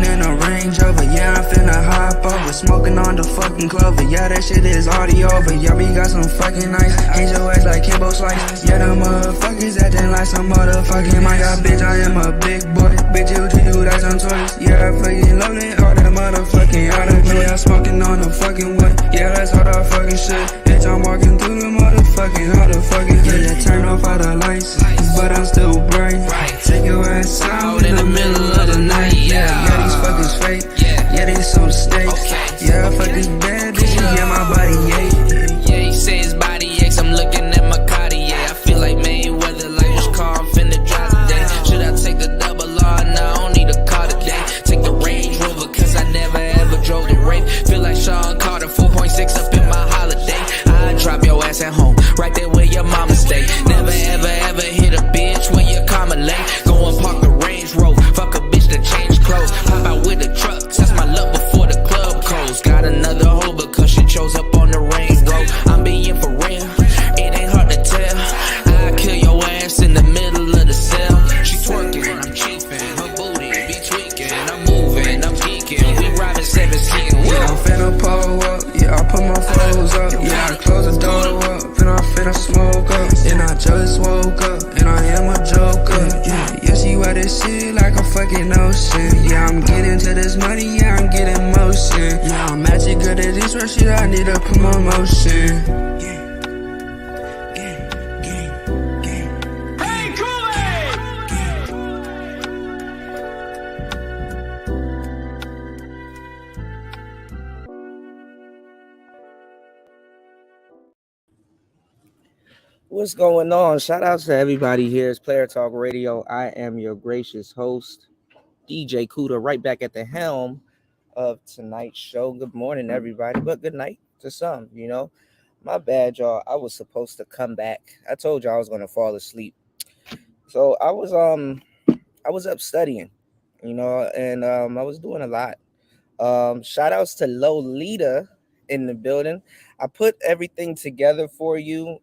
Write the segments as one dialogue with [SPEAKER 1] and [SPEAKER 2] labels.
[SPEAKER 1] in a Range Rover. Yeah, I'm finna hop over. Smoking on the fucking clover. Yeah, that shit is already over. Yeah, we got some fucking ice. Ain't your ass like Kimbo Slice. Yeah, the motherfuckers acting like some motherfucking my God, bitch, I am a big boy. Bitch, you to you, that's some toys. Yeah, I fucking lonely, all that motherfucking out of me. I'm smoking on the fucking wood. Yeah, that's all the fucking shit. Bitch, I'm walking through the motherfucking, all the fucking yeah, turn off all the lights, but I'm still bright. Take your ass out in the middle of the night. Yeah, these fuckers fake. Yeah, they some snakes. Yeah, I fuck this bad bitch. Yeah, my body ache.
[SPEAKER 2] Yeah, he say his body aches. I'm looking at my Cartier. I feel like Mayweather, like which car I'm finna drive today. Should I take the double R? No, I don't need a car today. Take the Range Rover, cause I never ever drove the rape. Feel like Sean Carter, 4.6 up in my holiday. I drop your ass at home, right there where your mama stay. Never ever ever hit a bitch when your karma late. Go and park the Range Rover, fuck a bitch to change clothes. Pop out with the truck, that's my luck before the club closed. Got another hoe because she chose up on the Range Road. I'm being for real, it ain't hard to tell. I kill your ass in the middle of the cell. She twerking, I'm chiefing, her booty be tweaking. I'm moving, I'm geeking, we robbing 7 seating.
[SPEAKER 1] Yeah, I'm finna pull up, yeah, I put my foes up. Yeah, I close the door up, and I'm finna smoke up. And I just woke up, and I am a joker. Yeah, see why this shit like a fucking ocean. Yeah, I'm getting to this money, yeah, I'm getting motion. Yeah, I'm actually good at this rap shit, I need to put more motion.
[SPEAKER 3] What's going on? Shout out to everybody here. It's Player Talk Radio. I am your gracious host, DJ Kuda, right back at the helm of tonight's show. Good morning, everybody, but good night to some, you know. My bad, y'all. I was supposed to come back. I told y'all I was gonna fall asleep. So I was up studying, you know, and I was doing a lot. Shout outs to Lolita in the building. I put everything together for you.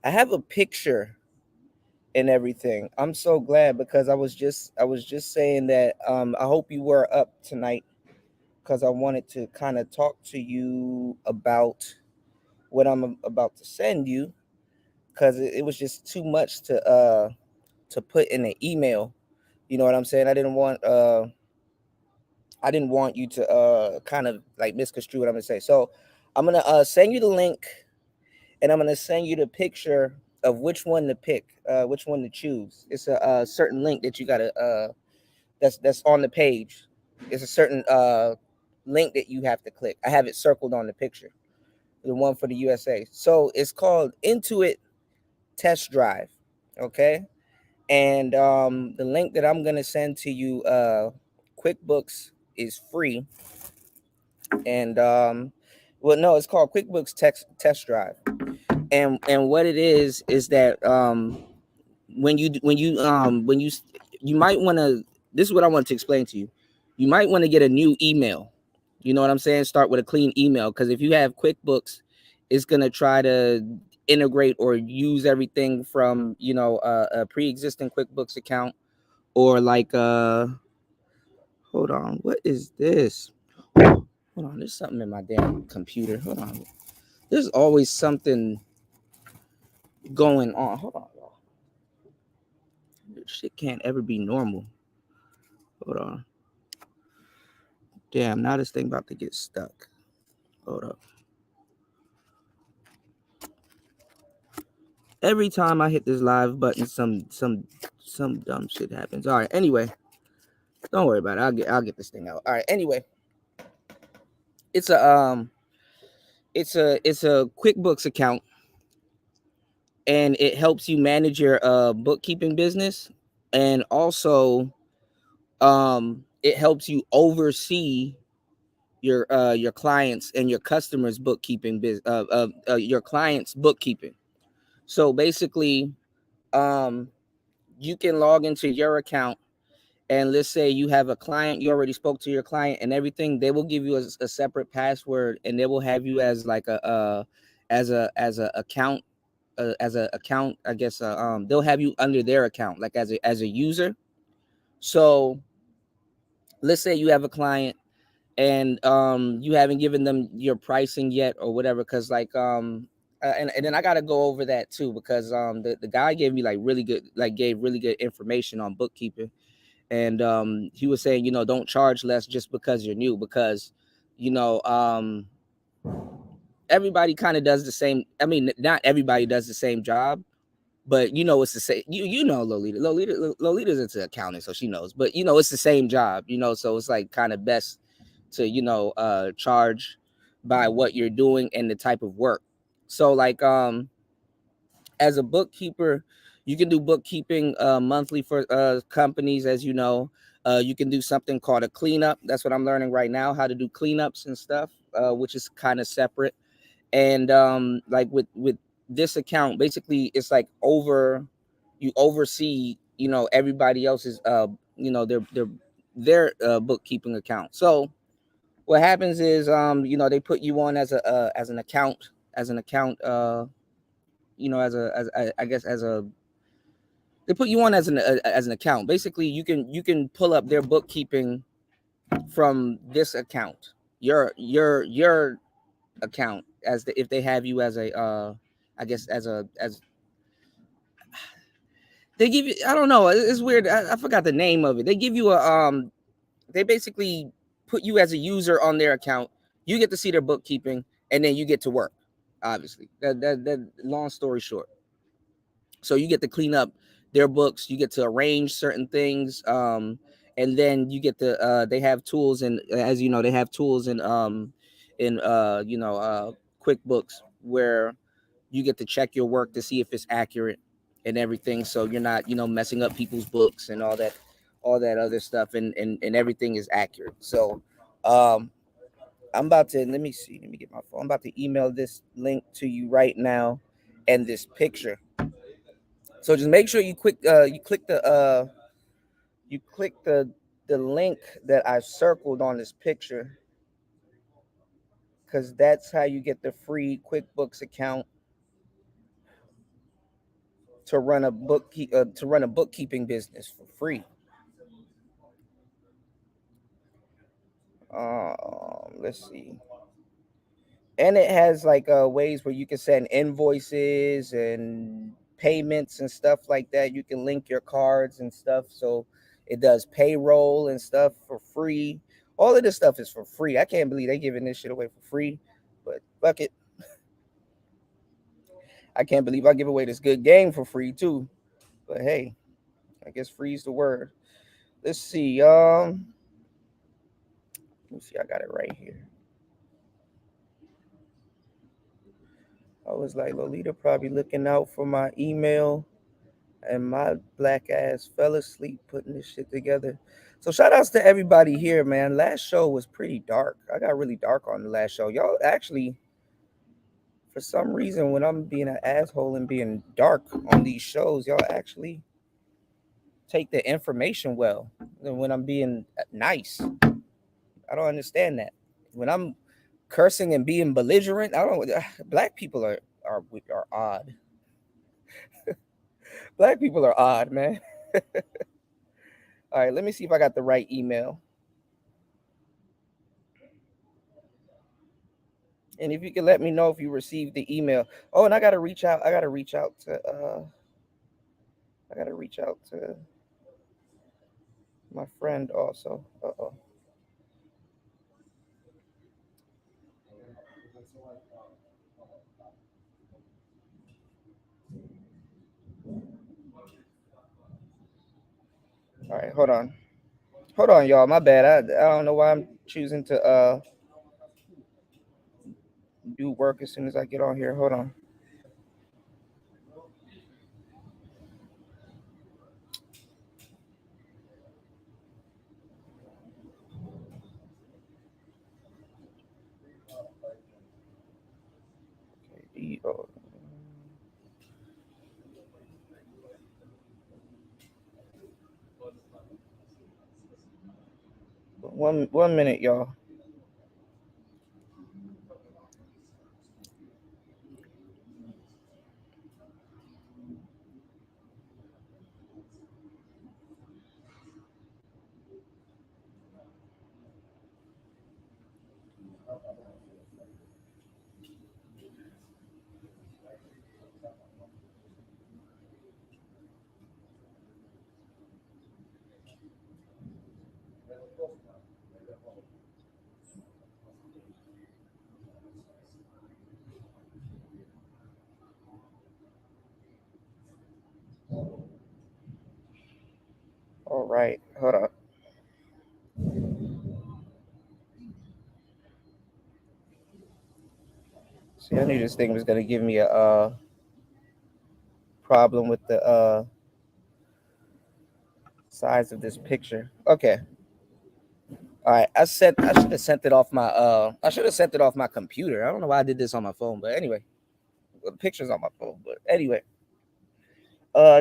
[SPEAKER 3] I have a picture and everything. I'm so glad because I was just saying that I hope you were up tonight because I wanted to kind of talk to you about what I'm about to send you because it was just too much to put in an email. You know what I'm saying? I didn't want you to kind of like misconstrue what I'm gonna say. So I'm gonna send you the link. And I'm gonna send you the picture of which one to pick, which one to choose. It's a certain link that you gotta that's on the page. It's a certain link that you have to click. I have it circled on the picture, the one for the USA. So it's called Intuit Test Drive. Okay, and the link that I'm gonna send to you, QuickBooks is free, and well, no, it's called QuickBooks Test Drive. And what it is that when you might want to, this is what I want to explain to you. You might want to get a new email. You know what I'm saying? Start with a clean email, because if you have QuickBooks, it's gonna try to integrate or use everything from, you know, a pre-existing QuickBooks account, or like hold on, what is this? Hold on, there's something in my damn computer. Hold on, there's always something going on. Hold on, y'all. This shit can't ever be normal. Hold on. Damn, now this thing about to get stuck. Hold up. Every time I hit this live button, some dumb shit happens. All right. Anyway, don't worry about it. I'll get this thing out. All right. Anyway, it's a QuickBooks account, and it helps you manage your bookkeeping business, and also it helps you oversee your clients and your customers' bookkeeping your clients' bookkeeping. So basically, you can log into your account, and let's say you have a client, you already spoke to your client and everything. They will give you a separate password, and they will have you as like as a account, I guess. They'll have you under their account, like as a user. So let's say you have a client and you haven't given them your pricing yet or whatever, because like and then I got to go over that too, because the guy gave me like really good, like gave really good information on bookkeeping. And he was saying, don't charge less just because you're new, because you know everybody kind of does the same. I mean, not everybody does the same job, but it's the same. Lolita's into accounting, so she knows. But it's the same job. So it's like kind of best to charge by what you're doing and the type of work. So like as a bookkeeper, you can do bookkeeping monthly for companies, as you know. You can do something called a cleanup. That's what I'm learning right now, how to do cleanups and stuff, which is kind of separate. And like with this account, basically it's like you oversee everybody else's their bookkeeping account. So what happens is they put you on as an account, I guess as a they put you on as an account. Basically you can pull up their bookkeeping from this account, your account, if they have you as a I guess as they give you, I don't know, it's weird, I forgot the name of it. They give you they basically put you as a user on their account. You get to see their bookkeeping, and then you get to work, obviously. That long story short. So you get to clean up their books, you get to arrange certain things, and then you get to they have tools, and as you know, they have tools in QuickBooks, where you get to check your work to see if it's accurate and everything, so you're not messing up people's books and all that other stuff, and everything is accurate. So I'm about to, let me see, let me get my phone. I'm about to email this link to you right now, and this picture. So just make sure you click the link that I circled on this picture, because that's how you get the free QuickBooks account to run a bookkeeping business for free. Let's see. And it has like ways where you can send invoices and payments and stuff like that. You can link your cards and stuff, so it does payroll and stuff for free. All of this stuff is for free. I can't believe they giving this shit away for free, but fuck it. I can't believe I give away this good game for free too. But hey, I guess free's the word. Let's see. Let me see. I got it right here. I was like, Lolita probably looking out for my email, and my black ass fell asleep putting this shit together. So shout outs to everybody here, man. Last show was pretty dark. I got really dark on the last show. Y'all actually, for some reason, when I'm being an asshole and being dark on these shows, y'all actually take the information well. And when I'm being nice, I don't understand that. When I'm cursing and being belligerent, I don't. Black people are odd. Black people are odd, man. All right, let me see if I got the right email. And if you can let me know if you received the email. Oh, and I gotta reach out. I gotta reach out to my friend also. Uh-oh. All right, hold on. Hold on, y'all. My bad. I don't know why I'm choosing to do work as soon as I get on here. Hold on. Okay, one minute, y'all. All right, hold on. See, I knew this thing was gonna give me a problem with the size of this picture. Okay. All right. I should have sent it off my computer. I don't know why I did this on my phone, but anyway, the picture's on my phone. But anyway,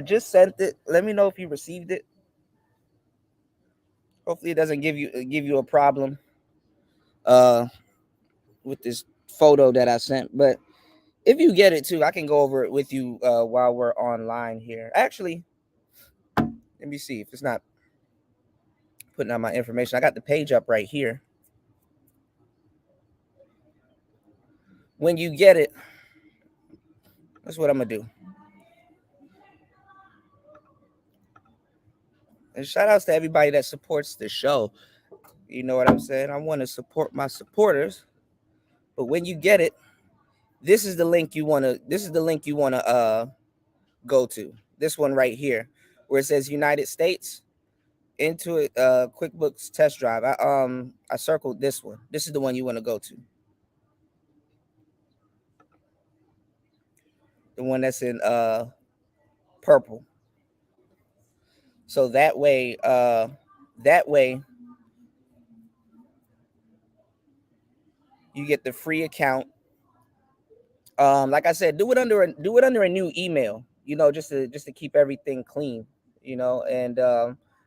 [SPEAKER 3] just sent it. Let me know if you received it. Hopefully, it doesn't give you a problem uh with this photo that I sent. But if you get it too, I can go over it with you while we're online here. Actually, let me see if it's not putting out my information. I got the page up right here. When you get it, that's what I'm gonna do. And shout outs to everybody that supports the show. You know what I'm saying? I want to support my supporters. But when you get it, this is the link you wanna go to. This one right here, where it says United States. Into it, QuickBooks test drive. I circled this one. This is the one you want to go to. The one that's in purple. So that way you get the free account. Like I said, do it under a new email, just to keep everything clean, and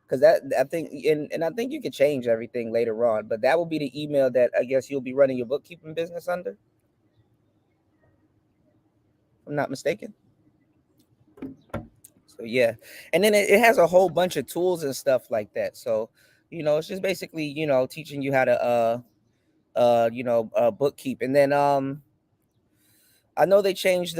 [SPEAKER 3] because that I think and I think you can change everything later on, but that will be the email that I guess you'll be running your bookkeeping business under, if I'm not mistaken. So yeah, and then it has a whole bunch of tools and stuff like that. So it's just basically teaching you how to bookkeep. And then I know they changed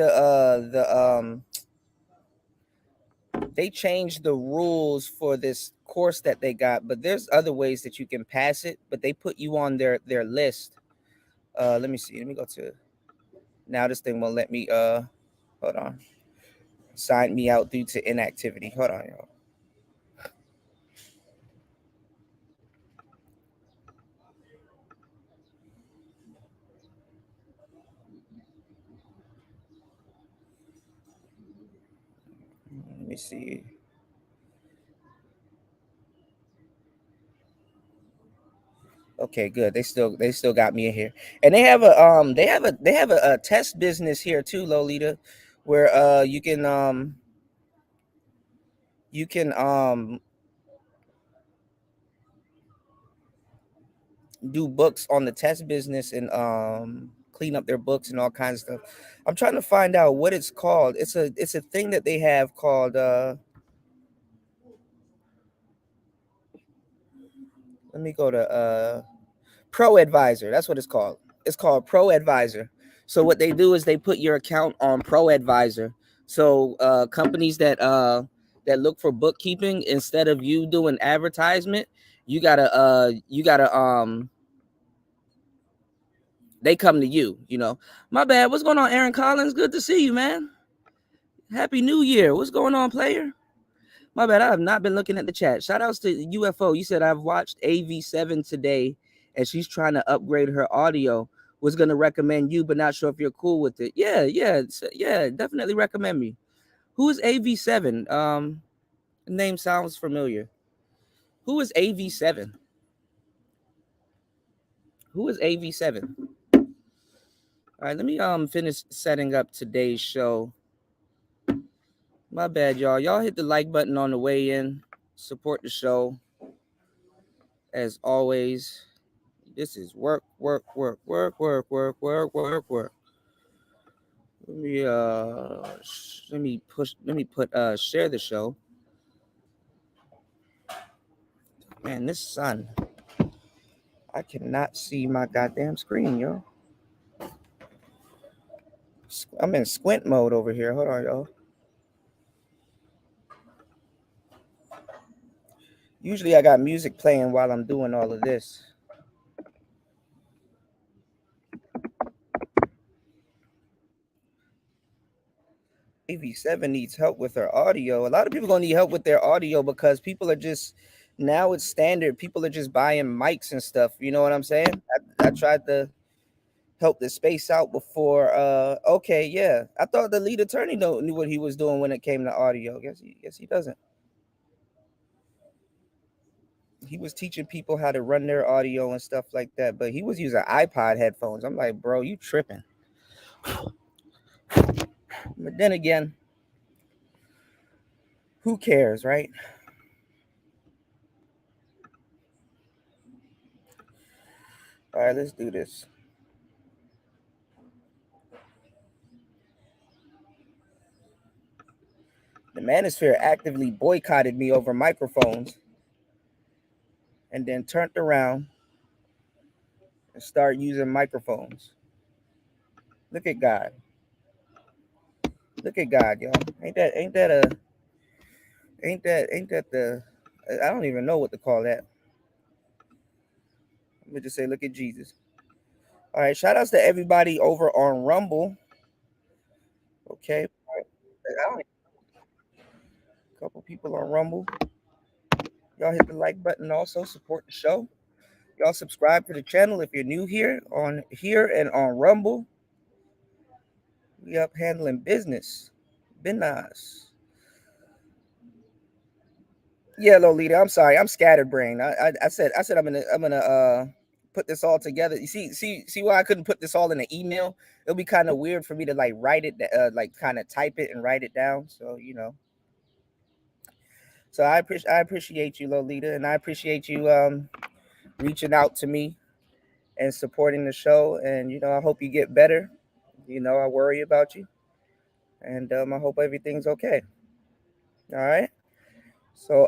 [SPEAKER 3] they changed the rules for this course that they got, but there's other ways that you can pass it, but they put you on their list. Let me see. Let me go to now. This thing won't let me hold on. Sign me out due to inactivity. Hold on, y'all. Let me see. Okay, good. They still got me in here, and they have a test business here too, Lolita, where you can do books on the test business and clean up their books and all kinds of stuff. I'm trying to find out what it's called. It's a thing that they have called let me go to Pro Advisor. That's what it's called. It's called Pro Advisor. So what they do is they put your account on Pro Advisor. So companies that look for bookkeeping, instead of you doing advertisement, you gotta they come to you. My bad. What's going on, Aaron Collins? Good to see you, man. Happy New Year. What's going on, player? My bad. I have not been looking at the chat. Shout outs to UFO. You said I've watched AV7 today, and she's trying to upgrade her audio. Was gonna recommend you, but not sure if you're cool with it. Yeah. Definitely recommend me. Who is AV7? The name sounds familiar. Who is AV7? Who is AV7? All right, let me finish setting up today's show. My bad, y'all. Y'all hit the like button on the way in. Support the show. As always, this is work. Let me share the show. Man, this sun. I cannot see my goddamn screen, yo. I'm in squint mode over here. Hold on, y'all. Usually I got music playing while I'm doing all of this. AV7 needs help with her audio. A lot of people gonna need help with their audio because people are just now it's standard. People are just buying mics and stuff. You know what I'm saying? I tried to help the space out before. Okay, yeah. I thought the lead attorney knew what he was doing when it came to audio. Guess he doesn't. He was teaching people how to run their audio and stuff like that, but he was using iPod headphones. I'm like, bro, you tripping. But then again, who cares, right? All right, let's do this. The Manosphere actively boycotted me over microphones and then turned around and started using microphones. Look at God. Look at God, y'all. Ain't that the I don't even know what to call that. Let me just say, look at Jesus. All right, shout outs to everybody over on Rumble. Okay. All right. A couple people on Rumble. Y'all hit the like button also, support the show. Y'all subscribe to the channel if you're new here and on Rumble. We up handling business. Business. Yeah, Lolita. I'm sorry. I'm scatterbrained. I said I'm gonna put this all together. You see why I couldn't put this all in an email? It'll be kind of weird for me to like write it, like kind of type it and write it down. So So I appreciate you, Lolita, and I appreciate you reaching out to me and supporting the show. And I hope you get better. I worry about you, and I hope everything's okay. All right. So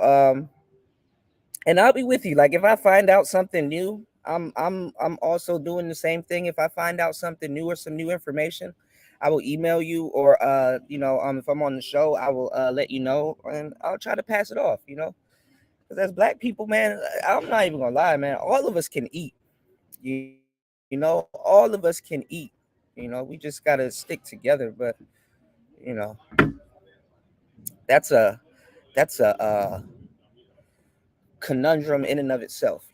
[SPEAKER 3] and I'll be with you. Like if I find out something new, I'm also doing the same thing. If I find out something new or some new information, I will email you, or if I'm on the show, I will let you know, and I'll try to pass it off. Because as Black people, man, I'm not even gonna lie, man. All of us can eat. All of us can eat. We just gotta stick together. But you know, that's a that's a conundrum in and of itself.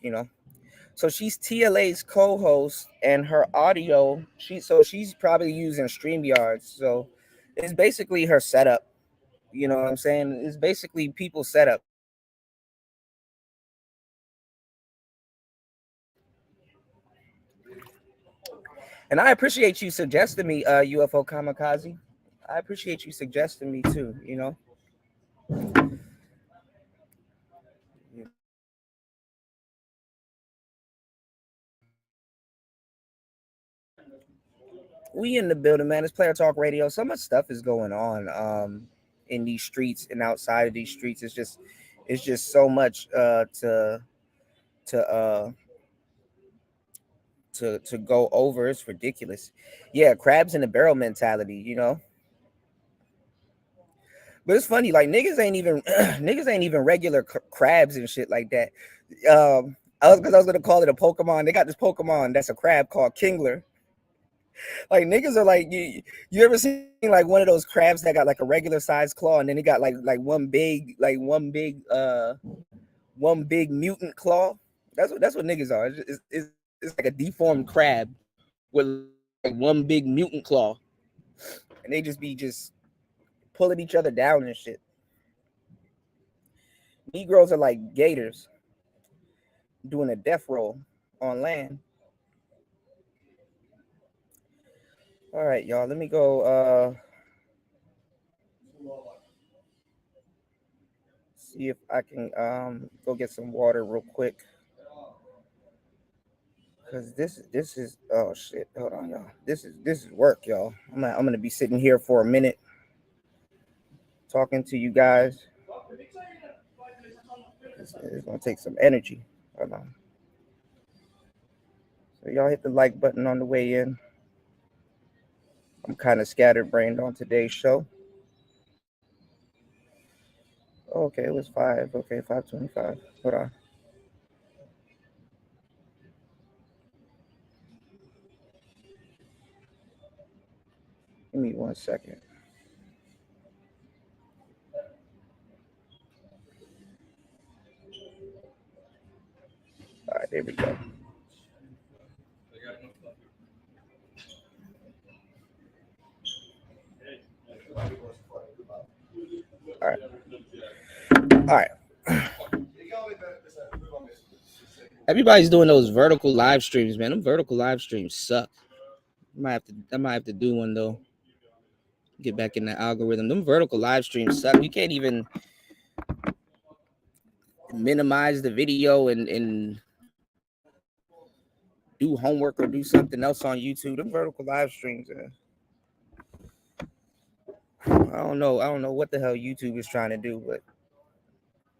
[SPEAKER 3] So she's TLA's co-host, and her audio. She's probably using Streamyards. So it's basically her setup. You know what I'm saying? It's basically people's setup. And I appreciate you suggesting me, UFO Kamikaze. I appreciate you suggesting me too. We in the building, man. It's Player Talk Radio. So much stuff is going on in these streets and outside of these streets. It's just so much to to go over. It's ridiculous. Yeah, crabs in the barrel mentality. But it's funny, like niggas ain't even niggas ain't even regular crabs and shit like that. I was gonna call it a Pokemon. They got this Pokemon that's a crab called Kingler. Like niggas are like you ever seen like one of those crabs that got like a regular size claw, and then he got like one big mutant claw. That's what niggas are. It's like a deformed crab with like one big mutant claw, and they just be just pulling each other down and shit. Negroes are like gators doing a death roll on land. All right, y'all. Let me go. See if I can go get some water real quick. Cause this is oh shit. Hold on, y'all. This is work, y'all. I'm gonna be sitting here for a minute talking to you guys. It's gonna take some energy. Hold on. So y'all hit the like button on the way in. I'm kind of scatterbrained on today's show. Okay, it was 5. Okay, 5:25. Hold on. Give me 1 second. There we go. All right. All right. Everybody's doing those vertical live streams, man. Them vertical live streams suck. I might have to do one though. Get back in the algorithm. Them vertical live streams suck. You can't even minimize the video and do homework or do something else on YouTube. Them vertical live streams, I don't know what the hell YouTube is trying to do, but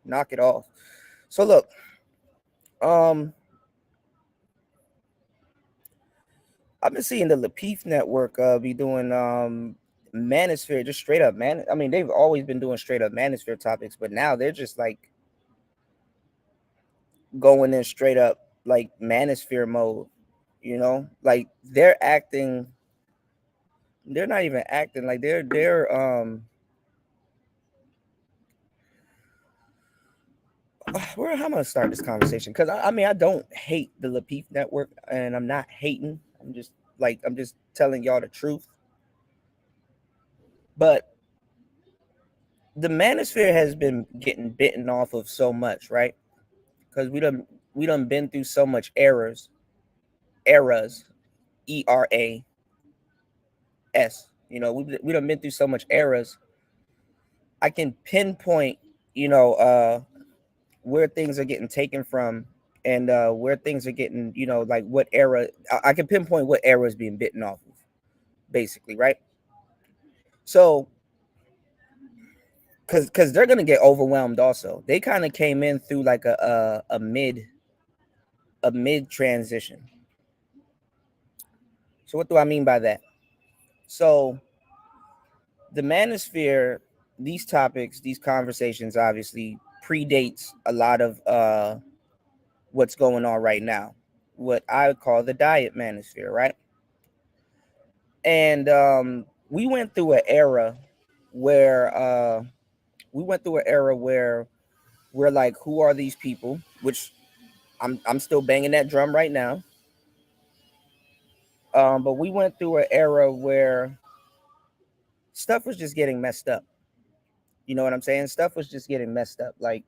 [SPEAKER 3] knock it off. So look, I've been seeing the Lapeef Network be doing manosphere, just straight up man. I mean, they've always been doing straight up manosphere topics, but now they're just like going in straight up like manosphere mode, you know, like they're not even acting like they're how am I gonna start this conversation? Because I mean, I don't hate the Lapeef Network, and I'm not hating. I'm just telling y'all the truth. But the manosphere has been getting bitten off of so much, right? Because we done been through so much eras, ERAS. You know, we done been through so much eras. I can pinpoint, you know, where things are getting taken from, and where things are getting, you know, like what era. I can pinpoint what era is being bitten off of, basically, right? So, because they're gonna get overwhelmed. Also, they kind of came in through like a mid transition. So what do I mean by that? So the manosphere, these topics, these conversations, obviously predates a lot of what's going on right now, what I would call the diet manosphere, right? And we went through an era where we're like, who are these people? Which I'm still banging that drum right now. But we went through an era where stuff was just getting messed up. You know what I'm saying? Stuff was just getting messed up. Like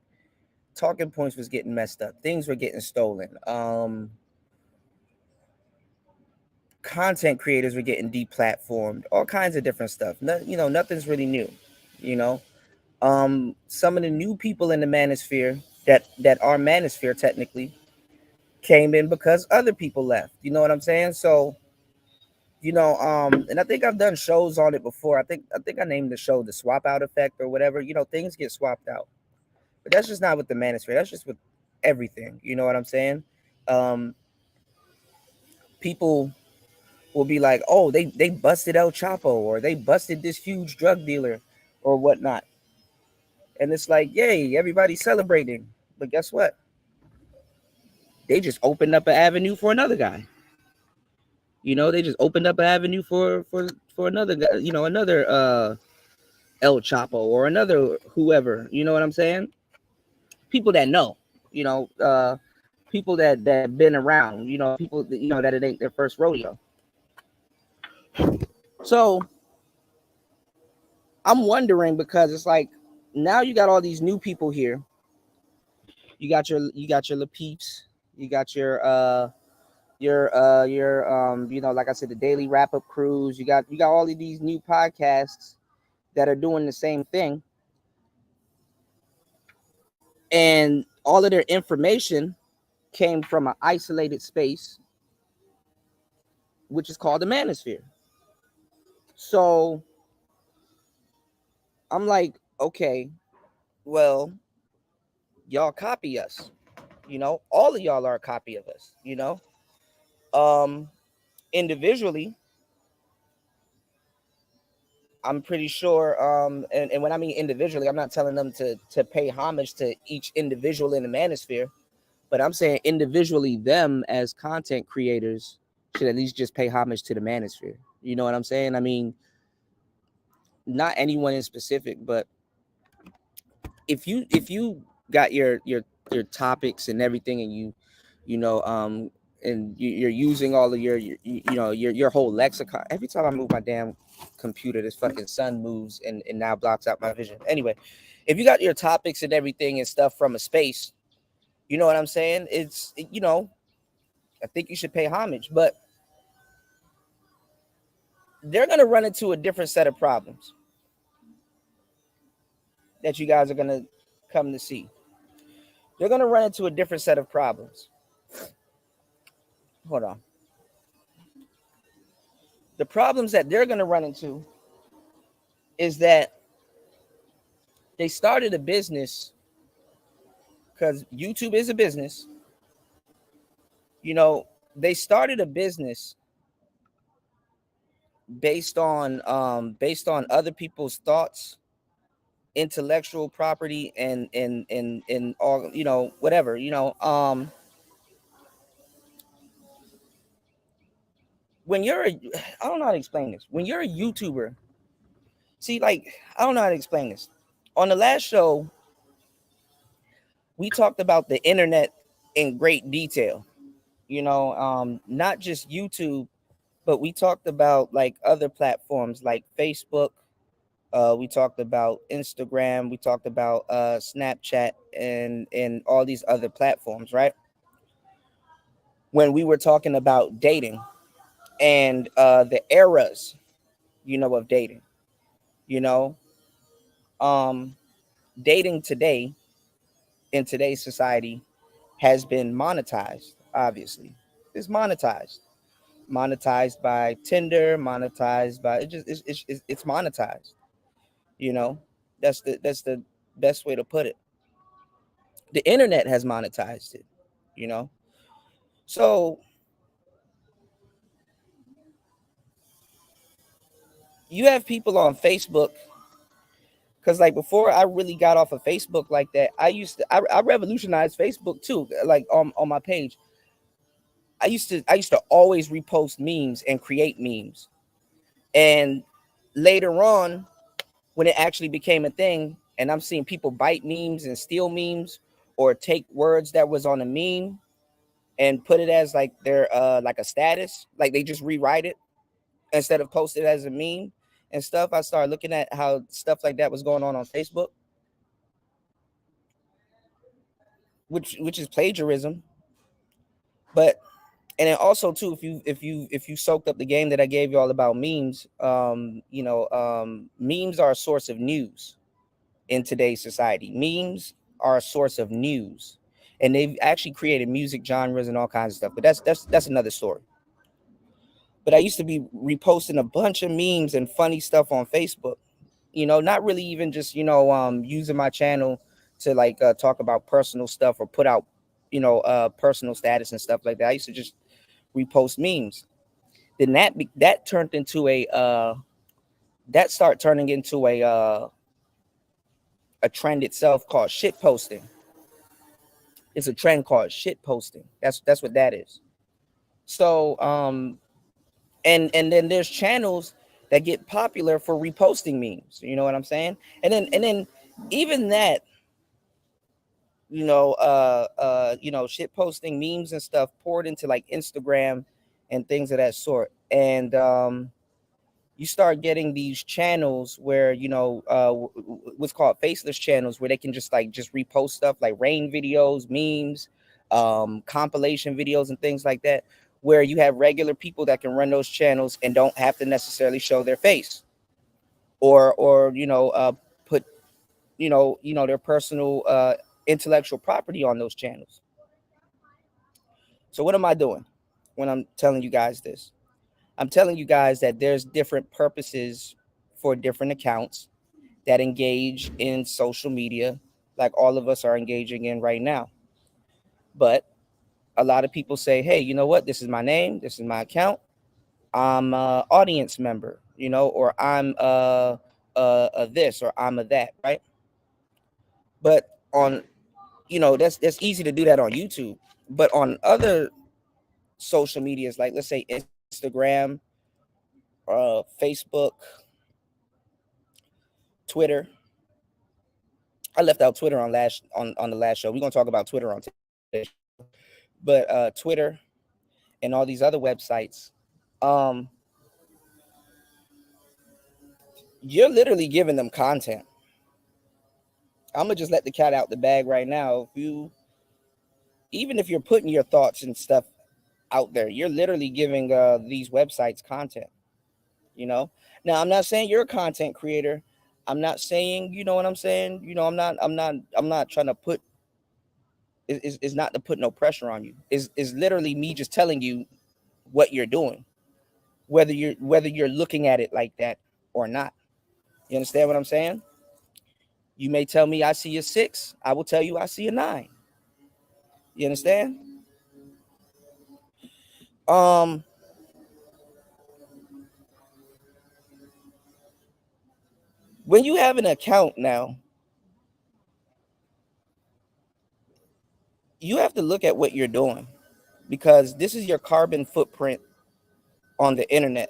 [SPEAKER 3] talking points was getting messed up. Things were getting stolen. Content creators were getting deplatformed. All kinds of different stuff. You know, nothing's really new. You know, some of the new people in the manosphere that are manosphere technically came in because other people left. You know what I'm saying? So, you know, and I think I've done shows on it before. I think I named the show the swap out effect or whatever. You know, things get swapped out. But that's just not with the manosphere. That's just with everything. You know what I'm saying? People will be like, oh, they busted El Chapo, or they busted this huge drug dealer or whatnot. And it's like, yay, everybody's celebrating. But guess what? They just opened up an avenue for another guy. You know, they just opened up an avenue for another guy, you know, another El Chapo or another whoever. You know what I'm saying? People that know, you know, people that been around, you know, people that, you know, that it ain't their first rodeo. So I'm wondering, because it's like now you got all these new people here. You got your Lapeeps, you got your you know, like I said, the daily wrap up crews. You got all of these new podcasts that are doing the same thing, and all of their information came from an isolated space, which is called the manosphere. So I'm like, okay, well, y'all copy us. You know, all of y'all are a copy of us, you know. Individually, I'm pretty sure, and when I mean individually, I'm not telling them to pay homage to each individual in the manosphere, but I'm saying individually, them as content creators should at least just pay homage to the manosphere. You know what I'm saying? I mean, not anyone in specific, but if you got your topics and everything, and you know, and you're using all of your whole lexicon. Every time I move my damn computer, this fucking sun moves and now blocks out my vision. Anyway, if you got your topics and everything and stuff from a space, you know what I'm saying? I think you should pay homage, but they're gonna run into a different set of problems that you guys are gonna come to see. They're gonna run into a different set of problems. Hold on. The problems that they're gonna run into is that they started a business because YouTube is a business. They started a business based on other people's thoughts, intellectual property, and all, whatever. When you're I don't know how to explain this. When you're a YouTuber, see, like, I don't know how to explain this. On the last show, we talked about the internet in great detail. Not just YouTube, but we talked about like other platforms like Facebook. We talked about Instagram. We talked about Snapchat and all these other platforms, right? When we were talking about dating and the eras, of dating, you know, um, dating today in today's society has been monetized. Obviously, it's monetized by Tinder, monetized by it's monetized. You know, that's the best way to put it. The internet has monetized it. You know, so you have people on Facebook. Because like before I really got off of Facebook like that, I revolutionized Facebook too. Like on my page, I used to always repost memes and create memes. And later on, when it actually became a thing, and I'm seeing people bite memes and steal memes, or take words that was on a meme and put it as like their like a status, like they just rewrite it instead of post it as a meme and stuff. I started looking at how stuff like that was going on Facebook, which is plagiarism. But and then also too, if you soaked up the game that I gave you all about memes, memes are a source of news in today's society. Memes are a source of news, and they've actually created music genres and all kinds of stuff. But that's another story. But I used to be reposting a bunch of memes and funny stuff on Facebook. Not really even just using my channel to like talk about personal stuff or put out personal status and stuff like that. I used to just repost memes. Then that turned into that started turning into a trend itself called shit posting. It's a trend called shit posting. That's what that is. So and then there's channels that get popular for reposting memes. You know what I'm saying? And then even that, shit posting memes and stuff poured into like Instagram and things of that sort. And you start getting these channels where what's called faceless channels, where they can just repost stuff like rain videos, memes, compilation videos and things like that, where you have regular people that can run those channels and don't have to necessarily show their face or put their personal intellectual property on those channels. So what am I doing when I'm telling you guys this? I'm telling you guys that there's different purposes for different accounts that engage in social media, like all of us are engaging in right now. But a lot of people say, hey, you know what? This is my name. This is my account. I'm a audience member, or I'm a this, or I'm a that, right? But on, that's easy to do that on YouTube. But on other social medias, like let's say Instagram, Facebook, Twitter. I left out Twitter on the last show. We're gonna talk about Twitter on today's show. but Twitter and all these other websites, um, you're literally giving them content. I'm gonna just let the cat out the bag right now. If you, even if you're putting your thoughts and stuff out there, you're literally giving these websites content. You know. Now, I'm not saying you're a content creator. I'm not saying, you know what I'm saying. You know, I'm not trying to put. Is not to put no pressure on you. Is literally me just telling you what you're doing, whether you're looking at it like that or not. You understand what I'm saying? You may tell me I see a 6. I will tell you I see a 9. You understand? Um, when you have an account now, you have to look at what you're doing because this is your carbon footprint on the internet.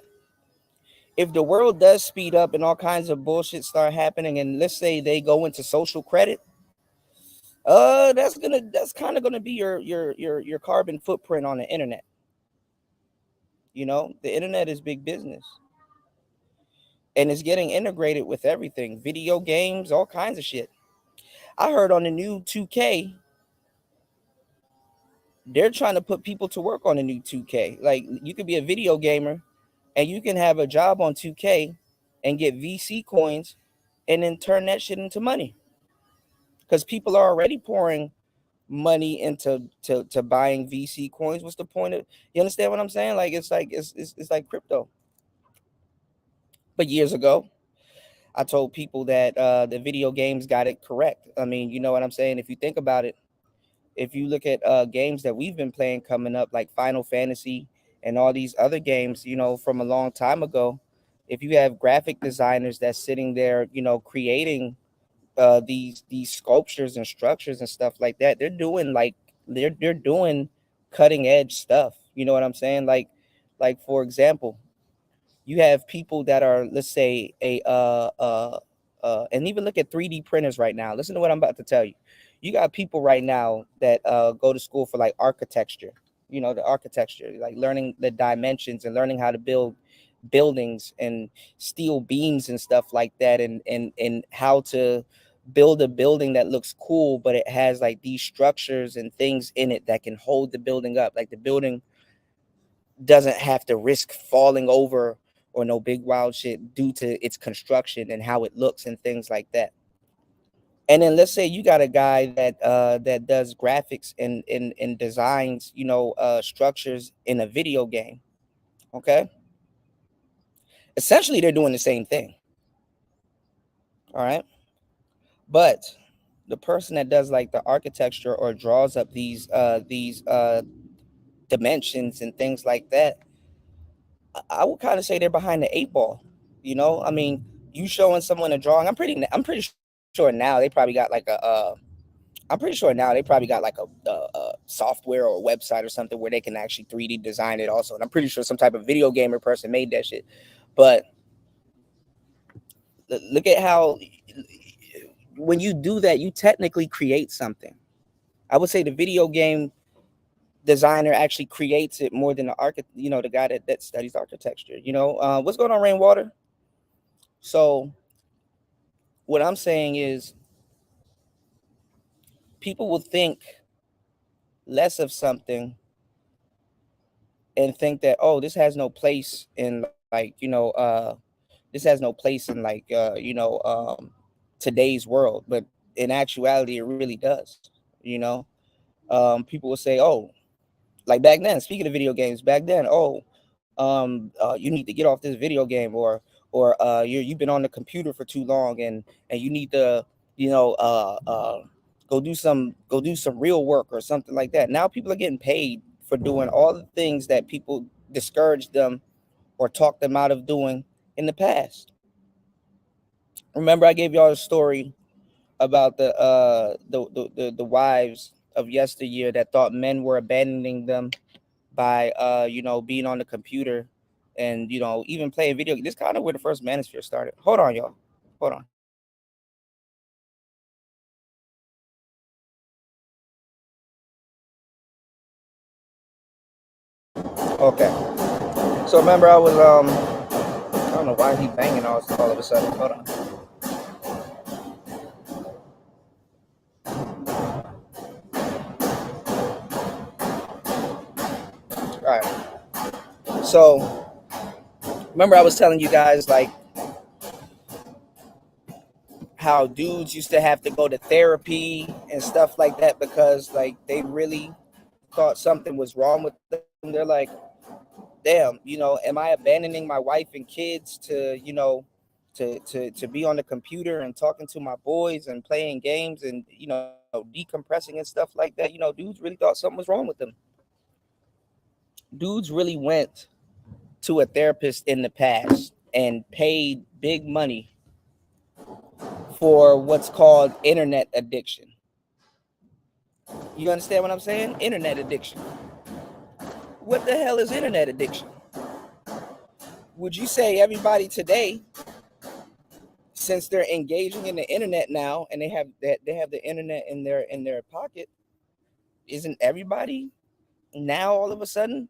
[SPEAKER 3] If the world does speed up and all kinds of bullshit start happening, and let's say they go into social credit, that's kind of gonna be your carbon footprint on the internet. You know, the internet is big business, and it's getting integrated with everything, video games, all kinds of shit. I heard on the new 2K, they're trying to put people to work on the new 2K. Like, you could be a video gamer and you can have a job on 2K and get VC coins and then turn that shit into money because people are already pouring money into to buying VC coins. What's the point of, you understand what I'm saying? Like, it's like crypto. But years ago, I told people that the video games got it correct. I mean, you know what I'm saying? If you think about it, if you look at games that we've been playing coming up, like Final Fantasy and all these other games, you know, from a long time ago, if you have graphic designers that's sitting there, you know, creating these sculptures and structures and stuff like that, they're doing like they're doing cutting edge stuff. You know what I'm saying? Like for example, you have people that are, let's say, and even look at 3D printers right now. Listen to what I'm about to tell you. You got people right now that go to school for like architecture, you know, the architecture, like learning the dimensions and learning how to build buildings and steel beams and stuff like that, and how to build a building that looks cool, but it has like these structures and things in it that can hold the building up. Like the building doesn't have to risk falling over or no big wild shit due to its construction and how it looks and things like that. And then let's say you got a guy that does graphics and designs, you know, structures in a video game. Okay, essentially they're doing the same thing. All right, but the person that does like the architecture or draws up these dimensions and things like that, I would kind of say they're behind the 8 ball. You know, I mean, you showing someone a drawing. I'm pretty sure now they probably got like I'm pretty sure now they probably got like a software or a website or something where they can actually 3D design it also. And I'm pretty sure some type of video gamer person made that shit. But look at how when you do that, you technically create something. I would say the video game designer actually creates it more than the you know, the guy that studies architecture. You know, what's going on, Rainwater? So what I'm saying is people will think less of something and think that, oh, this has no place in like, you know, this has no place in like today's world, but in actuality it really does. You know, people will say, oh, like back then, speaking of video games, back then, oh, you need to get off this video game, or you've been on the computer for too long, and you need to, you know, go do some real work or something like that. Now people are getting paid for doing all the things that people discouraged them or talked them out of doing in the past. Remember, I gave y'all a story about the wives of yesteryear that thought men were abandoning them by you know, being on the computer and, you know, even playing video. This kind of where the first manosphere started. Hold on, y'all. Hold on. Okay. So remember, I was I don't know why he banging all of a sudden. Hold on. All right. So remember, I was telling you guys like how dudes used to have to go to therapy and stuff like that because like they really thought something was wrong with them. They're like, damn, am I abandoning my wife and kids to, to be on the computer and talking to my boys and playing games and, decompressing and stuff like that? Dudes really thought something was wrong with them. Dudes really went to a therapist in the past and paid big money for what's called internet addiction. You understand what I'm saying? Internet addiction. What the hell is internet addiction? Would you say everybody today, since they're engaging in the internet now and they have the internet in their pocket, isn't everybody now all of a sudden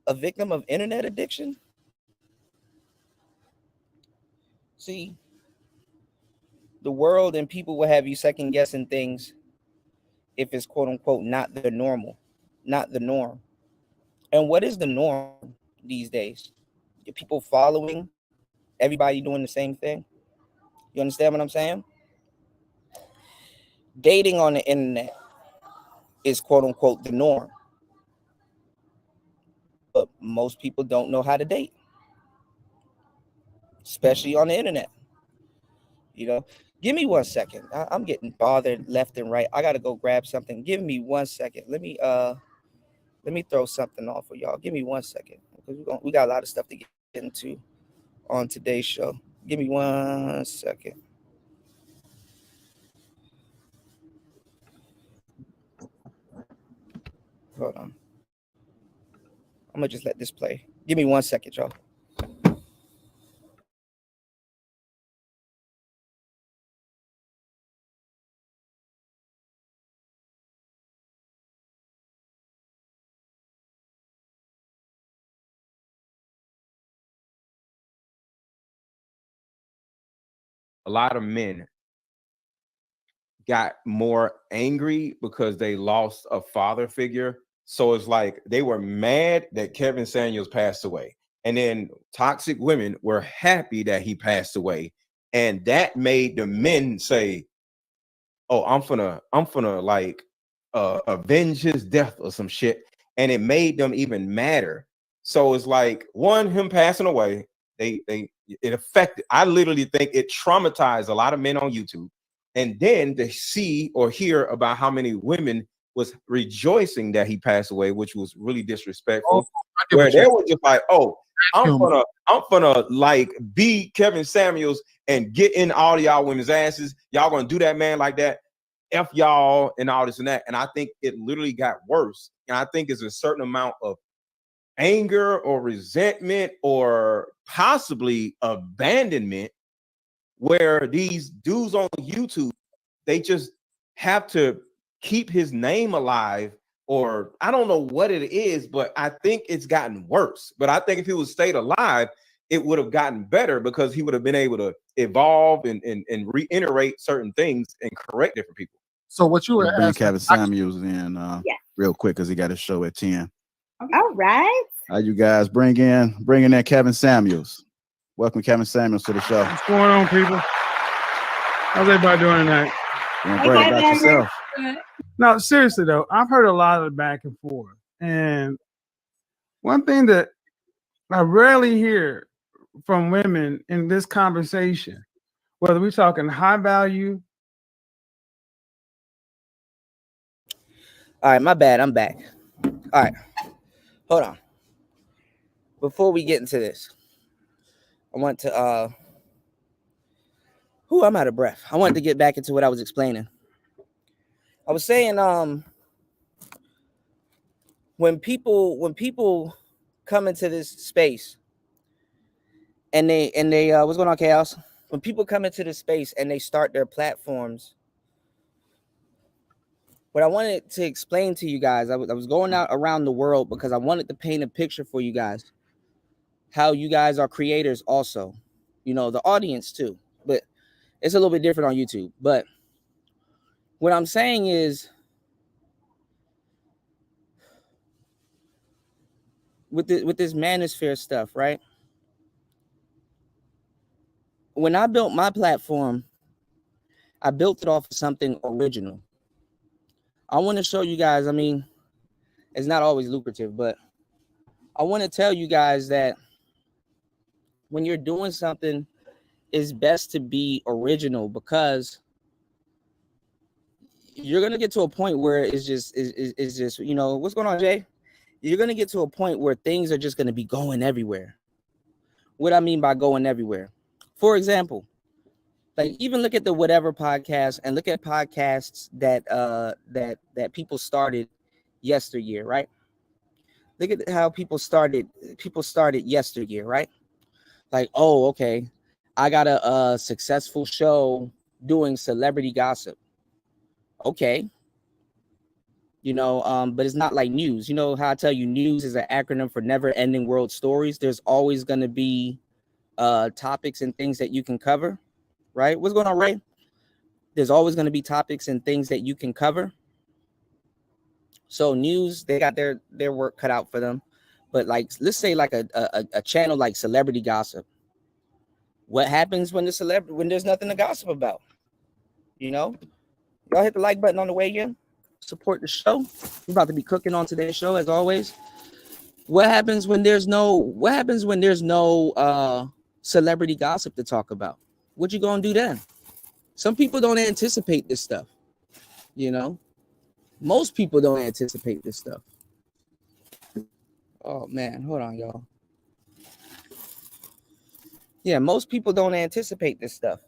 [SPEAKER 3] a victim of internet addiction? See, the world and people will have you second guessing things if it's quote unquote not the normal, not the norm. And what is the norm these days? Are people following everybody doing the same thing? You understand what I'm saying? Dating on the internet is quote unquote the norm. But most people don't know how to date, especially on the internet. Give me 1 second. I'm getting bothered left and right. I gotta go grab something. Give me 1 second. Let me throw something off for y'all. Give me 1 second because we got a lot of stuff to get into on today's show. Give me 1 second. Hold on. I'm gonna just let this play. Give me 1 second, y'all.
[SPEAKER 4] A lot of men got more angry because they lost a father figure. So it's like they were mad that Kevin Samuels passed away. And then toxic women were happy that he passed away. And that made the men say, oh, I'm gonna like avenge his death or some shit. And it made them even madder. So it's like him passing away, it affected. I literally think it traumatized a lot of men on YouTube. And then to see or hear about how many women was rejoicing that he passed away, which was really disrespectful. Where they were just like, oh, I'm gonna like be Kevin Samuels and get in all y'all women's asses. Y'all gonna do that man like that. F y'all and all this and that. And I think it literally got worse. And I think it's a certain amount of anger or resentment or possibly abandonment where these dudes on YouTube, they just have to keep his name alive, or I don't know what it is, but I think it's gotten worse. But I think if he would stayed alive, it would have gotten better because he would have been able to evolve and reiterate certain things and correct different people.
[SPEAKER 5] So what you were
[SPEAKER 6] bring
[SPEAKER 5] asking,
[SPEAKER 6] Kevin Samuels in real quick because he got a show at 10.
[SPEAKER 7] All right.
[SPEAKER 6] How you guys bring in that Kevin Samuels? Welcome Kevin Samuels to the show.
[SPEAKER 5] What's going on, people? How's everybody doing tonight?
[SPEAKER 6] Doing great. About yourself?
[SPEAKER 5] No, seriously though, I've heard a lot of back and forth, and one thing that I rarely hear from women in this conversation, whether we're talking high value.
[SPEAKER 3] All right, my bad. I'm back. All right, hold on. Before we get into this, I want to I'm out of breath. I wanted to get back into what I was explaining. I was saying when people come into this space and they what's going on, Chaos? When people come into this space and they start their platforms what I wanted to explain to you guys, I was going out around the world because I wanted to paint a picture for you guys, how you guys are creators also, you know, the audience too, but it's a little bit different on YouTube. But what I'm saying is, with this manosphere stuff, right? When I built my platform, I built it off of something original. I want to show you guys, I mean, it's not always lucrative, but I want to tell you guys that when you're doing something, it's best to be original, because you're going to get to a point where it's just, you know, what's going on, Jay? You're going to get to a point where things are just going to be going everywhere. What I mean by going everywhere, for example, like even look at the Whatever podcast and look at podcasts that that people started yesteryear, right? Look at how people started yesteryear, right? Like, oh, okay, I got a successful show doing celebrity gossip. Okay, you know, but it's not like news. You know how I tell you news is an acronym for never ending world stories. There's always going to be topics and things that you can cover, right? What's going on, Ray? There's always going to be topics and things that you can cover. So news, they got their work cut out for them. But like, let's say like a channel like celebrity gossip. What happens when when there's nothing to gossip about? You know, y'all hit the like button on the way in. Support the show. We're about to be cooking on today's show as always. What happens when there's no celebrity gossip to talk about? What you gonna do then? Some people don't anticipate this stuff. You know, most people don't anticipate this stuff. Oh man, hold on, y'all. Yeah, most people don't anticipate this stuff.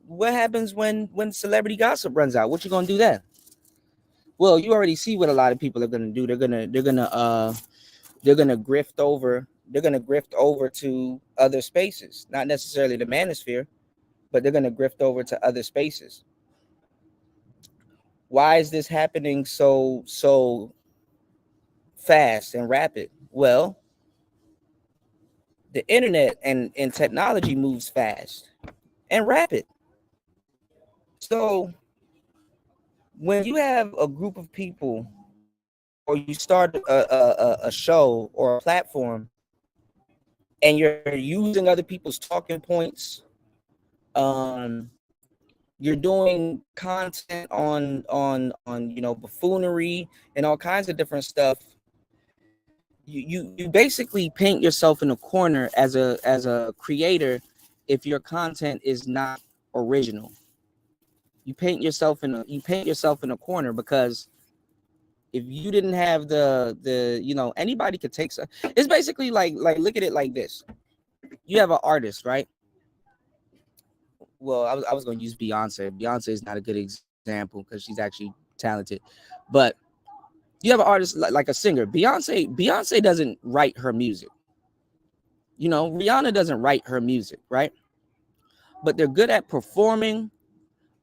[SPEAKER 3] What happens when celebrity gossip runs out? What you gonna do then? Well, you already see what a lot of people are gonna do. They're gonna grift over. They're gonna grift over to other spaces, not necessarily the manosphere, but they're gonna grift over to other spaces. Why is this happening so fast and rapid? Well, the internet and technology moves fast and rapid. So when you have a group of people, or you start a show or a platform, and you're using other people's talking points, you're doing content on you know, buffoonery and all kinds of different stuff. You basically paint yourself in a corner as a creator if your content is not original. You paint yourself in a corner, because if you didn't have the you know, anybody could take some. It's basically like look at it like this. You have an artist, right? Well, I was going to use Beyonce. Beyonce is not a good example because she's actually talented, but you have an artist like a singer. Beyonce doesn't write her music. You know, Rihanna doesn't write her music, right? But they're good at performing.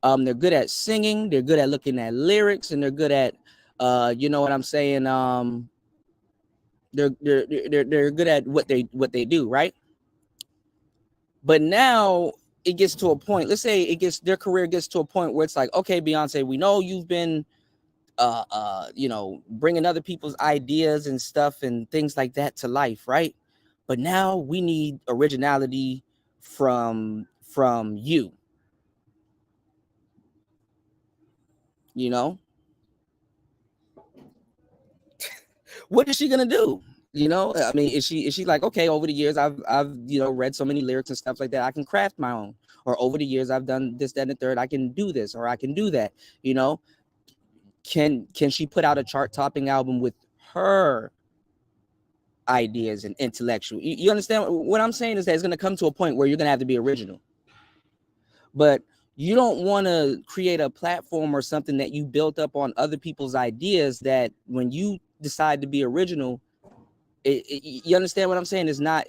[SPEAKER 3] They're good at singing. They're good at looking at lyrics, and they're good at, you know what I'm saying? They're good at what they do, right? But now it gets to a point. Let's say their career gets to a point where it's like, okay, Beyonce, we know you've been, you know, bringing other people's ideas and stuff and things like that to life, right? But now we need originality from you. You know, what is she gonna do? You know, I mean, is she like, okay, over the years I've you know, read so many lyrics and stuff like that, I can craft my own, or over the years I've done this, that, and the third, I can do this, or I can do that. You know, can she put out a chart-topping album with her ideas and intellectual? You understand what I'm saying? Is that it's gonna come to a point where you're gonna have to be original, but you don't want to create a platform or something that you built up on other people's ideas, that when you decide to be original, you understand what I'm saying? It's not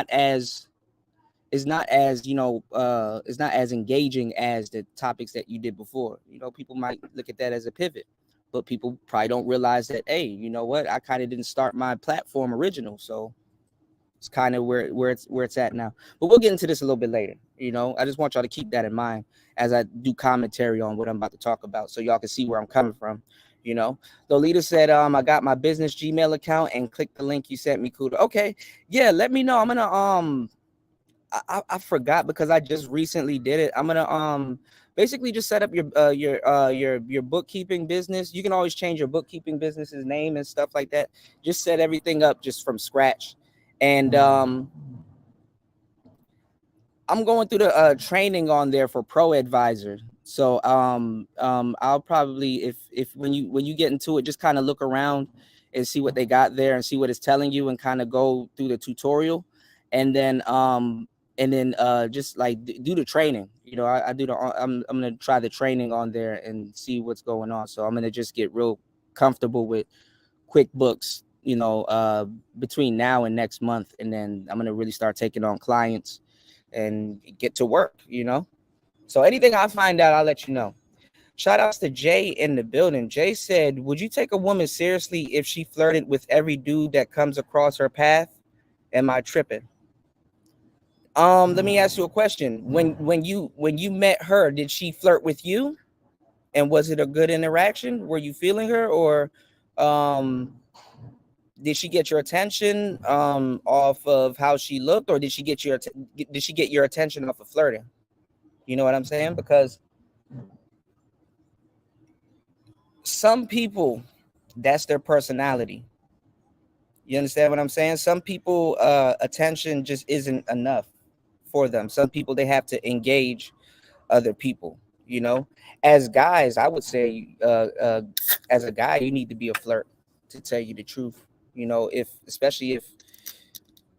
[SPEAKER 3] as you know, it's not as engaging as the topics that you did before. You know, people might look at that as a pivot, but people probably don't realize that, hey, you know what? I kind of didn't start my platform original, so it's kind of where it's at now. But we'll get into this a little bit later. You know, I just want y'all to keep that in mind as I do commentary on what I'm about to talk about, so y'all can see where I'm coming from. You know, Lolita said, I got my business Gmail account and click the link you sent me. Cool. Okay, yeah, let me know. I'm gonna I forgot because I just recently did it. I'm gonna basically just set up your bookkeeping business. You can always change your bookkeeping business's name and stuff like that. Just set everything up just from scratch. And I'm going through the training on there for Pro Advisor. So I'll probably, if when you get into it, just kind of look around and see what they got there and see what it's telling you and kind of go through the tutorial, and then just like do the training. You know, I'm gonna try the training on there and see what's going on. So I'm gonna just get real comfortable with QuickBooks, you know, between now and next month, and then I'm gonna really start taking on clients and get to work, you know. So anything I find out, I'll let you know. Shout outs to Jay in the building. Jay said, would you take a woman seriously if she flirted with every dude that comes across her path? Am I tripping? Let me ask you a question. When you met her, did she flirt with you? And was it a good interaction? Were you feeling her, or did she get your attention off of how she looked, or did she get your attention off of flirting? You know what I'm saying? Because some people, that's their personality. You understand what I'm saying? Some people, attention just isn't enough for them. Some people, they have to engage other people. You know, as guys, I would say, as a guy, you need to be a flirt, to tell you the truth. You know, especially if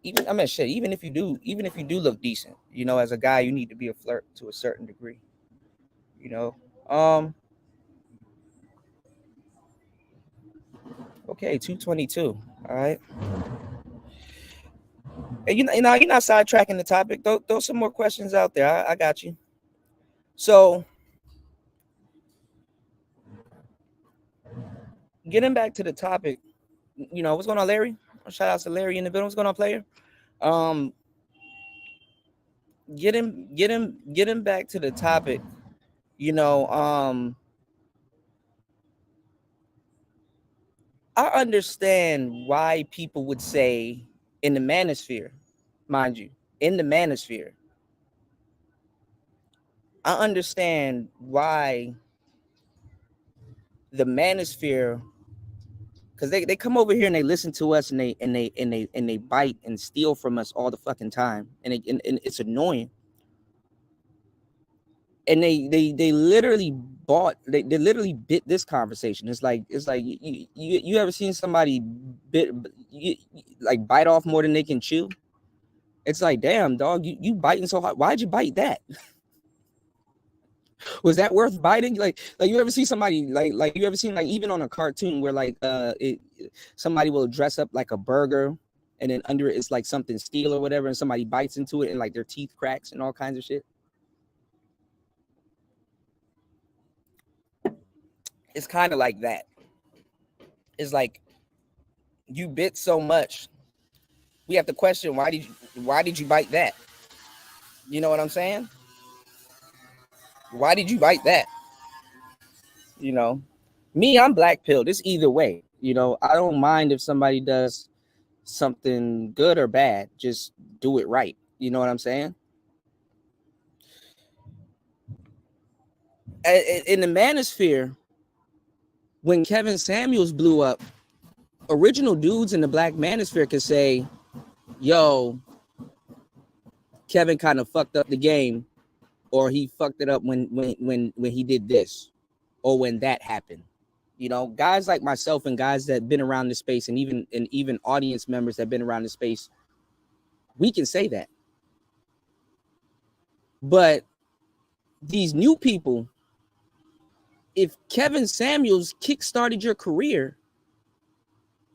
[SPEAKER 3] even if you do look decent, you know, as a guy, you need to be a flirt to a certain degree. You know, okay, 222. All right. And you're not sidetracking the topic. Throw some more questions out there. I got you. So, getting back to the topic, you know, what's going on, Larry? Shout out to Larry in the building. What's going on, player? Getting back to the topic, you know, I understand why people would say in the manosphere, mind you, in the manosphere, I understand why the manosphere, because they come over here and they listen to us and they bite and steal from us all the fucking time, and it's annoying. And they literally bit this conversation. It's like you ever seen somebody bite off more than they can chew? It's like, damn, dog, you biting so hard. Why'd you bite that? Was that worth biting? Like you ever see somebody like you ever seen, like, even on a cartoon where somebody will dress up like a burger, and then under it is like something steel or whatever, and somebody bites into it and like their teeth cracks and all kinds of shit. It's kind of like that. It's like you bit so much, we have to question, why did you bite that? You know what I'm saying? Why did you bite that? You know, me, I'm black pilled. It's either way. You know, I don't mind if somebody does something good or bad. Just do it right. You know what I'm saying? In the manosphere, when Kevin Samuels blew up, original dudes in the black manosphere could say, yo, Kevin kind of fucked up the game, or he fucked it up when he did this, or when that happened. You know, guys like myself and guys that have been around the space, and even audience members that have been around the space, we can say that. But these new people, if Kevin Samuels kickstarted your career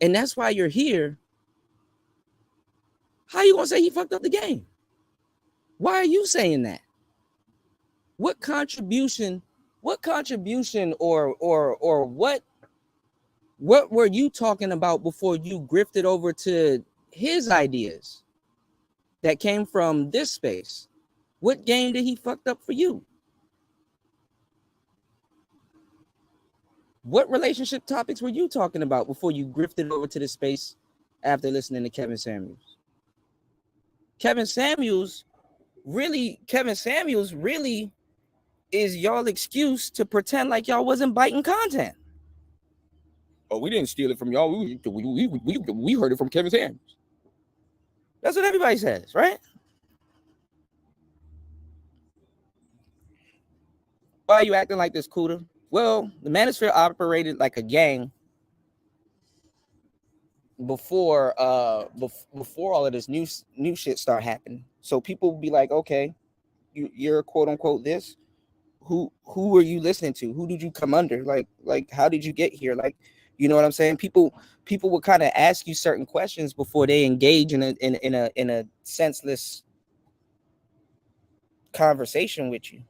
[SPEAKER 3] and that's why you're here, how you gonna say he fucked up the game? Why are you saying that? What contribution or what What were you talking about before you grifted over to his ideas that came from this space? What game did he fucked up for you? What relationship topics were you talking about before you grifted over to this space after listening to Kevin Samuels? Kevin Samuels really is y'all excuse to pretend like y'all wasn't biting content. Oh, we didn't steal it from y'all. We heard it from Kevin Samuels. That's what everybody says, right? Why are you acting like this, Cuda? Well, the Manosphere operated like a gang before all of this new shit start happening. So people will be like, okay, you're quote unquote this. Who are you listening to? Who did you come under? Like how did you get here? Like, you know what I'm saying? People will kind of ask you certain questions before they engage in a senseless conversation with you.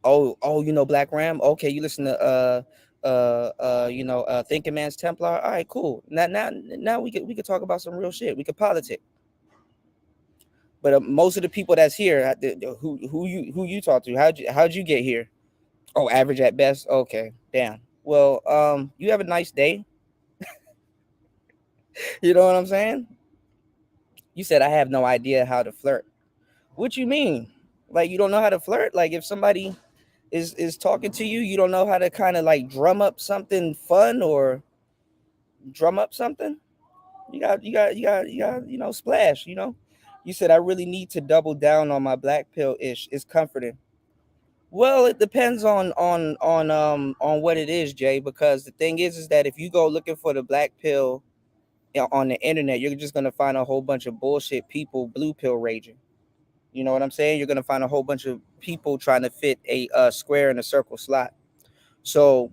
[SPEAKER 3] Oh, you know Black Ram? Okay, you listen to Thinking Man's Templar. All right, cool. Now we could talk about some real shit. We could politic. But most of the people that's here, who you talk to, how'd you get here? Oh, average at best. Okay, damn. Well, you have a nice day. You know what I'm saying? You said I have no idea how to flirt. What you mean? Like you don't know how to flirt? Like if somebody is talking to you, you don't know how to kind of like drum up something fun or drum up something? You got, splash, You said I really need to double down on my black pill ish. It's comforting. Well, it depends on what it is, Jay, because the thing is that if you go looking for the black pill on the internet, you're just gonna find a whole bunch of bullshit people blue pill raging. You know what I'm saying? You're gonna find a whole bunch of people trying to fit a square in a circle slot. So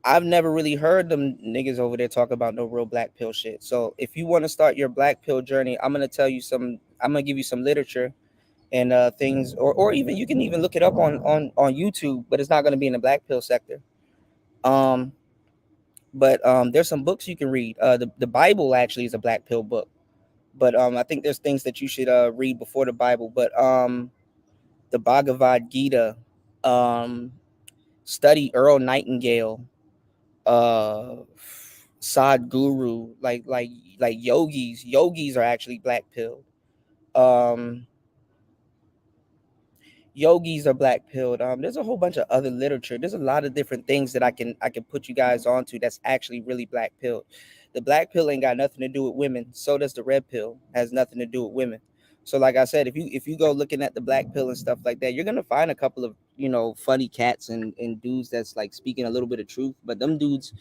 [SPEAKER 3] I've never really heard them niggas over there talk about no real black pill shit. So if you want to start your black pill journey, I'm gonna give you some literature and things, or even you can even look it up on YouTube, but it's not gonna be in the black pill sector. But there's some books you can read. The Bible actually is a black pill book, but I think there's things that you should read before the Bible. But the Bhagavad Gita, study Earl Nightingale, Sadhguru, like yogis are actually black pilled. Yogis are black pilled. There's a whole bunch of other literature. There's a lot of different things that I can put you guys onto that's actually really black pilled. The black pill ain't got nothing to do with women. So does the red pill. Has nothing to do with women. So like I said, if you go looking at the black pill and stuff like that, you're gonna find a couple of funny cats and dudes that's like speaking a little bit of truth. But them dudes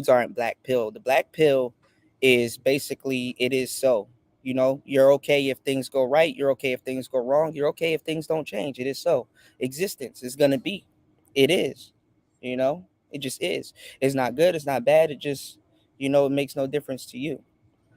[SPEAKER 3] aren't black pill. The black pill is basically it is so. You're okay if things go right. You're okay if things go wrong. You're okay if things don't change. It is so. Existence is gonna be. It is. It just is. It's not good. It's not bad. It just, it makes no difference to you.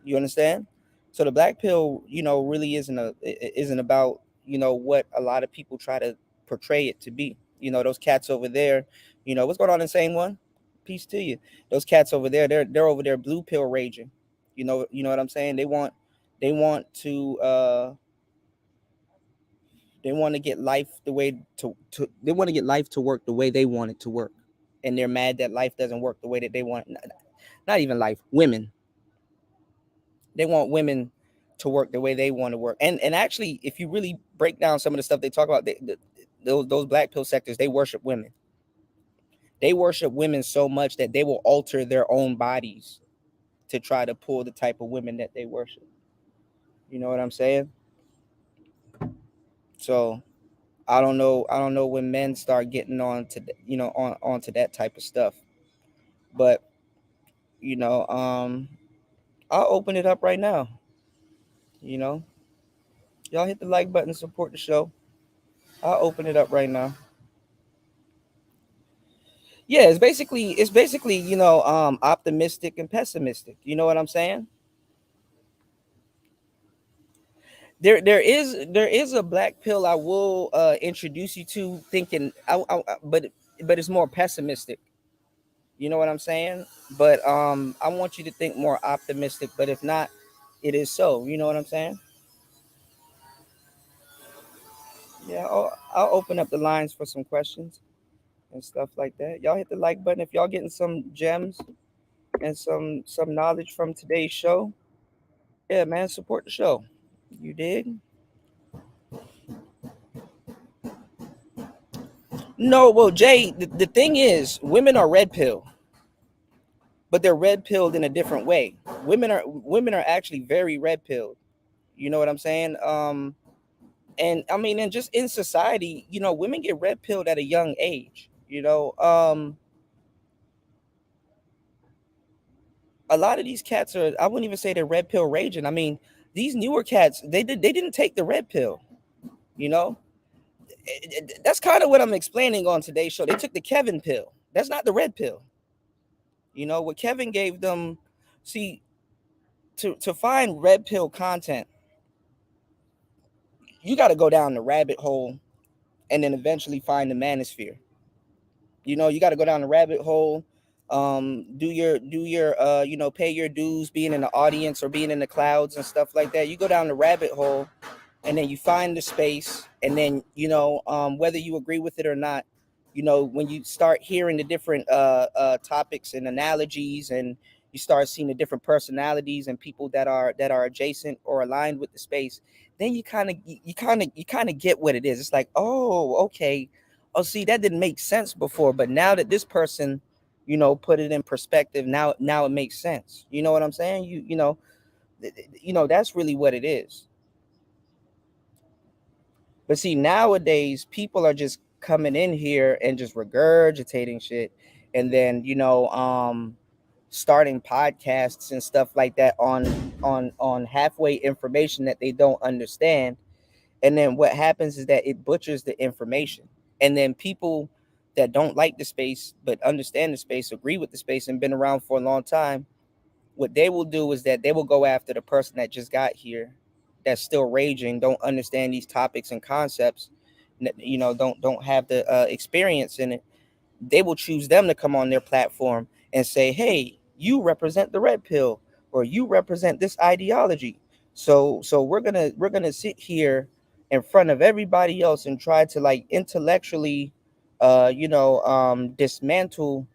[SPEAKER 3] You understand? So the black pill, really isn't about, what a lot of people try to portray it to be. Those cats over there, what's going on, Insane One? Peace to you. Those cats over there, they're over there blue pill raging. You know what I'm saying? They want to get life the way they want to get life to work the way they want it to work. And they're mad that life doesn't work the way that they want. Not even life, women. They want women to work the way they want to work. And actually, if you really break down some of the stuff they talk about, those black pill sectors, they worship women. They worship women so much that they will alter their own bodies to try to pull the type of women that they worship. You know what I'm saying? So I don't know when men start getting on to onto that type of stuff. But I'll open it up right now. Y'all hit the like button, support the show. I'll open it up right now. Yeah, it's basically optimistic and pessimistic. You know what I'm saying? There is a black pill I will introduce you to, thinking but it's more pessimistic. You know what I'm saying? But I want you to think more optimistic. But if not, it is so. You know what I'm saying? Yeah, I'll open up the lines for some questions and stuff like that. Y'all hit the like button if y'all getting some gems and some knowledge from today's show. Yeah, man, support the show. You dig? No, well, Jay, the thing is, women are red pill, but they're red pilled in a different way. Women are actually very red pilled. You know what I'm saying? And I mean, and just in society, women get red pilled at a young age. A lot of these cats are. I wouldn't even say they're red pill raging. I mean, these newer cats, they didn't take the red pill. You know, that's kind of what I'm explaining on today's show. They took the Kevin pill. That's not the red pill. What Kevin gave them. See, to find red pill content, you got to go down the rabbit hole and then eventually find the manosphere. You got to go down the rabbit hole, do your pay your dues, being in the audience or being in the clouds and stuff like that. You go down the rabbit hole, and then you find the space, and then whether you agree with it or not, when you start hearing the different topics and analogies, and you start seeing the different personalities and people that are adjacent or aligned with the space, then you kind of get what it is. It's like, oh, okay. Oh, see, that didn't make sense before, but now that this person put it in perspective, now it makes sense. You know what I'm saying? That's really what it is. But see, nowadays people are just coming in here and just regurgitating shit, and then starting podcasts and stuff like that on halfway information that they don't understand. And then what happens is that it butchers the information. And then people that don't like the space but understand the space, agree with the space, and been around for a long time, what they will do is that they will go after the person that just got here, that's still raging, don't understand these topics and concepts, don't have the experience in it. They will choose them to come on their platform and say, hey, you represent the red pill, or you represent this ideology. So we're gonna sit here in front of everybody else and try to like intellectually dismantle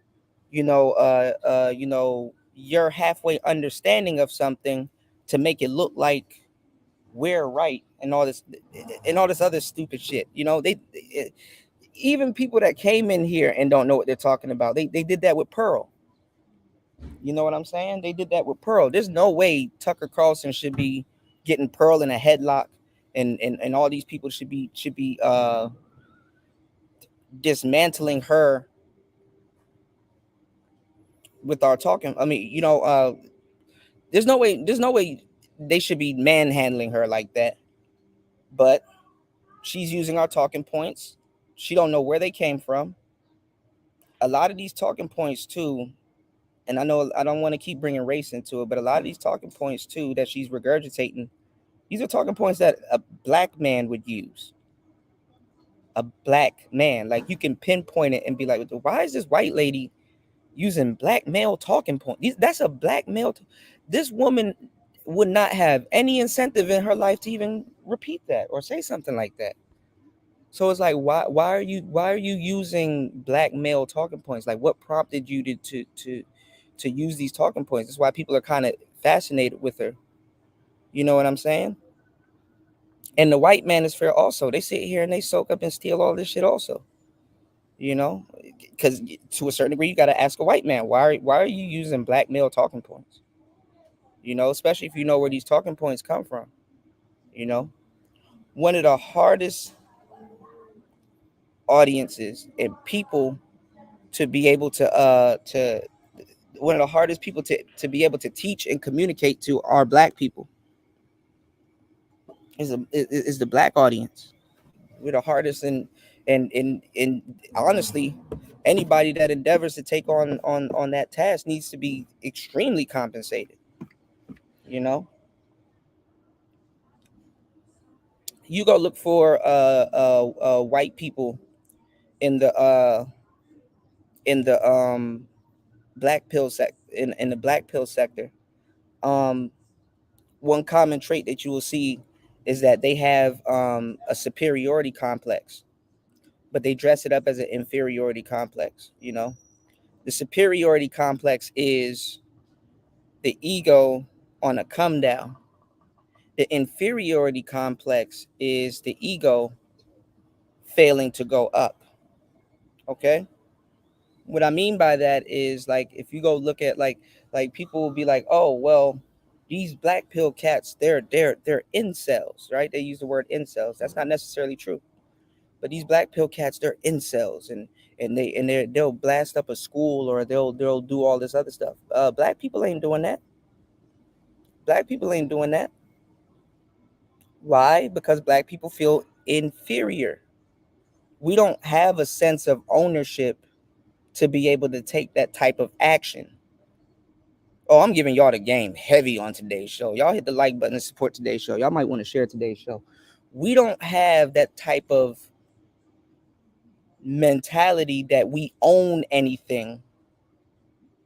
[SPEAKER 3] your halfway understanding of something, to make it look like we're right, and all this other stupid shit. Even people that came in here and don't know what they're talking about, they did that with Pearl. You know what I'm saying? They did that with Pearl. There's no way Tucker Carlson should be getting Pearl in a headlock, and all these people should be dismantling her with our talking. I mean, there's no way they should be manhandling her like that. But she's using our talking points. She don't know where they came from. A lot of these talking points too, and I know I don't want to keep bringing race into it, but a lot of these talking points too that she's regurgitating, these are talking points that a black man would use. A black man, like, you can pinpoint it and be like, why is this white lady using black male talking points? That's a black male. This woman would not have any incentive in her life to even repeat that or say something like that. So it's like, why are you using black male talking points? Like, what prompted you to use these talking points? That's why people are kind of fascinated with her. You know what I'm saying? And the white man is fair also. They sit here and they soak up and steal all this shit also. Because to a certain degree, you got to ask a white man, why are you using black male talking points? Especially if you know where these talking points come from. One of the hardest audiences and people to be able to one of the hardest people to be able to teach and communicate to are black people. Is the black audience. We're the hardest, and honestly, anybody that endeavors to take on that task needs to be extremely compensated. You know, you go look for white people in the black pill in the black pill sector, one common trait that you will see is that they have a superiority complex, but they dress it up as an inferiority complex. You know, the superiority complex is the ego on a come down. The inferiority complex is the ego failing to go up. Okay, what I mean by that is, like, if you go look at like people will be like, oh well, these black pill cats, they're incels, right? They use the word incels. That's not necessarily true. But these black pill cats, they're incels, they'll blast up a school, or they'll do all this other stuff. Black people ain't doing that. Black people ain't doing that. Why? Because black people feel inferior. We don't have a sense of ownership to be able to take that type of action. Oh, I'm giving y'all the game heavy on today's show. Y'all hit the like button to support today's show. Y'all might want to share today's show. We don't have that type of mentality that we own anything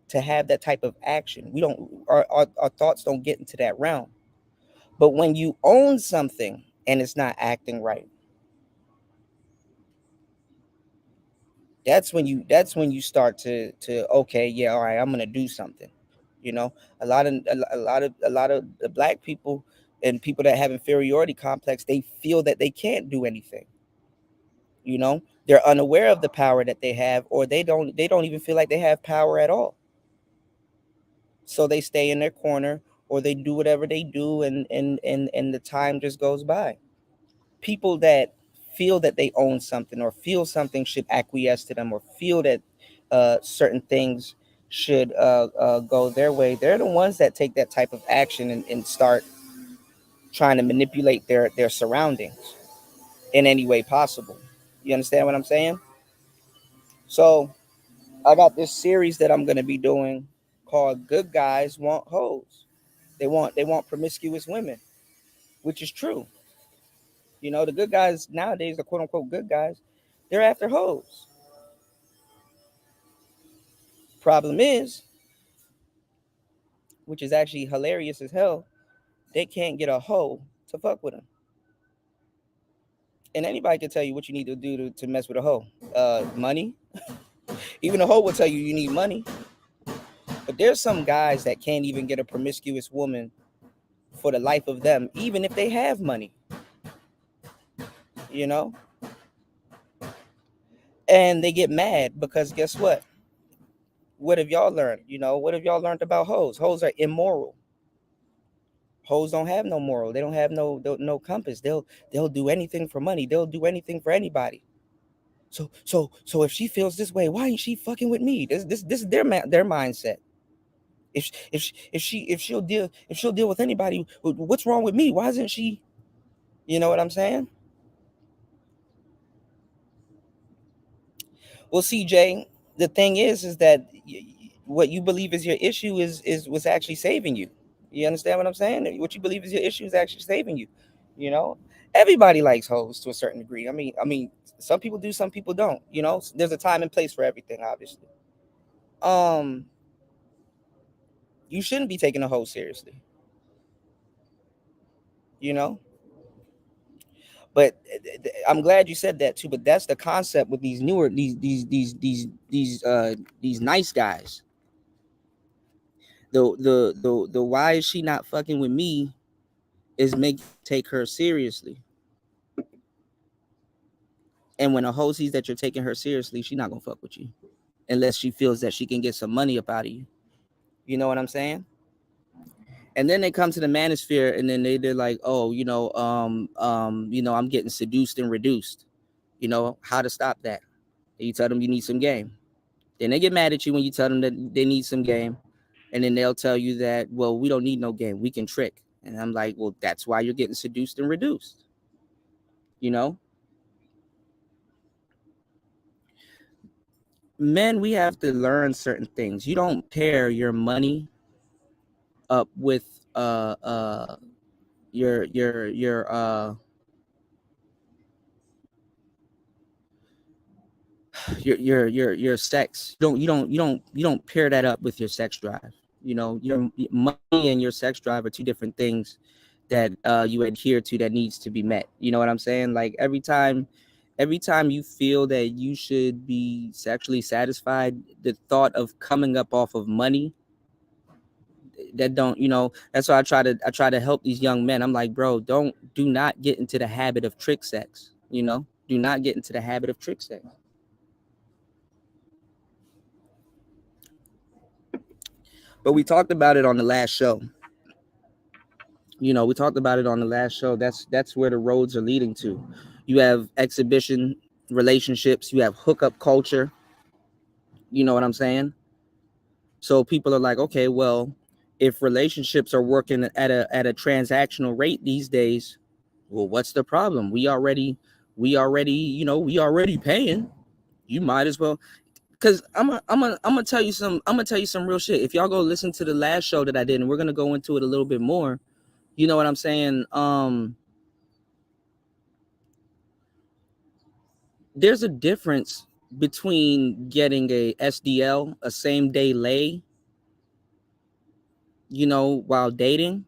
[SPEAKER 3] to have that type of action. We don't, our thoughts don't get into that realm. But when you own something and it's not acting right, that's when you start to okay, yeah, all right, I'm gonna do something. You know, a lot of the black people and people that have inferiority complex, they feel that they can't do anything. You know, they're unaware of the power that they have, or they don't even feel like they have power at all. So they stay in their corner, or they do whatever they do, and the time just goes by. People that feel that they own something, or feel something should acquiesce to them, or feel that certain things should go their way, they're the ones that take that type of action, and start trying to manipulate their surroundings in any way possible. You understand what I'm saying? So I got this series that I'm going to be doing called Good Guys Want Hoes. They want promiscuous women, which is true. You know, the good guys nowadays, the quote unquote good guys, they're after hoes. Problem is, which is actually hilarious as hell, they can't get a hoe to fuck with them. And anybody can tell you what you need to do to mess with a hoe. Money. Even a hoe will tell you you need money. But there's some guys that can't even get a promiscuous woman for the life of them, even if they have money. You know? And they get mad because guess what? What have y'all learned? You know, what have y'all learned about hoes? Hoes are immoral. Hoes don't have no moral. They don't have no compass. They'll do anything for money. They'll do anything for anybody. So if she feels this way, why ain't she fucking with me? This is their mindset. If she'll deal with anybody, what's wrong with me? Why isn't she? You know what I'm saying? Well, CJ, the thing is that what you believe is your issue is was actually saving you. You understand what I'm saying? What you believe is your issue is actually saving you. You know, everybody likes hoes to a certain degree. I mean, some people do, some people don't. You know, there's a time and place for everything, obviously. You shouldn't be taking a hoe seriously. You know, but I'm glad you said that too. But that's the concept with these newer these nice guys. The why is she not fucking with me is make take her seriously. And when a hoe sees that you're taking her seriously, she's not gonna fuck with you unless she feels that she can get some money up out of you. You know what I'm saying? And then they come to the manosphere, and then they're like, oh, I'm getting seduced and reduced. You know how to stop that? And you tell them you need some game. Then they get mad at you when you tell them that they need some game, and then they'll tell you that, well, we don't need no game, we can trick. And I'm like, well, that's why you're getting seduced and reduced. You know, men, we have to learn certain things. You don't pair your money up with your your sex. You don't pair that up with your sex drive. You know, your money and your sex drive are two different things that you adhere to that needs to be met. You know what I'm saying? Like every time you feel that you should be sexually satisfied, the thought of coming up off of money, that don't, you know, that's why I try to help these young men. I'm like, bro, do not get into the habit of trick sex. You know, do not get into the habit of trick sex. But we talked about it on the last show. You know, we talked about it on the last show. That's where the roads are leading to. You have exhibition relationships, you have hookup culture. You know what I'm saying? So people are like, okay, well, if relationships are working at a transactional rate these days, well, what's the problem? We already, you know, we already paying. You might as well. Cause I'm gonna tell you some real shit. If y'all go listen to the last show that I did, and we're gonna go into it a little bit more, you know what I'm saying? There's a difference between getting a SDL, a same day lay, you know, while dating,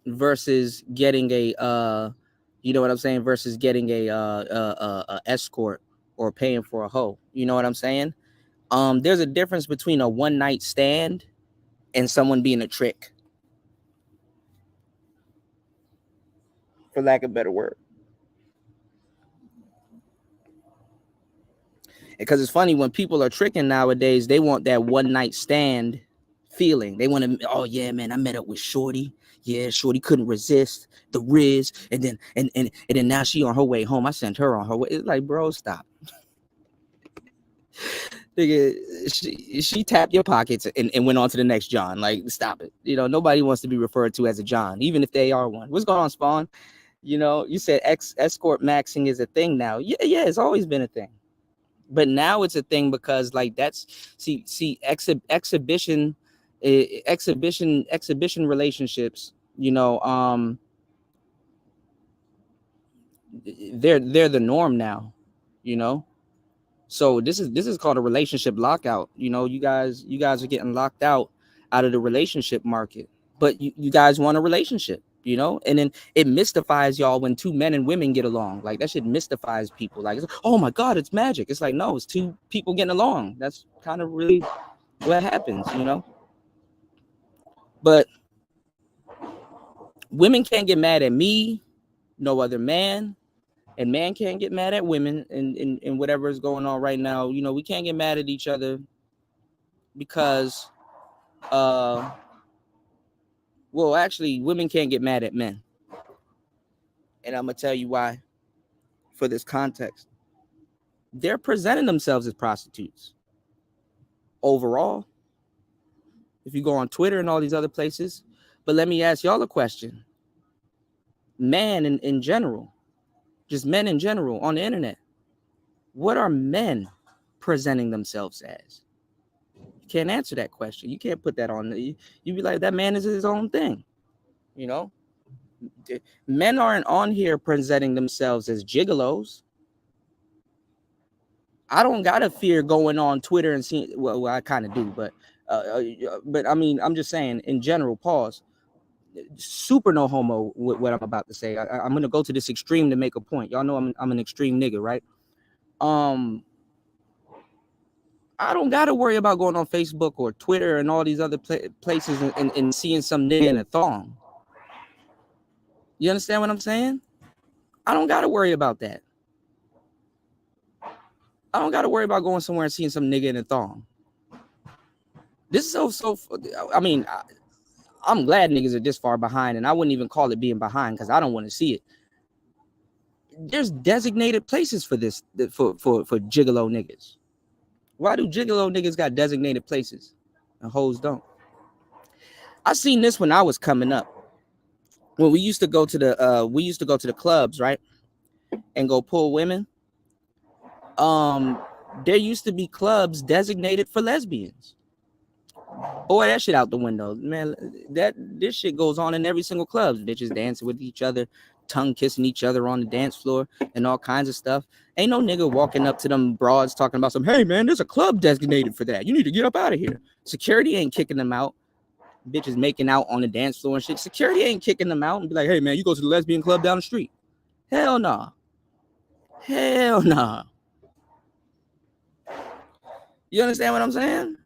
[SPEAKER 3] versus getting a you know what I'm saying, versus getting a escort or paying for a hoe. You know what I'm saying? There's a difference between a one night stand and someone being a trick, for lack of a better word. Because it's funny, when people are tricking nowadays, they want that one night stand feeling. They want to, oh yeah, man, I met up with Shorty. Yeah, Shorty couldn't resist the Riz, and then now she on her way home. I sent her on her way. It's like, bro, stop. She tapped your pockets and went on to the next John. Like, stop it. You know, nobody wants to be referred to as a John, even if they are one. What's going on, Spawn? You know, you said escort maxing is a thing now. Yeah, it's always been a thing. But now it's a thing because, like, that's exhibition relationships, you know, they're the norm now, you know. So this is called a relationship lockout. You know, you guys are getting locked out of the relationship market, but you guys want a relationship, you know. And then it mystifies y'all when two men and women get along. Like, that shit mystifies people. Like, oh my god, it's magic. It's like, no, it's two people getting along. That's kind of really what happens, you know. But women can't get mad at me, no other man, and man can't get mad at women in whatever is going on right now. You know, we can't get mad at each other because well, actually, women can't get mad at men. And I'm going to tell you why for this context. They're presenting themselves as prostitutes. Overall, if you go on Twitter and all these other places. But let me ask y'all a question. Man in general, just men in general on the internet, what are men presenting themselves as? You can't answer that question. You can't put that on. You be like, that man is his own thing. You know, men aren't on here presenting themselves as gigolos. I don't gotta fear going on Twitter and seeing. Well, I kind of do, but I mean, I'm just saying in general. Pause. Super no homo with what I'm about to say. I'm gonna go to this extreme to make a point. Y'all know I'm an extreme nigga, right? I don't gotta worry about going on Facebook or Twitter and all these other places and seeing some nigga in a thong. You understand what I'm saying? I don't gotta worry about that. I don't gotta worry about going somewhere and seeing some nigga in a thong. This is so. I mean, I'm glad niggas are this far behind, and I wouldn't even call it being behind because I don't want to see it. There's designated places for this for gigolo niggas. Why do gigolo niggas got designated places and hoes don't? I seen this when I was coming up. When we used to go to the clubs, right, and go pull women. There used to be clubs designated for lesbians. Boy, that shit out the window, man. This shit goes on in every single club. Bitches dancing with each other, tongue kissing each other on the dance floor and all kinds of stuff. Ain't no nigga walking up to them broads talking about some, hey man, there's a club designated for that. You need to get up out of here. Security ain't kicking them out. Bitches making out on the dance floor and shit. Security ain't kicking them out and be like, hey man, you go to the lesbian club down the street. Hell nah. Hell nah. You understand what I'm saying?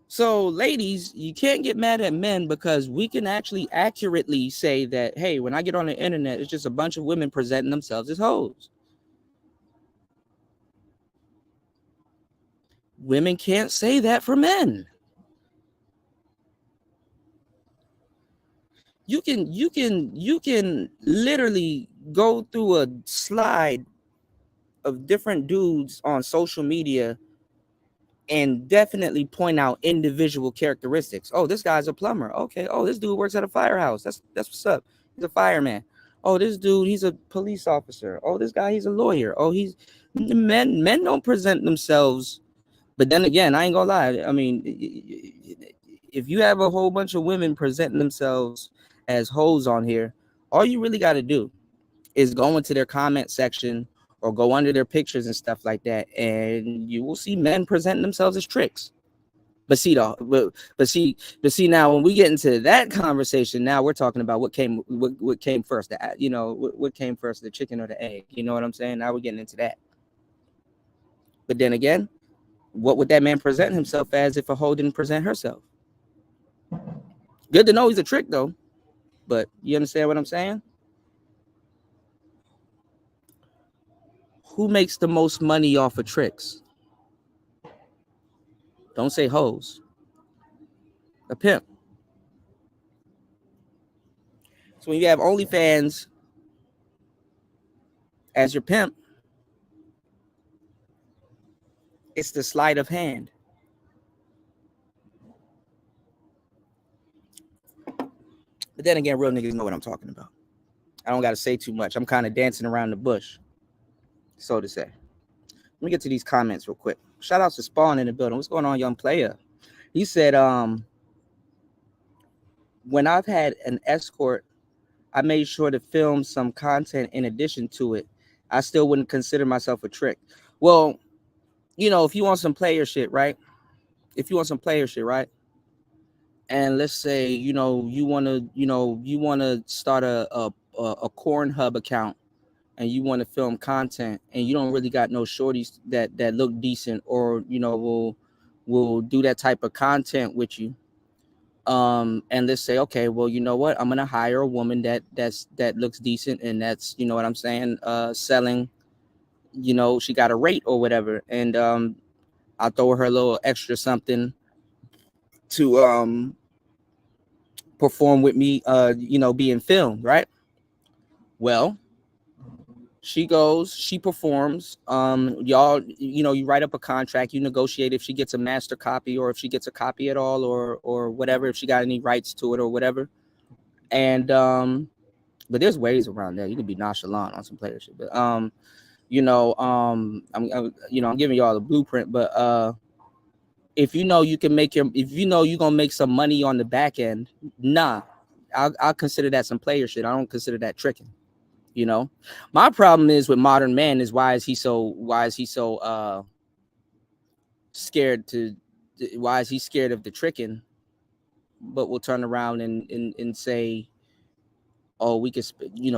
[SPEAKER 3] So, ladies, you can't get mad at men because we can actually accurately say that, hey, when I get on the internet, it's just a bunch of women presenting themselves as hoes. Women can't say that for men. You can literally go through a slide of different dudes on social media and definitely point out individual characteristics. Oh, this guy's a plumber. Okay. Oh, this dude works at a firehouse. That's what's up. He's a fireman. Oh, this dude, he's a police officer. Oh, this guy, he's a lawyer. Oh, he's men don't present themselves. But then again, I ain't gonna lie. I mean, if you have a whole bunch of women presenting themselves as hoes on here, all you really got to do is go into their comment section or go under their pictures and stuff like that, and you will see men presenting themselves as tricks. But see, now when we get into that conversation, now we're talking about what came first, what came first, the chicken or the egg? You know what I'm saying? Now we're getting into that. But then again, what would that man present himself as if a hoe didn't present herself? Good to know he's a trick though, but you understand what I'm saying? Who makes the most money off of tricks? Don't say hoes. A pimp. So when you have OnlyFans as your pimp, it's the sleight of hand. But then again, real niggas know what I'm talking about. I don't got to say too much. I'm kind of dancing around the bush, so to say. Let me get to these comments real quick. Shout out to Spawn in the building. What's going on, young player? He said, when I've had an escort, I made sure to film some content in addition to it. I still wouldn't consider myself a trick. Well, if you want some player shit, right? And let's say, you want to start a Pornhub account and you want to film content and you don't really got no shorties that look decent or, will do that type of content with you. And let's say, okay, well, you know what? I'm going to hire a woman that looks decent and that's, you know what I'm saying? Selling, she got a rate or whatever. And, I'll throw her a little extra something to, perform with me, being filmed, right? Well, she goes, she performs, y'all, you write up a contract, you negotiate if she gets a master copy or if she gets a copy at all or whatever, if she got any rights to it or whatever. And but there's ways around that. You can be nonchalant on some player shit, but I'm giving y'all the blueprint, but if you can make you're gonna make some money on the back end, nah, I'll consider that some player shit. I don't consider that tricking. My problem is with modern man is why is he so scared why is he scared of the tricking, but we'll turn around and say, oh, we can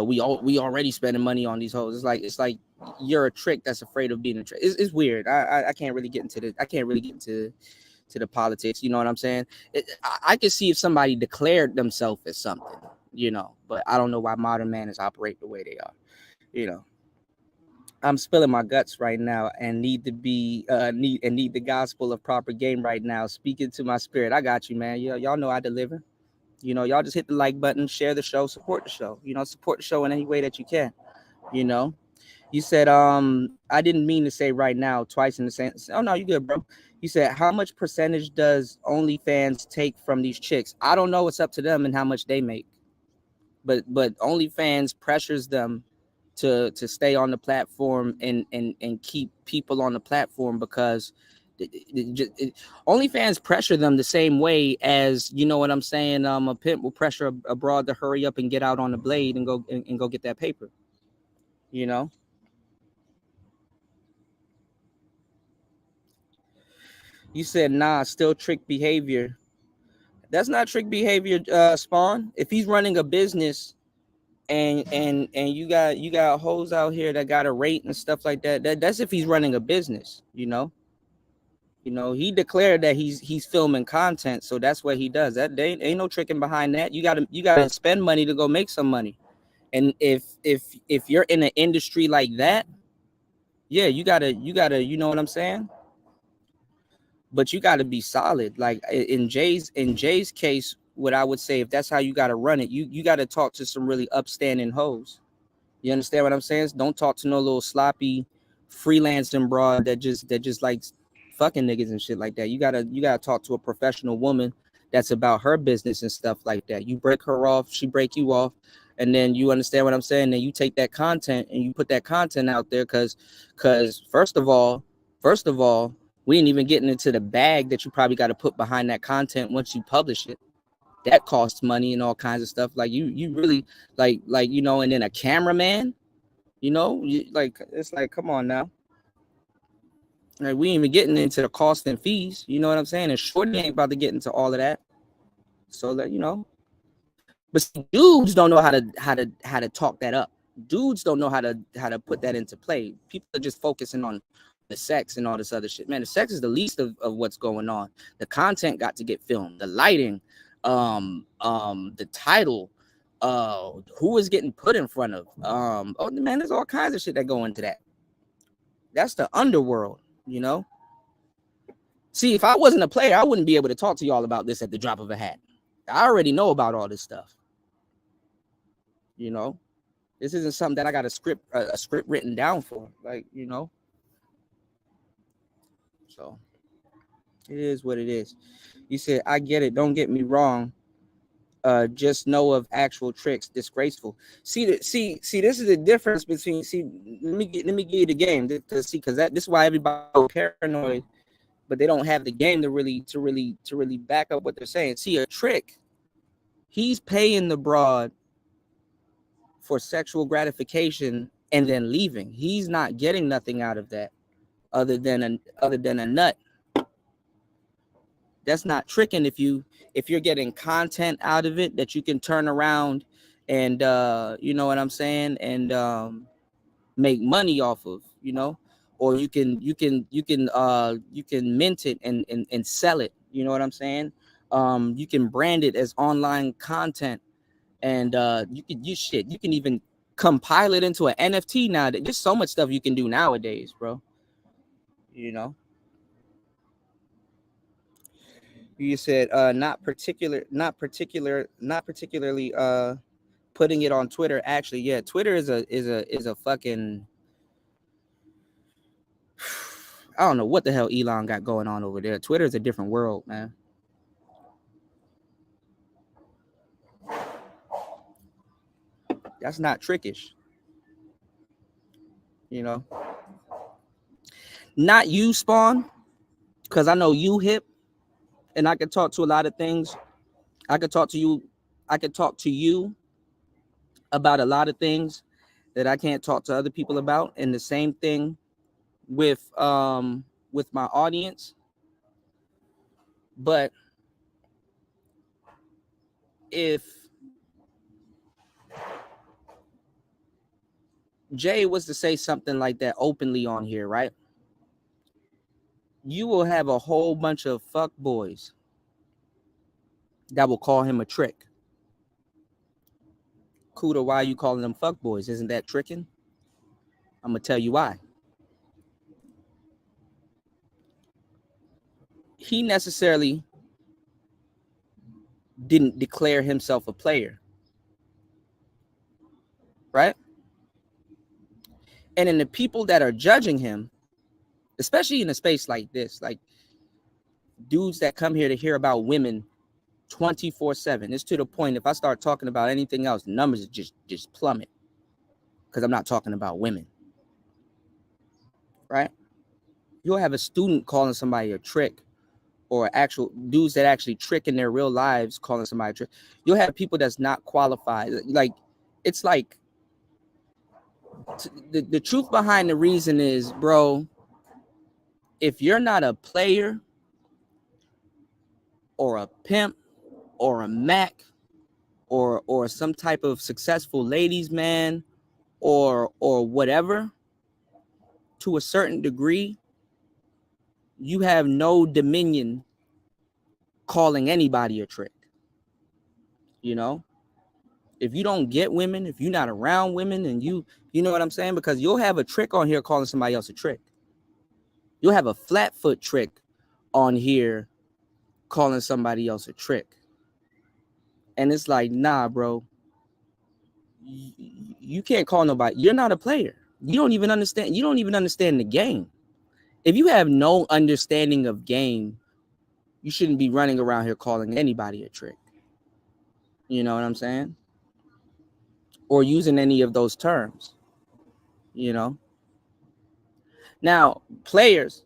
[SPEAKER 3] we already spending money on these hoes. It's like you're a trick that's afraid of being a trick. It's weird. I can't really get into the politics. You know what I'm saying? I can see if somebody declared themselves as something, but I don't know why modern man is operate the way they are. I'm spilling my guts right now and need the gospel of proper game right now. Speaking to my spirit. I got you, man. Y'all know I deliver. Y'all just hit the like button, share the show, support the show. Support the show in any way that you can. You said, I didn't mean to say right now twice in the same. Oh no, you good, bro. You said, how much percentage does OnlyFans take from these chicks? I don't know. It's up to them and how much they make. But OnlyFans pressures them to stay on the platform and keep people on the platform because OnlyFans pressure them the same way as, you know what I'm saying, a pimp will pressure a broad to hurry up and get out on the blade and go get that paper. You know. You said nah, still trick behavior. That's not trick behavior, Spawn. If he's running a business and you got hoes out here that got a rate and stuff like that, that's if he's running a business, you know. He declared that he's filming content, so that's what he does. That ain't no tricking behind that. You gotta spend money to go make some money. And if you're in an industry like that, yeah, you gotta, you know what I'm saying? But you gotta be solid. Like in Jay's case, what I would say, if that's how you gotta run it, you gotta talk to some really upstanding hoes. You understand what I'm saying? Don't talk to no little sloppy freelancing broad that just likes fucking niggas and shit like that. You gotta talk to a professional woman that's about her business and stuff like that. You break her off, she break you off, and then you understand what I'm saying. Then you take that content and you put that content out there, because first of all, we ain't even getting into the bag that you probably got to put behind that content once you publish it. That costs money and all kinds of stuff. Like you really like and then a cameraman, it's like, come on now. Like, we ain't even getting into the cost and fees, you know what I'm saying? And Shorty ain't about to get into all of that. So that, but dudes don't know how to talk that up. Dudes don't know how to put that into play. People are just focusing on the sex and all this other shit. Man, the sex is the least of what's going on. The content got to get filmed, the lighting, the title, who is getting put in front of. Man, there's all kinds of shit that go into that. That's the underworld, See, if I wasn't a player, I wouldn't be able to talk to y'all about this at the drop of a hat. I already know about all this stuff. This isn't something that I got a script written down for, So it is what it is. You said, I get it. Don't get me wrong. Just know of actual tricks. Disgraceful. See, this is the difference between. See, let me give you the game, because this is why everybody's paranoid, but they don't have the game to really back up what they're saying. See, a trick, he's paying the broad for sexual gratification and then leaving. He's not getting nothing out of that other than a nut. That's not tricking. If you're getting content out of it that you can turn around and you know what I'm saying, and make money off of, or you can mint it and sell it, you know what I'm saying? You can brand it as online content, and you can even compile it into an NFT now. There's so much stuff you can do nowadays, bro. You said not particularly putting it on Twitter. Actually, yeah, Twitter is a fucking, I don't know what the hell Elon got going on over there. Twitter is a different world, man. That's not trickish. Not you, Spawn, because I know you hip, and I can talk to a lot of things. I could talk to you about a lot of things that I can't talk to other people about. And the same thing with my audience. But if Jay was to say something like that openly on here, right? You will have a whole bunch of fuck boys that will call him a trick. Kuda, why are you calling them fuck boys? Isn't that tricking? I'm gonna tell you why. He necessarily didn't declare himself a player, right? And in the people that are judging him, especially in a space like this, like dudes that come here to hear about women 24/7, it's to the point, if I start talking about anything else, the numbers just plummet, because I'm not talking about women, right? You'll have a student calling somebody a trick, or actual dudes that actually trick in their real lives calling somebody a trick. You'll have people that's not qualified. Like, it's like the truth behind the reason is, bro, if you're not a player or a pimp or a Mac or some type of successful ladies man or whatever, to a certain degree, you have no dominion calling anybody a trick. You know, if you don't get women, if you're not around women, and you know what I'm saying, because you'll have a trick on here calling somebody else a trick. You'll have a flat foot trick on here calling somebody else a trick. And it's like, nah, bro, you can't call nobody. You're not a player. You don't even understand the game. If you have no understanding of game, you shouldn't be running around here calling anybody a trick. You know what I'm saying? Or using any of those terms. You know? Now, players,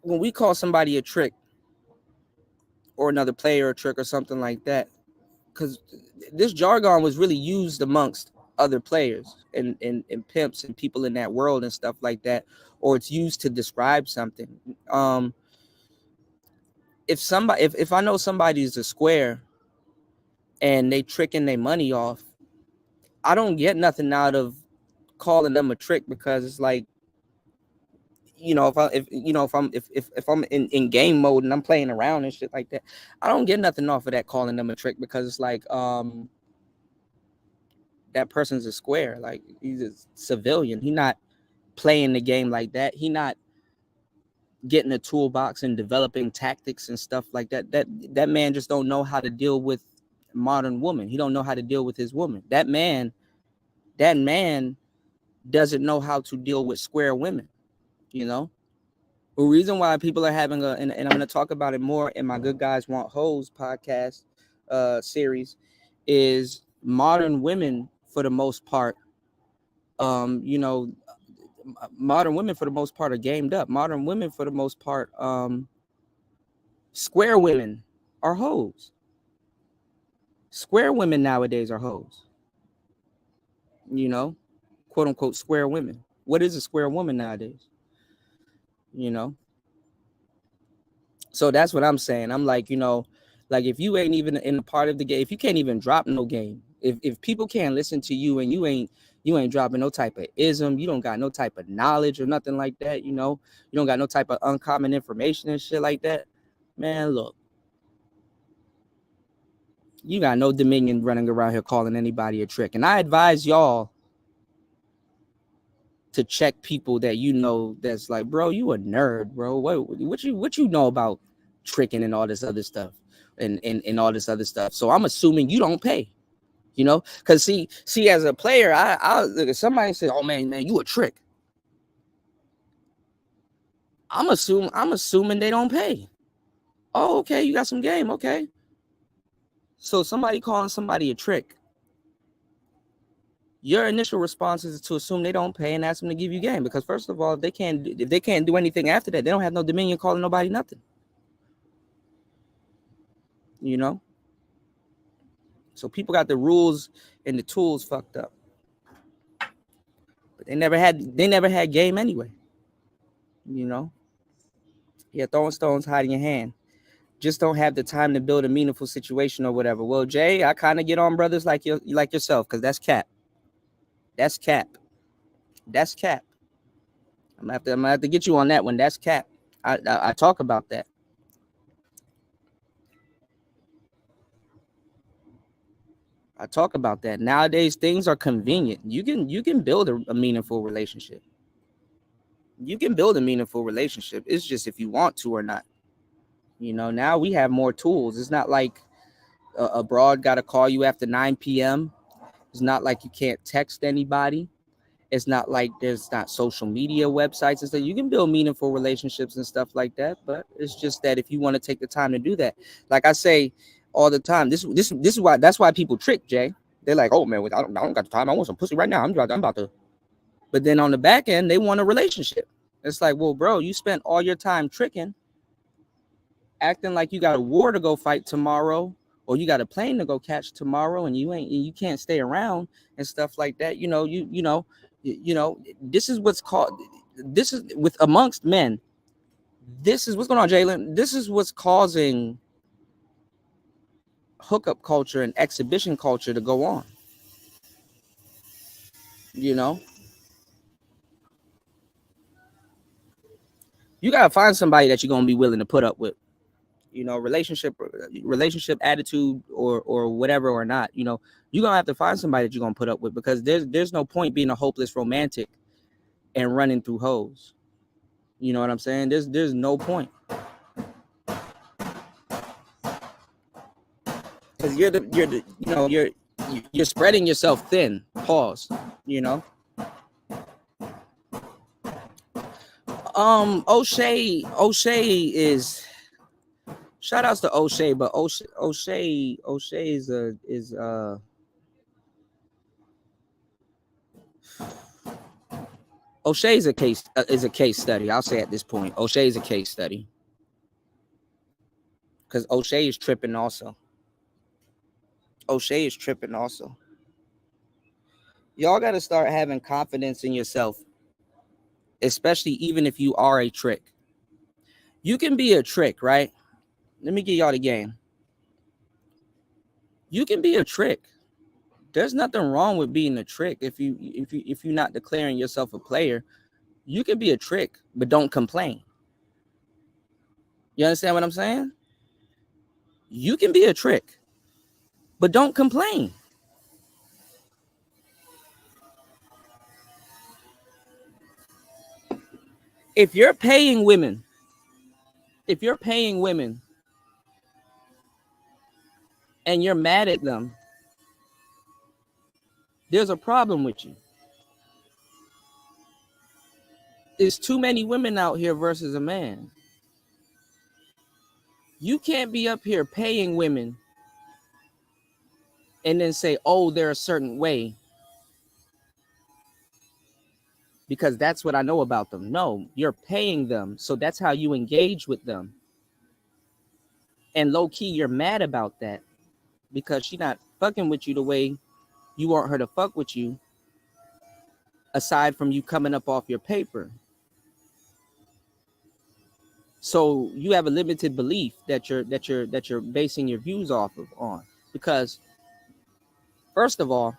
[SPEAKER 3] when we call somebody a trick, or another player a trick or something like that, because this jargon was really used amongst other players and pimps and people in that world and stuff like that, or it's used to describe something. If I know somebody's a square and they tricking their money off, I don't get nothing out of calling them a trick, because it's like, you know, if I'm in game mode and I'm playing around and shit like that, I don't get nothing off of that calling them a trick, because it's like that person's a square. Like, he's a civilian. He not playing the game like that. He not getting a toolbox and developing tactics and stuff like that. That man just don't know how to deal with modern woman. He don't know how to deal with his woman. That man doesn't know how to deal with square women. You know, the reason why people are having and I'm going to talk about it more in my Good Guys Want Hoes podcast series, is modern women, for the most part, you know, modern women for the most part are gamed up. Modern women for the most part, square women are hoes. Square women nowadays are hoes. You know, quote unquote square women. What is a square woman nowadays? You know, so that's what I'm saying. I'm like, you know, like, if you ain't even in a part of the game, if you can't even drop no game, if people can't listen to you and you ain't dropping no type of ism, you don't got no type of knowledge or nothing like that, you know, you don't got no type of uncommon information and shit like that, man, look, you got no dominion running around here calling anybody a trick. And I advise y'all to check people that you know that's like, bro, you a nerd, bro. What you know about tricking and all this other stuff and all this other stuff. So I'm assuming you don't pay, you know, because see, as a player, I look at somebody say, oh man, you a trick. I'm assuming they don't pay. Oh, okay, you got some game, okay. So somebody calling somebody a trick, your initial response is to assume they don't pay and ask them to give you game, because first of all, if they can't do anything after that, they don't have no dominion calling nobody nothing. You know? So people got the rules and the tools fucked up. But they never had game anyway. You know? Yeah, throwing stones, hiding your hand. Just don't have the time to build a meaningful situation or whatever. Well, Jay, I kind of get on brothers like yourself, because that's cap. That's cap. That's cap. I'm gonna have to get you on that one. That's cap. I talk about that. I talk about that. Nowadays, things are convenient. You can build a meaningful relationship. You can build a meaningful relationship. It's just if you want to or not. You know, now we have more tools. It's not like a broad got to call you after 9 p.m. It's not like you can't text anybody. It's not like there's not social media websites and stuff. You can build meaningful relationships and stuff like that. But it's just that if you want to take the time to do that, like I say all the time, this is why, that's why people trick, Jay. They're like, oh man, I don't got the time. I want some pussy right now. I'm about to. But then on the back end, they want a relationship. It's like, well, bro, you spent all your time tricking, acting like you got a war to go fight tomorrow, or you got a plane to go catch tomorrow, and you can't stay around and stuff like that. You know, this is what's called, this is with amongst men. This is what's going on, Jalen. This is what's causing hookup culture and exhibition culture to go on. You know, you gotta find somebody that you're gonna be willing to put up with. You know, relationship attitude or whatever or not. You know, you're gonna have to find somebody that you're gonna put up with, because there's no point being a hopeless romantic and running through hoes. You know what I'm saying? There's no point. Because you're spreading yourself thin. Pause. You know. O'Shea is, shout outs to O'Shea, but O'Shea is O'Shea is a case study. I'll say at this point, O'Shea is a case study, because O'Shea is tripping also. Y'all got to start having confidence in yourself, especially even if you are a trick. You can be a trick, right? Let me give y'all the game. You can be a trick. There's nothing wrong with being a trick. If you're not declaring yourself a player, you can be a trick, but don't complain. You understand what I'm saying? You can be a trick, but don't complain. If you're paying women and you're mad at them, there's a problem with you. There's too many women out here versus a man. You can't be up here paying women and then say, oh, they're a certain way, because that's what I know about them. No, you're paying them, so that's how you engage with them. And low-key, you're mad about that because she's not fucking with you the way you want her to fuck with you, aside from you coming up off your paper. So you have a limited belief that you're basing your views on. Because first of all,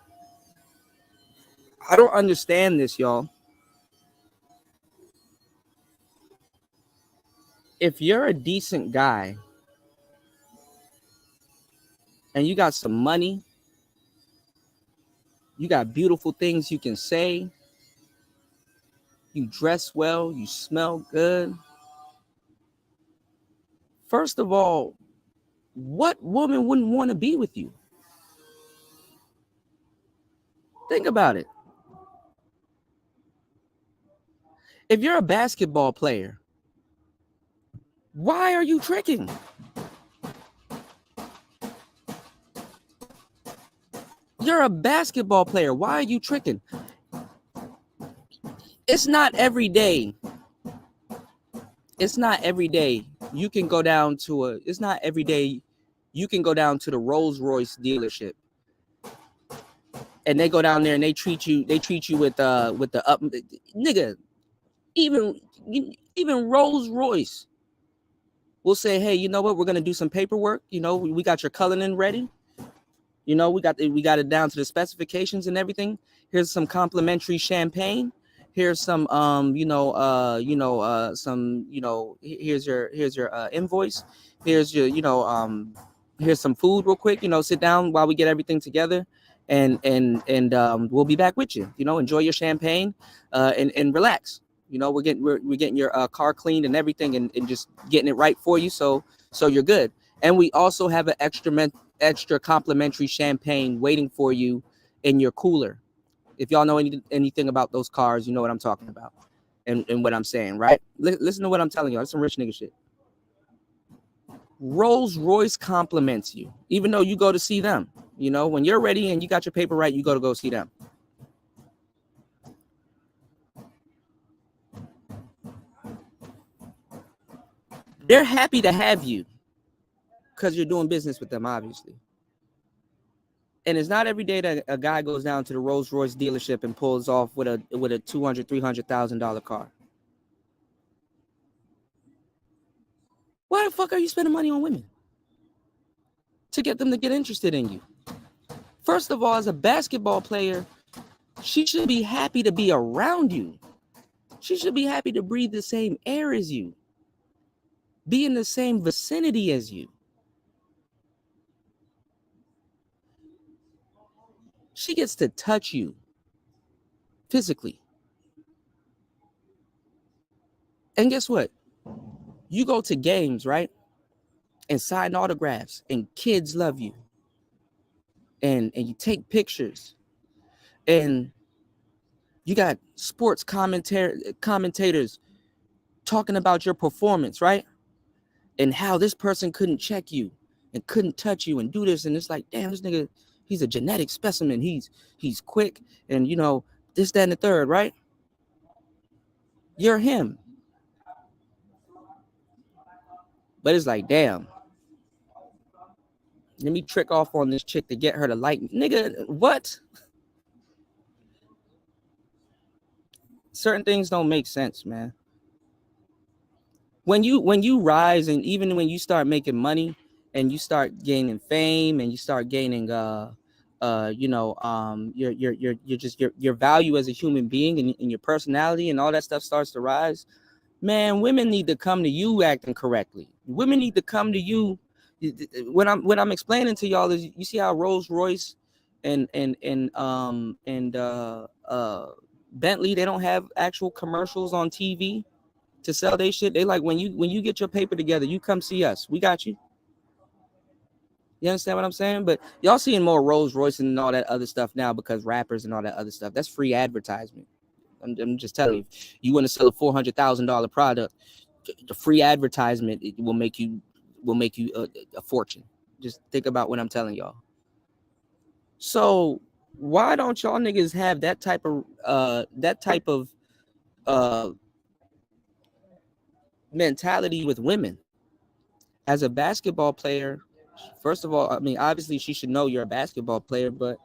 [SPEAKER 3] I don't understand this, y'all. If you're a decent guy and you got some money, you got beautiful things you can say, you dress well, you smell good. First of all, what woman wouldn't want to be with you? Think about it. If you're a basketball player, why are you tricking? You're a basketball player. Why are you tricking? It's not every day. You can go down to the Rolls Royce dealership, and they go down there and they treat you with the up, nigga. Even Rolls Royce will say, hey, you know what? We're gonna do some paperwork. You know, we got your coloring ready. You know, we got it down to the specifications and everything. Here's some complimentary champagne. Here's some here's your invoice. Here's your here's some food real quick. You know, sit down while we get everything together, and we'll be back with you. You know, enjoy your champagne and relax. You know, we're getting your car cleaned and everything, and just getting it right for you, so you're good. And we also have an extra complimentary champagne waiting for you in your cooler. If y'all know anything about those cars, you know what I'm talking about and what I'm saying, right? Listen to what I'm telling you. That's some rich nigga shit. Rolls Royce compliments you, even though you go to see them. You know, when you're ready and you got your paper right, you go see them. They're happy to have you because you're doing business with them, obviously. And it's not every day that a guy goes down to the Rolls Royce dealership and pulls off with a $200,000, $300,000 car. Why the fuck are you spending money on women? To get them to get interested in you. First of all, as a basketball player, she should be happy to be around you. She should be happy to breathe the same air as you. Be in the same vicinity as you. She gets to touch you physically. And guess what? You go to games, right? And sign autographs, and kids love you. And you take pictures. And you got sports commentators talking about your performance, right? And how this person couldn't check you and couldn't touch you and do this. And it's like, damn, this nigga, he's a genetic specimen. He's quick and, you know, this, that, and the third, right? You're him. But it's like, damn, let me trick off on this chick to get her to like me. Nigga, what? Certain things don't make sense, man. When you rise, and even when you start making money and you start gaining fame and you start gaining your value as a human being and your personality and all that stuff starts to rise, man, women need to come to you acting correctly. Women need to come to you. When I'm explaining to y'all is, you see how Rolls Royce and Bentley, they don't have actual commercials on TV to sell their shit. They like, when you get your paper together, you come see us. We got you. You understand what I'm saying? But y'all seeing more Rolls Royce and all that other stuff now because rappers and all that other stuff. That's free advertisement. I'm just telling you, you want to sell a $400,000 product, the free advertisement, it will make you a fortune. Just think about what I'm telling y'all. So why don't y'all niggas have that type of mentality with women? As a basketball player, first of all, I mean, obviously she should know you're a basketball player, but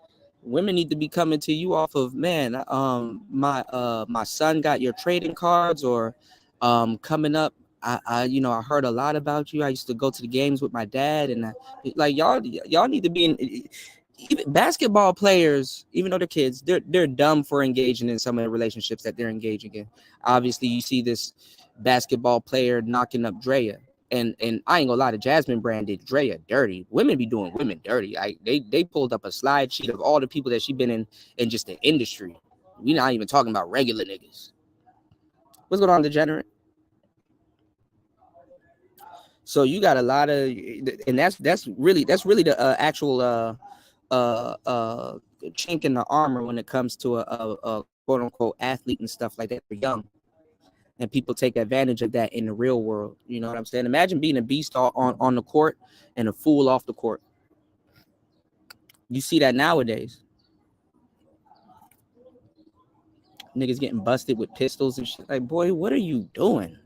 [SPEAKER 3] women need to be coming to you off of, man, my son got your trading cards, or coming up, I heard a lot about you. I used to go to the games with my dad, and like y'all need to be in. Even basketball players, even though they're kids, they're dumb for engaging in some of the relationships that they're engaging in. Obviously, you see this basketball player knocking up Drea, and I ain't gonna lie, the Jasmine brand did Drea dirty. Women be doing women dirty. They pulled up a slide sheet of all the people that she been in just the industry. We not even talking about regular niggas. What's going on, Degenerate? So you got a lot of, and that's really the actual chink in the armor when it comes to a quote unquote athlete and stuff like that. They're young, and people take advantage of that in the real world. You know what I'm saying? Imagine being a beast on the court and a fool off the court. You see that nowadays. Niggas getting busted with pistols and shit. Like, boy, what are you doing?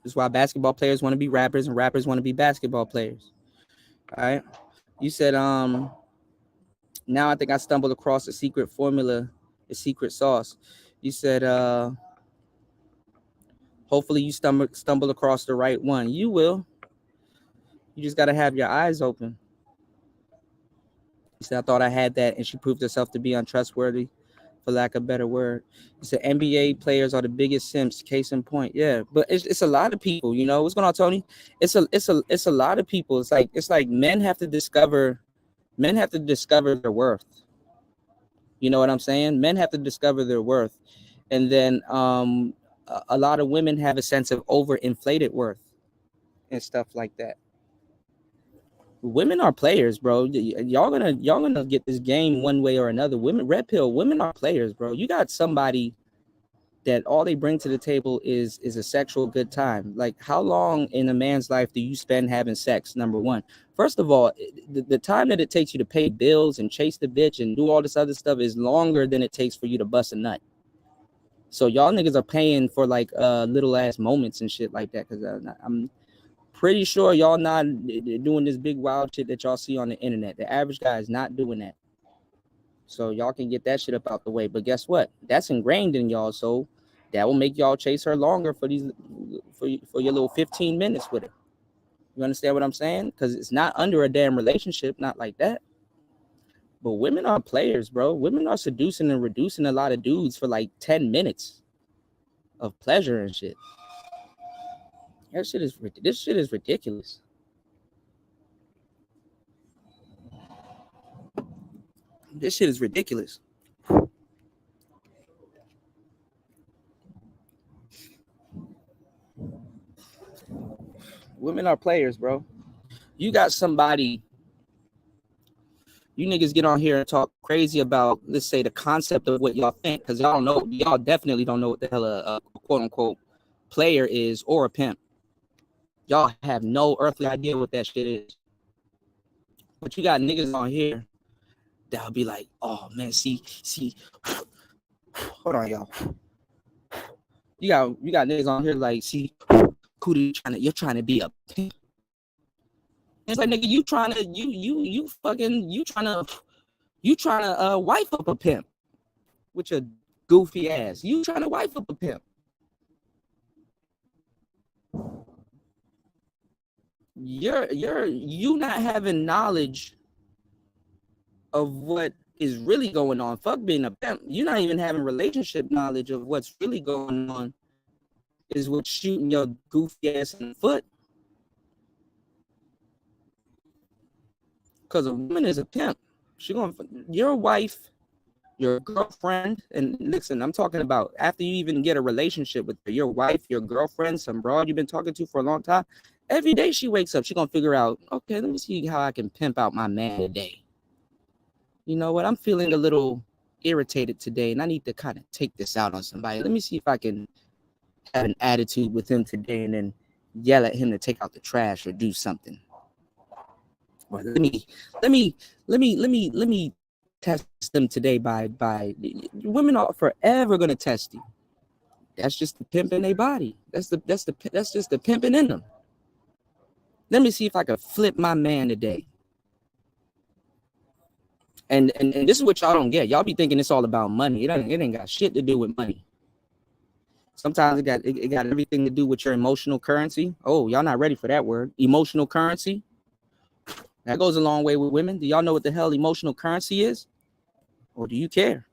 [SPEAKER 3] That's why basketball players want to be rappers and rappers want to be basketball players. All right. You said, now I think I stumbled across a secret formula, a secret sauce. You said, hopefully you stumble across the right one. You will. You just got to have your eyes open. You said, I thought I had that, and she proved herself to be untrustworthy, for lack of a better word. You said NBA players are the biggest simps, case in point. Yeah, but it's a lot of people, you know. What's going on, Tony? It's a lot of people. It's like men have to discover their worth. You know what I'm saying? Men have to discover their worth. And then a lot of women have a sense of overinflated worth and stuff like that. Women are players, bro. Y'all gonna get this game one way or another. Women, red pill, women are players, bro. You got somebody that all they bring to the table is a sexual good time. Like, how long in a man's life do you spend having sex? Number one. First of all, the time that it takes you to pay bills and chase the bitch and do all this other stuff is longer than it takes for you to bust a nut. So y'all niggas are paying for like little ass moments and shit like that. Cause I'm pretty sure y'all not doing this big wild shit that y'all see on the internet. The average guy is not doing that. So y'all can get that shit up out the way. But guess what? That's ingrained in y'all. So that will make y'all chase her longer for these for your little 15 minutes with her. You understand what I'm saying? Because it's not under a damn relationship, not like that. But women are players, bro. Women are seducing and reducing a lot of dudes for like 10 minutes of pleasure and shit. This shit is ridiculous. This shit is ridiculous. Women are players, bro. You got somebody, you niggas get on here and talk crazy about, let's say, the concept of what y'all think, because y'all definitely don't know what the hell a quote unquote player is or a pimp. Y'all have no earthly idea what that shit is. But you got niggas on here that'll be like, oh man, see, hold on, y'all. You got niggas on here like, see, Cootie, you're trying to be a pimp. It's like, nigga, you trying to wife up a pimp with your goofy ass. You trying to wife up a pimp. You not having knowledge of what is really going on. Fuck being a pimp. You're not even having relationship knowledge of what's really going on. Is what's shooting your goofy ass in the foot. Because a woman is a pimp. Your wife, your girlfriend, and listen, I'm talking about after you even get a relationship with her, your wife, your girlfriend, some broad you've been talking to for a long time. Every day she wakes up, she's gonna figure out, okay, let me see how I can pimp out my man today. You know what? I'm feeling a little irritated today, and I need to kind of take this out on somebody. Let me see if I can have an attitude with him today, and then yell at him to take out the trash or do something. Or let me test them today by women are forever gonna test you. That's just the pimp in their body. That's just the pimping in them. Let me see if I can flip my man today. And this is what y'all don't get. Y'all be thinking it's all about money. It ain't got shit to do with money. Sometimes it got everything to do with your emotional currency. Oh, y'all not ready for that word. Emotional currency. That goes a long way with women. Do y'all know what the hell emotional currency is? Or do you care?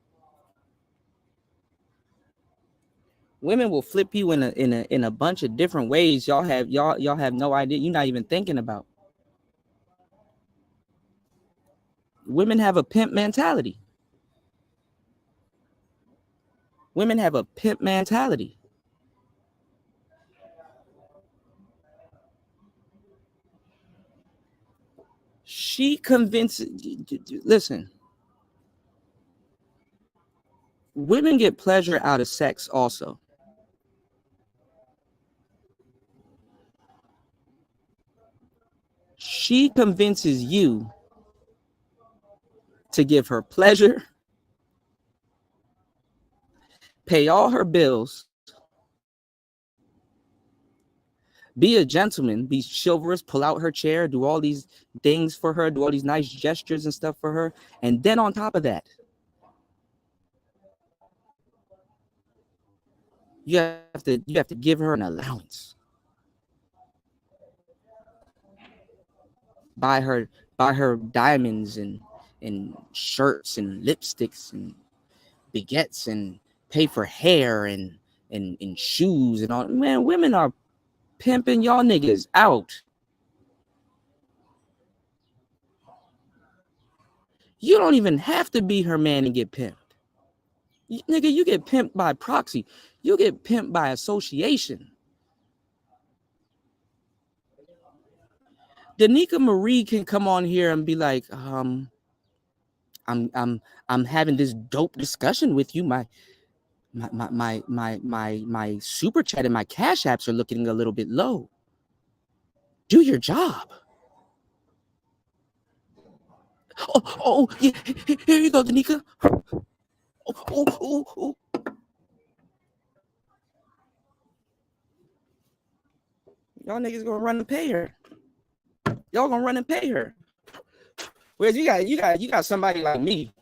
[SPEAKER 3] Women will flip you in a bunch of different ways. Y'all have no idea. You're not even thinking about. Women have a pimp mentality. Women have a pimp mentality. She convinces. Listen. Women get pleasure out of sex also. She convinces you to give her pleasure, pay all her bills, be a gentleman, be chivalrous, pull out her chair, do all these things for her, do all these nice gestures and stuff for her. And then on top of that, you have to give her an allowance. Buy her diamonds and shirts and lipsticks and baguettes and pay for hair and shoes and all. Man, women are pimping y'all niggas out. You don't even have to be her man and get pimped. Nigga, you get pimped by proxy. You get pimped by association. Danica Marie can come on here and be like, I'm having this dope discussion with you. My super chat and my cash apps are looking a little bit low. Do your job. Oh, yeah. Here you go, Danica. Oh. Y'all niggas gonna run and pay her. Y'all gonna run and pay her. Whereas you got somebody like me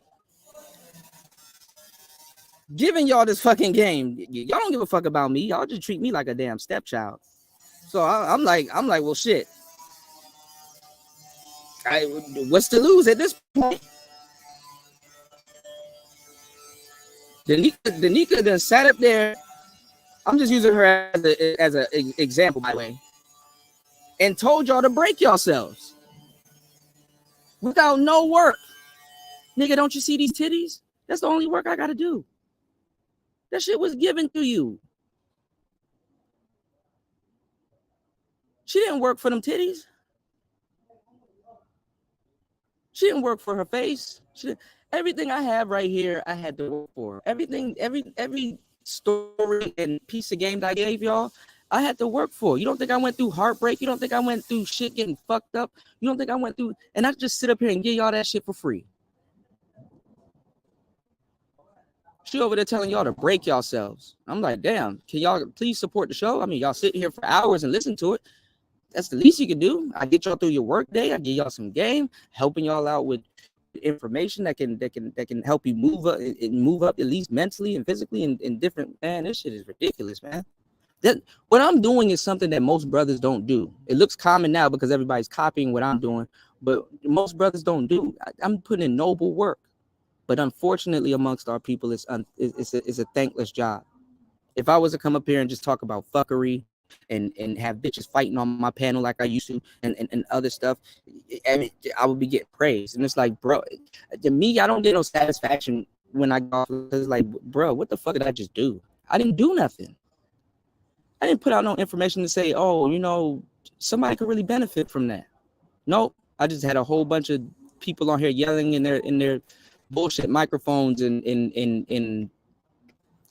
[SPEAKER 3] giving y'all this fucking game. Y'all don't give a fuck about me. Y'all just treat me like a damn stepchild. So I'm like, well, shit. What's to lose at this point? Danica then sat up there. I'm just using her as an example, by the way, and told y'all to break yourselves without no work. Nigga, don't you see these titties? That's the only work I gotta do. That shit was given to you. She didn't work for them titties. She didn't work for her face. Everything I have right here, I had to work for. Everything, every story and piece of game that I gave y'all, I had to work for. You don't think I went through heartbreak? You don't think I went through shit getting fucked up? You don't think I went through, and I just sit up here and give y'all that shit for free. She over there telling y'all to break yourselves. I'm like, damn, can y'all please support the show? I mean, y'all sit here for hours and listen to it. That's the least you can do. I get y'all through your work day. I give y'all some game, helping y'all out with information that can help you move up at least mentally and physically and different. Man, this shit is ridiculous, man. What I'm doing is something that most brothers don't do. It looks common now because everybody's copying what I'm doing, but most brothers don't do. I'm putting in noble work, but unfortunately, amongst our people, it's a thankless job. If I was to come up here and just talk about fuckery and have bitches fighting on my panel like I used to and other stuff, I would be getting praised. And it's like, bro, to me, I don't get no satisfaction when I go. It's like, bro, what the fuck did I just do? I didn't do nothing. I didn't put out no information to say, oh, you know, somebody could really benefit from that. Nope. I just had a whole bunch of people on here yelling in their bullshit microphones and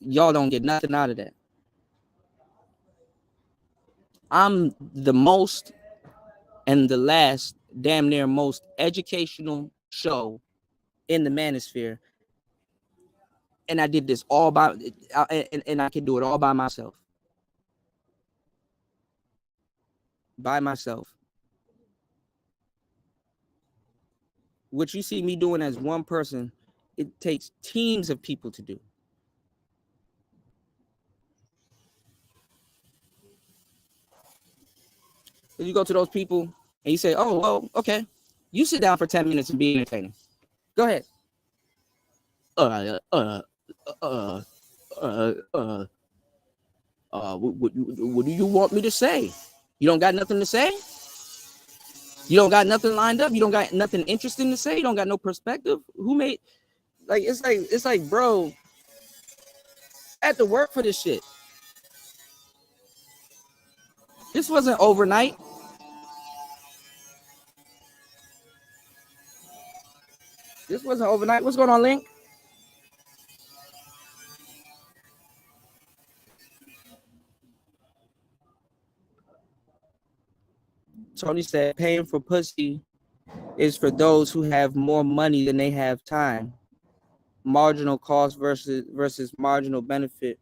[SPEAKER 3] y'all don't get nothing out of that. I'm the most and the last damn near most educational show in the manosphere. And I did this all by, and I can do it all by myself. By myself. What you see me doing as one person, it takes teams of people to do. You go to those people and you say, oh, well, okay. You sit down for 10 minutes and be entertaining. Go ahead. What do you want me to say? You don't got nothing to say? You don't got nothing lined up? You don't got nothing interesting to say? You don't got no perspective? Who made, like, it's like, bro, I had to work for this shit. This wasn't overnight. This wasn't overnight. What's going on, Link? Tony said, paying for pussy is for those who have more money than they have time. Marginal cost versus marginal benefit,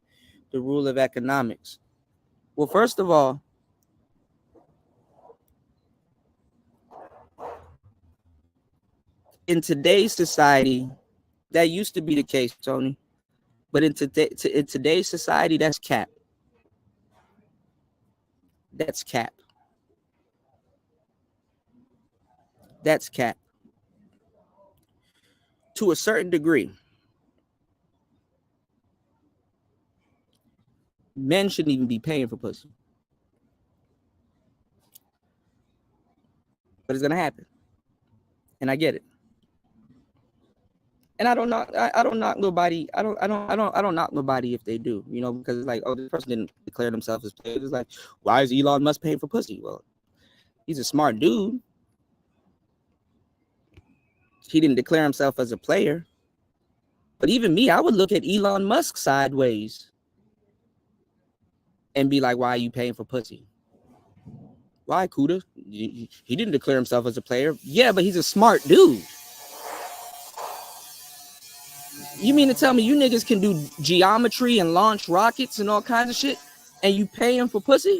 [SPEAKER 3] the rule of economics. Well, first of all, in today's society, that used to be the case, Tony. But in today's society, that's cap. That's cap. That's cap. To a certain degree. Men shouldn't even be paying for pussy. But it's gonna happen. And I get it. And I don't knock nobody. I don't knock nobody if they do, you know, because it's like, oh, this person didn't declare themselves as players. It's like, why is Elon Musk paying for pussy? Well, he's a smart dude. He didn't declare himself as a player. But even me, I would look at Elon Musk sideways and be like, why are you paying for pussy? Why, Kuda? He didn't declare himself as a player. Yeah, but he's a smart dude. You mean to tell me you niggas can do geometry and launch rockets and all kinds of shit and you pay him for pussy?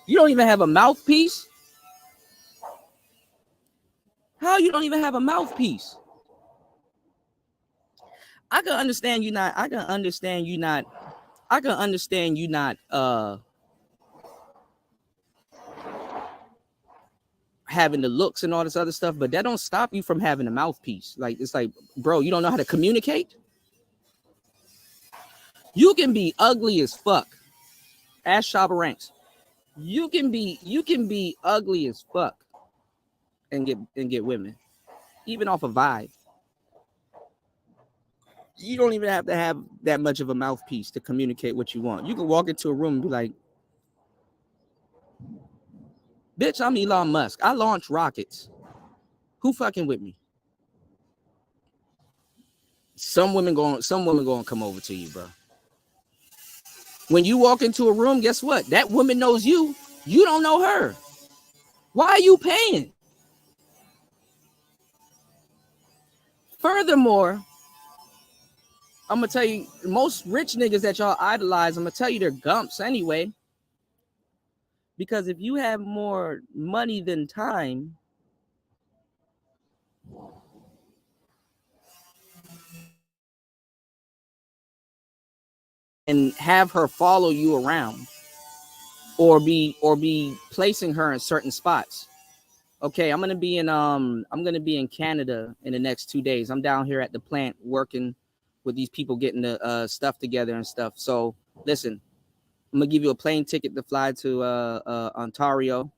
[SPEAKER 3] You don't even have a mouthpiece? How you don't even have a mouthpiece? I can understand you not having the looks and all this other stuff, but that don't stop you from having a mouthpiece. Like, it's like, bro, you don't know how to communicate? You can be ugly as fuck. Ask Shabba Ranks. You can be ugly as fuck and get women, even off a vibe. You don't even have to have that much of a mouthpiece to communicate what you want. You can walk into a room and be like, bitch, I'm Elon Musk. I launch rockets. Who fucking with me? Some women going to come over to you, bro. When you walk into a room, guess what? That woman knows you. You don't know her. Why are you paying? Furthermore, I'm going to tell you, most rich niggas that y'all idolize, I'm going to tell you they're gumps anyway. Because if you have more money than time, and have her follow you around or be placing her in certain spots. Okay, I'm gonna be in Canada in the next 2 days. I'm down here at the plant working with these people getting the stuff together and stuff. So listen, I'm gonna give you a plane ticket to fly to Ontario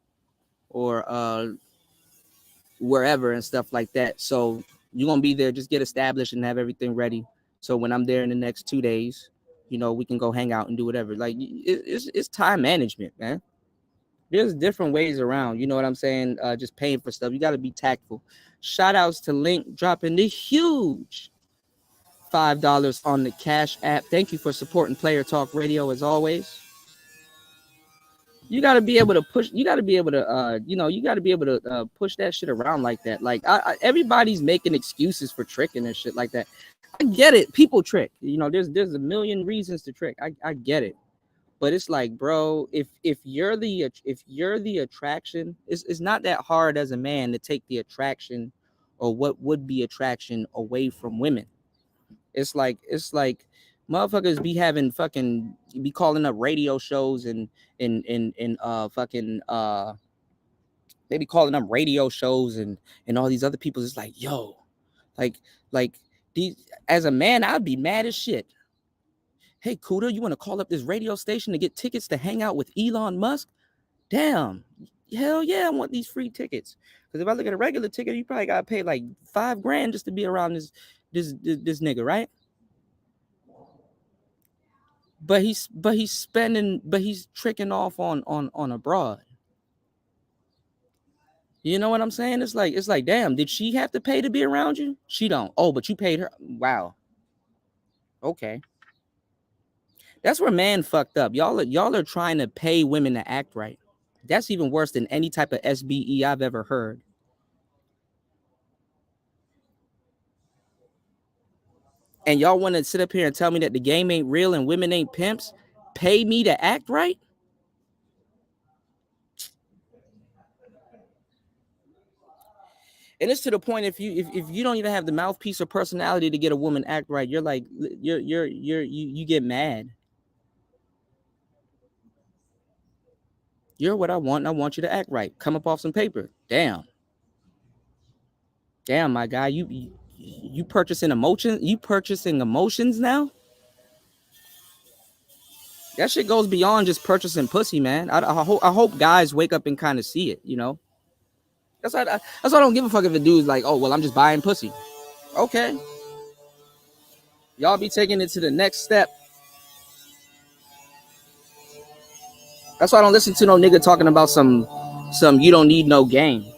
[SPEAKER 3] or wherever and stuff like that. So you're gonna be there, just get established and have everything ready. So when I'm there in the next 2 days, you know, we can go hang out and do whatever. Like, it's time management, man. There's different ways around. You know what I'm saying? Just paying for stuff. You got to be tactful. Shout outs to Link dropping the huge $5 on the Cash App. Thank you for supporting Player Talk Radio as always. You got to be able to push. You got to be able to, you got to be able to push that shit around like that. Like, everybody's making excuses for tricking and shit like that. I get it. People trick. You know, there's a million reasons to trick. I get it. But it's like, bro, if you're the attraction, it's not that hard as a man to take the attraction or what would be attraction away from women. It's like motherfuckers be calling up radio shows and they be calling up radio shows and all these other people. It's like, yo, like these, as a man, I'd be mad as shit. Hey, Kuda, you want to call up this radio station to get tickets to hang out with Elon Musk? Damn, hell yeah, I want these free tickets. Because if I look at a regular ticket, you probably gotta pay like $5,000 just to be around this nigga, right? But he's tricking off on a broad. You know what I'm saying? It's like, damn, did she have to pay to be around you? She don't. Oh, but you paid her. Wow. Okay. That's where man fucked up. Y'all are trying to pay women to act right. That's even worse than any type of SBE I've ever heard. And y'all want to sit up here and tell me that the game ain't real and women ain't pimps? Pay me to act right? And it's to the point, if you don't even have the mouthpiece or personality to get a woman act right, you're like, you get mad. You're what I want, and I want you to act right. Come up off some paper. Damn, my guy, you purchasing emotions? You purchasing emotions now? That shit goes beyond just purchasing pussy, man. I hope guys wake up and kind of see it, you know? That's why I don't give a fuck if a dude's like, oh, well, I'm just buying pussy. Okay. Y'all be taking it to the next step. That's why I don't listen to no nigga talking about some you don't need no game.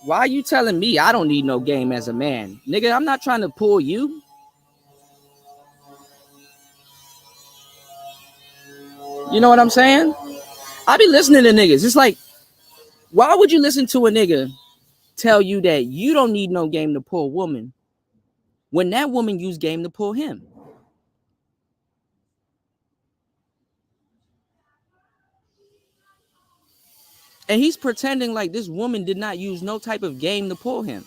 [SPEAKER 3] Why are you telling me I don't need no game as a man? Nigga, I'm not trying to pull you. You know what I'm saying? I be listening to niggas. It's like, why would you listen to a nigga tell you that you don't need no game to pull a woman when that woman used game to pull him? And he's pretending like this woman did not use no type of game to pull him.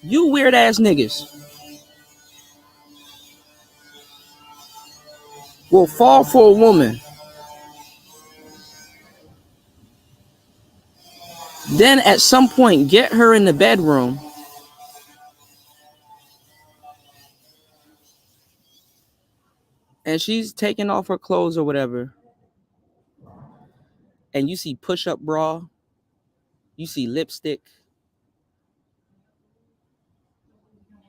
[SPEAKER 3] You weird ass niggas will fall for a woman, then at some point get her in the bedroom, and she's taking off her clothes or whatever, and you see push-up bra, you see lipstick.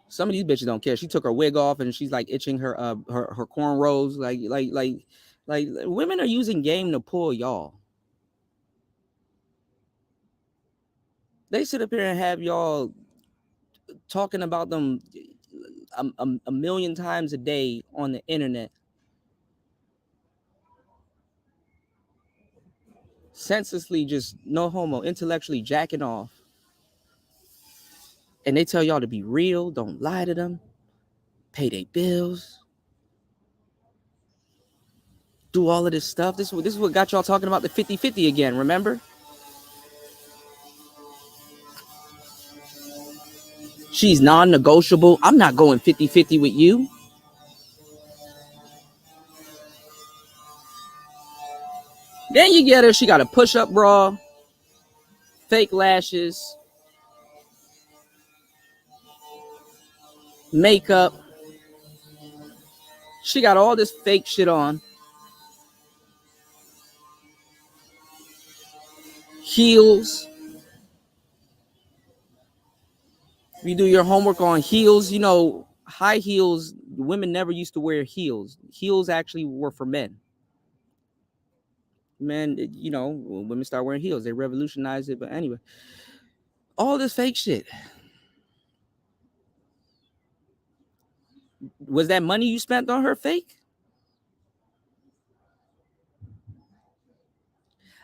[SPEAKER 3] Some of these bitches don't care. She took her wig off and she's like itching her her cornrows. Like women are using game to pull y'all. They sit up here and have y'all talking about them a million times a day on the internet. Senselessly, just no homo, intellectually jacking off. And they tell y'all to be real, don't lie to them, pay their bills, do all of this stuff. This is what got y'all talking about the 50-50 again, remember? She's non-negotiable. I'm not going 50-50 with you. Then you get her, she got a push-up bra, fake lashes, makeup. She got all this fake shit on. Heels. If you do your homework on heels, you know, high heels, women never used to wear heels. Heels actually were for men. Men, you know, women start wearing heels. They revolutionized it. But anyway, all this fake shit. Was that money you spent on her fake?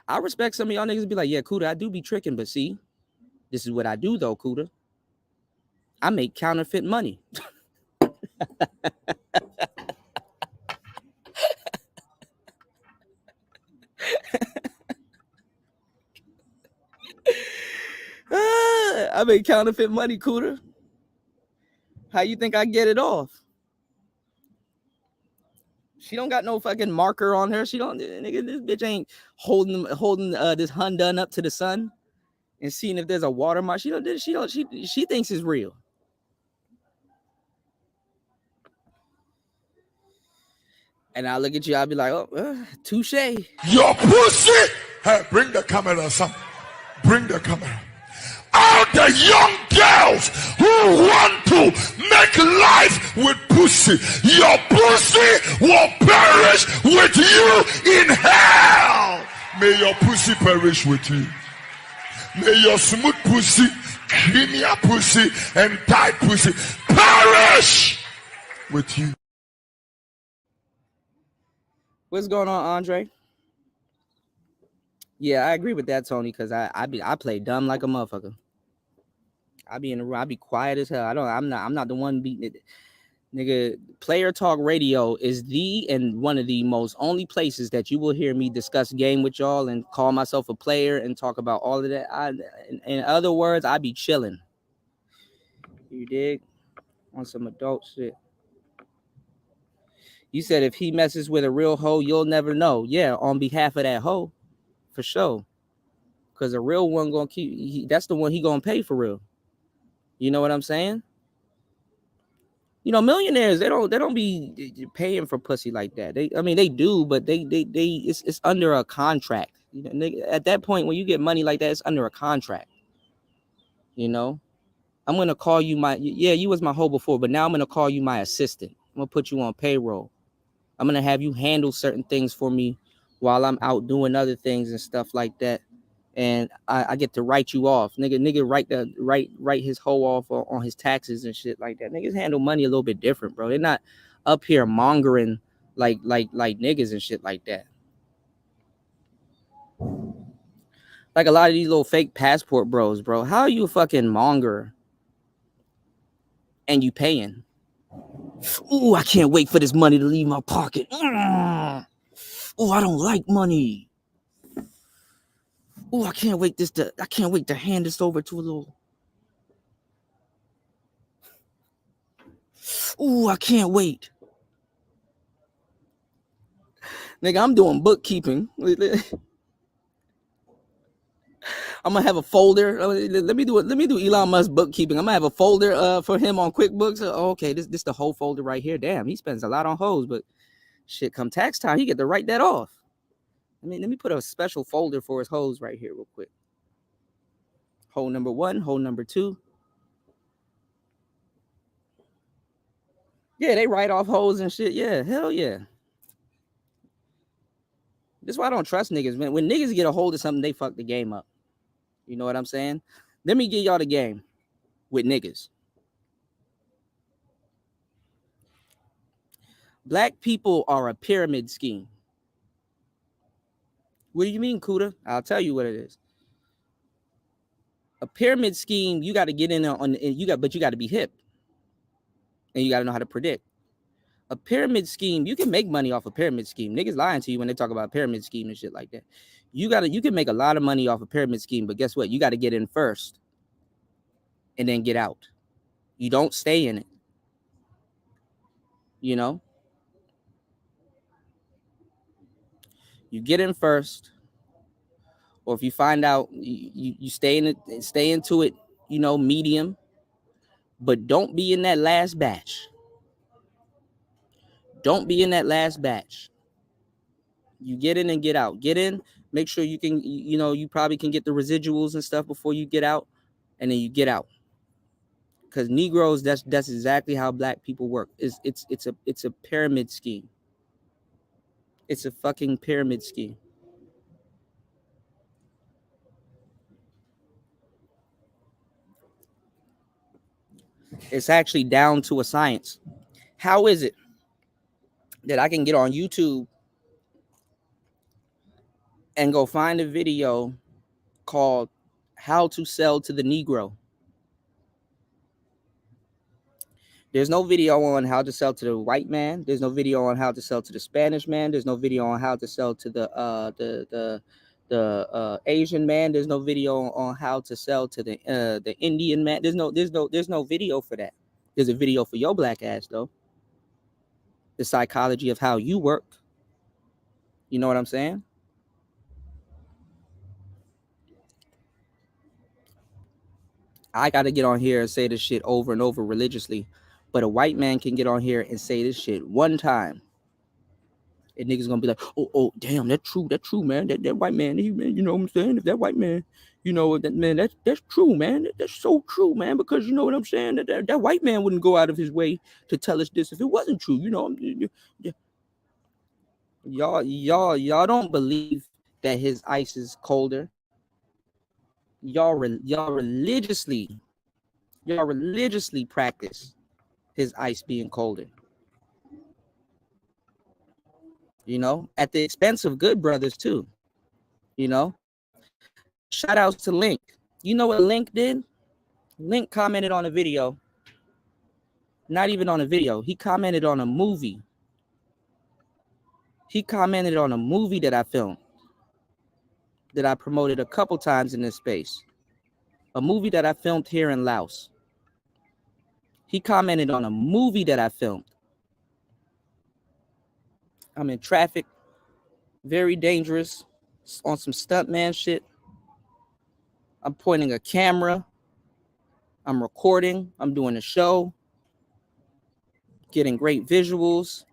[SPEAKER 3] I respect some of y'all niggas be like, yeah, Kuda, I do be tricking, but see, this is what I do though, Kuda. I make counterfeit money. I make counterfeit money, Kuda. How you think I get it off? She don't got no fucking marker on her. She don't, nigga, this bitch ain't holding this Hyundai up to the sun and seeing if there's a watermark. She thinks it's real. And I look at you, I'll be like, oh, touche.
[SPEAKER 7] Your pussy. Hey, bring the camera, son. Bring the camera. All the young girls who want to make life with pussy, your pussy will perish with you in hell. May your pussy perish with you. May your smooth pussy, creamy pussy, and tight pussy perish with you.
[SPEAKER 3] What's going on, Andre? Yeah, I agree with that, Tony, because I play dumb like a motherfucker. I be in the room, I be quiet as hell. I'm not the one beating it. Nigga, Player Talk Radio is one of the most only places that you will hear me discuss game with y'all and call myself a player and talk about all of that. In other words, I be chilling. You dig? On some adult shit. You said if he messes with a real hoe, you'll never know. Yeah, on behalf of that hoe, for sure. Because a real one gonna that's the one he gonna pay for real. You know what I'm saying? You know, millionaires, they don't be paying for pussy like that. They do, but it's under a contract. You know, at that point when you get money like that, it's under a contract. You know, I'm gonna call you you was my hoe before, but now I'm gonna call you my assistant. I'm gonna put you on payroll. I'm gonna have you handle certain things for me while I'm out doing other things and stuff like that. And I get to write you off. Nigga write his hoe off on his taxes and shit like that. Niggas handle money a little bit different, bro. They're not up here mongering like niggas and shit like that. Like a lot of these little fake passport bros, bro. How are you a fucking monger and you paying? Ooh, I can't wait for this money to leave my pocket. Oh, I don't like money. Oh, I can't wait to hand this over to a little. Oh, I can't wait. Nigga, I'm doing bookkeeping. I'm gonna have a folder. Let me do Elon Musk bookkeeping. I'm gonna have a folder for him on QuickBooks. Okay, this the whole folder right here. Damn, he spends a lot on hoes, but shit, come tax time, he get to write that off. Let me put a special folder for his hoes right here, real quick. Hole number 1, hole number 2. Yeah, they write off hoes and shit. Yeah, hell yeah. This is why I don't trust niggas, man. When niggas get a hold of something, they fuck the game up. You know what I'm saying? Let me give y'all the game with niggas. Black people are a pyramid scheme. What do you mean, Kuda? I'll tell you what it is. A pyramid scheme, you got to get in on, but you got to be hip, and you got to know how to predict. A pyramid scheme, you can make money off a pyramid scheme. Niggas lying to you when they talk about pyramid scheme and shit like that. You can make a lot of money off a pyramid scheme, but guess what? You got to get in first, and then get out. You don't stay in it. You know, you get in first, or if you find out, you stay in it, stay into it. You know, medium, but don't be in that last batch. Don't be in that last batch. You get in and get out. Get in, make sure you can, you probably can get the residuals and stuff before you get out, and then you get out. Because Negroes, that's exactly how black people work. It's a pyramid scheme. It's a fucking pyramid scheme. It's actually down to a science. How is it that I can get on YouTube and go find a video called How to Sell to the Negro? There's no video on how to sell to the white man. There's no video on how to sell to the Spanish man. There's no video on how to sell to the Asian man. There's no video on how to sell to the Indian man. There's no video for that. There's a video for your black ass though. The psychology of how you work. You know what I'm saying? I got to get on here and say this shit over and over religiously, but a white man can get on here and say this shit one time, and niggas gonna be like, oh, damn, that's true, man. That white man, you know what I'm saying? If that white man, you know that man, that's true, man. That's so true, man. Because you know what I'm saying? That white man wouldn't go out of his way to tell us this if it wasn't true. You know, y'all don't believe that his ice is colder. Y'all religiously practice his ice being colder. You know, at the expense of good brothers too. You know, shout outs to Link. You know what Link did? Link commented on a video. Not even on a video. He commented on a movie. He commented on a movie that I filmed, that I promoted a couple times in this space. A movie that I filmed here in Laos. He commented on a movie that I filmed. I'm in traffic, very dangerous, on some stuntman shit. I'm pointing a camera. I'm recording. I'm doing a show. Getting great visuals.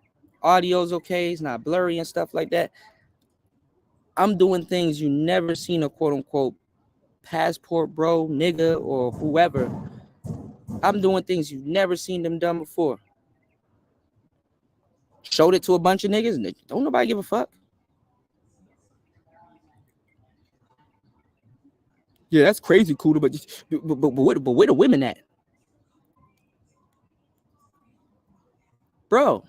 [SPEAKER 3] Audio's okay. It's not blurry and stuff like that. I'm doing things you never seen a quote unquote passport bro, nigga, or whoever. I'm doing things you've never seen them done before. Showed it to a bunch of niggas. Don't nobody give a fuck. Yeah, that's crazy, Kuda, but where the women at? Bro.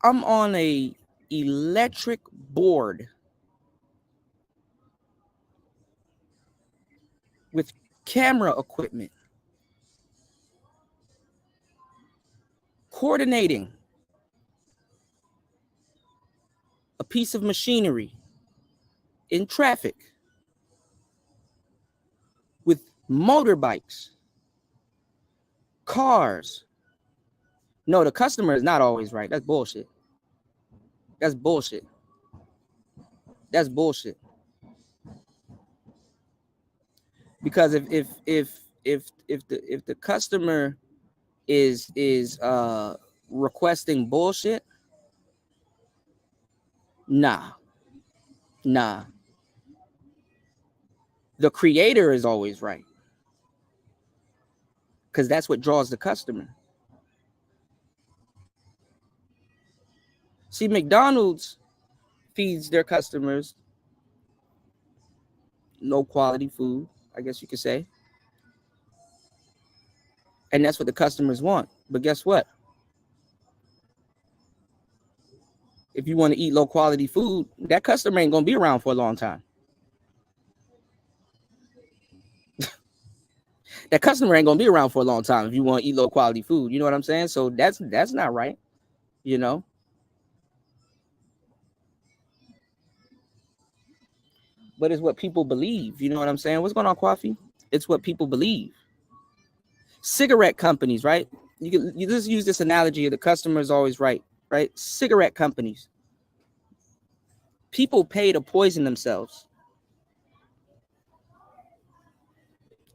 [SPEAKER 3] I'm on a electric board with camera equipment, coordinating a piece of machinery in traffic with motorbikes, cars. No, the customer is not always right. That's bullshit. That's bullshit. That's bullshit. Because if the customer is requesting bullshit, nah. The creator is always right, because that's what draws the customer. See, McDonald's feeds their customers low quality food, I guess you could say. And that's what the customers want. But guess what? If you want to eat low quality food, that customer ain't going to be around for a long time. That customer ain't going to be around for a long time if you want to eat low quality food. You know what I'm saying? So that's not right, you know? But it's what people believe. You know what I'm saying? What's going on, Coffee? It's what people believe. Cigarette companies, right? You just use this analogy of the customer is always right, right? Cigarette companies. People pay to poison themselves.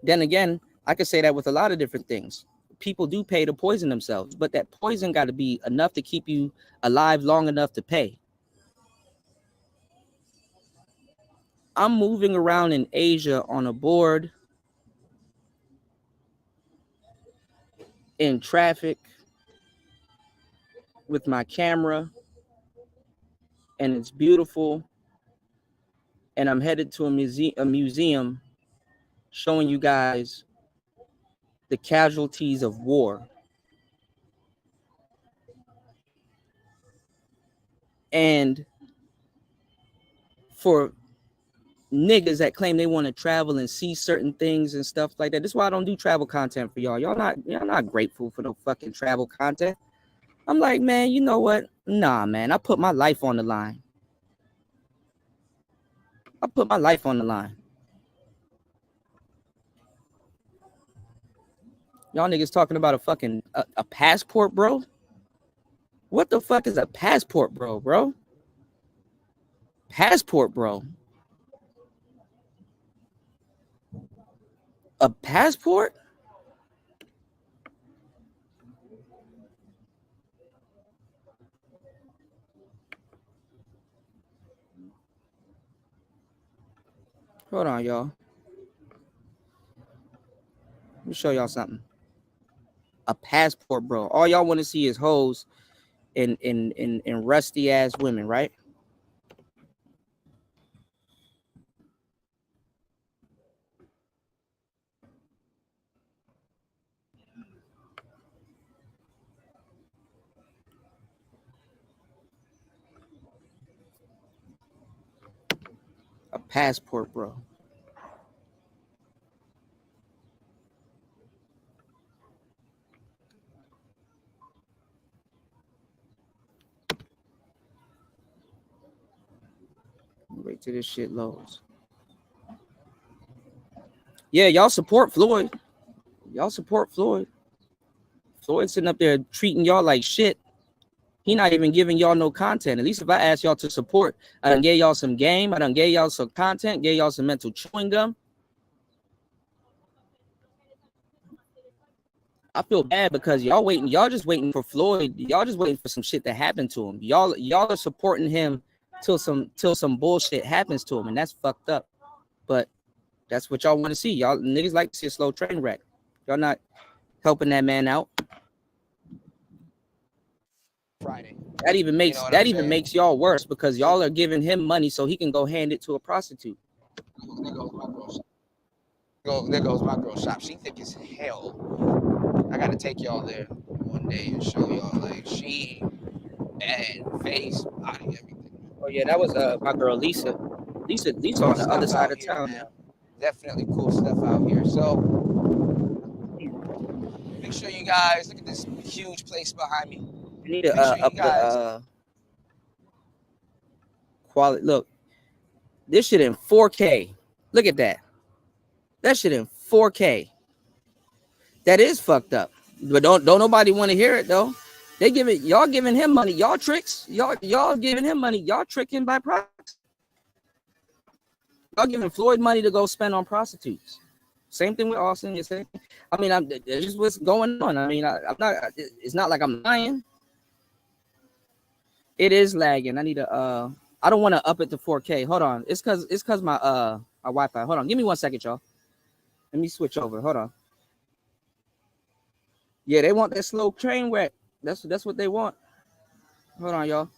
[SPEAKER 3] Then again, I could say that with a lot of different things. People do pay to poison themselves, but that poison got to be enough to keep you alive long enough to pay. I'm moving around in Asia on a board, in traffic, with my camera, and it's beautiful. And I'm headed to a museum showing you guys the casualties of war. And for niggas that claim they want to travel and see certain things and stuff like that, this is why I don't do travel content for y'all. Y'all not grateful for no fucking travel content. I'm like, man, you know what? Nah, man, I put my life on the line. I put my life on the line. Y'all niggas talking about a fucking a passport, bro? What the fuck is a passport, bro? Passport, bro. A passport? Hold on, y'all. Let me show y'all something. A passport, bro. All y'all want to see is hoes and rusty ass women, right? A passport, bro. Wait till this shit loads. Yeah, y'all support Floyd. Y'all support Floyd. Floyd's sitting up there treating y'all like shit. He not even giving y'all no content. At least if I ask y'all to support, I done gave y'all some game. I done gave y'all some content, gave y'all some mental chewing gum. I feel bad because y'all waiting. Y'all just waiting for Floyd. Y'all just waiting for some shit to happen to him. Y'all are supporting him till some bullshit happens to him, and that's fucked up. But that's what y'all want to see. Y'all niggas like to see a slow train wreck. Y'all not helping that man out.
[SPEAKER 8] Friday.
[SPEAKER 3] That even makes y'all worse because y'all are giving him money so he can go hand it to a prostitute.
[SPEAKER 8] There goes my girl shop. She thick as hell. I gotta take y'all there one day and show y'all, like, she bad face, body, everything.
[SPEAKER 3] Oh yeah, that was my girl Lisa. Lisa on the other side of town now.
[SPEAKER 8] definitely cool stuff out here. So make sure you guys look at this huge place behind me.
[SPEAKER 3] You need to
[SPEAKER 8] Make sure you
[SPEAKER 3] up
[SPEAKER 8] guys.
[SPEAKER 3] the quality. Look, this shit in 4K. Look at that. That shit in 4K. That is fucked up. But don't nobody want to hear it though. They give it, y'all giving him money, y'all tricks, y'all giving him money, y'all tricking by proxy. Y'all giving Floyd money to go spend on prostitutes. Same thing with Austin. You say, I mean, it's just what's going on. I mean, I'm not. It's not like I'm lying. It is lagging. I need to. I don't want to up it to 4K. Hold on. It's cause my Wi-Fi. Hold on. Give me 1 second, y'all. Let me switch over. Hold on. Yeah, they want that slow train wreck. That's what they want. Hold on, y'all.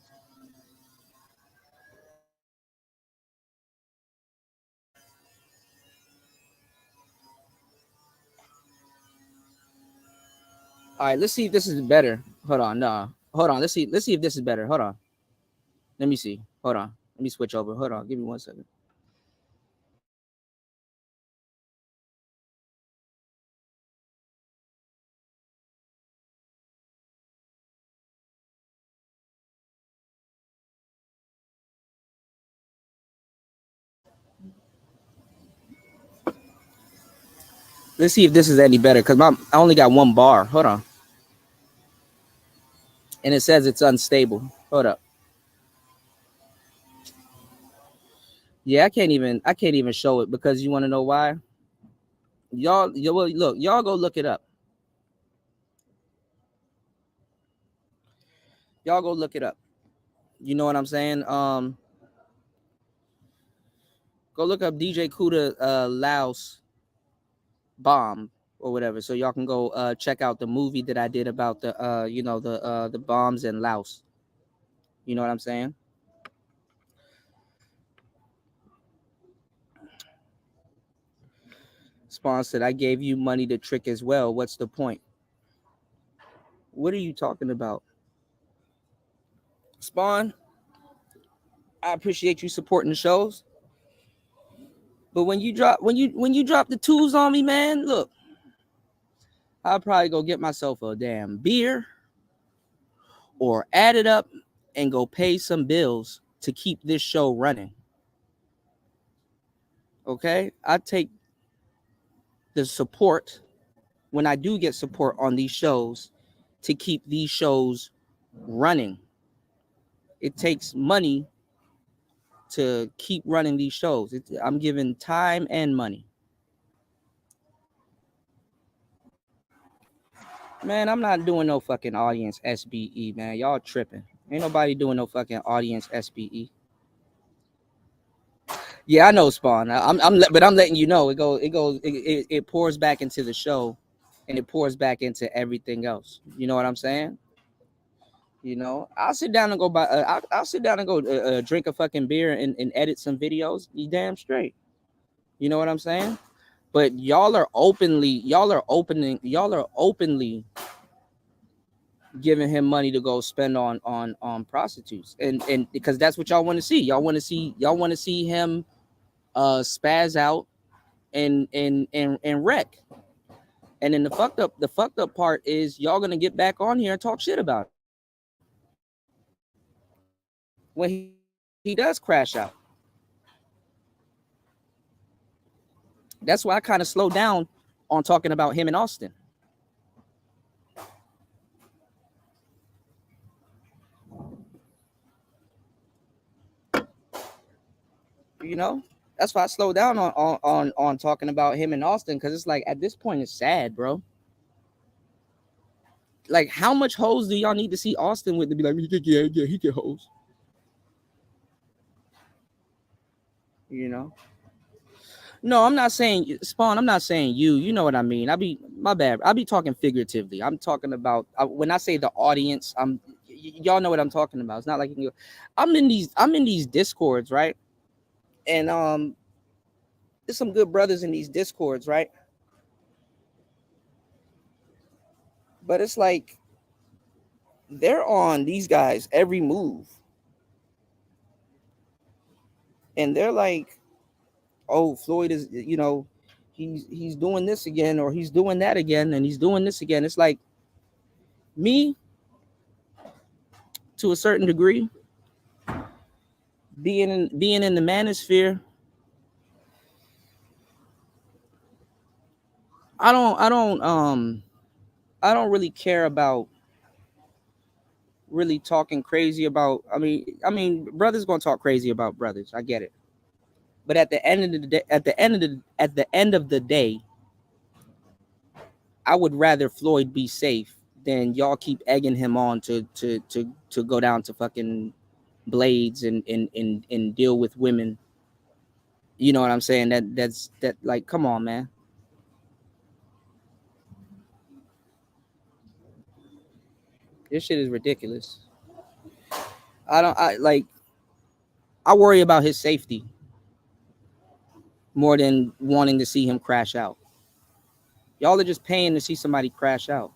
[SPEAKER 3] All right, let's see if this is better. Hold on, no. Hold on. Let's see if this is better. Hold on. Let me see. Hold on. Let me switch over. Hold on. Give me 1 second. Let's see if this is any better because I only got one bar. Hold on. And it says it's unstable. Hold up. Yeah, I can't even show it because you want to know why? Y'all look, y'all go look it up. Y'all go look it up. You know what I'm saying? Go look up DJ Kuda Laos bomb or whatever. So y'all can go check out the movie that I did about the the bombs in Laos. You know what I'm saying? Spawn said, I gave you money to trick as well. What's the point? What are you talking about? Spawn, I appreciate you supporting the shows. But when you drop the twos on me, man, look, I'll probably go get myself a damn beer or add it up and go pay some bills to keep this show running. Okay? I take the support when I do get support on these shows to keep these shows running. It takes money to keep running these shows. I'm giving time and money. Man, I'm not doing no fucking audience SBE, man. Y'all tripping. Ain't nobody doing no fucking audience SBE. Yeah, I know, Spawn. But I'm letting you know it pours back into the show, and it pours back into everything else. You know what I'm saying? You know, I'll sit down and go buy. I'll sit down and go drink a fucking beer and edit some videos. You damn straight. You know what I'm saying? But y'all are openly giving him money to go spend on prostitutes, and because that's what y'all want to see. Y'all want to see him spaz out and wreck. And then the fucked up part is y'all gonna get back on here and talk shit about it when he does crash out. That's why I kind of slowed down on talking about him in Austin. You know, that's why I slowed down on talking about him in Austin, because it's like at this point it's sad, bro. Like, how much hoes do y'all need to see Austin with to be like, he get hoes? You know? No, I'm not saying Spawn. I'm not saying you. You know what I mean. My bad. I be talking figuratively. I'm talking about when I say the audience. Y'all know what I'm talking about. It's not like you. I'm in these discords, right? And there's some good brothers in these discords, right? But it's like they're on these guys every move, and they're like oh, Floyd is, he's doing this again, or he's doing that again, and he's doing this again. It's like, me, to a certain degree, being in the manosphere, I don't really care about really talking crazy about. I mean, brothers gonna talk crazy about brothers. I get it, but at the end of the day, at the end of the day, I would rather Floyd be safe than y'all keep egging him on to go down to fucking blades and deal with women. You know what I'm saying? That's like, come on, man. This shit is ridiculous. I worry about his safety more than wanting to see him crash out. Y'all are just paying to see somebody crash out.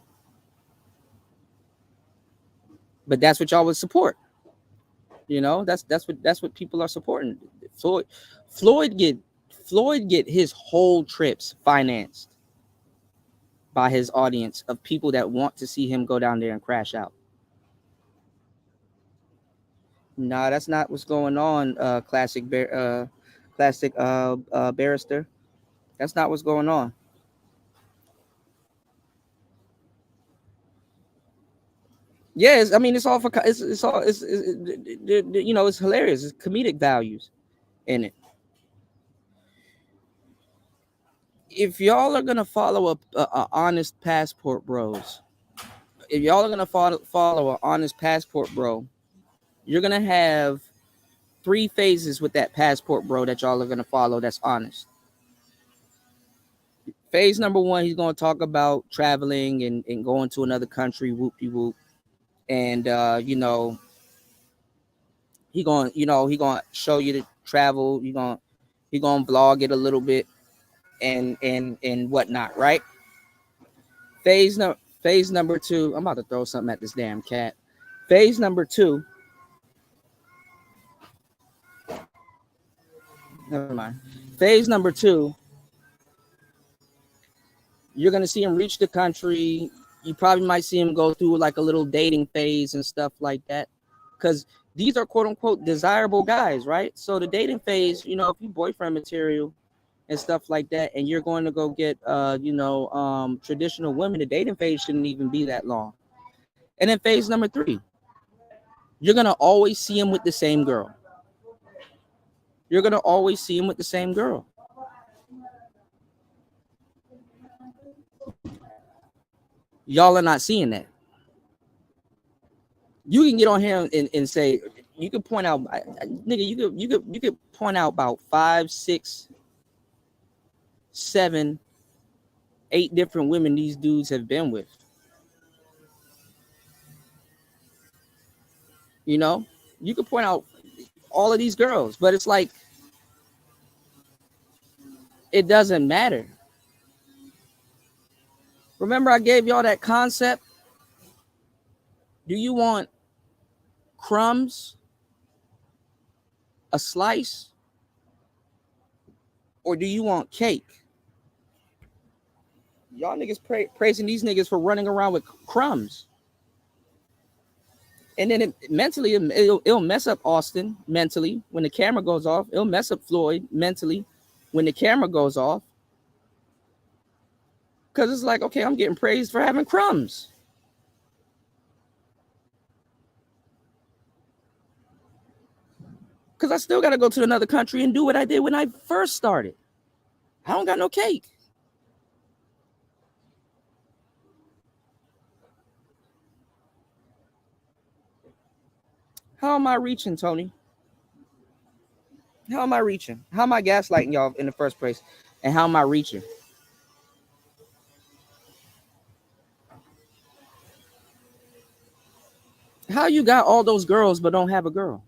[SPEAKER 3] But that's what y'all would support. That's what people are supporting. Floyd get his whole trips financed by his audience of people that want to see him go down there and crash out. Nah, that's not what's going on, classic barrister. That's not what's going on. Yes, I mean, it's all for it's hilarious. It's comedic values in it. If y'all are gonna follow a honest passport bros, if y'all are gonna follow an honest passport bro, you're gonna have 3 phases with that passport bro that y'all are gonna follow. That's honest. Phase number 1, he's gonna talk about traveling and going to another country, whoop-de-whoop, and he gonna show you the travel. He gonna vlog it a little bit and whatnot, right? Phase number 2. I'm about to throw something at this damn cat. Phase number 2. Never mind. Phase number 2. You're gonna see him reach the country. You probably might see him go through like a little dating phase and stuff like that, because these are quote unquote desirable guys, right? So the dating phase, if you boyfriend material and stuff like that, and you're going to go get traditional women, the dating phase shouldn't even be that long. And then phase number 3, you're gonna always see him with the same girl. You're gonna always see him with the same girl. Y'all are not seeing that. You can get on here and say, you could point out, nigga, you could point out about 5, 6, 7, 8 different women these dudes have been with. You could point out all of these girls, but it's like, it doesn't matter. Remember, I gave y'all that concept. Do you want crumbs, a slice, or do you want cake? Y'all niggas praising these niggas for running around with crumbs. And then it'll mess up Austin mentally when the camera goes off. It'll mess up Floyd mentally when the camera goes off. Because it's like, okay, I'm getting praised for having crumbs. Because I still got to go to another country and do what I did when I first started. I don't got no cake. How am I reaching, Tony? How am I reaching? How am I gaslighting y'all in the first place? And how am I reaching? How you got all those girls but don't have a girl?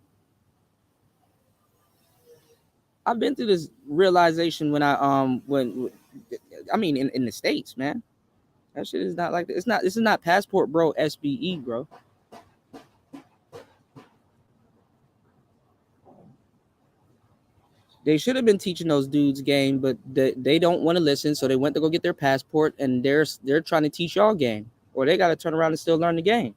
[SPEAKER 3] I've been through this realization when in the States, man. That shit is not like this. This is not passport bro SBE, bro. They should have been teaching those dudes game, but they don't want to listen, so they went to go get their passport, and they're trying to teach y'all game, or they got to turn around and still learn the game.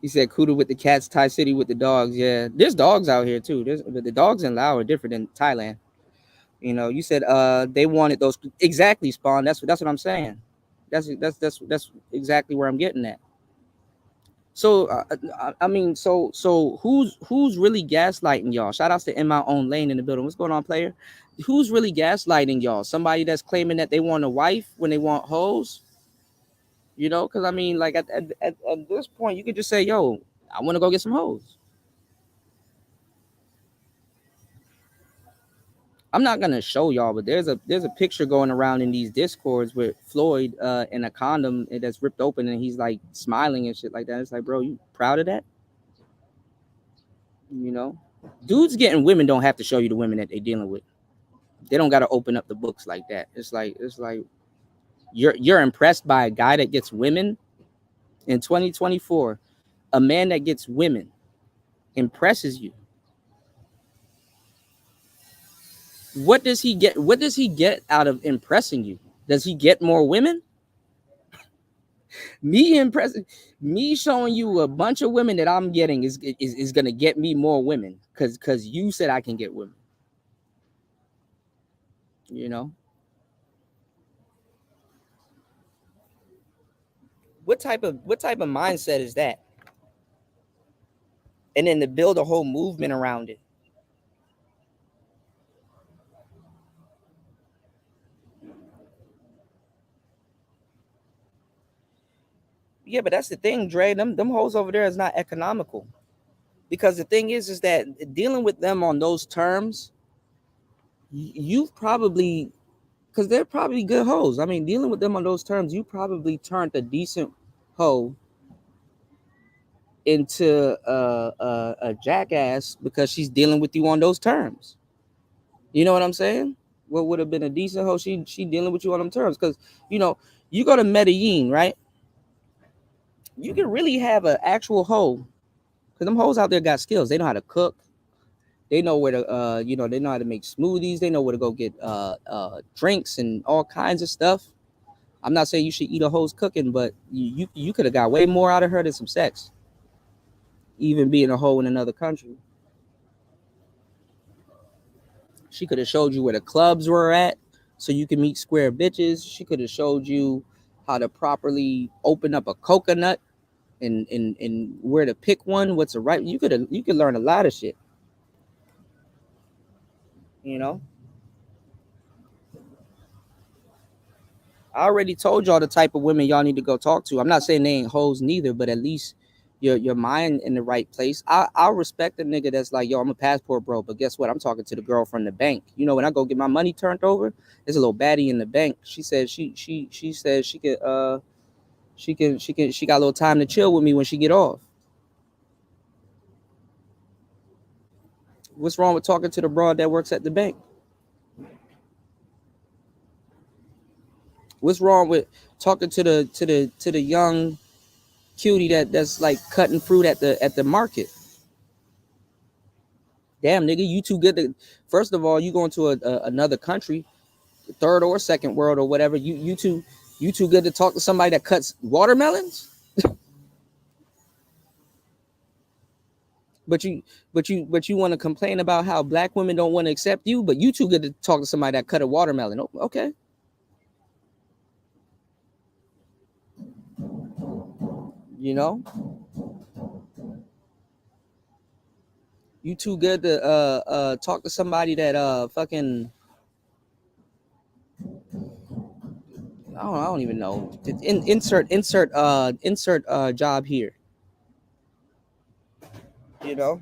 [SPEAKER 3] He said Kuda with the cats, Thai City with the dogs. Yeah, there's dogs out here too. But the dogs in Laos are different than Thailand. You know, you said they wanted those exactly, Spawn. That's what I'm saying. That's exactly where I'm getting at. So I mean, so who's really gaslighting y'all? Shout outs to In My Own Lane in the building. What's going on, player? Who's really gaslighting y'all? Somebody that's claiming that they want a wife when they want hoes? You know, because I mean, like at this point, you could just say, "Yo, I want to go get some hoes." I'm not gonna show y'all, but there's a picture going around in these discords with Floyd in a condom that's ripped open, and he's like smiling and shit like that. It's like, bro, you proud of that? You know, dudes getting women don't have to show you the women that they're dealing with. They don't got to open up the books like that. It's like you're impressed by a guy that gets women in 2024. A man that gets women impresses you. What does he get? What does he get out of impressing you? Does he get more women? Me showing you a bunch of women that I'm getting is gonna get me more women because you said I can get women. You know, what type of mindset is that? And then to build a whole movement around it. Yeah, but that's the thing, Dre. Them hoes over there is not economical. Because the thing is that dealing with them on those terms, you've probably, because they're probably good hoes. I mean, dealing with them on those terms, you probably turned a decent hoe into a jackass because she's dealing with you on those terms. You know what I'm saying? What would have been a decent hoe? She dealing with you on them terms. Because, you know, you go to Medellin, right? You can really have an actual hoe. Because them hoes out there got skills. They know how to cook. They know where to, you know, they know how to make smoothies. They know where to go get drinks and all kinds of stuff. I'm not saying you should eat a hoe's cooking, but you could have got way more out of her than some sex. Even being a hoe in another country. She could have showed you where the clubs were at so you can meet square bitches. She could have showed you how to properly open up a coconut and where to pick one, what's the right. You could learn a lot of shit. You know? I already told y'all the type of women y'all need to go talk to. I'm not saying they ain't hoes neither, but at least your mind in the right place. I'll respect a nigga that's like, yo, I'm a passport bro, but guess what? I'm talking to the girl from the bank. You know, when I go get my money turned over, there's a little baddie in the bank. She said she said she got a little time to chill with me when she get off. What's wrong with talking to the broad that works at the bank? What's wrong with talking to the young cutie that's like cutting fruit at the market? Damn, nigga, you too good to. First of all, you going to another country, third or second world or whatever. You too good to talk to somebody that cuts watermelons. But you want to complain about how black women don't want to accept you, but you too good to talk to somebody that cut a watermelon. Okay. You know, you too good to talk to somebody that fucking I don't even know. Insert job here. You know.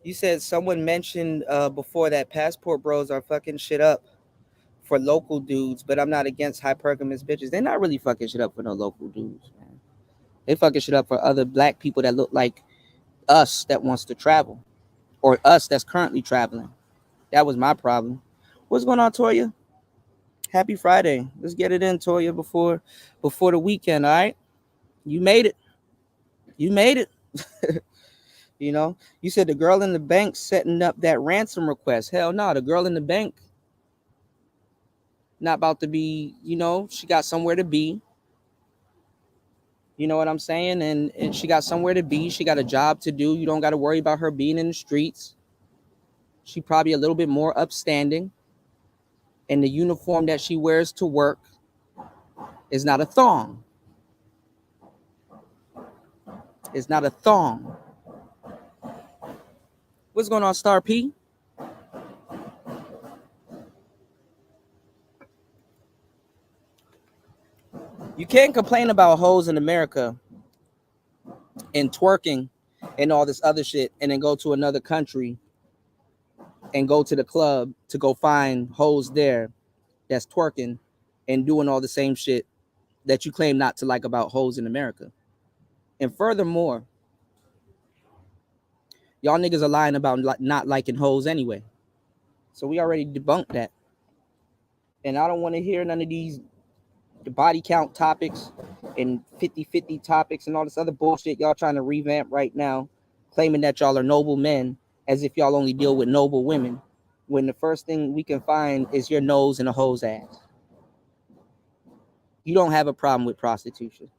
[SPEAKER 3] You said someone mentioned before that passport bros are fucking shit up for local dudes, but I'm not against hypergamous bitches. They're not really fucking shit up for no local dudes, man. They fucking shit up for other black people that look like us that wants to travel, or us that's currently traveling. That was my problem. What's going on, Toya? Happy Friday. Let's get it in, Toya, before the weekend. All right, you made it. You made it. You know, you said the girl in the bank setting up that ransom request. Hell no, the girl in the bank not about to be. You know, she got somewhere to be. You know what I'm saying? And she got somewhere to be. She got a job to do. You don't got to worry about her being in the streets. She probably a little bit more upstanding. And the uniform that she wears to work is not a thong. It's not a thong. What's going on, Star P? You can't complain about hoes in America and twerking and all this other shit and then go to another country and go to the club to go find hoes there that's twerking and doing all the same shit that you claim not to like about hoes in America. And furthermore, y'all niggas are lying about not liking hoes anyway. So we already debunked that. And I don't want to hear none of these body count topics and 50-50 topics and all this other bullshit y'all trying to revamp right now, claiming that y'all are noble men as if y'all only deal with noble women, when the first thing we can find is your nose in a hoe's ass. You don't have a problem with prostitution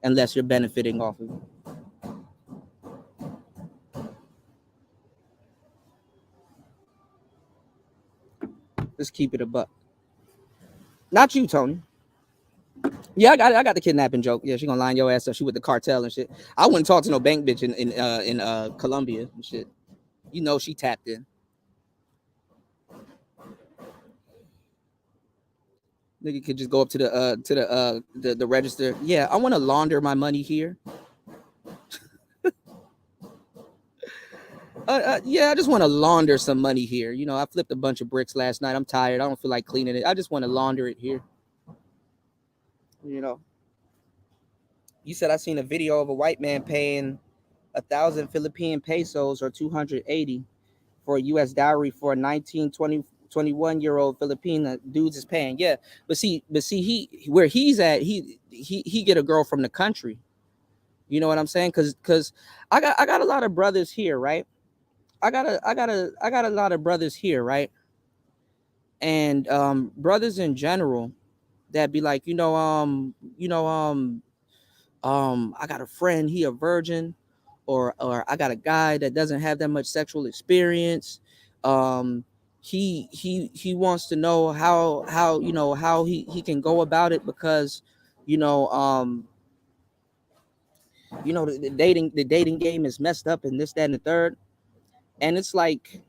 [SPEAKER 3] unless you're benefiting off of it. Let's keep it a buck. Not you, Tony. Yeah, I got the kidnapping joke. Yeah, she gonna line your ass up. She with the cartel and shit. I wouldn't talk to no bank bitch in Colombia and shit. You know she tapped in. Nigga could just go up to the register. Yeah, I want to launder my money here. Yeah, I just want to launder some money here. You know, I flipped a bunch of bricks last night. I'm tired. I don't feel like cleaning it. I just want to launder it here. You know, you said I seen a video of a white man paying 1,000 Philippine pesos or 280 for a U.S. dowry for a 21-year-old Filipina. Dudes is paying. Yeah, but see, he where he's at, he get a girl from the country. You know what I'm saying? Cause I got a lot of brothers here, right? I got a lot of brothers here, right? And brothers in general that be like, I got a friend, he a virgin, or I got a guy that doesn't have that much sexual experience. He wants to know how he can go about it because the dating game is messed up and this, that, and the third. And it's like,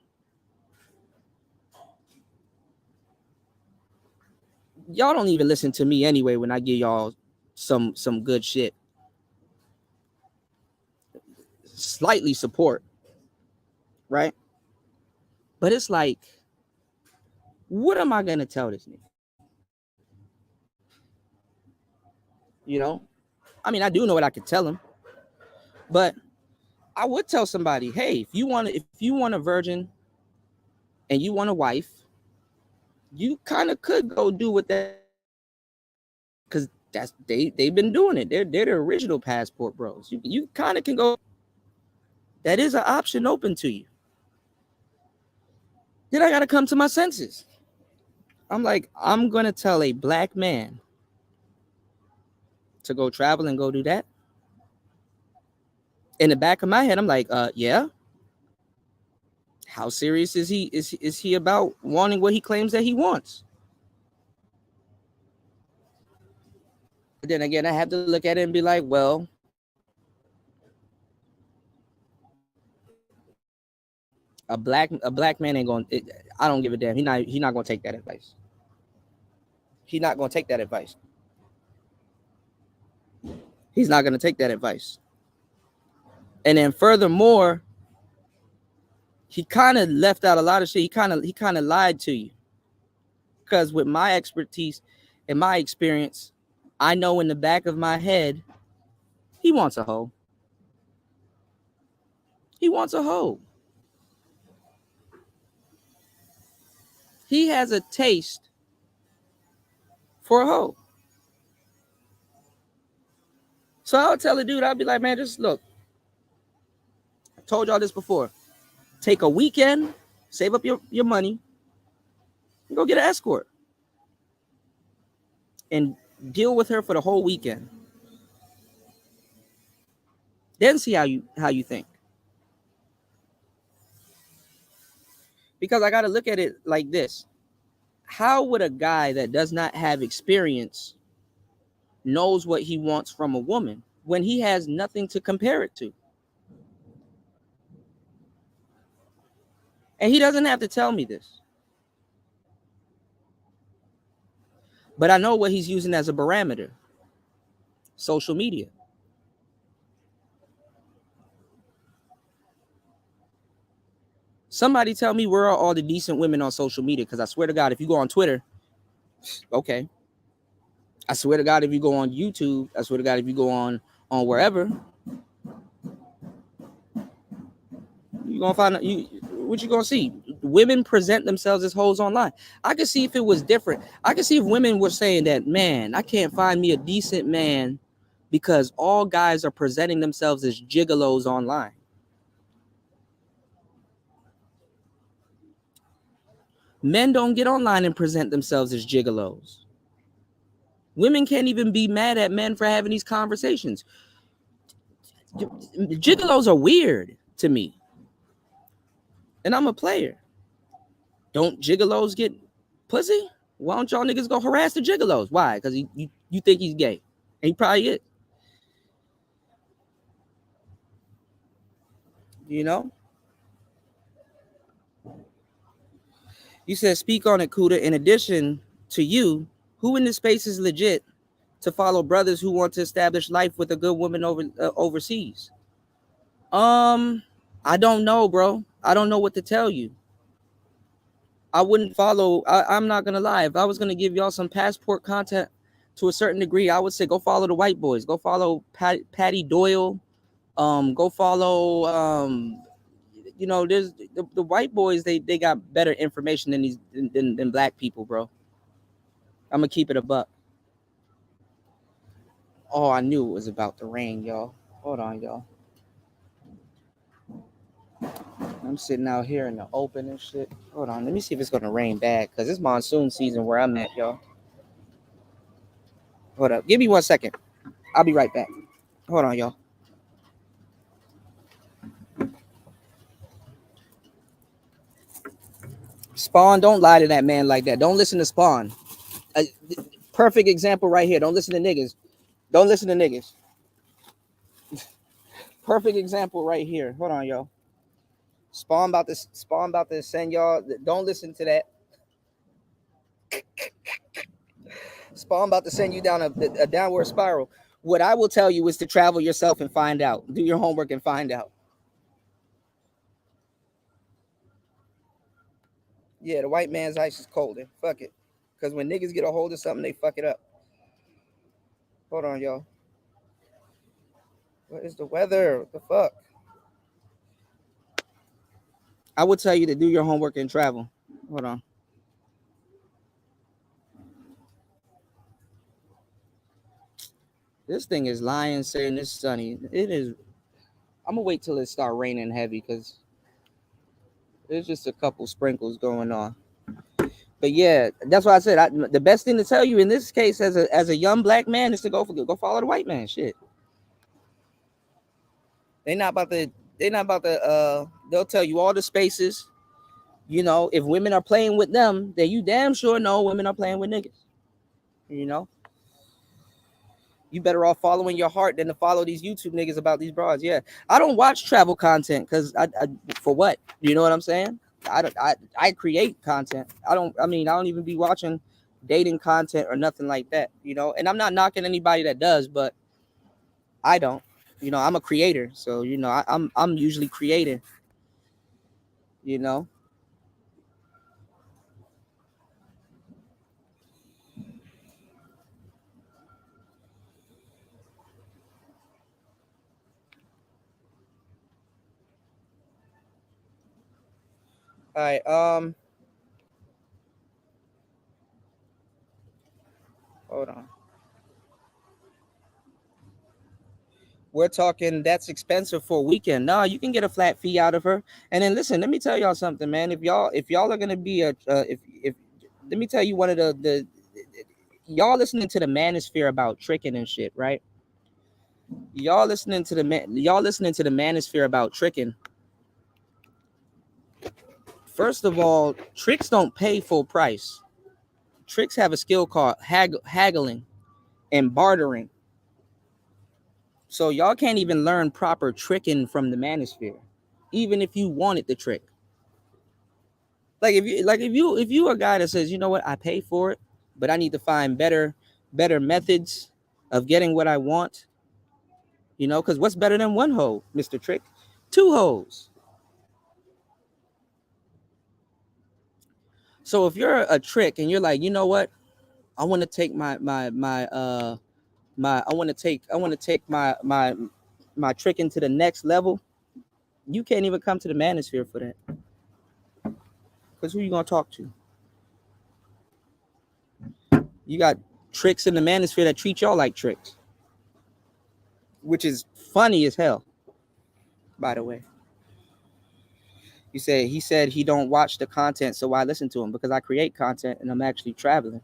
[SPEAKER 3] y'all don't even listen to me anyway when I give y'all some good shit. Slightly support, right? But it's like, what am I gonna tell this nigga? You know, I mean, I do know what I could tell him, but I would tell somebody, hey, if you want a virgin and you want a wife, you kind of could go do what that, because that's they've been doing it. They're the original passport bros. You kind of can go. That is an option open to you. Then I gotta come to my senses. I'm like, I'm gonna tell a black man to go travel and go do that. In the back of my head, I'm like, yeah. How serious is he? Is he about wanting what he claims that he wants? But then again, I have to look at it and be like, well, a black man ain't going. I don't give a damn. He not going to take that advice. He's not going to take that advice. He's not going to take that advice. And then furthermore, he kind of left out a lot of shit. He kind of lied to you. Because with my expertise and my experience, I know in the back of my head, he wants a hoe. He wants a hoe. He has a taste for a hoe. So I'll tell a dude, I'll be like, man, just look. I told y'all this before. Take a weekend, save up your money, and go get an escort. And deal with her for the whole weekend. Then see how you think. Because I gotta look at it like this. How would a guy that does not have experience knows what he wants from a woman when he has nothing to compare it to? And he doesn't have to tell me this. But I know what he's using as a barometer. Social media. Somebody tell me where are all the decent women on social media? Because I swear to God, if you go on Twitter, okay. I swear to God, if you go on YouTube, I swear to God, if you go on wherever, you're gonna find out what you gonna see. Women present themselves as hoes online. I could see if it was different. I could see if women were saying that, man, I can't find me a decent man because all guys are presenting themselves as gigolos online. Men don't get online and present themselves as gigolos. Women can't even be mad at men for having these conversations. Gigolos are weird to me. And I'm a player. Don't gigolos get pussy? Why don't y'all niggas go harass the gigolos? Why? Because you think he's gay. And he probably is. You know? You said speak on it, Kuda. In addition to you, who in this space is legit to follow brothers who want to establish life with a good woman overseas? I don't know, bro. I don't know what to tell you. I wouldn't follow. I'm not gonna lie. If I was gonna give y'all some passport content to a certain degree, I would say go follow the white boys. Go follow Patty Doyle. Go follow. You know, there's the white boys. They got better information than black people, bro. I'm gonna keep it a buck. Oh, I knew it was about to rain, y'all. Hold on, y'all. I'm sitting out here in the open and shit. Hold on, let me see if it's gonna rain bad, because it's monsoon season where I'm at, y'all. Hold up, give me 1 second. I'll be right back. Hold on, y'all. Spawn, don't lie to that man like that. Don't listen to Spawn. Perfect example right here. Don't listen to niggas. Don't listen to niggas. Perfect example right here. Hold on, y'all. Spawn about to send y'all. Don't listen to that. Spawn about to send you down a downward spiral. What I will tell you is to travel yourself and find out. Do your homework and find out. Yeah, the white man's ice is colder. Fuck it. Because when niggas get a hold of something, they fuck it up. Hold on, y'all. What is the weather? What the fuck? I would tell you to do your homework and travel. Hold on. This thing is lying, saying it's sunny. It is. I'm going to wait till it start raining heavy because there's just a couple sprinkles going on. But yeah, that's why I said the best thing to tell you in this case as a young black man is to go follow the white man. Shit. They're not about to they'll tell you all the spaces. You know, if women are playing with them, then you damn sure know women are playing with niggas. You know? You better off following your heart than to follow these YouTube niggas about these broads. Yeah. I don't watch travel content because I for what? You know what I'm saying? I create content. I don't even be watching dating content or nothing like that, you know. And I'm not knocking anybody that does, but I don't. You know, I'm a creator, so you know, I'm usually creating, you know. All right, Hold on. We're talking that's expensive for a weekend. No, you can get a flat fee out of her. And then listen, let me tell y'all something, man. If y'all are gonna be a if let me tell you one of the y'all listening to the manosphere about tricking and shit, right? Y'all listening to the manosphere about tricking. First of all, tricks don't pay full price. Tricks have a skill called haggling and bartering. So y'all can't even learn proper tricking from the manosphere, even if you wanted the trick. Like if you a guy that says, you know what, I pay for it, but I need to find better methods of getting what I want. You know, because what's better than one hoe, Mr. Trick? 2 hoes. So if you're a trick and you're like, you know what, I want to take my tricking to the next level, you can't even come to the manosphere for that. Because who you gonna talk to? You got tricks in the manosphere that treat y'all like tricks, which is funny as hell, by the way. He said he don't watch the content, so why listen to him? Because I create content and I'm actually traveling.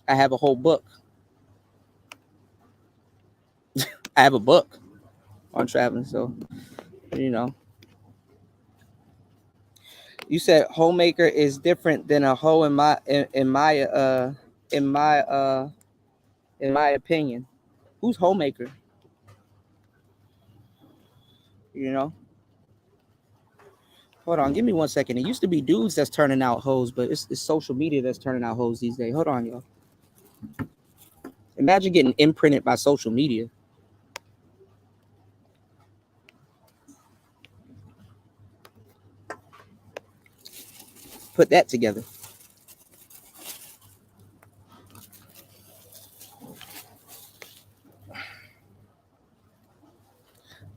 [SPEAKER 3] I have a whole book. I have a book on traveling, so you know. You said homemaker is different than a hoe in my opinion. Who's homemaker? You know. Hold on, give me 1 second. It used to be dudes that's turning out hoes, but it's social media that's turning out hoes these days. Hold on, y'all. Imagine getting imprinted by social media. Put that together.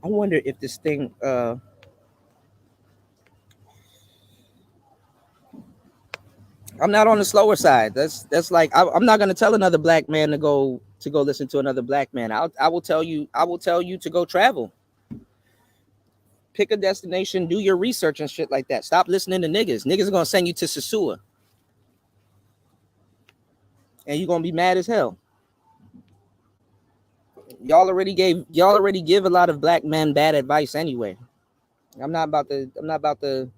[SPEAKER 3] I wonder if this thing I'm not on the slower side. That's like I'm not gonna tell another black man to go listen to another black man. I will tell you to go travel. Pick a destination, do your research and shit like that. Stop listening to niggas. Niggas are gonna send you to Sasua. And you're gonna be mad as hell. Y'all already give a lot of black men bad advice anyway. I'm not about to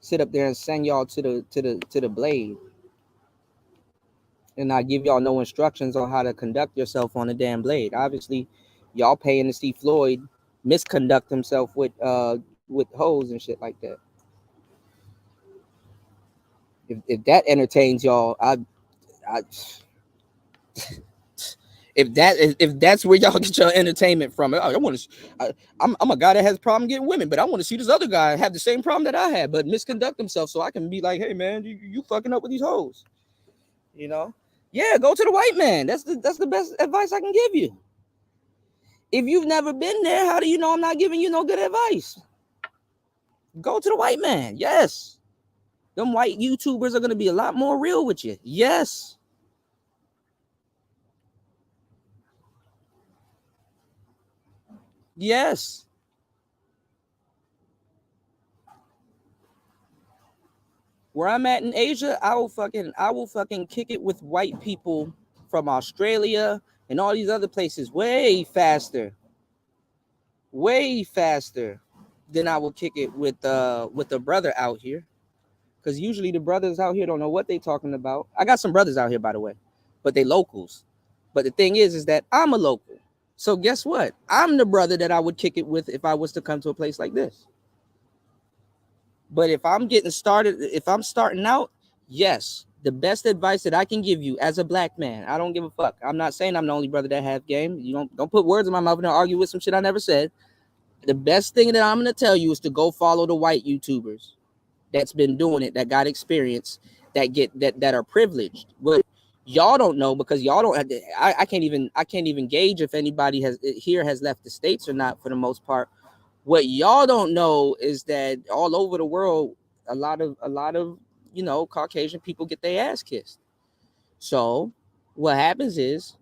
[SPEAKER 3] sit up there and send y'all to the blade and not give y'all no instructions on how to conduct yourself on the damn blade. Obviously, y'all paying to see Floyd misconduct himself with hoes and shit like that. If that entertains y'all, if that's where y'all get your entertainment from, I'm a guy that has a problem getting women, but I want to see this other guy have the same problem that I had, but misconduct himself so I can be like, hey man, you fucking up with these hoes, you know? Yeah, go to the white man. That's the best advice I can give you. If you've never been there, how do you know I'm not giving you no good advice? Go to the white man. Yes. Them white YouTubers are going to be a lot more real with you. Yes. Yes. Where I'm at in Asia, I will fucking kick it with white people from Australia and all these other places way faster than I will kick it with the brother out here. Because usually the brothers out here don't know what they talking about. I got some brothers out here, by the way, but they locals. But the thing is that I'm a local. So guess what? I'm the brother that I would kick it with if I was to come to a place like this. But if I'm starting out, yes, the best advice that I can give you as a black man, I don't give a fuck. I'm not saying I'm the only brother that have game. You don't put words in my mouth and argue with some shit I never said. The best thing that I'm going to tell you is to go follow the white YouTubers that's been doing it, that got experience, that are privileged. But y'all don't know because y'all don't have to, I can't even gauge if anybody has left the States or not for the most part. What y'all don't know is that all over the world, a lot of Caucasian people get their ass kissed. So what happens is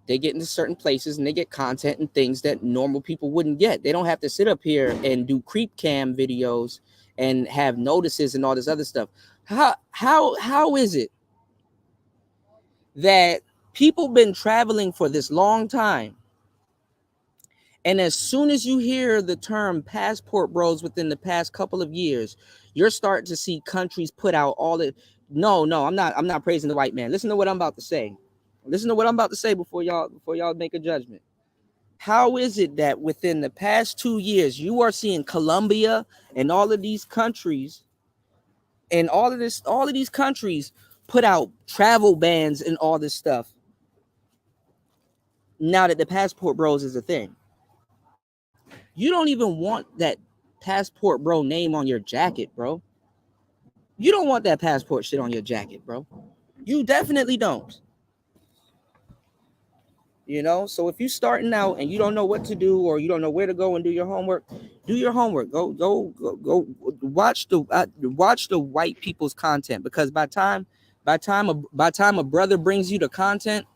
[SPEAKER 3] they get into certain places and they get content and things that normal people wouldn't get. They don't have to sit up here and do creep cam videos and have notices and all this other stuff. How is it that people been traveling for this long time, and as soon as you hear the term passport bros within the past couple of years, you're starting to see countries put out all the no, I'm not praising the white man. Listen to what I'm about to say. Listen to what I'm about to say before y'all make a judgment. How is it that within the past 2 years you are seeing Colombia and all of these countries and all of these countries put out travel bans and all this stuff now that the passport bros is a thing? You don't even want that passport bro name on your jacket, bro. You don't want that passport shit on your jacket, bro. You definitely don't. You know, so if you're starting out and you don't know what to do or you don't know where to go and do your homework, do your homework. Go watch the white people's content, because by time a brother brings you the content,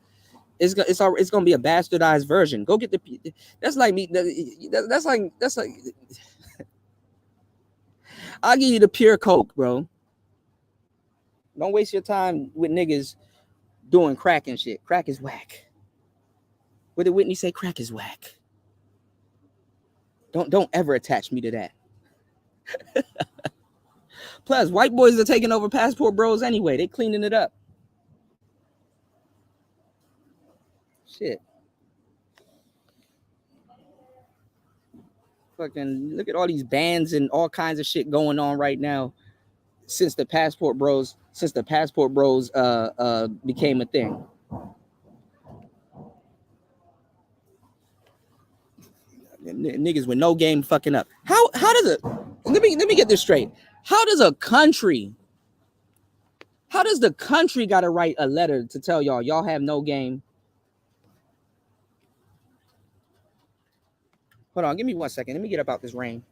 [SPEAKER 3] it's gonna be a bastardized version. Go get the that's like me. That's like I'll give you the pure coke, bro. Don't waste your time with niggas doing crack and shit. Crack is whack. What did Whitney say? Crack is whack. Don't ever attach me to that. Plus, white boys are taking over passport bros anyway. They cleaning it up. Shit. Fucking look at all these bans and all kinds of shit going on right now since the passport bros became a thing. Niggas with no game fucking up. How does it? Let me get this straight. How does the country got to write a letter to tell y'all have no game? Hold on, give me 1 second. Let me get up out this rain.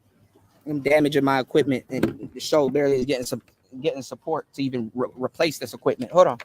[SPEAKER 3] I'm damaging my equipment, and the show barely is getting support to even replace this equipment. Hold on.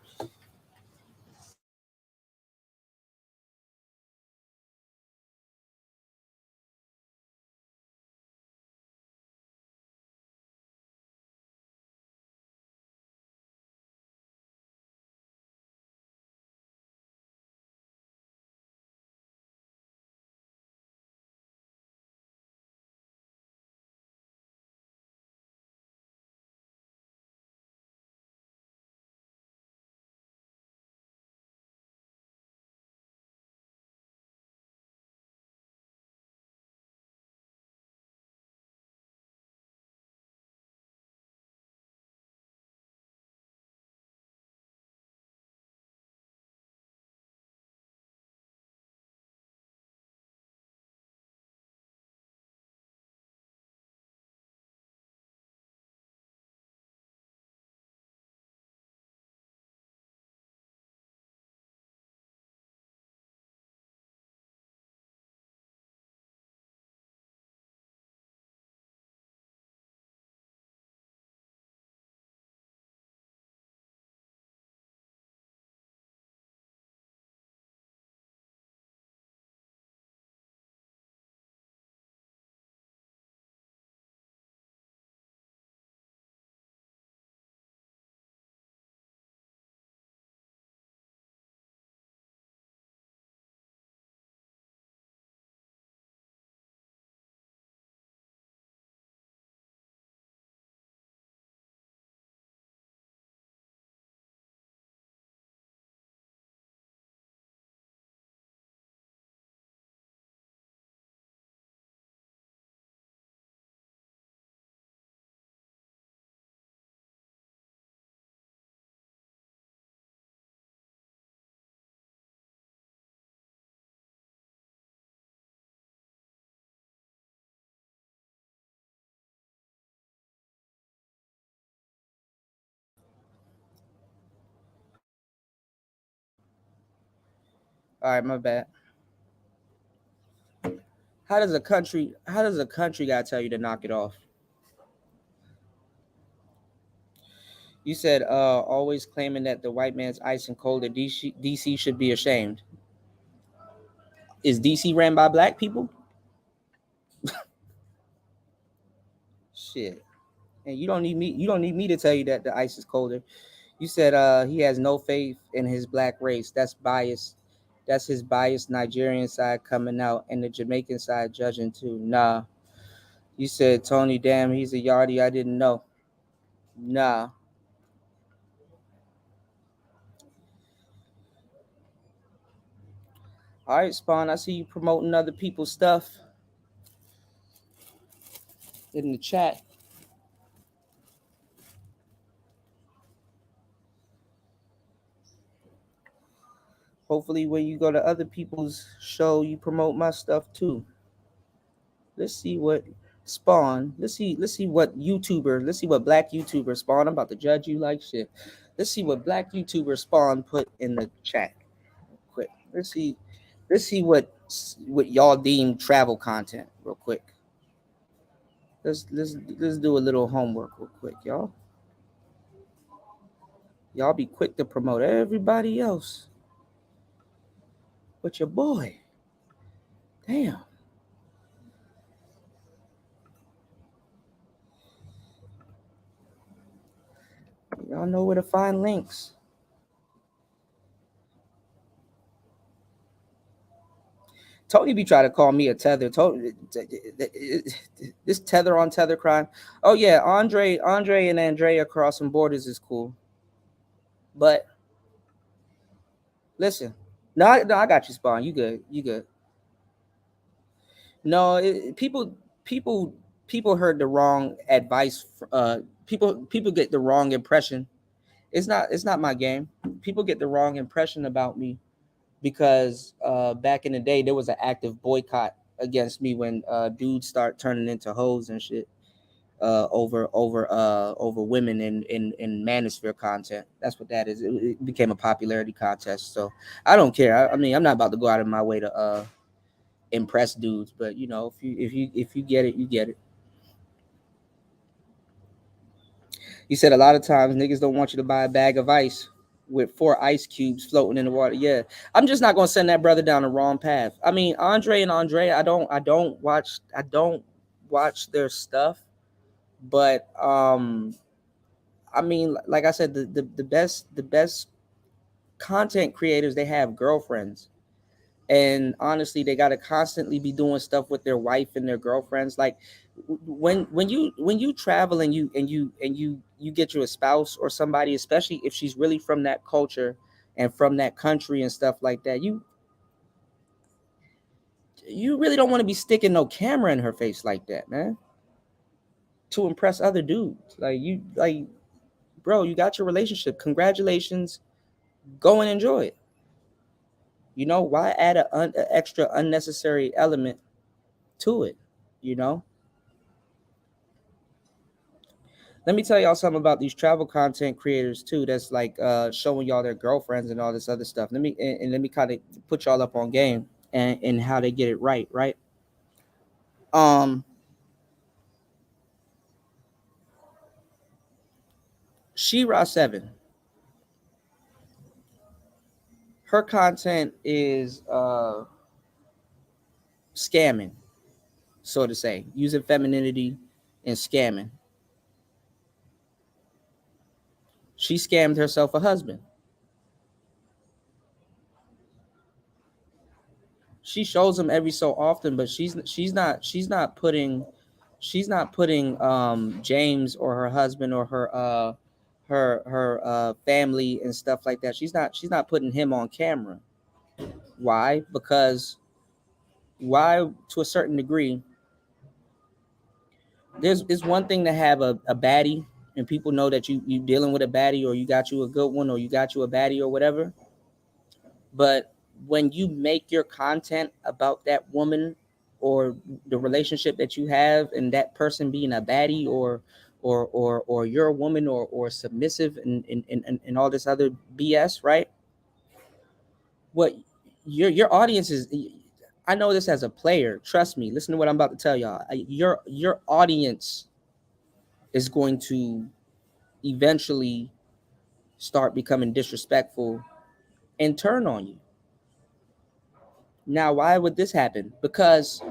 [SPEAKER 3] All right, my bad. How does a country gotta tell you to knock it off? You said always claiming that the white man's ice and colder. DC should be ashamed. Is DC ran by black people? Shit. And you don't need me to tell you that the ice is colder. You said he has no faith in his black race. That's bias. That's his biased Nigerian side coming out and the Jamaican side judging too. Nah. You said Tony, damn, he's a yardie. I didn't know. Nah. All right, Spawn. I see you promoting other people's stuff in the chat. Hopefully, when you go to other people's show, you promote my stuff too. Let's see what Spawn. Let's see what YouTuber. Let's see what black YouTuber Spawn. I'm about to judge you like shit. Let's see what black YouTuber Spawn put in the chat. Quick. Let's see what y'all deem travel content real quick. Let's do a little homework real quick, y'all. Y'all be quick to promote everybody else. But your boy. Damn. Y'all know where to find links. Tony be trying to call me a tether. This tether on tether crime. Oh yeah, Andre and Andrea crossing borders is cool. But listen, no, I got you, Spawn. You good. No, people heard the wrong advice. People get the wrong impression. It's not my game. People get the wrong impression about me. Because back in the day, there was an active boycott against me when dudes start turning into hoes and shit over women in manosphere content. That's what that is. It became a popularity contest. So I don't care. I mean, I'm not about to go out of my way to impress dudes, but you know, if you get it, you get it. You said a lot of times niggas don't want you to buy a bag of ice with 4 ice cubes floating in the water. Yeah, I'm just not gonna send that brother down the wrong path. I mean, Andre and Andrea, I don't watch their stuff, but I mean, like I said, the best content creators, they have girlfriends, and honestly, they got to constantly be doing stuff with their wife and their girlfriends. Like when you travel and you get you a spouse or somebody, especially if she's really from that culture and from that country and stuff like that, you really don't want to be sticking no camera in her face like that, man, to impress other dudes. Like bro, you got your relationship, congratulations, go and enjoy it. You know, why add an extra unnecessary element to it, you know? Let me tell y'all something about these travel content creators too. That's like showing y'all their girlfriends and all this other stuff. Let me kind of put y'all up on game and how they get it right. She-Ra 7. Her content is scamming, so to say, using femininity and scamming. She scammed herself a husband. She shows him every so often, but she's not putting James or her husband or her family and stuff like that. She's not putting him on camera. Why? Because to a certain degree, it's one thing to have a baddie and people know that you dealing with a baddie, or you got you a good one, or you got you a baddie or whatever. But when you make your content about that woman or the relationship that you have and that person being a baddie or you're a woman or submissive and all this other BS, right? What your audience is, I know this as a player, trust me, listen to what I'm about to tell y'all. Your audience is going to eventually start becoming disrespectful and turn on you. Now, why would this happen? Because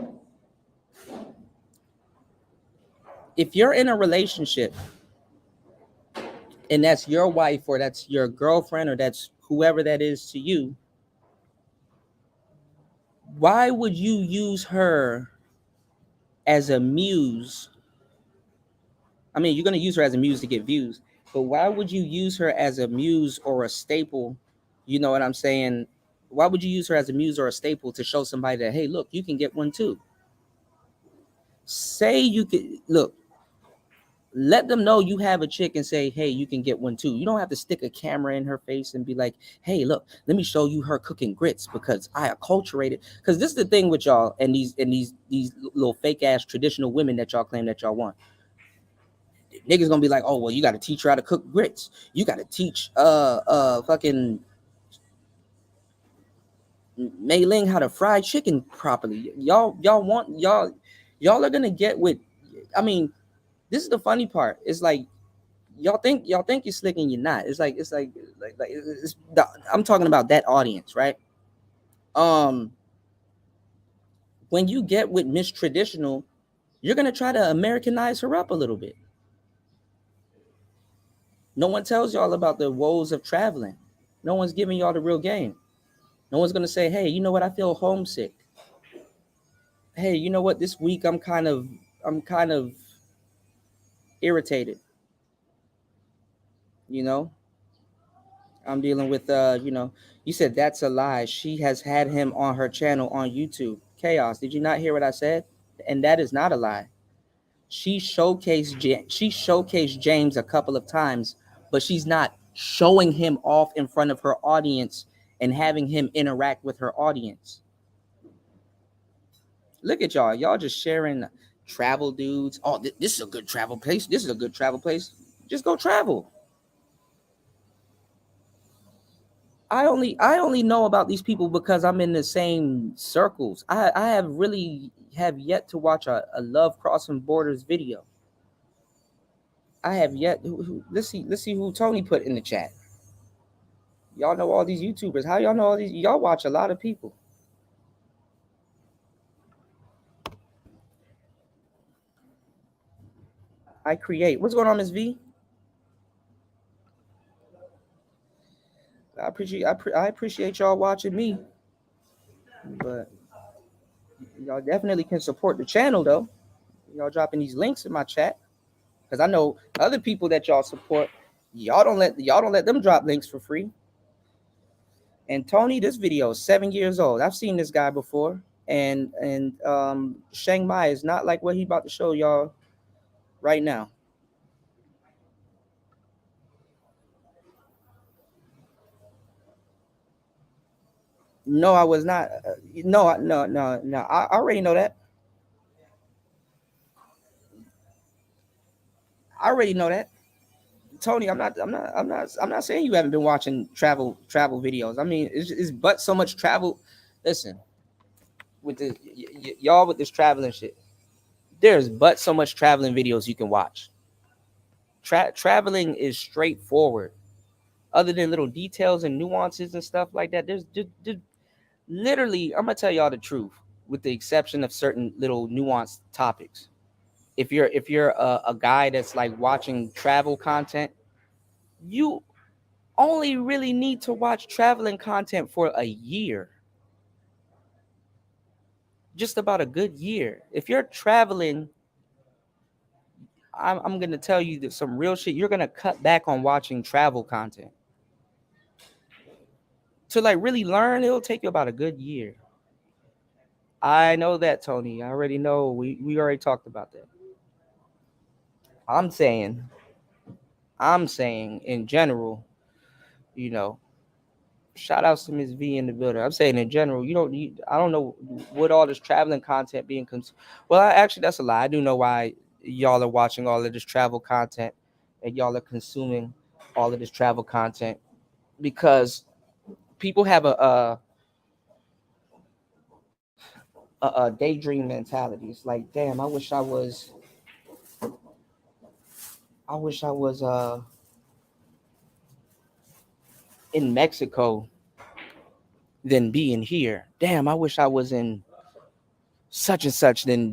[SPEAKER 3] if you're in a relationship and that's your wife or that's your girlfriend or that's whoever that is to you, why would you use her as a muse? I mean, you're going to use her as a muse to get views, but why would you use her as a muse or a staple? You know what I'm saying? Why would you use her as a muse or a staple to show somebody that, hey, look, you can get one too? Say you could, look, let them know you have a chick and say, hey, you can get one too. You don't have to stick a camera in her face and be like, hey, look, let me show you her cooking grits because I acculturated. Because this is the thing with y'all and these little fake ass traditional women that y'all claim that y'all want. Niggas gonna be like, oh, well, you gotta teach her how to cook grits. You gotta teach fucking Mei Ling how to fry chicken properly. Y'all are gonna get with, I mean, this is the funny part. It's like y'all think you're slick and you're not. It's I'm talking about that audience, right? When you get with Miss Traditional, you're gonna try to Americanize her up a little bit. No one tells y'all about the woes of traveling. No one's giving y'all the real game. No one's gonna say, hey, you know what? I feel homesick. Hey, you know what? This week I'm kind of irritated. You know, I'm dealing with you said that's a lie. She has had him on her channel on YouTube. Chaos. Did you not hear what I said? And that is not a lie. She showcased James a couple of times, but she's not showing him off in front of her audience and having him interact with her audience. Look at y'all. Y'all just sharing travel dudes. Oh, this is a good travel place. This is a good travel place. Just go travel. I only know about these people because I'm in the same circles. I have yet to watch a Love Crossing Borders video. I have yet. Let's see who Tony put in the chat. Y'all know all these YouTubers. How y'all know all these? Y'all watch a lot of people. I create. What's going on, Ms. V? I appreciate y'all watching me, but y'all definitely can support the channel though. Y'all dropping these links in my chat because I know other people that y'all support. Y'all don't let them drop links for free. And Tony, this video is 7 years old. I've seen this guy before, and Chiang Mai is not like what he about to show y'all right now. No, I was not. No. I already know that. I already know that. Tony, I'm not saying you haven't been watching travel videos. I mean, it's but so much travel. Listen, with the y'all with this traveling shit, there's but so much traveling videos you can watch. Traveling is straightforward. Other than little details and nuances and stuff like that, there's literally, I'm gonna tell y'all the truth, with the exception of certain little nuanced topics. If you're a guy that's like watching travel content, you only really need to watch traveling content for a year. Just about a good year. If you're traveling, I'm gonna tell you that some real shit. You're gonna cut back on watching travel content. To like really learn, it'll take you about a good year. I know that, Tony. I already know. We already talked about that. I'm saying in general, you know, shout outs to Ms. V in the building. I'm saying in general, I don't know what all this traveling content being well, actually that's a lie. I do know why y'all are watching all of this travel content and y'all are consuming all of this travel content, because people have a daydream mentality. It's like, damn, I wish I was in Mexico than being here. Damn, I wish I was in such and such than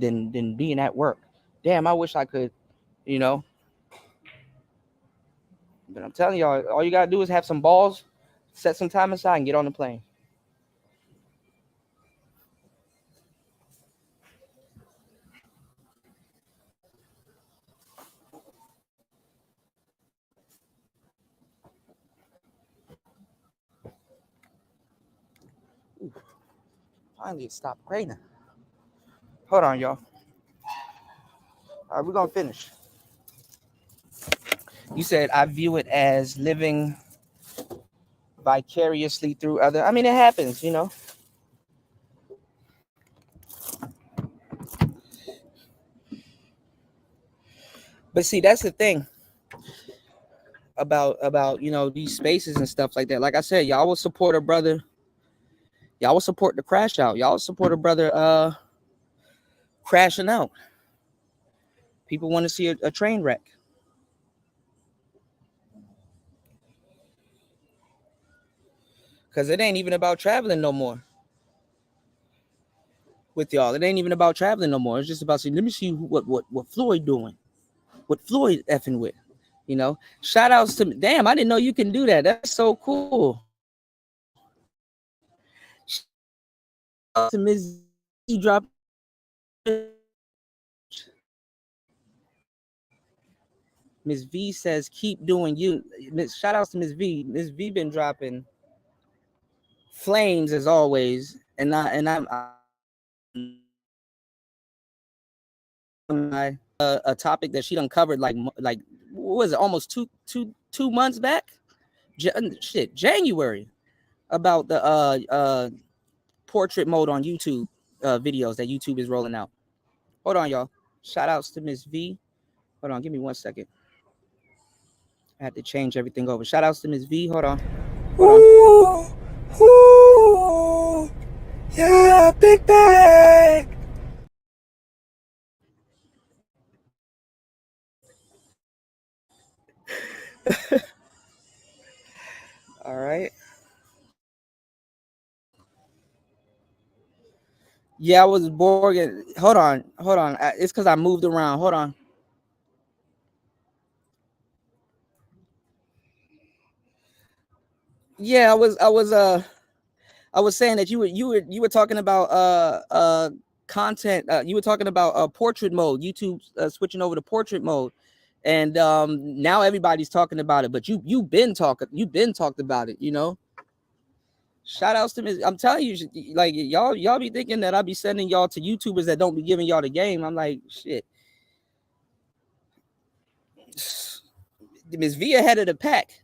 [SPEAKER 3] being at work. Damn, I wish I could, you know. But I'm telling y'all, all you gotta do is have some balls, set some time aside, and get on the plane. Ooh, finally, it stopped raining. Hold on, y'all. All right, we're gonna finish. You said I view it as living vicariously through other. I mean, it happens, you know. But see, that's the thing about you know these spaces and stuff like that. Like I said, y'all will support a brother. Y'all will support the crash out. Y'all will support a brother crashing out. People want to see a train wreck. Because it ain't even about traveling no more with y'all. It ain't even about traveling no more. It's just about saying, let me see what Floyd doing. What Floyd effing with. You know? Shout outs to, damn, I didn't know you can do that. That's so cool. Shout out to Ms. V drop. Ms. V says, keep doing you. Shout outs to Ms. V. Ms. V been dropping flames as always. And I'm a topic that she uncovered like what was it, almost two months back? January, about the portrait mode on YouTube videos that YouTube is rolling out. Hold on, y'all. Shout outs to Miss V. Hold on, give me 1 second. I had to change everything over. Shout outs to Miss V. Hold on. Ooh, yeah, big bag. All right. Yeah, I was bored. Hold on. It's because I moved around. Hold on. Yeah, I was saying that you were talking about content. You were talking about portrait mode. YouTube switching over to portrait mode, and now everybody's talking about it. But you've been talked about it. You know. Shout outs to me. I'm telling you, like y'all be thinking that I be sending y'all to YouTubers that don't be giving y'all the game. I'm like, shit. Miss V ahead of the pack.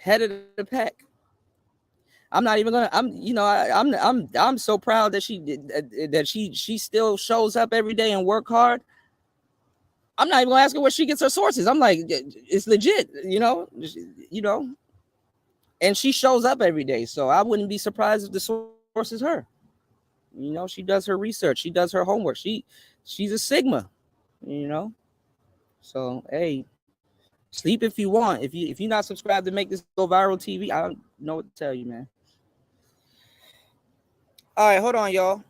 [SPEAKER 3] Head of the pack. I'm not even gonna. I'm so proud that she still shows up every day and work hard. I'm not even gonna ask her where she gets her sources. I'm like, it's legit, you know. And she shows up every day, so I wouldn't be surprised if the source is her. You know, she does her research, she does her homework. She's a Sigma, you know. So hey, sleep if you want. If you're not subscribed to make this go viral TV, I don't know what to tell you, man. All right, hold on, y'all.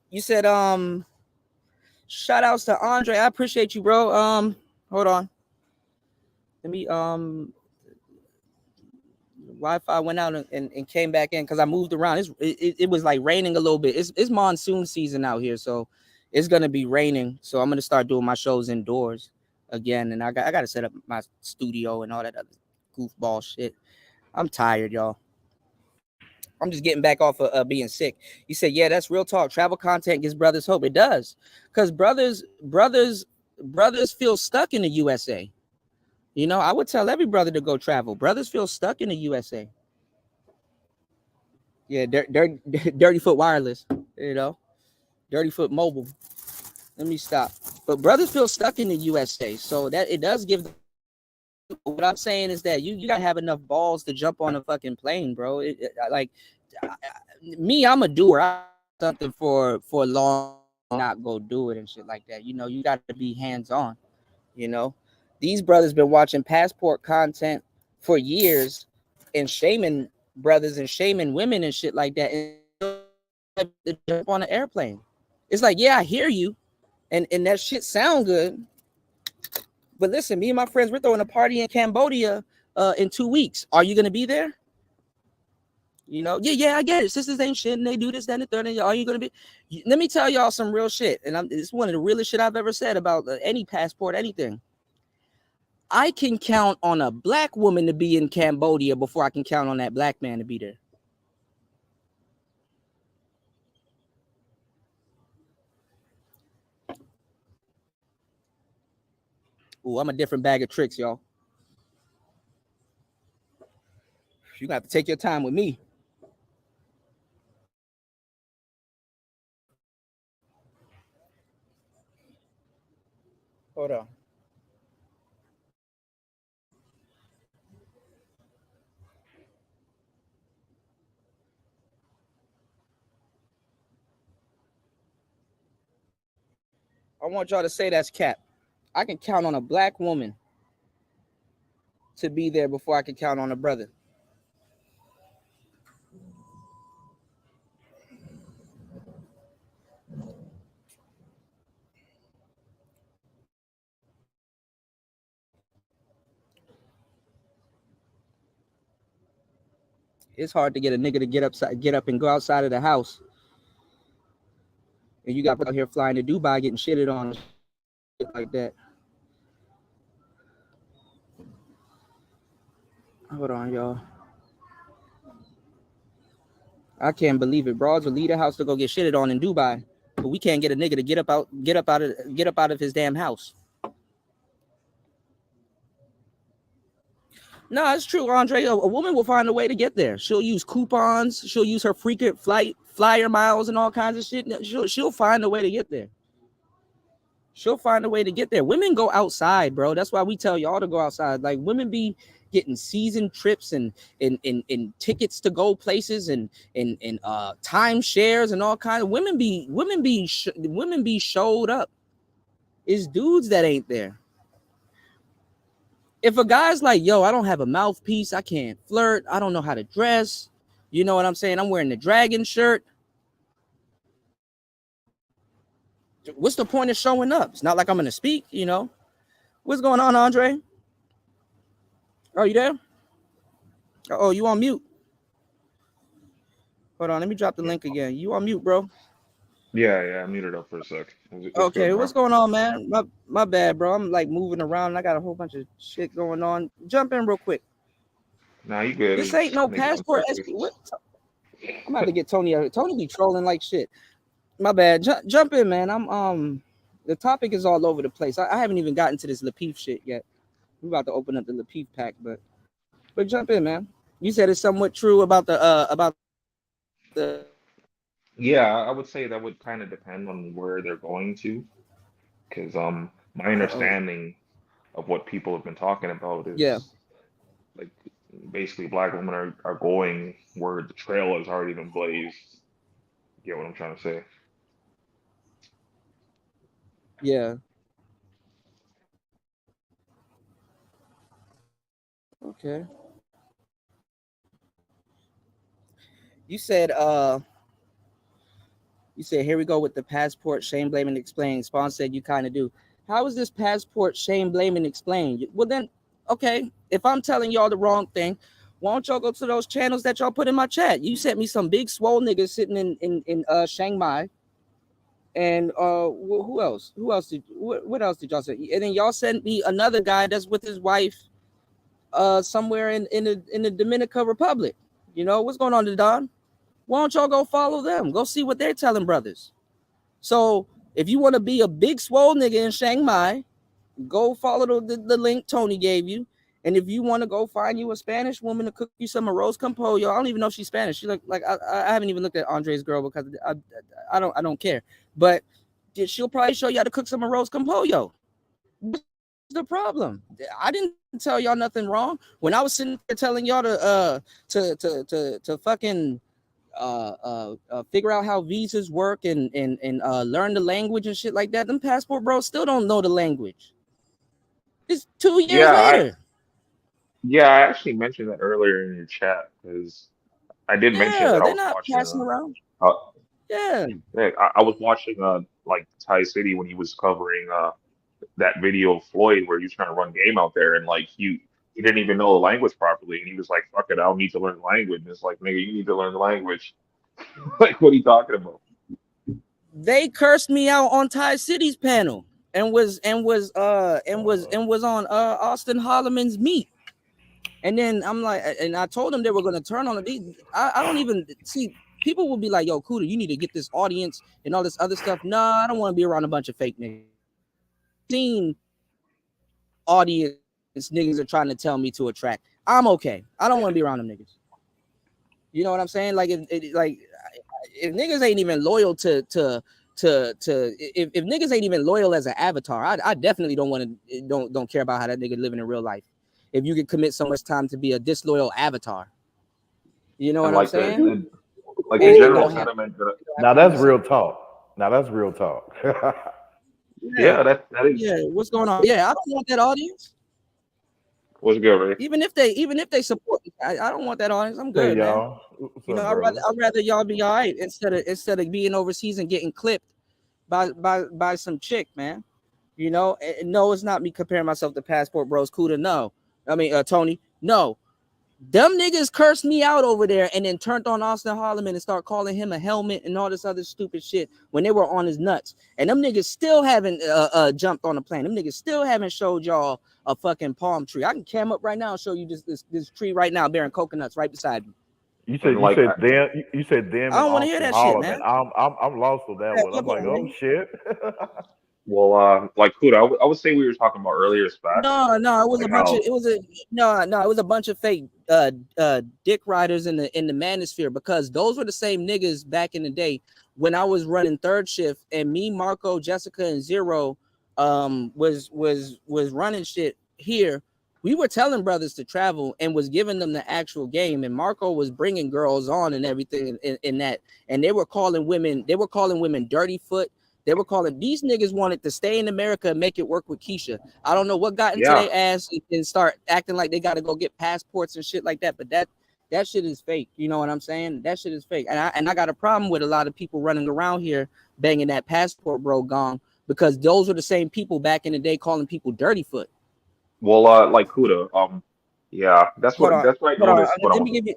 [SPEAKER 3] You said shout outs to Andre. I appreciate you, bro. Hold on. Let me Wi-Fi went out and came back in because I moved around. It was like raining a little bit. It's monsoon season out here, so it's gonna be raining. So I'm gonna start doing my shows indoors again, and I got to set up my studio and all that other goofball shit. I'm tired, y'all. I'm just getting back off of being sick. You said, yeah, that's real talk. Travel content gives brothers hope. It does, because brothers feel stuck in the USA. You know, I would tell every brother to go travel. Brothers feel stuck in the USA. Yeah, Dirty Foot Wireless, you know, Dirty Foot Mobile. Let me stop. But brothers feel stuck in the USA, so that it does give. What I'm saying is that you gotta have enough balls to jump on a fucking plane, bro. Me, I'm a doer. I something for long, not go do it and shit like that. You know, you gotta be hands on. You know, these brothers been watching passport content for years and shaming brothers and shaming women and shit like that, and to jump on an airplane. It's like, yeah, I hear you, and that shit sound good. But listen, me and my friends, we're throwing a party in Cambodia in 2 weeks. Are you gonna be there? You know, yeah, I get it. Sisters ain't shit, and they do this, that, and the third. And are you gonna be? Let me tell y'all some real shit, and it's one of the realest shit I've ever said about any passport, anything. I can count on a black woman to be in Cambodia before I can count on that black man to be there. Ooh, I'm a different bag of tricks, y'all. You got to take your time with me. Hold on. I want y'all to say that's cap. I can count on a black woman to be there before I can count on a brother. It's hard to get a nigga to get up and go outside of the house. And you got out here flying to Dubai getting shitted on and shit like that. Hold on, y'all. I can't believe it. Broads will leave the house to go get shitted on in Dubai, but we can't get a nigga to get up out of his damn house. No, it's true, Andre. A woman will find a way to get there. She'll use coupons. She'll use her frequent flyer miles and all kinds of shit. She'll find a way to get there. She'll find a way to get there. Women go outside, bro. That's why we tell y'all to go outside. Like, women be getting season trips and tickets to go places and timeshares and all kinds of women be showed up. It's dudes that ain't there. If a guy's like, yo, I don't have a mouthpiece, I can't flirt, I don't know how to dress, you know what I'm saying? I'm wearing the dragon shirt. What's the point of showing up? It's not like I'm gonna speak, you know. What's going on, Andre? Are you there? Oh, you on mute? Hold on, let me drop the link again. You on mute, bro?
[SPEAKER 9] Yeah, I muted up for a sec.
[SPEAKER 3] Okay, what's going on, man? My bad, bro. I'm like moving around. And I got a whole bunch of shit going on. Jump in real quick.
[SPEAKER 9] Nah, you good.
[SPEAKER 3] This ain't no passport. I'm about to get Tony. Tony be trolling like shit. My bad. Jump in, man. I'm the topic is all over the place. I haven't even gotten to this Lapeef shit yet. We're about to open up the Lapeef pack, but jump in, man. You said it's somewhat true about the.
[SPEAKER 9] Yeah, I would say that would kind of depend on where they're going to, because my understanding of what people have been talking about is like basically black women are going where the trail has already been blazed. You get what I'm trying to say?
[SPEAKER 3] Yeah. Okay. You said here we go with the passport shame, blame, and explain. Spawn said you kind of do. How is this passport shame, blame, and explain? Well then, okay, if I'm telling y'all the wrong thing, why don't y'all go to those channels that y'all put in my chat? You sent me some big swole niggas sitting in Chiang Mai. And who else? What else did y'all say? And then y'all sent me another guy that's with his wife somewhere in the Dominican Republic. You know, what's going on, Don? Why don't y'all go follow them? Go see what they're telling brothers. So if you want to be a big swole nigga in Chiang Mai, go follow the link Tony gave you. And if you want to go find you a Spanish woman to cook you some arroz con pollo, I don't even know if she's Spanish. She like I haven't even looked at Andre's girl because I don't care. But she'll probably show you how to cook some arroz con pollo. What's the problem? I didn't tell y'all nothing wrong when I was sitting there telling y'all to fucking figure out how visas work and learn the language and shit like that. Them passport bros still don't know the language. It's 2 years later.
[SPEAKER 9] Yeah, I actually mentioned that earlier in your chat because I did mention
[SPEAKER 3] Yeah,
[SPEAKER 9] that I
[SPEAKER 3] they're
[SPEAKER 9] was
[SPEAKER 3] not
[SPEAKER 9] watching
[SPEAKER 3] passing around.
[SPEAKER 9] uh
[SPEAKER 3] Yeah.
[SPEAKER 9] yeah, I was watching like Ty City when he was covering that video of Floyd where he was trying to run game out there and like he didn't even know the language properly and he was like, fuck it, I don't need to learn the language. And it's like, nigga, you need to learn the language. Like what are you talking about?
[SPEAKER 3] They cursed me out on Ty City's panel and was on Austin Holloman's meet. And then I'm like, and I told them they were going to turn on it. I don't even see, people will be like, yo, Kuda, you need to get this audience and all this other stuff. Nah, I don't want to be around a bunch of fake niggas. Seen audience niggas are trying to tell me to attract. I'm okay. I don't want to be around them niggas. You know what I'm saying? Like, if niggas ain't even loyal if niggas ain't even loyal as an avatar, I definitely don't care about how that nigga living in real life. If you can commit so much time to be a disloyal avatar, you know
[SPEAKER 9] And
[SPEAKER 3] what I'm
[SPEAKER 9] like
[SPEAKER 3] saying?
[SPEAKER 9] the general sentiment that
[SPEAKER 10] Now that's real talk. Now that's real talk.
[SPEAKER 9] yeah, that is
[SPEAKER 3] Yeah, what's going on? Yeah, I don't want that audience.
[SPEAKER 9] what's good, Ray.
[SPEAKER 3] Even if they support me, I don't want that audience. I'm
[SPEAKER 10] Hey
[SPEAKER 3] good, man.
[SPEAKER 10] y'all. What's
[SPEAKER 3] You know,
[SPEAKER 10] up,
[SPEAKER 3] I'd
[SPEAKER 10] brother?
[SPEAKER 3] rather y'all be all right instead of being overseas and getting clipped by some chick, man. You know, and no, it's not me comparing myself to Passport Bros. Kuda, no. I mean, Tony, no. Them niggas cursed me out over there and then turned on Austin Holloman and start calling him a helmet and all this other stupid shit when they were on his nuts. And them niggas still haven't jumped on the plane. Them niggas still haven't showed y'all a fucking palm tree. I can cam up right now and show you this tree right now bearing coconuts right beside me.
[SPEAKER 10] You
[SPEAKER 9] And
[SPEAKER 10] said
[SPEAKER 9] like
[SPEAKER 10] them
[SPEAKER 3] I
[SPEAKER 10] and
[SPEAKER 3] don't want to hear
[SPEAKER 10] Austin
[SPEAKER 3] that shit,
[SPEAKER 10] Holloman.
[SPEAKER 3] man.
[SPEAKER 10] I'm lost with that one. I'm like, oh shit.
[SPEAKER 9] well like Kuda, I would say we were talking about earlier specs.
[SPEAKER 3] No, it was
[SPEAKER 9] Like
[SPEAKER 3] a bunch of
[SPEAKER 9] how
[SPEAKER 3] it was a bunch of fake dick riders in the manosphere, because those were the same niggas back in the day when I was running third shift and me, Marco, Jessica, and Zero was running shit here. We were telling brothers to travel and was giving them the actual game, and Marco was bringing girls on and everything in that, and they were calling women dirty foot. They were calling, these niggas wanted to stay in America and make it work with Keisha. I don't know what got into
[SPEAKER 9] yeah.
[SPEAKER 3] their ass and start acting like they got to go get passports and shit like that. But that shit is fake. You know what I'm saying? That shit is fake. And I got a problem with a lot of people running around here banging that passport bro gong, because those are the same people back in the day calling people dirty foot.
[SPEAKER 9] Well like Kuda, yeah, that's what I noticed when I
[SPEAKER 3] Let me
[SPEAKER 9] was
[SPEAKER 3] give you.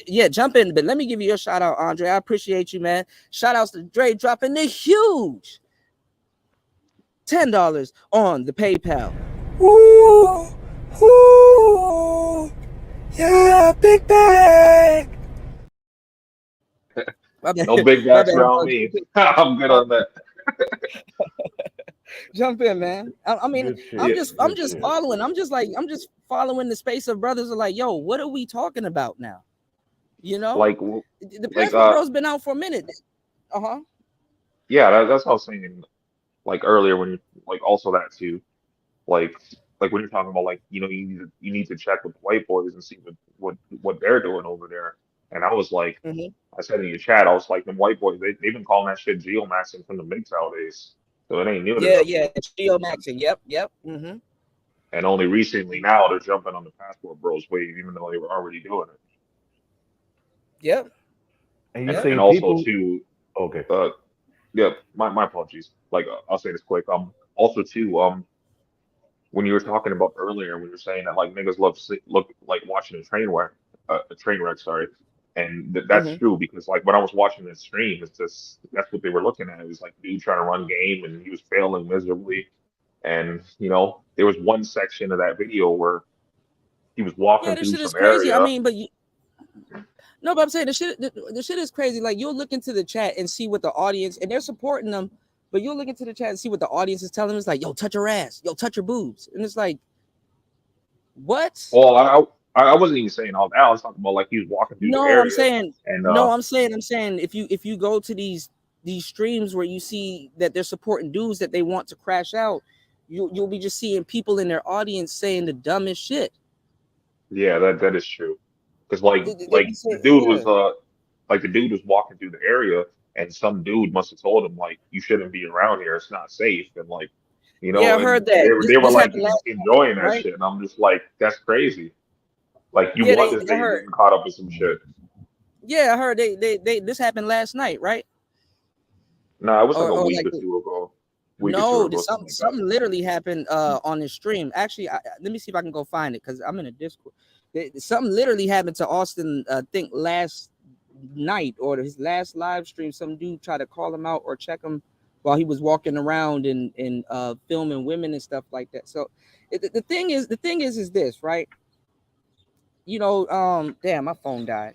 [SPEAKER 3] Yeah, jump in, but let me give you your shout out, Andre. I appreciate you, man. Shout outs to Dre dropping the huge $10 on the PayPal.
[SPEAKER 1] Ooh, ooh, yeah, big bag.
[SPEAKER 9] no big backs around me. I'm good on that.
[SPEAKER 3] Jump in, man. I mean, I'm just following. I'm just following the space of brothers are like, yo, what are we talking about now? You know,
[SPEAKER 9] Like
[SPEAKER 3] the Passport Bro's been out for a minute.
[SPEAKER 9] Yeah, that's what I was saying like earlier when you like also that too. Like when you're talking about like, you know, you need to check with the white boys and see what they're doing over there. And I was like, I said in your chat, I was like, them white boys, they've been calling that shit geomaxing from the MGTOW days. So it ain't new to them.
[SPEAKER 3] Yeah, geomaxing. Yep.
[SPEAKER 9] And only recently now they're jumping on the Passport Bros wave, even though they were already doing it.
[SPEAKER 3] Yep.
[SPEAKER 9] And also too,
[SPEAKER 10] okay.
[SPEAKER 9] Yeah, my apologies. Like I'll say this quick. Also too, when you were talking about earlier, when you were saying that like niggas look like watching a train wreck, sorry, and that's true because like when I was watching this stream, it's just that's what they were looking at. It was like dude trying to run game and he was failing miserably, and you know there was one section of that video where he was walking
[SPEAKER 3] this
[SPEAKER 9] through
[SPEAKER 3] shit is
[SPEAKER 9] some
[SPEAKER 3] crazy.
[SPEAKER 9] area.
[SPEAKER 3] I mean, but no, but I'm saying the shit is crazy. Like you'll look into the chat and see what the audience, and they're supporting them, but you'll look into the chat and see what the audience is telling them. It's like, yo, touch her ass, yo, touch her boobs, and it's like, what?
[SPEAKER 9] Well, I wasn't even saying all that. I was talking about like he was walking through the area.
[SPEAKER 3] I'm saying if you go to these streams where you see that they're supporting dudes that they want to crash out, you'll be just seeing people in their audience saying the dumbest shit.
[SPEAKER 9] Yeah, that is true. Because the dude was walking through the area and some dude must have told him like you shouldn't be around here, it's not safe, and like You
[SPEAKER 3] Yeah,
[SPEAKER 9] know,
[SPEAKER 3] I
[SPEAKER 9] and
[SPEAKER 3] heard that.
[SPEAKER 9] they were
[SPEAKER 3] This
[SPEAKER 9] like
[SPEAKER 3] happened last night,
[SPEAKER 9] enjoying that
[SPEAKER 3] right?
[SPEAKER 9] shit, and I'm just like, that's crazy. Like you
[SPEAKER 3] Yeah,
[SPEAKER 9] want this
[SPEAKER 3] I
[SPEAKER 9] day
[SPEAKER 3] heard.
[SPEAKER 9] getting caught up with some shit.
[SPEAKER 3] Yeah, I heard they this happened last night, right?
[SPEAKER 9] No, it was like a
[SPEAKER 3] Or
[SPEAKER 9] week
[SPEAKER 3] like
[SPEAKER 9] or two ago,
[SPEAKER 3] no,
[SPEAKER 9] something like that.
[SPEAKER 3] something literally happened on the stream. Actually, let me see if I can go find it because I'm in a Discord. Something literally happened to Austin. I think last night or his last live stream. Some dude tried to call him out or check him while he was walking around and filming women and stuff like that. So the thing is this, right? You know, damn, my phone died.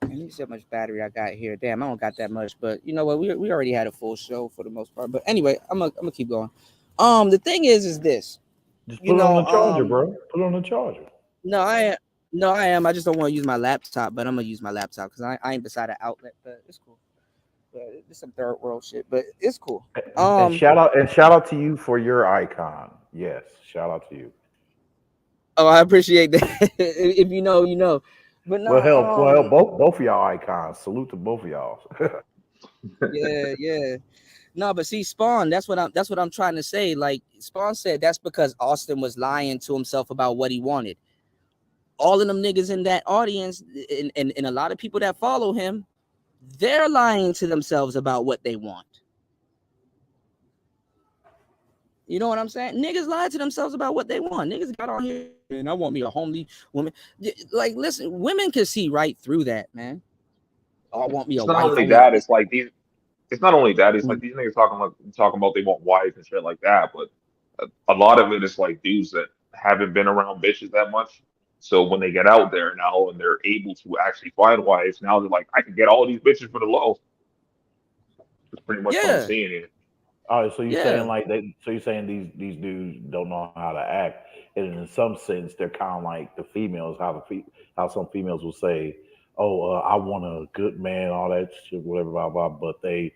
[SPEAKER 3] Let me see how much battery I got here. Damn, I don't got that much, but you know what? We already had a full show for the most part. But anyway, I'm gonna keep going. The thing is this.
[SPEAKER 10] Just
[SPEAKER 3] You
[SPEAKER 10] put it on
[SPEAKER 3] know,
[SPEAKER 10] the charger, bro. Put it on the charger.
[SPEAKER 3] no, I am. I just don't want to use my laptop, but I'm gonna use my laptop because I ain't beside an outlet, but it's cool. But it's some third world shit, but it's cool.
[SPEAKER 10] And shout out to you for your icon. Yes, shout out to you.
[SPEAKER 3] Oh, I appreciate that. If you know, you know. But no,
[SPEAKER 10] Well, both of y'all icons. Salute to both of y'all.
[SPEAKER 3] yeah. No, but see, Spawn, that's what I'm trying to say. Like Spawn said, that's because Austin was lying to himself about what he wanted. All of them niggas in that audience and a lot of people that follow him, they're lying to themselves about what they want. You know what I'm saying? Niggas lie to themselves about what they want. Niggas got on here and I want me a homely woman. Like, listen, women can see right through that, man. Oh, I want me a
[SPEAKER 9] It's not
[SPEAKER 3] wife.
[SPEAKER 9] only that, it's like these. It's not only that, it's
[SPEAKER 3] Mm.
[SPEAKER 9] like these niggas talking about they want wives and shit like that, but a lot of it is like dudes that haven't been around bitches that much. So when they get out there now and they're able to actually find wives, now they're like, I can get all these bitches for the low. That's pretty much what I'm
[SPEAKER 3] Yeah,
[SPEAKER 9] seeing here.
[SPEAKER 10] All right, so you're
[SPEAKER 3] yeah.
[SPEAKER 10] saying like they, so you're saying these dudes don't know how to act, and in some sense they're kind of like the females, how some females will say, "Oh, I want a good man," all that shit, whatever, blah blah, but they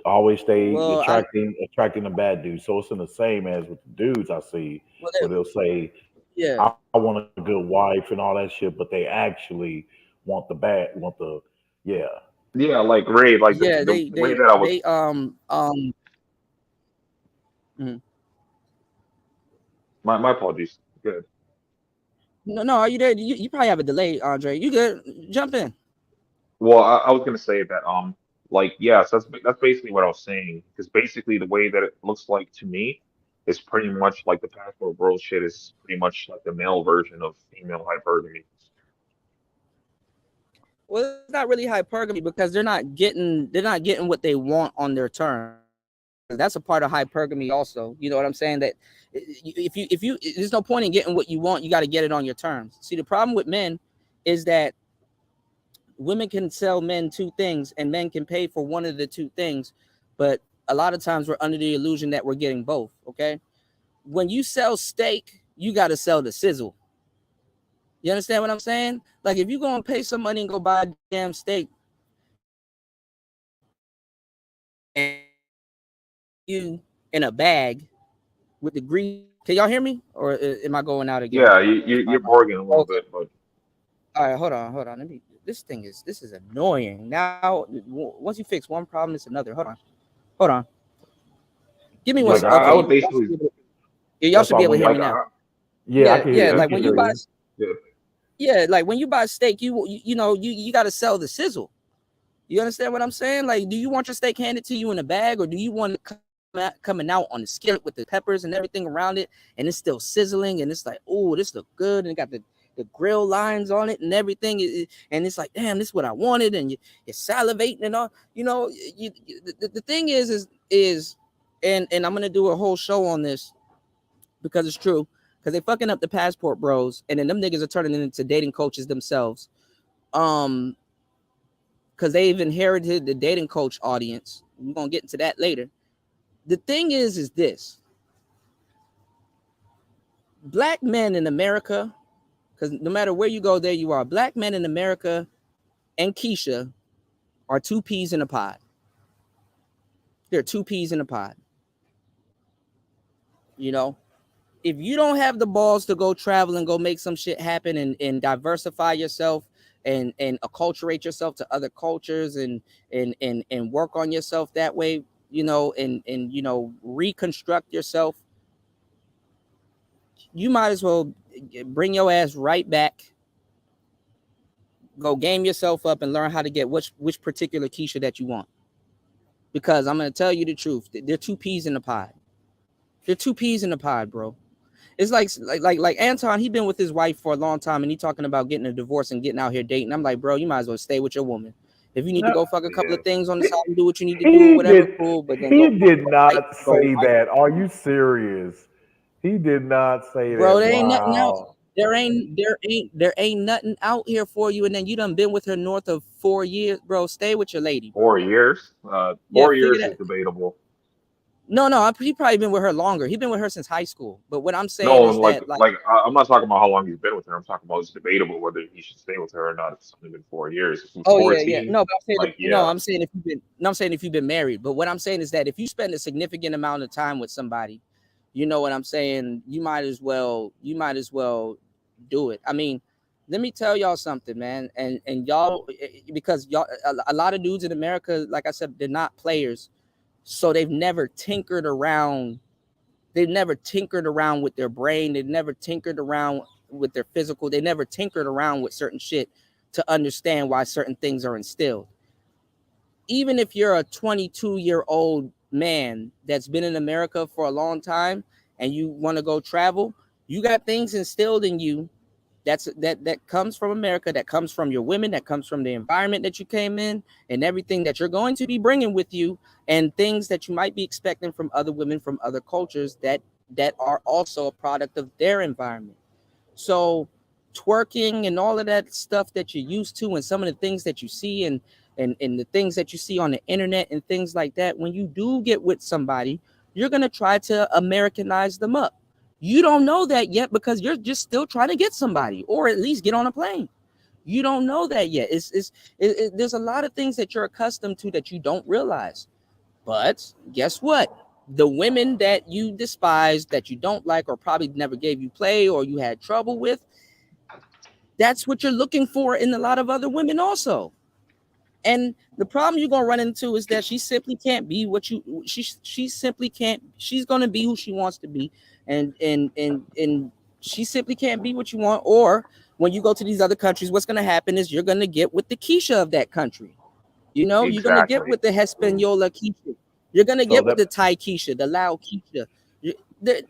[SPEAKER 10] always stay
[SPEAKER 3] Well,
[SPEAKER 10] attracting the bad dudes. So it's in the same as with the dudes I see,
[SPEAKER 3] well,
[SPEAKER 10] where they'll say,
[SPEAKER 3] yeah,
[SPEAKER 10] I want a good wife and all that shit, but they actually want the yeah.
[SPEAKER 9] Yeah, like Ray, like
[SPEAKER 3] yeah.
[SPEAKER 9] the way that I was.
[SPEAKER 3] Mhm.
[SPEAKER 9] My apologies. Good.
[SPEAKER 3] No, are you there? You probably have a delay, Andre. You good? Jump in.
[SPEAKER 9] Well, I was gonna say that like yes, that's basically what I was saying. Because basically the way that it looks like to me is pretty much like the passport bro shit is pretty much like the male version of female hypergamy.
[SPEAKER 3] Well, it's not really hypergamy because they're not getting what they want on their terms. That's a part of hypergamy also. You know what I'm saying? That if you there's no point in getting what you want, you got to get it on your terms. See, the problem with men is that women can sell men two things and men can pay for one of the two things, but a lot of times we're under the illusion that we're getting both. Okay, when you sell steak, you got to sell the sizzle. You understand what I'm saying? Like if you go and pay some money and go buy a damn steak, and you in a bag with the grease. Can y'all hear me, or am I going out again?
[SPEAKER 9] Yeah, you're bargaining a little
[SPEAKER 3] Okay.
[SPEAKER 9] bit, but
[SPEAKER 3] All right, hold on. Let me. This is annoying. Now, once you fix one problem, it's another. Hold on. Give me one.
[SPEAKER 9] like I
[SPEAKER 3] Okay,
[SPEAKER 9] would basically
[SPEAKER 3] y'all
[SPEAKER 10] That's
[SPEAKER 3] should be
[SPEAKER 10] all
[SPEAKER 3] able to
[SPEAKER 10] we
[SPEAKER 3] hear me
[SPEAKER 9] like
[SPEAKER 3] now.
[SPEAKER 10] yeah, I can hear
[SPEAKER 3] Yeah.
[SPEAKER 10] you. I
[SPEAKER 3] Like
[SPEAKER 10] can
[SPEAKER 3] when you
[SPEAKER 10] hear
[SPEAKER 3] buy,
[SPEAKER 10] you.
[SPEAKER 9] yeah.
[SPEAKER 3] like when you buy steak, you know you got to sell the sizzle. You understand what I'm saying? Like, do you want your steak handed to you in a bag, or do you want it coming out on the skillet with the peppers and everything around it, and it's still sizzling, and it's like, oh, this look good, and it got the grill lines on it and everything, and it's like, damn, this is what I wanted, and you're salivating and all. You know, the thing is, and I'm gonna do a whole show on this because it's true, because they fucking up the passport bros, and then them niggas are turning into dating coaches themselves. Because they've inherited the dating coach audience. We're gonna get into that later. The thing is this: black men in America, because no matter where you go, there you are. Black men in America and Keisha are two peas in a pod. They're two peas in a pod. You know, if you don't have the balls to go travel and go make some shit happen and diversify yourself and acculturate yourself to other cultures and work on yourself that way, you know, and you know, reconstruct yourself, you might as well bring your ass right back, go game yourself up, and learn how to get which particular Keisha that you want. Because I'm gonna tell you the truth, they're two peas in the pod. They're two peas in the pod, bro. It's like Anton, he been with his wife for a long time, and he talking about getting a divorce and getting out here dating. I'm like, bro, you might as well stay with your woman. If you need to go fuck a couple of things on the side and do what you need to do, whatever, cool. But then
[SPEAKER 10] he did not say that. Are you serious? He did not say
[SPEAKER 3] bro,
[SPEAKER 10] that.
[SPEAKER 3] there ain't nothing else.
[SPEAKER 10] Wow.
[SPEAKER 3] There ain't nothing out here for you, and then you done been with her north of 4 years, bro. Stay with your lady. Bro.
[SPEAKER 9] 4 years.
[SPEAKER 3] Yeah,
[SPEAKER 9] 4
[SPEAKER 3] figure
[SPEAKER 9] years
[SPEAKER 3] that-
[SPEAKER 9] is debatable.
[SPEAKER 3] No, he probably been with her longer. He been with her since high school. But what I'm saying
[SPEAKER 9] No,
[SPEAKER 3] is
[SPEAKER 9] like
[SPEAKER 3] that, like,
[SPEAKER 9] I'm not talking about how long he's been with her. I'm talking about it's debatable whether he should stay with her or not. It's only been 4 years. If he's
[SPEAKER 3] oh
[SPEAKER 9] 14,
[SPEAKER 3] yeah. No, but I'm saying
[SPEAKER 9] like
[SPEAKER 3] no. I'm saying if you've been married. But what I'm saying is that if you spend a significant amount of time with somebody, you know what I'm saying. You might as well do it. I mean, let me tell y'all something, man. And y'all, because y'all, a lot of dudes in America, like I said, they're not players, so they've never tinkered around. They've never tinkered around with their brain. They've never tinkered around with their physical. They never tinkered around with certain shit to understand why certain things are instilled. Even if you're a 22-year-old man that's been in America for a long time and you want to go travel, you got things instilled in you that comes from America, that comes from your women, that comes from the environment that you came in, and everything that you're going to be bringing with you, and things that you might be expecting from other women from other cultures that are also a product of their environment. So twerking and all of that stuff that you're used to, and some of the things that you see, and the things that you see on the internet and things like that, when you do get with somebody, you're going to try to Americanize them up. You don't know that yet because you're just still trying to get somebody, or at least get on a plane. You don't know that yet. There's a lot of things that you're accustomed to that you don't realize. But guess what? The women that you despise, that you don't like, or probably never gave you play, or you had trouble with, that's what you're looking for in a lot of other women also. And the problem you're gonna run into is that she simply can't be what you. She simply can't. She's gonna be who she wants to be, and she simply can't be what you want. Or when you go to these other countries, what's gonna happen is you're gonna get with the Keisha of that country. You know, you're gonna get with the Hispaniola Keisha. You're gonna get with the Thai Keisha, the Lao Keisha.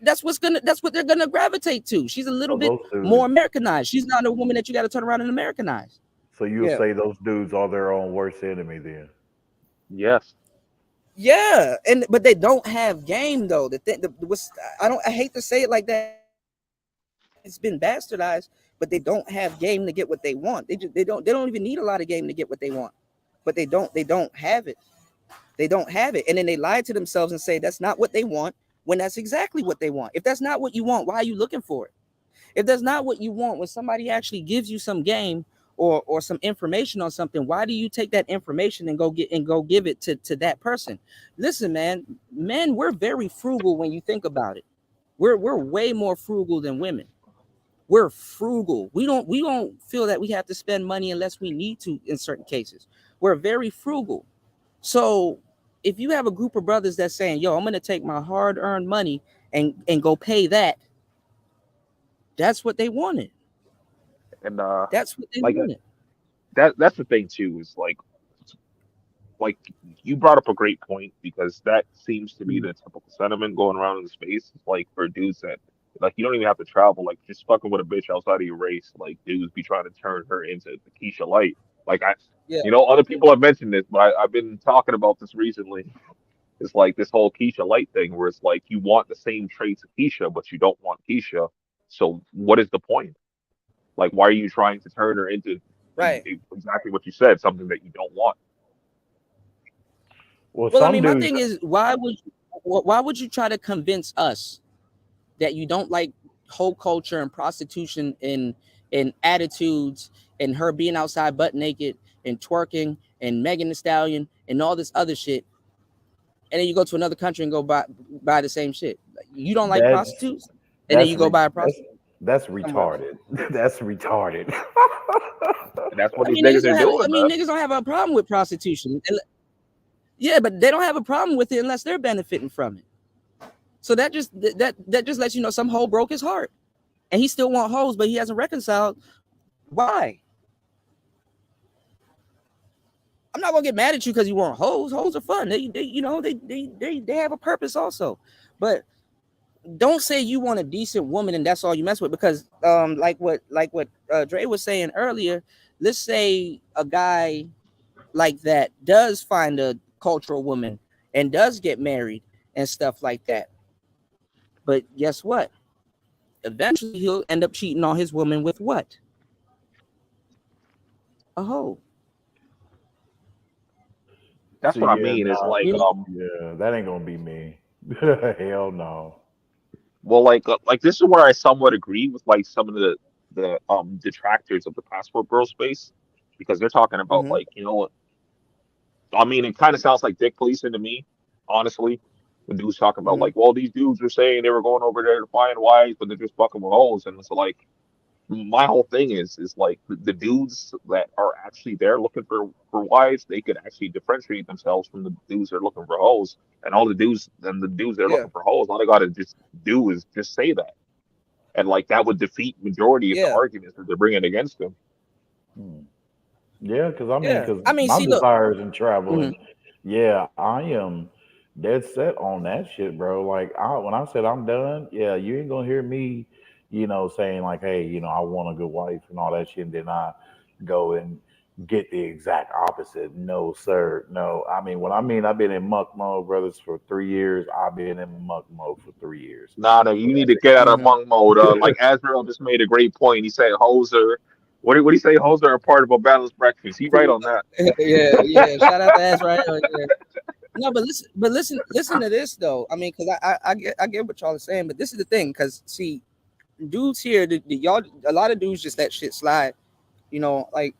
[SPEAKER 3] That's what they're gonna gravitate to. She's a little bit more Americanized. She's not a woman that you got to turn around and Americanize.
[SPEAKER 10] So you'll say those dudes are their own worst enemy then?
[SPEAKER 9] Yes.
[SPEAKER 3] Yeah, but they don't have game though. I hate to say it like that. It's been bastardized, but they don't have game to get what they want. They don't even need a lot of game to get what they want. But they don't have it. They don't have it. And then they lie to themselves and say that's not what they want when that's exactly what they want. If that's not what you want, why are you looking for it? If that's not what you want, when somebody actually gives you some game or some information on something, why do you take that information and go give it to that person? Listen, man, men, we're very frugal when you think about it. We're way more frugal than women. We're frugal. We don't feel that we have to spend money unless we need to in certain cases. We're very frugal. So if you have a group of brothers that's saying, yo, I'm gonna take my hard-earned money and go pay that, that's what they wanted.
[SPEAKER 9] And
[SPEAKER 3] that's what they
[SPEAKER 9] like
[SPEAKER 3] wanted.
[SPEAKER 9] That's the thing too, is like you brought up a great point, because that seems to be the typical sentiment going around in the space. It's like for dudes that like you don't even have to travel, like just fucking with a bitch outside of your race, like dudes be trying to turn her into the Keisha Light. Like other people have mentioned this, but I've been talking about this recently. It's like this whole Keisha Light thing where it's like you want the same traits of Keisha, but you don't want Keisha. So what is the point? Like, why are you trying to turn her into exactly what you said, something that you don't want?
[SPEAKER 3] Well, I mean, my thing is, why would you try to convince us that you don't like whole culture and prostitution and attitudes and her being outside butt naked and twerking and Megan Thee Stallion and all this other shit, and then you go to another country and go buy the same shit? You don't like prostitutes, and then you go buy a prostitute.
[SPEAKER 10] That's retarded. That's retarded.
[SPEAKER 9] And that's what these niggas are doing.
[SPEAKER 3] Niggas don't have a problem with prostitution. Yeah, but they don't have a problem with it unless they're benefiting from it. So that just lets you know some hoe broke his heart, and he still want hoes, but he hasn't reconciled. Why? I'm not gonna get mad at you because you want hoes. Hoes are fun. They have a purpose also. But don't say you want a decent woman and that's all you mess with, because like what Dre was saying earlier, let's say a guy like that does find a cultural woman and does get married and stuff like that. But guess what? Eventually he'll end up cheating on his woman with what? A hoe.
[SPEAKER 9] That's
[SPEAKER 10] So
[SPEAKER 9] what I
[SPEAKER 10] yeah,
[SPEAKER 9] mean. Is
[SPEAKER 10] nah,
[SPEAKER 9] like
[SPEAKER 10] yeah, that ain't gonna be me. Hell no.
[SPEAKER 9] well, like this is where I somewhat agree with like some of the detractors of the passport bro space, because they're talking about
[SPEAKER 3] Mm-hmm.
[SPEAKER 9] like, you know, I mean, it kind of sounds like dick policing to me, honestly. The dude's talking about
[SPEAKER 3] Mm-hmm.
[SPEAKER 9] like, well, these dudes were saying they were going over there to find wives, but they're just fucking with hoes, and it's like my whole thing is like the dudes that are actually there looking for wives, they could actually differentiate themselves from the dudes that are looking for hoes, and all the dudes that are
[SPEAKER 3] Yeah.
[SPEAKER 9] looking for hoes, all they gotta just do is just say that, and like that would defeat majority of the
[SPEAKER 3] Yeah.
[SPEAKER 9] arguments that they're bringing against them.
[SPEAKER 10] Hmm. Yeah,
[SPEAKER 3] Yeah.
[SPEAKER 10] because
[SPEAKER 3] I mean,
[SPEAKER 10] my
[SPEAKER 3] see, look.
[SPEAKER 10] desires in traveling,
[SPEAKER 3] Mm-hmm.
[SPEAKER 10] yeah, I am dead set on that shit, bro. Like, when I said I'm done, yeah, you ain't gonna hear me, saying like, hey, I want a good wife and all that shit, and then I go and get the exact opposite. No, sir, no. I mean, I've been in muck mode, brothers, for 3 years. I've been in muck mode for 3 years.
[SPEAKER 9] Nah, no, you need to get out of
[SPEAKER 3] Mm-hmm.
[SPEAKER 9] monk mode. Like Azrael just made a great point. He said hoes are what do you say? Hoes are a part of a balanced breakfast. He right on that.
[SPEAKER 3] Yeah. Shout out to Ass right. Yeah. No, listen to this though. I mean, because I get what y'all are saying, but this is the thing. Because see, dudes here, y'all, a lot of dudes just let shit slide. You know, like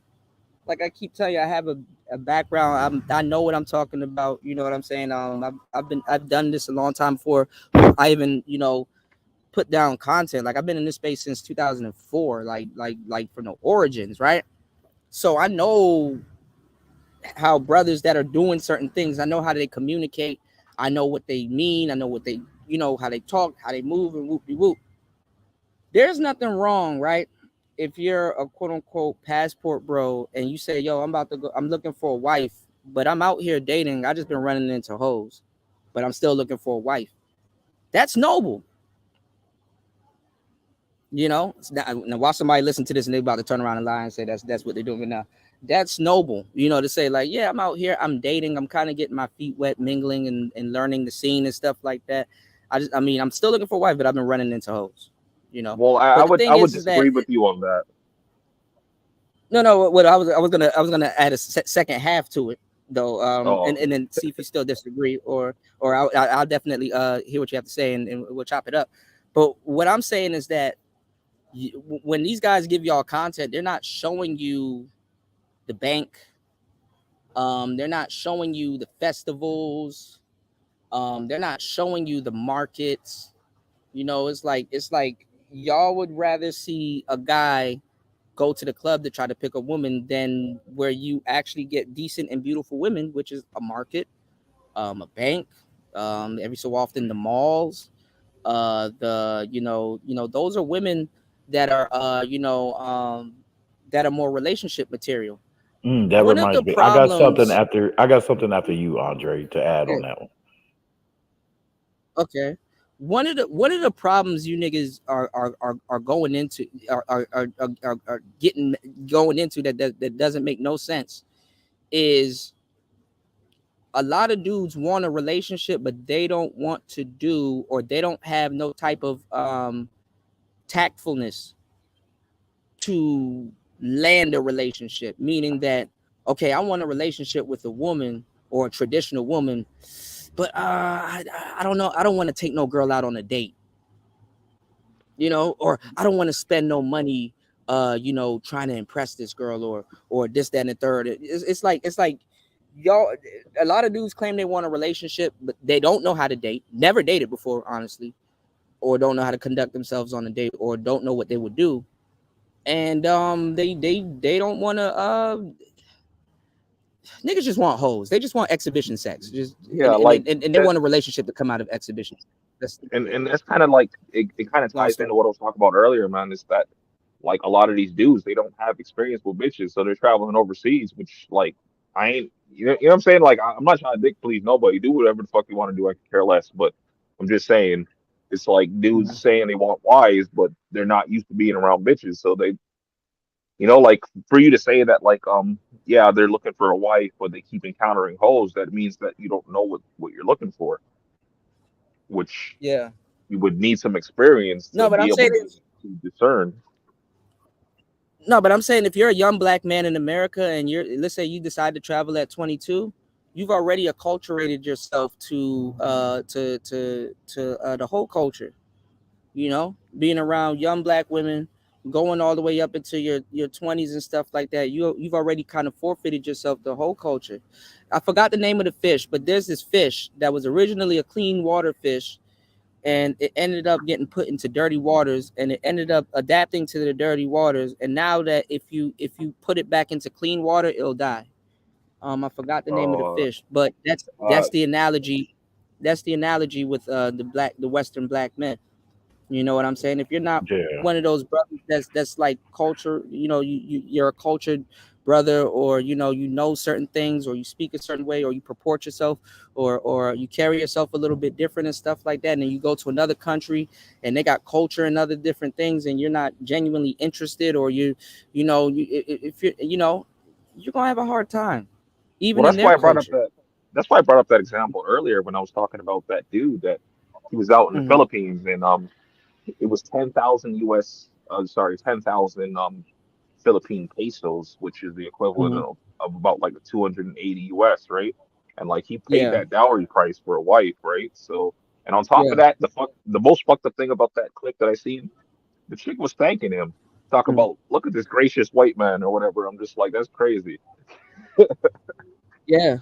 [SPEAKER 3] I keep telling you, I have a background. I know what I'm talking about. You know what I'm saying? I've done this a long time before I even put down content. Like I've been in this space since 2004. Like from the origins, right? So I know how brothers that are doing certain things, I know how they communicate. I know what they mean. I know what they, how they talk, how they move, and whoop de whoop. There's nothing wrong, right? If you're a quote unquote passport bro and you say, yo, I'm about to go, I'm looking for a wife, but I'm out here dating. I just been running into hoes, but I'm still looking for a wife. That's noble. Now while somebody listen to this and they about to turn around and lie and say that's what they're doing now. That's noble, to say like, yeah, I'm out here, I'm dating, I'm kind of getting my feet wet, mingling and learning the scene and stuff like that. I'm still looking for a wife, but I've been running into hoes,
[SPEAKER 9] Well, I
[SPEAKER 3] But the
[SPEAKER 9] would
[SPEAKER 3] thing
[SPEAKER 9] I would
[SPEAKER 3] is that
[SPEAKER 9] disagree with you on that.
[SPEAKER 3] no, what I was gonna add a second half to it though,
[SPEAKER 9] Oh,
[SPEAKER 3] and then see if you still disagree, or I'll definitely hear what you have to say and we'll chop it up. But what I'm saying is that when these guys give y'all content, they're not showing you the bank. They're not showing you the festivals. They're not showing you the markets. It's like y'all would rather see a guy go to the club to try to pick a woman than where you actually get decent and beautiful women, which is a market, a bank, every so often the malls. Those are women that are that are more relationship material.
[SPEAKER 10] That
[SPEAKER 3] One of the
[SPEAKER 10] reminds me.
[SPEAKER 3] problems,
[SPEAKER 10] I got something after you, Andre, to add
[SPEAKER 3] yeah,
[SPEAKER 10] on that one.
[SPEAKER 3] okay. One of the problems you niggas are going into are getting going into that doesn't make no sense is a lot of dudes want a relationship, but they don't want to do, or they don't have no type of tactfulness to land a relationship, meaning that, okay, I want a relationship with a woman or a traditional woman, but I don't know, I don't want to take no girl out on a date, or I don't want to spend no money trying to impress this girl, or this, that, and the third. It's like y'all, a lot of dudes claim they want a relationship, but they don't know how to date, never dated before, honestly, or don't know how to conduct themselves on a date, or don't know what they would do. And they don't want to niggas just want hoes. They just want exhibition sex. Just
[SPEAKER 9] Yeah, like
[SPEAKER 3] and they
[SPEAKER 9] that,
[SPEAKER 3] want a relationship to come out of exhibition. That's
[SPEAKER 9] and that's kind of like it kind of
[SPEAKER 3] long
[SPEAKER 9] ties
[SPEAKER 3] story.
[SPEAKER 9] into what I was talking about earlier, man. Is that like a lot of these dudes, they don't have experience with bitches, so they're traveling overseas, which like I ain't, you know what I'm saying? Like I'm not trying to dick please nobody. Do whatever the fuck you want to do. I can care less. But I'm just saying, it's like dudes saying they want wives, but they're not used to being around bitches, so they, like for you to say that like yeah, they're looking for a wife, but they keep encountering hoes, that means that you don't know what you're looking for, which
[SPEAKER 3] Yeah.
[SPEAKER 9] you would need some experience to
[SPEAKER 3] No, but
[SPEAKER 9] be
[SPEAKER 3] I'm
[SPEAKER 9] able
[SPEAKER 3] saying
[SPEAKER 9] to discern.
[SPEAKER 3] no, but I'm saying if you're a young black man in America and let's say you decide to travel at 22, you've already acculturated yourself to the whole culture. Being around young black women, going all the way up into your 20s and stuff like that. You've already kind of forfeited yourself the whole culture. I forgot the name of the fish, but there's this fish that was originally a clean water fish, and it ended up getting put into dirty waters, and it ended up adapting to the dirty waters. And now that if you put it back into clean water, it'll die. I forgot the name of the
[SPEAKER 9] Uh,
[SPEAKER 3] fish, but that's
[SPEAKER 9] uh,
[SPEAKER 3] the analogy. That's the analogy with the Western black men. You know what I'm saying? If you're not
[SPEAKER 10] Yeah.
[SPEAKER 3] one of those brothers that's like culture, you're a cultured brother, or certain things, or you speak a certain way, or you purport yourself, or you carry yourself a little bit different and stuff like that, and then you go to another country and they got culture and other different things, and you're not genuinely interested, or if you're gonna have a hard time,
[SPEAKER 9] well,
[SPEAKER 3] even in their culture.
[SPEAKER 9] that's why I brought up that example earlier when I was talking about that dude that he was out in the
[SPEAKER 3] Hmm.
[SPEAKER 9] Philippines, and it was 10,000 US, sorry, 10,000 Philippine pesos, which is the equivalent
[SPEAKER 3] Hmm.
[SPEAKER 9] of about like 280 US, right? And like he paid
[SPEAKER 3] Yeah,
[SPEAKER 9] that dowry price for a wife, right? So, and on top of
[SPEAKER 3] yeah.
[SPEAKER 9] that, the most fucked up thing about that clip that I seen, the chick was thanking him, talk
[SPEAKER 3] Mhm.
[SPEAKER 9] about look at this gracious white man or whatever. I'm just like, that's crazy.
[SPEAKER 3] Yeah,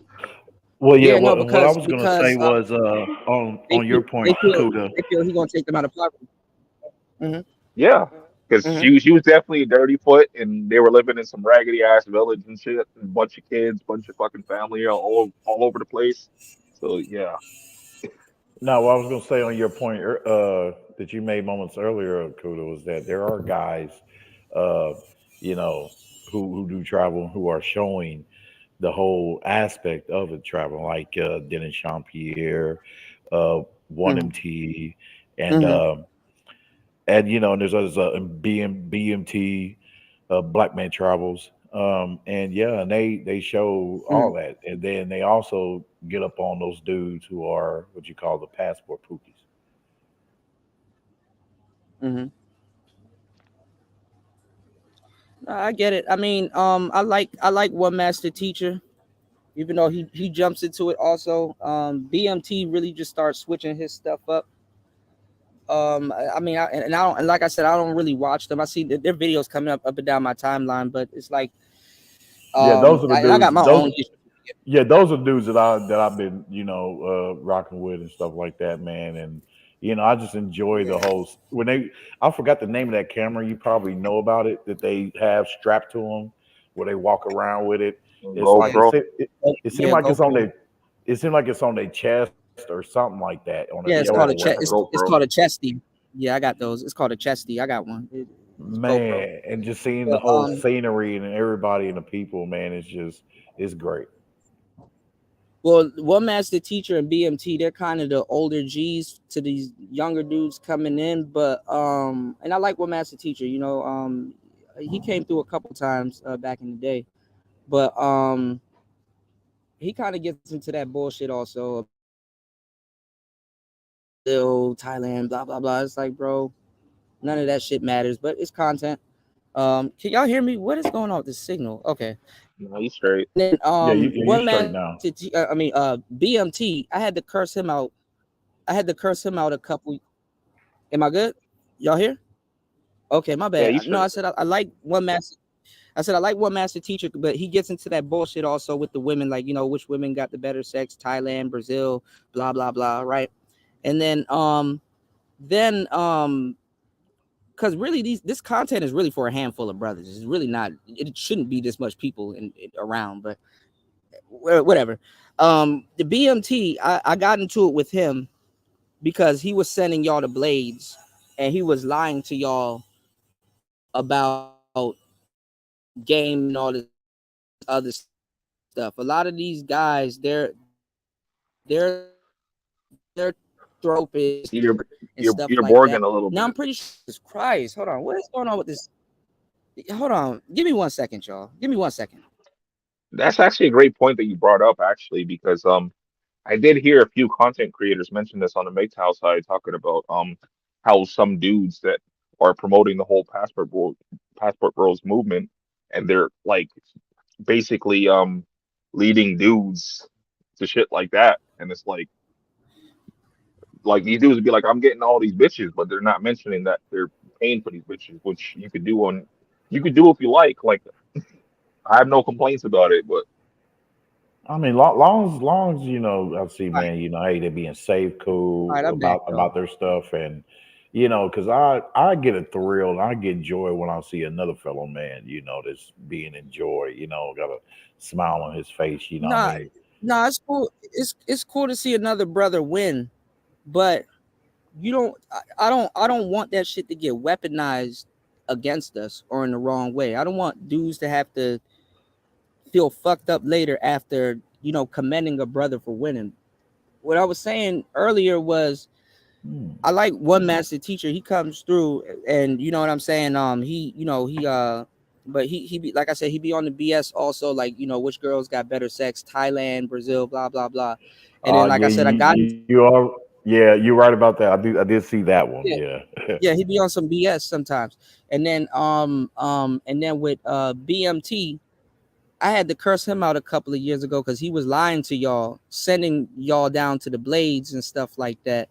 [SPEAKER 10] Well, yeah.
[SPEAKER 3] yeah. No,
[SPEAKER 10] What I
[SPEAKER 3] because
[SPEAKER 10] was gonna say was
[SPEAKER 3] they
[SPEAKER 10] on your
[SPEAKER 3] feel
[SPEAKER 10] point, Kuda.
[SPEAKER 3] he gonna take them out of poverty. Hmm.
[SPEAKER 9] Yeah, because
[SPEAKER 3] Hmm.
[SPEAKER 9] she was definitely a dirty foot, and they were living in some raggedy ass village and shit, and a bunch of kids, bunch of fucking family all over the place. So yeah,
[SPEAKER 10] No, what I was gonna say on your point that you made moments earlier, Kuda, was that there are guys, uh, you know, who do travel who are showing the whole aspect of it travel, like Dennis Jean-Pierre, uh, One
[SPEAKER 3] Hmm.
[SPEAKER 10] MT,
[SPEAKER 3] Hmm.
[SPEAKER 10] and and there's others, BMT, Black Man Travels, and yeah, and they show
[SPEAKER 3] Hmm.
[SPEAKER 10] all that, and then they also get up on those dudes who are what you call the passport pookies.
[SPEAKER 3] Hmm. I get it. I mean, I like One Master Teacher, even though he jumps into it also. BMT really just starts switching his stuff up. I mean, I don't, and like I said, I don't really watch them. I see their videos coming up and down my timeline, but it's like,
[SPEAKER 10] Yeah, those are the
[SPEAKER 3] and I got
[SPEAKER 10] dudes.
[SPEAKER 3] my
[SPEAKER 10] Those
[SPEAKER 3] own issues.
[SPEAKER 10] Yeah, those are dudes that I've been rocking with and stuff like that, man. And I just enjoy the whole when they. I forgot the name of that camera. You probably know about it that they have strapped to them, where they walk around with it. It's like
[SPEAKER 3] Yeah,
[SPEAKER 9] GoPro.
[SPEAKER 10] it seemed
[SPEAKER 3] yeah,
[SPEAKER 10] like it's on
[SPEAKER 3] GoPro.
[SPEAKER 10] their. It seemed like it's on their chest or something like that on their
[SPEAKER 3] Yeah, it's
[SPEAKER 9] Yeah,
[SPEAKER 3] called a
[SPEAKER 10] shoulder.
[SPEAKER 3] chest.
[SPEAKER 9] that's a
[SPEAKER 3] It's
[SPEAKER 9] GoPro.
[SPEAKER 3] called a chesty. Yeah, I got those. It's called a chesty. I got one. It's GoPro.
[SPEAKER 10] Man, and just seeing the
[SPEAKER 3] But
[SPEAKER 10] whole scenery and everybody and the people, man, it's great.
[SPEAKER 3] well, One Master Teacher and BMT, they're kind of the older G's to these younger dudes coming in. But and I like One Master Teacher. He came through a couple times back in the day, but he kind of gets into that bullshit also. Thailand, blah blah blah. It's like, bro, none of that shit matters, but it's content. Can y'all hear me? What is going on with this signal? Okay.
[SPEAKER 9] No, he's straight.
[SPEAKER 3] And then
[SPEAKER 10] You
[SPEAKER 3] One
[SPEAKER 10] straight
[SPEAKER 3] Master
[SPEAKER 10] now.
[SPEAKER 3] BMT, I had to curse him out. I had to curse him out a couple. Am I good? Y'all here? Okay, my
[SPEAKER 9] Yeah,
[SPEAKER 3] bad.
[SPEAKER 9] he's
[SPEAKER 3] No, I
[SPEAKER 9] straight.
[SPEAKER 3] said I like One Master. I said I like One Master Teacher, but he gets into that bullshit also with the women, like which women got the better sex, Thailand, Brazil, blah blah blah, right? And then because really this content is really for a handful of brothers. It's really not. It shouldn't be this much people around, but whatever. The BMT, I got into it with him because he was sending y'all the blades and he was lying to y'all about game and all this other stuff. A lot of these guys, their trope is
[SPEAKER 9] You're
[SPEAKER 3] and stuff
[SPEAKER 9] you're
[SPEAKER 3] like
[SPEAKER 9] borging
[SPEAKER 3] that.
[SPEAKER 9] a little
[SPEAKER 3] Now
[SPEAKER 9] bit.
[SPEAKER 3] I'm pretty sure. Christ, hold on, what is going on with this? Hold on, give me 1 second, y'all. Give me 1 second.
[SPEAKER 9] That's actually a great point that you brought up, actually, because I did hear a few content creators mention this on the MGTOW side, talking about how some dudes that are promoting the whole passport bros movement, and they're like basically leading dudes to shit like that, and it's like these dudes would be like, I'm getting all these bitches, but they're not mentioning that they're paying for these bitches, which you could do if you like. Like I have no complaints about it, but
[SPEAKER 10] I mean, long as you know, I see,
[SPEAKER 3] All right,
[SPEAKER 10] man. You know, hey, they're being safe,
[SPEAKER 3] all right,
[SPEAKER 10] cool
[SPEAKER 3] I'm back, y'all.
[SPEAKER 10] about their stuff, and you know, because I get a thrill and I get joy when I see another fellow man, you know, that's being enjoyed. You know, got a smile on his face. You know, what I
[SPEAKER 3] Nah,
[SPEAKER 10] mean,
[SPEAKER 3] nah, it's cool. It's cool to see another brother win, but you don't. I don't want that shit to get weaponized against us or in the wrong way. I don't want dudes to have to feel fucked up later after commending a brother for winning. What I was saying earlier was
[SPEAKER 10] hmm.
[SPEAKER 3] I like one master teacher. He comes through, and you know what I'm saying. But he be like I said, he be on the BS also. Like which girls got better sex, Thailand, Brazil, blah blah blah. And then like
[SPEAKER 10] Yeah,
[SPEAKER 3] I said, I got into
[SPEAKER 10] you are, yeah, you're right about that. I did see that one.
[SPEAKER 3] yeah,
[SPEAKER 10] Yeah.
[SPEAKER 3] yeah. He be on some BS sometimes. And then with BMT, I had to curse him out a couple of years ago because he was lying to y'all, sending y'all down to the blades and stuff like that,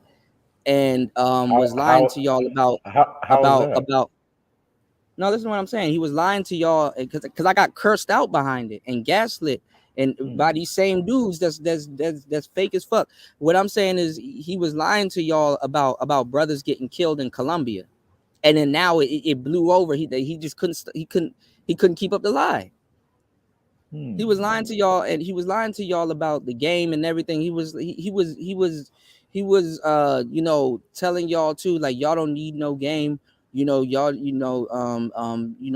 [SPEAKER 3] and
[SPEAKER 10] how
[SPEAKER 3] was lying to
[SPEAKER 10] how
[SPEAKER 3] y'all about
[SPEAKER 10] how is
[SPEAKER 3] about
[SPEAKER 10] that?
[SPEAKER 3] about. No, this is what I'm saying. He was lying to y'all because I got cursed out behind it and gaslit and by
[SPEAKER 10] Hmm.
[SPEAKER 3] these same dudes that's fake as fuck. What I'm saying is he was lying to y'all about brothers getting killed in Colombia, and then now it blew over. He just couldn't keep up the lie. He
[SPEAKER 10] Hmm.
[SPEAKER 3] was lying to y'all, and he was lying to y'all about the game and everything. He was telling y'all too, like, y'all don't need no game. Y'all,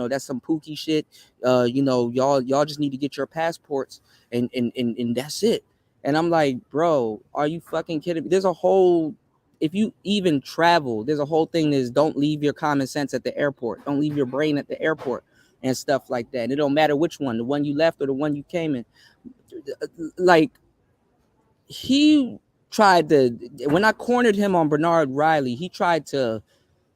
[SPEAKER 3] that's some pookie shit. Y'all just need to get your passports and that's it. And I'm like, bro, are you fucking kidding me? There's a whole if you even travel, there's a whole thing is don't leave your common sense at the airport. Don't leave your brain at the airport and stuff like that. And it don't matter which one, the one you left or the one you came in. Like he tried to when I cornered him on Bernard Riley, he tried to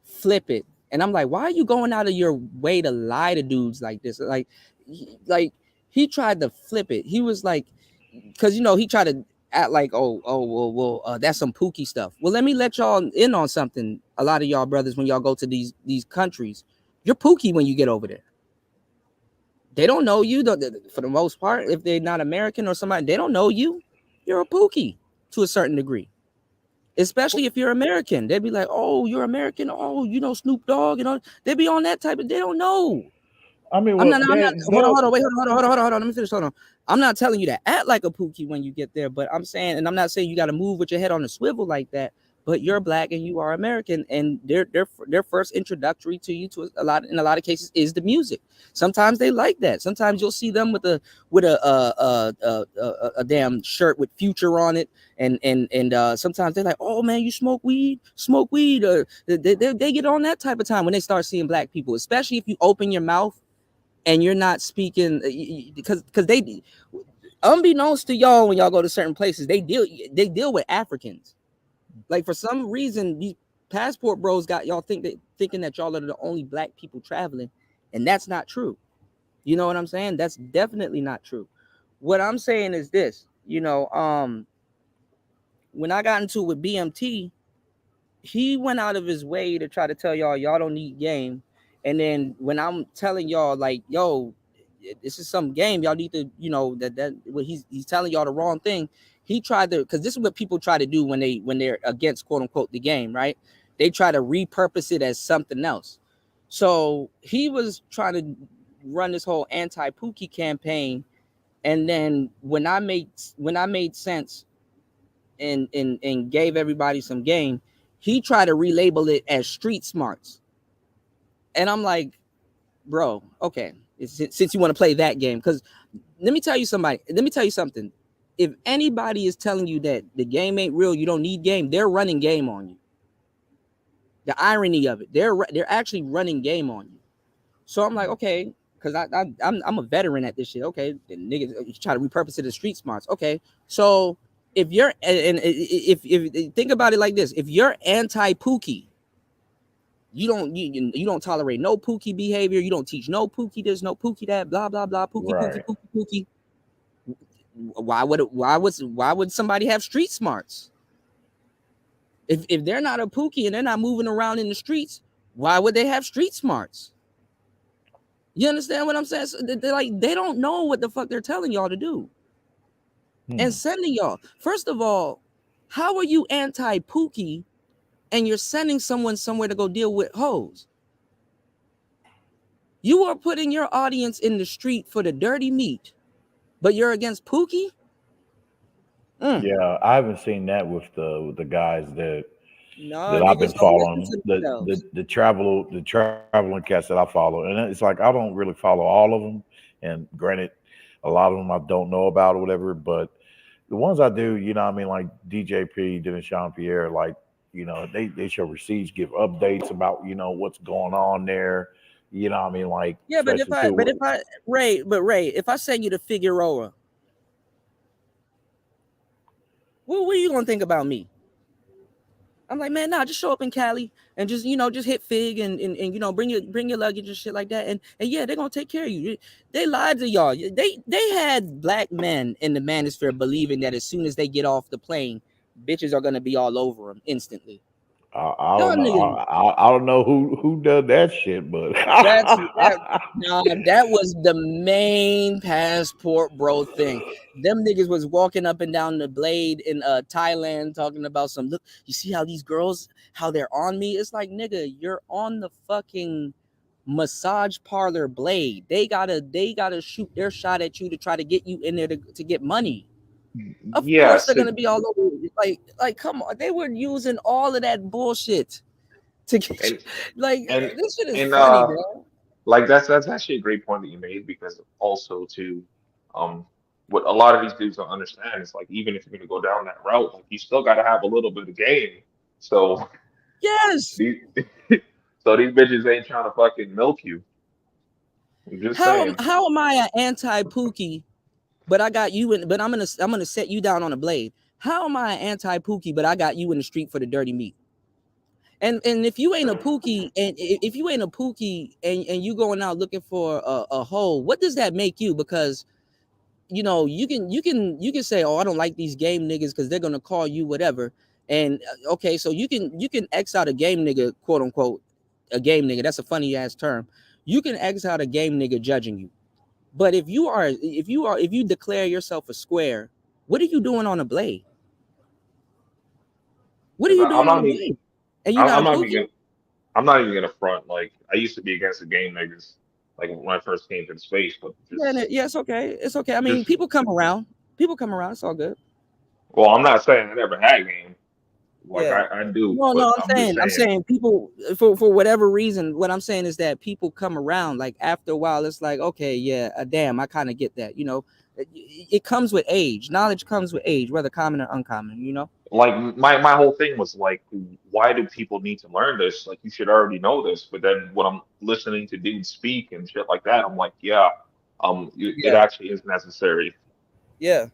[SPEAKER 3] flip it. And I'm like, why are you going out of your way to lie to dudes like this? He tried to flip it. He was like, because he tried to act like, well, that's some pookie stuff. Well, let me let y'all in on something. A lot of y'all brothers, when y'all go to these countries, you're pookie when you get over there. They don't know you for the most part. If they're not American or somebody, they don't know you. You're a pookie to a certain degree. Especially if you're American, they'd be like, "Oh, you're American. Oh, Snoop Dogg." They'd be on that type of. They don't know.
[SPEAKER 10] I mean,
[SPEAKER 3] I'm
[SPEAKER 10] well,
[SPEAKER 3] not. I'm not. Hold on. Wait. Hold on. Let me finish. Hold on. I'm not telling you to act like a pookie when you get there, but I'm saying, and I'm not saying you got to move with your head on a swivel like that. But you're black and you are American, and their first introductory to you to in a lot of cases is the music. Sometimes they like that. Sometimes you'll see them with a damn shirt with Future on it, and sometimes they're like, oh man, you smoke weed, they get on that type of time when they start seeing black people, especially if you open your mouth and you're not speaking because they unbeknownst to y'all when y'all go to certain places they deal with Africans. Like for some reason these passport bros got y'all thinking that y'all are the only black people traveling, and that's not true. You know what I'm saying? That's definitely not true. What I'm saying is this, when I got into it with BMT, he went out of his way to try to tell y'all don't need game. And then when I'm telling y'all like, yo, this is some game, y'all need to, that what he's telling y'all the wrong thing. He tried to, because this is what people try to do when they're against quote unquote the game, right? They try to repurpose it as something else. So he was trying to run this whole anti-Pookie campaign And then when I made sense and gave everybody some game, he tried to relabel it as street smarts. And I'm like, bro, okay, since you want to play that game, because let me tell you something. If anybody is telling you that the game ain't real, you don't need game, they're running game on you. The irony of it, they're actually running game on you. So I'm like, okay, because I'm a veteran at this shit. Okay, the niggas try to repurpose it as street smarts. Okay, so if you're if think about it like this, if you're anti Pookie, you don't tolerate no Pookie behavior, you don't teach no Pookie this, no Pookie that, blah blah blah, Pookie
[SPEAKER 10] Right.
[SPEAKER 3] Pookie. Why would somebody have street smarts? If they're not a Pookie and they're not moving around in the streets, why would they have street smarts? You understand what I'm saying? So they don't know what the fuck they're telling y'all to do. And sending y'all. First of all, how are you anti Pookie and you're sending someone somewhere to go deal with hoes? You are putting your audience in the street for the dirty meat, but you're against Pookie?
[SPEAKER 10] Yeah, I haven't seen that with the guys that
[SPEAKER 3] No,
[SPEAKER 10] that I've been
[SPEAKER 3] niggas don't listen
[SPEAKER 10] following.
[SPEAKER 3] to
[SPEAKER 10] The
[SPEAKER 3] themselves.
[SPEAKER 10] the traveling cats that I follow, and it's like I don't really follow all of them. And granted, a lot of them I don't know about or whatever, but the ones I do, you know, what I mean, like DJP, Dennis Jean Pierre, like you know, they show receipts, give updates about you know what's going on there. You know, what I mean, like
[SPEAKER 3] Yeah, but
[SPEAKER 10] especially
[SPEAKER 3] Ray, if I send you to Figueroa, what are you gonna think about me? I'm like, man, nah, just show up in Cali and just just hit Fig and bring your luggage and shit like that. And yeah, they're gonna take care of you. They lied to y'all. They had black men in the manosphere believing that as soon as they get off the plane, bitches are gonna be all over them instantly.
[SPEAKER 10] I
[SPEAKER 3] Y'all
[SPEAKER 10] don't know.
[SPEAKER 3] niggas,
[SPEAKER 10] I don't know who does that shit, but
[SPEAKER 3] that was the main passport bro thing. Them niggas was walking up and down the blade in Thailand talking about some look, you see how these girls, how they're on me? It's like, nigga, you're on the fucking massage parlor blade. They gotta shoot their shot at you to try to get you in there to get money. Of course they're
[SPEAKER 9] Yes,
[SPEAKER 3] gonna be all over you. Like come on, they were using all of that bullshit to get you.
[SPEAKER 9] and
[SPEAKER 3] Like
[SPEAKER 9] and
[SPEAKER 3] this shit is
[SPEAKER 9] and
[SPEAKER 3] funny, bro.
[SPEAKER 9] like that's actually a great point that you made because also too, um, what a lot of these dudes don't understand is like even if you're gonna go down that route, like you still gotta have a little bit of game. So
[SPEAKER 3] Yes.
[SPEAKER 9] these so these bitches ain't trying to fucking milk you. I'm just saying.
[SPEAKER 3] How am I an anti Pookie, but I got you in, but I'm gonna set you down on a blade? How am I an anti Pookie, but I got you in the street for the dirty meat? And if you ain't a Pookie, and if you ain't a Pookie, and you going out looking for a hole, what does that make you? Because you can say, oh, I don't like these game niggas because they're gonna call you whatever. And okay, so you can X out a game nigga, quote unquote, a game nigga. That's a funny ass term. You can X out a game nigga judging you. But if you declare yourself a square, what are you doing on a blade? What are
[SPEAKER 9] Because
[SPEAKER 3] you
[SPEAKER 9] I'm
[SPEAKER 3] doing on a
[SPEAKER 9] not even
[SPEAKER 3] blade? And you're not
[SPEAKER 9] I'm
[SPEAKER 3] a
[SPEAKER 9] not even
[SPEAKER 3] Pookie?
[SPEAKER 9] gonna I'm not even gonna front. Like I used to be against the game niggas, like when I first came to the space, but
[SPEAKER 3] Yeah, it's okay. It's okay. I mean,
[SPEAKER 9] just
[SPEAKER 3] people come around. People come around. It's all good.
[SPEAKER 9] well, I'm not saying I never had game. Like
[SPEAKER 3] Yeah.
[SPEAKER 9] I do,
[SPEAKER 3] No,
[SPEAKER 9] but
[SPEAKER 3] I'm
[SPEAKER 9] I'm just
[SPEAKER 3] saying,
[SPEAKER 9] saying.
[SPEAKER 3] people for whatever reason. What I'm saying is that people come around. Like after a while, it's like, okay, yeah, damn, I kind of get that. It comes with age. Knowledge comes with age, whether common or uncommon.
[SPEAKER 9] Like my whole thing was like, why do people need to learn this? Like you should already know this. But then when I'm listening to dudes speak and shit like that, I'm like, yeah, it
[SPEAKER 3] Yeah,
[SPEAKER 9] actually is necessary.
[SPEAKER 3] yeah,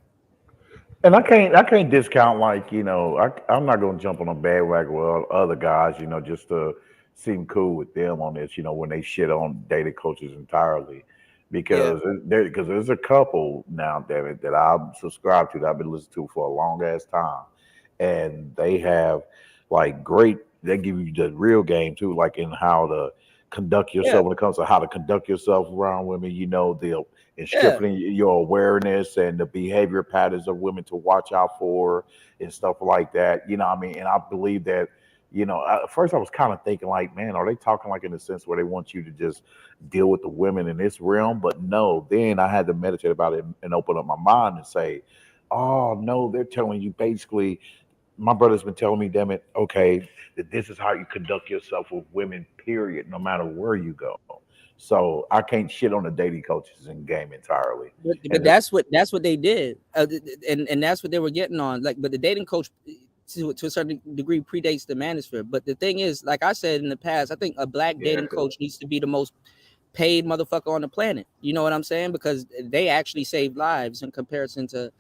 [SPEAKER 10] and I can't discount like you know I'm not gonna jump on a bandwagon with other guys you know just to seem cool with them on this you know when they shit on dating coaches entirely
[SPEAKER 3] yeah,
[SPEAKER 10] because there's a couple now that I'm subscribed to that I've been listening to for a long ass time and they have like great they give you the real game too like in how to conduct
[SPEAKER 3] yeah,
[SPEAKER 10] yourself when it comes to how to conduct yourself around women you know they'll and
[SPEAKER 3] yeah.
[SPEAKER 10] strengthening your awareness and the behavior patterns of women to watch out for and stuff like that. You know what I mean? And I believe that You know, at first I was kind of thinking like, man, are they talking like in the sense where they want you to just deal with the women in this realm? But no, then I had to meditate about it and open up my mind and say, oh no, they're telling you basically. My brother's been telling me, damn it, okay, that this is how you conduct yourself with women, period, no matter where you go. So I can't shit on the dating coaches in game entirely.
[SPEAKER 3] But that's what they did, and that's what they were getting on. Like, but the dating coach to a certain degree predates the manosphere. But the thing is, like I said in the past, I think a black dating coach needs to be the most paid motherfucker on the planet. You know what I'm saying? Because they actually save lives in comparison to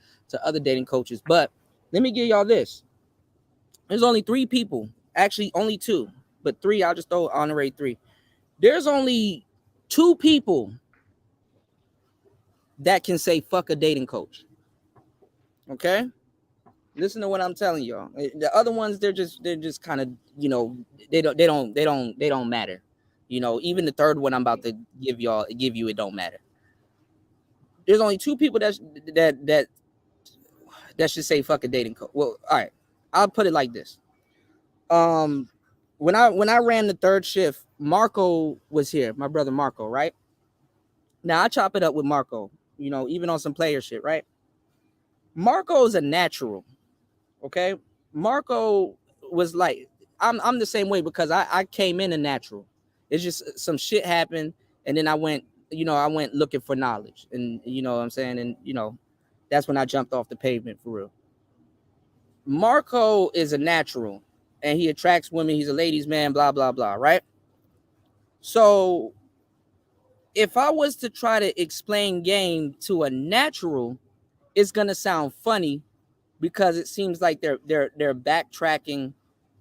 [SPEAKER 3] other dating coaches. But let me give y'all this: there's only 3 people, actually only 2, but 3. I'll just throw honorary 3. There's only 2 people that can say fuck a dating coach. Okay, listen to what I'm telling y'all. The other ones, they're just kind of, you know, they don't matter. You know, even the third one I'm about to give you, it don't matter. There's only 2 people that should say fuck a dating coach. Well, all right, I'll put it like this. When I ran the third shift, Marco was here, my brother Marco, right? Now I chop it up with Marco, you know, even on some player shit, right? Marco is a natural, okay? Marco was like, I'm the same way because I came in a natural. It's just some shit happened, and then I went looking for knowledge, and you know what I'm saying, and you know, that's when I jumped off the pavement for real. Marco is a natural, and he attracts women. He's a ladies' man, blah blah blah, right? So if I was to try to explain game to a natural, it's gonna sound funny because it seems like they're backtracking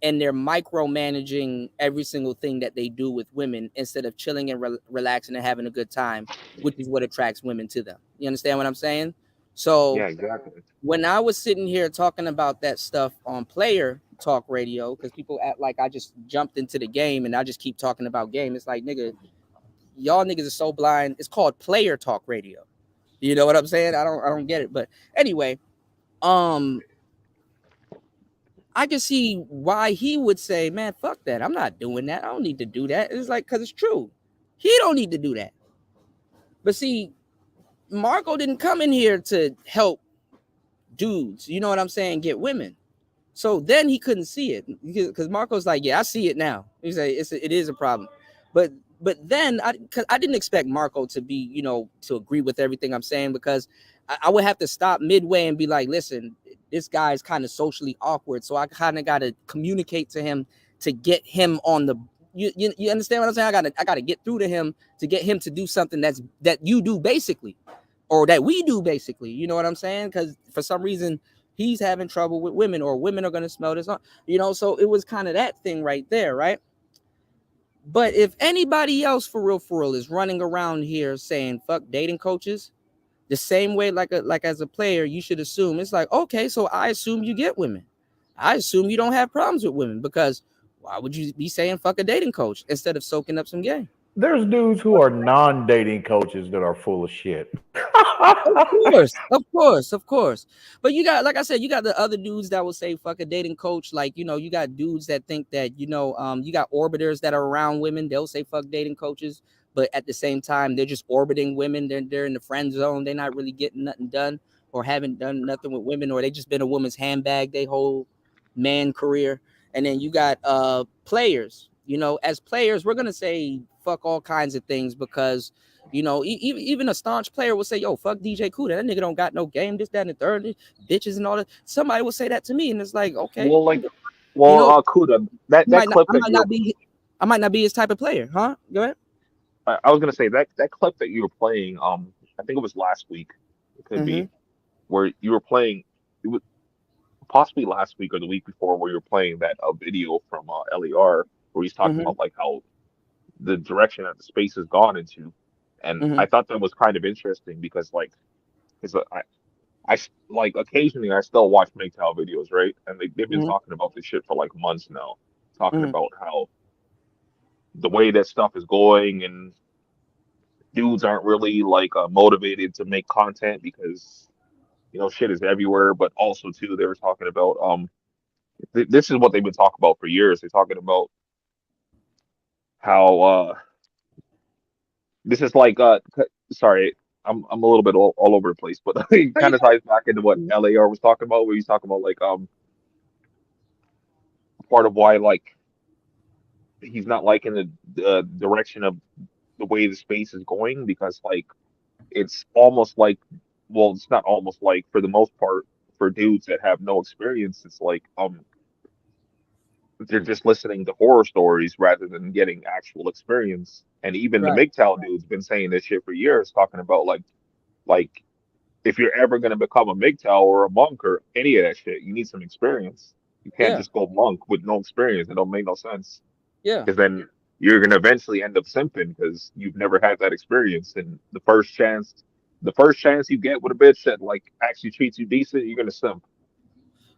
[SPEAKER 3] and they're micromanaging every single thing that they do with women instead of chilling and relaxing and having a good time, which is what attracts women to them. You understand what I'm saying? So
[SPEAKER 9] Yeah, exactly.
[SPEAKER 3] when I was sitting here talking about that stuff on player talk radio, because people act like I just jumped into the game and I just keep talking about game. It's like, nigga, y'all niggas are so blind. It's called player talk radio. You know what I'm saying? I don't get it. But anyway, I can see why he would say, man, fuck that. I'm not doing that. I don't need to do that. It's like, because it's true. He don't need to do that. But see, Marco didn't come in here to help dudes, you know what I'm saying, get women. So then he couldn't see it because Marco's like, yeah, I see it now. He's like, it is a problem. But then I didn't expect Marco to be, you know, to agree with everything I'm saying, because I would have to stop midway and be like, listen, this guy is kind of socially awkward. So I kind of got to communicate to him to get him on the, you understand what I'm saying? I got to get through to him to get him to do something that you do basically, or that we do basically. You know what I'm saying? Because for some reason he's having trouble with women, or women are going to smell this, you know? So it was kind of that thing right there. Right. But if anybody else for real is running around here saying fuck dating coaches, the same way like as a player, you should assume it's like, okay, so I assume you get women. I assume you don't have problems with women, because why would you be saying fuck a dating coach instead of soaking up some game?
[SPEAKER 10] There's dudes who are non-dating coaches that are full of shit.
[SPEAKER 3] Of course. But you got, like I said, you got the other dudes that will say fuck a dating coach. Like, you know, you got dudes that think that, you know, you got orbiters that are around women. They'll say fuck dating coaches, but at the same time, they're just orbiting women. They're in the friend zone. They're not really getting nothing done, or haven't done nothing with women, or they just been a woman's handbag their whole man career. And then you got players. You know, as players, we're gonna say fuck all kinds of things because, you know, even a staunch player will say, yo, fuck DJ Kuda. That nigga don't got no game, this, that, and the third, bitches and all that. Somebody will say that to me, and it's like, okay.
[SPEAKER 9] Well,
[SPEAKER 3] you know,
[SPEAKER 9] Kuda, that clip
[SPEAKER 3] I might not be his type of player, huh? Go ahead.
[SPEAKER 9] I was gonna say that clip that you were playing, I think it was last week. It could be where you were playing. It was possibly last week or the week before, where you were playing that video from LER, where he's talking about like how the direction that the space has gone into. And I thought that was kind of interesting because, like, I like occasionally I still watch MGTOW videos, right? And they've been talking about this shit for like months now, talking about how the way that stuff is going, and dudes aren't really like motivated to make content because, you know, shit is everywhere. But also too, they were talking about this is what they've been talking about for years. They're talking about how this is like sorry, I'm a little bit all over the place, but it
[SPEAKER 3] No, you
[SPEAKER 9] kind of ties back into what LAR was talking about, where he's talking about like part of why like he's not liking the direction of the way the space is going because like it's almost like, well, it's not almost like, for the most part, for dudes that have no experience, it's like they're just listening to horror stories rather than getting actual experience. And even the
[SPEAKER 3] right,
[SPEAKER 9] MGTOW dude's been saying this shit for years, talking about like if you're ever gonna become a MGTOW or a monk or any of that shit, you need some experience. You can't
[SPEAKER 3] yeah,
[SPEAKER 9] just go monk with no experience. It don't make no sense.
[SPEAKER 3] yeah.
[SPEAKER 9] Because then you're gonna eventually end up simping because you've never had that experience. And the first chance you get with a bitch that like actually treats you decent, you're gonna simp.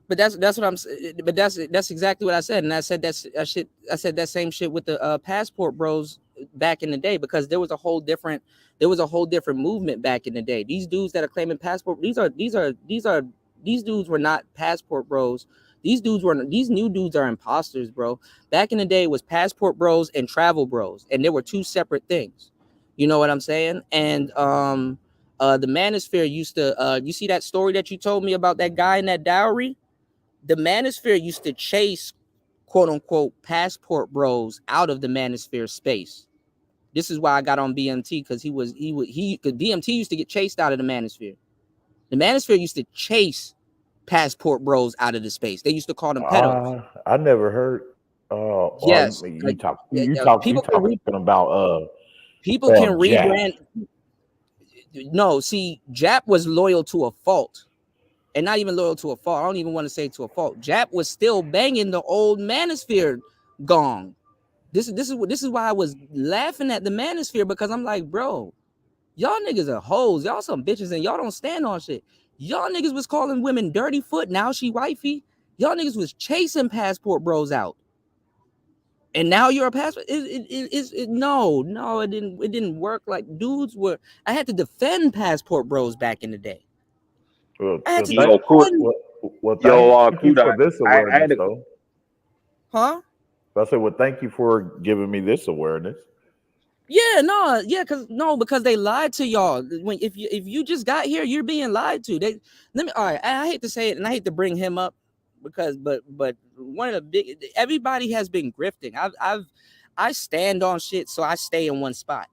[SPEAKER 3] But that's what but that's exactly what I said, and I said I said that same shit with the passport bros back in the day, because there was a whole different movement back in the day. These dudes that are claiming passport, these dudes were not passport bros. These new dudes are imposters, bro. Back in the day, it was passport bros and travel bros, and there were two separate things. You know what I'm saying? And the manosphere used to you see that story that you told me about that guy in that dowry? The manosphere used to chase quote unquote passport bros out of the manosphere space. This is why I got on BMT, because because BMT used to get chased out of the manosphere. The manosphere used to chase passport bros out of the space. They used to call them pedos.
[SPEAKER 10] I never heard. Or
[SPEAKER 3] Yes,
[SPEAKER 10] you
[SPEAKER 3] like
[SPEAKER 10] talk. You talking about
[SPEAKER 3] people can
[SPEAKER 10] Jack.
[SPEAKER 3] rebrand. No, see, Jap was loyal to a fault. And not even loyal to a fault. I don't even want to say to a fault. Jap was still banging the old manosphere gong. This is why I was laughing at the manosphere, because I'm like, bro, y'all niggas are hoes. Y'all some bitches, and y'all don't stand on shit. Y'all niggas was calling women dirty foot. Now she wifey. Y'all niggas was chasing passport bros out. And now you're a passport. No, it didn't work. Like dudes were. I had to defend passport bros back in the day. I had to
[SPEAKER 9] Yo,
[SPEAKER 3] defend.
[SPEAKER 9] yo,
[SPEAKER 10] thank you for
[SPEAKER 9] Kudak,
[SPEAKER 10] this
[SPEAKER 9] I
[SPEAKER 10] awareness,
[SPEAKER 9] had a
[SPEAKER 10] though.
[SPEAKER 3] Huh?
[SPEAKER 10] I said, well, thank you for giving me this awareness.
[SPEAKER 3] Yeah, no, yeah, because they lied to y'all. When if you just got here, you're being lied to. All right, I hate to say it, and I hate to bring him up, because but one of the big, everybody has been grifting. I stand on shit, so I stay in one spot.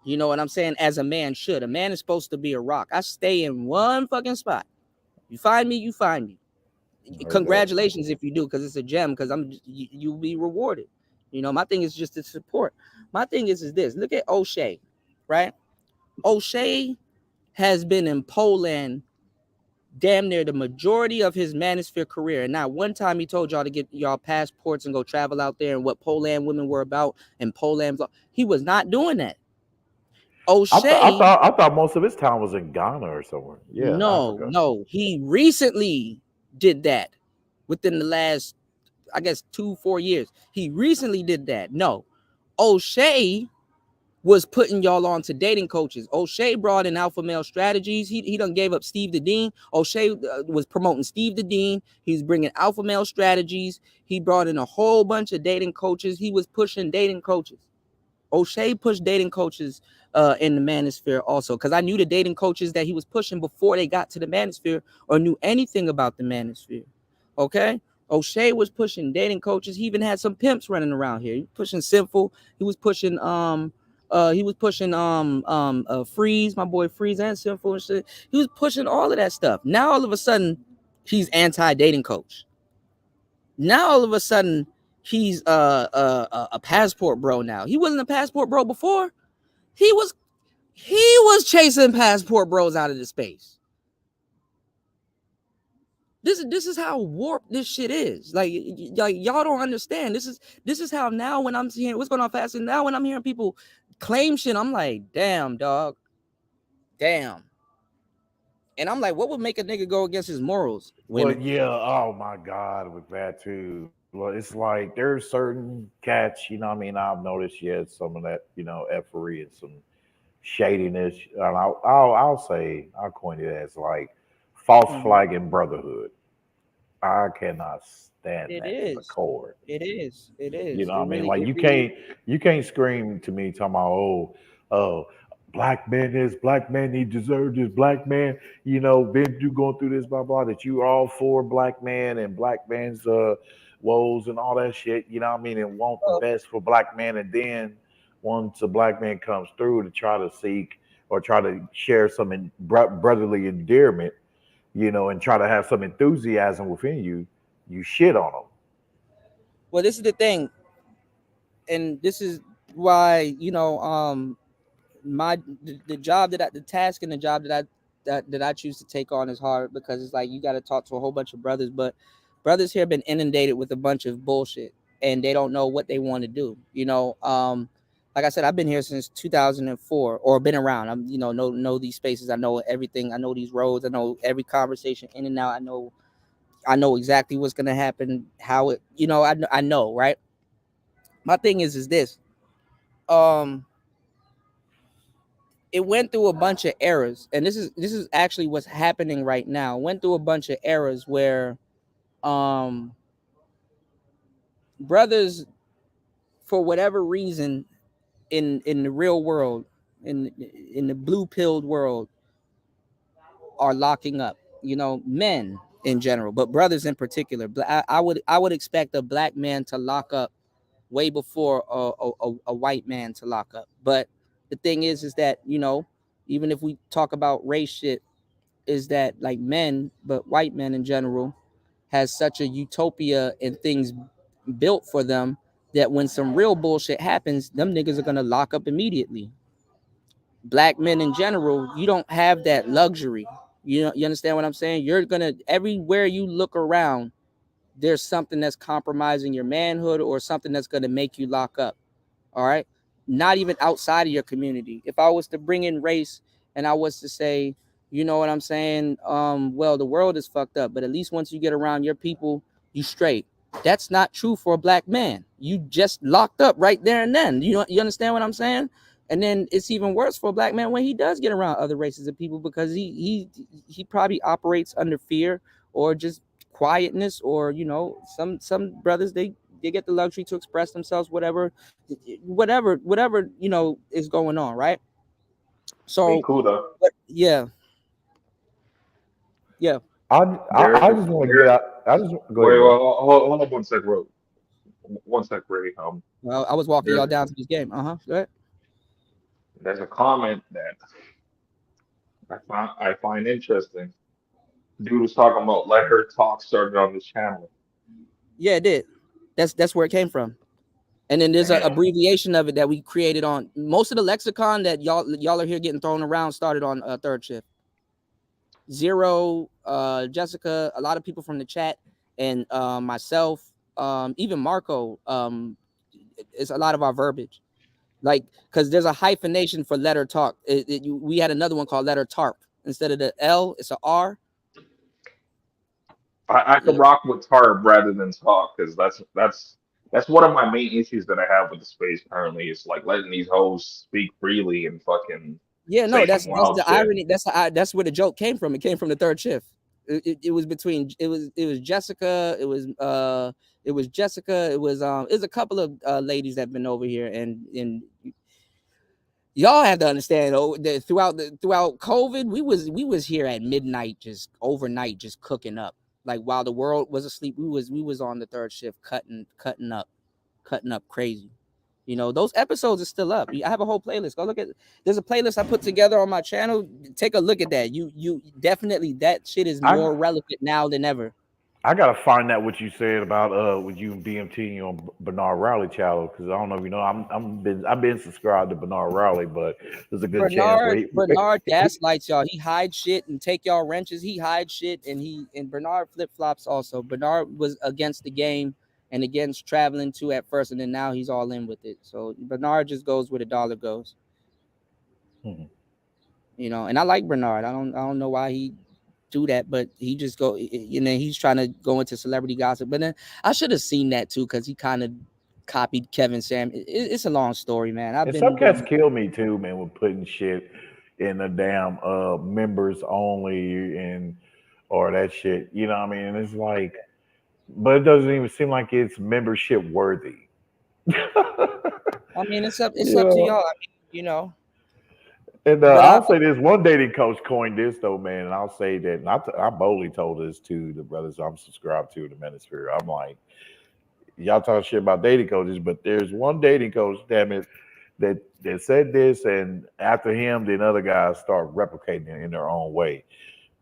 [SPEAKER 3] You know what I'm saying? As a man should. A man is supposed to be a rock. I stay in one fucking spot. You find me, you find me. Congratulations if you do, because it's a gem, because you'll be rewarded. You know, my thing is just to support. My thing is this. Look at O'Shea, right? O'Shea has been in Poland damn near the majority of his manosphere career, and not one time he told y'all to get y'all passports and go travel out there and what Poland women were about and Poland. He was not doing that. O'Shea,
[SPEAKER 10] I thought most of his time was in Ghana or somewhere. Yeah, in Africa.
[SPEAKER 3] no, he recently did that within the last, I guess, 2-4 years. He recently did that. No, O'Shea was putting y'all on to dating coaches. O'Shea brought in alpha male strategies. He done gave up Steve the Dean. O'Shea was promoting Steve the Dean. He's bringing alpha male strategies. He brought in a whole bunch of dating coaches. He was pushing dating coaches. O'Shea pushed dating coaches in the manosphere also, because I knew the dating coaches that he was pushing before they got to the manosphere or knew anything about the manosphere. Okay, O'Shea was pushing dating coaches. He even had some pimps running around here. He was pushing Sinful. He was pushing Freeze, my boy Freeze, and Sinful and shit. He was pushing all of that stuff. Now all of a sudden he's anti-dating coach. Now all of a sudden he's a passport bro. Now he wasn't a passport bro before. He was chasing passport bros out of the space. This is how warped this shit is. Like y'all don't understand. This is how now when I'm seeing what's going on fast, and now when I'm hearing people claim shit, I'm like, damn, dog, damn. And I'm like, what would make a nigga go against his morals? Women.
[SPEAKER 10] Well, yeah. Oh my God, with that too. Well, it's like there's certain cats. You know, what I mean, I've noticed some of that. Effery and some shadiness. And I'll say I'll coin it as like false flagging brotherhood. I cannot understand
[SPEAKER 3] It
[SPEAKER 10] that to the
[SPEAKER 3] is.
[SPEAKER 10] core.
[SPEAKER 3] It is. It
[SPEAKER 10] You
[SPEAKER 3] is.
[SPEAKER 10] know what
[SPEAKER 3] It
[SPEAKER 10] I mean?
[SPEAKER 3] really.
[SPEAKER 10] Like
[SPEAKER 3] It really.
[SPEAKER 10] you can't scream to me talking about black man this, black man he deserved this, black man, been through going through this, blah blah, that you all for black man and black man's woes and all that shit, you know what I mean, and want the
[SPEAKER 3] Well,
[SPEAKER 10] best for black man, and then once a black man comes through to try to seek or try to share some brotherly endearment, and try to have some enthusiasm within you, you shit on them.
[SPEAKER 3] well, this is the thing, and this is why my the job the task and the job that I choose to take on is hard, because it's like you got to talk to a whole bunch of brothers, but brothers here have been inundated with a bunch of bullshit, and they don't know what they want to do. Like I said, I've been here since 2004, or been around. I'm know these spaces. I know everything. I know these roads. I know every conversation in and out. I know exactly what's gonna happen. How it. I know, right. My thing is this. Um, it went through a bunch of eras, and this is actually what's happening right now. It went through a bunch of eras where um brothers, for whatever reason, in the real world, in the blue pilled world, are locking up, men in general, but brothers in particular. I would expect a black man to lock up way before a white man to lock up. But the thing is that even if we talk about race shit, is that like men, but white men in general, has such a utopia and things built for them that when some real bullshit happens, them niggas are gonna lock up immediately. Black men in general, you don't have that luxury. You understand what I'm saying? You're gonna, everywhere you look around, there's something that's compromising your manhood or something that's gonna make you lock up. All right. Not even outside of your community. If I was to bring in race and I was to say, you know what I'm saying? Well, the world is fucked up, but at least once you get around your people, you straight. That's not true for a black man. You just locked up right there and then. You understand what I'm saying? And then it's even worse for a black man when he does get around other races of people, because he probably operates under fear or just quietness, or some brothers, they get the luxury to express themselves, whatever is going on, right?
[SPEAKER 9] I mean,
[SPEAKER 3] So
[SPEAKER 9] Kuda,
[SPEAKER 3] yeah. Yeah.
[SPEAKER 10] I just want to get
[SPEAKER 9] there's
[SPEAKER 10] out. I just go ahead,
[SPEAKER 9] wait,
[SPEAKER 10] bro.
[SPEAKER 9] hold on 1 sec, bro. 1 sec, Ray.
[SPEAKER 3] Well, I was walking y'all
[SPEAKER 9] There's
[SPEAKER 3] down to this game. Go ahead.
[SPEAKER 9] there's a comment that I find interesting. Dude was talking about let her talk started on this channel,
[SPEAKER 3] Yeah, it did. That's where it came from. And then there's an
[SPEAKER 9] and
[SPEAKER 3] abbreviation of it that we created on most of the lexicon that y'all are here getting thrown around started on third shift. Zero, Jessica, a lot of people from the chat, and myself, even Marco, it's a lot of our verbiage. Like, because there's a hyphenation for letter talk. We had another one called letter tarp. Instead of the L, it's a R.
[SPEAKER 9] I could
[SPEAKER 3] Yeah.
[SPEAKER 9] rock with Tarb rather than talk because that's one of my main issues that I have with the space currently. Is like letting these hoes speak freely and fucking
[SPEAKER 3] Yeah,
[SPEAKER 9] say
[SPEAKER 3] no,
[SPEAKER 9] some
[SPEAKER 3] that's
[SPEAKER 9] wild
[SPEAKER 3] the
[SPEAKER 9] shit.
[SPEAKER 3] irony. That's where the joke came from. It came from the third shift. It was between it was Jessica. It was Jessica. It was a couple of ladies that have been over here, and y'all have to understand, that throughout COVID, we was here at midnight, just overnight, just cooking up. Like while the world was asleep, we was on the third shift cutting up crazy. Those episodes are still up. I have a whole playlist. Go look at. There's a playlist I put together on my channel. Take a look at that. You definitely, that shit is
[SPEAKER 10] I
[SPEAKER 3] more relevant now than ever.
[SPEAKER 10] I gotta find out what you said about with you and BMT on Bernard Rowley channel, because I don't know if you know, I've been subscribed to Bernard Rowley, but there's a good chance where
[SPEAKER 3] Bernard Bernard gaslights y'all. He hides shit and take y'all wrenches. He hides shit, and Bernard flip flops also. Bernard was against the game and against traveling too at first, and then now he's all in with it. So Bernard just goes where the dollar goes.
[SPEAKER 10] Mhm.
[SPEAKER 3] And I like Bernard. I don't know why he do that, but he just go. He's trying to go into celebrity gossip. But then I should have seen that too, because he kind of copied Kevin Sam. It's a long story, man. I've
[SPEAKER 10] And some
[SPEAKER 3] been
[SPEAKER 10] cats
[SPEAKER 3] doing.
[SPEAKER 10] kill me too, man, with putting shit in the damn members only and or that shit. You know what I mean? And it's like But it doesn't even seem like it's membership worthy.
[SPEAKER 3] I mean, it's up to
[SPEAKER 10] Yeah.
[SPEAKER 3] y'all. I mean, you know.
[SPEAKER 10] And
[SPEAKER 3] But
[SPEAKER 10] I'll say this: one dating coach coined this, though, man. And I'll say that, and I boldly told this to the brothers I'm subscribed to, the Manosphere. I'm like, y'all talk shit about dating coaches, but there's one dating coach, damn it, that said this, and after him, then other guys start replicating it in their own way.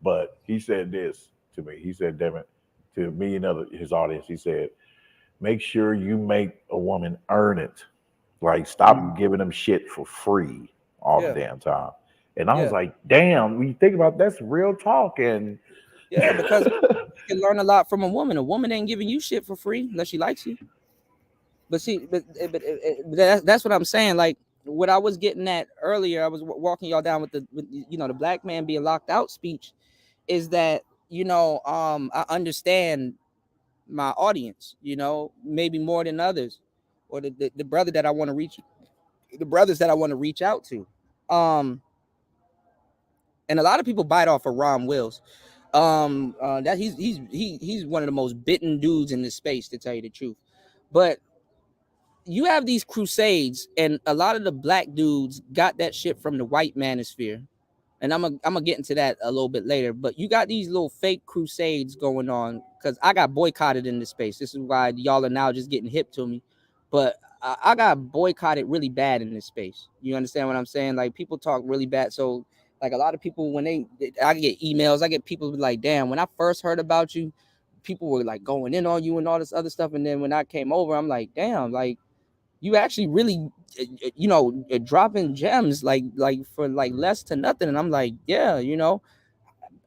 [SPEAKER 10] But he said this to me. He said, damn it, to me and his audience. He said, make sure you make a woman earn it. Like, stop giving them shit for free all the damn time. And I was like, damn, when you think about that's real talk. And
[SPEAKER 3] because you can learn a lot from a woman. A woman ain't giving you shit for free unless she likes you. But see, but that's what I'm saying. Like what I was getting at earlier, I was walking y'all down with the the black man being locked out speech, is that I understand my audience, maybe more than others, or the brother that I want to reach, the brothers that I want to reach out to, and a lot of people bite off of Ron Wills. That he's one of the most bitten dudes in this space, to tell you the truth. But you have these crusades, and a lot of the black dudes got that shit from the white manosphere. And I'm gonna get into that a little bit later. But you got these little fake crusades going on, because I got boycotted in this space. This is why y'all are now just getting hip to me. But I got boycotted really bad in this space. You understand what I'm saying? Like, people talk really bad. So like a lot of people, when I get emails, I get people like, damn, when I first heard about you, people were like going in on you and all this other stuff. And then when I came over, I'm like, damn, like, you actually really, dropping gems like for like less to nothing. And I'm like, yeah,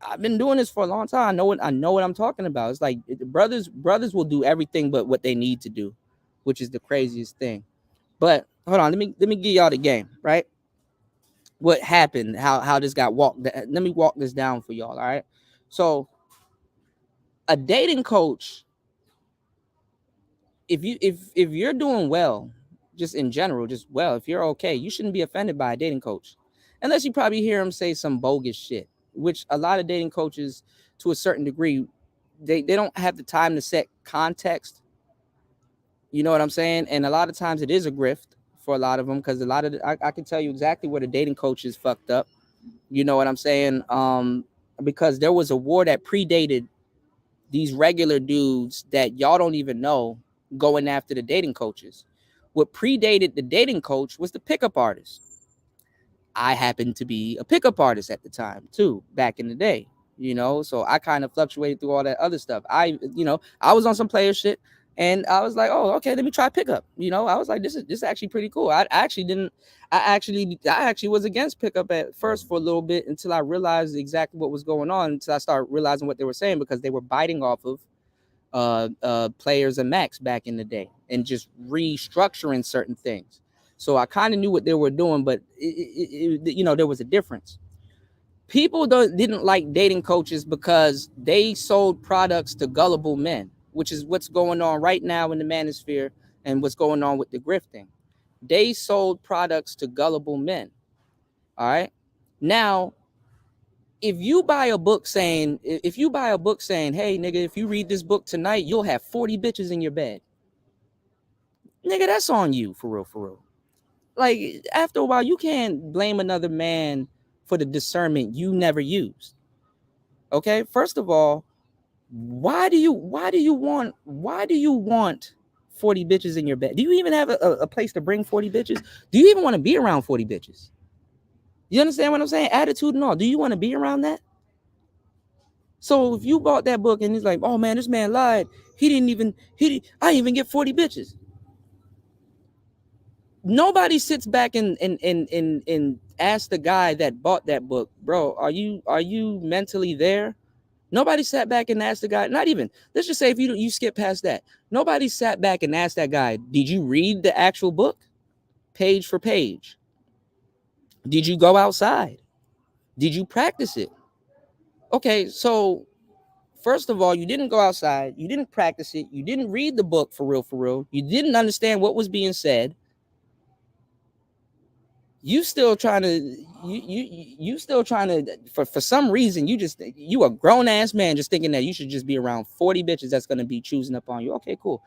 [SPEAKER 3] I've been doing this for a long time. I know what I'm talking about. It's like brothers will do everything but what they need to do, which is the craziest thing. But hold on, let me give y'all the game, right? What happened? How this got walked? Let me walk this down for y'all. All right. So a dating coach, if you're doing well, just in general, if you're okay, you shouldn't be offended by a dating coach, unless you probably hear him say some bogus shit, which a lot of dating coaches, to a certain degree, they don't have the time to set context. You know what I'm saying? And a lot of times it is a grift for a lot of them, because a lot of I can tell you exactly where the dating coach is fucked up. You know what I'm saying? Because there was a war that predated these regular dudes that y'all don't even know going after the dating coaches. What predated the dating coach was the pickup artist. I happened to be a pickup artist at the time too, back in the day, so I kind of fluctuated through all that other stuff. I was on some player shit, and I was like, oh, okay, let me try pickup. I was like, this is actually pretty cool. I actually was against pickup at first for a little bit, until I realized exactly what was going on, until I started realizing what they were saying, because they were biting off of players and Max back in the day, and just restructuring certain things. So I kind of knew what they were doing, but there was a difference. People didn't like dating coaches because they sold products to gullible men, which is what's going on right now in the manosphere, and what's going on with the grifting. They sold products to gullible men. All right. Now, if you buy a book saying, hey, nigga, if you read this book tonight, you'll have 40 bitches in your bed. Nigga, that's on you, for real. Like, after a while, you can't blame another man for the discernment you never used. Okay, first of all, why do you want 40 bitches in your bed? Do you even have a place to bring 40 bitches? Do you even want to be around 40 bitches? You understand what I'm saying? Attitude and all. Do you want to be around that? So if you bought that book and he's like, oh man, this man lied. I didn't even get 40 bitches. Nobody sits back and asks the guy that bought that book, bro, are you mentally there? Nobody sat back and asked the guy, not even, let's just say if you skip past that. Nobody sat back and asked that guy, did you read the actual book page for page? Did you go outside? Did you practice it? Okay, so first of all, you didn't go outside, you didn't practice it, you didn't read the book for real, you didn't understand what was being said. you still trying to you still trying to for some reason you a grown ass man just thinking that you should just be around 40 bitches that's gonna be choosing up on you. Okay, cool.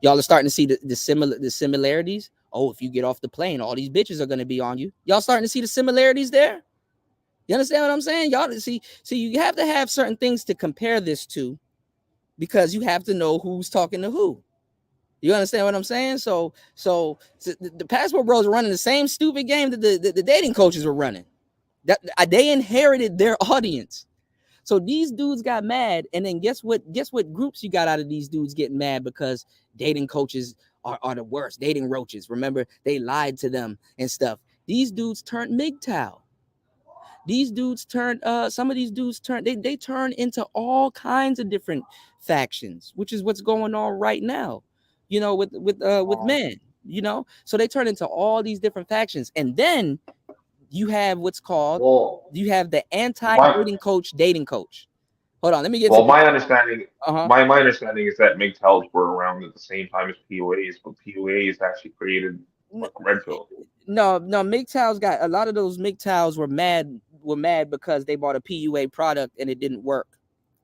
[SPEAKER 3] Y'all are starting to see the similarities. Oh, if you get off the plane, all these bitches are gonna be on you. Y'all starting to see the similarities there. You understand what I'm saying? Y'all see you have to have certain things to compare this to, because you have to know who's talking to who. You understand what I'm saying? So the Passport Bros are running the same stupid game that the dating coaches were running. That they inherited their audience. So these dudes got mad, and then guess what groups you got out of these dudes getting mad because dating coaches are the worst, dating roaches. Remember, they lied to them and stuff. These dudes turned MGTOW. These dudes turned some of these dudes turned they turn into all kinds of different factions, which is what's going on right now, you know, with men, you know. So they turn into all these different factions, and then you have what's called you have the anti-dating coach dating coach. Hold on, let me get
[SPEAKER 9] Well,
[SPEAKER 3] to
[SPEAKER 9] my understanding, my understanding is that MGTOWs were around at the same time as PUAs, but PUAs actually created like Red Pill.
[SPEAKER 3] No, MGTOWs got a lot of those MGTOWs were mad because they bought a PUA product and it didn't work,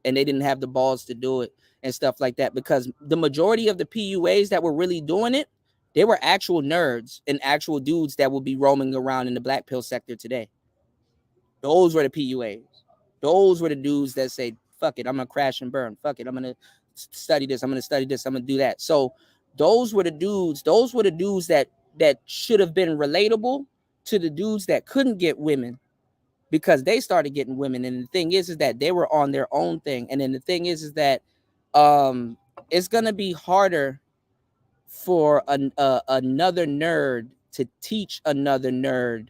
[SPEAKER 3] and they didn't have the balls to do it and stuff like that, because the majority of the PUAs that were really doing it, they were actual nerds and actual dudes that will be roaming around in the black pill sector today. Those were the PUAs. Those were the dudes that say, fuck it, I'm gonna crash and burn. Fuck it, I'm gonna study this, I'm gonna study this, I'm gonna do that. So those were the dudes that should have been relatable to the dudes that couldn't get women, because they started getting women. And the thing is that they were on their own thing. And then the thing is that it's gonna be harder for another nerd to teach another nerd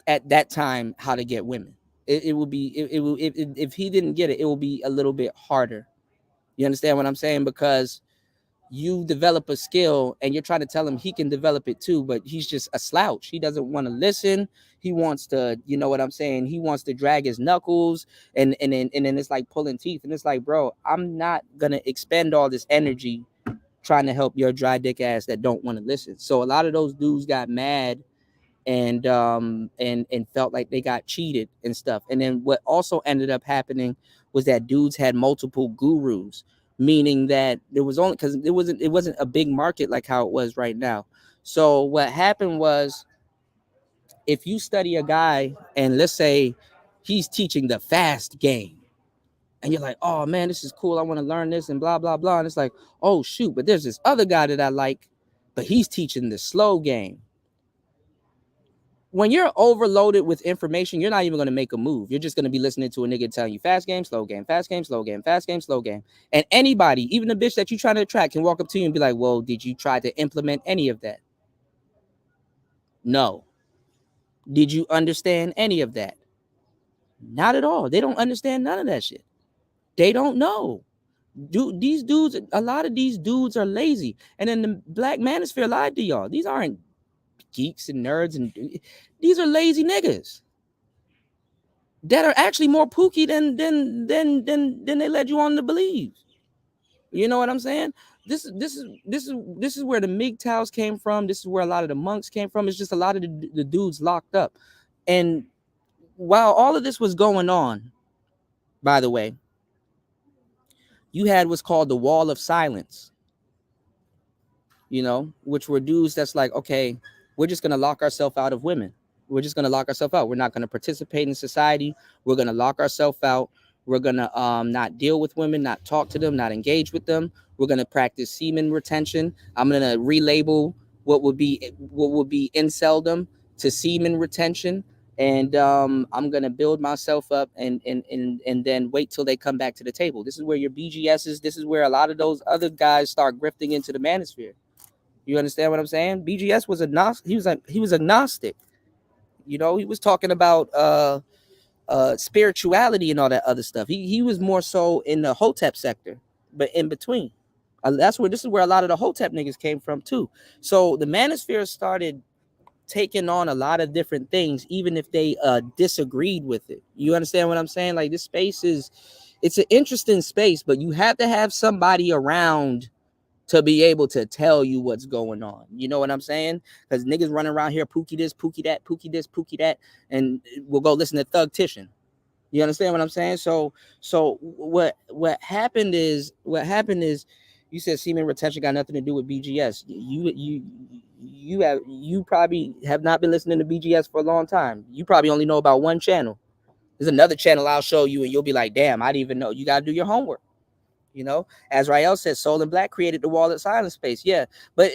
[SPEAKER 3] at that time how to get women. It will be if he didn't get it, it will be a little bit harder. You understand what I'm saying? Because you develop a skill and you're trying to tell him he can develop it too, but he's just a slouch. He doesn't want to listen. He wants to, you know what I'm saying? He wants to drag his knuckles, and then it's like pulling teeth. And it's like, bro, I'm not gonna expend all this energy trying to help your dry dick ass that don't want to listen. So a lot of those dudes got mad and felt like they got cheated and stuff. And then what also ended up happening was that dudes had multiple gurus, meaning that there was only, because it wasn't a big market like how it was right now. So what happened was, if you study a guy and let's say he's teaching the fast game, and you're like, oh man, this is cool, I want to learn this and blah blah blah, and it's like, oh shoot, but there's this other guy that I like, but he's teaching the slow game. When you're overloaded with information, you're not even going to make a move. You're just going to be listening to a nigga telling you fast game, slow game, fast game, slow game, fast game, slow game. And anybody, even the bitch that you're trying to attract, can walk up to you and be like, well, did you try to implement any of that? No. Did you understand any of that? Not at all. They don't understand none of that shit. They don't know. These dudes, a lot of these dudes are lazy. And then the black manosphere lied to y'all. These aren't geeks and nerds, and these are lazy niggas that are actually more pooky than they led you on to believe. You know what I'm saying? This is where the MGTOWs came from. This is where a lot of the monks came from. It's just a lot of the dudes locked up. And while all of this was going on, by the way, you had what's called the wall of silence, you know, which were dudes that's like, okay, we're just going to lock ourselves out of women. We're just going to lock ourselves out. We're not going to participate in society. We're going to lock ourselves out. We're going to not deal with women, not talk to them, not engage with them. We're going to practice semen retention. I'm going to relabel what would be inceldom to semen retention. And I'm going to build myself up and then wait till they come back to the table. This is where your BGSs, this is where a lot of those other guys start grifting into the manosphere. You understand what I'm saying? BGS was he was agnostic. You know, he was talking about spirituality and all that other stuff. He was more so in the Hotep sector, but in between. This is where a lot of the Hotep niggas came from too. So the manosphere started taking on a lot of different things, even if they disagreed with it. You understand what I'm saying? Like, this space it's an interesting space, but you have to have somebody around to be able to tell you what's going on. You know what I'm saying? Because niggas running around here, Pookie this, Pookie that, Pookie this, Pookie that, and we'll go listen to Thug Titian. You understand what I'm saying? So what happened is you said semen retention got nothing to do with BGS. You probably have not been listening to BGS for a long time. You probably only know about one channel. There's another channel I'll show you, and you'll be like, damn, I didn't even know. You got to do your homework. You know, as Rael said, Soul and Black created the Wall of Silence space. Yeah, but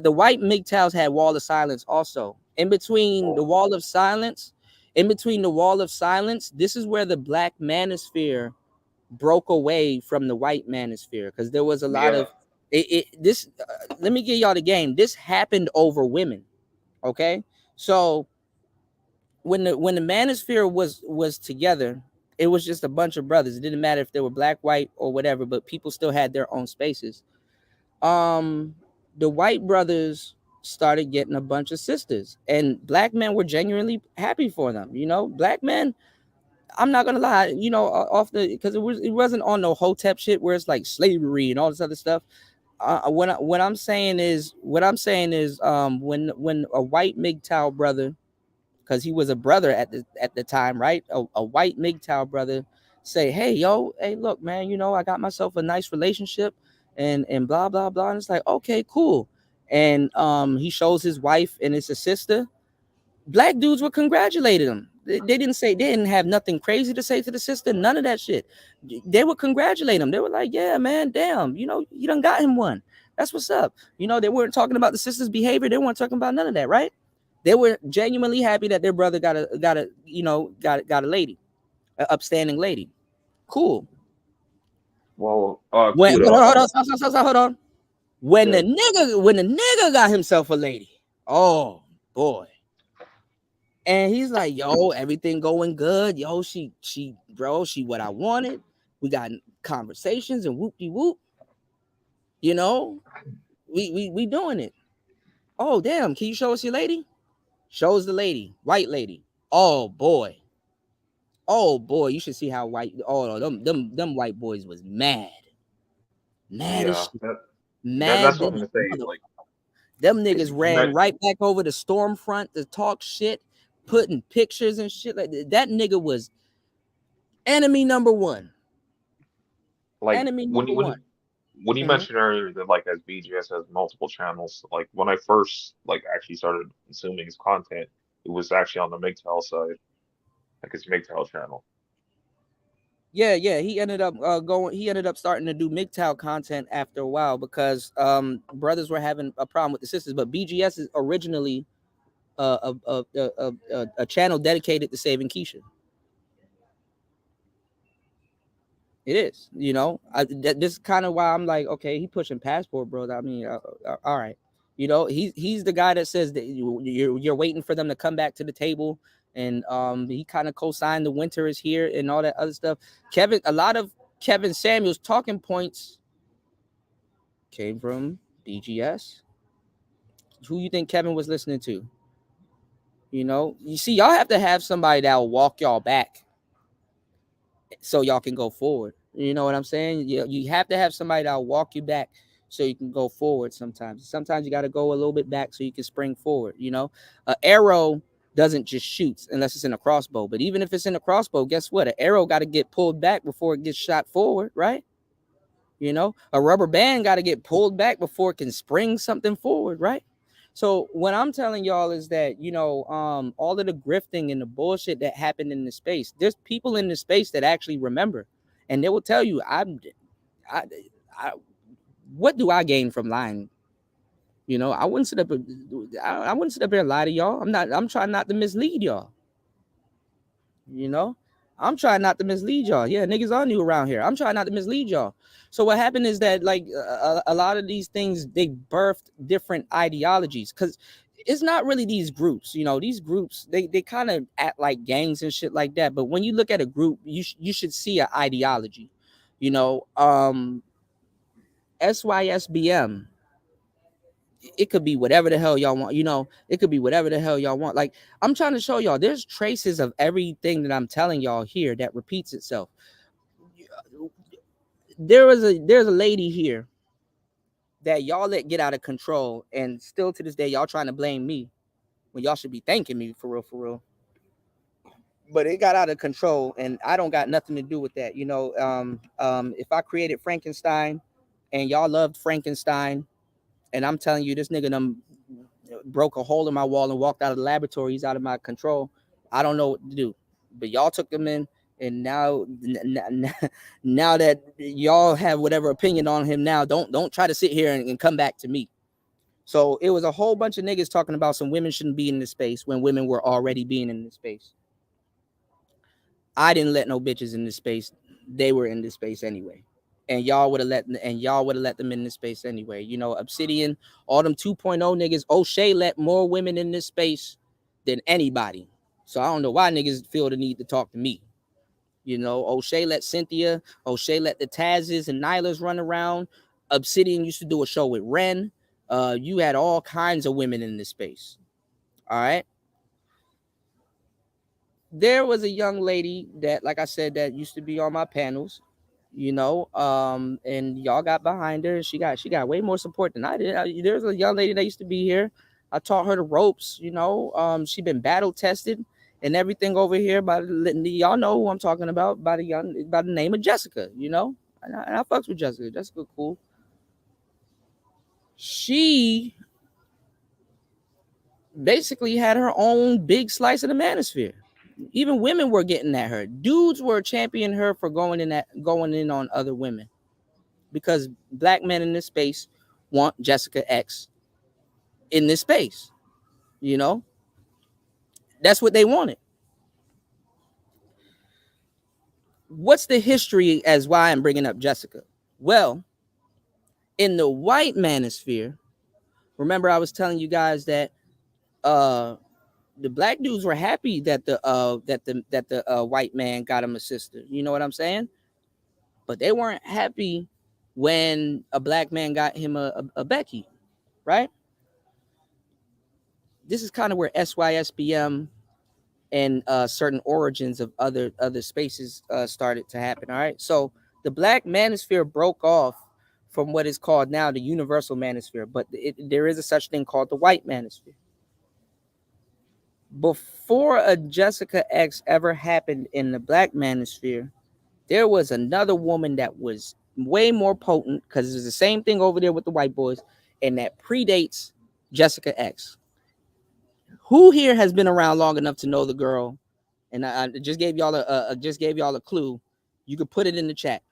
[SPEAKER 3] the white MGTOWs had Wall of Silence also. In between the Wall of Silence, this is where the Black manosphere broke away from the white manosphere, because there was a lot of this. Let me give y'all the game. This happened over women. Okay, so when the manosphere was together, it was just a bunch of brothers. It didn't matter if they were black, white, or whatever, but people still had their own spaces. The white brothers started getting a bunch of sisters, and black men were genuinely happy for them. You know, black men, I'm not gonna lie, you know, because it wasn't on no Hotep shit where it's like slavery and all this other stuff. What I'm saying is when a white MGTOW brother, because he was a brother at the time, right? A white MGTOW brother say, hey, look, man, you know, I got myself a nice relationship and blah, blah, blah. And it's like, okay, cool. And he shows his wife and it's a sister. Black dudes were congratulating him. They didn't have nothing crazy to say to the sister, none of that shit. They would congratulate him. They were like, yeah, man, damn, you know, you done got him one. That's what's up. You know, they weren't talking about the sister's behavior. They weren't talking about none of that, right? They were genuinely happy that their brother got a lady, an upstanding lady. Cool.
[SPEAKER 9] Well,
[SPEAKER 3] Hold on. When the nigga got himself a lady, oh boy. And he's like, yo, everything going good. Yo, she what I wanted. We got conversations and whoop-de-whoop. You know, we doing it. Oh, damn. Can you show us your lady? Shows the lady, white lady. Oh boy, you should see how white. Oh, them white boys was mad as shit.
[SPEAKER 9] That's what I'm gonna say. Like,
[SPEAKER 3] them niggas ran right back over the Stormfront to talk shit, putting pictures and shit like that. That nigga was enemy number one.
[SPEAKER 9] Like
[SPEAKER 3] enemy number one.
[SPEAKER 9] When you mentioned earlier that like as BGS has multiple channels, like when I first like actually started consuming his content, it was actually on the MGTOW side, like his MGTOW channel.
[SPEAKER 3] Yeah, he ended up starting to do MGTOW content after a while because brothers were having a problem with the sisters. But BGS is originally a channel dedicated to saving Keisha. It is, you know. This is kind of why I'm like, okay, he pushing passport, bro. I mean, all right, you know, he's the guy that says that you're waiting for them to come back to the table, and he kind of co-signed the winter is here and all that other stuff. A lot of Kevin Samuels talking points came from BGS. Who you think Kevin was listening to? You know, you see, y'all have to have somebody that will walk y'all back so y'all can go forward. You know what I'm saying? You have to have somebody that'll walk you back so you can go forward sometimes. Sometimes you got to go a little bit back so you can spring forward, you know? An arrow doesn't just shoot unless it's in a crossbow. But even if it's in a crossbow, guess what? An arrow got to get pulled back before it gets shot forward, right? You know? A rubber band got to get pulled back before it can spring something forward, right? So what I'm telling y'all is that, you know, all of the grifting and the bullshit that happened in the space, there's people in the space that actually remember, and they will tell you, what do I gain from lying? You know, I wouldn't sit up here and lie to y'all. I'm trying not to mislead y'all. You know, I'm trying not to mislead y'all. Yeah, niggas are new around here. I'm trying not to mislead y'all. So what happened is that like a lot of these things, they birthed different ideologies because it's not really these groups. You know, these groups, they kind of act like gangs and shit like that. But when you look at a group, you should see an ideology. You know, SYSBM. It could be whatever the hell y'all want, you know, it could be whatever the hell y'all want. Like, I'm trying to show y'all there's traces of everything that I'm telling y'all here that repeats itself. There's a lady here that y'all let get out of control, and still to this day y'all trying to blame me when y'all should be thanking me for real. But it got out of control, and I don't got nothing to do with that. You know, if I created Frankenstein and y'all loved Frankenstein, and I'm telling you, this nigga done broke a hole in my wall and walked out of the laboratory, he's out of my control, I don't know what to do. But y'all took him in, and now that y'all have whatever opinion on him now, don't try to sit here and come back to me. So it was a whole bunch of niggas talking about some women shouldn't be in this space when women were already being in this space. I didn't let no bitches in this space. They were in this space anyway. And y'all would have let them in this space anyway. You know, Obsidian, all them 2.0 niggas, O'Shea let more women in this space than anybody. So I don't know why niggas feel the need to talk to me. You know, O'Shea let Cynthia, O'Shea let the Tazes and Nylas run around. Obsidian used to do a show with Ren. You had all kinds of women in this space. All right. There was a young lady that, like I said, that used to be on my panels, you know, and y'all got behind her, and she got way more support than I did. There's a young lady that used to be here. I taught her the ropes, you know. She been battle tested and everything over here by y'all know who I'm talking about, by the name of Jessica, you know. And I fucks with Jessica. Jessica cool. She basically had her own big slice of the manosphere. Even women were getting at her. Dudes were championing her for going in on other women, because black men in this space want Jessica X in this space. You know, that's what they wanted. What's the history as why I'm bringing up Jessica? Well, in the white manosphere, remember I was telling you guys that the black dudes were happy that the white man got him a sister. You know what I'm saying? But they weren't happy when a black man got him a Becky, right? This is kind of where SYSBM and certain origins of other spaces started to happen. All right, so the black manosphere broke off from what is called now the universal manosphere, but there is a such thing called the white manosphere. Before a Jessica X ever happened in the black manosphere, there was another woman that was way more potent, because it's the same thing over there with the white boys, and that predates Jessica X. Who here has been around long enough to know the girl? And I just gave y'all a clue. You could put it in the chat.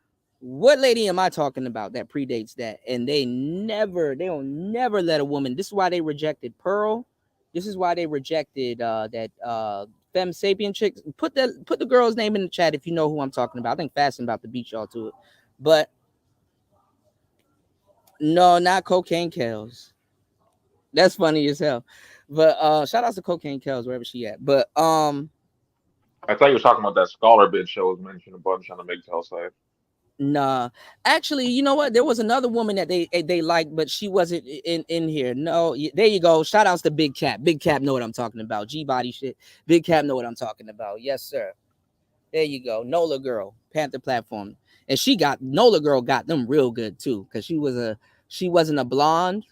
[SPEAKER 3] What lady am I talking about that predates that? And they'll never let a woman. This is why they rejected Pearl. This is why they rejected that Femme Sapien chick. Put the girl's name in the chat if you know who I'm talking about. I think Fasten about to beat y'all to it. But no, not Cocaine Kells. That's funny as hell. But shout out to Cocaine Kells wherever she at. But
[SPEAKER 9] I thought you were talking about that Scholar Bid show was mentioned a bunch on the MGTOW side.
[SPEAKER 3] Nah, actually, you know what? There was another woman that they liked, but she wasn't in here. No, there you go. Shout outs to Big Cap. Big Cap know what I'm talking about. G-body shit. Big Cap know what I'm talking about. Yes, sir. There you go. Nola Girl, Panther Platform. And Nola Girl got them real good too, because she wasn't a blonde.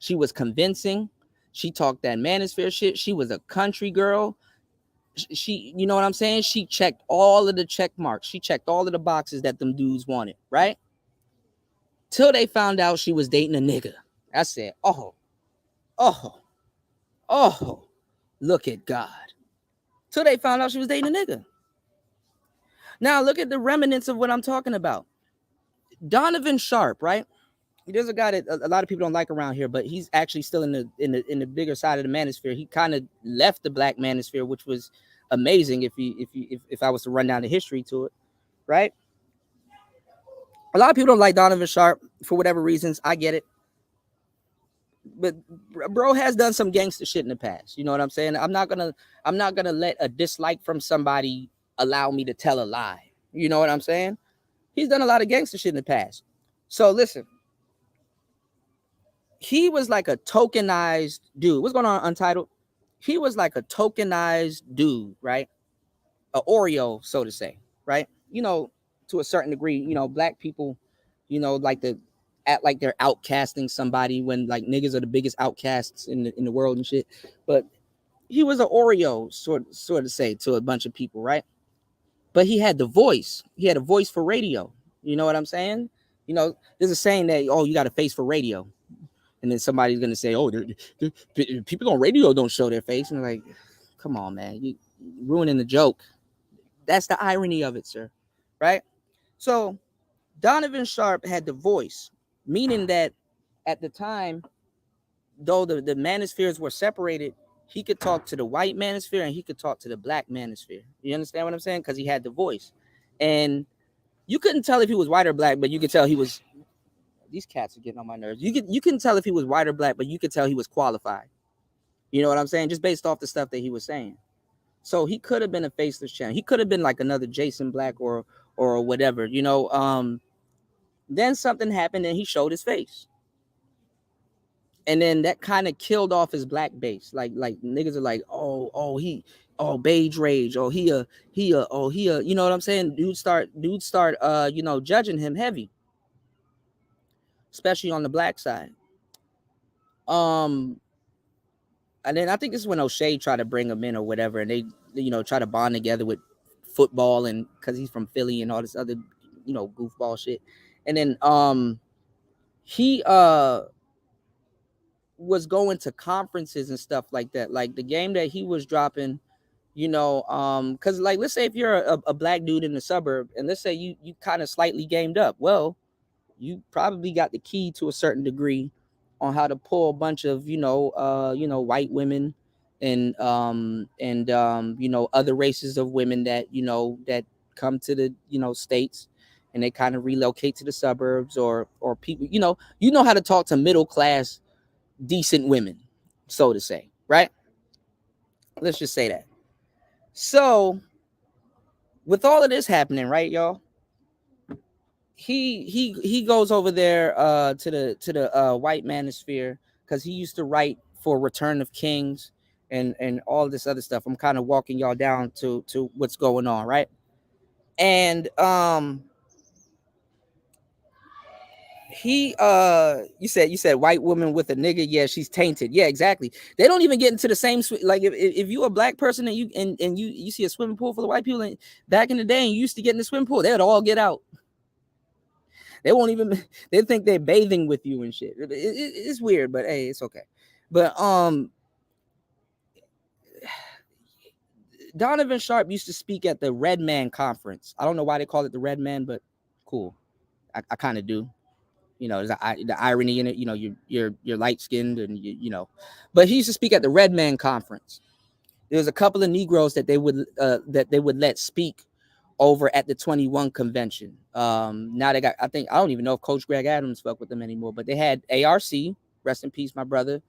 [SPEAKER 3] She was convincing. She talked that manosphere shit. She was a country girl. She, you know what I'm saying? She checked all of the check marks. She checked all of the boxes that them dudes wanted, right? Till they found out she was dating a nigga. I said, oh, look at God. Till they found out she was dating a nigga. Now look at the remnants of what I'm talking about. Donovan Sharp, right? There's a guy that a lot of people don't like around here, but he's actually still in the bigger side of the manosphere. He kind of left the black manosphere, which was amazing if I was to run down the history to it, right? A lot of people don't like Donovan Sharp for whatever reasons. I get it. But bro has done some gangster shit in the past. You know what I'm saying? I'm not gonna let a dislike from somebody allow me to tell a lie. You know what I'm saying? He's done a lot of gangster shit in the past. So listen. He was like a tokenized dude. What's going on, Untitled? He was like a tokenized dude, right? A Oreo, so to say, right? You know, to a certain degree, you know, black people, you know, like to act like they're outcasting somebody when like niggas are the biggest outcasts in the world and shit. But he was an Oreo, sort of say, to a bunch of people, right? But he had the voice. He had a voice for radio. You know what I'm saying? You know, there's a saying that, oh, you got a face for radio. And then somebody's going to say, oh, people on radio don't show their face. And like, come on, man. You ruining the joke. That's the irony of it, sir. Right? So Donovan Sharp had the voice, meaning that at the time, though the manospheres were separated, he could talk to the white manosphere and he could talk to the black manosphere. You understand what I'm saying? Because he had the voice. And you couldn't tell if he was white or black, but you could tell he was... These cats are getting on my nerves. You couldn't tell if he was white or black, but you could tell he was qualified. You know what I'm saying? Just based off the stuff that he was saying. So he could have been a faceless champ. He could have been like another Jason Black or whatever, you know. Then something happened and he showed his face. And then that kind of killed off his black base. Like niggas are like, beige rage, you know what I'm saying? Dudes start you know, judging him heavy, especially on the black side. And then I think this is when O'Shea tried to bring him in or whatever, and they, you know, try to bond together with football, and because he's from Philly and all this other, you know, goofball shit. And then he was going to conferences and stuff like that. Like the game that he was dropping, you know, because like, let's say if you're a black dude in the suburb, and let's say you kind of slightly gamed up, well, you probably got the key to a certain degree on how to pull a bunch of, you know, white women and you know, other races of women that, you know, that come to the, you know, States, and they kind of relocate to the suburbs, or people, you know how to talk to middle class, decent women, so to say, right? Let's just say that. So with all of this happening, right, y'all, he goes over there to the white manosphere, because he used to write for Return of Kings and all this other stuff. I'm kind of walking y'all down to what's going on, right? And he you said white woman with a nigga, yeah, she's tainted. Yeah, exactly. They don't even get into the same, like if you a black person and you see a swimming pool full of white people, and back in the day and you used to get in the swimming pool, they would all get out. They won't even, they think they're bathing with you and shit. It's weird, but hey, it's okay. But Donovan Sharp used to speak at the Red Man Conference. I don't know why they call it the Red Man, but cool. I kind of do. You know, there's the irony in it. You know, you're light skinned, and you know. But he used to speak at the Red Man Conference. There was a couple of Negroes that they would let speak over at the 21 convention. Now they got, I don't even know if Coach Greg Adams fuck with them anymore, but they had ARC, rest in peace, my brother.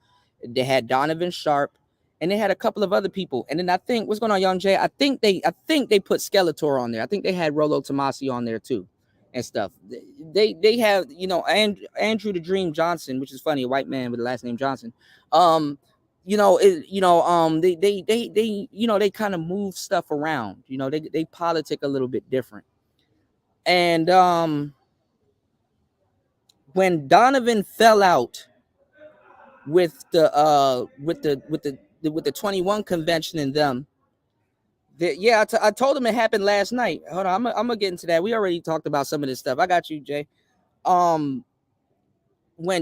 [SPEAKER 3] They had Donovan Sharp, and they had a couple of other people. And then I think, what's going on, Young Jay? I think they put Skeletor on there. I think they had Rolo Tomasi on there too, and stuff. They have, you know, Andrew the Dream Johnson, which is funny, a white man with the last name Johnson. You know, they you know, they kind of move stuff around. You know, they politic a little bit different. And when Donovan fell out with the 21 convention and them, I told him it happened last night. Hold on, I'm gonna get into that. We already talked about some of this stuff. I got you, Jay. When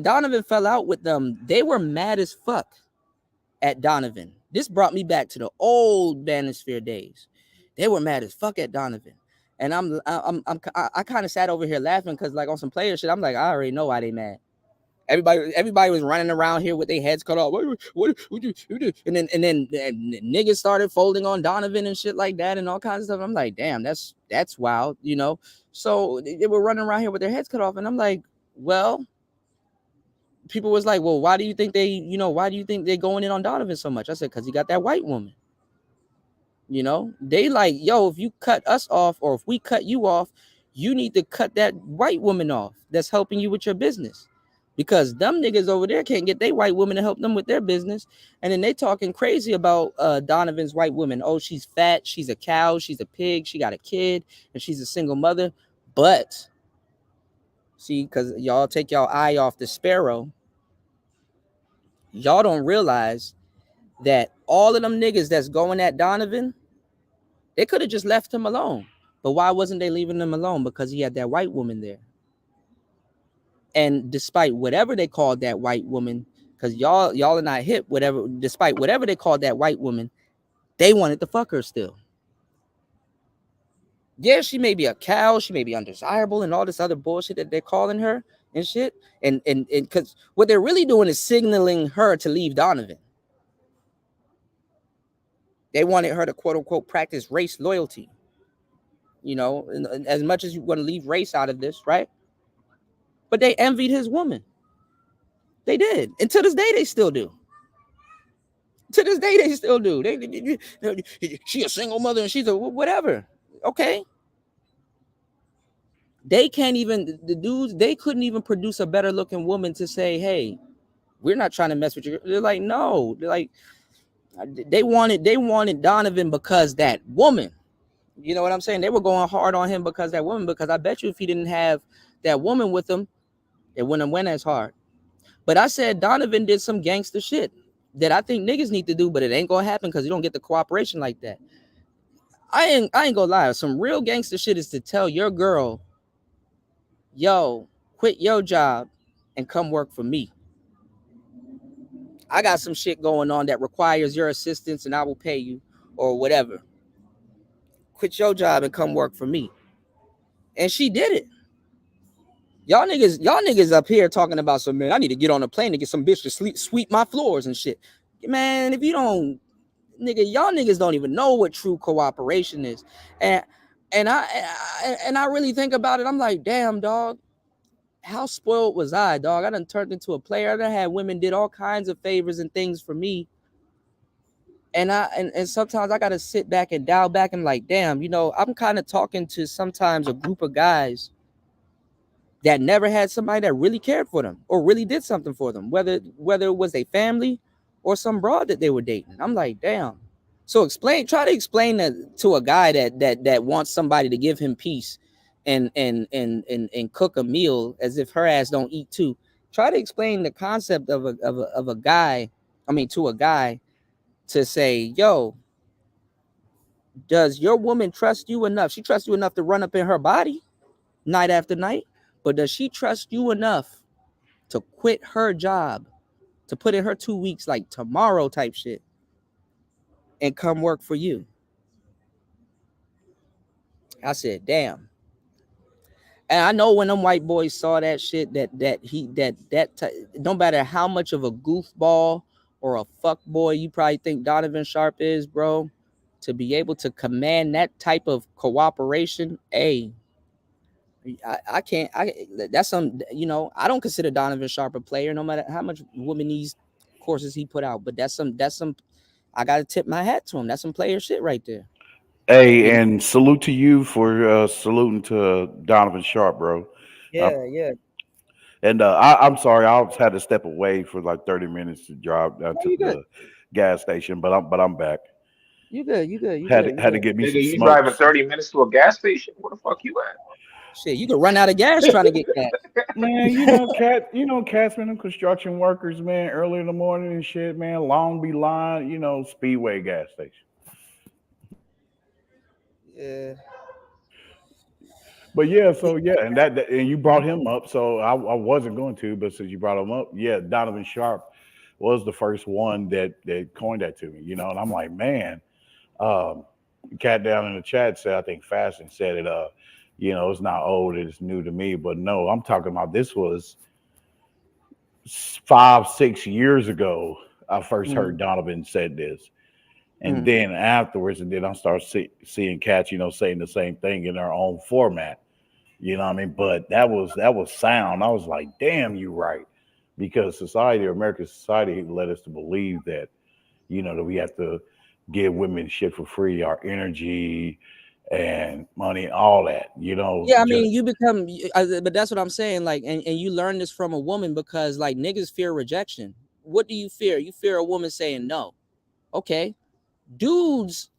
[SPEAKER 3] Donovan fell out with them, they were mad as fuck at Donovan. This brought me back to the old Manosphere days. They were mad as fuck at Donovan, and I kind of sat over here laughing because, like, on some player shit, I'm like, I already know why they mad. Everybody was running around here with their heads cut off. What you do? And then niggas started folding on Donovan and shit like that and all kinds of stuff. I'm like, damn, that's wild, you know. So they were running around here with their heads cut off, and I'm like, well, people was like, well, why do you think they're going in on Donovan so much? I said, because he got that white woman. You know, they like, yo, if you cut us off, or if we cut you off, you need to cut that white woman off that's helping you with your business. Because them niggas over there can't get their white woman to help them with their business. And then they talking crazy about Donovan's white woman. Oh, she's fat, she's a cow, she's a pig, she got a kid, and she's a single mother. But See, because y'all take y'all eye off the sparrow. Y'all don't realize that all of them niggas that's going at Donovan, they could have just left him alone. But why wasn't they leaving him alone? Because he had that white woman there. And despite whatever they called that white woman, because y'all are not hip, whatever, despite whatever they called that white woman, they wanted to fuck her still. Yeah, she may be a cow, she may be undesirable, and all this other bullshit that they're calling her and shit. And because what they're really doing is signaling her to leave Donovan. They wanted her to quote unquote practice race loyalty. You know, and as much as you want to leave race out of this, right? But they envied his woman. They did. And to this day, they still do. To this day, they still do. She a single mother and she's a whatever. Okay. They can't even, the dudes, they couldn't even produce a better looking woman to say, hey, we're not trying to mess with you. They're like, no. They're like, they wanted Donovan because that woman. You know what I'm saying? They were going hard on him because that woman, because I bet you if he didn't have that woman with him, it wouldn't have went as hard. But I said Donovan did some gangster shit that I think niggas need to do, but it ain't gonna happen because you don't get the cooperation like that. I ain't gonna lie. Some real gangster shit is to tell your girl, yo, quit your job and come work for me. I got some shit going on that requires your assistance and I will pay you or whatever. Quit your job and come work for me. And she did it. Y'all niggas up here talking about some, man, I need to get on a plane to get some bitch to sweep my floors and shit. Man, if you don't, nigga, y'all niggas don't even know what true cooperation is. And I really think about it. I'm like, damn, dog, how spoiled was I, dog? I done turned into a player. I done had women did all kinds of favors and things for me. And sometimes I gotta sit back and dial back and like, damn, you know, I'm kind of talking to sometimes a group of guys that never had somebody that really cared for them or really did something for them, whether it was a family or some broad that they were dating. I'm like, damn. So try to explain that to a guy that wants somebody to give him peace and cook a meal as if her ass don't eat too. Try to explain the concept of a guy, to a guy to say, yo, does your woman trust you enough? She trusts you enough to run up in her body night after night, but does she trust you enough to quit her job, to put in her 2 weeks like tomorrow type shit and come work for you? I said, damn. And I know when them white boys saw that shit, no matter how much of a goofball or a fuck boy you probably think Donovan Sharp is, bro, to be able to command that type of cooperation, I can't. That's some. You know, I don't consider Donovan Sharp a player, no matter how much womanese courses he put out. But that's some. I gotta tip my hat to him. That's some player shit right there.
[SPEAKER 10] Hey, and salute to you for saluting to Donovan Sharp, bro.
[SPEAKER 3] Yeah.
[SPEAKER 10] And I'm sorry, I had to step away for like 30 minutes to drive down to the gas station, but I'm back.
[SPEAKER 3] You good?
[SPEAKER 10] Had to get me
[SPEAKER 9] Nigga,
[SPEAKER 10] some
[SPEAKER 9] you
[SPEAKER 10] smokes.
[SPEAKER 9] driving 30 minutes to a gas station? Where the fuck you at?
[SPEAKER 3] Shit, you could run out of gas trying to get gas.
[SPEAKER 10] Man, cats, man, them construction workers, man, early in the morning and shit, man, Long Beach line, Speedway gas station.
[SPEAKER 3] Yeah.
[SPEAKER 10] But yeah, so yeah, and you brought him up, so I wasn't going to, but since you brought him up, yeah, Donovan Sharp was the first one that coined that to me, and I'm like, man, cat down in the chat said, I think Fashion said it, it's not old, it's new to me, but no, I'm talking about this was 5-6 years ago. I first heard Donovan said this. And then afterwards, and then I start seeing cats, saying the same thing in their own format. You know what I mean? But that was sound. I was like, damn, you right. Because American society led us to believe that, that we have to give women shit for free, our energy and money, all that,
[SPEAKER 3] Yeah, I mean, you become, but that's what I'm saying. Like, and you learn this from a woman because like niggas fear rejection. What do you fear? You fear a woman saying no. Okay. Dudes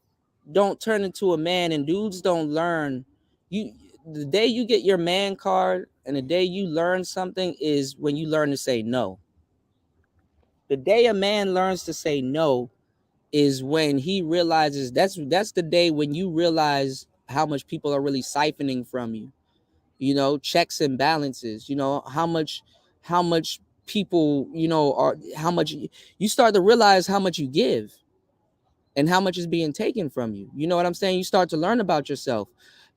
[SPEAKER 3] don't turn into a man and dudes don't learn. The day you get your man card and the day you learn something is when you learn to say no. The day a man learns to say no is when he realizes that's the day when you realize how much people are really siphoning from you. You know, checks and balances. You know how much people, you know, are how much you start to realize how much you give and how much is being taken from you. You know what I'm saying? You start to learn about yourself.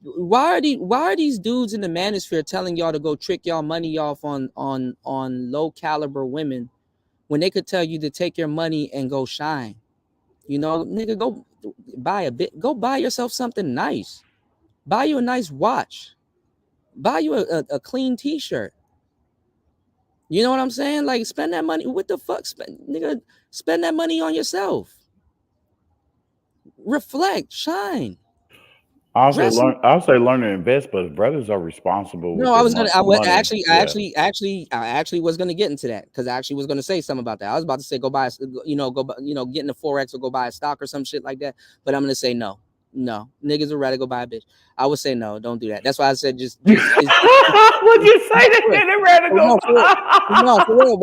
[SPEAKER 3] Why are these dudes in the manosphere telling y'all to go trick y'all money off on low caliber women when they could tell you to take your money and go shine? You know, nigga, go buy yourself something nice. Buy you a nice watch. Buy you a clean t-shirt. You know what I'm saying? Like, spend that money. What the fuck? Spend that money on yourself. Reflect, shine.
[SPEAKER 10] I'll say learn to invest, but brothers are responsible with
[SPEAKER 3] No, I
[SPEAKER 10] their
[SPEAKER 3] was gonna.
[SPEAKER 10] money.
[SPEAKER 3] I actually was gonna get into that because I actually was gonna say something about that. I was about to say get in the forex or go buy a stock or some shit like that. But I'm gonna say no. Niggas would rather go buy a bitch. I would say no. Don't do that. That's why I said just
[SPEAKER 10] Would you say that they'd rather go?
[SPEAKER 3] No, for real.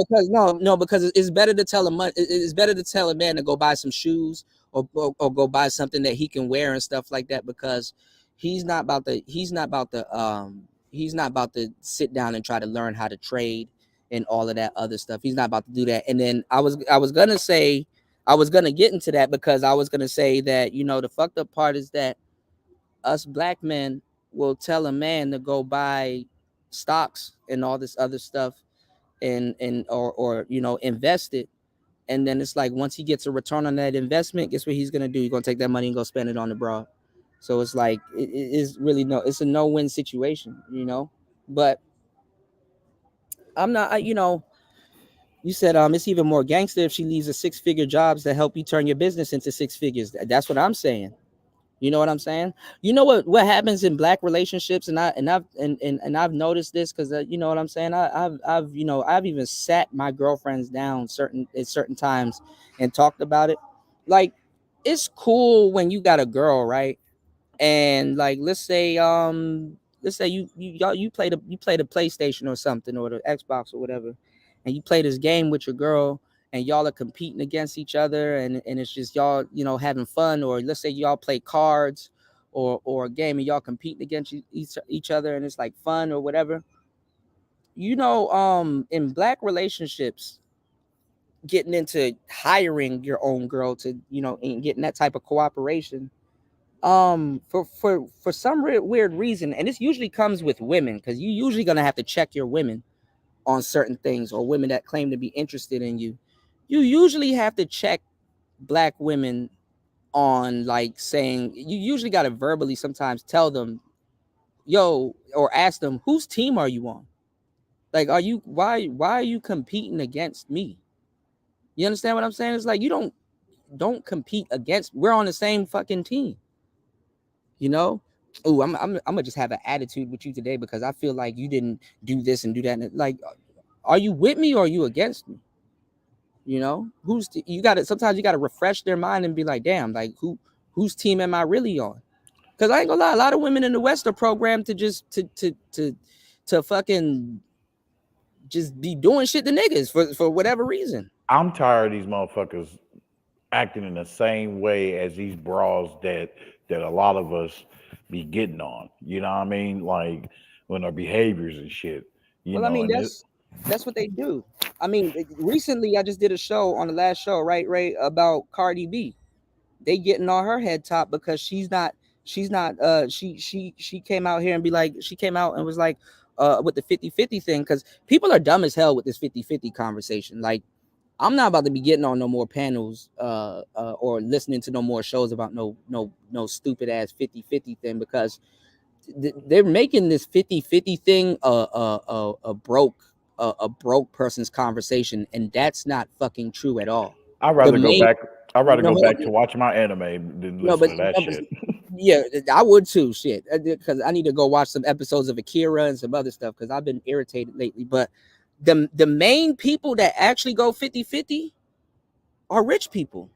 [SPEAKER 3] Because it's better to tell it's better to tell a man to go buy some shoes or go buy something that he can wear and stuff like that, because he's not about to sit down and try to learn how to trade and all of that other stuff. He's not about to do that. And then I was gonna get into that because I was gonna say that, you know, the fucked up part is that us black men will tell a man to go buy stocks and all this other stuff or you know, invest it. And then it's like, once he gets a return on that investment, guess what he's gonna do? He's gonna take that money and go spend it on the broad. So it's like, it is really it's a no-win situation, you know. But I'm not, you know, you said it's even more gangster if she leaves a 6-figure jobs to help you turn your business into 6 figures. That's what I'm saying. You know what I'm saying? You know what happens in black relationships, and I've noticed this because you know what I'm saying. I've even sat my girlfriends down at certain times and talked about it. Like, it's cool when you got a girl, right? And like, let's say you play the PlayStation or something, or the Xbox or whatever, and you play this game with your girl, and y'all are competing against each other, and it's just y'all, you know, having fun. Or let's say y'all play cards or a game and y'all competing against each other, and it's like fun or whatever. You know, in black relationships, getting into hiring your own girl to, you know, and getting that type of cooperation, for some weird reason, and this usually comes with women, because you usually gonna have to check your women on certain things, or women that claim to be interested in you. You usually have to check black women on, like, saying, you usually got to verbally sometimes tell them, yo, or ask them, whose team are you on? Like, why are you competing against me? You understand what I'm saying? It's like, you don't compete against, we're on the same fucking team. You know? Oh, I'm gonna just have an attitude with you today because I feel like you didn't do this and do that. And like, are you with me or are you against me? You know, sometimes you gotta refresh their mind and be like, damn, like, whose team am I really on? Because I ain't gonna lie, a lot of women in the West are programmed to just to fucking just be doing shit to niggas for whatever reason.
[SPEAKER 10] I'm tired of these motherfuckers acting in the same way as these bras that a lot of us be getting on. You know what I mean? Like, when their behaviors and shit.
[SPEAKER 3] Well, I mean, that's what they do. I mean, recently I just did a show on the last show, right, about Cardi B. They getting on her head top because she came out here and she came out and was like, with the 50-50 thing, because people are dumb as hell with this 50-50 conversation. Like, I'm not about to be getting on no more panels or listening to no more shows about no stupid ass 50-50 thing, because they're making this 50-50 thing a broke person's conversation, and that's not fucking true at all.
[SPEAKER 10] I'd rather go back to watching my anime than listen to that shit.
[SPEAKER 3] Yeah, I would too, shit, because I need to go watch some episodes of Akira and some other stuff, because I've been irritated lately. But the main people that actually go 50-50 are rich people.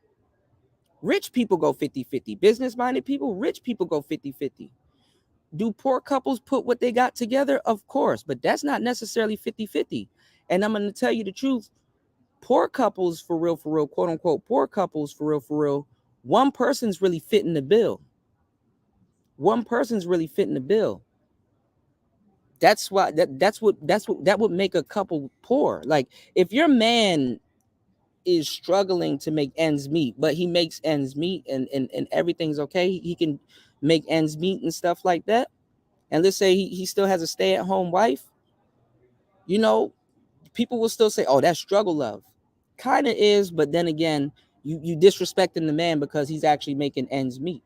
[SPEAKER 3] Rich people go 50-50. Business-minded people, rich people go 50-50. Do poor couples put what they got together? Of course, but that's not necessarily 50-50. And I'm going to tell you the truth. Poor couples, for real, quote unquote, poor couples, for real, one person's really fitting the bill. One person's really fitting the bill. That's why that would make a couple poor. Like, if your man is struggling to make ends meet, but he makes ends meet and everything's okay, he can make ends meet and stuff like that. And let's say he still has a stay-at-home wife, you know, people will still say, oh, that's struggle love. Kind of is, but then again, you disrespecting the man because he's actually making ends meet.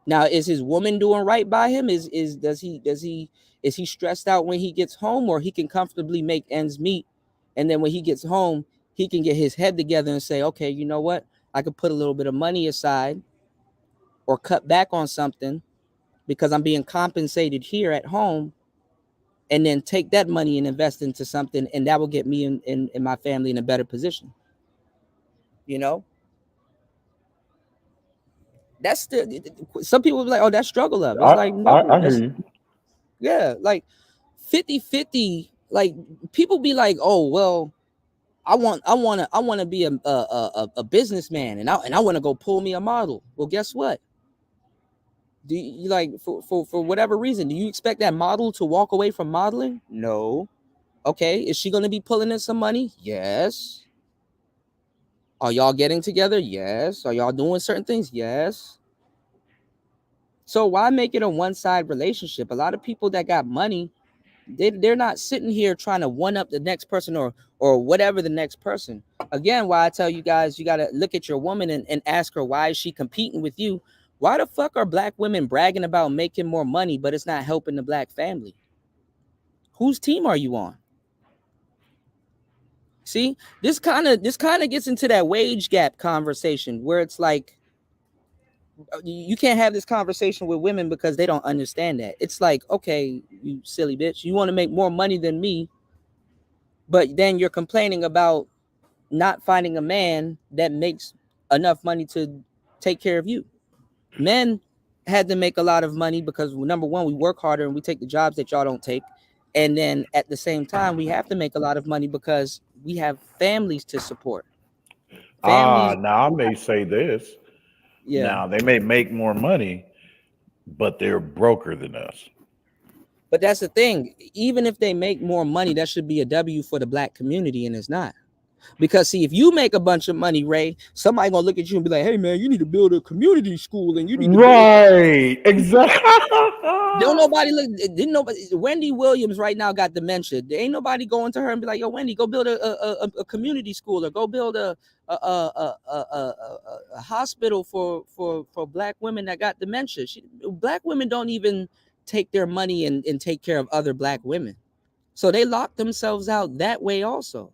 [SPEAKER 3] Now, is his woman doing right by him? Is he stressed out when he gets home, or he can comfortably make ends meet, and then when he gets home, he can get his head together and say, okay, you know what? I could put a little bit of money aside or cut back on something because I'm being compensated here at home, and then take that money and invest into something, and that will get me and my family in a better position. You know? That's some people be like, oh, that's struggle love. It's like, no,
[SPEAKER 10] I hear
[SPEAKER 3] that's,
[SPEAKER 10] you.
[SPEAKER 3] yeah, like 50-50. Like, people be like, oh, well, I want to be a businessman, and I want to go pull me a model. Well, guess what? Do you, like, for whatever reason, do you expect that model to walk away from modeling? No. Okay, is she going to be pulling in some money? Yes. Are y'all getting together? Yes. Are y'all doing certain things? Yes. So why make it a one-side relationship? A lot of people that got money, they're not sitting here trying to one up the next person or whatever the next person. Again, why I tell you guys, you got to look at your woman and ask her, why is she competing with you? Why the fuck are black women bragging about making more money, but it's not helping the black family? Whose team are you on? See, this kind of gets into that wage gap conversation where it's like, you can't have this conversation with women because they don't understand that. It's like, okay, you silly bitch, you want to make more money than me, but then you're complaining about not finding a man that makes enough money to take care of you. Men had to make a lot of money because, number one, we work harder and we take the jobs that y'all don't take. And then at the same time, we have to make a lot of money because we have families to support. Families.
[SPEAKER 10] Now I may say this.
[SPEAKER 3] Yeah.
[SPEAKER 10] Now they may make more money, but they're broker than us.
[SPEAKER 3] But that's the thing. Even if they make more money, that should be a W for the black community, and it's not. Because, see, if you make a bunch of money, Ray, somebody gonna look at you and be like, hey man, you need to build a community school and you need to
[SPEAKER 10] right, exactly.
[SPEAKER 3] Don't nobody look, didn't nobody, Wendy Williams right now got dementia. There ain't nobody going to her and be like, yo, Wendy, go build a community school, or go build a hospital for black women that got dementia. Black women don't even take their money and take care of other black women. So they lock themselves out that way also.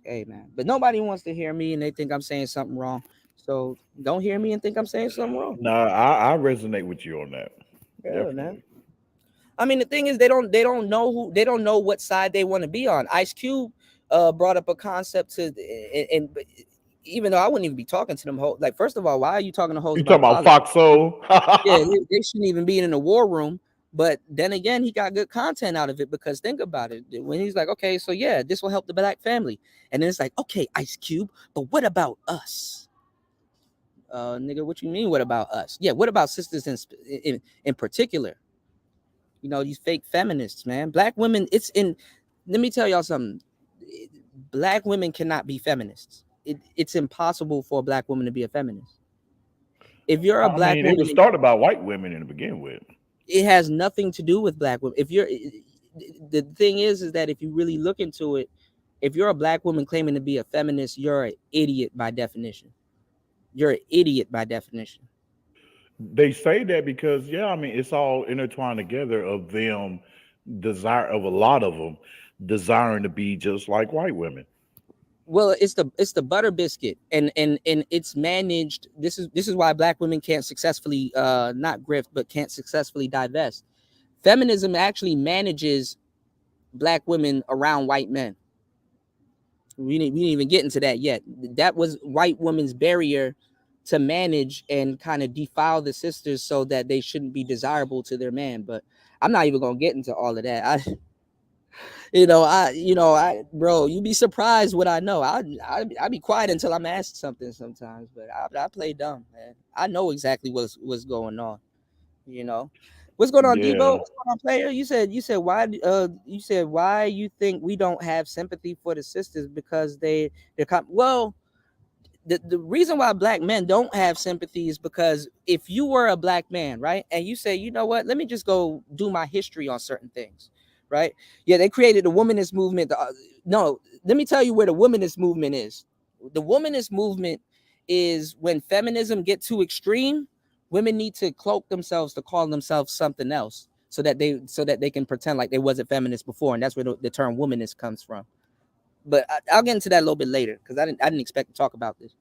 [SPEAKER 3] Hey man, but nobody wants to hear me and they think I'm saying something wrong. So don't hear me and think I'm saying something wrong.
[SPEAKER 10] No, I resonate with you on that.
[SPEAKER 3] Yeah,
[SPEAKER 10] Definitely.
[SPEAKER 3] man. I mean, the thing is, they don't know what side they want to be on. Ice Cube brought up a concept to, and even though I wouldn't even be talking to them, like, first of all, why are you talking to hoes?
[SPEAKER 10] You talking about Foxo?
[SPEAKER 3] Yeah, they shouldn't even be in the war room. But then again, he got good content out of it, because think about it. When he's like, okay, so yeah, this will help the black family. And then it's like, okay, Ice Cube, but what about us? Nigga, what you mean, what about us? Yeah, what about sisters in particular? You know, these fake feminists, man. Black women, let me tell y'all something. Black women cannot be feminists. It's impossible for a black woman to be a feminist. If you're a black woman,
[SPEAKER 10] it was started by white women to begin with.
[SPEAKER 3] It has nothing to do with black women. The thing is that if you really look into it, if you're a black woman claiming to be a feminist, you're an idiot by definition. You're an idiot by definition.
[SPEAKER 10] They say that because, yeah, I mean, it's all intertwined together of them a lot of them desiring to be just like white women.
[SPEAKER 3] Well, it's the butter biscuit, and it's managed. This is why black women can't successfully not grift, but can't successfully divest. Feminism actually manages black women around white men. We didn't even get into that yet. That was white women's barrier to manage and kind of defile the sisters so that they shouldn't be desirable to their man. But I'm not even gonna get into all of that. Bro, you'd be surprised what I know. I be quiet until I'm asked something sometimes, but I play dumb, man. I know exactly what's going on. You know, what's going on, Debo? What's going on, player? You said why you think we don't have sympathy for the sisters because they're well. The reason why black men don't have sympathy is because if you were a black man, right, and you say, you know what, let me just go do my history on certain things, right? Yeah, they created the womanist movement. No, let me tell you where the womanist movement is. The womanist movement is when feminism gets too extreme, women need to cloak themselves to call themselves something else so that they can pretend like they wasn't feminist before, and that's where the term womanist comes from. But I'll get into that a little bit later because I didn't expect to talk about this.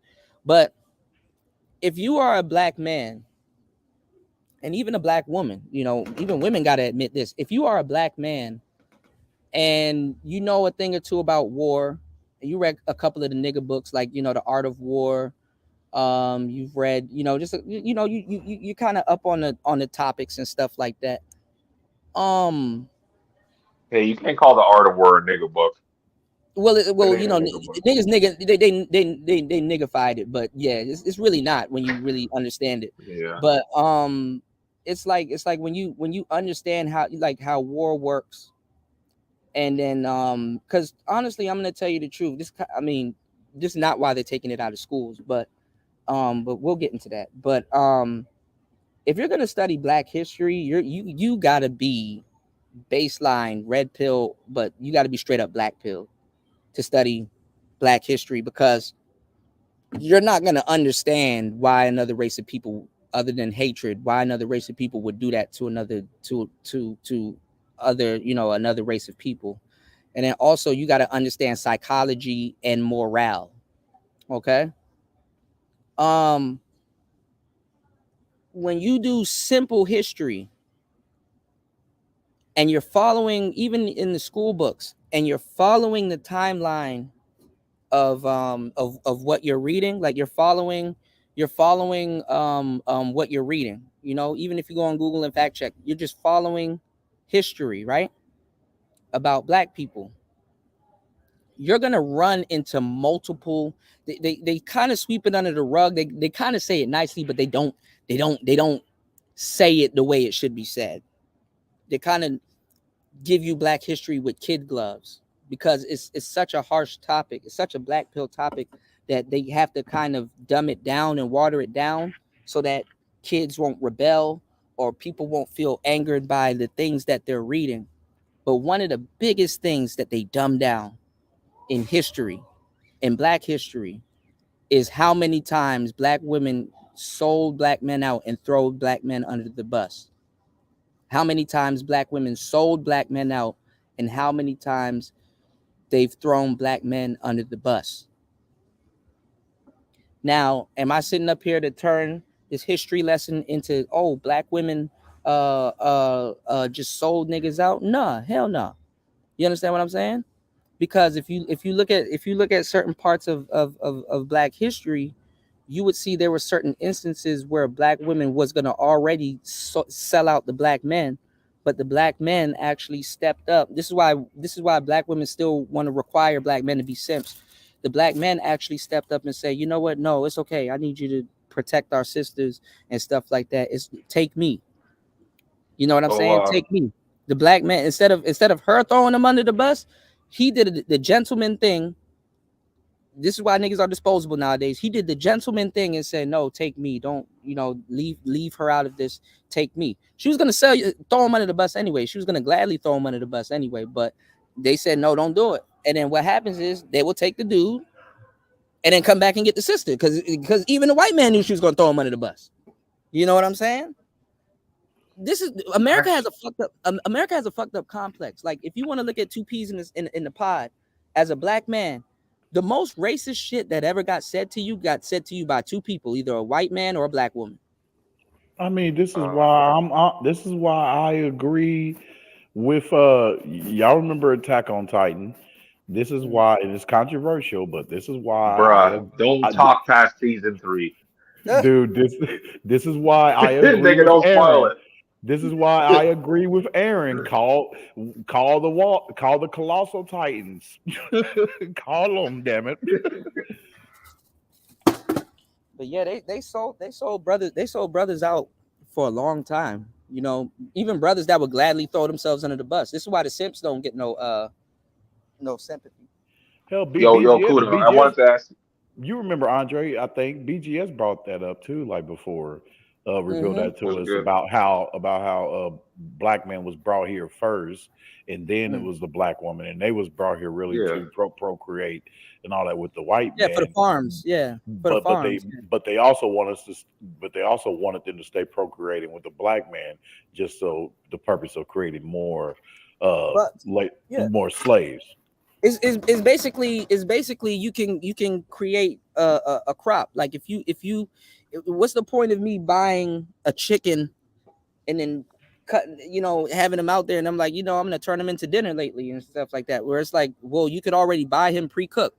[SPEAKER 3] But if you are a black man and even a black woman, even women got to admit this. If you are a black man and you know a thing or two about war, and you read a couple of the nigga books like, The Art of War, you've read, you kind of up on the topics and stuff like that.
[SPEAKER 9] Hey, you can't call The Art of War a nigga book.
[SPEAKER 3] Well, niggas they niggified it, but yeah, it's really not when you really understand it.
[SPEAKER 9] Yeah.
[SPEAKER 3] But it's like when you understand how war works, and then because honestly, I'm gonna tell you the truth. This is not why they're taking it out of schools, but we'll get into that. But if you're gonna study Black history, you gotta be baseline red pill, but you gotta be straight up black pill to study Black history, because you're not going to understand why another race of people, other than hatred, why another race of people would do that to another another race of people. And then also you got to understand psychology and morale. Okay. When you do simple history and you're following, even in the school books, and you're following the timeline of what you're reading, like you're following what you're reading, even if you go on Google and fact check, you're just following history, right, about Black people. You're gonna run into multiple, they kind of sweep it under the rug. They kind of say it nicely, but they don't say it the way it should be said. They kind of give you Black history with kid gloves, because it's such a harsh topic. It's such a black pill topic that they have to kind of dumb it down and water it down so that kids won't rebel or people won't feel angered by the things that they're reading. But one of the biggest things that they dumb down in history, in Black history, is how many times Black women sold Black men out and throw Black men under the bus. How many times Black women sold Black men out, and how many times they've thrown Black men under the bus. Now, am I sitting up here to turn this history lesson into, Black women just sold niggas out? Nah, hell no. You understand what I'm saying? Because if you look at certain parts of Black history, you would see there were certain instances where Black women was going to already sell out the Black men, but the Black men actually stepped up. This is why Black women still want to require Black men to be simps. The Black men actually stepped up and say, you know what? No, it's okay. I need you to protect our sisters and stuff like that. Take me. You know what I'm saying? Take me. The Black man, instead of her throwing him under the bus, he did the gentleman thing. This is why niggas are disposable nowadays. He did the gentleman thing and said, no, take me. Don't, leave her out of this. Take me. She was going to throw him under the bus anyway. She was going to gladly throw him under the bus anyway. But they said, no, don't do it. And then what happens is they will take the dude and then come back and get the sister. Because even the white man knew she was going to throw him under the bus. You know what I'm saying? America has a fucked up complex. Like, if you want to look at two peas in the pod, as a Black man, the most racist shit that ever got said to you by two people, either a white man or a Black woman.
[SPEAKER 10] I mean, this is why I agree with y'all remember Attack on Titan. This is why, and it's controversial, but this is why
[SPEAKER 9] don't talk past season 3.
[SPEAKER 10] Dude, this is why I agree
[SPEAKER 9] Nigga,
[SPEAKER 10] with
[SPEAKER 9] don't spoil
[SPEAKER 10] Aaron.
[SPEAKER 9] it.
[SPEAKER 10] This is why I agree with Aaron. Call the Colossal Titans. Call them, damn it.
[SPEAKER 3] But yeah, they sold brothers out for a long time. You know, even brothers that would gladly throw themselves under the bus. This is why the simps don't get no sympathy.
[SPEAKER 10] Hell,
[SPEAKER 9] Yo, Kuda, I wanted to ask.
[SPEAKER 10] you remember Andre? I think BGS brought that up too, like before. Revealed that to
[SPEAKER 9] That's
[SPEAKER 10] us
[SPEAKER 9] good.
[SPEAKER 10] about how black man was brought here first, and then it was the black woman, and they was brought here really
[SPEAKER 9] Yeah.
[SPEAKER 10] to procreate and all that with the white
[SPEAKER 3] Yeah,
[SPEAKER 10] man.
[SPEAKER 3] for the farms. Yeah, for the farms.
[SPEAKER 10] But they also wanted them to stay procreating with the black man, just so the purpose of creating more more slaves.
[SPEAKER 3] It's basically you can create a crop. Like if you what's the point of me buying a chicken and then having them out there, and I'm like, I'm gonna turn them into dinner lately and stuff like that, where it's like, well, you could already buy him pre-cooked.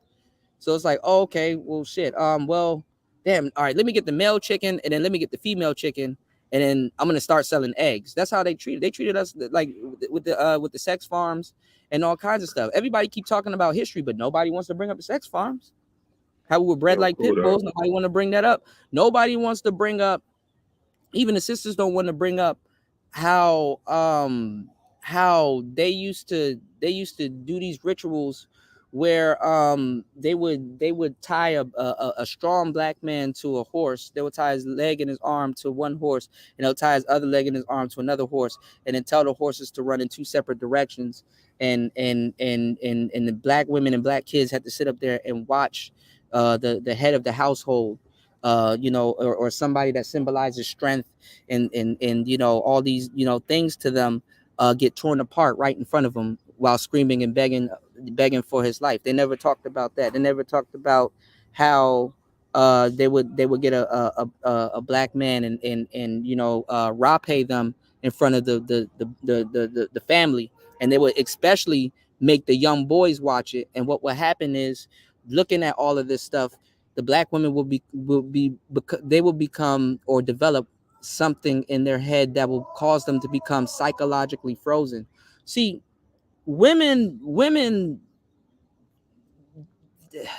[SPEAKER 3] So it's like, oh, okay, well, shit. Well, damn. All right, let me get the male chicken, and then let me get the female chicken, and then I'm gonna start selling eggs. That's how they treated. They treated us like with the sex farms and all kinds of stuff. Everybody keep talking about history, but nobody wants to bring up the sex farms. How we were bred like pit bulls. Nobody want to bring that up. Nobody wants to bring up. Even the sisters don't want to bring up how they used to do these rituals where they would tie a strong black man to a horse. They would tie his leg and his arm to one horse, and they'll tie his other leg and his arm to another horse, and then tell the horses to run in two separate directions. And the black women and black kids had to sit up there and watch the head of the household, or somebody that symbolizes strength and all these things to them get torn apart right in front of them while screaming and begging for his life. They never talked about that. They never talked about how they would get a black man and rape them in front of the family, and they would especially make the young boys watch it. And what would happen is, looking at all of this stuff, the black women will become or develop something in their head that will cause them to become psychologically frozen. See, women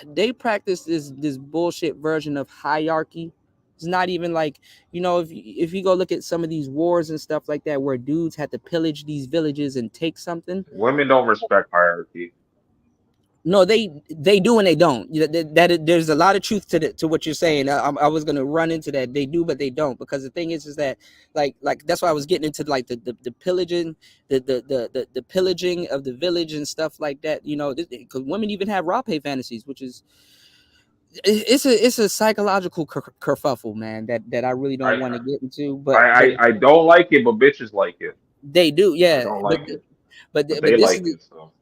[SPEAKER 3] they practice this bullshit version of hierarchy. It's not even like, if you go look at some of these wars and stuff like that, where dudes had to pillage these villages and take something.
[SPEAKER 9] Women don't respect hierarchy.
[SPEAKER 3] No, they do and they don't. That there's a lot of truth to what you're saying. I was gonna run into that. They do, but they don't, because the thing is that like that's why I was getting into like the pillaging, the pillaging of the village and stuff like that. Because women even have rape fantasies, which is it's a psychological kerfuffle, man. That I really don't want to get into. But
[SPEAKER 9] I don't like it, but bitches like it.
[SPEAKER 3] They do, yeah.
[SPEAKER 9] I don't like it,
[SPEAKER 3] but
[SPEAKER 9] they like it. So.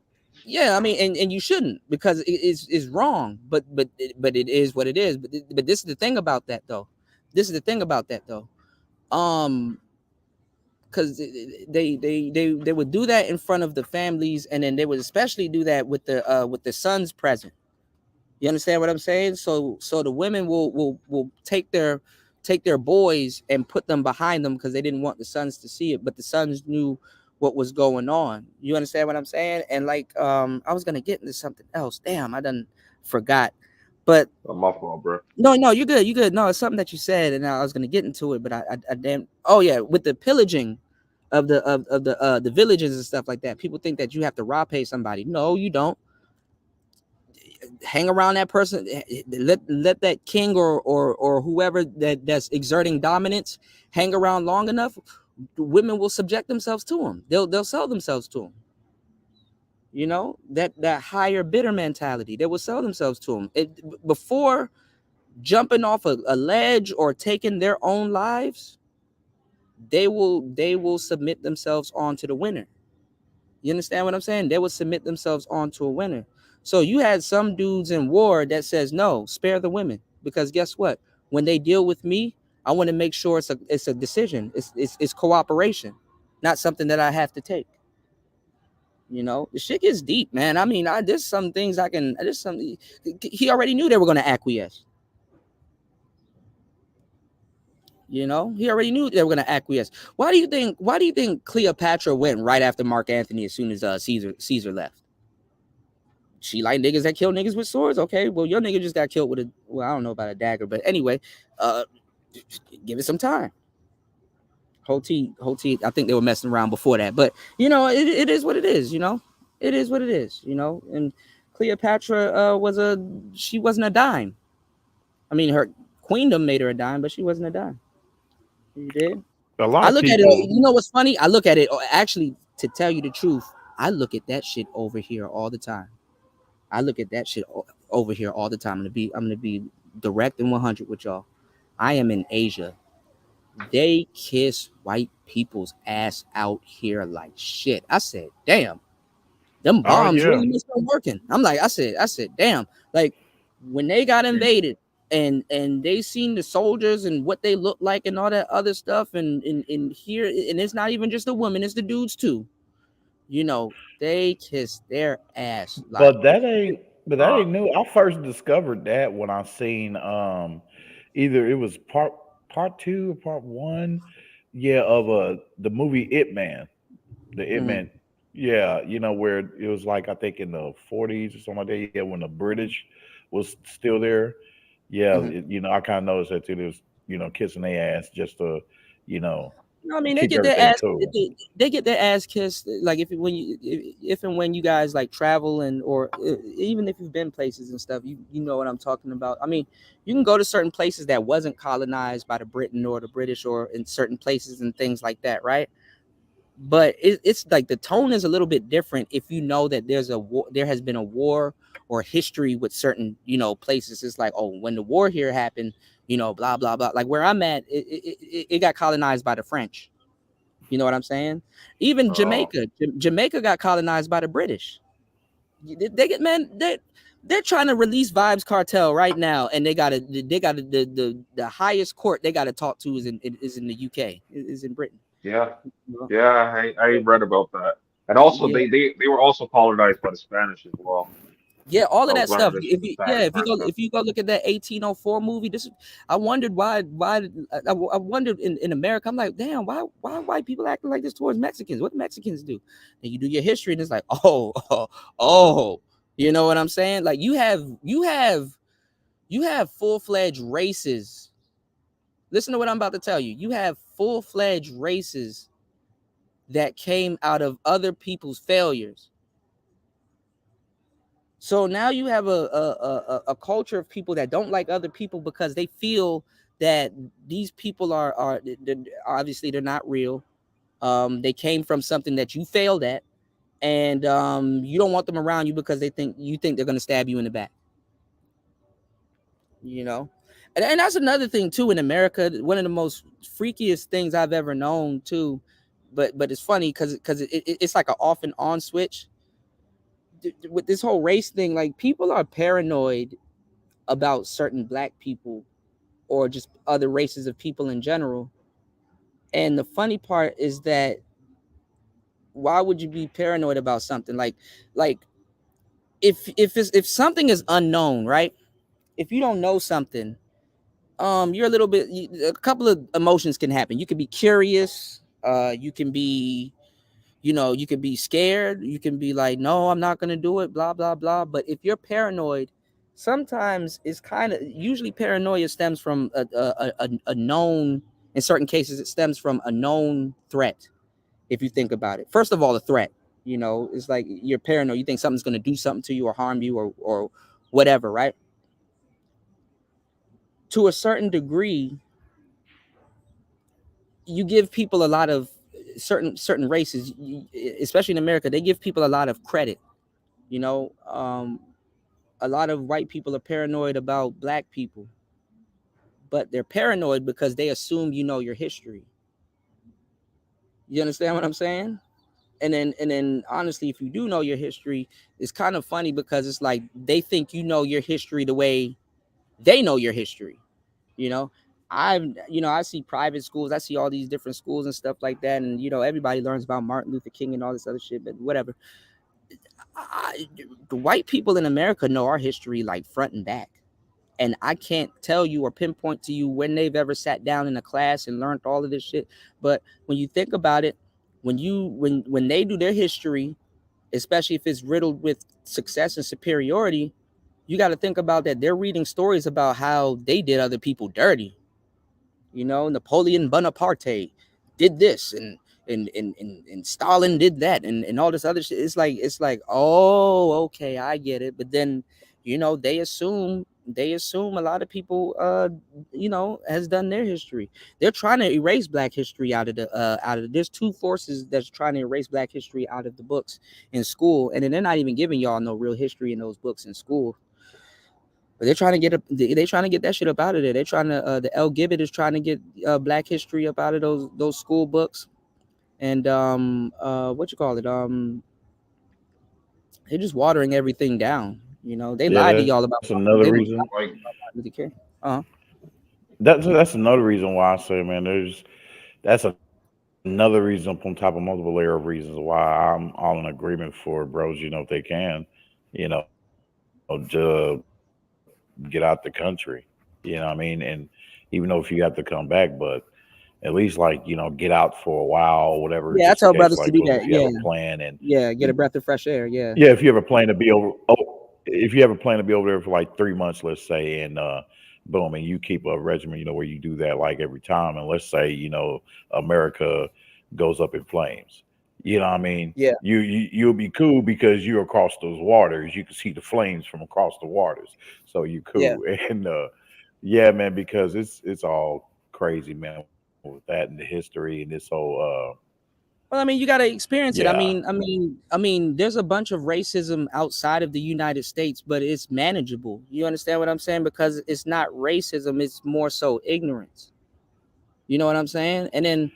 [SPEAKER 3] Yeah, I mean, and you shouldn't, because it's wrong, but it is what it is. But this is the thing about that though. Because they would do that in front of the families, and then they would especially do that with the sons present. You understand what I'm saying? So the women will take their boys and put them behind them because they didn't want the sons to see it, but the sons knew what was going on. You understand what I'm saying? And like I was gonna get into something else. Damn, I done forgot. But
[SPEAKER 9] my fault, bro.
[SPEAKER 3] No, you're good. No, it's something that you said, and I was gonna get into it, but I damn. Oh yeah, with the pillaging of the villages and stuff like that, people think that you have to rape somebody. No, you don't. Hang around that person, let that king or whoever that's exerting dominance hang around long enough, women will subject themselves to them. They'll sell themselves to them. That higher bidder mentality, they will sell themselves to them. Before jumping off a ledge or taking their own lives, they will submit themselves onto the winner. You understand what I'm saying? They will submit themselves onto a winner. So you had some dudes in war that says, no, spare the women, because guess what? When they deal with me, I want to make sure it's a decision. It's cooperation, not something that I have to take. The shit gets deep, man. I mean, there's some things he already knew they were going to acquiesce. You know, he already knew they were gonna acquiesce. Why do you think Cleopatra went right after Mark Antony as soon as Caesar left? She like niggas that kill niggas with swords. Okay, well, your nigga just got killed with I don't know about a dagger, but anyway, give it some time. Hoti, I think they were messing around before that, but you know, it is what it is. You know, it is what it is. You know, and Cleopatra she wasn't a dime. I mean, her queendom made her a dime, but she wasn't a dime. You did.
[SPEAKER 10] A lot
[SPEAKER 3] I
[SPEAKER 10] of
[SPEAKER 3] look
[SPEAKER 10] people.
[SPEAKER 3] at it. You know what's funny? I look at it. Actually, to tell you the truth, I look at that shit over here all the time. I look at that shit over here all the time. I'm gonna be direct and 100 with y'all. I am in Asia. They kiss white people's ass out here like shit. I said, damn, them bombs really must be working. I'm like, I said, damn. Like when they got invaded and they seen the soldiers and what they look like and all that other stuff, and here, and it's not even just the women, it's the dudes too. You know, they kiss their ass like.
[SPEAKER 10] But that ain't new. I first discovered that when I seen either it was part two or part one, of the movie It Man. The It Man, you know, where it was like I think in the 40s or something like that, when the British was still there. You know, I kind of noticed that too. They was, you know, kissing their ass just to, you know,
[SPEAKER 3] I mean, they
[SPEAKER 10] keep
[SPEAKER 3] get their
[SPEAKER 10] everything
[SPEAKER 3] ass
[SPEAKER 10] cool.
[SPEAKER 3] they get their ass kissed like if and when you guys like travel and or even if you've been places and stuff, you know what I'm talking about. I mean, you can go to certain places that wasn't colonized by the Britain or the British or in certain places and things like that, right? But it's like the tone is a little bit different if you know that there has been a war or history with certain, you know, places. It's like, oh, when the war here happened, you know, blah blah blah. Like where I'm at, it got colonized by the French. You know what I'm saying? Even Jamaica got colonized by the British. They get they're trying to release Vibes Cartel right now, and they got the highest court they got to talk to is in the UK, is in Britain.
[SPEAKER 9] Yeah, yeah, I read about that. And also,
[SPEAKER 3] Yeah.
[SPEAKER 9] they were also colonized by the Spanish as well.
[SPEAKER 3] Yeah, all
[SPEAKER 9] I
[SPEAKER 3] of
[SPEAKER 9] was
[SPEAKER 3] that
[SPEAKER 9] learning
[SPEAKER 3] stuff.
[SPEAKER 9] this from the Spanish person.
[SPEAKER 3] If you go look at that 1804 movie, I wondered why I wondered in America. I'm like, damn, why white people acting like this towards Mexicans? What do Mexicans do? And you do your history, and it's like, oh, you know what I'm saying? Like you have full-fledged races. Listen to what I'm about to tell you. You have full-fledged races that came out of other people's failures. So now you have a culture of people that don't like other people because they feel that these people are obviously they're not real. They came from something that you failed at, and you don't want them around you because you think they're gonna stab you in the back. You know, and that's another thing too in America. One of the most freakiest things I've ever known too, but it's funny because it's like an off and on switch. With this whole race thing, like people are paranoid about certain black people or just other races of people in general. And the funny part is that why would you be paranoid about something like if something is unknown, right? If you don't know something, you're a little bit a couple of emotions can happen. You can be curious, you can be, you know, you can be scared, you can be like, no, I'm not gonna do it, blah blah blah. But if you're paranoid, sometimes it's usually paranoia stems from a known, in certain cases it stems from a known threat. If you think about it, first of all, the threat, you know, it's like you're paranoid, you think something's gonna do something to you or harm you or whatever, right? To a certain degree, you give people a lot of certain races, especially in America, they give people a lot of credit. You know, a lot of white people are paranoid about black people, but they're paranoid because they assume you know your history. You understand what I'm saying? And then honestly, if you do know your history, it's kind of funny because it's like they think you know your history the way they know your history. You know, I see private schools, I see all these different schools and stuff like that, and you know, everybody learns about Martin Luther King and all this other shit, but whatever. The white people in America know our history like front and back. And I can't tell you or pinpoint to you when they've ever sat down in a class and learned all of this shit. But when you think about it, when they do their history, especially if it's riddled with success and superiority, you got to think about that they're reading stories about how they did other people dirty. You know, Napoleon Bonaparte did this, and Stalin did that, and all this other shit. It's like, oh, okay, I get it. But then, you know, they assume a lot of people you know, has done their history. They're trying to erase black history out of there's two forces that's trying to erase black history out of the books in school, and then they're not even giving y'all no real history in those books in school. But they're trying to get that shit up out of there. They're trying to the L. Gibbet is trying to get black history up out of those school books. And what you call it? They're just watering everything down. You know, they lied to y'all about
[SPEAKER 10] That's another
[SPEAKER 3] they
[SPEAKER 10] reason.
[SPEAKER 9] Like,
[SPEAKER 3] Martin King. Uh-huh.
[SPEAKER 10] That's another reason why I say, man, that's another reason on top of multiple layer of reasons why I'm all in agreement for bros, you know, if they can, you know, to get out the country. You know what I mean? And even though if you have to come back, but at least like, you know, get out for a while, whatever,
[SPEAKER 3] Yeah, I
[SPEAKER 10] just in
[SPEAKER 3] tell
[SPEAKER 10] case,
[SPEAKER 3] brothers to
[SPEAKER 10] like,
[SPEAKER 3] do
[SPEAKER 10] boom,
[SPEAKER 3] that.
[SPEAKER 10] if you have a plan and
[SPEAKER 3] Yeah, get a breath of fresh air. Yeah.
[SPEAKER 10] yeah, if you have a plan to be over, if you have a plan to be over there for like 3 months, let's say, and boom, and you keep a regimen, you know, where you do that like every time, and let's say, you know, America goes up in flames. You know what I mean?
[SPEAKER 3] Yeah.
[SPEAKER 10] You'll be cool because you're across those waters. You can see the flames from across the waters, so you
[SPEAKER 3] Yeah.
[SPEAKER 10] cool. And yeah, man, because it's all crazy, man, with that and the history and this whole
[SPEAKER 3] Well, I mean, you got to experience it.
[SPEAKER 10] yeah.
[SPEAKER 3] I mean, there's a bunch of racism outside of the United States, but it's manageable. You understand what I'm saying? Because it's not racism; it's more so ignorance. You know what I'm saying? And then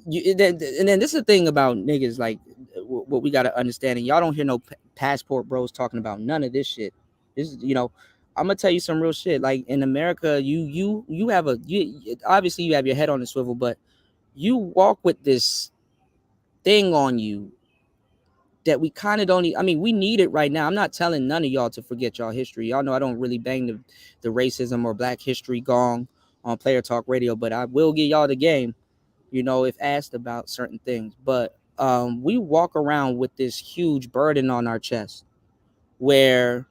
[SPEAKER 3] this is the thing about niggas, like what we got to understand. And y'all don't hear no passport bros talking about none of this shit. This is, you know, I'm gonna tell you some real shit. Like in America, you have obviously you have your head on the swivel, but you walk with this thing on you that we kind of don't I mean, we need it right now. I'm not telling none of y'all to forget y'all history. Y'all know I don't really bang the racism or black history gong on Player Talk Radio, but I will give y'all the game, you know, if asked about certain things. But we walk around with this huge burden on our chest where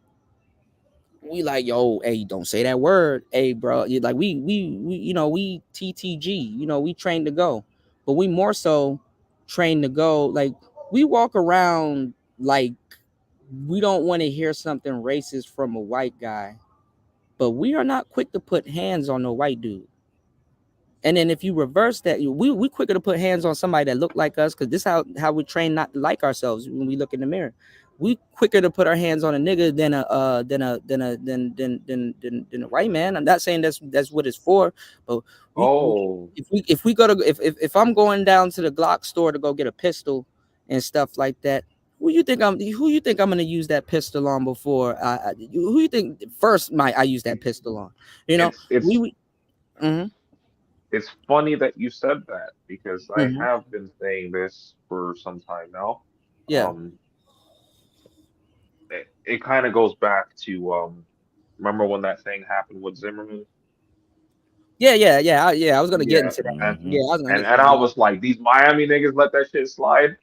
[SPEAKER 3] we like, yo, hey, don't say that word. Hey, bro, like we you know, we TTG, you know, we trained to go. But we more so trained to go, like we walk around like we don't want to hear something racist from a white guy, but we are not quick to put hands on a white dude. And then if you reverse that, we quicker to put hands on somebody that look like us, because this how we train not to like ourselves when we look in the mirror. We quicker to put our hands on a nigga than a white man. I'm not saying that's what it's for, but if we go to if I'm going down to the Glock store to go get a pistol and stuff like that, who you think I'm gonna use that pistol on before? Who you think first might I use that pistol on? You know,
[SPEAKER 9] it's
[SPEAKER 3] mm-hmm.
[SPEAKER 9] it's funny that you said that because I
[SPEAKER 3] Mm-hmm.
[SPEAKER 9] have been saying this for some time now.
[SPEAKER 3] Yeah.
[SPEAKER 9] It kind of goes back to remember when that thing happened with Zimmerman?
[SPEAKER 3] Yeah. I was gonna get
[SPEAKER 9] Yeah,
[SPEAKER 3] into that.
[SPEAKER 9] and
[SPEAKER 3] Yeah, I was gonna
[SPEAKER 9] and,
[SPEAKER 3] get
[SPEAKER 9] and
[SPEAKER 3] into
[SPEAKER 9] I
[SPEAKER 3] that.
[SPEAKER 9] was like, these Miami niggas let that shit slide.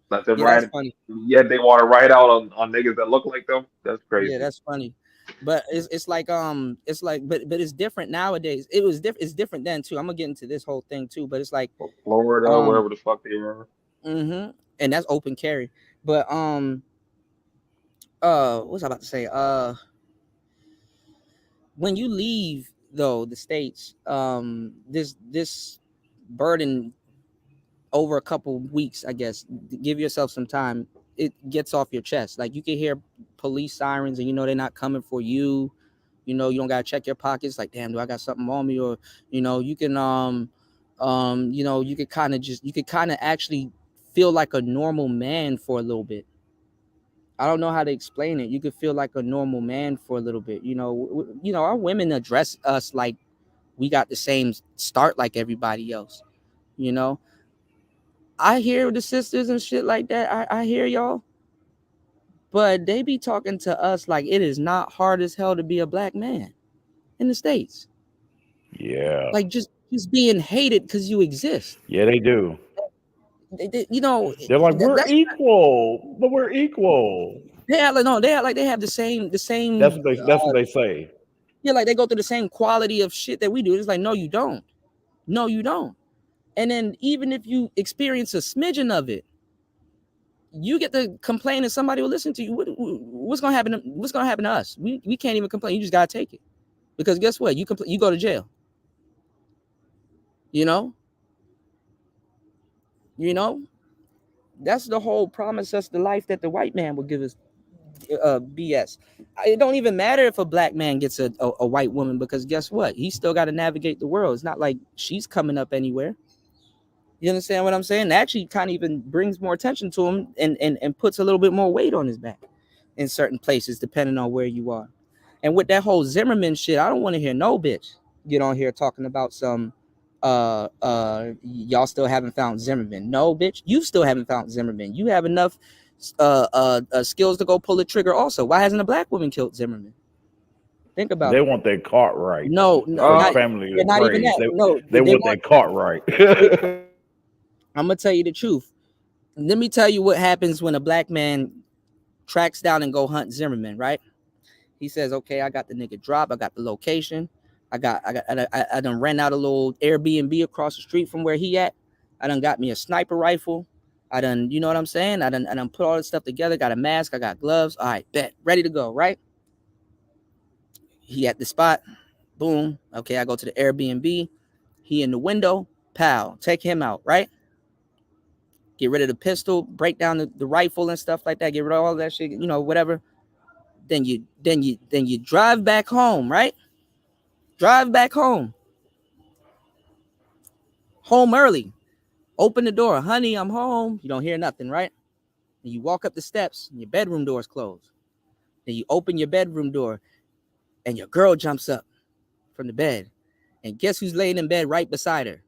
[SPEAKER 9] Let them
[SPEAKER 3] Yeah, that's
[SPEAKER 9] ride.
[SPEAKER 3] funny.
[SPEAKER 9] Yet they want to ride out on niggas that look like them. That's
[SPEAKER 3] Yeah,
[SPEAKER 9] crazy.
[SPEAKER 3] that's funny. But it's like but it's different nowadays. It's different then too. I'm gonna get into this whole thing too, but it's like
[SPEAKER 9] Florida,
[SPEAKER 3] um
[SPEAKER 9] wherever the fuck they were.
[SPEAKER 3] and that's open carry. But what was I about to say? When you leave though the states, this burden over a couple weeks, I guess, give yourself some time. It gets off your chest. Like you can hear police sirens and you know they're not coming for you. You know, you don't gotta check your pockets, like, damn, do I got something on me? Or, you know, you can you know, you could kind of actually feel like a normal man for a little bit. I don't know how to explain it. You could feel like a normal man for a little bit. You know, you know, our women address us like we got the same start like everybody else. You know, I hear the sisters and shit like that. I hear y'all. but they be talking to us like it is not hard as hell to be a black man in the States.
[SPEAKER 10] Yeah.
[SPEAKER 3] Like just being hated because you exist.
[SPEAKER 10] Yeah, they do.
[SPEAKER 3] You know,
[SPEAKER 10] They're like, we're equal, but we're equal.
[SPEAKER 3] they act like no, they act like they have the same.
[SPEAKER 10] That's what they say.
[SPEAKER 3] Yeah, like they go through the same quality of shit that we do. It's like, no, you don't. No, you don't. And then even if you experience a smidgen of it, you get to complain and somebody will listen to you. What's gonna happen? What's gonna happen to us? We can't even complain. You just gotta take it, because guess what? You go to jail. You know. That's the whole promise us the life that the white man will give us. BS. It don't even matter if a black man gets a white woman, because guess what? He still got to navigate the world. It's not like she's coming up anywhere. You understand what I'm saying? That actually kind of even brings more attention to him and puts a little bit more weight on his back in certain places, depending on where you are. And with that whole Zimmerman shit, I don't want to hear no bitch get on here talking about some y'all still haven't found Zimmerman. No, bitch, you still haven't found Zimmerman. You have enough skills to go pull the trigger also. Why hasn't a black woman killed Zimmerman? Think about it.
[SPEAKER 10] They want that cart right.
[SPEAKER 3] No,
[SPEAKER 10] not, family
[SPEAKER 3] not even that. No,
[SPEAKER 10] they want that cart right.
[SPEAKER 3] I'm gonna tell you the truth. Let me tell you what happens when a black man tracks down and go hunt Zimmerman, right? He says, okay, I got the nigga drop, I got the location, I done rent out a little Airbnb across the street from where he at. I done got me a sniper rifle. I done, you know what I'm saying? I done put all this stuff together, got a mask, I got gloves. All right, bet, ready to go, right? He at the spot, boom. Okay, I go to the Airbnb. He in the window, pow, take him out, right? Get rid of the pistol, break down the rifle and stuff like that. Get rid of all that shit, whatever. Then you drive back home, right? Drive back home. Home early. Open the door. Honey, I'm home. You don't hear nothing, right? And you walk up the steps and your bedroom door is closed. Then you open your bedroom door and your girl jumps up from the bed. And guess who's laying in bed right beside her?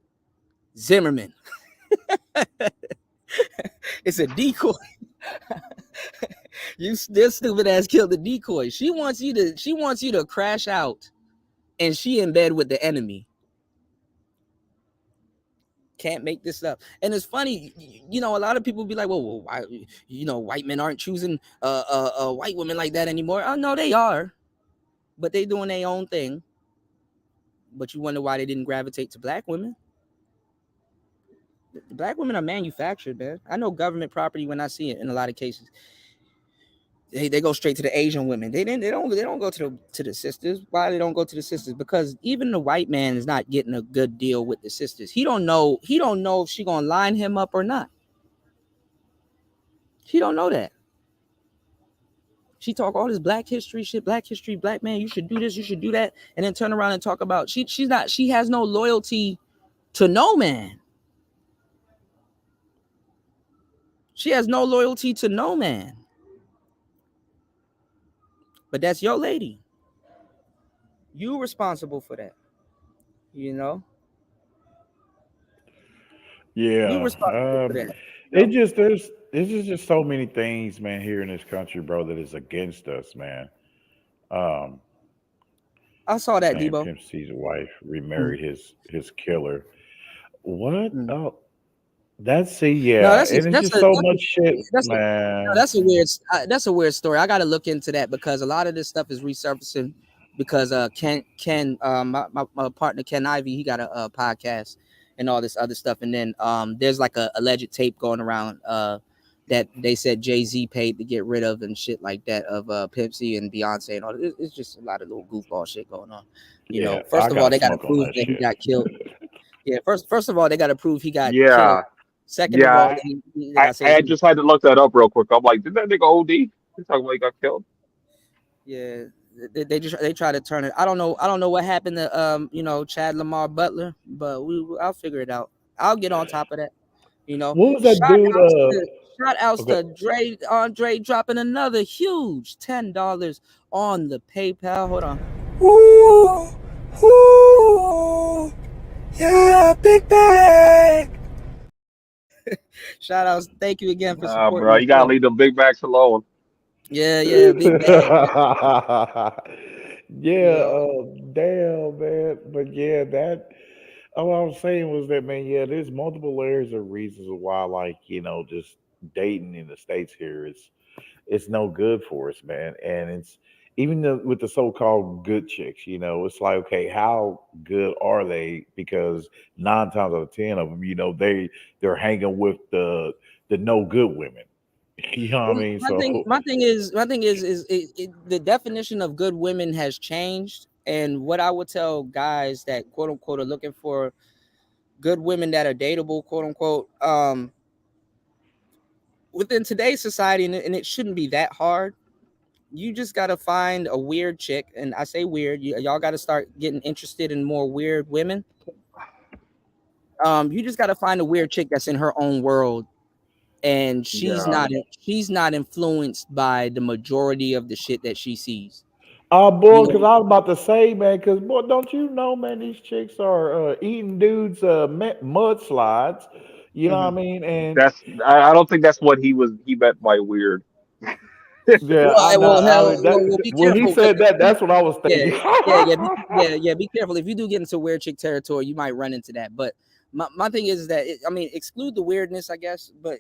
[SPEAKER 3] Zimmerman. It's a decoy. This stupid ass killed the decoy. She wants you to crash out, and she in bed with the enemy. Can't make this up. And it's funny, a lot of people be like, well, why, white men aren't choosing white women like that anymore. Oh no, they are, but they doing their own thing. But you wonder why they didn't gravitate to black women. The black women are manufactured, man. I know government property when I see it in a lot of cases. They go straight to the Asian women. They don't go to the sisters. Why they don't go to the sisters? Because even the white man is not getting a good deal with the sisters. He don't know if she gonna line him up or not. He don't know that. She talk all this black history shit, black history, black man, you should do this, you should do that, and then turn around and talk about she has no loyalty to no man. She has no loyalty to no man. But that's your lady. You responsible for that. Yeah. You responsible for that.
[SPEAKER 10] There's just so many things, man, here in this country, bro, that is against us, man. I
[SPEAKER 3] saw that, Debo.
[SPEAKER 10] Pimp C's wife remarried his killer. What? Oh, that's just so much shit, man.
[SPEAKER 3] That's a weird story. I got to look into that because a lot of this stuff is resurfacing because Ken my partner Ken Ivey, he got a podcast and all this other stuff, and then there's like a alleged tape going around that they said Jay-Z paid to get rid of and shit like that of Pimp C and Beyonce and all. It's just a lot of little goofball shit going on. First of all, they got to prove that he got killed. Yeah, first of all, they got to prove he got killed. Second of all,
[SPEAKER 9] I just had to look that up real quick. I'm like, did that nigga OD? He's talking about he got killed.
[SPEAKER 3] Yeah, they try to turn it. I don't know what happened to Chad Lamar Butler, but I'll figure it out. I'll get on top of that.
[SPEAKER 10] What was that dude?
[SPEAKER 3] Shout outs to Andre dropping another huge $10 on the PayPal. Hold on. Ooh, yeah, big bag. Shout outs. Thank you again for supporting.
[SPEAKER 9] Bro, you gotta leave the big bags alone.
[SPEAKER 3] Yeah, big bag.
[SPEAKER 10] Yeah, damn, man. But yeah, that all I was saying was that, man, yeah, there's multiple layers of reasons why, like, just dating in the States here is it's no good for us, man. And it's even with the so-called good chicks, it's like, okay, how good are they? Because 9 times out of 10 of them, they're hanging with the no good women. You know what I
[SPEAKER 3] Well,
[SPEAKER 10] mean?
[SPEAKER 3] my thing is the definition of good women has changed, and what I would tell guys that quote unquote are looking for good women that are dateable, quote unquote, within today's society, and it shouldn't be that hard. You just gotta find a weird chick, and I say weird. Y'all got to start getting interested in more weird women. You just gotta find a weird chick that's in her own world, and
[SPEAKER 9] Yeah.
[SPEAKER 3] she's not influenced by the majority of the shit that she sees.
[SPEAKER 10] Boy,
[SPEAKER 3] You
[SPEAKER 10] because
[SPEAKER 3] know,
[SPEAKER 10] I was about to say, man, because boy, don't you know, man, these chicks are eating dudes mudslides. You know what I
[SPEAKER 3] mhm.
[SPEAKER 10] mean? And
[SPEAKER 9] That's I don't think that's what he meant by weird.
[SPEAKER 10] yeah,
[SPEAKER 3] Well,
[SPEAKER 10] I know.
[SPEAKER 3] well,
[SPEAKER 10] I
[SPEAKER 3] hell,
[SPEAKER 10] mean, that
[SPEAKER 3] well, be
[SPEAKER 10] when he
[SPEAKER 3] careful because
[SPEAKER 10] said that, that's what I was
[SPEAKER 3] yeah,
[SPEAKER 10] thinking.
[SPEAKER 3] yeah, be careful. If you do get into weird chick territory, you might run into that. But my thing is that I mean, exclude the weirdness, I guess. But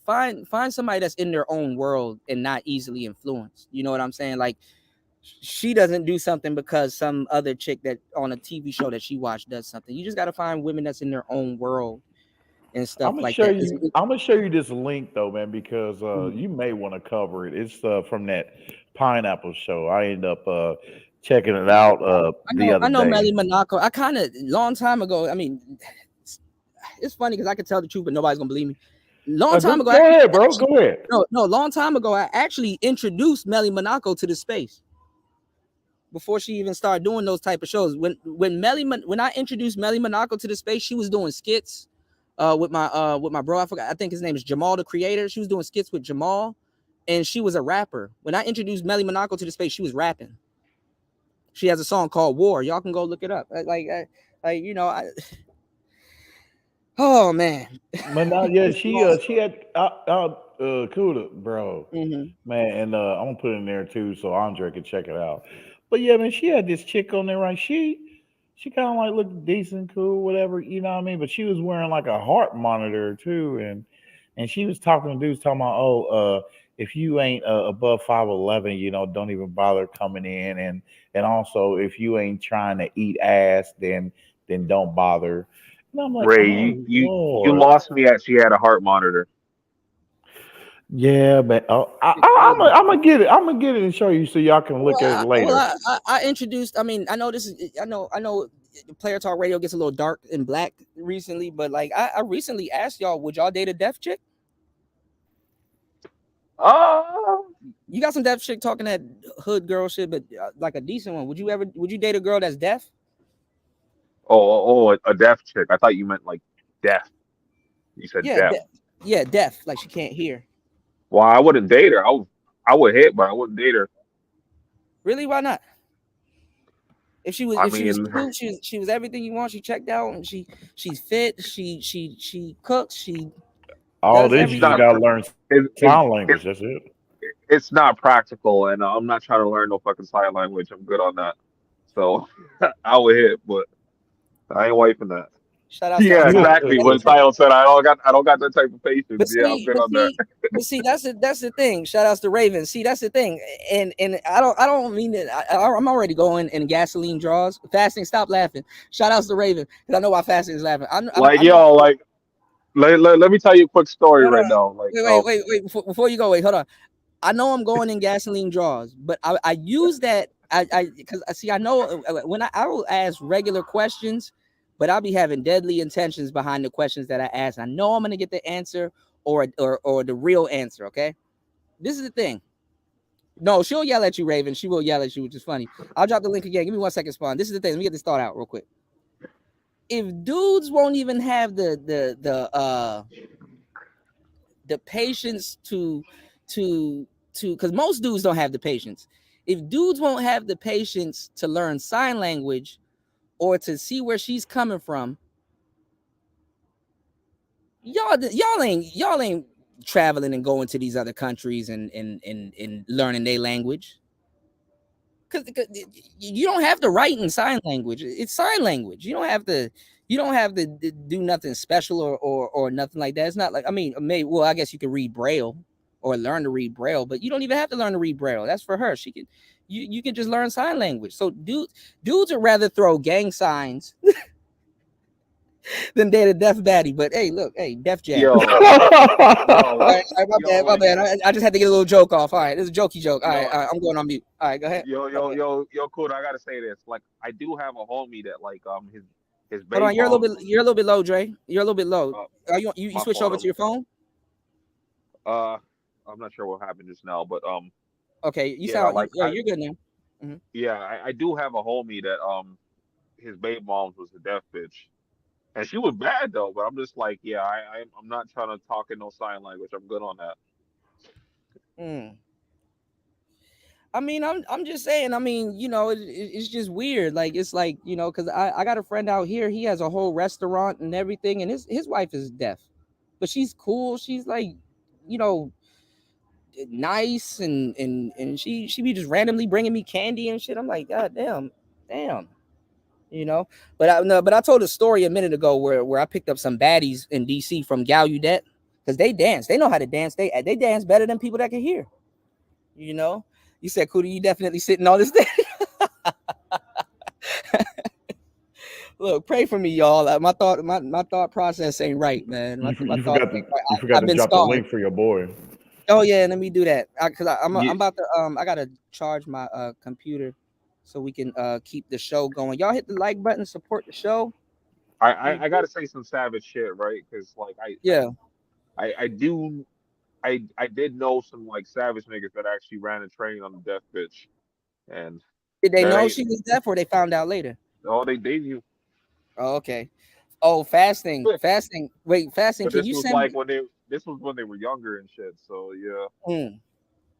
[SPEAKER 3] find somebody that's in their own world and not easily influenced. You know what I'm saying? Like she doesn't do something because some other chick that on a TV show that she watched does something. You just got to find women that's in their own world and
[SPEAKER 10] I'm
[SPEAKER 3] stuff
[SPEAKER 10] gonna
[SPEAKER 3] like
[SPEAKER 10] show
[SPEAKER 3] that.
[SPEAKER 10] you. I'm gonna show you this link though, man, because
[SPEAKER 3] Mhm.
[SPEAKER 10] you may want to cover it. It's from that pineapple show. I end up checking it out the other
[SPEAKER 3] I know
[SPEAKER 10] day.
[SPEAKER 3] Melly Monaco. I kind of long time ago. I mean, it's funny because I can tell the truth, but nobody's gonna believe me. Long time ago,
[SPEAKER 10] Go ahead, bro. Go ahead.
[SPEAKER 3] long time ago, I actually introduced Melly Monaco to the space before she even started doing those type of shows. When I introduced Melly Monaco to the space, she was doing skits with my bro. I forgot. I think his name is Jamal the Creator. She was doing skits with Jamal, and she was a rapper. When I introduced Melly Monaco to the space, she was rapping. She has a song called War. Y'all can go look it up. Oh man.
[SPEAKER 10] But now, yeah, she had Cuda, bro,
[SPEAKER 3] Mm-hmm.
[SPEAKER 10] man, and I'm gonna put it in there too, so Andre can check it out. But yeah, man, she had this chick on there, right? She kind of like looked decent, cool, whatever, you know what I mean. But she was wearing like a heart monitor too, and she was talking to dudes talking about, oh, if you ain't above 5'11", don't even bother coming in, and also if you ain't trying to eat ass, then don't bother. And I'm like,
[SPEAKER 9] Ray,
[SPEAKER 10] oh
[SPEAKER 9] you
[SPEAKER 10] Lord.
[SPEAKER 9] lost me at she had a heart monitor.
[SPEAKER 10] Yeah, but I'm gonna get it. I'm gonna get it and show you so y'all can look at it later.
[SPEAKER 3] I introduced. I mean, I know this is. I know. Player Talk Radio gets a little dark and black recently, but like I recently asked y'all, would y'all date a deaf chick?
[SPEAKER 9] Oh,
[SPEAKER 3] You got some deaf chick talking that hood girl shit, but like a decent one. Would you date a girl that's deaf?
[SPEAKER 9] a deaf chick. I thought you meant like deaf. You said
[SPEAKER 3] Yeah,
[SPEAKER 9] deaf.
[SPEAKER 3] yeah, deaf. Like she can't hear.
[SPEAKER 9] Well, I wouldn't date her. I would hit, but I wouldn't date her.
[SPEAKER 3] Really? Why not?
[SPEAKER 9] I
[SPEAKER 3] If she was
[SPEAKER 9] mean,
[SPEAKER 3] cute, she was everything you want. She checked out, and she's fit. She cooks. She
[SPEAKER 10] All
[SPEAKER 3] does
[SPEAKER 10] this,
[SPEAKER 9] it's
[SPEAKER 10] you just
[SPEAKER 9] not
[SPEAKER 3] everything.
[SPEAKER 10] gotta learn sign language. That's it.
[SPEAKER 9] it's not practical, and I'm not trying to learn no fucking sign language. I'm good on that. So I would hit, but I ain't wiping that.
[SPEAKER 3] Shout outs to
[SPEAKER 9] Yeah, exactly.
[SPEAKER 3] hey,
[SPEAKER 9] What Silo said, I don't got that type of patience.
[SPEAKER 3] but
[SPEAKER 9] Yeah, I'm
[SPEAKER 3] see,
[SPEAKER 9] good
[SPEAKER 3] but
[SPEAKER 9] on that.
[SPEAKER 3] see, but see, that's the thing. Shout outs to Raven. See, that's the thing, and I don't mean that. I'm already going in gasoline draws. Fasting, stop laughing. Shout outs to Raven because I know why fasting is laughing.
[SPEAKER 9] Like
[SPEAKER 3] I know.
[SPEAKER 9] yo, like let me tell you a quick story
[SPEAKER 3] Hold
[SPEAKER 9] right
[SPEAKER 3] on.
[SPEAKER 9] now. Like
[SPEAKER 3] Wait. Before you go, wait, hold on. I know I'm going in gasoline draws, but I use that because I see I know when I will ask regular questions, but I'll be having deadly intentions behind the questions that I ask. I know I'm gonna get the answer or the real answer. Okay, this is the thing. No, she'll yell at you, Raven. She will yell at you, which is funny. I'll drop the link again. Give me 1 second, Spawn. This is the thing. Let me get this thought out real quick. If dudes won't even have the patience to because most dudes don't have the patience. If dudes won't have the patience to learn sign language or to see where she's coming from, y'all ain't traveling and going to these other countries and learning their language. Because you don't have to write in sign language. It's sign language. You don't have to do nothing special or nothing like that. It's not like, I mean, maybe, well, I guess you could read Braille or learn to read Braille, but you don't even have to learn to read Braille. That's for her. She can, you can just learn sign language. So dudes would rather throw gang signs than date a deaf baddie. But hey, look, hey, Def Jam.
[SPEAKER 9] Yo,
[SPEAKER 3] All right, my bad. I just had to get a little joke off. All right, this is a jokey joke. All right, I'm going on mute. All right, go ahead.
[SPEAKER 9] Yo, cool. I gotta say this. Like, I do have a homie that like his baby.
[SPEAKER 3] Hold on, you're a little bit low, Dre. You're a little bit low. Are you switch over to your phone?
[SPEAKER 9] I'm not sure what happened just now, but
[SPEAKER 3] okay, you sound like you're good now.
[SPEAKER 9] Mm-hmm. Yeah, I do have a homie that his baby mom was a deaf bitch, and she was bad though. But I'm just like, yeah, I'm not trying to talk in no sign language. I'm good on that.
[SPEAKER 3] I mean, I'm just saying. I mean, you know, it's just weird. Like, it's like, you know, because I got a friend out here. He has a whole restaurant and everything, and his wife is deaf, but she's cool. She's like, you know, nice and she be just randomly bringing me candy and shit. I'm like, God damn, you know. But I told a story a minute ago where I picked up some baddies in DC from Gallaudet because they dance. They know how to dance. They dance better than people that can hear. You know. You said, Cootie, you definitely sitting on this thing. Look, pray for me, y'all. My thought process ain't right, man.
[SPEAKER 10] You forgot to drop the link for your boy.
[SPEAKER 3] Oh yeah, let me do that because I'm about to I gotta charge my computer so we can keep the show going. Y'all hit the like button, support the show.
[SPEAKER 9] I gotta say some savage shit, right? Because like I did know some like savage niggas that actually ran a train on the deaf bitch. And
[SPEAKER 3] did they know she was deaf or they found out later?
[SPEAKER 9] Oh, they knew.
[SPEAKER 3] Oh, okay. Oh, fasting. Wait, fasting. Can you send
[SPEAKER 9] me? This was when they were younger and shit. So yeah.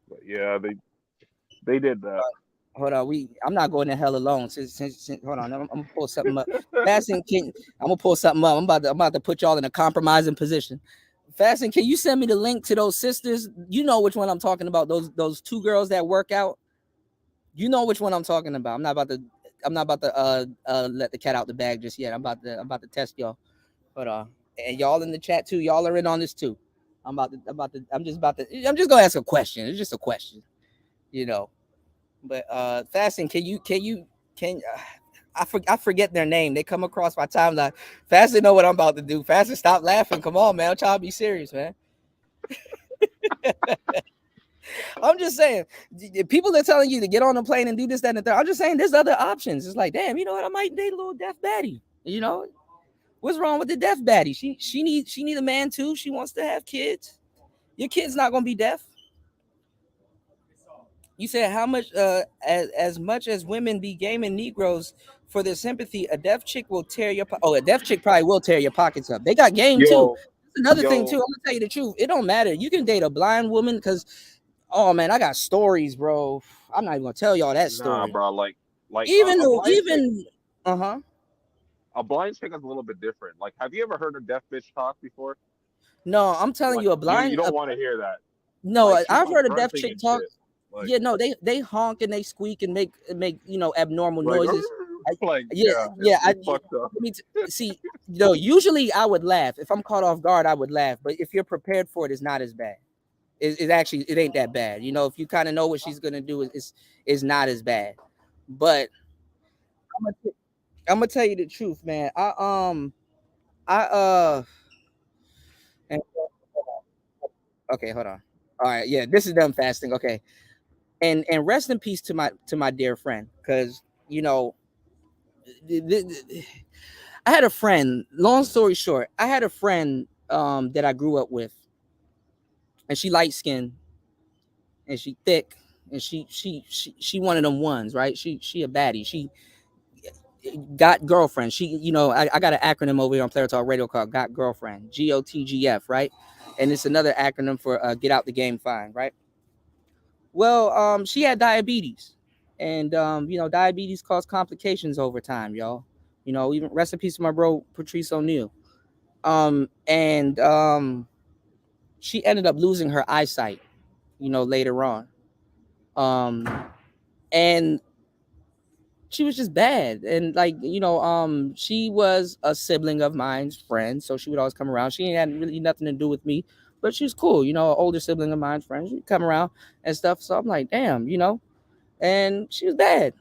[SPEAKER 9] But yeah, they did that.
[SPEAKER 3] Hold on, I'm not going to hell alone. Since hold on, I'm gonna pull something up. Fasting, I'm gonna pull something up. I'm about to put y'all in a compromising position. Fasting, can you send me the link to those sisters? You know which one I'm talking about. Those two girls that work out. You know which one I'm talking about. I'm not about to let the cat out the bag just yet. I'm about to test y'all. But and y'all in the chat too. Y'all are in on this too. I'm just gonna ask a question. It's just a question, you know. But fasting, I forget their name. They come across my timeline. Fasting know what I'm about to do. Fasting, stop laughing. Come on, man. I'm trying to be serious, man. I'm just saying, people are telling you to get on a plane and do this, that, and the third. I'm just saying, there's other options. It's like, damn, you know what? I might date a little deaf baddie. You know, what's wrong with the deaf baddie? She need a man too. She wants to have kids. Your kid's not gonna be deaf. You said how much? As much as women be gaming Negroes for their sympathy, a deaf chick will tear your. A deaf chick probably will tear your pockets up. They got game too. Another thing too. I'm gonna tell you the truth. It don't matter. You can date a blind woman because. Oh man, I got stories, bro. I'm not even gonna tell y'all that story.
[SPEAKER 9] Nah, bro, like a blind chick is a little bit different. Like, have you ever heard a deaf bitch talk before?
[SPEAKER 3] No, I'm telling you, a blind.
[SPEAKER 9] You don't want to hear that.
[SPEAKER 3] No, like, I've heard a deaf chick talk. Like, yeah, no, they honk and they squeak and make abnormal noises. See, usually I would laugh if I'm caught off guard. I would laugh, but if you're prepared for it, it's not as bad. It actually ain't that bad. You know, if you kind of know what she's gonna do, it's not as bad. But I'm gonna tell you the truth, man. Okay, hold on. All right, yeah, this is them fasting. Okay, and rest in peace to my dear friend, because you know, I had a friend. Long story short, I had a friend that I grew up with. And she light skinned and she thick and she one of them ones, right? She a baddie. She got girlfriend. She, you know, I got an acronym over here on Player Talk Radio called Got Girlfriend, GOTGF, right? And it's another acronym for Get Out the Game Fine, right? Well, she had diabetes, and you know, diabetes causes complications over time, y'all. You know, even rest in peace to my bro Patrice O'Neal. she ended up losing her eyesight, later on. And she was just bad. And like, she was a sibling of mine's friend, so she would always come around. She ain't had really nothing to do with me, but she was cool, an older sibling of mine's friend. She'd come around and stuff. So I'm like, damn, and she was bad.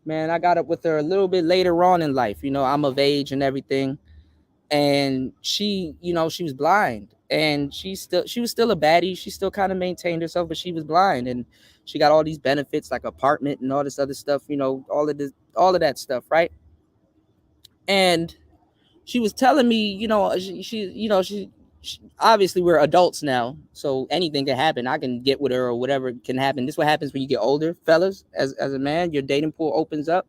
[SPEAKER 3] Man, I got up with her a little bit later on in life. I'm of age and everything. And she, she was blind, and she was still a baddie. She still kind of maintained herself, but she was blind, and she got all these benefits like apartment and all this other stuff, all of that stuff, right? And she was telling me, she obviously we're adults now, so anything can happen. I can get with her or whatever can happen. This is what happens when you get older, fellas. As a man, your dating pool opens up.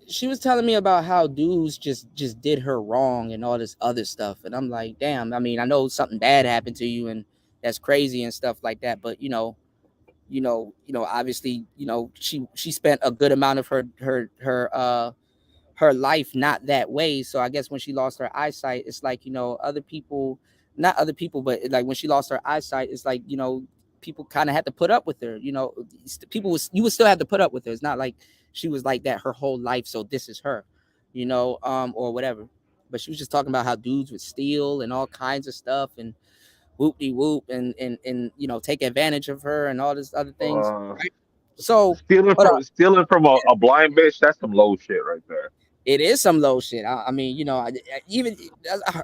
[SPEAKER 3] She was telling me about how dudes just did her wrong and all this other stuff, and I'm like, damn. I mean, I know something bad happened to you, and that's crazy and stuff like that, but obviously, she spent a good amount of her life not that way. So I guess when she lost her eyesight, it's like, not other people, but like when she lost her eyesight, it's like, people kind of had to put up with her. You would still have to put up with her. It's not like she was like that her whole life, so this is her, or whatever. But she was just talking about how dudes would steal and all kinds of stuff and whoop-de-whoop and take advantage of her and all this other things. Right? So
[SPEAKER 9] stealing from a blind bitch, that's some low shit right there.
[SPEAKER 3] It is some low shit. I mean, even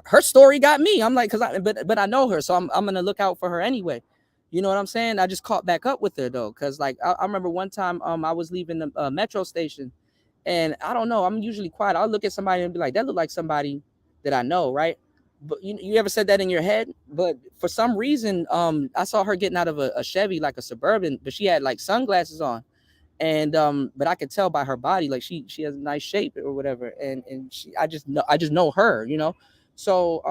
[SPEAKER 3] her story got me. I'm like, but I know her, so I'm gonna look out for her anyway. You know what I'm saying? I just caught back up with her though, because like I remember one time I was leaving the metro station, and I don't know, I'm usually quiet. I'll look at somebody and be like, that look like somebody that I know, right? But you ever said that in your head? But for some reason, I saw her getting out of a Chevy, like a Suburban, but she had like sunglasses on. And but I could tell by her body, like she has a nice shape or whatever, and I just know her, So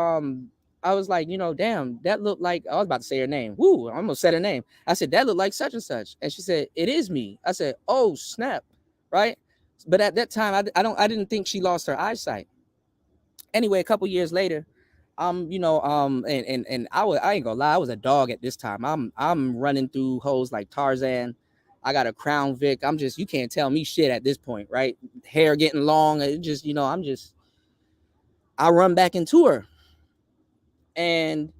[SPEAKER 3] I was like, damn, that looked like, I was about to say her name. Woo, I almost said her name. I said, that looked like such and such, and she said, it is me. I said, oh snap, right? But at that time, I didn't think she lost her eyesight. Anyway, a couple years later, and I ain't gonna lie, I was a dog at this time. I'm running through holes like Tarzan. I got a Crown Vic. You can't tell me shit at this point, right? Hair getting long. It just, I run back into her. And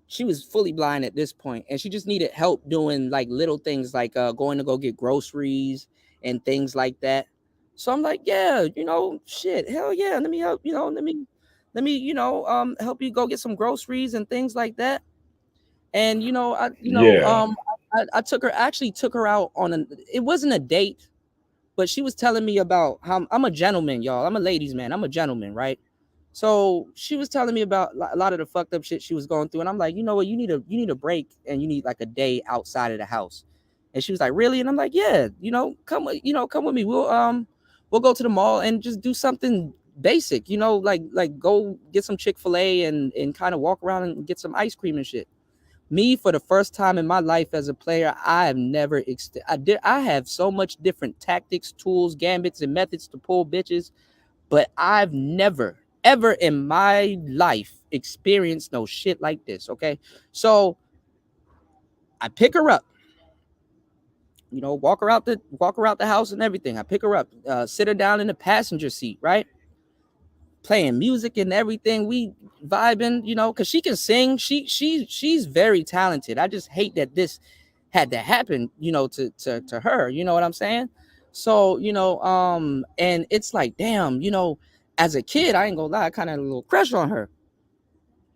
[SPEAKER 3] she was fully blind at this point, and she just needed help doing like little things like going to go get groceries and things like that. So I'm like, yeah, shit, hell yeah, let me help, let me help you go get some groceries and things like that. And I took her out on it wasn't a date, but she was telling me about how I'm a gentleman, y'all. I'm a ladies' man. I'm a gentleman, right? So she was telling me about a lot of the fucked up shit she was going through, and I'm like, you know what, you need a break, and you need like a day outside of the house. And she was like, really? And I'm like, yeah, come with me. We'll go to the mall and just do something basic, like go get some Chick-fil-A and kind of walk around and get some ice cream and shit. Me, for the first time in my life as a player, I have never I have so much different tactics, tools, gambits, and methods to pull bitches, but I've never, ever in my life experienced no shit like this. Okay, so I pick her up, walk her out the house and everything. I pick her up, sit her down in the passenger seat, right? Playing music and everything, we vibing, because she can sing. She's very talented. I just hate that this had to happen, to her. You know what I'm saying? So, and it's like, damn, as a kid, I ain't gonna lie, I kind of had a little crush on her.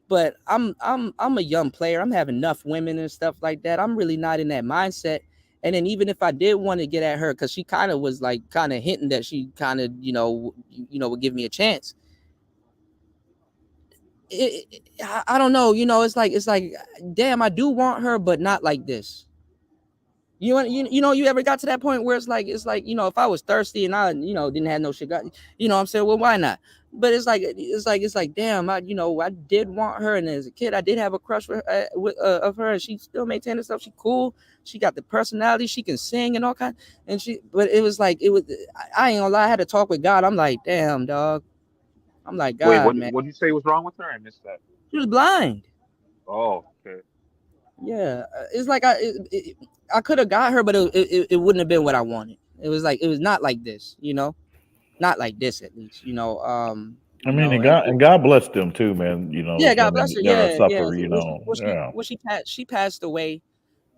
[SPEAKER 3] But I'm a young player. I'm having enough women and stuff like that. I'm really not in that mindset. And then even if I did want to get at her, because she kind of was like kind of hinting that she kind of, would give me a chance. I don't know, it's like, damn, I do want her, but not like this. You ever got to that point where it's like, if I was thirsty and I, didn't have no shit, I'm saying, well, why not? But it's like, damn, I did want her, and as a kid, I did have a crush of her, and she still maintained herself. She cool, she got the personality, she can sing and all kind, but it was like, I ain't gonna lie, I had to talk with God. I'm like, damn, dog. I'm like,
[SPEAKER 9] Wait,
[SPEAKER 3] God, man,
[SPEAKER 9] what did you say was wrong with her? I missed that.
[SPEAKER 3] she was blind.
[SPEAKER 9] Oh, okay.
[SPEAKER 3] Yeah, it's like I could have got her, but it wouldn't have been what I wanted. It was like, it was not like this, not like this at least,
[SPEAKER 10] I mean, and God bless them too, man. You know,
[SPEAKER 3] yeah,
[SPEAKER 10] those
[SPEAKER 3] God
[SPEAKER 10] women
[SPEAKER 3] bless her.
[SPEAKER 10] never
[SPEAKER 3] Yeah, yeah.
[SPEAKER 10] suffer. You know, yeah.
[SPEAKER 3] She passed away,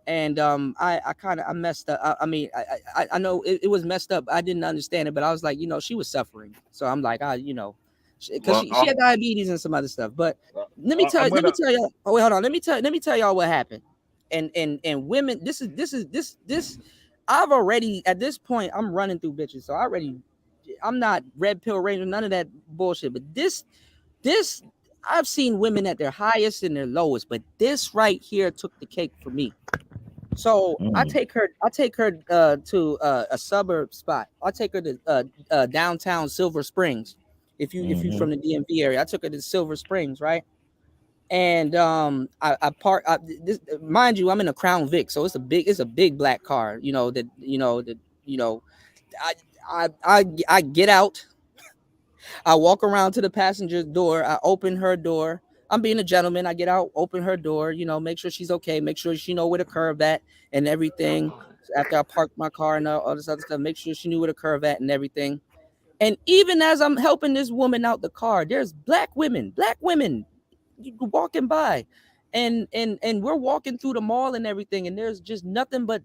[SPEAKER 3] and I kind of I messed up. I mean, I know it was messed up. I didn't understand it, but I was like, she was suffering, so I'm like, because
[SPEAKER 9] Well,
[SPEAKER 3] she had diabetes and some other stuff. But let me
[SPEAKER 9] I'm
[SPEAKER 3] tell
[SPEAKER 9] gonna.
[SPEAKER 3] you. Oh wait, hold on. Let me tell y'all what happened. And women, this. I've already at this point I'm running through bitches, so I'm not red pill ranger, none of that bullshit. But this I've seen women at their highest and their lowest, but this right here took the cake for me. So I take her to a suburb spot. I take her to downtown Silver Springs. If you from the DMV area, I took her to Silver Springs, right? And I park. Mind you, I'm in a Crown Vic, so it's a big black car. I get out. I walk around to the passenger's door. I open her door. I'm being a gentleman. I get out, open her door, make sure she's okay, make sure she know where to curve at and everything. After I parked my car and all this other stuff, make sure she knew where to curve at and everything. And even as I'm helping this woman out the car, there's black women walking by, and we're walking through the mall and everything, and there's just nothing but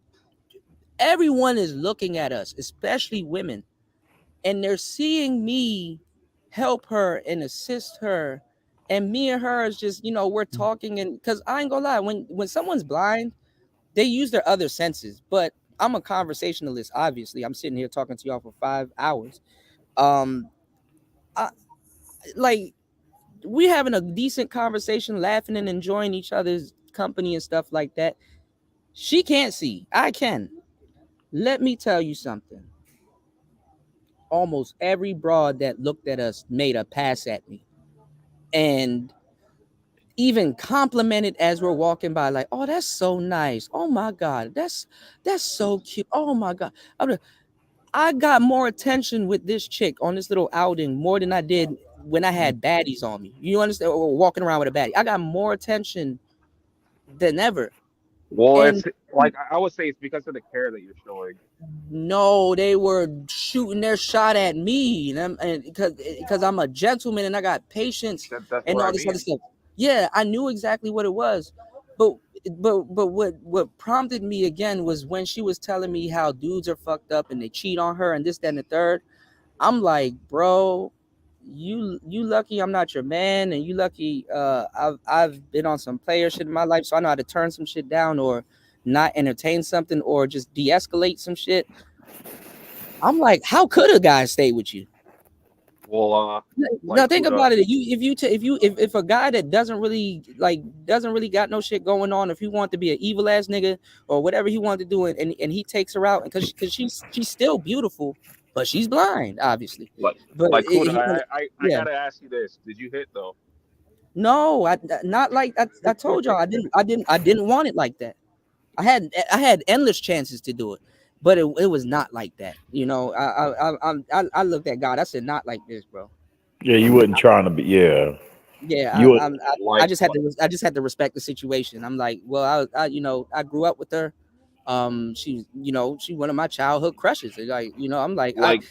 [SPEAKER 3] everyone is looking at us, especially women, and they're seeing me help her and assist her, and me and her is just we're talking. And because I ain't gonna lie, when someone's blind, they use their other senses, but I'm a conversationalist. Obviously, I'm sitting here talking to y'all for 5 hours. I like we having a decent conversation, laughing and enjoying each other's company and stuff like that. She can't see, I can. Let me tell you something. Almost every broad that looked at us made a pass at me, and even complimented as we're walking by, like, "Oh, that's so nice. Oh my God, that's so cute. Oh my God." I got more attention with this chick on this little outing more than I did when I had baddies on me. You understand? Or walking around with a baddie. I got more attention than ever.
[SPEAKER 9] Well,
[SPEAKER 3] And
[SPEAKER 9] it's like I would say it's because of the care that you're showing.
[SPEAKER 3] no, they were shooting their shot at me, and because I'm a gentleman and I got patience
[SPEAKER 9] That's
[SPEAKER 3] and
[SPEAKER 9] what
[SPEAKER 3] all
[SPEAKER 9] I
[SPEAKER 3] this other
[SPEAKER 9] mean.
[SPEAKER 3] stuff. Yeah, I knew exactly what it was, but what prompted me again was when she was telling me how dudes are fucked up and they cheat on her and this, that, and the third. I'm like, bro, you lucky I'm not your man, and you lucky I've been on some player shit in my life, so I know how to turn some shit down or not entertain something or just de-escalate some shit. I'm like, how could a guy stay with you?
[SPEAKER 9] Well,
[SPEAKER 3] Now
[SPEAKER 9] like
[SPEAKER 3] think
[SPEAKER 9] Kuda,
[SPEAKER 3] about it. If a guy that doesn't really got no shit going on, if he want to be an evil ass nigga or whatever he wanted to do, and he takes her out because she's still beautiful, but she's blind, obviously. But
[SPEAKER 9] like Kuda, I
[SPEAKER 3] yeah.
[SPEAKER 9] gotta ask you this: did you hit though?
[SPEAKER 3] No, not like I told y'all. I didn't want it like that. I had endless chances to do it, but it was not like that. I looked at God. I said, not like this, bro.
[SPEAKER 10] Yeah, you wasn't trying to be. Yeah,
[SPEAKER 3] Yeah,
[SPEAKER 10] you would.
[SPEAKER 3] I just had to respect the situation. I'm like, well, I grew up with her. She's she one of my childhood crushes. Like, I'm like, I
[SPEAKER 9] Like,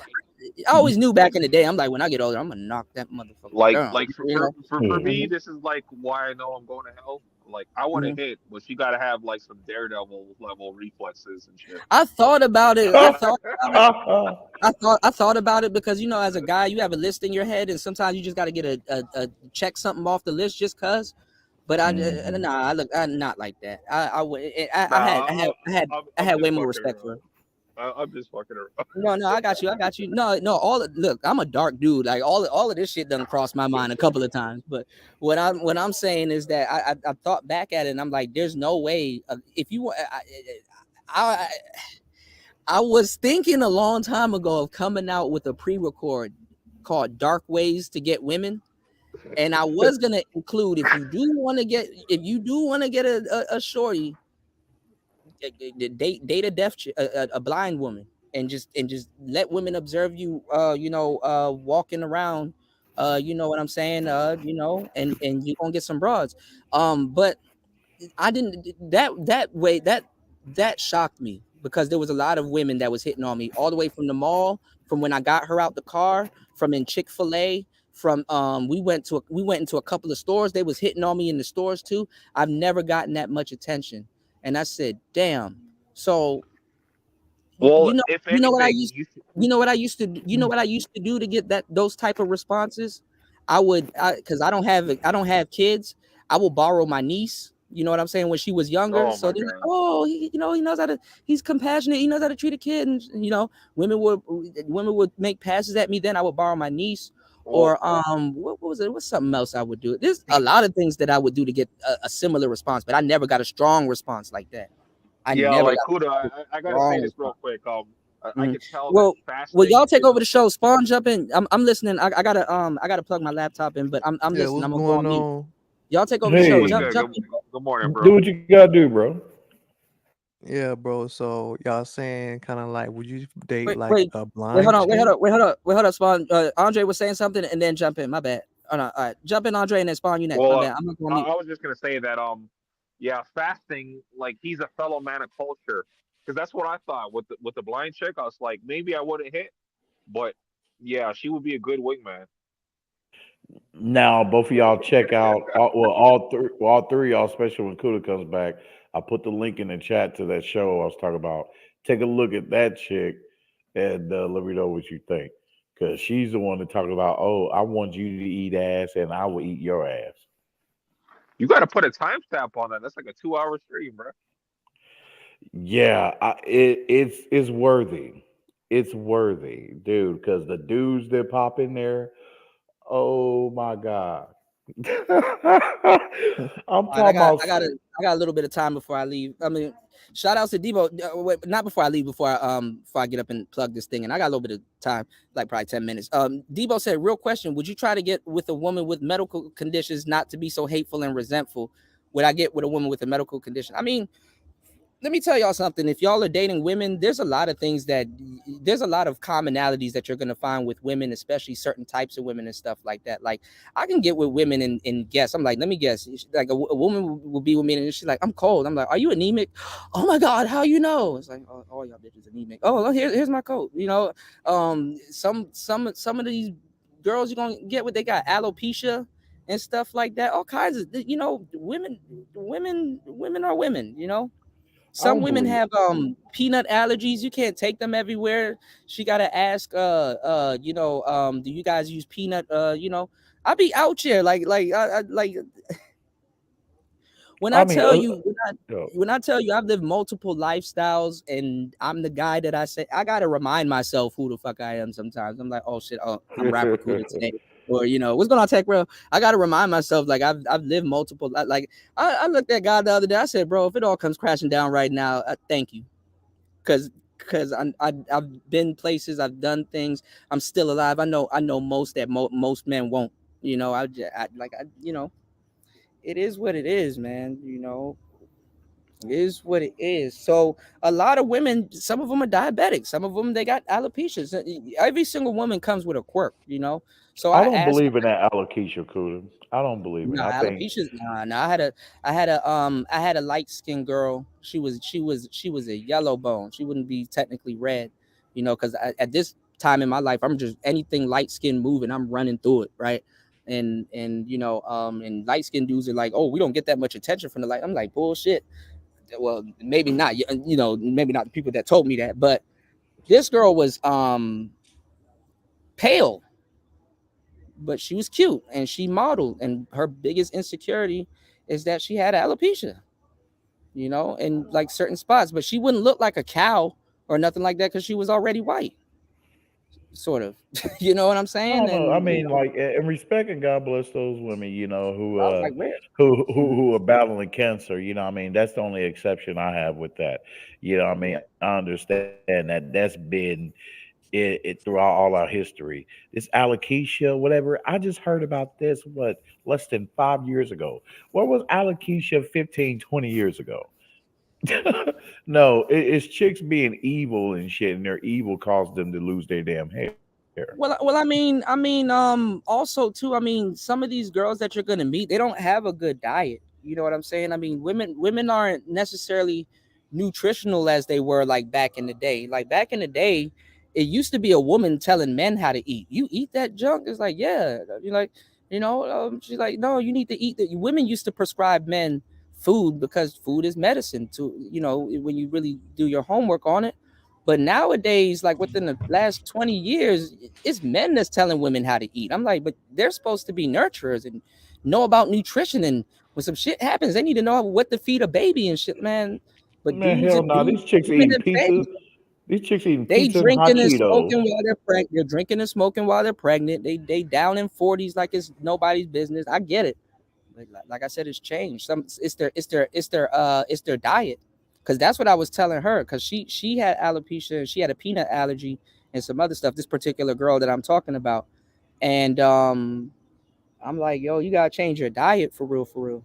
[SPEAKER 3] always knew back in the day. I'm like, when I get older, I'm gonna knock that motherfucker down.
[SPEAKER 9] like for me, this is like why I know I'm going to hell. Like, I want to
[SPEAKER 3] Mhm.
[SPEAKER 9] hit, but she got to have like some daredevil level reflexes and shit.
[SPEAKER 3] I thought about it. I thought about it because as a guy, you have a list in your head, and sometimes you just got to get a check something off the list just cause. But I'm not like that. I
[SPEAKER 9] I'm
[SPEAKER 3] had way
[SPEAKER 9] just
[SPEAKER 3] more
[SPEAKER 9] fucking
[SPEAKER 3] respect for
[SPEAKER 9] around.
[SPEAKER 3] her.
[SPEAKER 9] I'm just fucking around.
[SPEAKER 3] No, I got you. No, look, I'm a dark dude. Like all of this shit done crossed my mind a couple of times. But what I'm saying is that I thought back at it, and I'm like, there's no way. If you, I I was thinking a long time ago of coming out with a pre-record called "Dark Ways to Get Women," and I was gonna include if you do want to get a shorty, date a deaf a blind woman, and just let women observe you walking around You know what I'm saying? And you're gonna get some broads. But I didn't that shocked me because there was a lot of women that was hitting on me all the way from the mall, from when I got her out the car, from in Chick-fil-A, from we went into a couple of stores. They was hitting on me in the stores too. I've never gotten that much attention. And I said, damn. So
[SPEAKER 9] Well, if anything,
[SPEAKER 3] you know what I used to do to get those type of responses. Because I don't have kids. I will borrow my niece. You know what I'm saying? When she was younger,
[SPEAKER 9] oh
[SPEAKER 3] so
[SPEAKER 9] my
[SPEAKER 3] they're like,
[SPEAKER 9] god,
[SPEAKER 3] oh, he knows how to. He's compassionate. He knows how to treat a kid, and women would make passes at me. Then I would borrow my niece,
[SPEAKER 9] well,
[SPEAKER 3] or what was it? What's something else I would do? There's a lot of things that I would do to get a similar response, but I never got a strong response like that. I
[SPEAKER 9] yeah,
[SPEAKER 3] never
[SPEAKER 9] like
[SPEAKER 3] got
[SPEAKER 9] Kuda,
[SPEAKER 3] a
[SPEAKER 9] I gotta say
[SPEAKER 3] strong
[SPEAKER 9] this
[SPEAKER 3] response.
[SPEAKER 9] real quick. I
[SPEAKER 3] Mhm.
[SPEAKER 9] could tell that
[SPEAKER 3] Well,
[SPEAKER 9] fasting
[SPEAKER 3] y'all take
[SPEAKER 9] is
[SPEAKER 3] over
[SPEAKER 9] a
[SPEAKER 3] the show. Spawn, jump in. I'm listening. I gotta plug my laptop in, but I'm
[SPEAKER 11] Yeah,
[SPEAKER 3] listening.
[SPEAKER 11] what's
[SPEAKER 3] I'm gonna go
[SPEAKER 11] going
[SPEAKER 3] on mute.
[SPEAKER 11] on?
[SPEAKER 3] Y'all take over the show.
[SPEAKER 9] what's
[SPEAKER 10] Hey,
[SPEAKER 9] good.
[SPEAKER 3] Jump
[SPEAKER 9] Good,
[SPEAKER 3] in.
[SPEAKER 9] good morning,
[SPEAKER 10] do
[SPEAKER 9] bro.
[SPEAKER 10] what you gotta do, bro.
[SPEAKER 11] Yeah, bro. So y'all saying kind of like, would you date
[SPEAKER 3] Wait,
[SPEAKER 11] like
[SPEAKER 3] wait,
[SPEAKER 11] a
[SPEAKER 3] wait. Hold
[SPEAKER 11] blind
[SPEAKER 3] on. Wait, hold
[SPEAKER 11] chick?
[SPEAKER 3] up. Wait, hold up. Wait, hold up. Spawn. Andre was saying something, and then jump in. My bad. Oh no. All right, jump in, Andre, and then Spawn. You next. My
[SPEAKER 9] Well,
[SPEAKER 3] bad. I'm gonna go on mute.
[SPEAKER 9] I was just gonna say that yeah, fasting, like he's a fellow man of culture, because that's what I thought with the blind chick. I was like, maybe I wouldn't hit, but yeah, she would be a good wingman.
[SPEAKER 10] Now, both of y'all check out all three of y'all, especially when Kuda comes back. I put the link in the chat to that show I was talking about. Take a look at that chick and let me know what you think. Because she's the one to talk about, oh, I want you to eat ass and I will eat your ass.
[SPEAKER 9] You got to put a timestamp on that. That's like a 2 hour stream, bro.
[SPEAKER 10] Yeah, it's worthy. It's worthy, dude, because the dudes that pop in there, oh my God. I'm
[SPEAKER 3] All right,
[SPEAKER 10] talking about.
[SPEAKER 3] I got a little bit of time before I leave. I mean, shout outs to Debo. Wait, not before I leave. Before I get up and plug this thing, and I got a little bit of time, like probably 10 minutes. Debo said, "Real question: would you try to get with a woman with medical conditions, not to be so hateful and resentful? Would I get with a woman with a medical condition? I mean, let me tell y'all something. If y'all are dating women, there's a lot of commonalities that you're gonna find with women, especially certain types of women and stuff like that. Like I can get with women and guess. I'm like, let me guess. Like a woman will be with me and she's like, I'm cold. I'm like, are you anemic? Oh my god, how you know? It's like, oh, all y'all bitches anemic. Oh, here's my coat. Some of these girls you're gonna get with, they got alopecia and stuff like that. All kinds of women are women.
[SPEAKER 10] I
[SPEAKER 3] Some
[SPEAKER 10] don't
[SPEAKER 3] women
[SPEAKER 10] believe.
[SPEAKER 3] have peanut allergies. You can't take them everywhere. She gotta ask do you guys use peanut I be out here like when
[SPEAKER 10] I
[SPEAKER 3] I
[SPEAKER 10] mean,
[SPEAKER 3] tell you
[SPEAKER 10] yo,
[SPEAKER 3] when I tell you I've lived multiple lifestyles and I'm the guy that I say I gotta remind myself who the fuck I am sometimes. I'm like, oh shit, I'm rapper Cuda today. Or what's going on, Tech Bro? I gotta remind myself like I've lived multiple like I looked at God the other day. I said, bro, if it all comes crashing down right now, thank you. Cause I've been places, I've done things, I'm still alive. I know most that most men won't. It is what it is, man. It is what it is. So a lot of women, some of them are diabetic, some of them they got alopecia. Every single woman comes with a quirk. So
[SPEAKER 10] I
[SPEAKER 3] I
[SPEAKER 10] don't
[SPEAKER 3] ask.
[SPEAKER 10] believe in that alopecia, Kuda. I don't believe in it.
[SPEAKER 3] Nah,
[SPEAKER 10] I think
[SPEAKER 3] alopecia. Nah. I had a light skinned girl. She was a yellow bone. She wouldn't be technically red, because at this time in my life, I'm just anything light skinned moving, I'm running through it, right? And light skinned dudes are like, oh, we don't get that much attention from the light. I'm like, bullshit. Well, maybe not. Maybe not the people that told me that, but this girl was pale, but she was cute and she modeled, and her biggest insecurity is that she had alopecia, in like certain spots, but she wouldn't look like a cow or nothing like that because she was already white, sort of. You know what I'm
[SPEAKER 10] I
[SPEAKER 3] saying?
[SPEAKER 10] don't know. I
[SPEAKER 3] And
[SPEAKER 10] mean, like, and respect and God bless those women, who
[SPEAKER 3] I was like, where?
[SPEAKER 10] who are battling cancer. I mean, that's the only exception I have with that. I mean, I understand that's been it throughout all our history. This alopecia, whatever. I just heard about this less than 5 years ago. Where was alopecia 15, 20 years ago? No, it's chicks being evil and shit, and their evil caused them to lose their damn hair. here.
[SPEAKER 3] Well, also too, some of these girls that you're gonna meet, they don't have a good diet. You know what I'm saying? I mean, women aren't necessarily nutritional as they were like back in the day. Like back in the day, it used to be a woman telling men how to eat. You eat that junk? It's like, yeah. You're like, she's like, no, you need to eat that. Women used to prescribe men food because food is medicine. To when you really do your homework on it. But nowadays, like within the last 20 years, it's men that's telling women how to eat. I'm like, but they're supposed to be nurturers and know about nutrition. And when some shit happens, they need to know what to feed a baby and shit, man. But
[SPEAKER 10] Man, hell no. These chicks
[SPEAKER 3] women
[SPEAKER 10] eating
[SPEAKER 3] and
[SPEAKER 10] pizza. These chicks eating
[SPEAKER 3] they
[SPEAKER 10] pizza and hot
[SPEAKER 3] drinking and
[SPEAKER 10] Cheetos.
[SPEAKER 3] smoking while they're pregnant. They're drinking and smoking while they're pregnant. They down in 40s like it's nobody's business. I get it. But like I said, it's changed. It's their diet. Because that's what I was telling her. Because she had alopecia, she had a peanut allergy and some other stuff. This particular girl that I'm talking about, and I'm like, yo, you gotta change your diet for real, for real.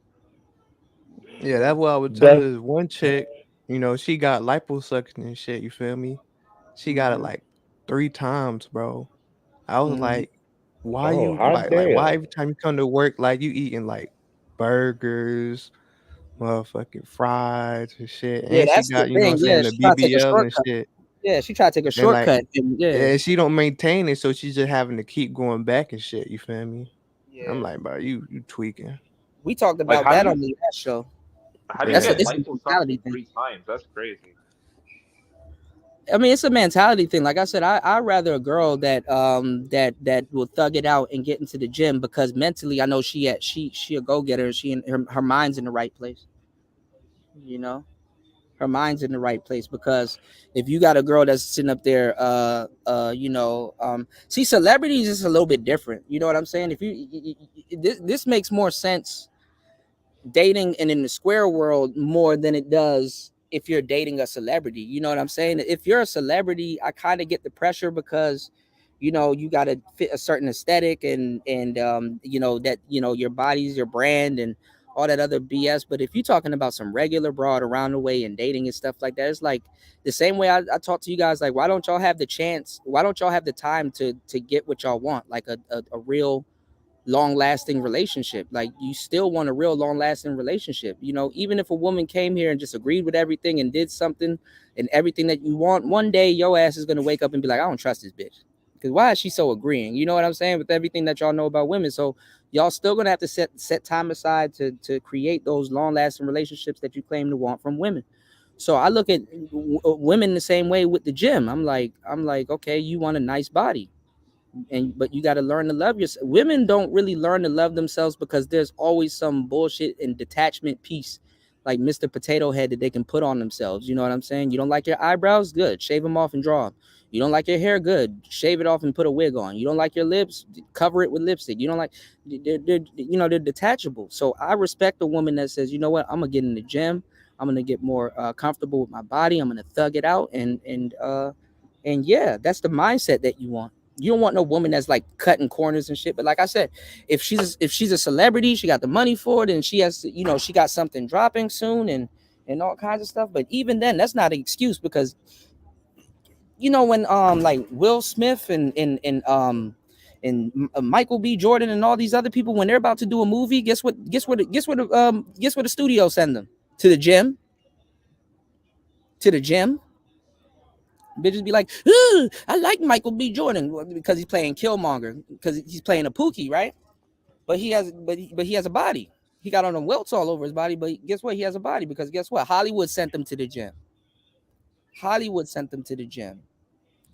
[SPEAKER 11] Yeah, that's what I would tell
[SPEAKER 10] That's
[SPEAKER 11] this one chick. She got liposuction and shit. You feel me? She got it
[SPEAKER 3] Mhm.
[SPEAKER 11] like 3 times, bro. I was
[SPEAKER 3] Mhm.
[SPEAKER 11] like, why
[SPEAKER 10] oh
[SPEAKER 11] you
[SPEAKER 10] hot
[SPEAKER 11] like why
[SPEAKER 10] damn.
[SPEAKER 11] every time you come to work like you eating like burgers, motherfucking fries and shit,
[SPEAKER 3] Yeah,
[SPEAKER 11] and she
[SPEAKER 3] that's the
[SPEAKER 11] got
[SPEAKER 3] thing. Yeah,
[SPEAKER 11] the
[SPEAKER 3] she tried to take a
[SPEAKER 11] BBL and
[SPEAKER 3] shortcut.
[SPEAKER 11] shit,
[SPEAKER 3] Yeah, she tried to take a
[SPEAKER 11] and like
[SPEAKER 3] shortcut. And yeah,
[SPEAKER 11] and she don't maintain it, so she's just having to keep going back and shit. You feel me? I'm
[SPEAKER 3] yeah.
[SPEAKER 11] like, bro, you tweaking.
[SPEAKER 3] We talked
[SPEAKER 9] Like,
[SPEAKER 3] about that on the last show.
[SPEAKER 9] how do you
[SPEAKER 3] That's
[SPEAKER 9] get
[SPEAKER 11] Yeah.
[SPEAKER 3] it's a mentality
[SPEAKER 9] liposuction
[SPEAKER 3] thing.
[SPEAKER 9] 3 times? That's crazy.
[SPEAKER 3] It's a mentality thing. Like I said, I rather a girl that will thug it out and get into the gym because mentally I know she a go getter. She in her mind's in the right place. You know, her mind's in the right place because if you got a girl that's sitting up there, see, celebrities is a little bit different. You know what I'm saying? If this makes more sense dating and in the square world more than it does if you're dating a celebrity. You know what I'm saying? If you're a celebrity, I kind of get the pressure because you got to fit a certain aesthetic and that your body's your brand and all that other BS. But if you're talking about some regular broad around the way and dating and stuff like that, it's like the same way I talk to you guys, like, why don't y'all have the chance, why don't y'all have the time to get what y'all want, like a real long lasting relationship? Like, you still want a real long lasting relationship. Even if a woman came here and just agreed with everything and did something and everything that you want, one day your ass is going to wake up and be like, I don't trust this bitch. Because why is she so agreeing? You know what I'm saying? With everything that y'all know about women. So y'all still going to have to set time aside to create those long lasting relationships that you claim to want from women. So I look at women the same way with the gym. I'm like, okay, you want a nice body, but you got to learn to love yourself. Women don't really learn to love themselves because there's always some bullshit and detachment piece, like Mr. Potato Head, that they can put on themselves. You know what I'm saying? You don't like your eyebrows? Good, shave them off and draw them. You don't like your hair? Good, shave it off and put a wig on. You don't like your lips? Cover it with lipstick. You don't like? They're detachable. So I respect a woman that says, you know what, I'm gonna get in the gym. I'm gonna get more comfortable with my body. I'm gonna thug it out and yeah, that's the mindset that you want. You don't want no woman that's like cutting corners and shit. But like I said, if she's a celebrity, she got the money for it, and she has, she got something dropping soon and all kinds of stuff. But even then, that's not an excuse because when like Will Smith and Michael B. Jordan and all these other people, when they're about to do a movie, guess what the studio send them to the gym. To the gym. Bitches be like, I like Michael B. Jordan because he's playing Killmonger, because he's playing a Pookie, right? But he has a body. He got on them welts all over his body, but guess what? He has a body because guess what? Hollywood sent him to the gym. Hollywood sent them to the gym.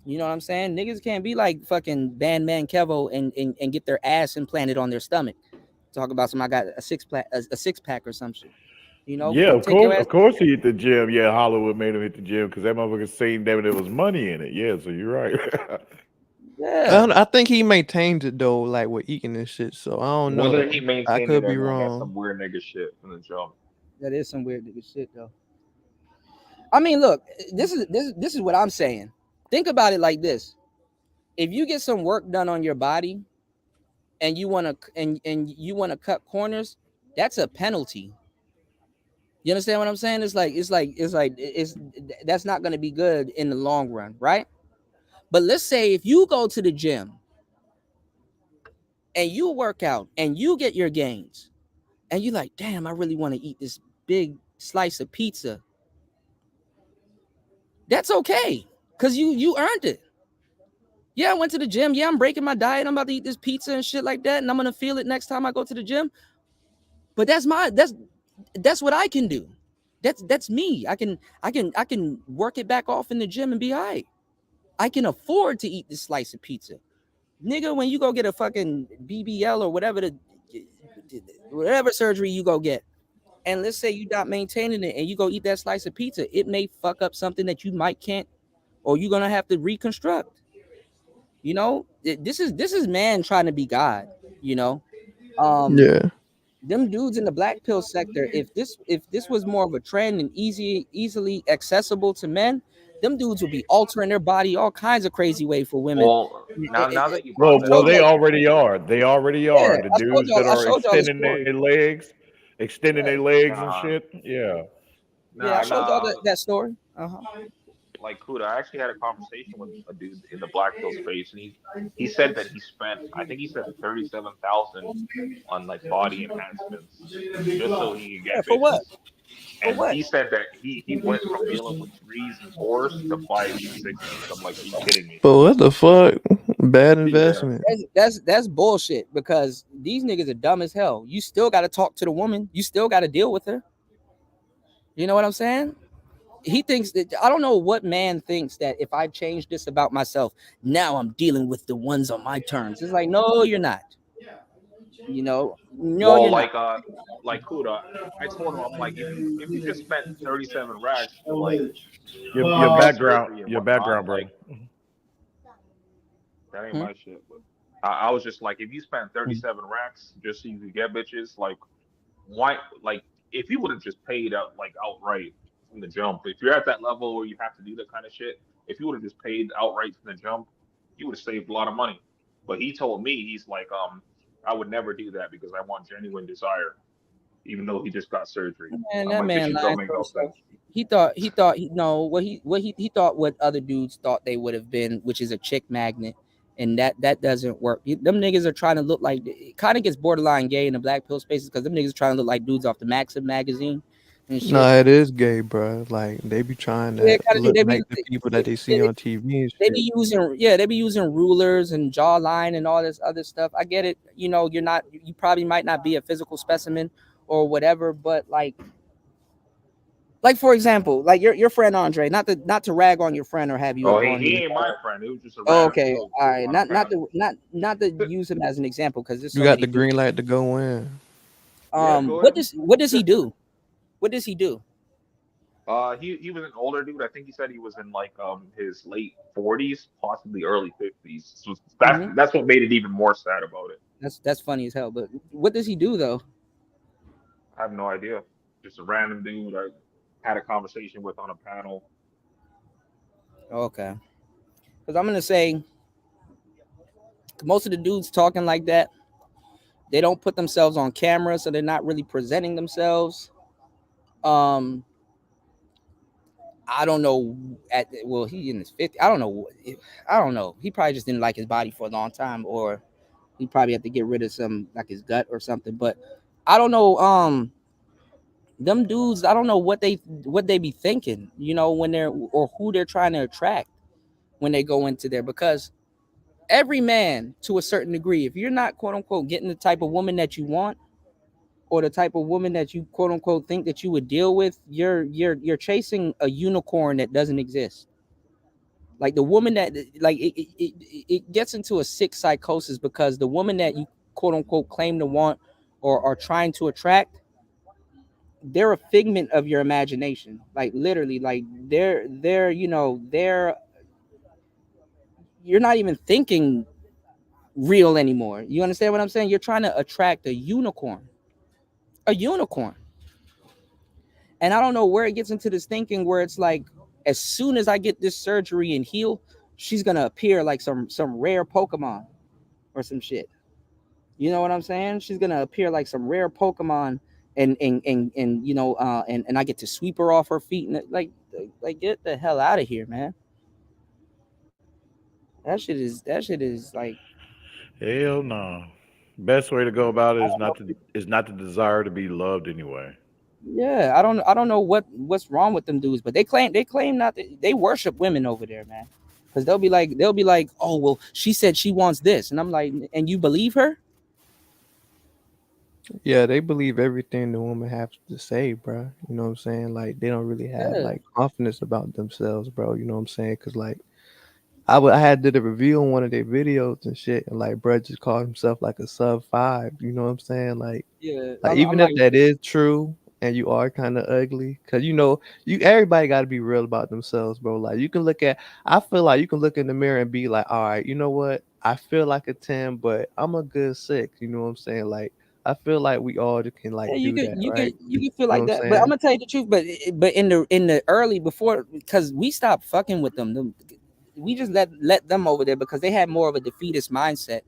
[SPEAKER 3] You know what I'm saying? Niggas can't be like fucking Bandman Kevo and get their ass implanted on their stomach. Talk about some, I got a six pack or some shit.
[SPEAKER 10] Yeah,
[SPEAKER 3] Take your ass.
[SPEAKER 10] of course he hit the gym. Yeah, Hollywood made him hit the gym because that motherfucker seen that there was money in it. Yeah, so you're right.
[SPEAKER 3] Yeah.
[SPEAKER 11] I think he maintains it though, like with eating and shit. So I don't
[SPEAKER 9] Whether
[SPEAKER 11] know.
[SPEAKER 9] he
[SPEAKER 11] I
[SPEAKER 9] maintained it
[SPEAKER 11] could
[SPEAKER 9] or
[SPEAKER 11] be
[SPEAKER 9] not, that's
[SPEAKER 11] wrong.
[SPEAKER 9] some weird nigga shit in the jump.
[SPEAKER 3] That is some weird nigga shit though. I mean, look, this is what I'm saying. Think about it like this. If you get some work done on your body and you want to cut corners, that's a penalty. You understand what I'm saying? It's like that's not going to be good in the long run, right? But let's say if you go to the gym and you work out and you get your gains and you like, damn, I really want to eat this big slice of pizza. That's okay, because you earned it. Yeah, I went to the gym. Yeah, I'm breaking my diet. I'm about to eat this pizza and shit like that, and I'm gonna feel it next time I go to the gym. But that's what I can do. That's me. I can work it back off in the gym and be all right. I can afford to eat this slice of pizza. Nigga, when you go get a fucking BBL or whatever surgery you go get, and let's say you not maintaining it and you go eat that slice of pizza, it may fuck up something that you might can't, or you're gonna have to reconstruct. You know, this is man trying to be God. You know,
[SPEAKER 11] Yeah.
[SPEAKER 3] them dudes in the black pill sector. If this was more of a trend and easily accessible to men, them dudes would be altering their body all kinds of crazy way for women.
[SPEAKER 9] Well, now that you
[SPEAKER 10] Well,
[SPEAKER 9] brought that up,
[SPEAKER 10] they already are. They already
[SPEAKER 3] Yeah,
[SPEAKER 10] are. The dudes that
[SPEAKER 3] I
[SPEAKER 10] are
[SPEAKER 3] showed y'all the
[SPEAKER 10] extending
[SPEAKER 3] story.
[SPEAKER 10] their legs,
[SPEAKER 3] Yeah,
[SPEAKER 10] and
[SPEAKER 9] nah,
[SPEAKER 10] shit. Yeah.
[SPEAKER 3] yeah, I showed y'all
[SPEAKER 9] nah.
[SPEAKER 3] that story.
[SPEAKER 9] Like Kuda, I actually had a conversation with a dude in the black pill space, and he said that he spent, I think he said 37,000 on like body enhancements just so he could
[SPEAKER 3] Yeah,
[SPEAKER 9] get
[SPEAKER 3] for what?
[SPEAKER 9] bitches.
[SPEAKER 3] For
[SPEAKER 9] And
[SPEAKER 3] what?
[SPEAKER 9] he said that he went from dealing with threes and fours to fives and sixes. I'm like, are you kidding me?
[SPEAKER 11] But what the fuck? Bad
[SPEAKER 9] Yeah.
[SPEAKER 11] investment.
[SPEAKER 3] That's bullshit, because these niggas are dumb as hell. You still got to talk to the woman. You still got to deal with her. You know what I'm saying? He thinks that, I don't know what man thinks that if I change this about myself, now I'm dealing with the ones on my terms. It's like, no, you're not. You know, no,
[SPEAKER 9] Well,
[SPEAKER 3] you're not.
[SPEAKER 9] like Kuda, I told him, I'm like, if you just spent 37 racks to like
[SPEAKER 10] Your
[SPEAKER 9] get
[SPEAKER 10] background,
[SPEAKER 9] surgery and whatnot, like
[SPEAKER 10] brother.
[SPEAKER 9] that ain't
[SPEAKER 3] Hmm?
[SPEAKER 9] my shit. But I was just like, if you spent 37 racks just so you could get bitches, like why? Like if you would have just paid out like outright from the jump, if you're at that level where you have to do that kind of shit, if you would have just paid outright from the jump, you would have saved a lot of money. But he told me, he's like, I would never do that because I want genuine desire, even though he just got surgery.
[SPEAKER 3] Man,
[SPEAKER 9] I'm
[SPEAKER 3] that
[SPEAKER 9] like, this
[SPEAKER 3] man
[SPEAKER 9] shit
[SPEAKER 3] lying
[SPEAKER 9] don't make
[SPEAKER 3] to
[SPEAKER 9] no
[SPEAKER 3] himself.
[SPEAKER 9] sense.
[SPEAKER 3] He no, he thought what other dudes thought they would have been, which is a chick magnet, and that doesn't work. Them niggas are trying to look like, it kind of gets borderline gay in the black pill spaces, because them niggas trying to look like dudes off the Maxim magazine and shit.
[SPEAKER 11] Nah, it is gay, bro. Like they be trying
[SPEAKER 3] Yeah,
[SPEAKER 11] to
[SPEAKER 3] kind of do.
[SPEAKER 11] look like the people that they see on TV and
[SPEAKER 3] They
[SPEAKER 11] shit.
[SPEAKER 3] be using they be using rulers and jawline and all this other stuff. I get it. You know, you probably might not be a physical specimen or whatever, but like for example, like your friend Andre, not to rag on your friend or have you
[SPEAKER 9] Oh,
[SPEAKER 3] up
[SPEAKER 9] he,
[SPEAKER 3] on
[SPEAKER 9] he
[SPEAKER 3] you.
[SPEAKER 9] ain't my friend. It was just a
[SPEAKER 3] Oh,
[SPEAKER 9] random
[SPEAKER 3] okay,
[SPEAKER 9] dude
[SPEAKER 3] all right.
[SPEAKER 9] on a panel.
[SPEAKER 3] Not to use him as an example, because there's
[SPEAKER 11] You
[SPEAKER 3] so
[SPEAKER 11] got
[SPEAKER 3] many
[SPEAKER 11] the
[SPEAKER 3] dudes.
[SPEAKER 11] green light to go in.
[SPEAKER 9] Yeah, go
[SPEAKER 3] What
[SPEAKER 9] ahead.
[SPEAKER 3] does he do? What does he do?
[SPEAKER 9] He was an older dude. I think he said he was in like his late 40s, possibly early 50s. So
[SPEAKER 3] Hmm.
[SPEAKER 9] that's what made it even more sad about it.
[SPEAKER 3] That's funny as hell. But what does he do though?
[SPEAKER 9] I have no idea. Just a random dude I had a conversation with on a panel.
[SPEAKER 3] Okay, because I'm gonna say most of the dudes talking like that, they don't put themselves on camera, so they're not really presenting themselves. Um, I don't know. He in his 50s. I don't know. He probably just didn't like his body for a long time, or he probably had to get rid of some, like his gut or something. But I don't know. Them dudes, I don't know what they be thinking. You know, when they're, or who they're trying to attract when they go into there, because every man, to a certain degree, if you're not quote unquote getting the type of woman that you want, or the type of woman that you quote unquote think that you would deal with, you're chasing a unicorn that doesn't exist. Like the woman that, like it gets into a sick psychosis, because the woman that you quote unquote claim to want or are trying to attract, they're a figment of your imagination. Like literally, like they're you're not even thinking real anymore. You understand what I'm saying? You're trying to attract a unicorn. A unicorn. And I don't know where it gets into this thinking where it's like, as soon as I get this surgery and heal, she's gonna appear like some rare Pokemon or some shit. You know what I'm saying? She's gonna appear like some rare Pokemon, and and I get to sweep her off her feet, and like get the hell out of here, man. That shit is like,
[SPEAKER 10] Hell no. Best way to go about it
[SPEAKER 3] I
[SPEAKER 10] is
[SPEAKER 3] don't
[SPEAKER 10] not
[SPEAKER 3] know.
[SPEAKER 10] to is not to desire to be loved anyway.
[SPEAKER 3] Yeah, I don't know what's wrong with them dudes, but they claim not to, they worship women over there, man. Because they'll be like, oh well, she said she wants this, and I'm like, and you believe her?
[SPEAKER 11] Yeah, they believe everything the woman has to say, bro. You know what I'm saying? Like they don't really have
[SPEAKER 3] Yeah,
[SPEAKER 11] like confidence about themselves, bro. You know what I'm saying? Cause like I had did a review on one of their videos and shit, and like bro just called himself like a sub 5. You know what I'm saying?
[SPEAKER 3] yeah.
[SPEAKER 11] Like
[SPEAKER 3] I'm
[SPEAKER 11] even
[SPEAKER 3] like,
[SPEAKER 11] if that is true and you are kind of ugly, cause you everybody got to be real about themselves, bro. Like I feel like you can look in the mirror and be like, all right, you know what? I feel like a 10, but I'm a good 6. You know what I'm saying? Like I feel like we all can
[SPEAKER 3] yeah,
[SPEAKER 11] like
[SPEAKER 3] you
[SPEAKER 11] do
[SPEAKER 3] could
[SPEAKER 11] that,
[SPEAKER 3] you
[SPEAKER 11] right?
[SPEAKER 3] could you could feel
[SPEAKER 11] You know
[SPEAKER 3] like
[SPEAKER 11] what I'm
[SPEAKER 3] that, but I'm
[SPEAKER 11] saying?
[SPEAKER 3] gonna tell you the truth. But in the early before, because we stopped fucking with them, we just let them over there because they had more of a defeatist mindset.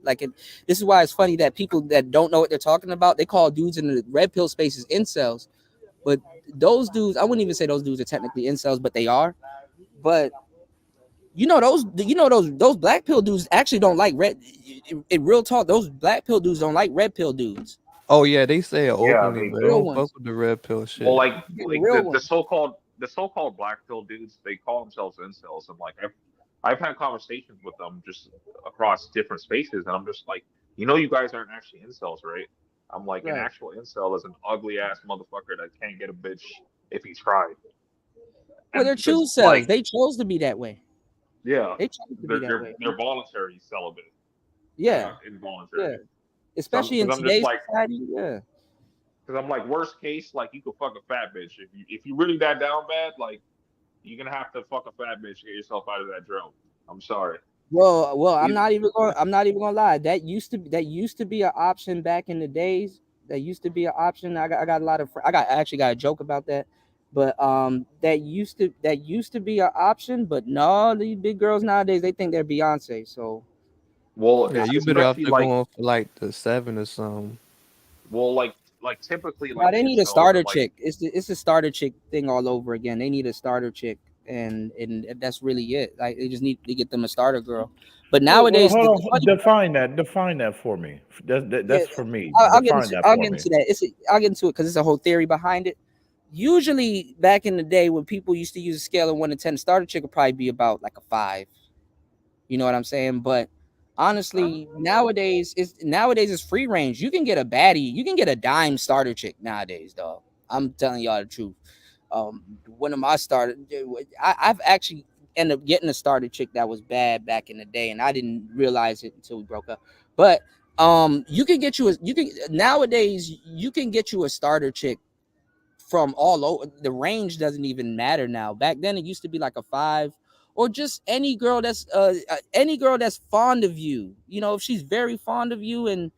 [SPEAKER 3] This is why it's funny that people that don't know what they're talking about, they call dudes in the red pill spaces incels. But those dudes, I wouldn't even say those dudes are technically incels, but they are. But those black pill dudes actually don't like red. In real talk, those black pill dudes don't like red pill dudes.
[SPEAKER 11] Oh yeah, they say it
[SPEAKER 9] Yeah,
[SPEAKER 11] openly,
[SPEAKER 9] they
[SPEAKER 11] but they
[SPEAKER 3] Real
[SPEAKER 11] don't
[SPEAKER 9] do.
[SPEAKER 11] fuck
[SPEAKER 3] ones.
[SPEAKER 11] with the red pill
[SPEAKER 9] Well,
[SPEAKER 11] shit.
[SPEAKER 9] like
[SPEAKER 3] Yeah, the
[SPEAKER 9] like
[SPEAKER 3] real
[SPEAKER 9] the
[SPEAKER 3] ones.
[SPEAKER 9] so-called black pill dudes, they call themselves incels, and like I've had conversations with them just across different spaces, and I'm just like, you guys aren't actually incels, right? I'm like, an
[SPEAKER 3] Right.
[SPEAKER 9] actual incel is an ugly ass motherfucker that can't get a bitch if he tried,
[SPEAKER 3] Well,
[SPEAKER 9] and
[SPEAKER 3] they're
[SPEAKER 9] because
[SPEAKER 3] true selves.
[SPEAKER 9] like,
[SPEAKER 3] They chose to be that way.
[SPEAKER 9] yeah,
[SPEAKER 3] They chose to be
[SPEAKER 9] they're
[SPEAKER 3] that
[SPEAKER 9] they're
[SPEAKER 3] way.
[SPEAKER 9] they're voluntary celibate. They're
[SPEAKER 3] Yeah.
[SPEAKER 9] not
[SPEAKER 3] Yeah.
[SPEAKER 9] involuntary. So
[SPEAKER 3] Especially in
[SPEAKER 9] because I'm just
[SPEAKER 3] today's
[SPEAKER 9] like,
[SPEAKER 3] society. Yeah.
[SPEAKER 9] because I'm like, worst case, like you could fuck a fat bitch if you really that down bad, like you're gonna have to fuck a fat bitch to get yourself out of that drone. I'm sorry.
[SPEAKER 3] Well, I'm
[SPEAKER 9] Either,
[SPEAKER 3] not even going. I'm not even gonna lie. That used to be an option back in the days. That used to be an option. I got a lot of. I actually got a joke about that. But that used to be an option. But no, these big girls nowadays they think they're Beyonce. So
[SPEAKER 9] well,
[SPEAKER 11] Yeah, you better off
[SPEAKER 9] especially
[SPEAKER 11] to
[SPEAKER 9] like,
[SPEAKER 11] go on for like the 7 or something.
[SPEAKER 9] well, like typically
[SPEAKER 3] now
[SPEAKER 9] like
[SPEAKER 3] they need a
[SPEAKER 9] incels
[SPEAKER 3] starter
[SPEAKER 9] and like,
[SPEAKER 3] chick. It's a starter chick thing all over again. They need a starter chick, and that's really it. Like they just need to get them a starter girl. But
[SPEAKER 10] Well,
[SPEAKER 3] nowadays, the
[SPEAKER 10] hold on.
[SPEAKER 3] funny
[SPEAKER 10] Define that. Define that for me.
[SPEAKER 3] yeah,
[SPEAKER 10] That's for me.
[SPEAKER 3] I'll get
[SPEAKER 10] Define
[SPEAKER 3] into
[SPEAKER 10] that
[SPEAKER 3] I'll
[SPEAKER 10] for
[SPEAKER 3] get
[SPEAKER 10] me.
[SPEAKER 3] into that. I'll get into it because it's a whole theory behind it. Usually, back in the day when people used to use a scale of 1 to 10, starter chick would probably be about like a 5. You know what I'm saying? But honestly, nowadays it's free range. You can get a baddie, you can get a dime starter chick nowadays, dog. I'm telling y'all the truth. One of my I've actually ended up getting a starter chick that was bad back in the day, and I didn't realize it until we broke up. But you can nowadays you can get you a starter chick from all over. The range doesn't even matter now. Back then it used to be like a 5, or just any girl that's fond of you. If she's very fond of you, and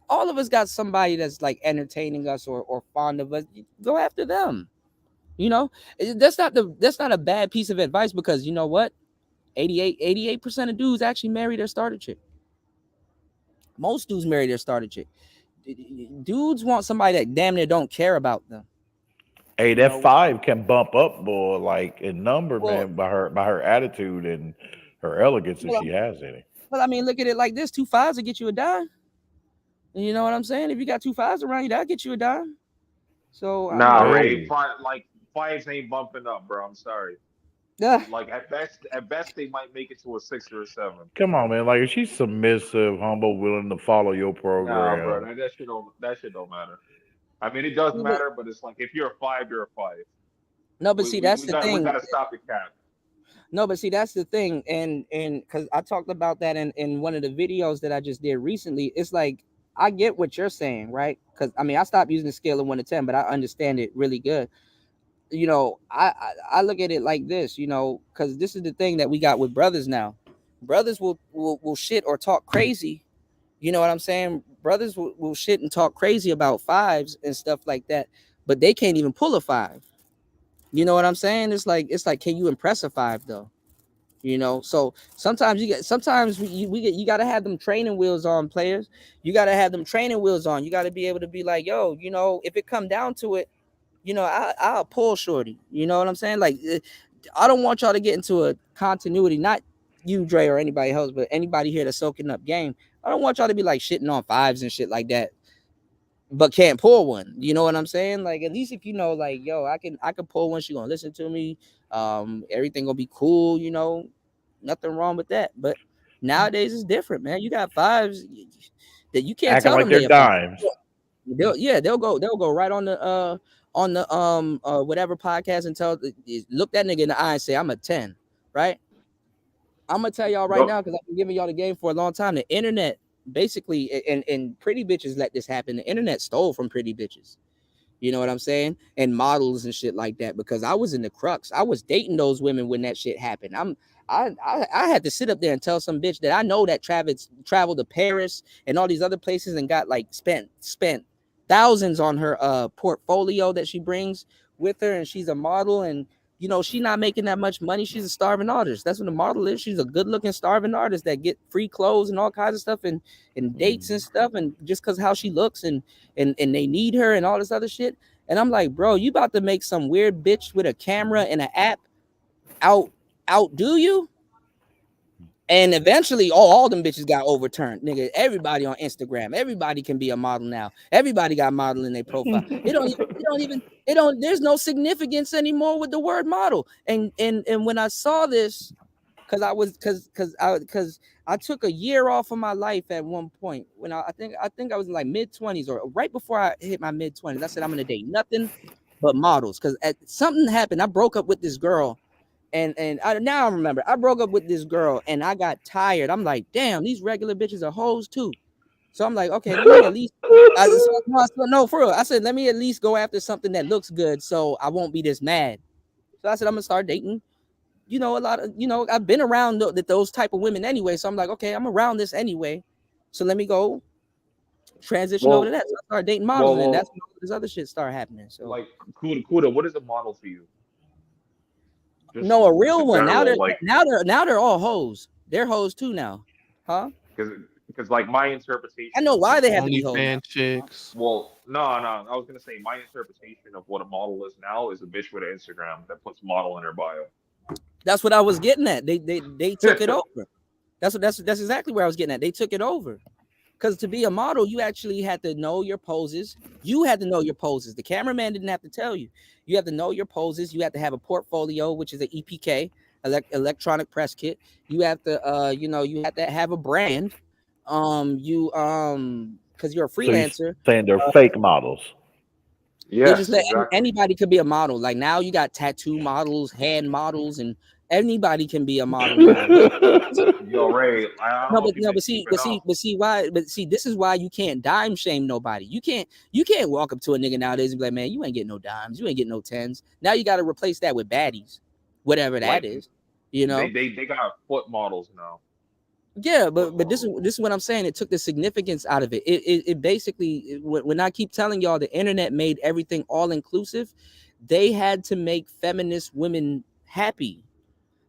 [SPEAKER 3] all of us got somebody that's like entertaining us or fond of us. Go after them. You know, that's not a bad piece of advice, because you know what? 88% of dudes actually marry their starter chick. Most dudes marry their starter chick. Dudes want somebody that damn near don't care about them.
[SPEAKER 10] Hey,
[SPEAKER 3] You
[SPEAKER 10] that
[SPEAKER 3] know,
[SPEAKER 10] 5 can bump up, boy, like in number,
[SPEAKER 3] well,
[SPEAKER 10] man, by her attitude and her elegance if
[SPEAKER 3] well,
[SPEAKER 10] she has any.
[SPEAKER 3] I mean, look at it like this: two fives will get you a dime. You know what I'm saying? If you got two fives around you, that'll get you a dime. So I
[SPEAKER 9] nah,
[SPEAKER 3] mean,
[SPEAKER 9] Ray,
[SPEAKER 10] Hey,
[SPEAKER 9] like fives ain't bumping up, bro. I'm sorry.
[SPEAKER 3] yeah,
[SPEAKER 9] Like at best they might make it to a 6 or a 7.
[SPEAKER 10] come on, man. Like if she's submissive, humble, willing to follow your
[SPEAKER 9] Nah, bro,
[SPEAKER 10] program.
[SPEAKER 9] that shit don't matter. I mean, it does
[SPEAKER 3] no,
[SPEAKER 9] matter, but it's like if you're a 5, you're a 5.
[SPEAKER 3] but
[SPEAKER 9] We
[SPEAKER 3] see,
[SPEAKER 9] we,
[SPEAKER 3] that's
[SPEAKER 9] we
[SPEAKER 3] the
[SPEAKER 9] got we
[SPEAKER 3] thing.
[SPEAKER 9] got to stop the cap.
[SPEAKER 3] No, but see, that's the thing, and because I talked about that in one of the videos that I just did recently. It's like I get what you're saying, right? Because I mean, I stopped using the scale of 1 to 10, but I understand it really good. I look at it like this, because this is the thing that we got with brothers now. Brothers will shit or talk crazy. You know what I'm saying? Brothers will shit and talk crazy about fives and stuff like that, but they can't even pull a 5. You know what I'm saying? It's like, can you impress a 5 though? So sometimes you got to have them training wheels on, players. You got to have them training wheels on. You got to be able to be like, yo, if it come down to it, I'll pull shorty. You know what I'm saying? Like, I don't want y'all to get into a continuity, not you, Dre, or anybody else, but anybody here that's soaking up game. I don't want y'all to be like shitting on fives and shit like that, but can't pull one. You know what I'm saying? Like, at least if you know, like, yo, I can pull one. She gonna listen to me. Everything gonna be cool. You know, nothing wrong with that. But nowadays it's different, man. You got fives that you can't
[SPEAKER 10] Acting
[SPEAKER 3] tell
[SPEAKER 10] like
[SPEAKER 3] them
[SPEAKER 10] they're
[SPEAKER 3] they a five.
[SPEAKER 10] dimes.
[SPEAKER 3] They'll go right on the whatever podcast and look that nigga in the eye and say I'm a 10, right? I'm gonna tell y'all right
[SPEAKER 9] Go.
[SPEAKER 3] now, because I've been giving y'all the game for a long time. The internet basically, and pretty bitches let this happen. The internet stole from pretty bitches. You know what I'm saying? And models and shit like that. Because I was in the crux. I was dating those women when that shit happened. I had to sit up there and tell some bitch that I know that traveled to Paris and all these other places and got like spent thousands on her portfolio that she brings with her, and she's a model, and you know she's not making that much money. She's a starving artist. That's what a model is. She's a good looking starving artist that get free clothes and all kinds of stuff and dates and stuff, and just because how she looks and they need her and all this other shit. And I'm like, bro, you about to make some weird bitch with a camera and an app outdo you? And eventually, all them bitches got overturned. Nigga, everybody on Instagram, everybody can be a model now. Everybody got model in their profile. There's no significance anymore with the word model. And when I saw this, because I took a year off of my life at one point when I think I was in like mid-20s or right before I hit my mid-20s. I said I'm gonna date nothing but models, because something happened. I broke up with this girl. Now I remember I broke up with this girl and I got tired. I'm like, damn, these regular bitches are hoes too. So I'm like, okay, let me at least no, for real. I said, let me at least go after something that looks good so I won't be this mad. So I said, I'm gonna start dating, a lot of, I've been around those type of women anyway. So I'm like, okay, I'm around this anyway. So let me go transition over to that. So I started dating models, and that's when all this other shit started happening. So
[SPEAKER 9] like, Kuda, what is a model for you?
[SPEAKER 3] No, a real one.
[SPEAKER 9] General,
[SPEAKER 3] now they're all hoes. They're hoes too now, huh?
[SPEAKER 9] Because like my interpretation.
[SPEAKER 3] I know why they have to be hoes.
[SPEAKER 11] OnlyFans chicks.
[SPEAKER 9] Well, no. I was gonna say my interpretation of what a model is now is a bitch with an Instagram that puts model in her bio.
[SPEAKER 3] That's what I was getting at. They took it over. That's exactly where I was getting at. They took it over. Because to be a model, you actually had to know your poses. You had to know your poses. The cameraman didn't have to tell you. You have to know your poses. You have to have a portfolio, which is an EPK, electronic press kit. You have to, you have to have a brand. Because you're a freelancer.
[SPEAKER 10] So you're saying they're fake models.
[SPEAKER 3] Yeah, just exactly. Anybody could be a model. Like now, you got tattoo models, hand models, and anybody can be a model now.
[SPEAKER 9] Yo, Ray,
[SPEAKER 3] but see, this is why you can't dime shame nobody. You can't walk up to a nigga nowadays and be like, man, you ain't getting no dimes, you ain't getting no tens. Now you got to replace that with baddies, whatever that is. They
[SPEAKER 9] got foot models now.
[SPEAKER 3] Yeah, but this is what I'm saying. It took the significance out of it. It basically, when I keep telling y'all the internet made everything all inclusive, they had to make feminist women happy.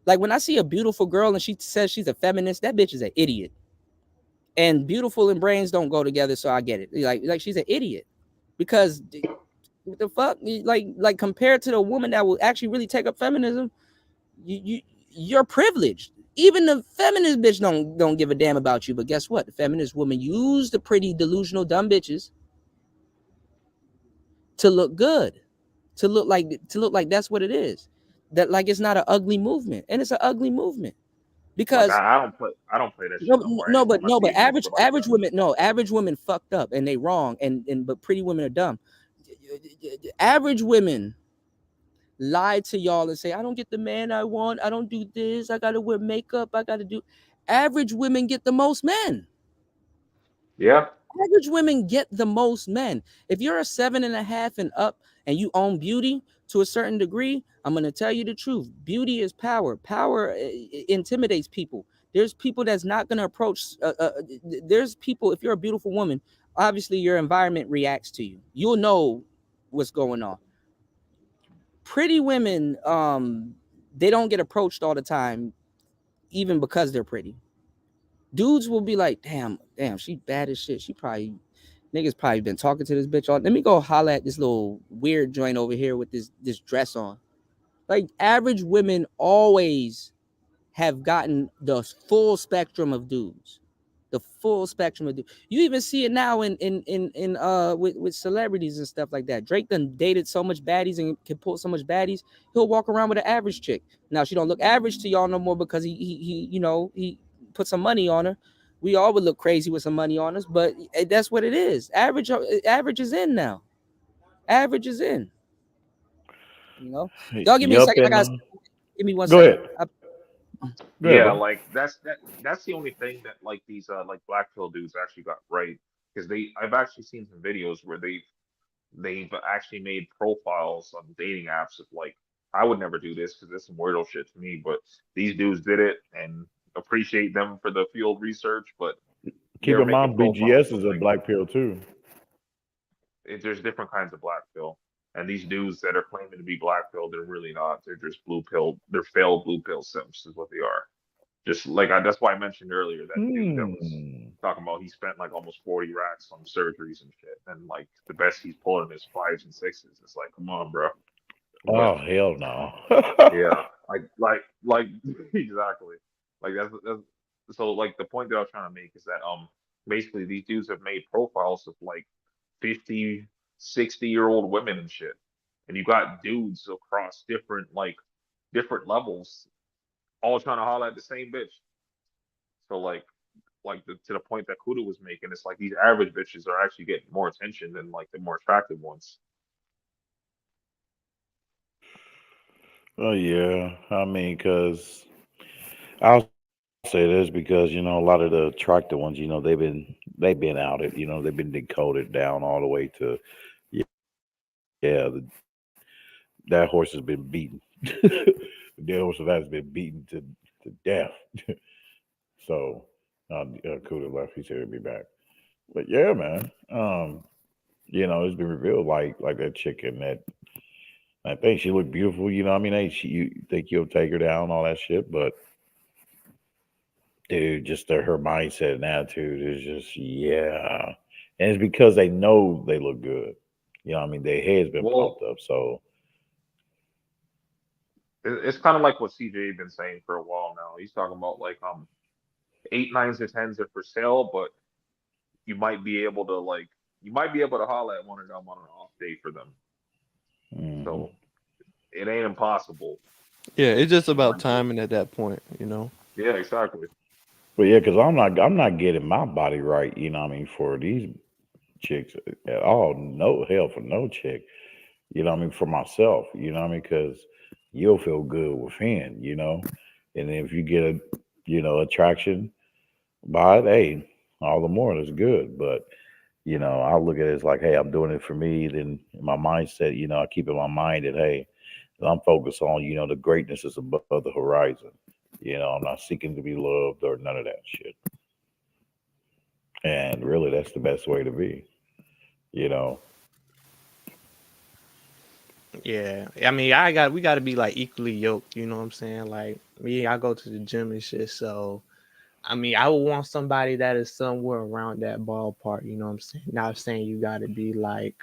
[SPEAKER 3] Like when I see a beautiful girl and she says she's a feminist, that bitch is an idiot. And beautiful and brains don't go together, so I get it. Like she's an idiot, because what the fuck? Like compared to the woman that will actually really take up feminism, you're privileged. Even the feminist bitch don't give a damn about you. But guess what? The feminist woman use the pretty delusional dumb bitches to look good, to look like that's what it is. That like it's not an ugly movement, and it's an ugly movement because
[SPEAKER 9] I don't play that shit.
[SPEAKER 3] But average women fucked up and they wrong, but pretty women are dumb. Average women lie to y'all and say, I don't get the man I want, I don't do this, I gotta wear makeup, I gotta do. Average women get the most men.
[SPEAKER 9] Yeah.
[SPEAKER 3] Average women get the most men. If you're a 7.5 and up and you own beauty to a certain degree, I'm gonna tell you the truth. Beauty is power. Power intimidates people. There's people that's not gonna approach. There's people. If you're a beautiful woman, obviously your environment reacts to you. You'll know what's going on. Pretty women, they don't get approached all the time, even because they're pretty. Dudes will be like, damn, she bad as shit. Niggas probably been talking to this bitch all. Let me go holler at this little weird joint over here with this dress on.
[SPEAKER 12] Like average women always have gotten the full spectrum of dudes. The full spectrum of dudes. You even see it now in with celebrities and stuff like that. Drake done dated so much baddies and can pull so much baddies. He'll walk around with an average chick. Now she don't look average to y'all no more because he put some money on her. We all would look crazy with some money on us, but that's what it is. Average is in now. Average is in. Y'all give me a second. Give me 1 second.
[SPEAKER 9] Yeah, like that's the only thing that like these like black pill dudes actually got right, because I've actually seen some videos where they've actually made profiles on dating apps of like, I would never do this because there's some weirdo shit to me, but these dudes did it, and appreciate them for the field research. But
[SPEAKER 10] keep in mind, BGS is a black pill too.
[SPEAKER 9] There's different kinds of black pill. And these dudes that are claiming to be black pill, they're really not. They're just blue pill. They're failed blue pill simps is what they are. Just like that's why I mentioned earlier that dude that was talking about he spent like almost 40 racks on surgeries and shit, and like the best he's pulling is 5s and 6s. It's like, come on, bro.
[SPEAKER 10] Oh hell no.
[SPEAKER 9] Yeah, like exactly. Like that's so like the point that I was trying to make is that basically these dudes have made profiles of like 50, 60-year-old women and shit, and you got dudes across different levels all trying to holler at the same bitch. So to the point that Kuda was making, it's like these average bitches are actually getting more attention than like the more attractive ones.
[SPEAKER 10] Oh yeah, I mean, because I'll say this because a lot of the attractive ones, they've been outed, they've been decoded down all the way to that horse has been beaten. The horse of that has been beaten to death. So Kuda left. He said he'd be back. But yeah, man. It's been revealed like that chick in that. I think she looked beautiful. You you think you'll take her down, all that shit, but dude, just her mindset and attitude is just and it's because they know they look good. Their head's been pumped up, so.
[SPEAKER 9] It's kind of like what CJ been saying for a while now. He's talking about like 8, 9s, and 10s are for sale, but you might be able to holler at one of them on an off day for them.
[SPEAKER 10] Mm-hmm.
[SPEAKER 9] So it ain't impossible.
[SPEAKER 11] Yeah, it's just about timing at that point,
[SPEAKER 9] Yeah, exactly.
[SPEAKER 10] But yeah, because I'm not getting my body right, for these chicks at all. No hell for no chick. For myself, because you'll feel good within, and if you get attraction by it, hey, all the more that's good. But I look at it as like, hey, I'm doing it for me. Then in my mindset, I keep in my mind that hey, I'm focused on the greatness is above the horizon. I'm not seeking to be loved or none of that shit. And really, that's the best way to be.
[SPEAKER 11] Yeah, I mean, we got to be like equally yoked. You know what I'm saying? Like me, I go to the gym and shit. So, I mean, I would want somebody that is somewhere around that ballpark. You know what I'm saying? Not saying you got to be like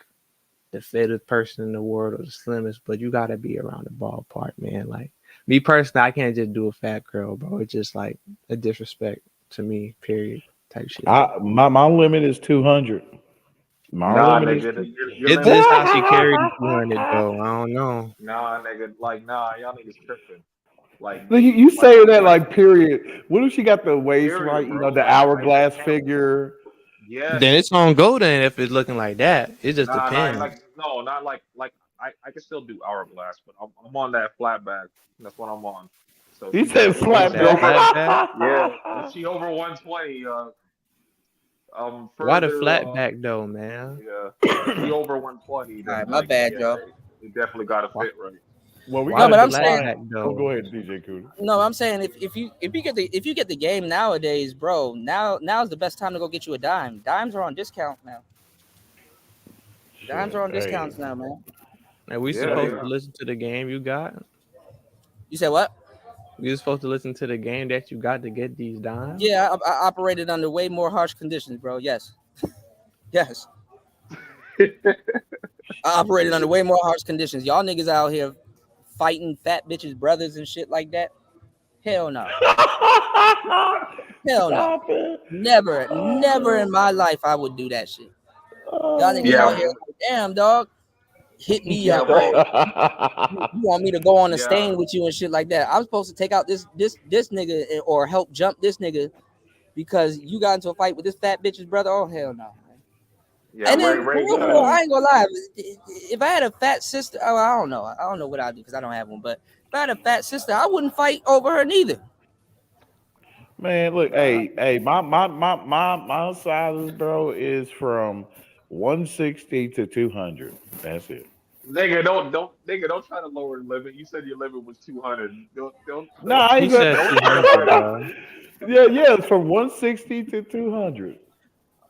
[SPEAKER 11] the fittest person in the world or the slimmest, but you got to be around the ballpark, man. Like me personally, I can't just do a fat girl, bro. It's just like a disrespect to me. Period. Type shit.
[SPEAKER 10] My limit is 200.
[SPEAKER 9] Nah, nigga,
[SPEAKER 11] it's just how she carried the 200 though. I don't know.
[SPEAKER 9] Nah, nigga, y'all niggas tripping. Like
[SPEAKER 10] you say that like period. What if she got the waist right?
[SPEAKER 9] Bro,
[SPEAKER 10] The hourglass figure.
[SPEAKER 9] Yeah.
[SPEAKER 11] Then it's on go then if it's looking like that. It just depends.
[SPEAKER 9] Not like I can still do hourglass, but I'm on that flat back. That's what I'm on. So
[SPEAKER 10] he said flat back.
[SPEAKER 9] Yeah, if she over 120.
[SPEAKER 11] Why the flat back though, man?
[SPEAKER 9] Yeah, if she over 120. Then,
[SPEAKER 3] all right, my bad, Joe.
[SPEAKER 9] You definitely got to fit right.
[SPEAKER 10] Well,
[SPEAKER 3] no, but I'm saying.
[SPEAKER 10] Go ahead, DJ Kuda.
[SPEAKER 3] No, I'm saying if you get the game nowadays, bro, now's the best time to go get you a dime. Dimes are on discount now. Dimes are on discounts now, man.
[SPEAKER 11] Are we supposed to listen to the game you got?
[SPEAKER 3] You said what?
[SPEAKER 11] You're supposed to listen to the game that you got to get these dimes?
[SPEAKER 3] Yeah, I operated under way more harsh conditions, bro. Yes. Yes. I operated under way more harsh conditions. Y'all niggas out here
[SPEAKER 12] fighting fat bitches' brothers and shit like that. Hell no. Hell no.
[SPEAKER 10] Stop it.
[SPEAKER 12] Never in my life I would do that shit. Y'all niggas
[SPEAKER 9] Yeah,
[SPEAKER 12] out here like, damn dog, hit me
[SPEAKER 9] yeah,
[SPEAKER 12] up.
[SPEAKER 9] right.
[SPEAKER 12] You want me to go on a
[SPEAKER 9] Yeah.
[SPEAKER 12] stain with you and shit like that. I'm supposed to take out this nigga or help jump this nigga because you got into a fight with this fat bitch's brother. Oh hell no.
[SPEAKER 9] Yeah,
[SPEAKER 12] And then
[SPEAKER 9] right, right.
[SPEAKER 12] for real, I ain't gonna lie. If I had a fat sister, oh, I don't know what I'd do because I don't have one. But if I had a fat sister, I wouldn't fight over her neither.
[SPEAKER 10] Man, look, hey, my sizes, bro, is from 160 to 200. That's it.
[SPEAKER 9] Nigga, don't try to lower the limit. You said your limit was 200. Don't.
[SPEAKER 10] Nah, I
[SPEAKER 11] He
[SPEAKER 10] ain't
[SPEAKER 11] said
[SPEAKER 10] gonna.
[SPEAKER 11] 200, bro.
[SPEAKER 10] Yeah, it's from 160 to 200.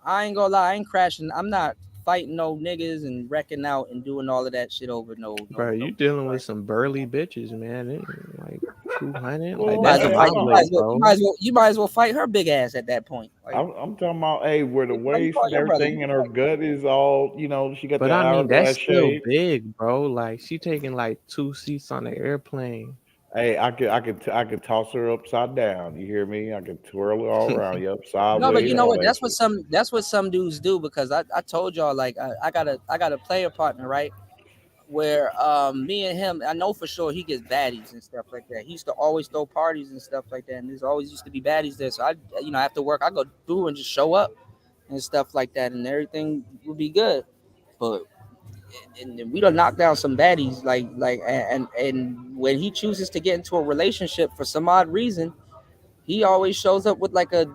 [SPEAKER 12] I ain't gonna lie, I ain't crashing. I'm not fighting no niggas and wrecking out and doing all of that shit over
[SPEAKER 11] Bro, you dealing with some burly bitches, man. They like 200. Like
[SPEAKER 12] You might
[SPEAKER 11] that's
[SPEAKER 12] as
[SPEAKER 11] my
[SPEAKER 12] well fight.
[SPEAKER 11] limit, bro.
[SPEAKER 12] You might as well fight her big ass at that point. Like,
[SPEAKER 10] I'm talking about, hey, where the
[SPEAKER 12] you
[SPEAKER 10] waist
[SPEAKER 12] call
[SPEAKER 10] and
[SPEAKER 12] your brother.
[SPEAKER 10] everything and her gut is all, she got
[SPEAKER 11] But
[SPEAKER 10] that
[SPEAKER 11] I mean, that's
[SPEAKER 10] hourglass
[SPEAKER 11] still
[SPEAKER 10] shape.
[SPEAKER 11] big, bro. Like she taking like 2 seats on the airplane.
[SPEAKER 10] Hey, I could toss her upside down. You hear me? I could twirl her all around you, sideways.
[SPEAKER 12] No, but you know
[SPEAKER 10] all
[SPEAKER 12] what?
[SPEAKER 10] that
[SPEAKER 12] That's what some dudes do because I told y'all like I got a player partner, right? Where me and him, I know for sure he gets baddies and stuff like that. He used to always throw parties and stuff like that, and there's always used to be baddies there. So after work I go through and just show up and stuff like that, and everything will be good. But and we don't knock down some baddies and when he chooses to get into a relationship for some odd reason, he always shows up with like a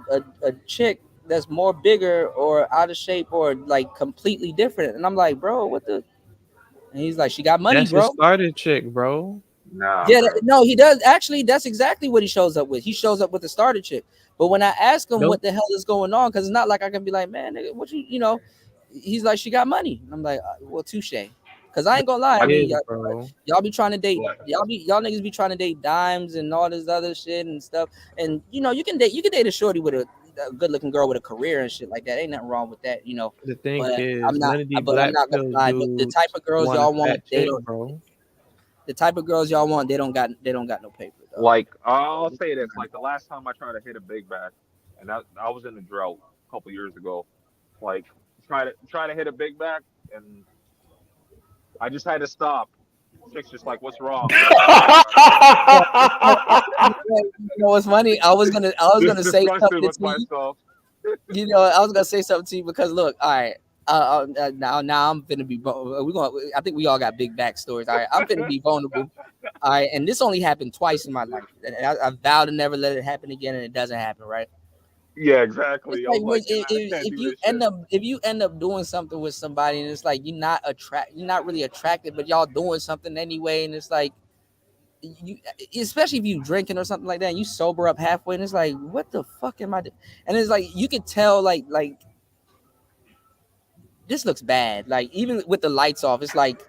[SPEAKER 12] chick that's more bigger or out of shape or like completely different. And I'm like, bro, what the? And he's like, she got money,
[SPEAKER 11] That's his
[SPEAKER 12] bro.
[SPEAKER 11] starter chick, bro.
[SPEAKER 9] Nah,
[SPEAKER 12] Yeah,
[SPEAKER 9] bro.
[SPEAKER 12] no, he does. Actually, that's exactly what he shows up with. He shows up with a starter chick. But when I ask him
[SPEAKER 11] Nope.
[SPEAKER 12] what the hell is going on, because it's not like I can be like, man, nigga, what he's like, she got money. And I'm like, well, touche. Because I ain't gonna lie. I mean,
[SPEAKER 11] Yeah, bro.
[SPEAKER 12] y'all be trying to date, y'all niggas be trying to date dimes and all this other shit and stuff. And you can date a shorty with a good looking girl with a career and shit like that. Ain't nothing wrong with that,
[SPEAKER 11] The thing
[SPEAKER 12] But
[SPEAKER 11] is,
[SPEAKER 12] I'm not.
[SPEAKER 11] none of these
[SPEAKER 12] But I'm
[SPEAKER 11] black
[SPEAKER 12] not gonna
[SPEAKER 11] pills
[SPEAKER 12] lie. The
[SPEAKER 11] dudes
[SPEAKER 12] type of girls
[SPEAKER 11] want a
[SPEAKER 12] y'all want,
[SPEAKER 11] fat
[SPEAKER 12] they
[SPEAKER 11] chick,
[SPEAKER 12] don't.
[SPEAKER 11] bro.
[SPEAKER 12] The type of girls y'all want, they don't got no paper. Dog.
[SPEAKER 9] Like I'll say this: like the last time I tried to hit a big back, and I was in a drought a couple years ago. Like try to hit a big back, and I just had to stop. Chick's just like, "What's wrong?" I'm like,
[SPEAKER 12] You know what's funny? I was gonna say
[SPEAKER 9] disgusted
[SPEAKER 12] something
[SPEAKER 9] with
[SPEAKER 12] to you.
[SPEAKER 9] myself.
[SPEAKER 12] I was gonna say something to you because look, all right. Now I'm finna be. I think we all got big back stories. All right, I'm finna be vulnerable. All right, and this only happened twice in my life. And I vowed to never let it happen again, and it doesn't happen. Right?
[SPEAKER 9] Yeah,
[SPEAKER 12] It's
[SPEAKER 9] exactly. I
[SPEAKER 12] like
[SPEAKER 9] was like, I can't
[SPEAKER 12] if
[SPEAKER 9] do
[SPEAKER 12] you
[SPEAKER 9] this shit.
[SPEAKER 12] end up doing something with somebody, and it's like you're not really attracted, but y'all doing something anyway, and it's like you, especially if you drinking or something like that, and you sober up halfway, and it's like, what the fuck am I doing? And it's like you can tell, like this looks bad. Like even with the lights off, it's like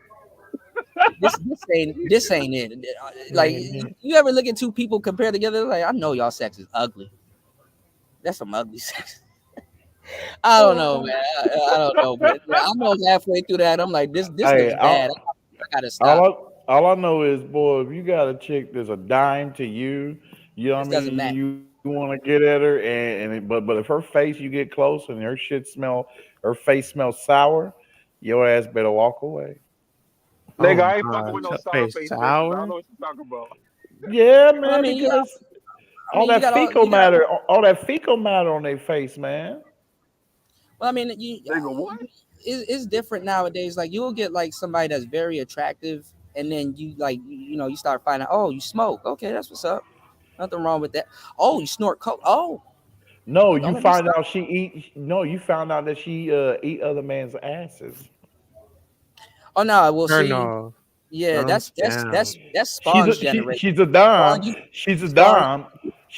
[SPEAKER 12] this ain't it. Like you ever look at two people compared together, like I know y'all sex is ugly. That's some ugly sex. I don't know, man. I don't know, but I'm almost halfway through that. I'm like, this
[SPEAKER 10] Hey,
[SPEAKER 12] looks bad. I gotta stop.
[SPEAKER 10] all I know is, boy, if you got a chick that's a dime to you, you know what
[SPEAKER 12] This
[SPEAKER 10] I
[SPEAKER 12] doesn't
[SPEAKER 10] mean.
[SPEAKER 12] matter.
[SPEAKER 10] You want to get at her, but if her face, you get close and her face smells sour, your ass better walk away.
[SPEAKER 9] Nigga,
[SPEAKER 11] Oh
[SPEAKER 9] I ain't fucking
[SPEAKER 11] God,
[SPEAKER 9] with no
[SPEAKER 11] your
[SPEAKER 9] sour
[SPEAKER 11] face
[SPEAKER 9] face bitches. I don't
[SPEAKER 11] sour.
[SPEAKER 9] know what you're talking about.
[SPEAKER 10] Yeah,
[SPEAKER 12] Well, I
[SPEAKER 10] man,
[SPEAKER 12] mean,
[SPEAKER 10] because all
[SPEAKER 12] you
[SPEAKER 10] that
[SPEAKER 12] got
[SPEAKER 10] fecal matter, all that fecal matter on their face, man.
[SPEAKER 12] Well, I mean,
[SPEAKER 9] Nigga, what?
[SPEAKER 12] it's different nowadays. Like you'll get like somebody that's very attractive, and then you like you start finding, oh, you smoke. Okay, that's what's up. Nothing wrong with that. Oh, you snort coke. Oh,
[SPEAKER 10] No,
[SPEAKER 12] don't
[SPEAKER 10] you
[SPEAKER 12] let me
[SPEAKER 10] find
[SPEAKER 12] stop.
[SPEAKER 10] out she eat. No, you found out that she eat other man's asses.
[SPEAKER 12] Oh no, we'll
[SPEAKER 11] Turn
[SPEAKER 12] see.
[SPEAKER 11] off.
[SPEAKER 12] Yeah,
[SPEAKER 11] Thumbs down.
[SPEAKER 12] that's Spawn's generation.
[SPEAKER 10] She's a dime.
[SPEAKER 12] Spawn, you
[SPEAKER 10] She's a
[SPEAKER 12] Spawn,
[SPEAKER 10] dime.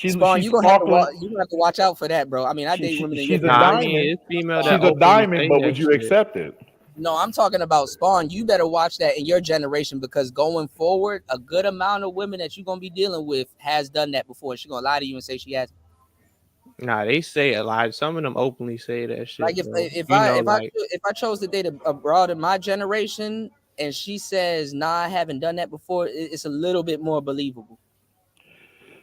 [SPEAKER 12] Spawn,
[SPEAKER 10] She's sparkling.
[SPEAKER 12] you gonna have to watch out for that, bro. I mean, I date women in your
[SPEAKER 10] She's a
[SPEAKER 11] Nah, I
[SPEAKER 12] generation.
[SPEAKER 11] mean
[SPEAKER 10] diamond.
[SPEAKER 11] it's female that
[SPEAKER 10] She's a
[SPEAKER 11] openly
[SPEAKER 10] diamond,
[SPEAKER 11] say
[SPEAKER 10] but
[SPEAKER 11] that
[SPEAKER 10] would you
[SPEAKER 11] shit.
[SPEAKER 10] accept it?
[SPEAKER 12] No, I'm talking about Spawn. You better watch that in your generation because going forward, a good amount of women that you're gonna be dealing with has done that before. She's gonna lie to you and say she has.
[SPEAKER 11] Nah, they say a lot. Some of them openly say that
[SPEAKER 12] Like
[SPEAKER 11] shit, bro. You know, like
[SPEAKER 12] if I chose to date a broad in my generation, and she says, "Nah, I haven't done that before," it's a little bit more believable.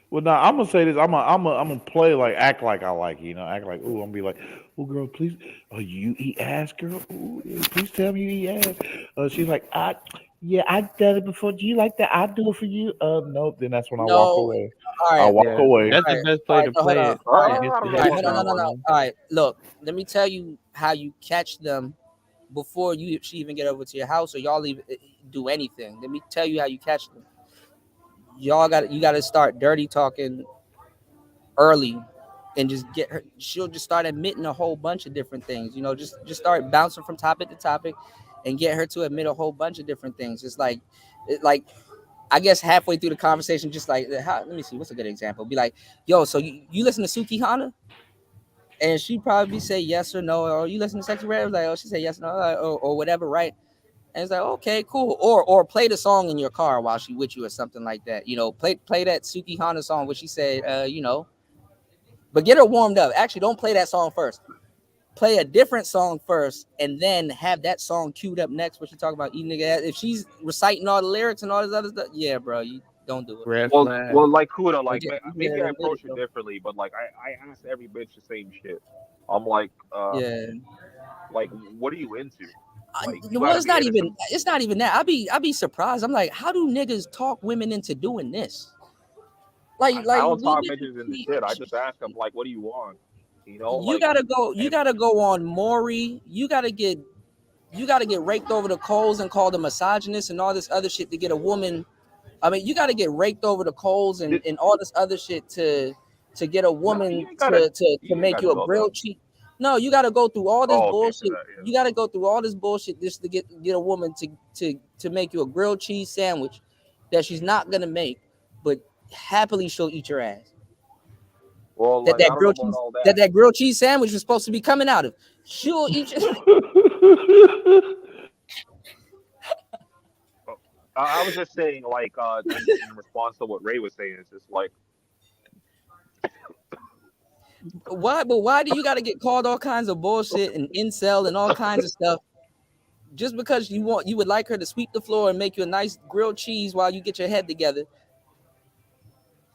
[SPEAKER 10] Well, now I'm gonna say this. I'm gonna play like act like I like it, act like I'm gonna be like, oh girl, please, you eat ass, girl. Ooh, please tell me you eat ass. She's like, yeah, I've done it before. Do you like that? I'll do it for you. Nope. Then that's when I walk
[SPEAKER 12] No,
[SPEAKER 10] away.
[SPEAKER 12] all
[SPEAKER 10] I
[SPEAKER 12] right,
[SPEAKER 10] walk
[SPEAKER 11] Yeah,
[SPEAKER 10] away.
[SPEAKER 11] that's the
[SPEAKER 12] all right,
[SPEAKER 11] best
[SPEAKER 12] all
[SPEAKER 11] way
[SPEAKER 12] right.
[SPEAKER 11] to
[SPEAKER 12] No, hold
[SPEAKER 11] play
[SPEAKER 12] on,
[SPEAKER 11] it
[SPEAKER 12] all right,
[SPEAKER 11] against the
[SPEAKER 12] all right, hold on,
[SPEAKER 11] female,
[SPEAKER 12] no.
[SPEAKER 11] man.
[SPEAKER 12] All right, look, let me tell you how you catch them before she even get over to your house or y'all even do anything. Let me tell you how you catch them. You got to start dirty talking early, and just get her. She'll just start admitting a whole bunch of different things. Just start bouncing from topic to topic, and get her to admit a whole bunch of different things. It's like, I guess halfway through the conversation, just like, let me see, what's a good example? Be like, yo, so you listen to Suki Hana? And she probably say yes or no, or you listen to Sexy Red? Like, oh, she say yes or no, or whatever, right? And it's like, okay, cool. Or play the song in your car while she with you or something like that. Play that Suki Hana song where she said, but get her warmed up. Actually, don't play that song first. Play a different song first, and then have that song queued up next where she talk about eating nigga ass. If she's reciting all the lyrics and all this other stuff, yeah, bro, you don't do it.
[SPEAKER 11] Red
[SPEAKER 9] Well,
[SPEAKER 11] flag.
[SPEAKER 9] like Kuda, like
[SPEAKER 12] You
[SPEAKER 9] maybe
[SPEAKER 12] gotta
[SPEAKER 9] I
[SPEAKER 12] admit it,
[SPEAKER 9] approach it
[SPEAKER 12] though.
[SPEAKER 9] differently, but like I ask every bitch the same shit. I'm like,
[SPEAKER 12] Yeah.
[SPEAKER 9] like, what are you into? Like, you
[SPEAKER 12] Well,
[SPEAKER 9] gotta
[SPEAKER 12] it's
[SPEAKER 9] be
[SPEAKER 12] not
[SPEAKER 9] into
[SPEAKER 12] even.
[SPEAKER 9] some.
[SPEAKER 12] It's not even that. I be surprised. I'm like, how do niggas talk women into doing this?
[SPEAKER 9] I
[SPEAKER 12] Like
[SPEAKER 9] don't
[SPEAKER 12] we
[SPEAKER 9] talk
[SPEAKER 12] niggas.
[SPEAKER 9] bitches into shit. I just ask them like, what do you want?
[SPEAKER 12] You
[SPEAKER 9] Like,
[SPEAKER 12] gotta go. You
[SPEAKER 9] and
[SPEAKER 12] gotta go on Maury. You gotta get raked over the coals and called a misogynist and all this other shit to get a woman. I mean, you gotta get raked over the coals and all this other shit to get a
[SPEAKER 9] no,
[SPEAKER 12] woman to
[SPEAKER 9] you ain't
[SPEAKER 12] make
[SPEAKER 9] gotta
[SPEAKER 12] you
[SPEAKER 9] do
[SPEAKER 12] a
[SPEAKER 9] all that.
[SPEAKER 12] grilled cheese. No, you gotta go through all this
[SPEAKER 9] Oh, okay, for
[SPEAKER 12] bullshit.
[SPEAKER 9] that, yeah.
[SPEAKER 12] You gotta go through all this bullshit just to get a woman to make you a grilled cheese sandwich that she's not gonna make, but happily she'll eat your ass.
[SPEAKER 9] Well,
[SPEAKER 12] That
[SPEAKER 9] like, I
[SPEAKER 12] that
[SPEAKER 9] don't know
[SPEAKER 12] grilled
[SPEAKER 9] about
[SPEAKER 12] cheese
[SPEAKER 9] all that.
[SPEAKER 12] that grilled cheese sandwich was supposed to be coming out of. She'll eat your.
[SPEAKER 9] Oh, I was just saying, like, in response to what Ray was saying, it's just like,
[SPEAKER 12] Why? But why do you got to get called all kinds of bullshit and incel and all kinds of stuff just because you would like her to sweep the floor and make you a nice grilled cheese while you get your head together?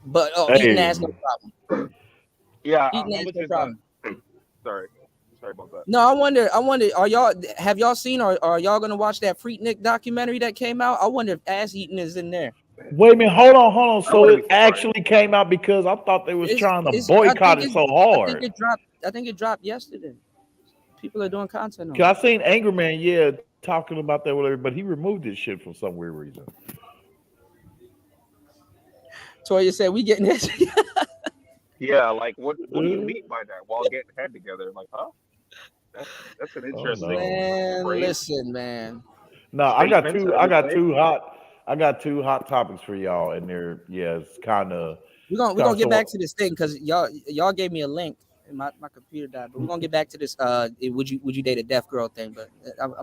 [SPEAKER 12] But eating
[SPEAKER 10] Hey,
[SPEAKER 12] ass no problem.
[SPEAKER 9] yeah,
[SPEAKER 12] Eating
[SPEAKER 9] I
[SPEAKER 12] ass
[SPEAKER 9] was
[SPEAKER 12] no
[SPEAKER 9] just gonna.
[SPEAKER 12] problem.
[SPEAKER 9] Sorry, sorry about that.
[SPEAKER 12] No, I wonder. Have y'all seen or are y'all gonna watch that Freaknik documentary that came out? I wonder if ass eating is in there.
[SPEAKER 10] wait a minute, hold on.
[SPEAKER 9] I
[SPEAKER 10] So
[SPEAKER 9] wouldn't
[SPEAKER 10] it
[SPEAKER 9] be surprised.
[SPEAKER 10] actually came out because I thought they was trying to
[SPEAKER 12] I
[SPEAKER 10] boycott
[SPEAKER 12] think
[SPEAKER 10] it so hard.
[SPEAKER 12] it dropped yesterday. People are doing content on it.
[SPEAKER 10] Cause I seen Angry Man, yeah, talking about that, whatever, but he removed his shit for some weird reason.
[SPEAKER 12] Toya said we getting this.
[SPEAKER 9] Yeah, like, what do you mean by that? While getting head together, like, huh? That's an
[SPEAKER 10] Oh
[SPEAKER 9] interesting
[SPEAKER 10] no.
[SPEAKER 12] Man,
[SPEAKER 9] phrase
[SPEAKER 12] listen, man.
[SPEAKER 10] No,
[SPEAKER 9] statement. I would say.
[SPEAKER 10] I got two hot topics for y'all, and they're it's kind of
[SPEAKER 12] We're gonna get back
[SPEAKER 10] so.
[SPEAKER 12] to this thing because y'all gave me a link and my computer died. But we're gonna get back to this. Would you date a deaf girl thing? But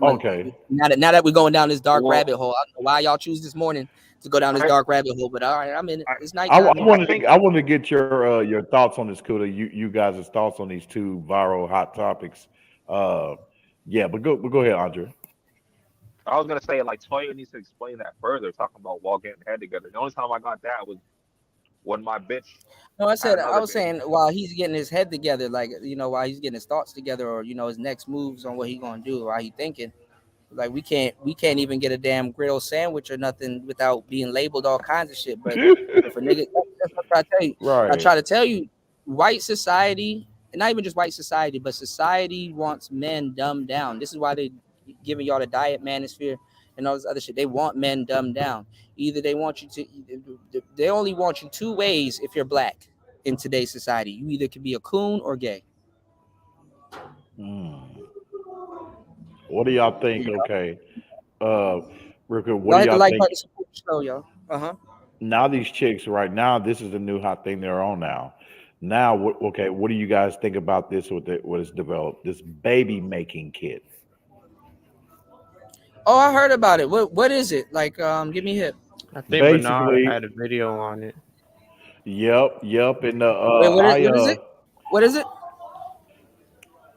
[SPEAKER 10] Okay.
[SPEAKER 12] now that we're going down this dark
[SPEAKER 9] Well,
[SPEAKER 12] rabbit hole, I don't know why y'all choose this morning to go down this
[SPEAKER 9] I
[SPEAKER 12] dark rabbit hole. But all right, I'm in it.
[SPEAKER 9] I
[SPEAKER 12] It's nighttime here.
[SPEAKER 9] I think
[SPEAKER 10] I wanted to get your thoughts on this, Kuda. You guys' thoughts on these two viral hot topics. Yeah, but go ahead, Andre.
[SPEAKER 9] I was gonna say, like, Toya needs to explain that further, talking about while getting head together. The only time I got that was when my bitch
[SPEAKER 12] No, I
[SPEAKER 9] had
[SPEAKER 12] said I
[SPEAKER 9] another
[SPEAKER 12] was
[SPEAKER 9] bitch.
[SPEAKER 12] saying while he's getting his head together, like while he's getting his thoughts together, or his next moves on what he gonna do, while he thinking. Like we can't even get a damn grill sandwich or nothing without being labeled all kinds of shit. But if a nigga, that's what I tell you. I
[SPEAKER 10] Right.
[SPEAKER 12] try to tell you, white society, and not even just white society, but society wants men dumbed down. This is why they giving y'all the diet manosphere and all this other shit. They want men dumbed down. Either they want you to, they only want you two ways if you're black in today's society. You either can be a coon or gay.
[SPEAKER 10] What do y'all think?
[SPEAKER 12] Yeah.
[SPEAKER 10] Okay. Real quick, what
[SPEAKER 12] Y'all
[SPEAKER 10] do
[SPEAKER 12] hit the
[SPEAKER 10] y'all
[SPEAKER 12] like
[SPEAKER 10] think?
[SPEAKER 12] button, support the show, y'all.
[SPEAKER 10] Now these chicks right now, this is the new hot thing they're on now. Now, what do you guys think about this? What is developed? This baby making kit.
[SPEAKER 12] Oh, I heard about it. What is it? Like, give me a hit.
[SPEAKER 11] I think Bernard
[SPEAKER 10] Basically,
[SPEAKER 11] had a video on it.
[SPEAKER 10] yep. And
[SPEAKER 12] Wait, what is it? What is it?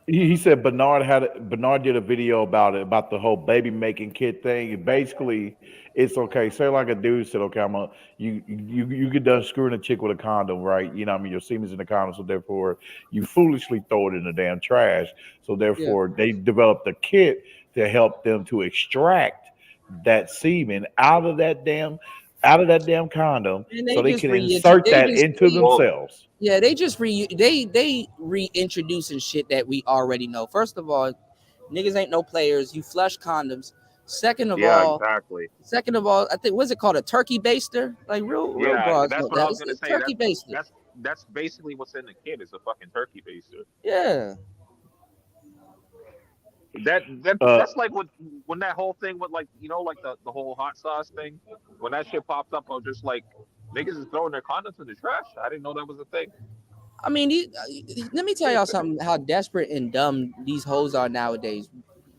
[SPEAKER 10] He said Bernard did a video about it, about the whole baby making kit thing. And basically, it's okay. Say like a dude said, okay, you get done screwing a chick with a condom, right? You know what I mean? Your semen's in the condom, so therefore you foolishly throw it in the damn trash. So
[SPEAKER 12] Yeah.
[SPEAKER 10] therefore they developed a kit to help them to extract that semen out of that damn condom,
[SPEAKER 12] And
[SPEAKER 10] so
[SPEAKER 12] they
[SPEAKER 10] they
[SPEAKER 12] just
[SPEAKER 10] can insert that into
[SPEAKER 9] Well,
[SPEAKER 10] themselves.
[SPEAKER 12] yeah, they just they reintroducing shit that we already know. First of all, niggas ain't no players. You flush condoms. Second of
[SPEAKER 9] yeah,
[SPEAKER 12] all,
[SPEAKER 9] exactly.
[SPEAKER 12] I think what's it called, a turkey baster? Like real
[SPEAKER 9] Yeah,
[SPEAKER 12] bras
[SPEAKER 9] that's
[SPEAKER 12] know
[SPEAKER 9] what I
[SPEAKER 12] that.
[SPEAKER 9] was
[SPEAKER 12] It's
[SPEAKER 9] gonna
[SPEAKER 12] a
[SPEAKER 9] say.
[SPEAKER 12] turkey baster.
[SPEAKER 9] That's basically what's in the kit is a fucking turkey baster.
[SPEAKER 12] Yeah.
[SPEAKER 10] Uh,
[SPEAKER 9] That's like when that whole thing with like like the whole hot sauce thing. When that shit popped up, I was just like, niggas is throwing their condoms in the trash. I didn't know that was a thing.
[SPEAKER 12] I mean, let me tell y'all something. How desperate and dumb these hoes are nowadays.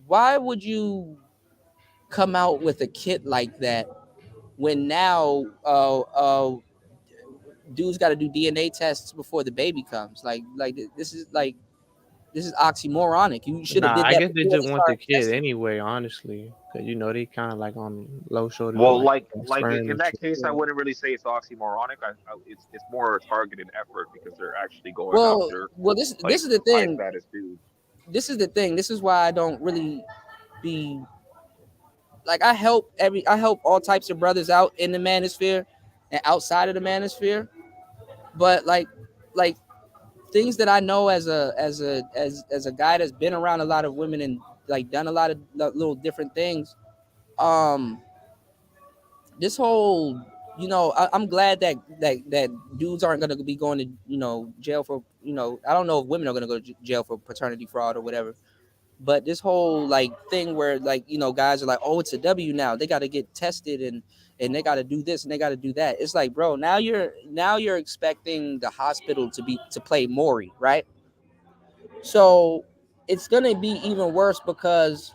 [SPEAKER 12] Why would you come out with a kit like that when now dudes got to do DNA tests before the baby comes? This is oxymoronic. You should have
[SPEAKER 11] Nah,
[SPEAKER 12] did
[SPEAKER 11] I
[SPEAKER 12] that
[SPEAKER 11] guess they
[SPEAKER 12] before
[SPEAKER 11] just
[SPEAKER 12] they
[SPEAKER 11] want the
[SPEAKER 12] started
[SPEAKER 11] kid
[SPEAKER 12] testing.
[SPEAKER 11] anyway, honestly, because they kind of like on low shortage of
[SPEAKER 9] Well,
[SPEAKER 11] like
[SPEAKER 9] like
[SPEAKER 11] sperm
[SPEAKER 9] in
[SPEAKER 11] and
[SPEAKER 9] that
[SPEAKER 11] shit.
[SPEAKER 9] case, I wouldn't really say it's oxymoronic. It's more a targeted effort because they're actually going
[SPEAKER 12] Well,
[SPEAKER 9] after
[SPEAKER 12] this
[SPEAKER 9] like
[SPEAKER 12] is the
[SPEAKER 9] high
[SPEAKER 12] thing.
[SPEAKER 9] status dudes.
[SPEAKER 12] This is the thing. This is why I don't really be like I help all types of brothers out in the manosphere and outside of the manosphere. But like things that I know as a guy that's been around a lot of women and like done a lot of little different things. This whole I'm glad that dudes aren't gonna be going to jail for I don't know if women are gonna go to jail for paternity fraud or whatever. But this whole like thing where like guys are like, oh, it's a W now. They got to get tested and they got to do this and they got to do that. It's like, bro, now you're expecting the hospital to play Maury, right? So it's gonna be even worse because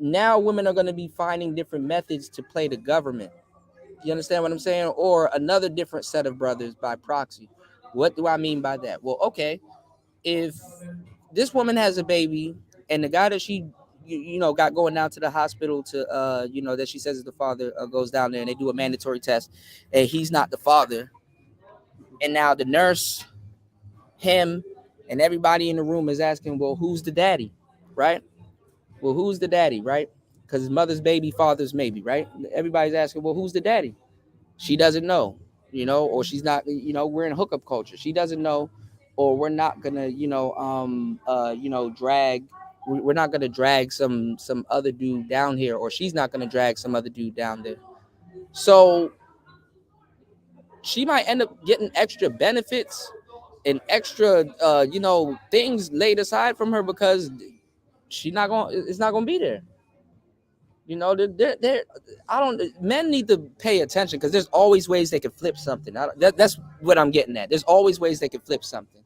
[SPEAKER 12] now women are gonna be finding different methods to play the government. You understand what I'm saying? Or another different set of brothers by proxy. What do I mean by that? Well, okay, if this woman has a baby and the guy that she got going down to the hospital to that she says is the father goes down there and they do a mandatory test and he's not the father, and now the nurse, him, and everybody in the room is asking, well, who's the daddy, right? Well, who's the daddy, right? Because his mother's baby, father's maybe, right? Everybody's asking, well, who's the daddy? She doesn't know, or she's not, we're in hookup culture. She doesn't know, or we're not gonna, drag. We're not gonna drag some other dude down here, or she's not gonna drag some other dude down there. So she might end up getting extra benefits and extra, things laid aside from her because it's not gonna be there. They're I don't. Men need to pay attention because there's always ways they can flip something. That's what I'm getting at. There's always ways they can flip something.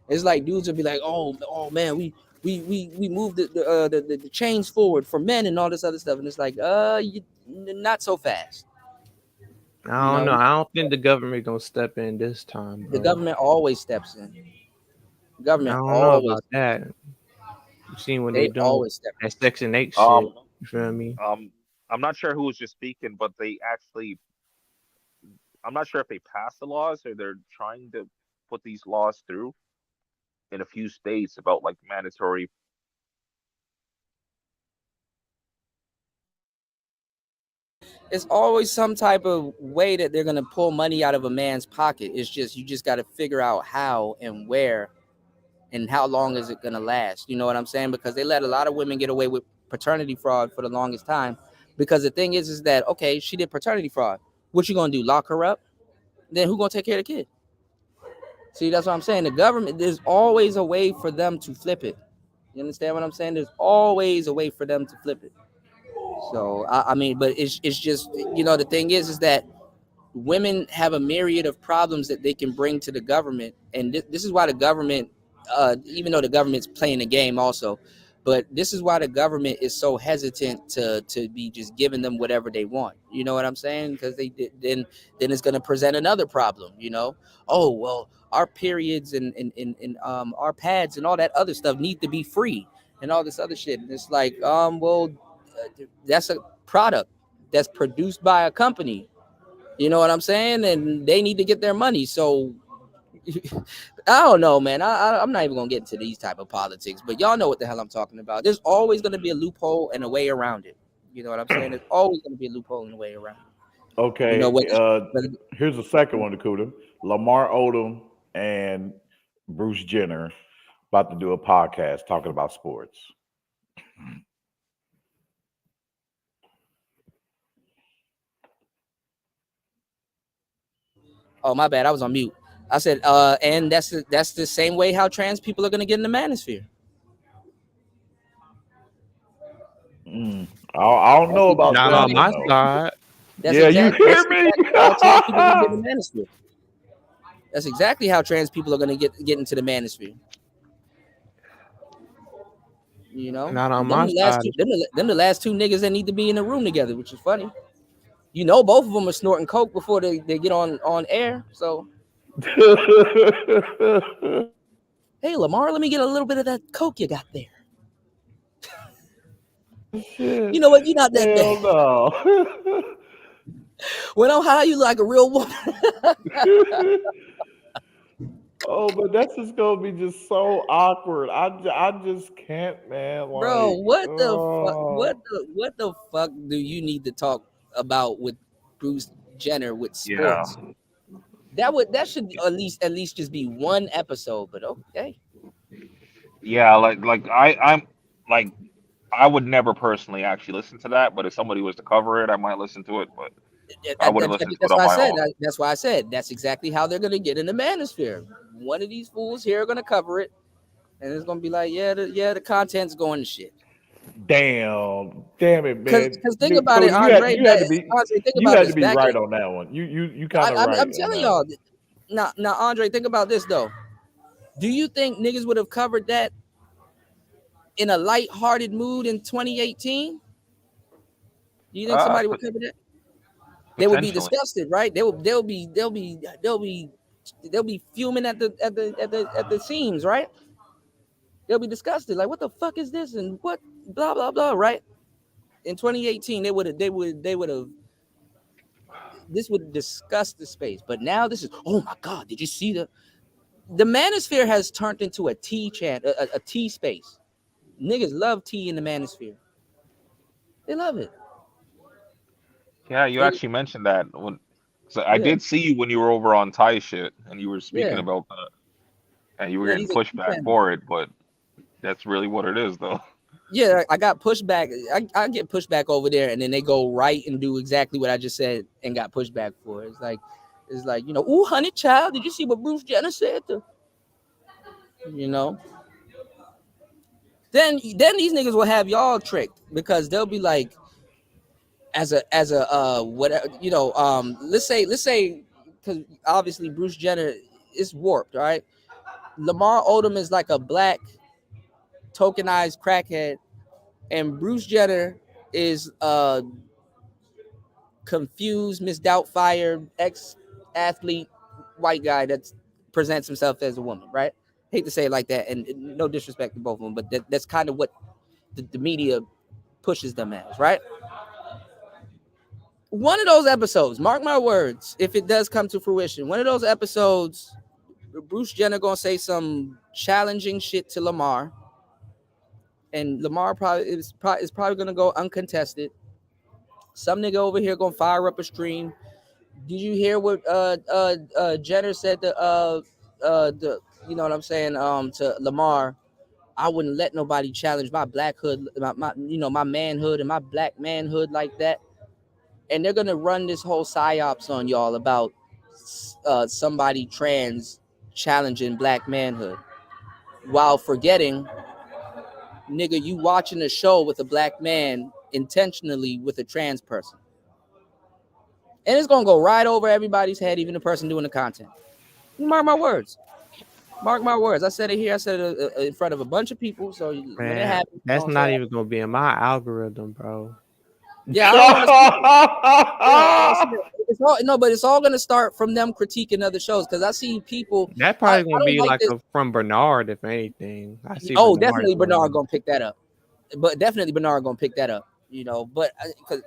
[SPEAKER 12] It's like dudes will be like, oh man, we moved the chains forward for men and all this other stuff, and it's like, not so fast.
[SPEAKER 11] I don't know. I don't think the government gonna step in this time,
[SPEAKER 12] The
[SPEAKER 11] bro.
[SPEAKER 12] government always steps in. The
[SPEAKER 11] I
[SPEAKER 12] government
[SPEAKER 11] don't know
[SPEAKER 12] always.
[SPEAKER 11] about that. You seen what they
[SPEAKER 12] They
[SPEAKER 11] doing
[SPEAKER 12] always step in.
[SPEAKER 11] that Section 8 shit.
[SPEAKER 9] Um,
[SPEAKER 11] You feel me?
[SPEAKER 9] I'm not sure who was just speaking, but I'm not sure if they passed the laws or they're trying to put these laws through in a few states about like mandatory.
[SPEAKER 12] It's always some type of way that they're gonna pull money out of a man's pocket. It's just you just got to figure out how and where and how long is it gonna last. You know what I'm saying? Because they let a lot of women get away with paternity fraud for the longest time. Because the thing is that okay, she did paternity fraud. What you gonna do? Lock her up? Then who gonna take care of the kid? See, that's what I'm saying. The government, there's always a way for them to flip it. You understand what I'm saying? There's always a way for them to flip it. So I mean, but it's just the thing is that women have a myriad of problems that they can bring to the government, and this is why the government, even though the government's playing the game also, But this is why the government is so hesitant to be just giving them whatever they want. You know what I'm saying? Because then it's going to present another problem. You know, oh well, our periods and our pads and all that other stuff need to be free and all this other shit. And it's like, well, that's a product that's produced by a company. You know what I'm saying? And they need to get their money. So I don't know, man. I'm not even gonna get into these type of politics, but y'all know what the hell I'm talking about. There's always gonna be a loophole and a way around it. You know what I'm saying? There's always gonna be a loophole and a way around it.
[SPEAKER 10] Okay.
[SPEAKER 12] You know what?
[SPEAKER 10] Here's the second one, Dakota. Lamar Odom and Bruce Jenner about to do a podcast talking about sports.
[SPEAKER 12] Oh, my bad. I was on mute. I said, and that's the same way how trans people are gonna get in the manosphere.
[SPEAKER 10] I don't know about
[SPEAKER 11] Not
[SPEAKER 10] that.
[SPEAKER 11] on my side.
[SPEAKER 12] That's
[SPEAKER 10] Yeah, you hear
[SPEAKER 12] that's
[SPEAKER 10] me?
[SPEAKER 12] exactly how trans people are gonna get in the manosphere. That's exactly how trans people are gonna get into the manosphere. You know,
[SPEAKER 11] Not on
[SPEAKER 12] them
[SPEAKER 11] my
[SPEAKER 12] the last
[SPEAKER 11] side.
[SPEAKER 12] them the last two niggas that need to be in the room together, which is funny. You know, both of them are snorting coke before they get on air. So, hey, Lamar, let me get a little bit of that coke you got there. You know what? You're not that bad.
[SPEAKER 10] No.
[SPEAKER 12] When I'm high, you like a real woman.
[SPEAKER 10] Oh, but that's just gonna be just so awkward. I just can't, man. Like,
[SPEAKER 12] Bro, what the fuck do you need to talk about with Bruce Jenner with sports?
[SPEAKER 9] Yeah.
[SPEAKER 12] That should at least just be one episode, but okay.
[SPEAKER 9] Yeah, like I'm like I would never personally actually listen to that, but if somebody was to cover it, I might listen to it, but I wouldn't listen to it
[SPEAKER 12] That's
[SPEAKER 9] on
[SPEAKER 12] why I
[SPEAKER 9] my
[SPEAKER 12] said
[SPEAKER 9] own.
[SPEAKER 12] that's why I said that's exactly how they're gonna get in the manosphere. One of these fools here are gonna cover it, and it's gonna be like, the content's going to shit.
[SPEAKER 10] damn it, man.
[SPEAKER 12] Because think about it, Andre.
[SPEAKER 10] You had to be
[SPEAKER 12] Andre, think
[SPEAKER 10] you
[SPEAKER 12] about
[SPEAKER 10] had
[SPEAKER 12] this.
[SPEAKER 10] to be right on that one. You kind of right.
[SPEAKER 12] I'm telling y'all. Now, Andre, think about this though. Do you think niggas would have covered that in a light-hearted mood in 2018? Do you think somebody would cover that? They would be disgusted, right? They'll be fuming at the seams, right? They'll be disgusted, like, what the fuck is this and what blah blah blah, right? In 2018, they would have this would disgust the space, but now this is, oh my god, did you see the manosphere has turned into a tea space. Niggas love tea in the manosphere. They love it.
[SPEAKER 9] Yeah, you actually mentioned that I did see you when you were over on Thai shit and you were speaking about that, and you were getting pushback for it, but that's really what it is, though.
[SPEAKER 12] Yeah, I got pushed back. I get pushed back over there, and then they go right and do exactly what I just said and got pushed back for. It's like, you know, ooh, honey child, did you see what Bruce Jenner said to? You know. Then these niggas will have y'all tricked because they'll be like, as a whatever, you know, let's say because obviously Bruce Jenner is warped, right? Lamar Odom is like a black tokenized crackhead, and Bruce Jenner is confused, Miss Doubtfire, ex-athlete, white guy that presents himself as a woman, right? Hate to say it like that, and no disrespect to both of them, but that's kind of what the media pushes them as, right? One of those episodes, mark my words, if it does come to fruition, one of those episodes, Bruce Jenner gonna say some challenging shit to Lamar, and Lamar is probably gonna go uncontested. Some nigga over here gonna fire up a stream. Did you hear what Jenner said to you know what I'm saying, to Lamar? I wouldn't let nobody challenge my blackhood, my you know, my manhood and my black manhood like that. And they're gonna run this whole psyops on y'all about somebody trans challenging black manhood, while forgetting, nigga, you watching a show with a black man intentionally with a trans person. And it's gonna go right over everybody's head, even the person doing the content. You mark my words. Mark my words. I said it here. I said it in front of a bunch of people. So when it
[SPEAKER 11] Man,
[SPEAKER 12] happens,
[SPEAKER 11] that's not even gonna be in my algorithm, bro.
[SPEAKER 12] Yeah, I don't want to see it. It's all, no, but it's all gonna start from them critiquing other shows because I see people.
[SPEAKER 11] That
[SPEAKER 12] I
[SPEAKER 11] probably gonna
[SPEAKER 12] don't
[SPEAKER 11] be
[SPEAKER 12] like
[SPEAKER 11] like
[SPEAKER 12] this.
[SPEAKER 11] from Bernard, if anything. I see.
[SPEAKER 12] Oh,
[SPEAKER 11] Bernard
[SPEAKER 12] definitely
[SPEAKER 11] doing
[SPEAKER 12] Bernard
[SPEAKER 11] that.
[SPEAKER 12] gonna pick that up. But definitely Bernard gonna pick that up. You know, but because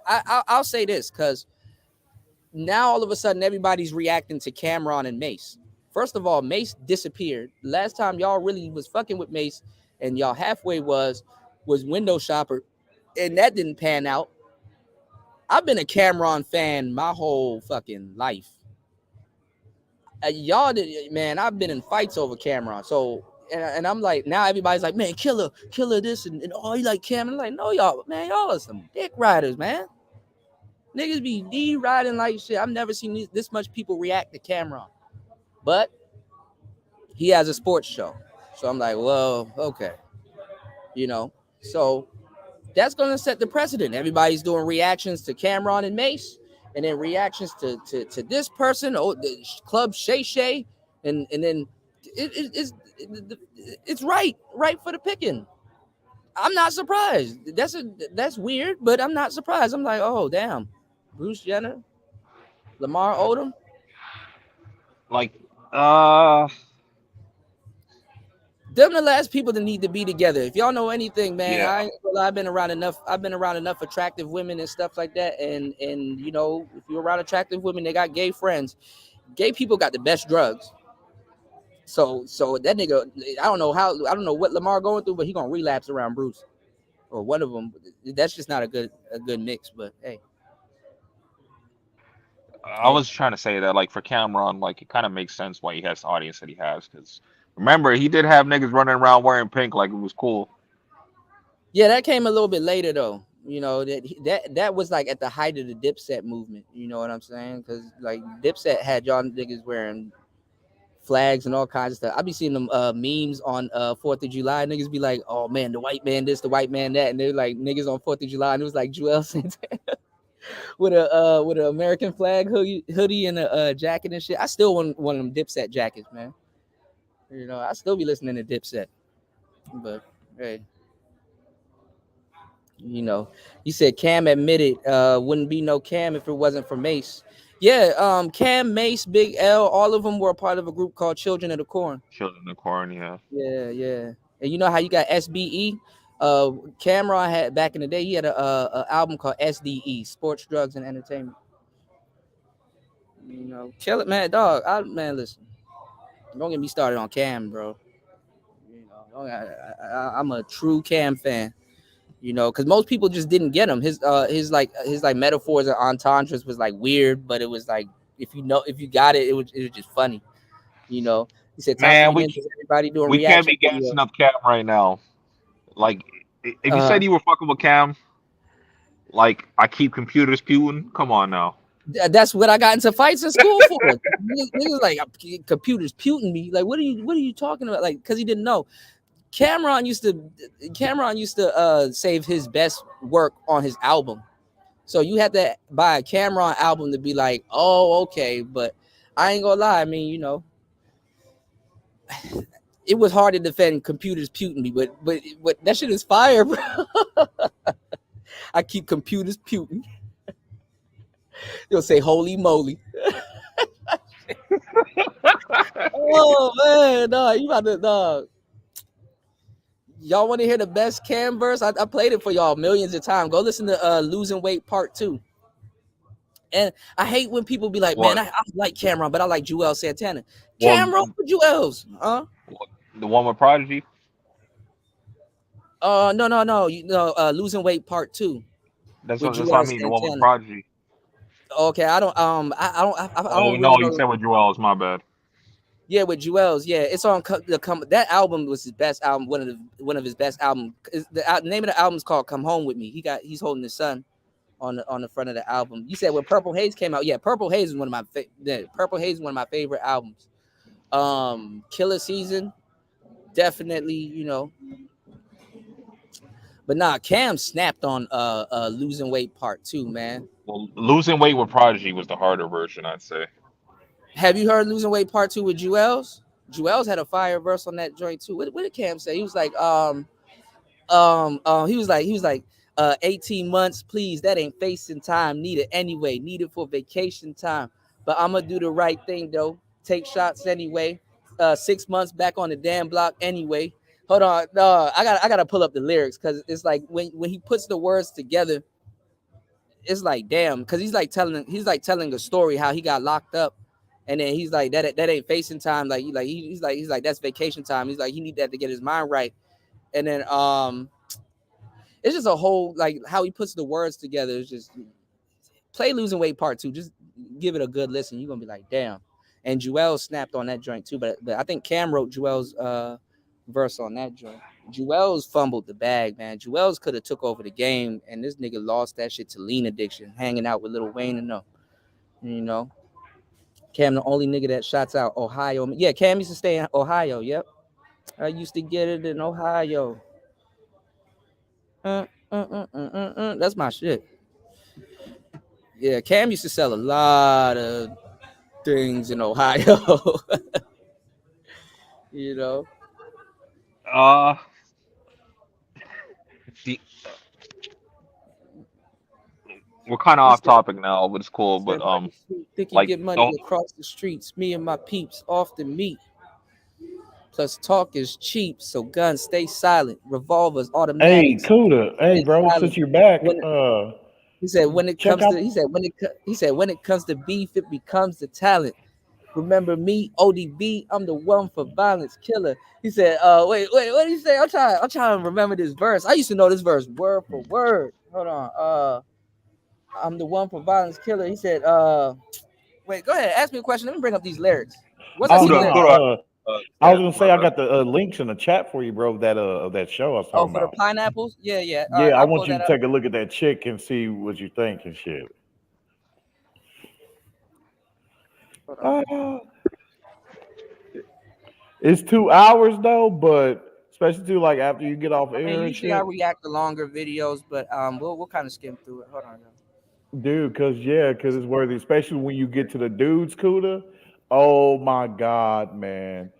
[SPEAKER 12] I'll say this because now all of a sudden everybody's reacting to Cameron and Mace. First of all, Mace disappeared. Last time y'all really was fucking with Mace, and y'all halfway was Window Shopper, and that didn't pan out. I've been a Cameron fan my whole fucking life. Y'all did, man. I've been in fights over Cameron. So, and I'm like, now everybody's like, man, killer this, and oh, you like Cameron? I'm like, no, y'all, man, y'all are some dick riders, man. Niggas be D-riding like shit. I've never seen this much people react to Cameron. But he has a sports show. So I'm like, well, okay. You know, so that's going to set the precedent. Everybody's doing reactions to Cameron and Mace, and then reactions to this person, the Club Shay Shay, and then it's right for the picking. I'm not surprised. That's weird, but I'm not surprised. I'm like, oh damn, Bruce Jenner, Lamar Odom.
[SPEAKER 9] Like,
[SPEAKER 12] them the last people that need to be together. If y'all know anything, man,
[SPEAKER 9] yeah.
[SPEAKER 12] I've been around enough attractive women and stuff like that. And you know, if you're around attractive women, they got gay friends. Gay people got the best drugs. So that nigga, I don't know what Lamar going through, but he gonna relapse around Bruce or one of them. That's just not a good mix. But hey.
[SPEAKER 9] I was trying to say that, like, for Cameron, like, it kind of makes sense why he has the audience that he has. Because remember, he did have niggas running around wearing pink like it was cool.
[SPEAKER 12] Yeah, that came a little bit later, though. You know, that was like at the height of the Dipset movement. You know what I'm saying? Because like Dipset had y'all niggas wearing flags and all kinds of stuff. I be seeing them memes on 4th of July. Niggas be like, oh man, the white man this, the white man that, and they're like niggas on 4th of July, and it was like Joel Santana with an American flag hoodie and a jacket and shit. I still want one of them Dipset jackets, man. You know, I still be listening to Dipset, but hey. You know, you said Cam admitted wouldn't be no Cam if it wasn't for Mace. Yeah, Cam, Mace, Big L, all of them were a part of a group called Children of the Corn.
[SPEAKER 9] Children of the Corn, yeah.
[SPEAKER 12] Yeah. And you know how you got SBE? Cameron had back in the day, he had a album called SDE, Sports, Drugs, and Entertainment. You know, kill it, man, dog. Man, listen, don't get me started on Cam, bro. You know, I'm a true Cam fan. You know, because most people just didn't get him. His metaphors and entendres was like weird, but it was like if you got it, it was just funny. You know, he said,
[SPEAKER 9] "Man,
[SPEAKER 12] everybody doing
[SPEAKER 9] we
[SPEAKER 12] reaction
[SPEAKER 9] can't be gassing up Cam right now. Like, if you said you were fucking with Cam, like I keep computers Putin. Come on now."
[SPEAKER 12] That's what I got into fights in school for. Niggas like computers Putin me. Like, what are you talking about? Like, because he didn't know. Cameron used to save his best work on his album. So you had to buy a Cameron album to be like, oh, okay. But I ain't gonna lie. I mean, you know, it was hard to defend computers Putin me, but that shit is fire, bro. I keep computers Putin. You'll say, holy moly. Oh man, dog, you about to dog. Y'all want to hear the best Cam verse? I played it for y'all millions of times. Go listen to Losing Weight Part 2. And I hate when people be like, man, I like Cameron, but I like Joel Santana. Cameron for Joel's, huh?
[SPEAKER 9] The one with Prodigy?
[SPEAKER 12] No. You know, Losing Weight Part 2.
[SPEAKER 9] That's what I mean. The one with Prodigy.
[SPEAKER 12] Okay, I don't
[SPEAKER 9] really
[SPEAKER 12] know.
[SPEAKER 9] You said with Joel's, my bad.
[SPEAKER 12] Yeah, with Joel's, yeah, it's on that album was his best album, one of his best albums. The name of the album is called "Come Home with Me." He's holding his son on the front of the album. You said when Purple Haze came out, yeah, Purple Haze is one of my favorite albums. Killer Season, definitely, you know. But nah, Cam snapped on Losing Weight Part 2, man.
[SPEAKER 9] Well, Losing Weight with Prodigy was the harder version, I'd say.
[SPEAKER 12] Have you heard Losing Weight Part 2 with Joel's? Joel's had a fire verse on that joint too. What did Cam say? He was like, he was like 18 months, please, that ain't facing time, need it anyway, need it for vacation time, but I'm gonna do the right thing though, take shots anyway. 6 months back on the damn block anyway. Hold on, no, I gotta pull up the lyrics, because it's like when he puts the words together, it's like damn, because he's like telling a story how he got locked up, and then he's like that ain't facing time, he's like that's vacation time. He's like he need that to get his mind right. And then it's just a whole, like, how he puts the words together is just play Losing Weight Part 2. Just give it a good listen. You're gonna be like, damn. And Joel snapped on that joint too, but I think Cam wrote Joel's verse on that joint. Joel's fumbled the bag, man. Joel's could have took over the game, and this nigga lost that shit to lean addiction, hanging out with Lil Wayne and them. You know, Cam the only nigga that shots out Ohio. Yeah, Cam used to stay in Ohio. Yep, I used to get it in Ohio. That's my shit. Yeah, Cam used to sell a lot of things in Ohio. You know.
[SPEAKER 9] We're kind of off topic now, but it's cool. But
[SPEAKER 12] think you
[SPEAKER 9] like,
[SPEAKER 12] get money across the streets. Me and my peeps often meet. Plus, talk is cheap, so guns stay silent. Revolvers,
[SPEAKER 10] Hey,
[SPEAKER 12] automatics.
[SPEAKER 10] Kuda. Hey, bro.
[SPEAKER 12] silent.
[SPEAKER 10] Since you're back,
[SPEAKER 12] He said when it
[SPEAKER 10] check
[SPEAKER 12] comes
[SPEAKER 10] out-
[SPEAKER 12] to when it comes to beef, it becomes the talent. Remember me, ODB, I'm the one for violence killer. He said, wait, what did he say? I'm trying to remember this verse. I used to know this verse word for word. Hold on. I'm the one for violence killer. He said, wait, go ahead, ask me a question. Let me bring up these lyrics. What's
[SPEAKER 10] I
[SPEAKER 12] I
[SPEAKER 10] was
[SPEAKER 12] see the lyrics?
[SPEAKER 10] gonna say I got the links in the chat for you, bro. Of that show I was talking
[SPEAKER 12] for
[SPEAKER 10] about.
[SPEAKER 12] the pineapples? Yeah.
[SPEAKER 10] Yeah, I
[SPEAKER 12] I'll
[SPEAKER 10] want
[SPEAKER 12] pull
[SPEAKER 10] you to
[SPEAKER 12] that
[SPEAKER 10] take a look at that chick and see what you think and shit. It's 2 hours though, but especially too like after you get off air and
[SPEAKER 12] usually
[SPEAKER 10] shit.
[SPEAKER 12] I react to longer videos, but we'll kind of skim through it. Hold on,
[SPEAKER 10] Dude, cause it's worthy, especially when you get to the dudes, Kuda. Oh my god, man.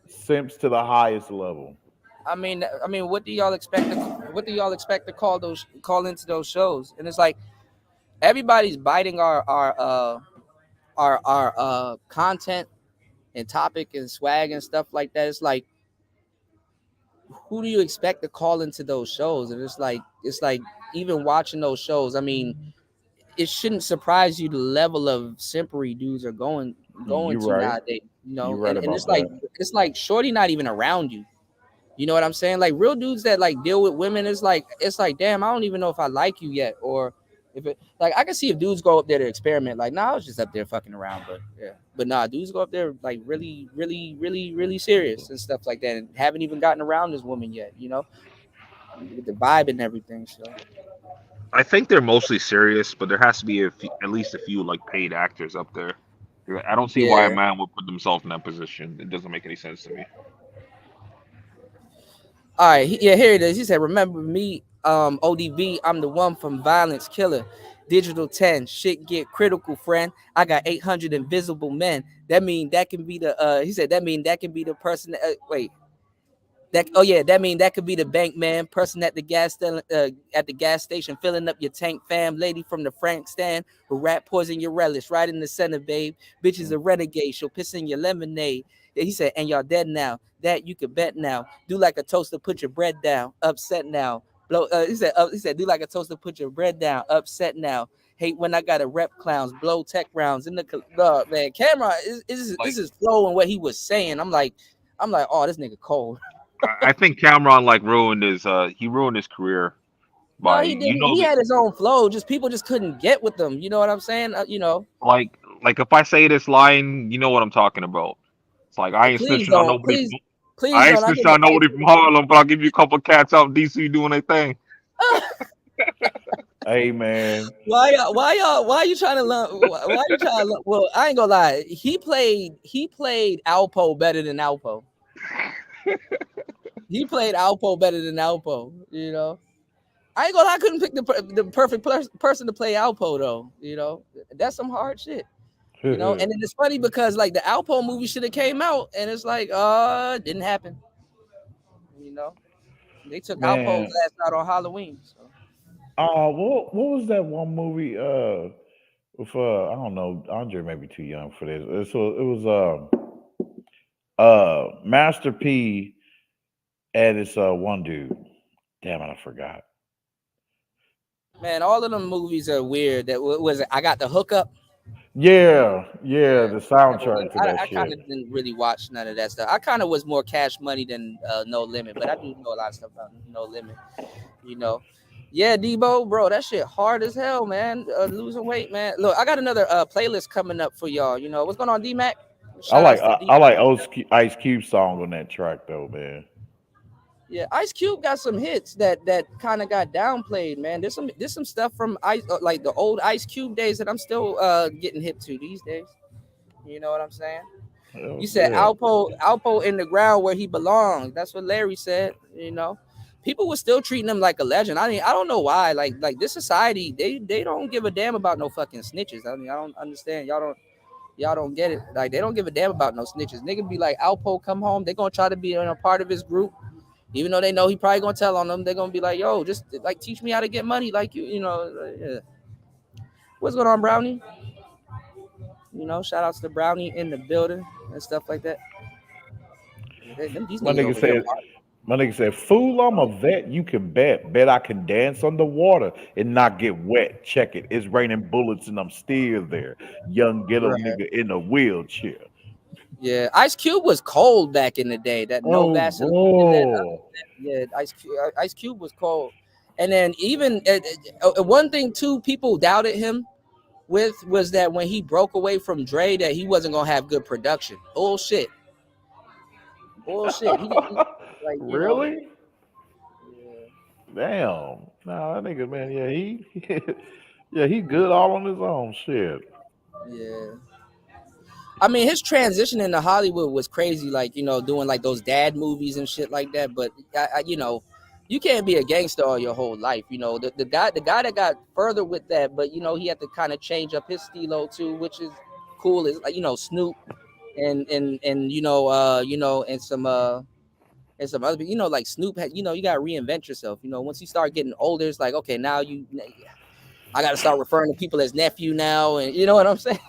[SPEAKER 10] Simps to the highest level.
[SPEAKER 12] I mean, what do y'all expect? What do y'all expect to call into those shows? And it's like everybody's biting our content and topic and swag and stuff like that. It's like, who do you expect to call into those shows? And it's like even watching those shows, I mean, it shouldn't surprise you the level of simpery dudes are going
[SPEAKER 10] You're
[SPEAKER 12] to
[SPEAKER 10] right.
[SPEAKER 12] nowadays. You know,
[SPEAKER 10] You're right
[SPEAKER 12] and
[SPEAKER 10] about
[SPEAKER 12] it's like shorty not even around you. You know what I'm saying? Like real dudes that like deal with women, it's like damn, I don't even know if I like you yet, or if it like I can see if dudes go up there to experiment. Like, nah, I was just up there fucking around, but nah, dudes go up there like really, really, really, really serious and stuff like that, and haven't even gotten around this woman yet. You know, with the vibe and everything. So
[SPEAKER 9] I think they're mostly serious, but there has to be at least a few like paid actors up there. I don't see why a man would put themselves in that position. It doesn't make any sense to me.
[SPEAKER 12] All right, here it is. He said, "Remember me, ODB. I'm the one from Violence Killer, Digital 10. Shit get critical, friend. I got 800 invisible men. That mean that can be the." He said, "That mean that can be the person." That mean that could be the bank man, person at the gas station filling up your tank, fam, lady from the Frank stand who rat poison your relish right in the center, babe. Bitch is a renegade, she'll piss in your lemonade. He said, and y'all dead now. That you could bet now. Do like a toaster, put your bread down. Upset now. Blow. He said, do like a toaster, put your bread down. Upset now. Hate when I gotta rep clowns, blow tech rounds in the man. Camera this is flowing what he was saying. I'm like, oh, this nigga cold.
[SPEAKER 9] I think Cameron like ruined his career by
[SPEAKER 12] No, he didn't. He had his own flow. Just people just couldn't get with them. You know what I'm saying? You know.
[SPEAKER 9] like if I say this line, you know what I'm talking about. It's like I ain't
[SPEAKER 12] Please
[SPEAKER 9] snitching on
[SPEAKER 12] don't.
[SPEAKER 9] nobody.
[SPEAKER 12] Please
[SPEAKER 9] I ain't
[SPEAKER 12] don't.
[SPEAKER 9] snitching on nobody from Harlem, but I'll give you a couple of cats out in DC doing their thing.
[SPEAKER 10] Hey man,
[SPEAKER 12] why you trying to learn? Why you trying to learn? Well, I ain't gonna lie. He played Alpo better than Alpo. He played Alpo better than Alpo. You know, I ain't gonna lie. I couldn't pick the perfect person to play Alpo though. You know, that's some hard shit. You know, and then it's funny because like the Alpo movie should have came out, and it's like, it didn't happen. You know, they took Alpo's
[SPEAKER 10] Man,
[SPEAKER 12] last out on Halloween. So.
[SPEAKER 10] what was that one movie? With I don't know, Andre may be too young for this. It was Master P and it's one dude. Damn it, I forgot.
[SPEAKER 12] Man, all of them movies are weird. That was it. I got the hookup.
[SPEAKER 10] Yeah,
[SPEAKER 12] Yeah,
[SPEAKER 10] the soundtrack to that
[SPEAKER 12] I kind
[SPEAKER 10] shit.
[SPEAKER 12] of didn't really watch none of that stuff. I kind of was more Cash Money than No Limit, but I do know a lot of stuff about No Limit. You know, yeah, Debo, bro, that shit hard as hell, man. Losing weight, man. Look, I got another playlist coming up for y'all. You know, what's going on, D Mac? Shout outs to D.
[SPEAKER 10] I like Ice Cube song on that track though, man.
[SPEAKER 12] Yeah, Ice Cube got some hits that kind of got downplayed, man. There's some stuff from Ice, like the old Ice Cube days that I'm still getting hip to these days. You know what I'm saying?
[SPEAKER 10] Hell
[SPEAKER 12] You said
[SPEAKER 10] yeah.
[SPEAKER 12] Alpo in the ground where he belongs. That's what Larry said. You know, people were still treating him like a legend. I mean, I don't know why. Like this society, they don't give a damn about no fucking snitches. I mean, I don't understand. Y'all don't get it. Like they don't give a damn about no snitches. Nigga be like, Alpo come home. They gonna try to be a part of his group. Even though they know he probably gonna tell on them, they're gonna be like, "Yo, just like teach me how to get money, like you know." Yeah. What's going on, Brownie? You know, shout outs to Brownie in the building and stuff like that. These
[SPEAKER 10] My
[SPEAKER 12] niggas
[SPEAKER 10] nigga
[SPEAKER 12] over here.
[SPEAKER 10] said, "Fool, I'm a vet. You can bet. Bet I can dance underwater and not get wet. Check it. It's raining bullets and I'm still there. Young ghetto
[SPEAKER 12] Right.
[SPEAKER 10] nigga in a wheelchair."
[SPEAKER 12] Yeah, Ice Cube was cold back in the day. That no
[SPEAKER 10] Oh,
[SPEAKER 12] Vaseline.
[SPEAKER 10] bro.
[SPEAKER 12] Yeah, Ice Cube was cold. And then even one thing too, people doubted him with was that when he broke away from Dre, that he wasn't gonna have good production. Bullshit. He like you know.
[SPEAKER 10] Really? Damn. Nah, that nigga, man. Yeah, yeah, he good all on his own. Shit.
[SPEAKER 12] Yeah. I mean, his transition into Hollywood was crazy. Like you know, doing like those dad movies and shit like that. But you know, you can't be a gangster all your whole life. You know, the guy that got further with that, but you know, he had to kind of change up his stilo too, which is cool. Is like you know Snoop and you know and some other you know like Snoop had you know you got to reinvent yourself. You know, once you start getting older, it's like okay, now I got to start referring to people as nephew now, and you know what I'm saying.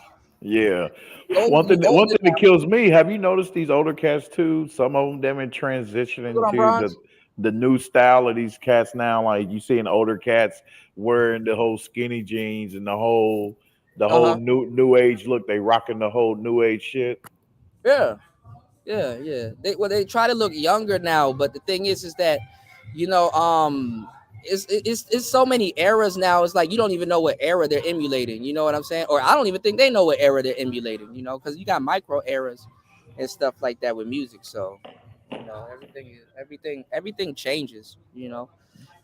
[SPEAKER 10] Yeah.
[SPEAKER 12] You
[SPEAKER 10] One
[SPEAKER 12] older
[SPEAKER 10] thing that
[SPEAKER 12] now.
[SPEAKER 10] kills me, have you noticed these older cats too? Some of them in transitioning
[SPEAKER 12] Put on
[SPEAKER 10] to
[SPEAKER 12] bronze.
[SPEAKER 10] the new style of these cats now. Like you seeing older cats wearing the whole skinny jeans and the whole
[SPEAKER 12] Uh-huh.
[SPEAKER 10] new age look. They rocking the whole new age shit.
[SPEAKER 12] Yeah. Yeah. They try to look younger now, but the thing is that, you know, it's so many eras now. It's like you don't even know what era they're emulating. You know what I'm saying? Or I don't even think they know what era they're emulating. You know, because you got micro eras and stuff like that with music. So, you know, everything changes. You know,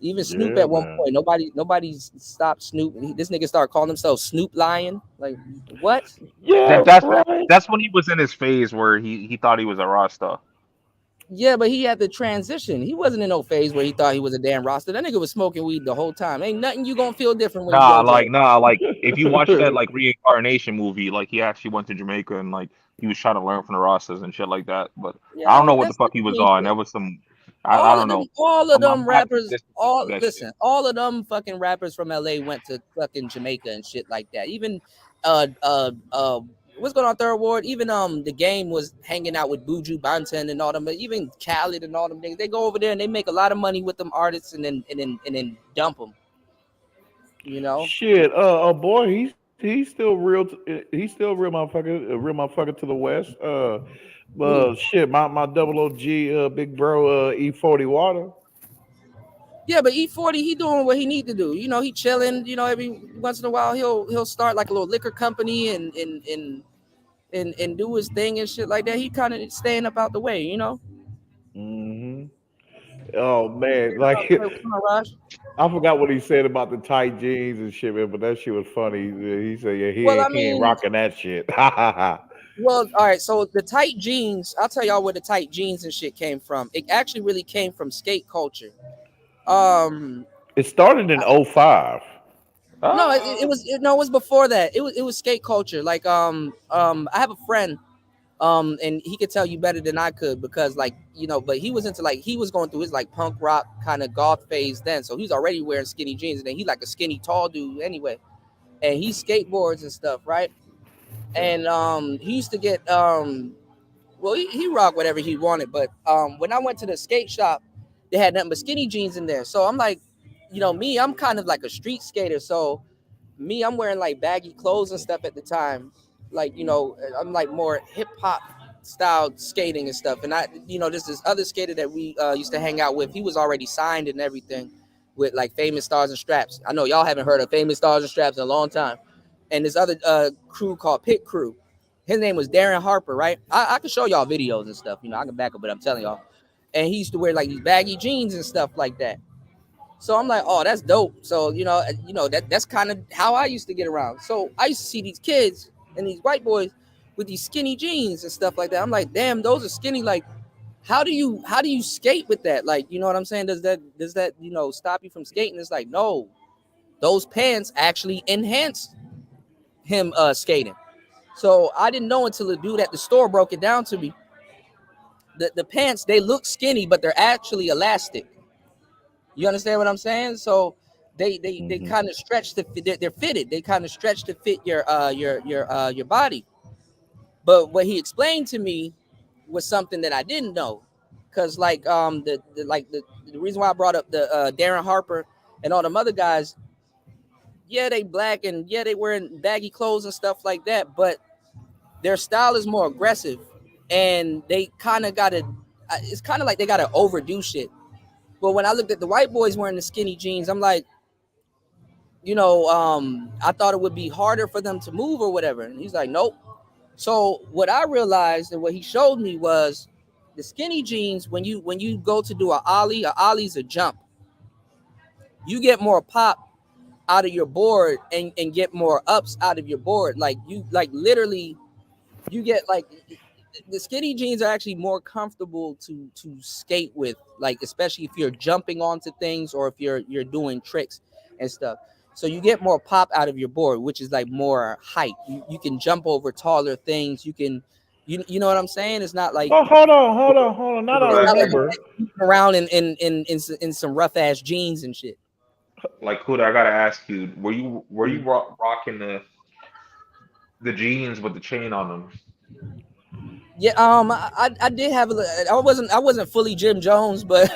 [SPEAKER 12] even Snoop
[SPEAKER 10] Yeah,
[SPEAKER 12] at one
[SPEAKER 10] man.
[SPEAKER 12] point, nobody stopped Snoop. This nigga started calling himself Snoop Lion. Like what?
[SPEAKER 10] Yeah,
[SPEAKER 9] That's
[SPEAKER 10] right.
[SPEAKER 9] that's when he was in his phase where he thought he was a Rasta.
[SPEAKER 12] Yeah, but he had the transition. He wasn't in no phase where he thought he was a damn roster. That nigga was smoking weed the whole time. Ain't nothing you gonna feel different when you
[SPEAKER 9] Nah,
[SPEAKER 12] go Joe.
[SPEAKER 9] like if you watch that like reincarnation movie, like he actually went to Jamaica and like he was trying to learn from the Rastas and shit like that. But I don't
[SPEAKER 12] Yeah,
[SPEAKER 9] know what the
[SPEAKER 12] that's
[SPEAKER 9] fuck he
[SPEAKER 12] the
[SPEAKER 9] was
[SPEAKER 12] same
[SPEAKER 9] on.
[SPEAKER 12] shit.
[SPEAKER 9] That was some I don't know.
[SPEAKER 12] All of them
[SPEAKER 9] I'm happy
[SPEAKER 12] rappers,
[SPEAKER 9] this that shit.
[SPEAKER 12] all of them fucking rappers from LA went to fucking Jamaica and shit like that. Even what's going on Third Ward? Even the game was hanging out with Buju Banton and all them, but even Khaled and all them niggas. They go over there and they make a lot of money with them artists and then dump them. You know?
[SPEAKER 10] Shit, boy, he's still real. He's still a real motherfucker to the west.
[SPEAKER 12] Who?
[SPEAKER 10] Shit, my double OG, big bro, E40 Water.
[SPEAKER 12] Yeah, but E40, he doing what he need to do. You know, he chilling. You know, every once in a while he'll start like a little liquor company and do his thing and shit like that. He kind of staying up out the way. You know.
[SPEAKER 10] Hmm. Oh man,
[SPEAKER 12] Staying up
[SPEAKER 10] like
[SPEAKER 12] out the way. What's going on, Raj?
[SPEAKER 10] I forgot what he said about the tight jeans and shit, man. But that shit was funny. He said, "Yeah,
[SPEAKER 12] Well, I
[SPEAKER 10] he ain't
[SPEAKER 12] mean,
[SPEAKER 10] rocking that shit." Ha ha ha.
[SPEAKER 12] well, all right. So the tight jeans, I'll tell y'all where the tight jeans and shit came from. It actually really came from skate culture. Um,
[SPEAKER 10] It started in '05.
[SPEAKER 12] No, it was before that. It was skate culture. Like I have a friend and he could tell you better than I could because like but he was into like he was going through his like punk rock kind of goth phase then, so he's already wearing skinny jeans and then he's like a skinny tall dude anyway, and he skateboards and stuff, right? And he used to get well he rocked whatever he wanted, but when I went to the skate shop, they had nothing but skinny jeans in there, so I'm like, me, I'm kind of like a street skater, so me, I'm wearing like baggy clothes and stuff at the time. Like, I'm like more hip hop style skating and stuff. And there's this other skater that we used to hang out with. He was already signed and everything with like Famous Stars and Straps. I know y'all haven't heard of Famous Stars and Straps in a long time. And this other crew called Pit Crew. His name was Darren Harper, right? I can show y'all videos and stuff. I can back up what I'm telling y'all. And he used to wear like these baggy jeans and stuff like that. So I'm like, oh, that's dope. So, that's kind of how I used to get around. So I used to see these kids and these white boys with these skinny jeans and stuff like that. I'm like, damn, those are skinny. Like, how do you skate with that? Like, you know what I'm saying? Does that stop you from skating? It's like, no, those pants actually enhanced him skating. So I didn't know until the dude at the store broke it down to me. The pants, they look skinny, but they're actually elastic. You understand what I'm saying? So they kind of stretch to fit. They're fitted. They kind of stretch to fit your body. But what he explained to me was something that I didn't know, because like the reason why I brought up the Darren Harper and all them other guys. Yeah, they black and yeah, they wearing baggy clothes and stuff like that, but their style is more aggressive, and they kind of got to. It's kind of like they got to overdo shit. But when I looked at the white boys wearing the skinny jeans, I'm like, I thought it would be harder for them to move or whatever. And he's like, nope. So what I realized and what he showed me was the skinny jeans, when you go to do a ollie's a jump. You get more pop out of your board and get more ups out of your board. Like you literally you get like the skinny jeans are actually more comfortable to skate with, like especially if you're jumping onto things or if you're doing tricks and stuff. So you get more pop out of your board, which is like more height. You can jump over taller things. You can, you know what I'm saying? It's not like,
[SPEAKER 10] oh, hold on. Now that I remember,
[SPEAKER 12] like around in some rough ass jeans and shit.
[SPEAKER 9] Like, Huda, I gotta ask you, were you rocking the jeans with the chain on them?
[SPEAKER 12] Yeah, I did have I wasn't fully Jim Jones, but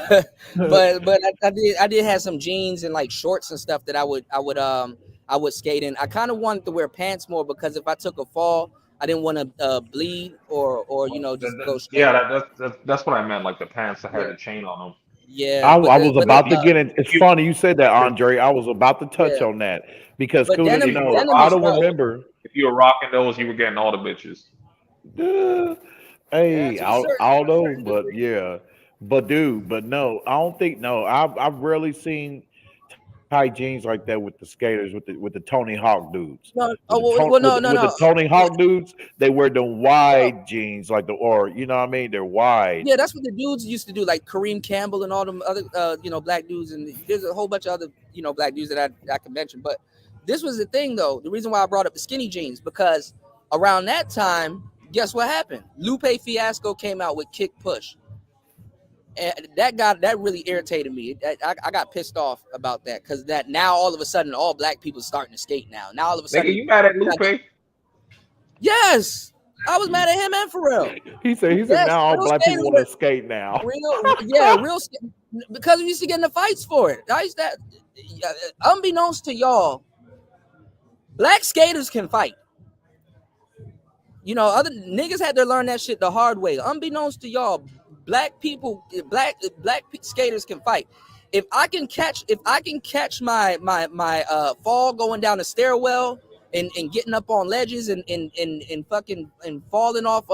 [SPEAKER 12] I did have some jeans and like shorts and stuff that I would skate in. I kind of wanted to wear pants more because if I took a fall, I didn't want to bleed or just go straight.
[SPEAKER 9] Yeah, that's what I meant, like the pants that had the chain on them.
[SPEAKER 12] Yeah,
[SPEAKER 10] I was about to get in. It's funny you said that, Andre. I was about to touch on that because I don't remember.
[SPEAKER 9] If you were rocking those, you were getting all the bitches.
[SPEAKER 10] Hey, I'll know, but yeah, but no, I don't think no. I've rarely seen tight jeans like that with the skaters with the Tony Hawk dudes.
[SPEAKER 12] No,
[SPEAKER 10] with the Tony Hawk dudes, they wear the wide jeans like you know what I mean? They're wide.
[SPEAKER 12] Yeah, that's what the dudes used to do, like Kareem Campbell and all them other black dudes, and there's a whole bunch of other black dudes that I can mention. But this was the thing though. The reason why I brought up the skinny jeans, because around that time, guess what happened? Lupe Fiasco came out with Kick Push. And that really irritated me. I got pissed off about that because that now all of a sudden all black people starting to skate now. Now all of a sudden,
[SPEAKER 9] you mad at Lupe?
[SPEAKER 12] Yes, I was mad at him and Pharrell.
[SPEAKER 10] He said now all black people want to skate now.
[SPEAKER 12] Real because we used to get in the fights for it. Unbeknownst to y'all, black skaters can fight. Other niggas had to learn that shit the hard way. Unbeknownst to y'all, black skaters can fight. If I can catch my fall going down a stairwell and getting up on ledges and fucking falling off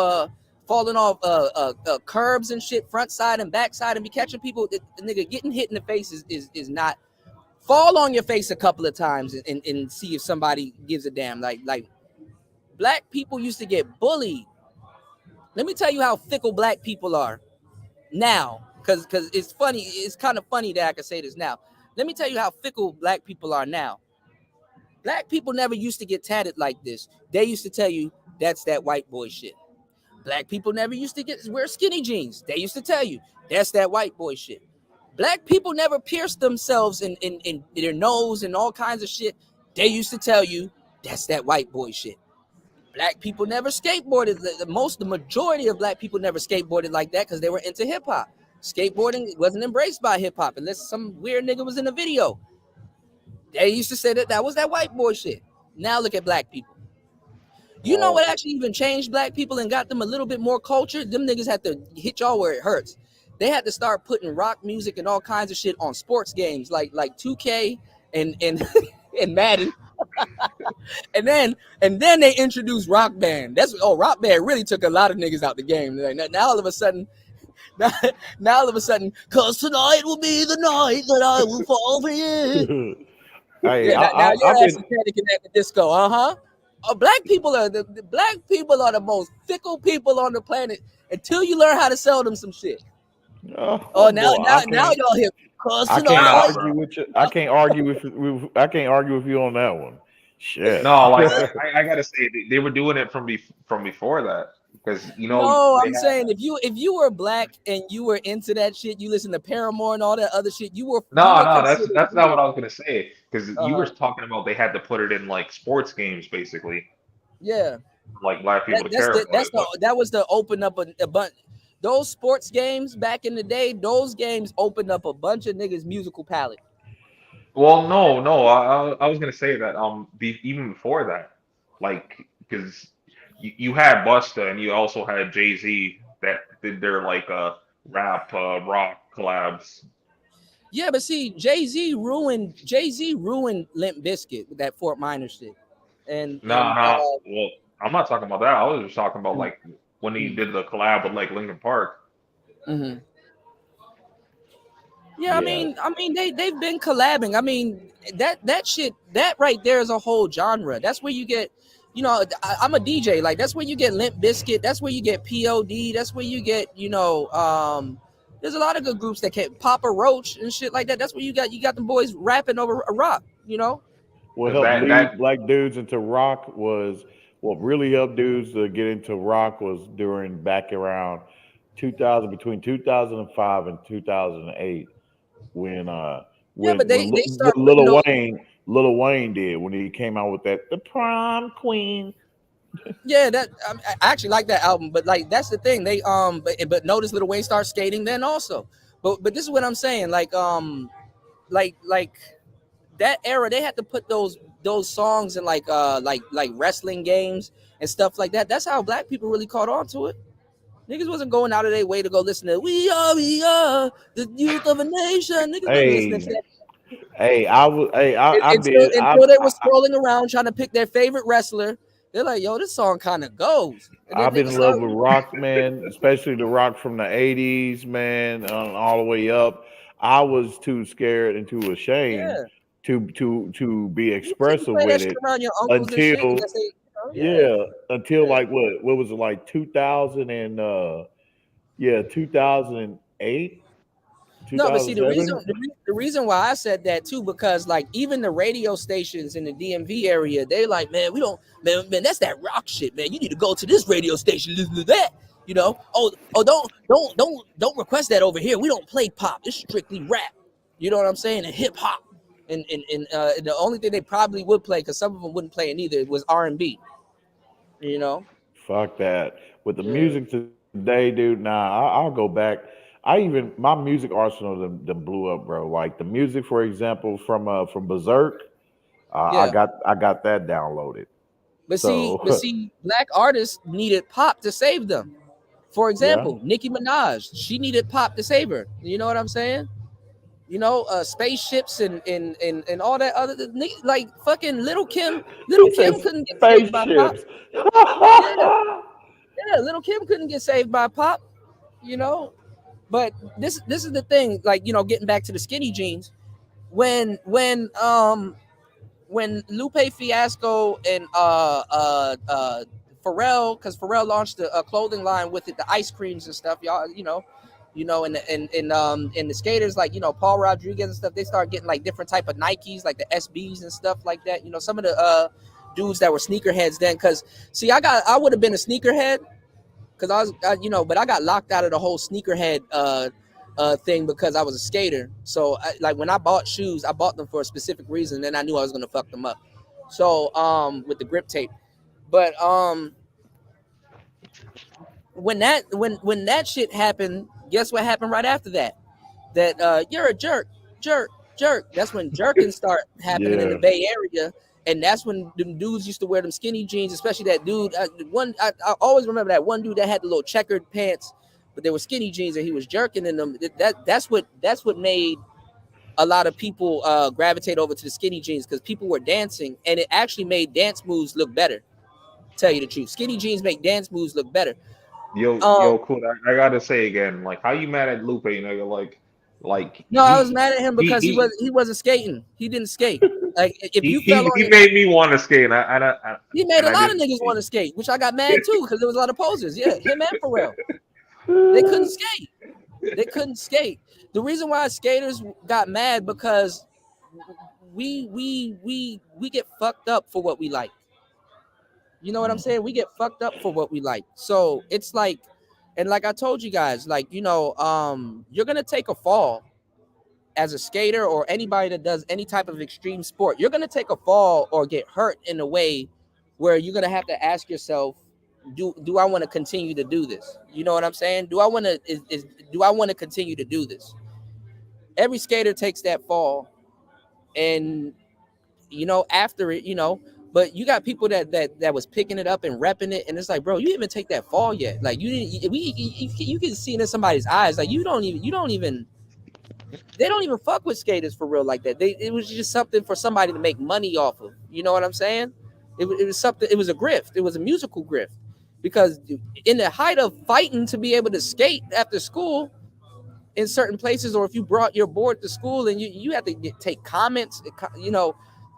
[SPEAKER 12] curbs and shit, front side and back side, and be catching people, the nigga getting hit in the face is not. Fall on your face a couple of times and see if somebody gives a damn. Like black people used to get bullied. Let me tell you how fickle black people are now, because it's funny. It's kind of funny that I can say this now. Let me tell you how fickle black people are now. Black people never used to get tatted like this. They used to tell you that's that white boy shit. Black people never used to wear skinny jeans. They used to tell you that's that white boy shit. Black people never pierced themselves in their nose and all kinds of shit. They used to tell you that's that white boy shit. Black people never skateboarded. The majority of black people never skateboarded like that because they were into hip hop. Skateboarding wasn't embraced by hip hop unless some weird nigga was in a video. They used to say that was that white boy shit. Now look at black people. You know what actually even changed black people and got them a little bit more culture? Them niggas had to hit y'all where it hurts. They had to start putting rock music and all kinds of shit on sports games like 2K and and Madden. and then they introduced Rock Band. Rock Band really took a lot of niggas out the game. Now all of a sudden, cause tonight will be the night that I will fall for you.
[SPEAKER 10] Hey,
[SPEAKER 12] now your ass is panicking at the disco, black people are the most fickle people on the planet until you learn how to sell them some shit. Now y'all hip.
[SPEAKER 10] I can't argue with you. I can't argue with you on that one. Shit.
[SPEAKER 9] No, like I gotta say they were doing it from before that. Because
[SPEAKER 12] I'm saying if you were black and you were into that shit, you listen to Paramore and all that other shit,
[SPEAKER 9] that's not what I was gonna say. Because you were talking about they had to put it in like sports games, basically.
[SPEAKER 12] Yeah.
[SPEAKER 9] Like black people to care about.
[SPEAKER 12] That was to open up a bunch. Those sports games back in the day, those games opened up a bunch of niggas' musical palette.
[SPEAKER 9] Well, no, I was gonna say that even before that, like because you had Busta and you also had Jay-Z that did their like rap rock collabs.
[SPEAKER 12] Yeah, but see, Jay-Z ruined Limp Bizkit with that Fort Minor shit.
[SPEAKER 9] Well, I'm not talking about that. I was just talking about like when he did the collab with like Linkin Park.
[SPEAKER 12] Mm-hmm. Yeah, I mean, they've been collabing. I mean, that shit, that right there is a whole genre. That's where you get, I'm a DJ. Like that's where you get Limp Bizkit. That's where you get POD. That's where you get, there's a lot of good groups that can Papa Roach and shit like that. That's where you got them boys rapping over a rock.
[SPEAKER 10] What helped lead black dudes into rock was what really helped dudes to get into rock was back around 2000, between 2005 and 2008. When Lil Wayne did when he came out with that the Prom Queen.
[SPEAKER 12] Yeah, I actually like that album, but like that's the thing they but notice Lil Wayne started skating then also. But this is what I'm saying, like that era they had to put those songs in like wrestling games and stuff like that. That's how black people really caught on to it. Niggas wasn't going out of their way to go listen to We Are the Youth of a Nation. Niggas wasn't listening to that. Until they were scrolling around trying to pick their favorite wrestler. They're like, yo, this song kind of goes.
[SPEAKER 10] I've been in love with rock, man, especially the rock from the 80s, man, all the way up. I was too scared and too ashamed to be expressive with it until like what was it, like 2000 and 2008.
[SPEAKER 12] No, but see, the reason why I said that too, because like even the radio stations in the DMV area, they're like, man, that's that rock shit, man. You need to go to this radio station, listen to that. Don't request that over here. We don't play pop. It's strictly rap. You know what I'm saying? And hip hop. And the only thing they probably would play, because some of them wouldn't play it either, was R&B.
[SPEAKER 10] Fuck that. With the music today, dude. Nah, I'll go back. My music arsenal them blew up, bro. Like the music, for example, from Berserk, I got that downloaded.
[SPEAKER 12] But see, black artists needed pop to save them. For example, Nicki Minaj, she needed pop to save her. You know what I'm saying? Spaceships and all that other like fucking Little Kim couldn't get saved by pop. Little Kim couldn't get saved by pop. But this is the thing, like, getting back to the skinny jeans, when Lupe Fiasco and Pharrell, because Pharrell launched a clothing line with it, the ice creams and stuff, y'all, You know, and the skaters like, you know, Paul Rodriguez and stuff, they start getting like different type of Nikes, like the SBs and stuff like that. You know, some of the dudes that were sneakerheads then, because see, I would have been a sneakerhead because you know, but I got locked out of the whole sneakerhead thing because I was a skater. So like when I bought shoes, I bought them for a specific reason, and I knew I was gonna fuck them up. So with the grip tape, but when that shit happened, guess what happened right after that? That you're a jerk. That's when jerking start happening in the Bay Area. And that's when them dudes used to wear them skinny jeans, especially that dude. I always remember that one dude that had the little checkered pants, but they were skinny jeans and he was jerking in them. That's what made a lot of people gravitate over to the skinny jeans, because people were dancing and it actually made dance moves look better. Tell you the truth, skinny jeans make dance moves look better.
[SPEAKER 9] Yo, cool. I gotta say again, like, how you mad at Lupe? Nigga, like.
[SPEAKER 12] No, I was mad at him because he wasn't skating. He didn't skate. Like if you fell on
[SPEAKER 9] he
[SPEAKER 12] him,
[SPEAKER 9] made me want to skate.
[SPEAKER 12] he made a lot of niggas want to skate, which I got mad too because there was a lot of posers. Yeah, him and Pharrell. They couldn't skate. They couldn't skate. The reason why skaters got mad because we get fucked up for what we like. You know what I'm saying? We get fucked up for what we like. So it's like, and like I told you guys, like, you know, you're gonna take a fall as a skater or anybody that does any type of extreme sport. You're gonna take a fall or get hurt in a way where you're gonna have to ask yourself, do I want to continue to do this? You know what I'm saying? Do I want to continue to do this? Every skater takes that fall, and you know, after it, you know, but you got people that was picking it up and repping it, and it's like, bro, you didn't even take that fall yet. Like you didn't. You can see it in somebody's eyes. Like they don't even fuck with skaters for real like that. It was just something for somebody to make money off of. You know what I'm saying? It was something. It was a grift. It was a musical grift, because in the height of fighting to be able to skate after school in certain places, or if you brought your board to school and you had to take comments, you know,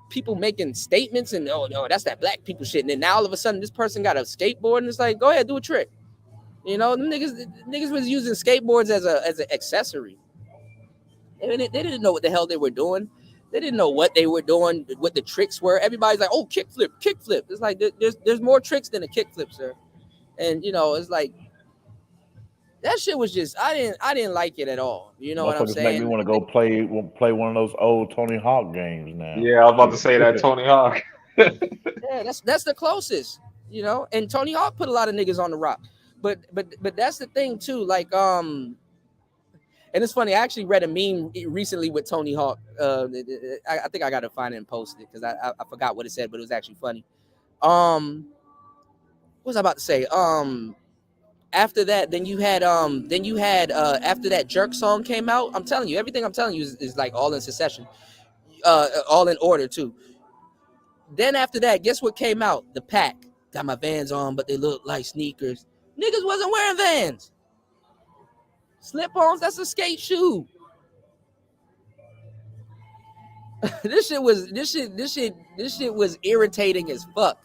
[SPEAKER 12] people making statements and oh no, that's that black people shit. And then now all of a sudden this person got a skateboard and it's like, go ahead, do a trick. You know, niggas was using skateboards as an accessory. They didn't know what the hell they were doing. They didn't know what they were doing, what the tricks were. Everybody's like, oh, kickflip. It's like there's more tricks than a kickflip, sir. And you know, it's like that shit was just I didn't like it at all. You know what I'm saying?
[SPEAKER 10] Make me want to go play one of those old Tony Hawk games now.
[SPEAKER 9] Yeah, I was about to say that Tony Hawk.
[SPEAKER 12] Yeah, that's the closest, you know. And Tony Hawk put a lot of niggas on the rock, but that's the thing too. Like and it's funny. I actually read a meme recently with Tony Hawk. I think I gotta find it and post it because I forgot what it said, but it was actually funny. What was I about to say? After that, then you had after that Jerk song came out. I'm telling you, everything I'm telling you is like all in succession, all in order too. Then after that, guess what came out? The Pack. Got my Vans on, but they look like sneakers. Niggas wasn't wearing Vans. Slip-ons, that's a skate shoe. This shit was irritating as fuck.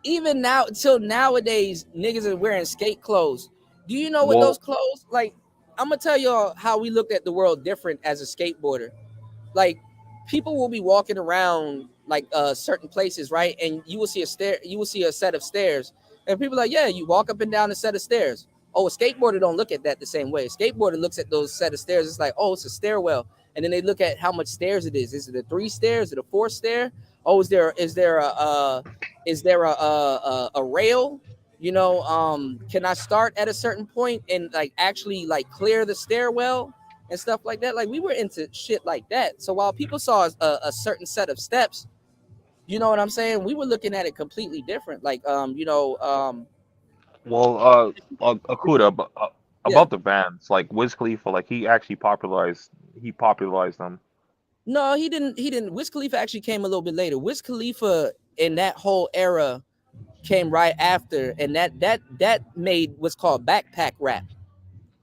[SPEAKER 12] Even now, till nowadays, niggas are wearing skate clothes. Do you know what those clothes, like, I'm gonna tell y'all how we looked at the world different as a skateboarder. Like, people will be walking around like certain places, right? And you will see a set of stairs. And people are like, yeah, you walk up and down a set of stairs. Oh, a skateboarder don't look at that the same way. A skateboarder looks at those set of stairs. It's like, oh, it's a stairwell. And then they look at how much stairs it is. Is it a 3 stairs? Is it a 4 stair? Oh, is there a rail? You know, can I start at a certain point and like actually like clear the stairwell and stuff like that? Like we were into shit like that. So while people saw a certain set of steps, you know what I'm saying? We were looking at it completely different. Like
[SPEAKER 9] Well, Akuda, about the Vans, like Wiz Khalifa, like he actually popularized them.
[SPEAKER 12] No, he didn't. Wiz Khalifa actually came a little bit later. Wiz Khalifa in that whole era came right after, and that made what's called backpack rap.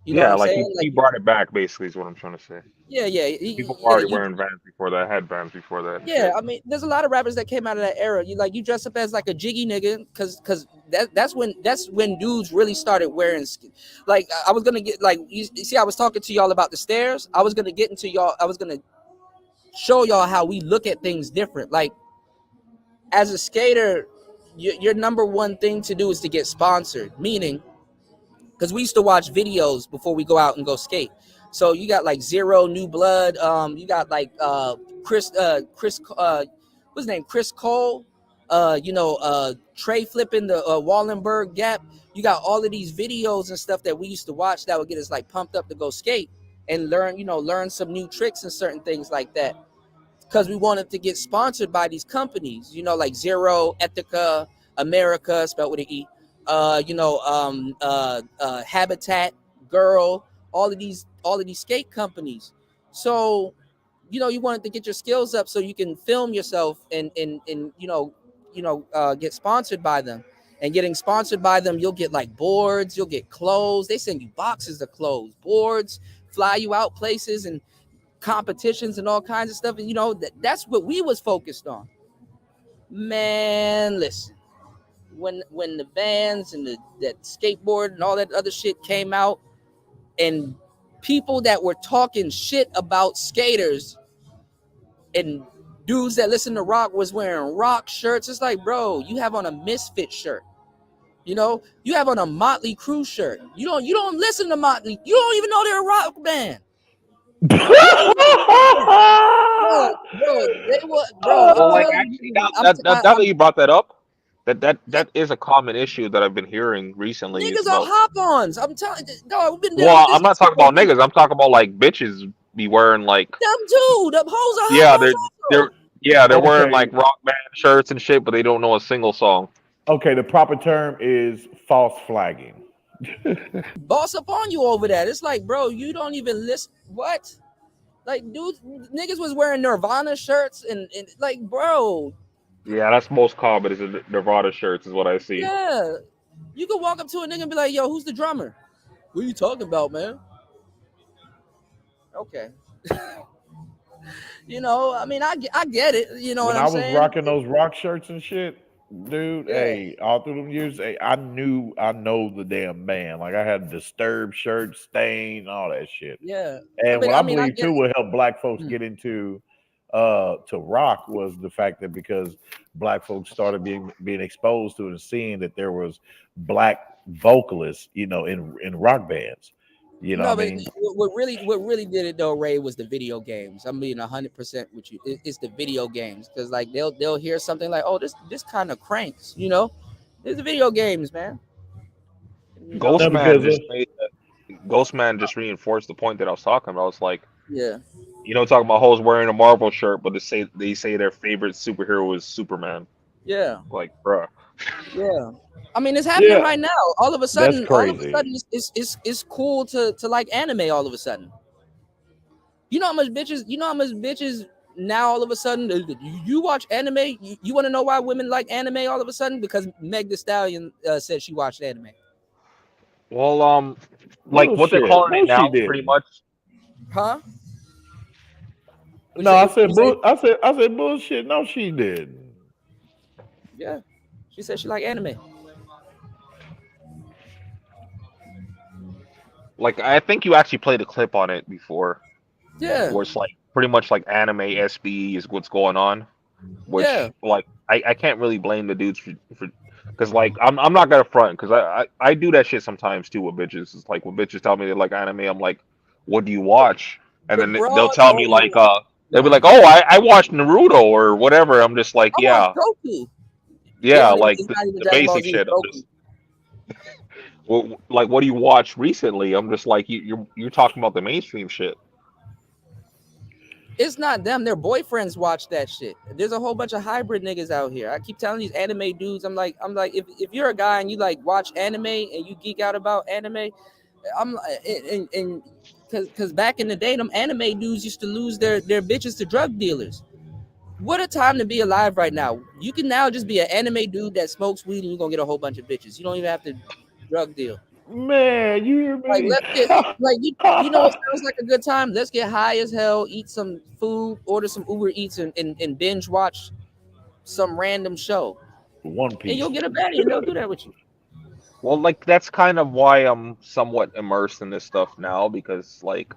[SPEAKER 12] You know what I'm saying?
[SPEAKER 9] He brought it back, basically, is what I'm trying to say.
[SPEAKER 12] Yeah.
[SPEAKER 9] People were already wearing Vans before that, had Vans before that.
[SPEAKER 12] Yeah, I mean, there's a lot of rappers that came out of that era. You dress up as like a jiggy nigga, because that's when dudes really started wearing, like, I was gonna get, like, you see, I was talking to y'all about the stairs. I was gonna get into y'all. I was gonna show y'all how we look at things different. Like, as a skater, your number one thing to do is to get sponsored, meaning, because we used to watch videos before we go out and go skate. So you got like Zero, New Blood. You got like Chris, what's his name? Chris Cole. Trey flipping the Wallenberg gap. You got all of these videos and stuff that we used to watch that would get us like pumped up to go skate and learn some new tricks and certain things like that. Because we wanted to get sponsored by these companies, like Zero, Ethica, America, spelled with an E. Habitat, Girl, all of these skate companies. So, you wanted to get your skills up so you can film yourself and get sponsored by them. And getting sponsored by them, you'll get like boards, you'll get clothes. They send you boxes of clothes, boards, fly you out places and competitions and all kinds of stuff. And that's what we was focused on. Man, listen. When the Vans and that skateboard and all that other shit came out, and people that were talking shit about skaters and dudes that listen to rock was wearing rock shirts, it's like, bro, you have on a Misfit shirt. You have on a Motley Crue shirt. You don't listen to Motley. You don't even know they're a rock band. Bro, they were, bro.
[SPEAKER 9] Well, like, actually, now that you brought that up, that is a common issue that I've been hearing recently.
[SPEAKER 12] Niggas are hop-ons. I'm telling you, dog, we've been doing
[SPEAKER 9] Well,
[SPEAKER 12] this
[SPEAKER 9] I'm not talking about niggas. I'm talking about like bitches be wearing like
[SPEAKER 12] them too. Them hoes are
[SPEAKER 9] they're wearing like rock band shirts and shit, but they don't know a single song.
[SPEAKER 10] Okay, the proper term is false flagging.
[SPEAKER 12] Boss up on you over that. It's like, bro, you don't even listen. What? Like, dudes, niggas was wearing Nirvana shirts and like, bro.
[SPEAKER 9] Yeah, that's most common is the Nirvana shirts is what I see.
[SPEAKER 12] Yeah. You could walk up to a nigga and be like, yo, who's the drummer? What are you talking about, man? Okay. I mean, I get it. You know
[SPEAKER 10] when
[SPEAKER 12] what I'm saying?
[SPEAKER 10] I was rocking those rock shirts and shit, dude, hey, all through them years, hey, I know the damn band. Like, I had Disturbed shirts, Stain, all that shit.
[SPEAKER 12] Yeah.
[SPEAKER 10] And what I believe too will help black folks get into to rock was the fact that because black folks started being exposed to it and seeing that there was black vocalists, in rock bands.
[SPEAKER 12] What really did it though, Ray, was the video games. I'm being 100% with you. It's the video games, because like they'll hear something like, oh, this kind of cranks, It's the video games, man.
[SPEAKER 9] Ghostman just reinforced the point that I was talking about. It's like,
[SPEAKER 12] yeah,
[SPEAKER 9] talking about hoes wearing a Marvel shirt, but they say their favorite superhero is Superman.
[SPEAKER 12] Yeah,
[SPEAKER 9] like, bruh.
[SPEAKER 12] Yeah. I mean, it's happening right now. All of a sudden, it's cool to like anime all of a sudden. You know how much bitches now all of a sudden, you watch anime? You want to know why women like anime all of a sudden? Because Meg Thee Stallion said she watched anime.
[SPEAKER 9] Well, like what they're calling it now, pretty much.
[SPEAKER 12] Huh?
[SPEAKER 10] No, I said bullshit. No, she didn't.
[SPEAKER 12] Yeah. She said she like anime.
[SPEAKER 9] Like, I think you actually played a clip on it before.
[SPEAKER 12] Yeah.
[SPEAKER 9] Where it's like pretty much like anime SB is what's going on. Which like I can't really blame the dudes for because like I'm not gonna front because I do that shit sometimes too with bitches. It's like when bitches tell me they like anime, I'm like, what do you watch? And then they'll tell me like they'll be like, oh, I watched Naruto or whatever. I'm just like, yeah.
[SPEAKER 12] Goku.
[SPEAKER 9] Yeah, like the basic shit. I'm just, well, like, what do you watch recently? I'm just like, you're talking about the mainstream shit.
[SPEAKER 12] It's not them. Their boyfriends watch that shit. There's a whole bunch of hybrid niggas out here. I keep telling these anime dudes, I'm like, if you're a guy and you like watch anime and you geek out about anime, because back in the day, them anime dudes used to lose their bitches to drug dealers. What a time to be alive right now. You can now just be an anime dude that smokes weed and you're gonna get a whole bunch of bitches. You don't even have to drug deal.
[SPEAKER 10] Man, you hear me?
[SPEAKER 12] Like, let's get like you know what sounds like a good time? Let's get high as hell, eat some food, order some Uber Eats and binge watch some random show.
[SPEAKER 10] One Piece.
[SPEAKER 12] And you'll get a baddie and they'll do that with you.
[SPEAKER 9] Well, like that's kind of why I'm somewhat immersed in this stuff now because like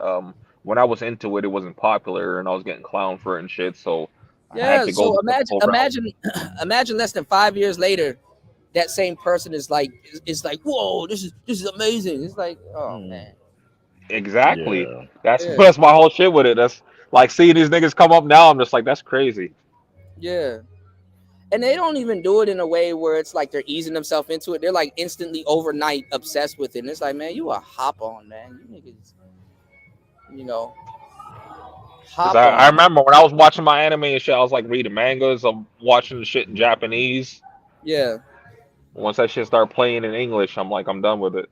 [SPEAKER 9] when I was into it, it wasn't popular and I was getting clowned for it and shit. So I had
[SPEAKER 12] Yeah.
[SPEAKER 9] to go
[SPEAKER 12] So
[SPEAKER 9] the
[SPEAKER 12] imagine,
[SPEAKER 9] typical route.
[SPEAKER 12] imagine, imagine less than 5 years later, that same person is like, whoa, this is amazing. It's like, oh man.
[SPEAKER 9] Exactly.
[SPEAKER 10] Yeah.
[SPEAKER 9] That's
[SPEAKER 12] Yeah.
[SPEAKER 9] that's my whole shit with it. That's like seeing these niggas come up now. I'm just like, that's crazy.
[SPEAKER 12] Yeah. And they don't even do it in a way where it's like they're easing themselves into it. They're like instantly overnight obsessed with it. And it's like, man, you a hop on, man. You niggas, you know,
[SPEAKER 9] Because
[SPEAKER 12] hop
[SPEAKER 9] I
[SPEAKER 12] on.
[SPEAKER 9] remember when I was watching my anime and shit, I was like reading mangas. I'm watching the shit in Japanese.
[SPEAKER 12] Yeah.
[SPEAKER 9] Once that shit started playing in English, I'm like, I'm done with it.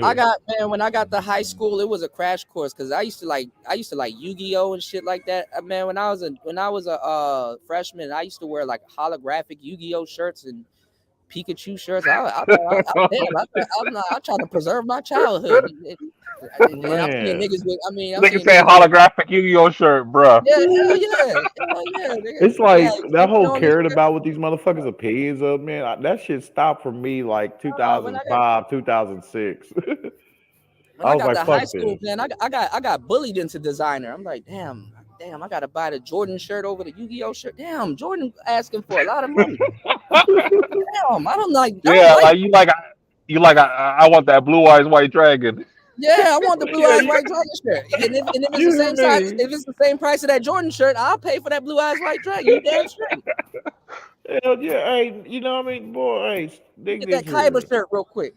[SPEAKER 12] I got, man, when I got to high school, it was a crash course because I used to like Yu-Gi-Oh and shit like that. Man, when I was a freshman, I used to wear like holographic Yu-Gi-Oh shirts and Pikachu shirts. I tried to preserve my childhood. And I'm seeing
[SPEAKER 10] Man.
[SPEAKER 12] niggas with, I'm
[SPEAKER 9] Nigga
[SPEAKER 12] seeing
[SPEAKER 9] say
[SPEAKER 12] niggas with,
[SPEAKER 9] holographic Yu-Gi-Oh shirt, bruh.
[SPEAKER 12] yeah, hell yeah, hell yeah.
[SPEAKER 10] It's
[SPEAKER 12] They had
[SPEAKER 10] like that
[SPEAKER 12] extension
[SPEAKER 10] whole
[SPEAKER 12] on this
[SPEAKER 10] caring
[SPEAKER 12] shit.
[SPEAKER 10] about what these motherfuckers' opinions of, man. That shit stopped for me like
[SPEAKER 12] When
[SPEAKER 10] 2005, 2006. I
[SPEAKER 12] I
[SPEAKER 10] was
[SPEAKER 12] got
[SPEAKER 10] like,
[SPEAKER 12] to high
[SPEAKER 10] fuck
[SPEAKER 12] school,
[SPEAKER 10] this.
[SPEAKER 12] man, I got bullied into designer. I'm like, damn, I gotta buy the Jordan shirt over the Yu-Gi-Oh shirt. Damn, Jordan asking for a lot of money. Damn, I don't like
[SPEAKER 9] Yeah, like I want that blue eyes white dragon.
[SPEAKER 12] Yeah, I want the blue
[SPEAKER 10] Yeah,
[SPEAKER 12] eyes white dragon shirt. And if it's
[SPEAKER 10] you
[SPEAKER 12] the
[SPEAKER 10] hear
[SPEAKER 12] same size,
[SPEAKER 10] me?
[SPEAKER 12] if it's the same price of that Jordan shirt, I'll pay for that blue eyes white dragon. You damn straight.
[SPEAKER 10] Hell yeah. Hey, you know what I mean? Boy, hey, dig
[SPEAKER 12] Get
[SPEAKER 10] this
[SPEAKER 12] that Kaiba
[SPEAKER 10] here.
[SPEAKER 12] shirt real quick.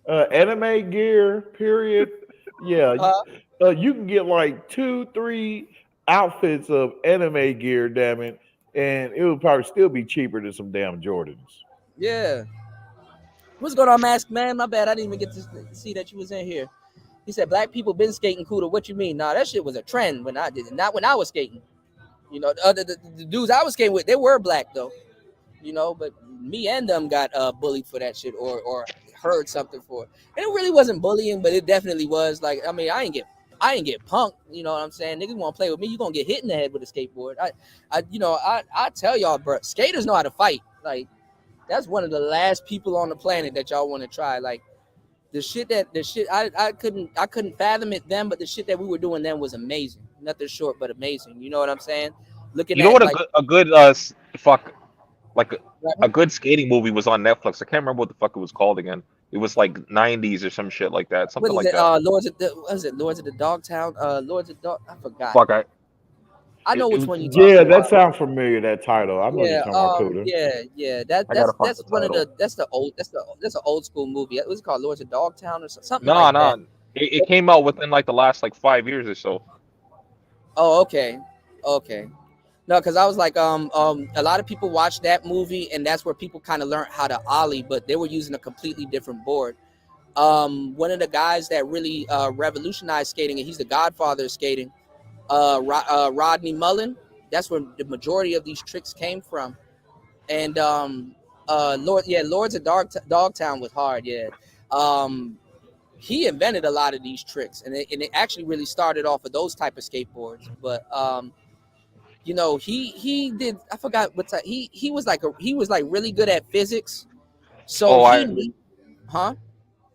[SPEAKER 10] Anime gear, period. Yeah.
[SPEAKER 12] Uh,
[SPEAKER 10] You can get like 2-3 outfits of anime gear, damn it. And it would probably still be cheaper than some damn Jordans.
[SPEAKER 12] yeah. What's going on, Mask Man? My bad. I didn't even get to see that you was in here. He said black people been skating cooler. What you mean? Nah, that shit was a trend when I did it. Not when I was skating. You know, the dudes I was skating with, they were black though. You know, but me and them got bullied for that shit or heard something for it. And it really wasn't bullying, but it definitely was. Like, I mean, I ain't get punked. You know what I'm saying? Niggas want to play with me, you gonna get hit in the head with a skateboard. I tell y'all, bro, skaters know how to fight. Like, that's one of the last people on the planet that y'all want to try. Like, the shit I couldn't fathom it then, but the shit that we were doing then was amazing. Nothing short but amazing. You know what I'm saying? Looking
[SPEAKER 9] You know
[SPEAKER 12] at
[SPEAKER 9] what
[SPEAKER 12] like
[SPEAKER 9] a good fuck like a good skating movie was on Netflix. I can't remember what the fuck it was called again. It was like 90s or some shit like that.
[SPEAKER 12] what
[SPEAKER 9] Something
[SPEAKER 12] is
[SPEAKER 9] like
[SPEAKER 12] it?
[SPEAKER 9] that.
[SPEAKER 12] Lords of the Dogtown? Lords of Dog. I forgot.
[SPEAKER 9] Fuck
[SPEAKER 12] I know
[SPEAKER 9] it
[SPEAKER 12] which
[SPEAKER 9] was
[SPEAKER 12] one you talking
[SPEAKER 10] Yeah, that
[SPEAKER 12] about.
[SPEAKER 10] sounds familiar, that title. I know you're
[SPEAKER 12] Yeah,
[SPEAKER 10] talking about Coda.
[SPEAKER 12] yeah.
[SPEAKER 9] I gotta find
[SPEAKER 12] That's
[SPEAKER 9] the
[SPEAKER 12] one of
[SPEAKER 9] title.
[SPEAKER 12] that's an old school movie. What's it called? Lords of Dogtown or something
[SPEAKER 9] No,
[SPEAKER 12] like that.
[SPEAKER 9] no. It came out within like the last like 5 years or so.
[SPEAKER 12] Oh, okay, okay. No, because I was like, a lot of people watch that movie, and that's where people kind of learned how to ollie, but they were using a completely different board. One of the guys that really revolutionized skating, and he's the godfather of skating, Rodney Mullen. That's where the majority of these tricks came from. And Lords of Dogtown was hard. Yeah, he invented a lot of these tricks, and it actually really started off of those type of skateboards. But you know, he did. I forgot what type. He was like really good at physics. So
[SPEAKER 9] Oh,
[SPEAKER 12] huh?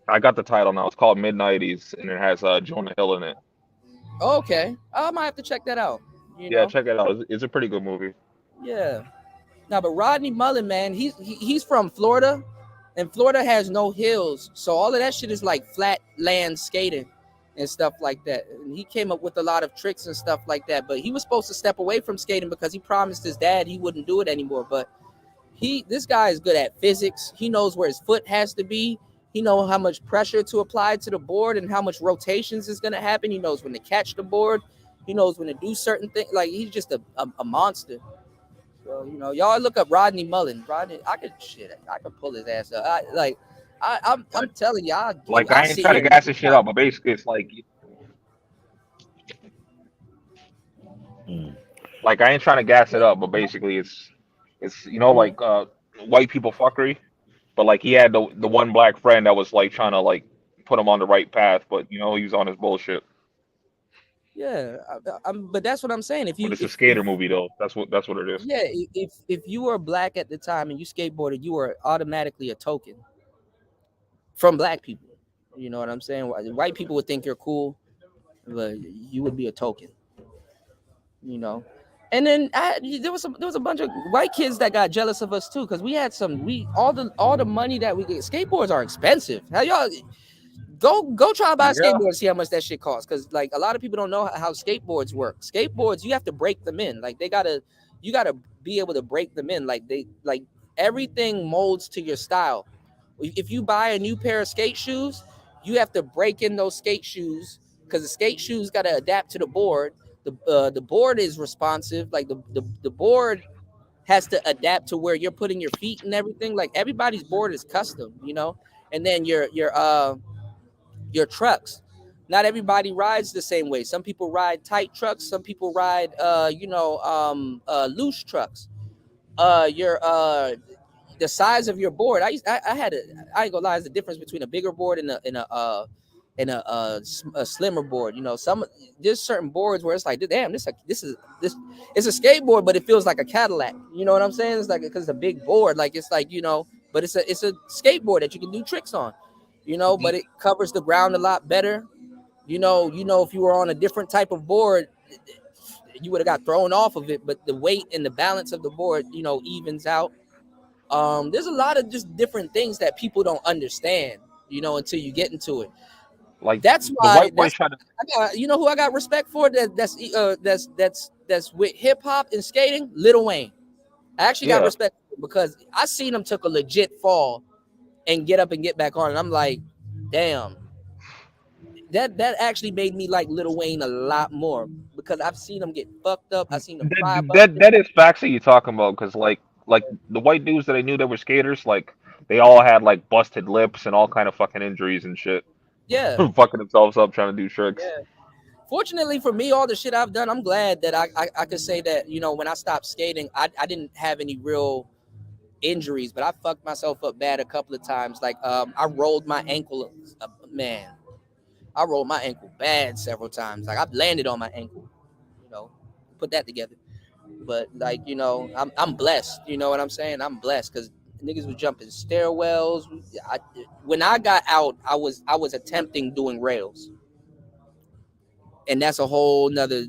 [SPEAKER 9] I got the title now. It's called Mid-90s and it has Jonah Hill in it.
[SPEAKER 12] Okay, I might have to check that out. You
[SPEAKER 9] Yeah,
[SPEAKER 12] know,
[SPEAKER 9] check it out. It's a pretty good movie.
[SPEAKER 12] yeah. Now, but Rodney Mullen, man, he's from Florida, and Florida has no hills, so all of that shit is like flat land skating and stuff like that. And he came up with a lot of tricks and stuff like that. But he was supposed to step away from skating because he promised his dad he wouldn't do it anymore. But this guy is good at physics. He knows where his foot has to be. He knows how much pressure to apply to the board and how much rotations is going to happen. He knows when to catch the board. He knows when to do certain things. Like, he's just a monster. So, you know, y'all look up Rodney Mullen. I could pull his ass up. I'm telling you,
[SPEAKER 9] Like
[SPEAKER 12] I
[SPEAKER 9] I ain't
[SPEAKER 12] sit
[SPEAKER 9] trying
[SPEAKER 12] here
[SPEAKER 9] to
[SPEAKER 12] and
[SPEAKER 9] gas this shit up, but basically it's like I ain't trying to gas it up, but basically it's like white people fuckery. But like he had the one black friend that was like trying to like put him on the right path, but he was on his bullshit.
[SPEAKER 12] Yeah, but that's what I'm saying.
[SPEAKER 9] But it's a skater movie though. That's what it is.
[SPEAKER 12] Yeah, if you were black at the time and you skateboarded, you were automatically a token from black people. You know what I'm saying? White people would think you're cool, but you would be a token. You know. And then there was a bunch of white kids that got jealous of us too, because we had all the money that we get. Skateboards are expensive. How y'all go try to buy a skateboard and see how much that shit costs? Because like a lot of people don't know how skateboards work. Skateboards, you have to break them in. Like you gotta be able to break them in. Like everything molds to your style. If you buy a new pair of skate shoes, you have to break in those skate shoes because the skate shoes got to adapt to the board. The board is responsive. Like the board has to adapt to where you're putting your feet and everything. Like everybody's board is custom, you know. And then your trucks. Not everybody rides the same way. Some people ride tight trucks. Some people ride loose trucks. The size of your board. I ain't gonna lie, it's the difference between a bigger board and a slimmer board. You know, there's certain boards where it's like, damn, this is it's a skateboard, but it feels like a Cadillac. You know what I'm saying? It's like because it's a big board, like it's like, you know, but it's a skateboard that you can do tricks on. You know, but it covers the ground a lot better. You know, if you were on a different type of board, you would have got thrown off of it, but the weight and the balance of the board, you know, evens out. There's a lot of just different things that people don't understand, you know, until you get into it.
[SPEAKER 9] Like
[SPEAKER 12] that's why
[SPEAKER 9] the white boys try to.
[SPEAKER 12] You know who I got respect for? That's with hip hop and skating. Lil Wayne. I actually got respect because I seen him took a legit fall and get up and get back on, and I'm like, damn. That actually made me like Lil Wayne a lot more because I've seen him get fucked up. I've seen him cry.
[SPEAKER 9] That is facts that you're talking about, because like the white dudes that I knew that were skaters, like they all had like busted lips and all kind of fucking injuries and shit.
[SPEAKER 12] Yeah,
[SPEAKER 9] fucking themselves up trying to do tricks.
[SPEAKER 12] Yeah. Fortunately for me, all the shit I've done, I'm glad that I could say that, you know, when I stopped skating, I didn't have any real injuries, but I fucked myself up bad a couple of times. Like I rolled my ankle, man. I rolled my ankle bad several times. Like I've landed on my ankle, you know, put that together. But like, you know, I'm blessed. You know what I'm saying? I'm blessed because niggas was jumping stairwells. When I got out, I was attempting doing rails, and that's a whole nother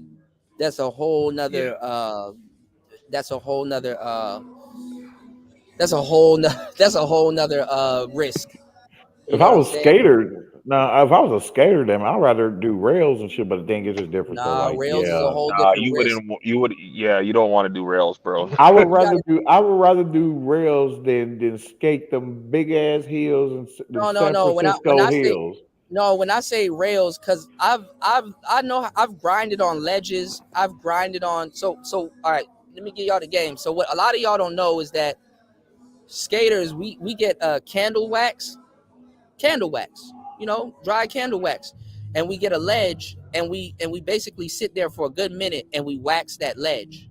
[SPEAKER 12] risk.
[SPEAKER 10] If I was a skater, if I was a skater, then I'd rather do rails and shit. But the thing is, it's different.
[SPEAKER 12] Nah,
[SPEAKER 10] so like,
[SPEAKER 12] rails is a whole
[SPEAKER 9] Nah,
[SPEAKER 12] different
[SPEAKER 9] you
[SPEAKER 12] risk.
[SPEAKER 9] wouldn't. You would. Yeah, you don't want to do rails, bro.
[SPEAKER 10] I would rather do rails than skate them big ass hills and
[SPEAKER 12] No.
[SPEAKER 10] San Francisco hills.
[SPEAKER 12] When I say rails, because I've grinded on ledges. I've grinded on so all right. Let me get y'all the game. So what a lot of y'all don't know is that skaters we get candle wax, you know, dry candle wax, and we get a ledge and we basically sit there for a good minute and we wax that ledge.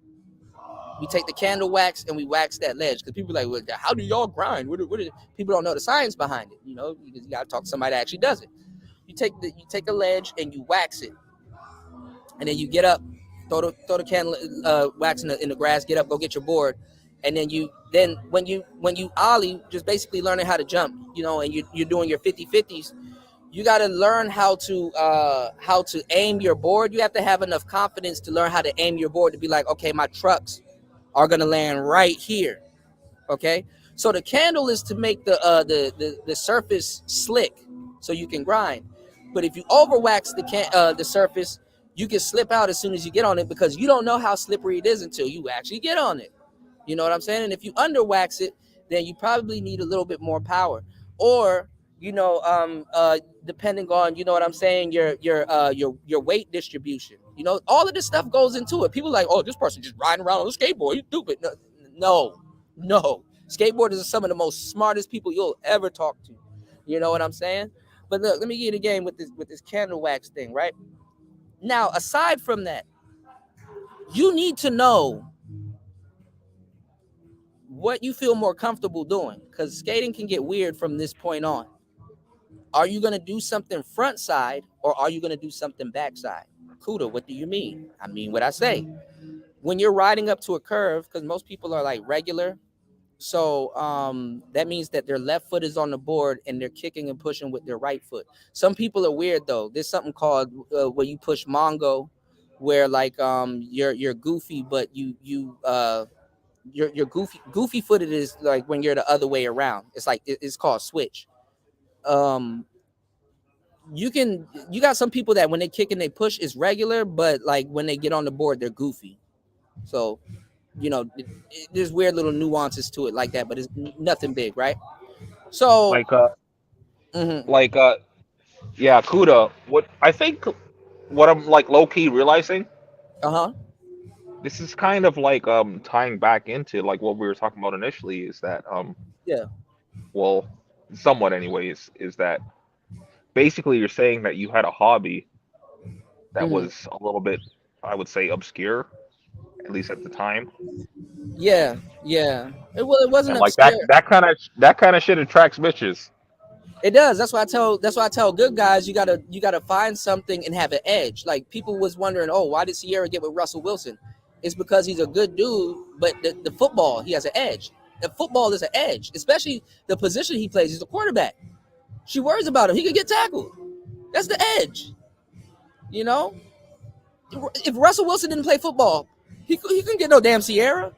[SPEAKER 12] We take the candle wax and we wax that ledge because people are like, well, how do y'all grind? People don't know the science behind it, you know, because you got to talk to somebody that actually does it. You take a ledge and you wax it, and then you get up, throw the candle wax in the grass, get up, go get your board, and then when you ollie, just basically learning how to jump, you know, and you're doing your 50-50s. You got to learn how to aim your board. You have to have enough confidence to learn how to aim your board to be like, okay, my trucks are gonna land right here. Okay, so the candle is to make the surface slick so you can grind. But if you overwax the surface, you can slip out as soon as you get on it because you don't know how slippery it is until you actually get on it. You know what I'm saying? And if you underwax it, then you probably need a little bit more power, or you know, depending on, you know what I'm saying, your weight distribution. You know, all of this stuff goes into it. People are like, oh, this person just riding around on a skateboard, you stupid. No. Skateboarders are some of the most smartest people you'll ever talk to. You know what I'm saying? But look, let me get you the game with this candle wax thing, right? Now, aside from that, you need to know what you feel more comfortable doing, because skating can get weird from this point on. Are you going to do something front side or are you going to do something back side? Kuda, what do you mean? I mean what I say. When you're riding up to a curve, because most people are like regular, so that means that their left foot is on the board and they're kicking and pushing with their right foot. Some people are weird though. There's something called where you push Mongo, where like you're goofy, but you're goofy footed is like when you're the other way around. It's like it's called switch. You got some people that when they kick and they push is regular, but like when they get on the board they're goofy. So there's weird little nuances to it like that, but it's nothing big, right? So
[SPEAKER 9] Like
[SPEAKER 12] mhm.
[SPEAKER 9] like yeah, Kuda. What I think, what I'm like low key realizing,
[SPEAKER 12] Uh-huh.
[SPEAKER 9] this is kind of like tying back into like what we were talking about initially, is that
[SPEAKER 12] Yeah.
[SPEAKER 9] well, somewhat anyways, is that basically you're saying that you had a hobby that
[SPEAKER 12] Mhm.
[SPEAKER 9] was a little bit, I would say, obscure, at least at the time.
[SPEAKER 12] Yeah. It wasn't
[SPEAKER 9] And like
[SPEAKER 12] obscure.
[SPEAKER 9] that kind of shit attracts bitches.
[SPEAKER 12] It does. That's why I tell good guys you gotta find something and have an edge. Like people was wondering, oh, why did Sierra get with Russell Wilson? It's because he's a good dude, but the football, he has an edge. The football is an edge, especially the position he plays. He's a quarterback. She worries about him. He could get tackled. That's the edge. You know? If Russell Wilson didn't play football, he couldn't get no damn Sierra.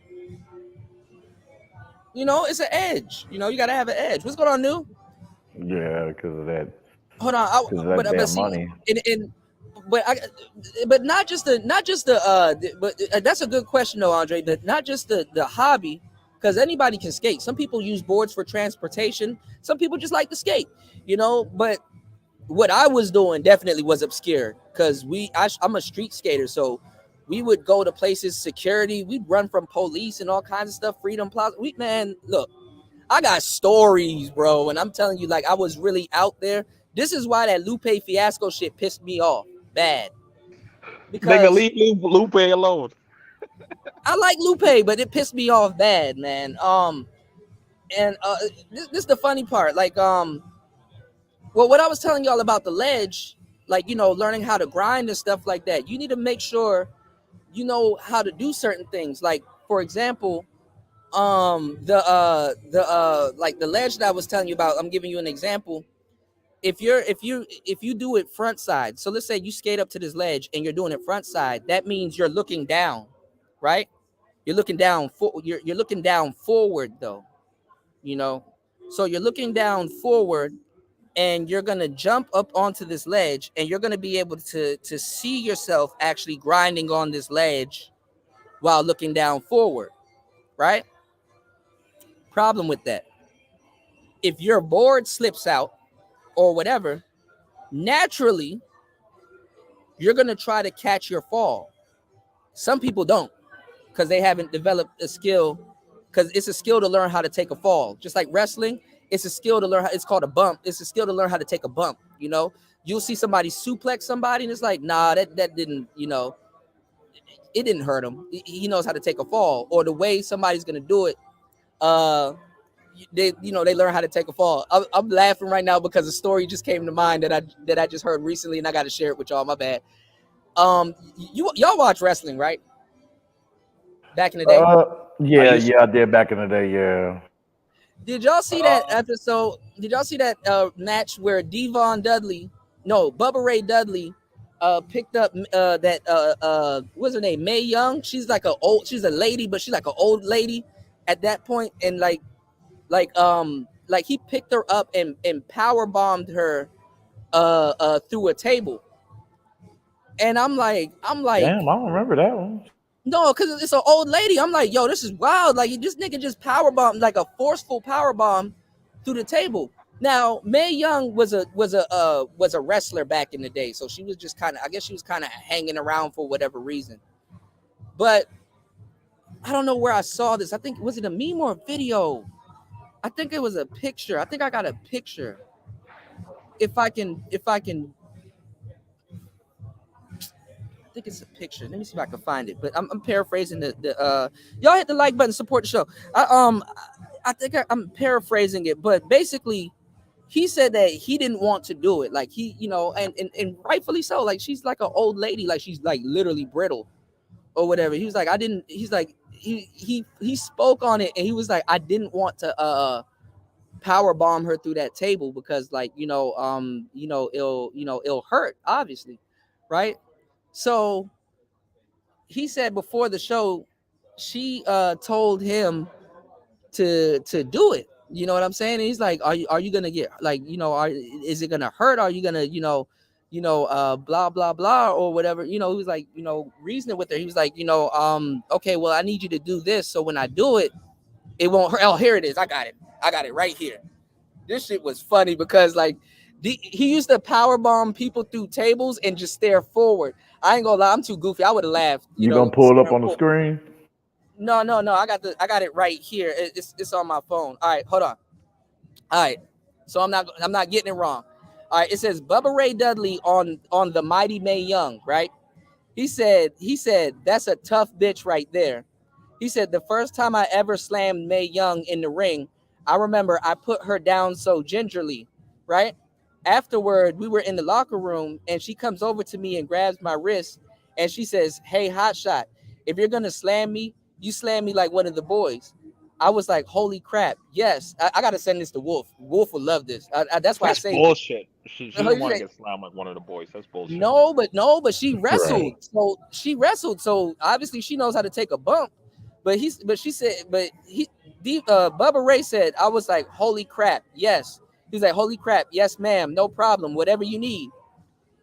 [SPEAKER 12] It's an edge. You gotta have an edge. What's going on, New?
[SPEAKER 10] Yeah, because of that.
[SPEAKER 12] Hold on,
[SPEAKER 10] Because of that
[SPEAKER 12] but
[SPEAKER 10] damn
[SPEAKER 12] see,
[SPEAKER 10] money.
[SPEAKER 12] but not just the but that's a good question though, Andre. But not just the hobby, because anybody can skate. Some people use boards for transportation. Some people just like to skate. But what I was doing definitely was obscure because I'm a street skater, so we would go to places, security, we'd run from police and all kinds of stuff, Freedom Plaza. Man, look, I got stories, bro, and I'm telling you, like, I was really out there. This is why that Lupe Fiasco shit pissed me off bad.
[SPEAKER 9] Nigga,
[SPEAKER 12] Because
[SPEAKER 9] leave Lupe alone.
[SPEAKER 12] I like Lupe, but it pissed me off bad, man. And this is the funny part. Like, well, what I was telling y'all about the ledge, like, learning how to grind and stuff like that, you need to make sure you know how to do certain things. Like, for example, like the ledge that I was telling you about, I'm giving you an example. If you do it front side, so let's say you skate up to this ledge and you're doing it front side, that means you're looking down, right? You're looking down you're looking down forward though, so you're looking down forward and you're gonna jump up onto this ledge and you're gonna be able to see yourself actually grinding on this ledge while looking down forward, right? Problem with that, if your board slips out or whatever, naturally you're going to try to catch your fall. Some people don't because they haven't developed a skill, because it's a skill to learn how to take a fall. Just like wrestling, it's a skill to learn it's called a bump. It's a skill to learn how to take a bump. You'll see somebody suplex somebody and it's like, nah, that didn't, it didn't hurt him. He knows how to take a fall. Or the way somebody's going to do it, they learn how to take a fall. I'm laughing right now because a story just came to mind that I just heard recently, and I got to share it with y'all. My bad. Y'all watch wrestling, right? Back in the day.
[SPEAKER 10] Yeah, I did back in the day. Yeah.
[SPEAKER 12] Did y'all see that episode? Did y'all see that match where Bubba Ray Dudley picked up what's her name? Mae Young. She's a lady, but she's like an old lady at that point, and like he picked her up and power bombed her through a table. And I'm like,
[SPEAKER 10] damn, I don't remember that one.
[SPEAKER 12] No, because it's an old lady. I'm like, yo, this is wild. Like, this nigga just power bombed, like a forceful power bomb through the table. Now, Mae Young was a wrestler back in the day, so she was just kind of hanging around for whatever reason. But I don't know where I saw this. I think, was it a meme or a video? I think it was a picture. I think I got a picture. If I can, I think it's a picture. Let me see if I can find it. But I'm paraphrasing the y'all hit the like button, support the show. I'm paraphrasing it, but basically he said that he didn't want to do it. Like he, you know, and rightfully so. Like she's like an old lady, like she's like literally brittle or whatever. He was like, I didn't. He's like, he spoke on it, and he was like, I didn't want to power bomb her through that table because like it'll hurt obviously, right? So he said before the show, she told him to do it. You know what I'm saying? And he's like, are you gonna get like, you know, is it gonna hurt? Are you gonna, blah blah blah or whatever? You know, he was like, you know, reasoning with her. He was like, okay, well, I need you to do this, so when I do it, it won't hurt. Oh, here it is. I got it right here. This shit was funny because like he used to power bomb people through tables and just stare forward. I ain't gonna lie, I'm too goofy. I would have laughed.
[SPEAKER 10] You gonna pull it up on the screen?
[SPEAKER 12] No. I got it right here. It's on my phone. All right, hold on. All right, so I'm not getting it wrong. All right, it says Bubba Ray Dudley on the Mighty Mae Young, right? He said that's a tough bitch right there. He said the first time I ever slammed Mae Young in the ring, I remember I put her down so gingerly, right? Afterward, we were in the locker room and she comes over to me and grabs my wrist and she says, "Hey, hotshot, if you're gonna slam me, you slam me like one of the boys." I was like, "Holy crap, yes!" I gotta send this to Wolf. Wolf will love this. That's why I say
[SPEAKER 9] bullshit. She doesn't want to get slammed like one of the boys. That's bullshit.
[SPEAKER 12] No, but she wrestled. Right. So she wrestled. So obviously she knows how to take a bump. Bubba Ray said, I was like, "Holy crap, yes." He's like, "Holy crap, yes, ma'am, no problem, whatever you need."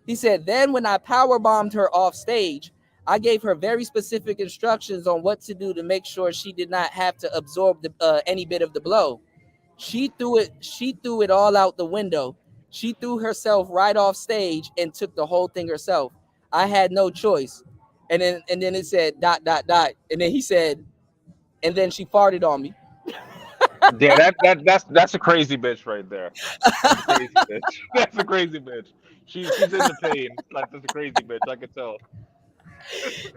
[SPEAKER 12] He said, then when I power bombed her off stage, I gave her very specific instructions on what to do to make sure she did not have to absorb any bit of the blow. She threw it all out the window. She threw herself right off stage and took the whole thing herself. I had no choice. And then it said ... And then he said, and then she farted on me.
[SPEAKER 9] Yeah, that's a crazy bitch right there. That's a crazy bitch. That's a crazy bitch. She's in the pain. Like, that's a crazy bitch. I can tell.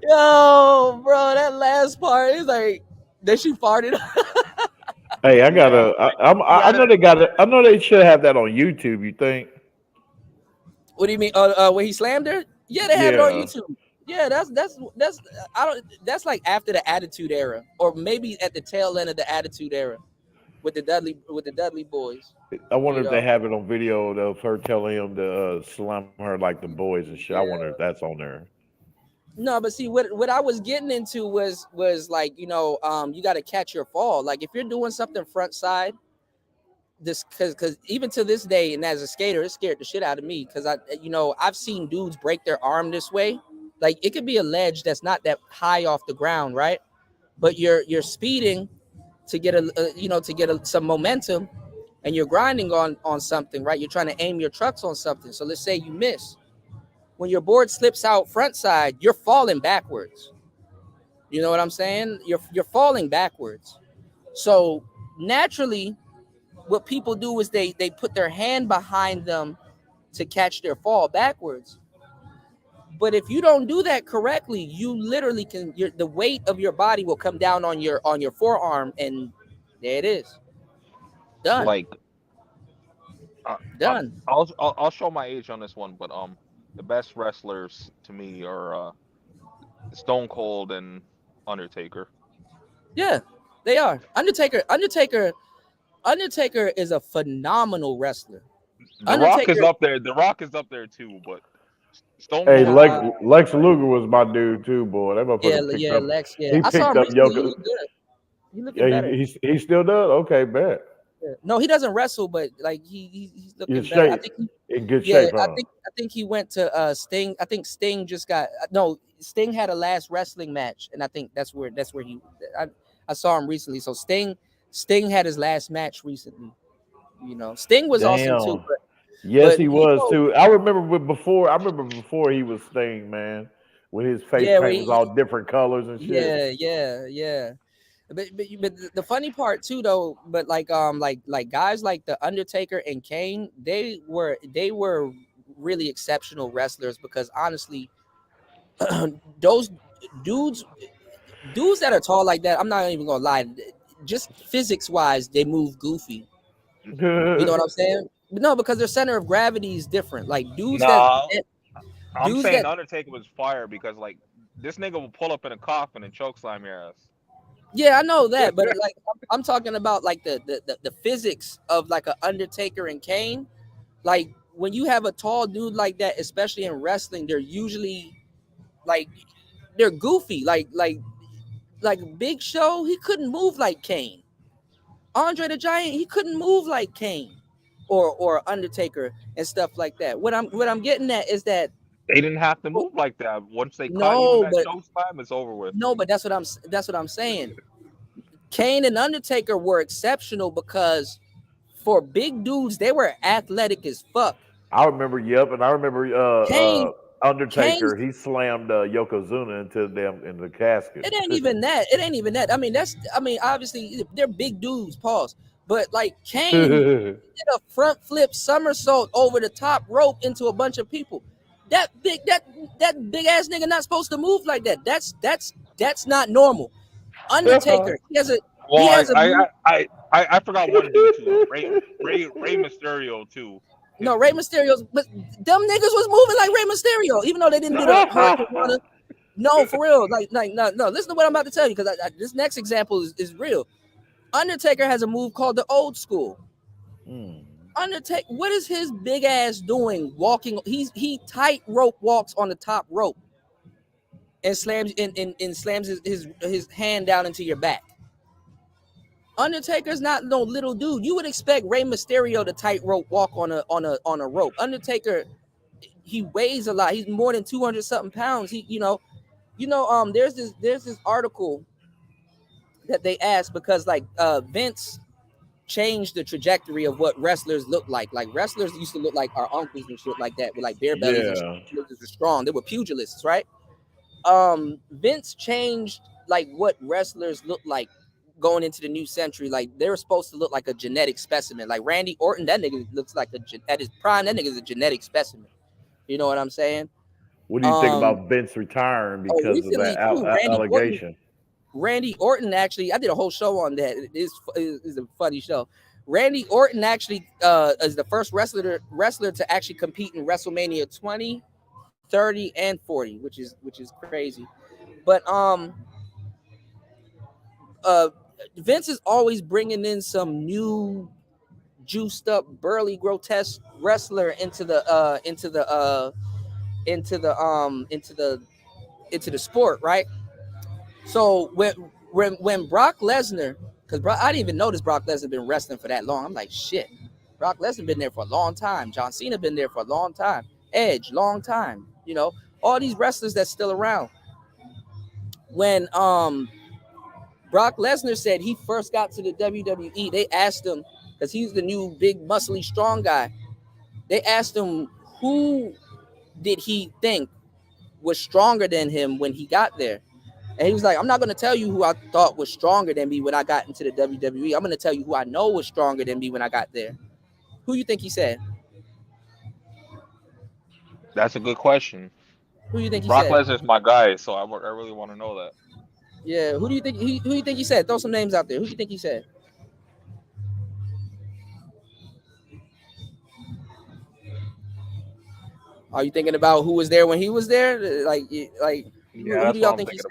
[SPEAKER 12] Yo, bro, that last part is like, then she farted.
[SPEAKER 10] Hey, I know they got it. I know they should have that on YouTube. You think?
[SPEAKER 12] What do you mean? When he slammed her? Yeah, they have it on YouTube. Yeah, that's like after the Attitude Era, or maybe at the tail end of the Attitude Era, with the Dudley boys.
[SPEAKER 10] I wonder if they have it on video of her telling him to slam her like the boys and shit. Yeah. I wonder if that's on there.
[SPEAKER 12] No, but see, what I was getting into was like, you got to catch your fall. Like if you're doing something front side, this because even to this day, and as a skater, it scared the shit out of me because I've seen dudes break their arm this way. Like it could be a ledge that's not that high off the ground, right? But you're speeding to get some momentum, and you're grinding on something, right? You're trying to aim your trucks on something. So let's say you miss. When your board slips out front side, you're falling backwards. You know what I'm saying? You're falling backwards. So naturally, what people do is they put their hand behind them to catch their fall backwards. But if you don't do that correctly, you literally the weight of your body will come down on your forearm, and there it is. Done.
[SPEAKER 9] Like
[SPEAKER 12] done.
[SPEAKER 9] I'll show my age on this one, but the best wrestlers to me are Stone Cold and Undertaker.
[SPEAKER 12] Yeah, they are. Undertaker is a phenomenal wrestler.
[SPEAKER 9] The Rock is up there. The Rock is up there too, but
[SPEAKER 10] Stone Cold. Hey, Lex Luger was my dude too, boy. That motherfucker
[SPEAKER 12] Lex. Yeah,
[SPEAKER 10] he
[SPEAKER 12] I saw him recently. He looked good. He looking better.
[SPEAKER 10] He still does. Okay, bet.
[SPEAKER 12] Yeah. No, he doesn't wrestle, but like he's looking better. I think
[SPEAKER 10] in good shape. Huh?
[SPEAKER 12] I think he went to Sting. I think Sting just got Sting had a last wrestling match, and I think that's where I saw him recently. So Sting had his last match recently. Sting was awesome too.
[SPEAKER 10] But he was too. I remember before he was Sting, man, when his face paint was all different colors and shit.
[SPEAKER 12] Yeah. But the funny part too, though, but like guys like the Undertaker and Kane, they were really exceptional wrestlers because honestly, those dudes that are tall like that, I'm not even gonna lie, just physics wise, they move goofy. You know what I'm saying? No, because their center of gravity is different. Like dudes
[SPEAKER 9] Nah,
[SPEAKER 12] that
[SPEAKER 9] I'm
[SPEAKER 12] dudes
[SPEAKER 9] saying
[SPEAKER 12] that
[SPEAKER 9] Undertaker was fire because like this nigga will pull up in a coffin and choke slam your ass.
[SPEAKER 12] yeah, I know that, but like I'm talking about like the physics of like a Undertaker and Kane. Like when you have a tall dude like that, especially in wrestling, they're usually like they're goofy. Like Big Show, he couldn't move like Kane. Andre the Giant, he couldn't move like Kane or Undertaker and stuff like that. What I'm getting at is that
[SPEAKER 9] They didn't have to move like that. Once they caught you in
[SPEAKER 12] no,
[SPEAKER 9] that
[SPEAKER 12] but
[SPEAKER 9] choke slam, it's over with.
[SPEAKER 12] no, but that's what I'm saying. Kane and Undertaker were exceptional because for big dudes, they were athletic as fuck.
[SPEAKER 10] I remember, and I remember
[SPEAKER 12] Kane,
[SPEAKER 10] Undertaker.
[SPEAKER 12] Kane,
[SPEAKER 10] He slammed Yokozuna into them in the casket.
[SPEAKER 12] it ain't even that. It ain't even that. I mean, obviously they're big dudes, pause. But like Kane did a front flip somersault over the top rope into a bunch of people. That big ass nigga not supposed to move like that. That's not normal. Undertaker, he has a move.
[SPEAKER 9] I forgot one dude too. Ray Mysterio too.
[SPEAKER 12] No, Rey Mysterio's, but them niggas was moving like Rey Mysterio, even though they didn't do the Hurricane Rana. No, for real. No. Listen to what I'm about to tell you, because this next example is real. Undertaker has a move called the old school. Undertaker, what is his big ass doing? Walking, he tight rope walks on the top rope and slams slams his hand down into your back. Undertaker's not no little dude. You would expect Rey Mysterio to tightrope walk on a rope. Undertaker, he weighs a lot. He's more than 200 something pounds. He, there's this article that they asked because like Vince changed the trajectory of what wrestlers look like. Like wrestlers used to look like our uncles and shit like that with like bare bellies and shit. They were strong. They were pugilists, right? Vince changed like what wrestlers look like going into the new century. Like they were supposed to look like a genetic specimen. Like Randy Orton, that nigga looks like at his prime, that nigga's a genetic specimen. You know what I'm saying?
[SPEAKER 10] What do you think about Vince retiring because of that allegation?
[SPEAKER 12] Randy Orton actually, I did a whole show on that. It is a funny show. Randy Orton actually is the first wrestler to actually compete in WrestleMania 20, 30, and 40, which is crazy. But Vince is always bringing in some new juiced up burly grotesque wrestler into the sport, right? So when Brock Lesnar, because I didn't even notice Brock Lesnar been wrestling for that long. I'm like, shit, Brock Lesnar been there for a long time. John Cena been there for a long time. Edge, long time. You know, all these wrestlers that's still around. When Brock Lesnar said he first got to the WWE, they asked him, because he's the new big muscly strong guy. They asked him who did he think was stronger than him when he got there. And he was like, I'm not going to tell you who I thought was stronger than me when I got into the WWE. I'm going to tell you who I know was stronger than me when I got there. Who you think he said?
[SPEAKER 9] That's a good question.
[SPEAKER 12] Who do you think he
[SPEAKER 9] Brock
[SPEAKER 12] said?
[SPEAKER 9] Brock Lesnar's my guy, so I really want to know that.
[SPEAKER 12] Yeah, who do you think he said? Throw some names out there. Who do you think he said? Are you thinking about who was there when he was there? Like
[SPEAKER 9] yeah,
[SPEAKER 12] who do y'all think he said?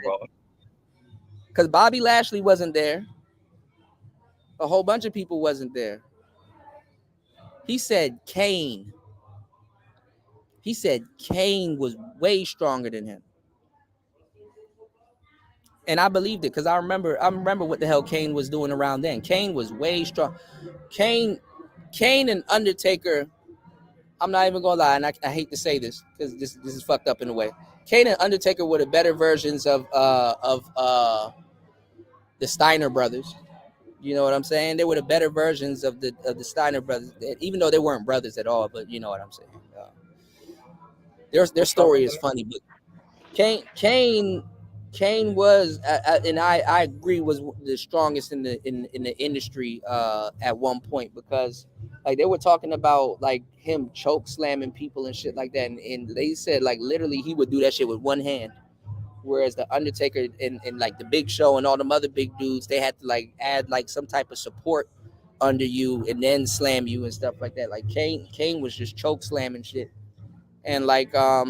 [SPEAKER 12] Because Bobby Lashley wasn't there. A whole bunch of people wasn't there. He said Kane. He said Kane was way stronger than him. And I believed it because I remember what the hell Kane was doing around then. Kane was way strong. Kane and Undertaker, I'm not even gonna lie, and I hate to say this because this is fucked up in a way. Kane and Undertaker were the better versions of the Steiner brothers. You know what I'm saying? They were the better versions of the Steiner brothers, even though they weren't brothers at all. But you know what I'm saying? Their story is funny, but Kane was, and I agree, was the strongest in the industry at one point, because like they were talking about like him choke slamming people and shit like that, and they said like literally he would do that shit with one hand, whereas the Undertaker and like the Big Show and all them other big dudes, they had to like add like some type of support under you and then slam you and stuff like that. Like Kane was just choke slamming shit, and like I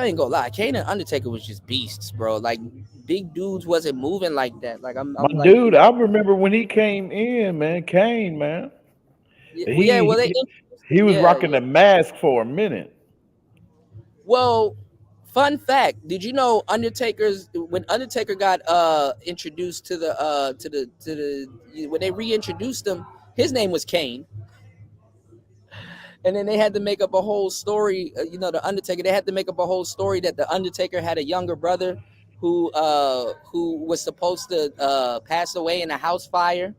[SPEAKER 12] ain't gonna lie, Kane and Undertaker was just beasts, bro. Like big dudes wasn't moving like that. Like I'm
[SPEAKER 10] My
[SPEAKER 12] like,
[SPEAKER 10] dude, I remember when he came in, man, Kane, man.
[SPEAKER 12] yeah, well they
[SPEAKER 10] He was
[SPEAKER 12] yeah,
[SPEAKER 10] rocking the mask for a minute.
[SPEAKER 12] Well, fun fact: did you know when Undertaker got introduced to the when they reintroduced him, his name was Kane, and then they had to make up a whole story. The Undertaker. They had to make up a whole story that the Undertaker had a younger brother who was supposed to pass away in a house fire.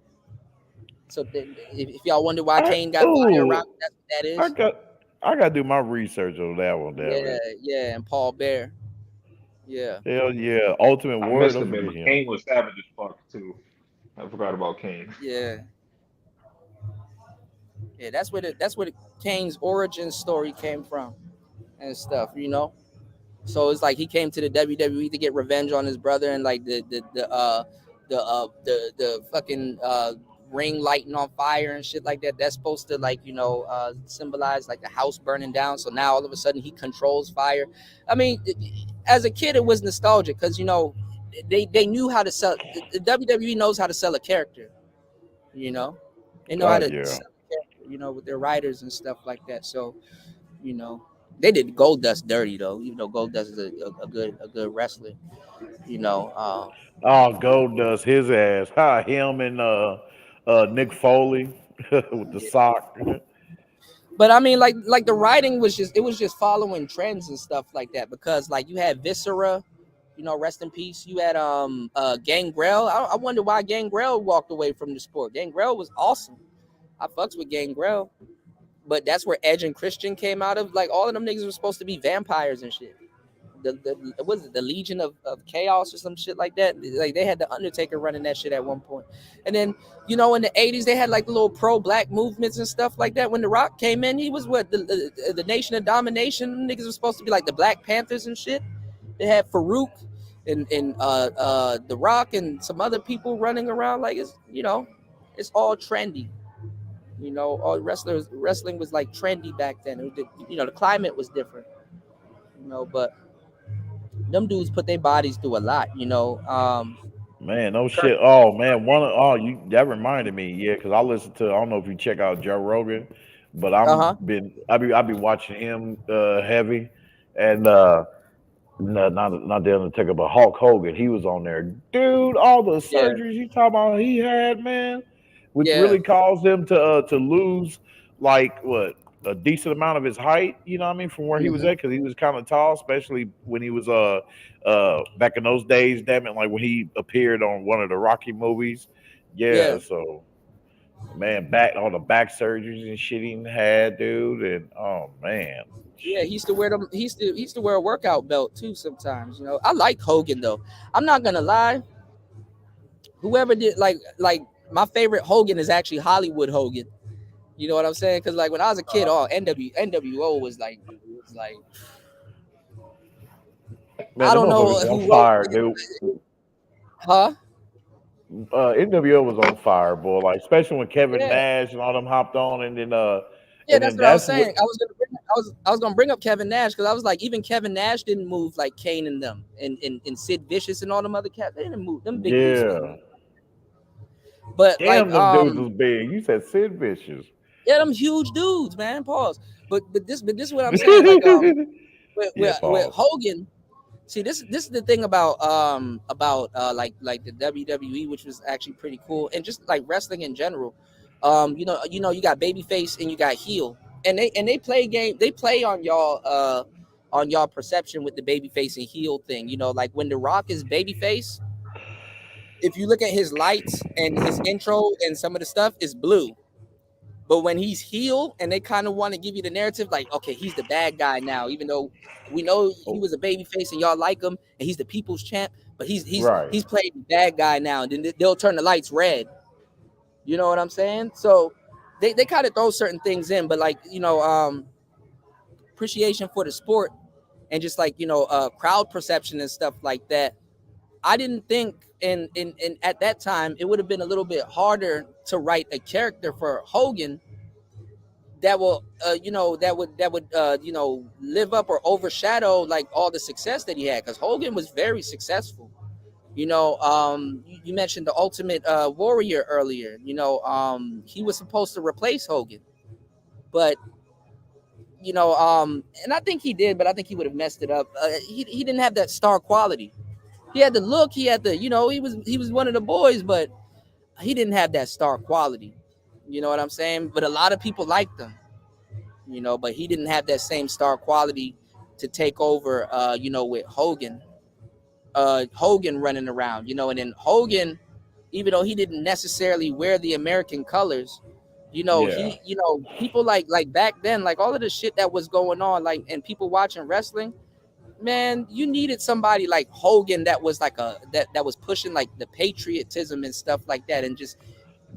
[SPEAKER 12] So if y'all wonder why Kane got fire around, that's what that is.
[SPEAKER 10] I got to do my research on that one,
[SPEAKER 12] Yeah,
[SPEAKER 10] David.
[SPEAKER 12] yeah, and Paul Bear. Yeah.
[SPEAKER 10] Hell yeah, Ultimate
[SPEAKER 9] I
[SPEAKER 10] Warrior.
[SPEAKER 9] missed
[SPEAKER 10] Don't
[SPEAKER 9] him, man,
[SPEAKER 10] forget
[SPEAKER 9] but
[SPEAKER 10] him.
[SPEAKER 9] Kane was savage as fuck too. I forgot about Kane.
[SPEAKER 12] Yeah. Yeah, that's where Kane's origin story came from and stuff, So it's like he came to the WWE to get revenge on his brother, and like the fucking ring lighting on fire and shit like that. That's supposed to symbolize like the house burning down. So now all of a sudden he controls fire. I mean, as a kid it was nostalgic because they knew how to sell. The WWE knows how to sell a character. They know how to
[SPEAKER 10] Yeah.
[SPEAKER 12] sell a character, with their writers and stuff like that. So they did Goldust dirty though, even though Goldust is a good wrestler.
[SPEAKER 10] Oh, Gold does his ass. Him and Nick Foley with the
[SPEAKER 12] Yeah.
[SPEAKER 10] sock.
[SPEAKER 12] But I mean, like the writing was just following trends and stuff like that because like you had Viscera, rest in peace. You had Gangrel. I wonder why Gangrel walked away from the sport. Gangrel was awesome. I fucks with Gangrel, but that's where Edge and Christian came out of. Like all of them niggas were supposed to be vampires and shit. The Legion of Chaos or some shit like that. Like they had the Undertaker running that shit at one point. And then in the 80s they had like the little pro-black movements and stuff like that. When The Rock came in, he was the Nation of Domination. Niggas were supposed to be like the Black Panthers and shit. They had Farouk and The Rock and some other people running around. Like it's all trendy. All wrestling was like trendy back then. The climate was different. But them dudes put their bodies through a lot.
[SPEAKER 10] Man, no shit. Oh man, that reminded me, yeah, because I listen to. I don't know if you check out Joe Rogan, but I be watching him heavy, and no, not the Undertaker, but Hulk Hogan. He was on there, dude. All the surgeries you talking about he had, man, which really caused him to lose like what a decent amount of his height. You know what I mean, from where he was at, because he was kind of tall, especially when he was back in those days. Damn it, like when he appeared on one of the Rocky movies. Yeah. So man, all the back surgeries and shit he had, dude, and oh man.
[SPEAKER 12] Yeah, he used to wear them. He used to wear a workout belt too. Sometimes, I like Hogan though. I'm not gonna lie. Whoever did like my favorite Hogan is actually Hollywood Hogan. You know what I'm saying? Because like when I was a kid, NWO was like
[SPEAKER 10] man,
[SPEAKER 12] I don't know
[SPEAKER 10] who on fire, dude.
[SPEAKER 12] Huh?
[SPEAKER 10] NWO was on fire, boy. Like especially when Kevin Nash and all them hopped on, and then
[SPEAKER 12] that's what I was saying. I was gonna bring up Kevin Nash because I was like, even Kevin Nash didn't move like Kane and them, and Sid Vicious and all them other cats. They didn't move. Them big dudes. But
[SPEAKER 10] damn,
[SPEAKER 12] like,
[SPEAKER 10] them dudes was big. You said Sid Vicious.
[SPEAKER 12] Yeah, them huge dudes, man. Pause. But this is what I'm saying. Like, with Hogan. See, this is the thing about like the WWE, which was actually pretty cool, and just like wrestling in general. You got babyface and you got heel, and they play on y'all perception with the babyface and heel thing. Like when The Rock is babyface, if you look at his lights and his intro and some of the stuff is blue. But when he's heel and they kind of want to give you the narrative, like, okay, he's the bad guy now, even though we know he was a baby face and y'all like him and he's the people's champ, but he's playing the bad guy now, and then they'll turn the lights red. You know what I'm saying? So they kind of throw certain things in, but like, appreciation for the sport and just like, crowd perception and stuff like that. I didn't think in at that time it would have been a little bit harder to write a character for Hogan that will that would live up or overshadow like all the success that he had, because Hogan was very successful. You mentioned the Ultimate Warrior earlier. He was supposed to replace Hogan, but and I think he did, but I think he would have messed it up. He didn't have that star quality. He had the look, he had the, he was one of the boys, but he didn't have that star quality. You know what I'm saying? But a lot of people liked him, but he didn't have that same star quality to take over, with Hogan. Hogan running around, and then Hogan, even though he didn't necessarily wear the American colors, he, people like back then, like all of the shit that was going on, like, and people watching wrestling, man, you needed somebody like Hogan that was like that was pushing like the patriotism and stuff like that, and just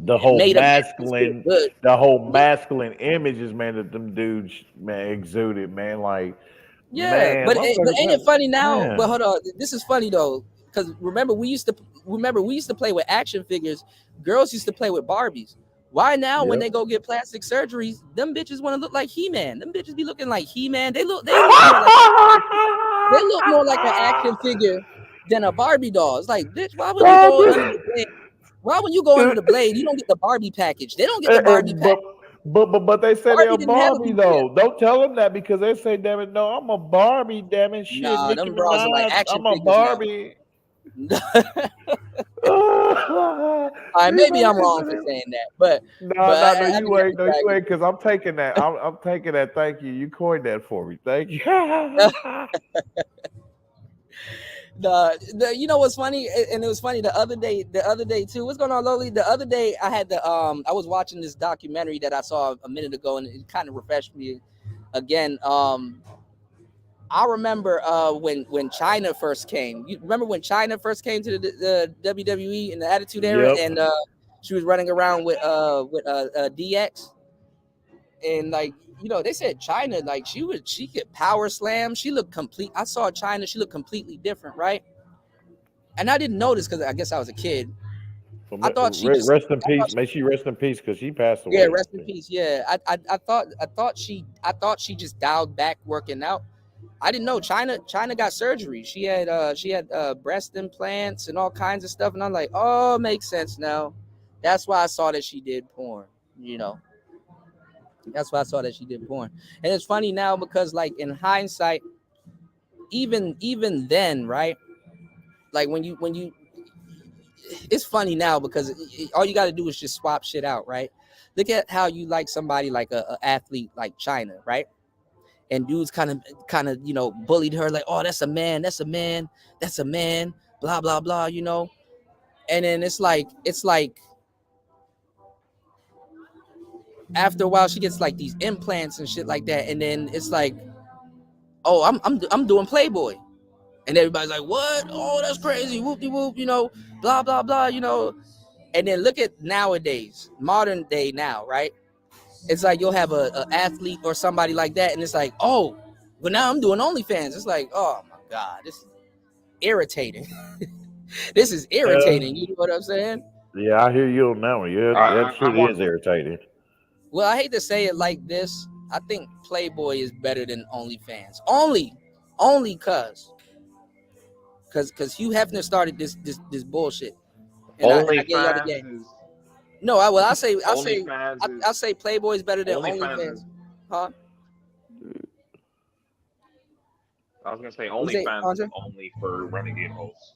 [SPEAKER 10] the whole
[SPEAKER 12] made
[SPEAKER 10] masculine, masculine images, man, that them dudes, man, exuded, man. Like,
[SPEAKER 12] yeah,
[SPEAKER 10] man,
[SPEAKER 12] but ain't it funny now?
[SPEAKER 10] Man.
[SPEAKER 12] But hold on, this is funny though, because remember we used to play with action figures. Girls used to play with Barbies. Why now when they go get plastic surgeries, them bitches want to look like He-Man? Them bitches be looking like He-Man. They look more like an action figure than a Barbie doll. It's like, bitch, why would you go under the blade? Why would you go under the blade? You don't get the Barbie package. They don't get the Barbie package.
[SPEAKER 10] But they say they're a Barbie though. Don't tell them that, because they say, damn it, no, I'm a Barbie, damn it, shit.
[SPEAKER 12] Nah, them bras are like action
[SPEAKER 10] I'm a Barbie.
[SPEAKER 12] All right, maybe I'm wrong for saying that, but
[SPEAKER 10] no, you ain't, because I'm taking that. I'm taking that. Thank you. You coined that for me. Thank you.
[SPEAKER 12] You know what's funny, and it was funny the other day too. What's going on, Loli? The other day I had I was watching this documentary that I saw a minute ago, and it kind of refreshed me again. I remember when China first came. You remember when China first came to the WWE in the Attitude Era, and she was running around with DX, and like, they said China, like she could power slam. She looked complete. I saw China. She looked completely different, right? And I didn't notice because I guess I was a kid. I thought she
[SPEAKER 10] rest in peace. May she rest in peace, because she passed away.
[SPEAKER 12] Yeah, rest in peace. Yeah, I thought she just dialed back working out. I didn't know China got surgery. She had breast implants and all kinds of stuff, and I'm like, oh, makes sense now. That's why I saw that she did porn. That's why I saw that she did porn. And it's funny now because, like, in hindsight, even then, right? Like when you, it's funny now because all you got to do is just swap shit out, right? Look at how you like somebody like a athlete like China, right? And dudes kind of bullied her like, oh, that's a man, blah blah blah, And then it's like after a while she gets like these implants and shit like that, and then it's like, oh, I'm doing Playboy, and everybody's like, what? Oh, that's crazy, whoop-de-whoop, blah blah blah, And then look at nowadays, modern day now, right? It's like you'll have a athlete or somebody like that, and it's like, oh, well, now I'm doing OnlyFans. It's like, oh my God, this is irritating. This is irritating. You know what I'm saying?
[SPEAKER 10] Yeah, I hear you on that one. Yeah, that shit is irritating.
[SPEAKER 12] Well, I hate to say it like this. I think Playboy is better than OnlyFans. Only cause Hugh Hefner started this bullshit. And I get y'all the game. No, I'll say Playboy is better than OnlyFans. Huh?
[SPEAKER 9] I was gonna say OnlyFans is only for renegade hosts.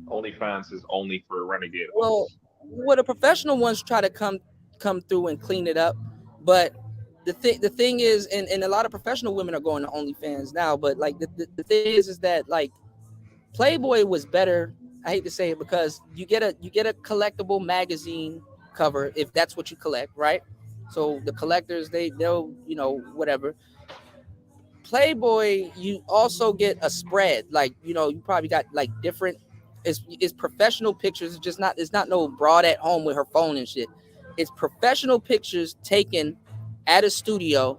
[SPEAKER 9] OnlyFans is only for renegade hosts.
[SPEAKER 12] Well, the professional ones try to come through and clean it up, but the thing is, and a lot of professional women are going to OnlyFans now, but like the thing is that like Playboy was better. I hate to say it because you get a collectible magazine cover if that's what you collect, right? So the collectors, they'll whatever. Playboy, you also get a spread, like you probably got like different. It's professional pictures. It's not no broad at home with her phone and shit. It's professional pictures taken at a studio,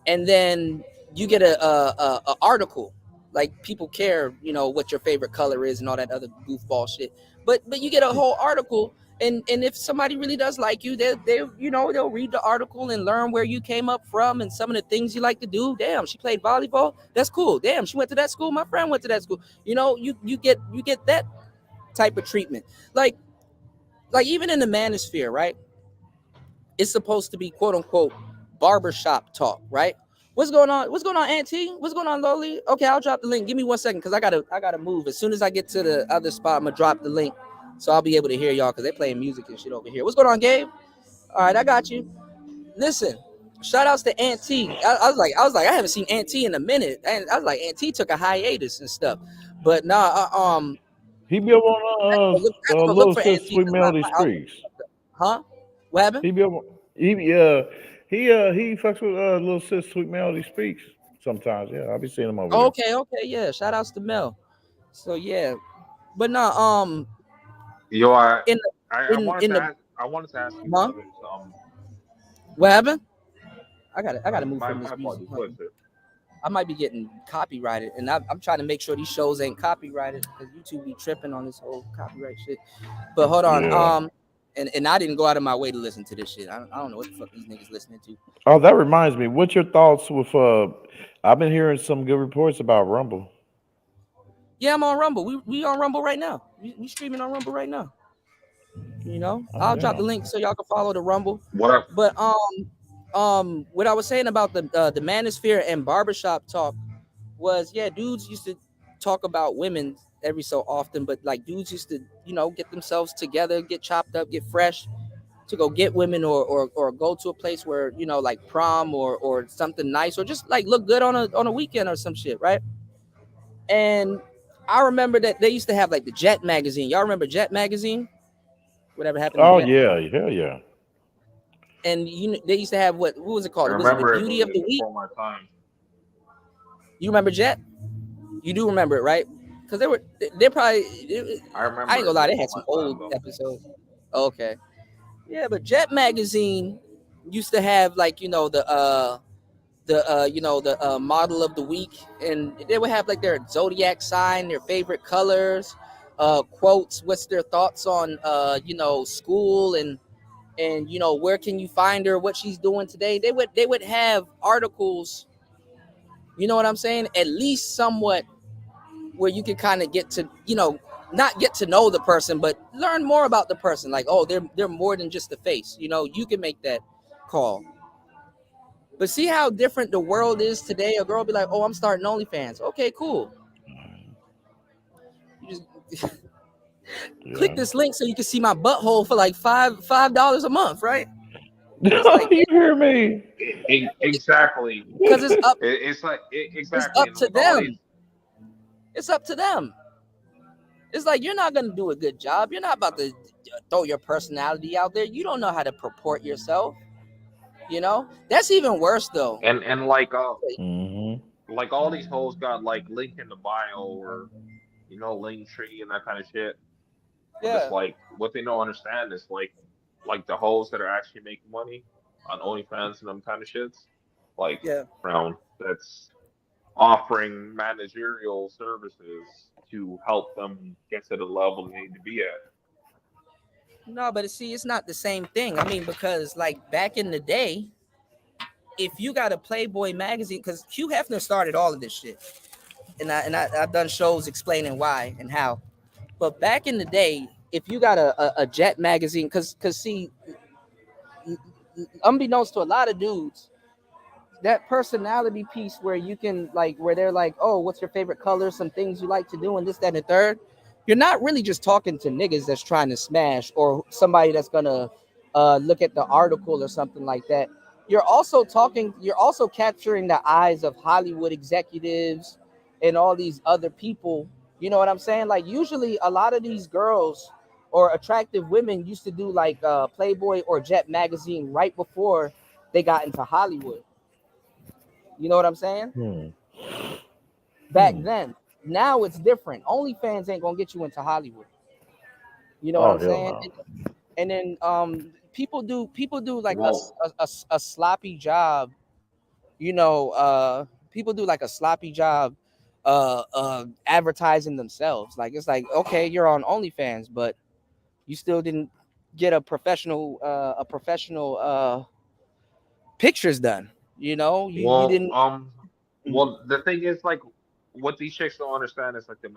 [SPEAKER 12] and then you get a article. Like people care, you know, what your favorite color is and all that other goofball shit. But you get a whole article, and if somebody really does like you, they you know, they'll read the article and learn where you came up from and some of the things you like to do. Damn, she played volleyball. That's cool. Damn, she went to that school. My friend went to that school. You know, you get that type of treatment. Like even in the manosphere, right? It's supposed to be quote unquote barbershop talk, right? What's going on? What's going on, Auntie? What's going on, Loli? Okay, I'll drop the link. Give me 1 second, because I gotta move. As soon as I get to the other spot, I'm gonna drop the link so I'll be able to hear y'all, because they're playing music and shit over here. What's going on, Gabe? All right, I got you. Listen, shout outs to Auntie. I was like, I haven't seen Auntie in a minute. And I was like, Auntie took a hiatus and stuff. But nah,
[SPEAKER 10] He be up on
[SPEAKER 12] I gotta
[SPEAKER 10] Little
[SPEAKER 12] look for
[SPEAKER 10] Sis
[SPEAKER 12] Auntie.
[SPEAKER 10] Sweet Melody Streaks.
[SPEAKER 12] Huh? What happened?
[SPEAKER 10] He be up. He fucks with Little Sis Sweet Melody Speaks sometimes. Yeah, I'll be seeing him over there.
[SPEAKER 12] Okay, yeah. Shout outs to Mel. So yeah, but no,
[SPEAKER 9] Yo, I
[SPEAKER 12] in
[SPEAKER 9] wanted
[SPEAKER 12] in
[SPEAKER 9] to
[SPEAKER 12] the
[SPEAKER 9] ask. I wanted to ask you
[SPEAKER 12] huh?
[SPEAKER 9] brothers.
[SPEAKER 12] What happened? I gotta move
[SPEAKER 9] My
[SPEAKER 12] from this music.
[SPEAKER 9] apologies. What is it?
[SPEAKER 12] I might be getting copyrighted, and I'm trying to make sure these shows ain't copyrighted, because YouTube be tripping on this whole copyright shit. But hold on,
[SPEAKER 10] Yeah.
[SPEAKER 12] and I didn't go out of my way to listen to this shit. I don't know what the fuck these niggas listening to.
[SPEAKER 10] Oh, that reminds me. What's your thoughts with? I've been hearing some good reports about Rumble.
[SPEAKER 12] Yeah, I'm on Rumble. We on Rumble right now. We streaming on Rumble right now. You know,
[SPEAKER 10] Oh,
[SPEAKER 12] I'll drop
[SPEAKER 10] yeah.
[SPEAKER 12] the link so y'all can follow the Rumble.
[SPEAKER 9] What up?
[SPEAKER 12] But what I was saying about the manosphere and barbershop talk was, yeah, dudes used to talk about women every so often, but like dudes used to, you know, get themselves together, get chopped up, get fresh to go get women, or go to a place where, you know, like prom or something nice, or just like look good on a weekend or some shit, right? And I remember that they used to have like the Jet magazine. Y'all remember Jet magazine? Whatever happened to
[SPEAKER 10] Oh
[SPEAKER 12] Jet?
[SPEAKER 10] yeah, hell yeah.
[SPEAKER 12] And you know, they used to have what was it
[SPEAKER 9] I
[SPEAKER 12] called? Was it the
[SPEAKER 9] remember it,
[SPEAKER 12] Beauty
[SPEAKER 9] but
[SPEAKER 12] of
[SPEAKER 9] it
[SPEAKER 12] the
[SPEAKER 9] was
[SPEAKER 12] Week?
[SPEAKER 9] before my time.
[SPEAKER 12] You remember Jet? You do remember it, right? Because they're probably.
[SPEAKER 9] I remember
[SPEAKER 12] I ain't
[SPEAKER 9] it
[SPEAKER 12] gonna lie, they
[SPEAKER 9] before
[SPEAKER 12] had
[SPEAKER 9] my
[SPEAKER 12] some
[SPEAKER 9] time,
[SPEAKER 12] old
[SPEAKER 9] though.
[SPEAKER 12] episodes. Okay, yeah, but Jet magazine used to have, like, you know, the you know, the model of the week, and they would have like their zodiac sign, their favorite colors, quotes, what's their thoughts on you know, school, and you know, where can you find her, what she's doing today. They would have articles, you know what I'm saying, at least somewhat, where you can kind of get to, you know, not get to know the person, but learn more about the person. Like, oh, they're more than just the face. You know, you can make that call. But see how different the world is today. A girl be like, "Oh, I'm starting OnlyFans." Okay, cool. You just click
[SPEAKER 10] Yeah.
[SPEAKER 12] this link so you can see my butthole for like $5 a month, right? It's like,
[SPEAKER 10] You hear me?
[SPEAKER 9] Exactly.
[SPEAKER 12] because it's up.
[SPEAKER 9] It's like
[SPEAKER 12] It's
[SPEAKER 9] exactly,
[SPEAKER 12] up
[SPEAKER 9] and
[SPEAKER 12] to
[SPEAKER 9] with all these.
[SPEAKER 12] them. It's up to them. It's like, you're not gonna do a good job. You're not about to throw your personality out there. You don't know how to purport yourself. You know, that's even worse though.
[SPEAKER 9] And
[SPEAKER 10] Mm-hmm.
[SPEAKER 9] like all these hoes got like link in the bio, or link tree and that kind of shit. But it's
[SPEAKER 12] Yeah,
[SPEAKER 9] like what they don't understand is like the hoes that are actually making money on OnlyFans and them kind of shits, like
[SPEAKER 12] yeah.
[SPEAKER 9] around that's offering managerial services to help them get to the level they need to be at.
[SPEAKER 12] No, but see, it's not the same thing. I mean, because like back in the day, if you got a Playboy magazine, because Hugh Hefner started all of this shit, and I've done shows explaining why and how. But back in the day, if you got a Jet magazine, because see, unbeknownst to a lot of dudes, that personality piece where you can, like, where they're like, oh, what's your favorite color, some things you like to do, and this, that, and the third. You're not really just talking to niggas that's trying to smash, or somebody that's gonna look at the article or something like that. You're also capturing the eyes of Hollywood executives and all these other people. You know what I'm saying? Like, usually a lot of these girls or attractive women used to do like Playboy or Jet magazine right before they got into Hollywood. You know what I'm saying?
[SPEAKER 10] Hmm.
[SPEAKER 12] Back then. Now it's different. OnlyFans ain't gonna get you into Hollywood. You know what
[SPEAKER 10] Oh
[SPEAKER 12] I'm
[SPEAKER 10] hell
[SPEAKER 12] saying?
[SPEAKER 10] no.
[SPEAKER 12] And then people do like
[SPEAKER 9] Well,
[SPEAKER 12] a sloppy job. You know, people do like a sloppy job advertising themselves. Like it's like, okay, you're on OnlyFans, but you still didn't get a professional pictures done. You know, you didn't.
[SPEAKER 9] Well, the thing is, like, what these chicks don't understand is like the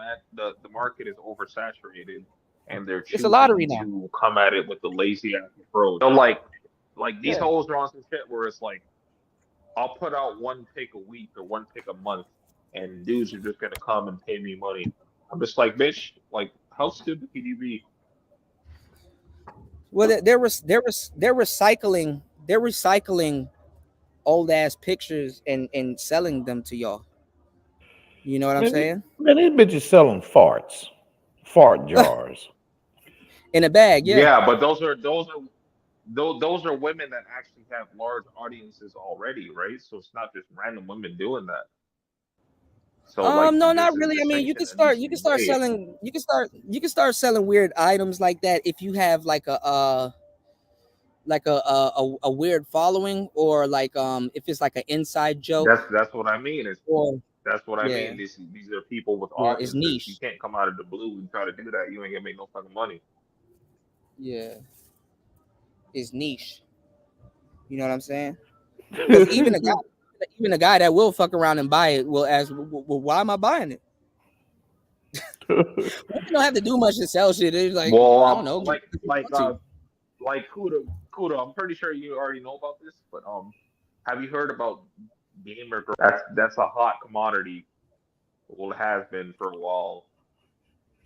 [SPEAKER 9] market is oversaturated, and they're
[SPEAKER 12] It's a lottery
[SPEAKER 9] choosing
[SPEAKER 12] now.
[SPEAKER 9] to come at it with the lazy ass approach. So like these
[SPEAKER 12] Yeah.
[SPEAKER 9] hoes are on some shit where it's like, I'll put out one pick a week or one pick a month, and dudes are just gonna come and pay me money. I'm just like, bitch, like, how stupid can you be?
[SPEAKER 12] Well, they're recycling old ass pictures and selling them to y'all. You know what I'm saying?
[SPEAKER 10] Man, these bitches selling farts, fart jars.
[SPEAKER 12] In a bag, yeah.
[SPEAKER 9] Yeah, but those are women that actually have large audiences already, right? So it's not just random women doing that. So like,
[SPEAKER 12] No,
[SPEAKER 9] there's
[SPEAKER 12] not
[SPEAKER 9] a
[SPEAKER 12] really. I mean,
[SPEAKER 9] distinction that needs to be made.
[SPEAKER 12] you can start selling weird items like that if you have like a weird following, or like if it's like an inside joke.
[SPEAKER 9] That's what I mean. That's what I
[SPEAKER 12] Yeah,
[SPEAKER 9] mean. These are people with
[SPEAKER 12] yeah, it's
[SPEAKER 9] audiences. You
[SPEAKER 12] niche.
[SPEAKER 9] can't come out of the blue and try to do that. You ain't gonna make no fucking money.
[SPEAKER 12] Yeah, it's niche. You know what I'm saying? Because even a guy that will fuck around and buy it will ask, well, why am I buying it? We don't have to do much to sell shit. It's like,
[SPEAKER 9] Well,
[SPEAKER 12] I don't know.
[SPEAKER 9] like Kuda. I'm pretty sure you already know about this, but have you heard about gamer girl? That's a hot commodity. Well, it has been for a while.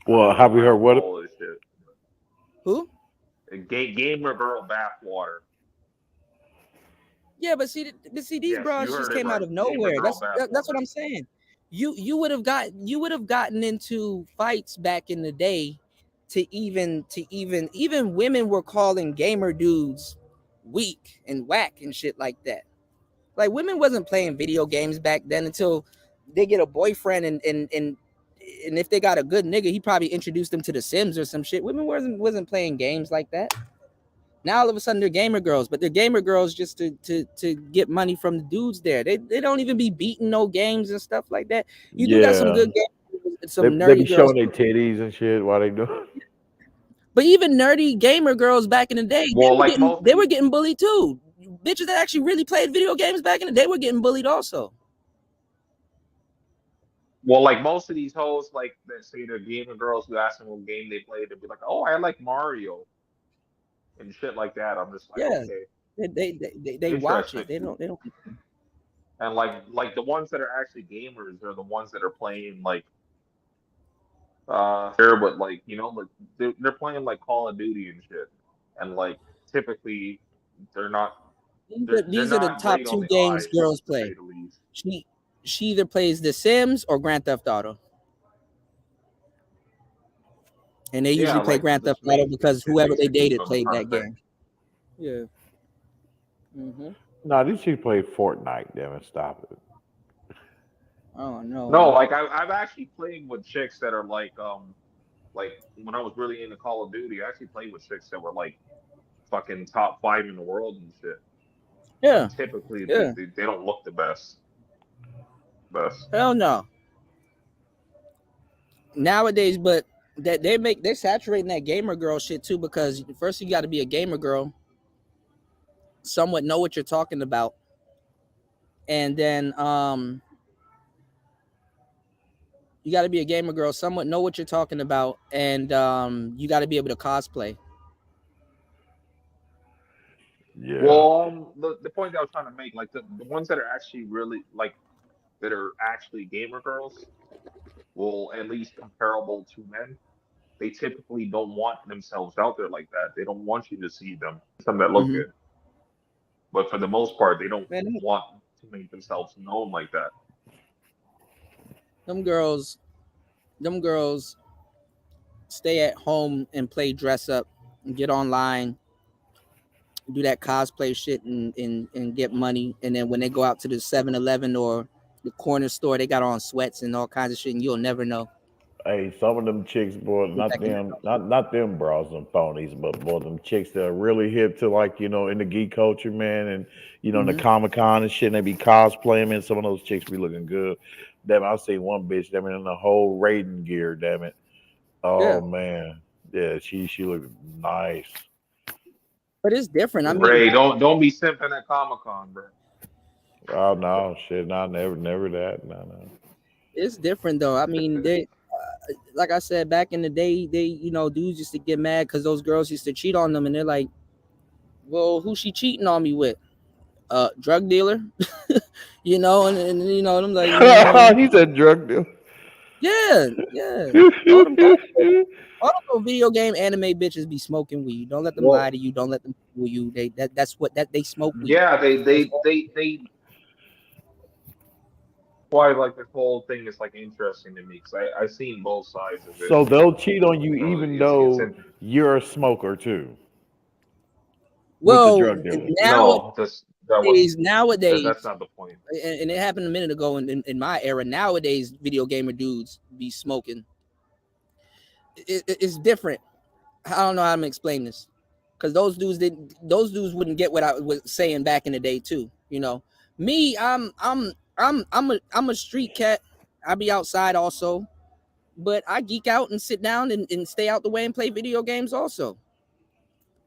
[SPEAKER 10] Well, have you heard what?
[SPEAKER 9] All this shit.
[SPEAKER 12] Who?
[SPEAKER 9] Gamer girl bathwater.
[SPEAKER 12] Yeah, but see, these bras just came out of nowhere. That's what I'm saying. You would have gotten into fights back in the day to even women were calling gamer dudes weak and whack and shit like that. Like women wasn't playing video games back then until they get a boyfriend, and if they got a good nigga, he probably introduced them to The Sims or some shit. Women wasn't playing games like that. Now all of a sudden they're gamer girls, but they're gamer girls just to get money from the dudes there. They don't even be beating no games and stuff like that. You do got some good games, some nerdy
[SPEAKER 10] they be
[SPEAKER 12] girls.
[SPEAKER 10] showing their titties and shit while they do.
[SPEAKER 12] But even nerdy gamer girls back in the day, they were getting bullied too. Bitches that actually really played video games back in the day were getting bullied also.
[SPEAKER 9] Well, like most of these hoes, like that say they're gamer girls, who ask them what game they play, they'll be like, "Oh, I like Mario," and shit like that. I'm just like,
[SPEAKER 12] Yeah,
[SPEAKER 9] okay,
[SPEAKER 12] they watch it. They don't.
[SPEAKER 9] And like the ones that are actually gamers are the ones that are playing like but like, you know, like they're playing like Call of Duty and shit, and like typically they're not
[SPEAKER 12] These are the
[SPEAKER 9] not
[SPEAKER 12] top
[SPEAKER 9] great on
[SPEAKER 12] two
[SPEAKER 9] the
[SPEAKER 12] games
[SPEAKER 9] eyes,
[SPEAKER 12] girls
[SPEAKER 9] to say
[SPEAKER 12] play.
[SPEAKER 9] the least.
[SPEAKER 12] She either plays The Sims or Grand Theft Auto. And they usually play Grand Theft Auto because whoever they dated played that game. Yeah. Mm-hmm.
[SPEAKER 10] No, these chicks play Fortnite. Damn it, stop it.
[SPEAKER 12] Oh no.
[SPEAKER 9] No, like I've actually played with chicks that are like when I was really into Call of Duty, I actually played with chicks that were like fucking top 5 in the world and shit.
[SPEAKER 12] Yeah.
[SPEAKER 9] And typically,
[SPEAKER 12] yeah.
[SPEAKER 9] they don't look the best.
[SPEAKER 12] Hell no. Nowadays, but that they're saturating that gamer girl shit too, because first you got to be a gamer girl, somewhat know what you're talking about, and then you got to be a gamer girl, somewhat know what you're talking about, and you got to be able to cosplay.
[SPEAKER 10] Yeah.
[SPEAKER 9] Well, the point that I was trying to make, like the ones that are actually really like that are actually gamer girls, will at least comparable to men. They typically don't want themselves out there like that. They don't want you to see them. Some that look good, but for the most part, they don't want to make themselves known like that.
[SPEAKER 12] Them girls stay at home and play dress up and get online, do that cosplay shit and get money. And then when they go out to the 7-Eleven or the corner store, they got on sweats and all kinds of shit, and you'll never know.
[SPEAKER 10] Hey, some of them chicks, boy, not them bras and phonies, but boy, them chicks that are really hip to, like, you know, in the geek culture, man, and you know, in the Comic-Con and shit, and they be cosplaying, man. Some of those chicks be looking good. Damn it, I seen one bitch, damn it, in the whole raiding gear, damn it. Oh man. Yeah, she looked nice.
[SPEAKER 12] But it's different. I mean,
[SPEAKER 9] Ray, don't be simping at Comic-Con, bro.
[SPEAKER 10] Oh no, shit, no, never that. No.
[SPEAKER 12] it's different though. I mean, they like I said, back in the day, dudes used to get mad because those girls used to cheat on them, and they're like, well, who's she cheating on me with? Drug dealer. and I'm like,
[SPEAKER 10] He's a drug dealer.
[SPEAKER 12] yeah. All those video game anime bitches be smoking weed. Don't let them lie to you. Don't let them fool you. That's what they smoke weed.
[SPEAKER 9] Yeah, they why like this whole thing is like interesting to me because I've seen both sides of it.
[SPEAKER 10] So they'll cheat on you even though you're a smoker too.
[SPEAKER 12] Well,
[SPEAKER 9] nowadays, that's not the point.
[SPEAKER 12] And it happened a minute ago in my era. Nowadays, video gamer dudes be smoking. It's different. I don't know how to explain this, because those dudes wouldn't get what I was saying back in the day too. Me, I'm a street cat. I be outside also, but I geek out and sit down and stay out the way and play video games also.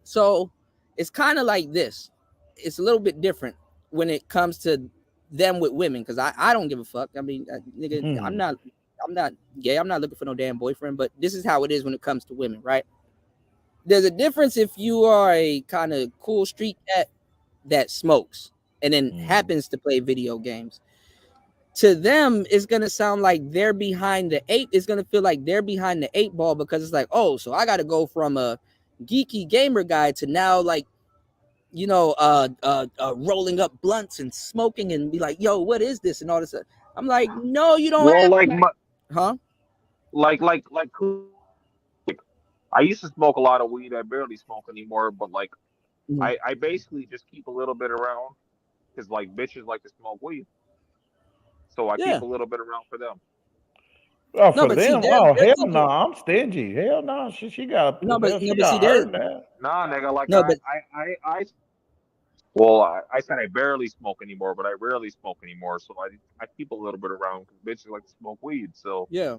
[SPEAKER 12] So it's kind of like this. It's a little bit different when it comes to them with women, because I don't give a fuck. I mean, nigga, I'm not gay. I'm not looking for no damn boyfriend, but this is how it is when it comes to women, right? There's a difference if you are a kind of cool street cat that smokes and then happens to play video games. To them, it's going to sound like they're behind the eight. It's going to feel like they're behind the 8 ball, because it's like, oh, so I got to go from a geeky gamer guy to now like, rolling up blunts and smoking and be like, yo, what is this? And all this. I'm like, no, you don't.
[SPEAKER 9] Well, I used to smoke a lot of weed. I barely smoke anymore, but like, I basically just keep a little bit around because like bitches like to smoke weed, so I keep a little bit around for them.
[SPEAKER 10] Oh, for them? Oh, hell no, I'm stingy. Hell no, she got.
[SPEAKER 9] Nah, nigga, like I said I barely smoke anymore, but I rarely smoke anymore, so I keep a little bit around because bitches like to smoke weed. So
[SPEAKER 12] yeah,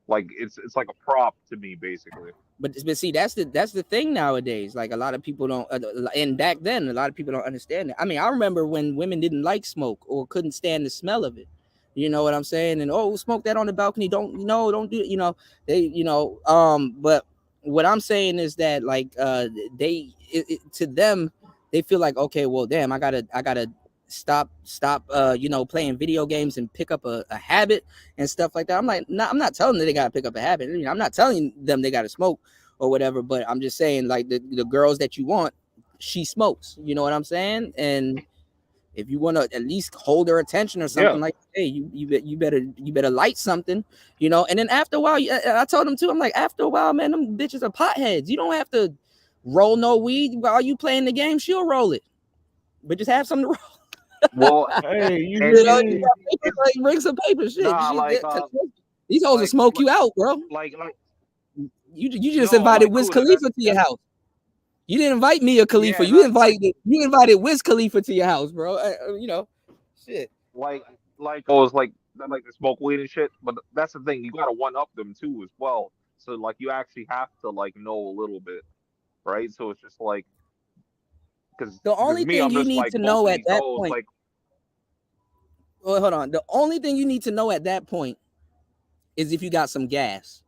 [SPEAKER 9] like it's like a prop to me basically.
[SPEAKER 12] But see, that's the thing nowadays. Like a lot of people don't, and back then a lot of people don't understand it. I mean, I remember when women didn't like smoke or couldn't stand the smell of it. You know what I'm saying? And smoke that on the balcony. Don't do it. But what I'm saying is that like to them, they feel like, okay, well, damn, I gotta stop playing video games and pick up a habit and stuff like that. I'm like, I'm not telling them they gotta pick up a habit. I'm not telling them they gotta smoke or whatever, but I'm just saying like the girls that you want, she smokes. You know what I'm saying? And if you want to at least hold her attention or something, like, hey, you better light something, And then after a while, I told them too. I'm like, after a while, man, them bitches are potheads. You don't have to roll no weed while you playing the game. She'll roll it, but just have something to roll.
[SPEAKER 9] Well,
[SPEAKER 10] hey,
[SPEAKER 12] bring some paper shit.
[SPEAKER 9] Nah,
[SPEAKER 12] these hoes will smoke you out, bro.
[SPEAKER 9] Like
[SPEAKER 12] you just invited Wiz Khalifa to your house. You didn't invite me or Khalifa. You invited Wiz Khalifa to your house, bro. Shit.
[SPEAKER 9] Like to smoke weed and shit. But that's the thing. You gotta one up them too as well. So like you actually have to like know a little bit, right? So it's just like because
[SPEAKER 12] the only thing you need to know at that point. Well, hold on. The only thing you need to know at that point is if you got some gas.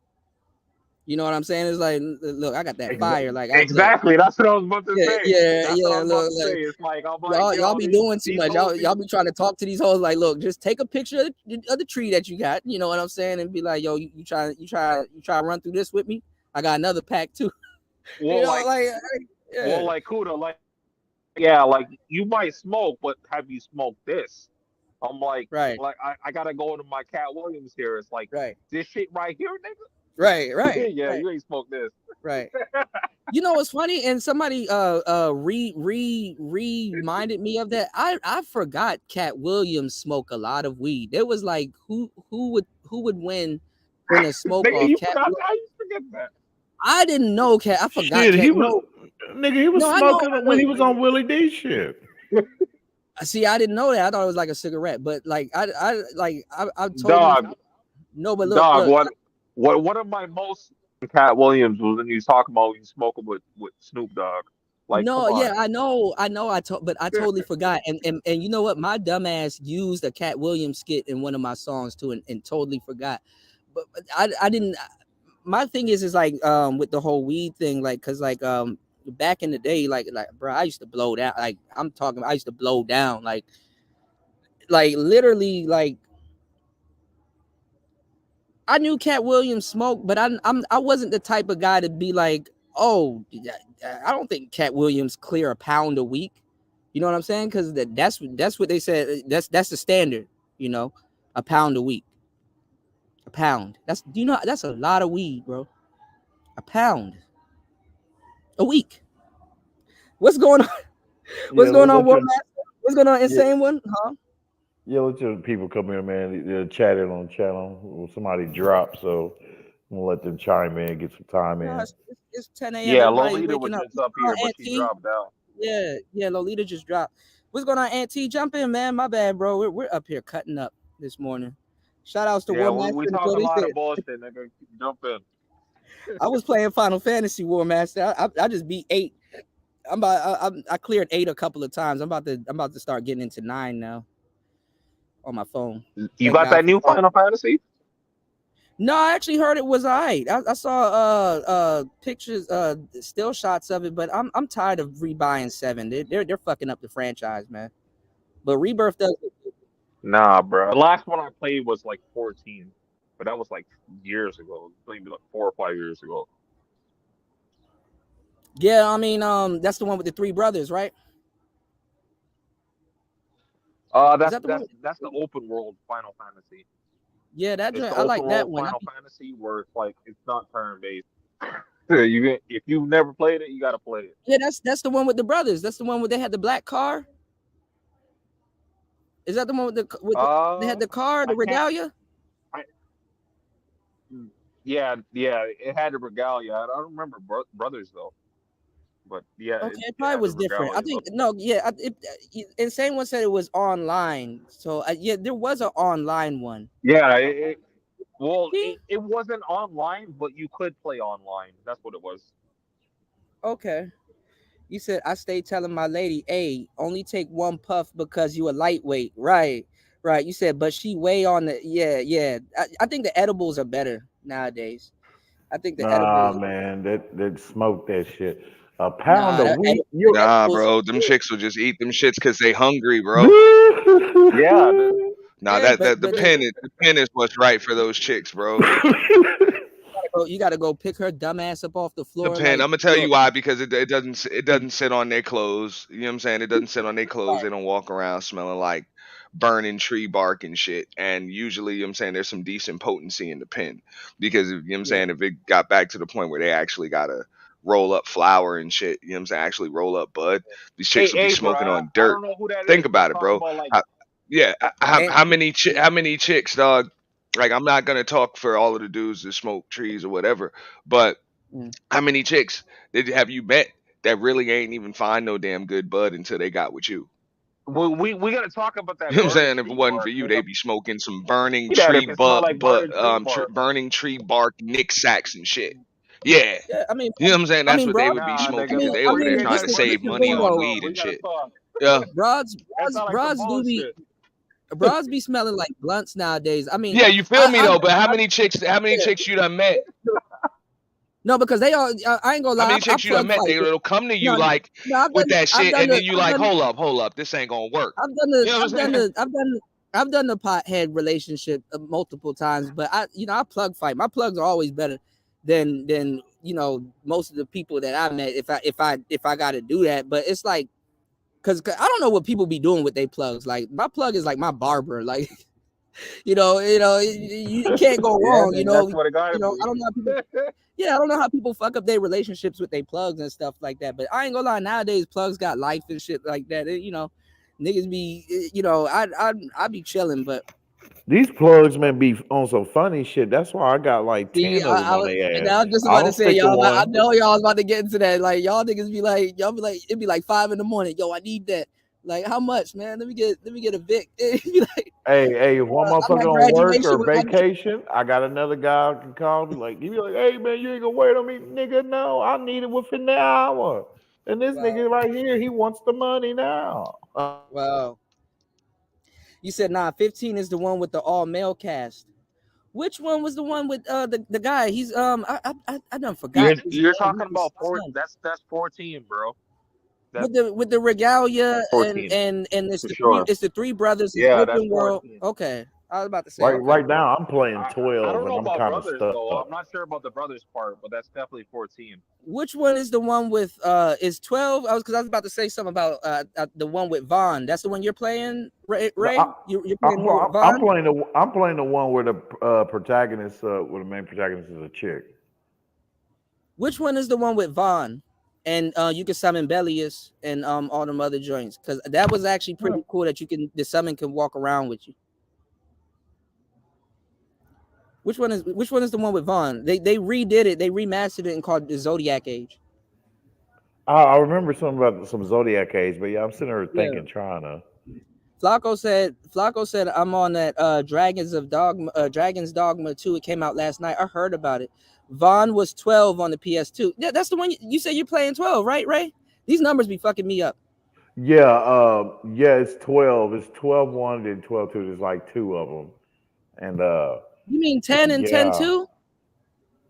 [SPEAKER 12] You know what I'm saying? It's like, look, I got that fire. Like
[SPEAKER 9] exactly, that's what I was about to say.
[SPEAKER 12] Yeah.
[SPEAKER 9] Look, it's like
[SPEAKER 12] y'all be doing too much. Y'all be trying to talk to these hoes. Like, look, just take a picture of the tree that you got. You know what I'm saying? And be like, yo, you try to run through this with me? I got another pack too.
[SPEAKER 9] Well, like Kuda, like you might smoke, but have you smoked this? I'm like,
[SPEAKER 12] right.
[SPEAKER 9] Like I gotta go into my Cat Williams here. It's like, this shit right here, nigga.
[SPEAKER 12] Right.
[SPEAKER 9] Yeah,
[SPEAKER 12] right.
[SPEAKER 9] You ain't smoked this.
[SPEAKER 12] Right. You know what's funny? And somebody reminded me of that. I forgot Cat Williams smoked a lot of weed. There was like who would win in a smoke off Cat Williams?
[SPEAKER 9] I used to forget that.
[SPEAKER 12] I didn't know Cat. I forgot.
[SPEAKER 10] Shit, he was smoking when he was on Willie D shit.
[SPEAKER 12] See, I didn't know that. I thought it was like a cigarette, but like I totally
[SPEAKER 9] Dog,
[SPEAKER 12] no. But look,
[SPEAKER 9] dog. What one of my most Cat Williams was when you talk about when you smoking with Snoop Dogg. Like, come
[SPEAKER 12] no,
[SPEAKER 9] on.
[SPEAKER 12] yeah, I know. But I totally forgot. And you know what? My dumbass used a Cat Williams skit in one of my songs too, and totally forgot. But I didn't. My thing is like with the whole weed thing, like, cause like back in the day, like bro, I used to blow down. Like I used to blow down, like literally, like I knew Cat Williams smoked, but I wasn't the type of guy to be like, oh, I don't think Cat Williams clear a pound a week. You know what I'm saying? Because that's what they said. That's the standard. You know, a pound a week. A pound. That's that's a lot of weed, bro. A pound a week. What's going on? What's going on, War Master? What's going on, Insane One? Huh?
[SPEAKER 10] Yeah, let your people come in, man. They're chatting on the channel. Somebody dropped, so I'm gonna let them chime in, get some time in.
[SPEAKER 12] It's 10 a.m.
[SPEAKER 9] Yeah,
[SPEAKER 12] Everybody
[SPEAKER 9] Lolita was just up here, but she dropped out.
[SPEAKER 12] Yeah, Lolita just dropped. What's going on, Auntie? Jump in, man. My bad, bro. We're up here cutting up this morning. Shout outs to War Master.
[SPEAKER 9] We talk a lot of bullshit, nigga. Jump in.
[SPEAKER 12] I was playing Final Fantasy, War Master. I just beat 8. I cleared 8 a couple of times. I'm about to start getting into 9 now on my phone.
[SPEAKER 9] You got that new Final Fantasy?
[SPEAKER 12] No, I actually heard it was alright. I saw pictures, still shots of it, but I'm tired of rebuying 7. They're fucking up the franchise, man. But Rebirth does.
[SPEAKER 9] Nah, bro. The last one I played was like 14, but that was like years ago, maybe like 4 or 5 years ago.
[SPEAKER 12] Yeah, I mean, that's the one with the 3 brothers, right?
[SPEAKER 9] That's the open world Final Fantasy.
[SPEAKER 12] Yeah, I like that one.
[SPEAKER 9] Final Fantasy where it's like it's not turn based. If you've never played it, you gotta play it.
[SPEAKER 12] Yeah, that's the one with the brothers. That's the one where they had the black car. Is that the one with they had the car, the regalia?
[SPEAKER 9] Yeah, it had the regalia. I don't remember brothers though. But yeah,
[SPEAKER 12] okay, it probably was different. I think Insane One said it was online. So yeah, there was an online one.
[SPEAKER 9] Yeah, it wasn't online, but you could play online. That's what it was.
[SPEAKER 12] Okay. You said I stay telling my lady, hey, only take 1 puff because you a lightweight. Right. You said, but she weigh on the yeah. I think the edibles are better nowadays. I think the edibles.
[SPEAKER 10] Man, that smoke that shit. A pound of weed.
[SPEAKER 13] Nah, bro. Them chicks will just eat them shits because they hungry, bro.
[SPEAKER 9] Yeah.
[SPEAKER 13] Nah, the pen is what's right for those chicks, bro.
[SPEAKER 12] You gotta go pick her dumb ass up off the floor.
[SPEAKER 13] The pen. I'm gonna tell you why, because it doesn't sit on their clothes. You know what I'm saying? It doesn't sit on their clothes. They don't walk around smelling like burning tree bark and shit. And usually, you know what I'm saying, there's some decent potency in the pen, because you know what I'm saying, if it got back to the point where they actually gotta roll up flour and shit, you know what I'm saying, actually roll up bud, these chicks will be smoking on dirt. Think about it, bro. How many chicks, dog? Like, I'm not gonna talk for all of the dudes that smoke trees or whatever, but how many chicks have you met that really ain't even find no damn good bud until they got with you?
[SPEAKER 9] Well, we gotta talk about that.
[SPEAKER 13] You know what I'm saying? If it wasn't for you, they'd be smoking some burning tree bark nick sacks and shit. Yeah,
[SPEAKER 12] I mean,
[SPEAKER 13] you know what I'm saying? That's what they would be smoking, because they over there trying to save money on weed and shit. Yeah,
[SPEAKER 12] broads be smelling like blunts nowadays. I mean,
[SPEAKER 13] yeah, you feel me though? But how many chicks you done met?
[SPEAKER 12] No, because they all. I ain't gonna lie.
[SPEAKER 13] How many chicks you done met? They'll come to you with that shit, and then you like, hold up, this ain't gonna work.
[SPEAKER 12] I've done the pothead relationship multiple times, but I plug fight. My plugs are always better than most of the people that I met. If I got to do that, but it's like, cause I don't know what people be doing with their plugs. Like, my plug is like my barber. Like, you can't go wrong. I don't know how people. Yeah, I don't know how people fuck up their relationships with their plugs and stuff like that. But I ain't gonna lie, nowadays plugs got life and shit like that. Niggas be, I be chilling, but
[SPEAKER 10] these plugs, man, be on some funny shit. That's why I got like 10 of them on their ass.
[SPEAKER 12] I'm just about to say, y'all. I know y'all was about to get into that. Like, y'all niggas be like, it'd be like 5 a.m. Yo, I need that. Like, how much, man? Let me get a Vic. Like,
[SPEAKER 10] Hey, if one
[SPEAKER 12] I'm
[SPEAKER 10] motherfucker
[SPEAKER 12] at
[SPEAKER 10] on work
[SPEAKER 12] graduation
[SPEAKER 10] or
[SPEAKER 12] with my
[SPEAKER 10] vacation, I got another guy who can call me. Like, he be like, hey, man, you ain't gonna wait on me. Nigga, no, I need it within the hour. And this nigga right here, he wants the money now.
[SPEAKER 12] Wow. You said, nah, 15 is the one with the all male cast. Which one was the one with the guy? He's I done forgot his
[SPEAKER 9] You're
[SPEAKER 12] name.
[SPEAKER 9] talking about that's 14, bro. That's
[SPEAKER 12] With the regalia
[SPEAKER 9] that's 14
[SPEAKER 12] and
[SPEAKER 9] for sure.
[SPEAKER 12] it's the three brothers. It's
[SPEAKER 9] Yeah, that's
[SPEAKER 12] open world.
[SPEAKER 9] 14.
[SPEAKER 12] Okay, I was about to say okay.
[SPEAKER 10] Right now, I'm playing
[SPEAKER 9] I
[SPEAKER 10] 12,
[SPEAKER 9] don't
[SPEAKER 10] and
[SPEAKER 9] know
[SPEAKER 10] I'm
[SPEAKER 9] about
[SPEAKER 10] kind of
[SPEAKER 9] brothers
[SPEAKER 10] stuck.
[SPEAKER 9] though. I'm not sure about the brothers part, but that's definitely 14.
[SPEAKER 12] Which one is the one with is 12? I was about to say something about the one with Vaughn. That's the one you're playing, Ray? You're playing more with Vaughn?
[SPEAKER 10] I'm playing the one where the protagonist, where the main protagonist is a chick.
[SPEAKER 12] Which one is the one with Vaughn? And you can summon Bellius and all them other joints, because that was actually pretty cool that the summon can walk around with you. Which one is the one with Vaughn? They redid it, they remastered it and called it the Zodiac Age.
[SPEAKER 10] I remember something about some Zodiac Age, but yeah, I'm sitting there
[SPEAKER 12] Yeah.
[SPEAKER 10] thinking, trying to.
[SPEAKER 12] Flacco said I'm on that Dragon's Dogma 2. It came out last night. I heard about it. Vaughn was 12 on the PS2. Yeah, that's the one you said you're playing 12, right, Ray? These numbers be fucking me up.
[SPEAKER 10] Yeah, it's 12. It's 12-1 and 12-2. There's like two of them, and
[SPEAKER 12] You mean 10 and 10-2?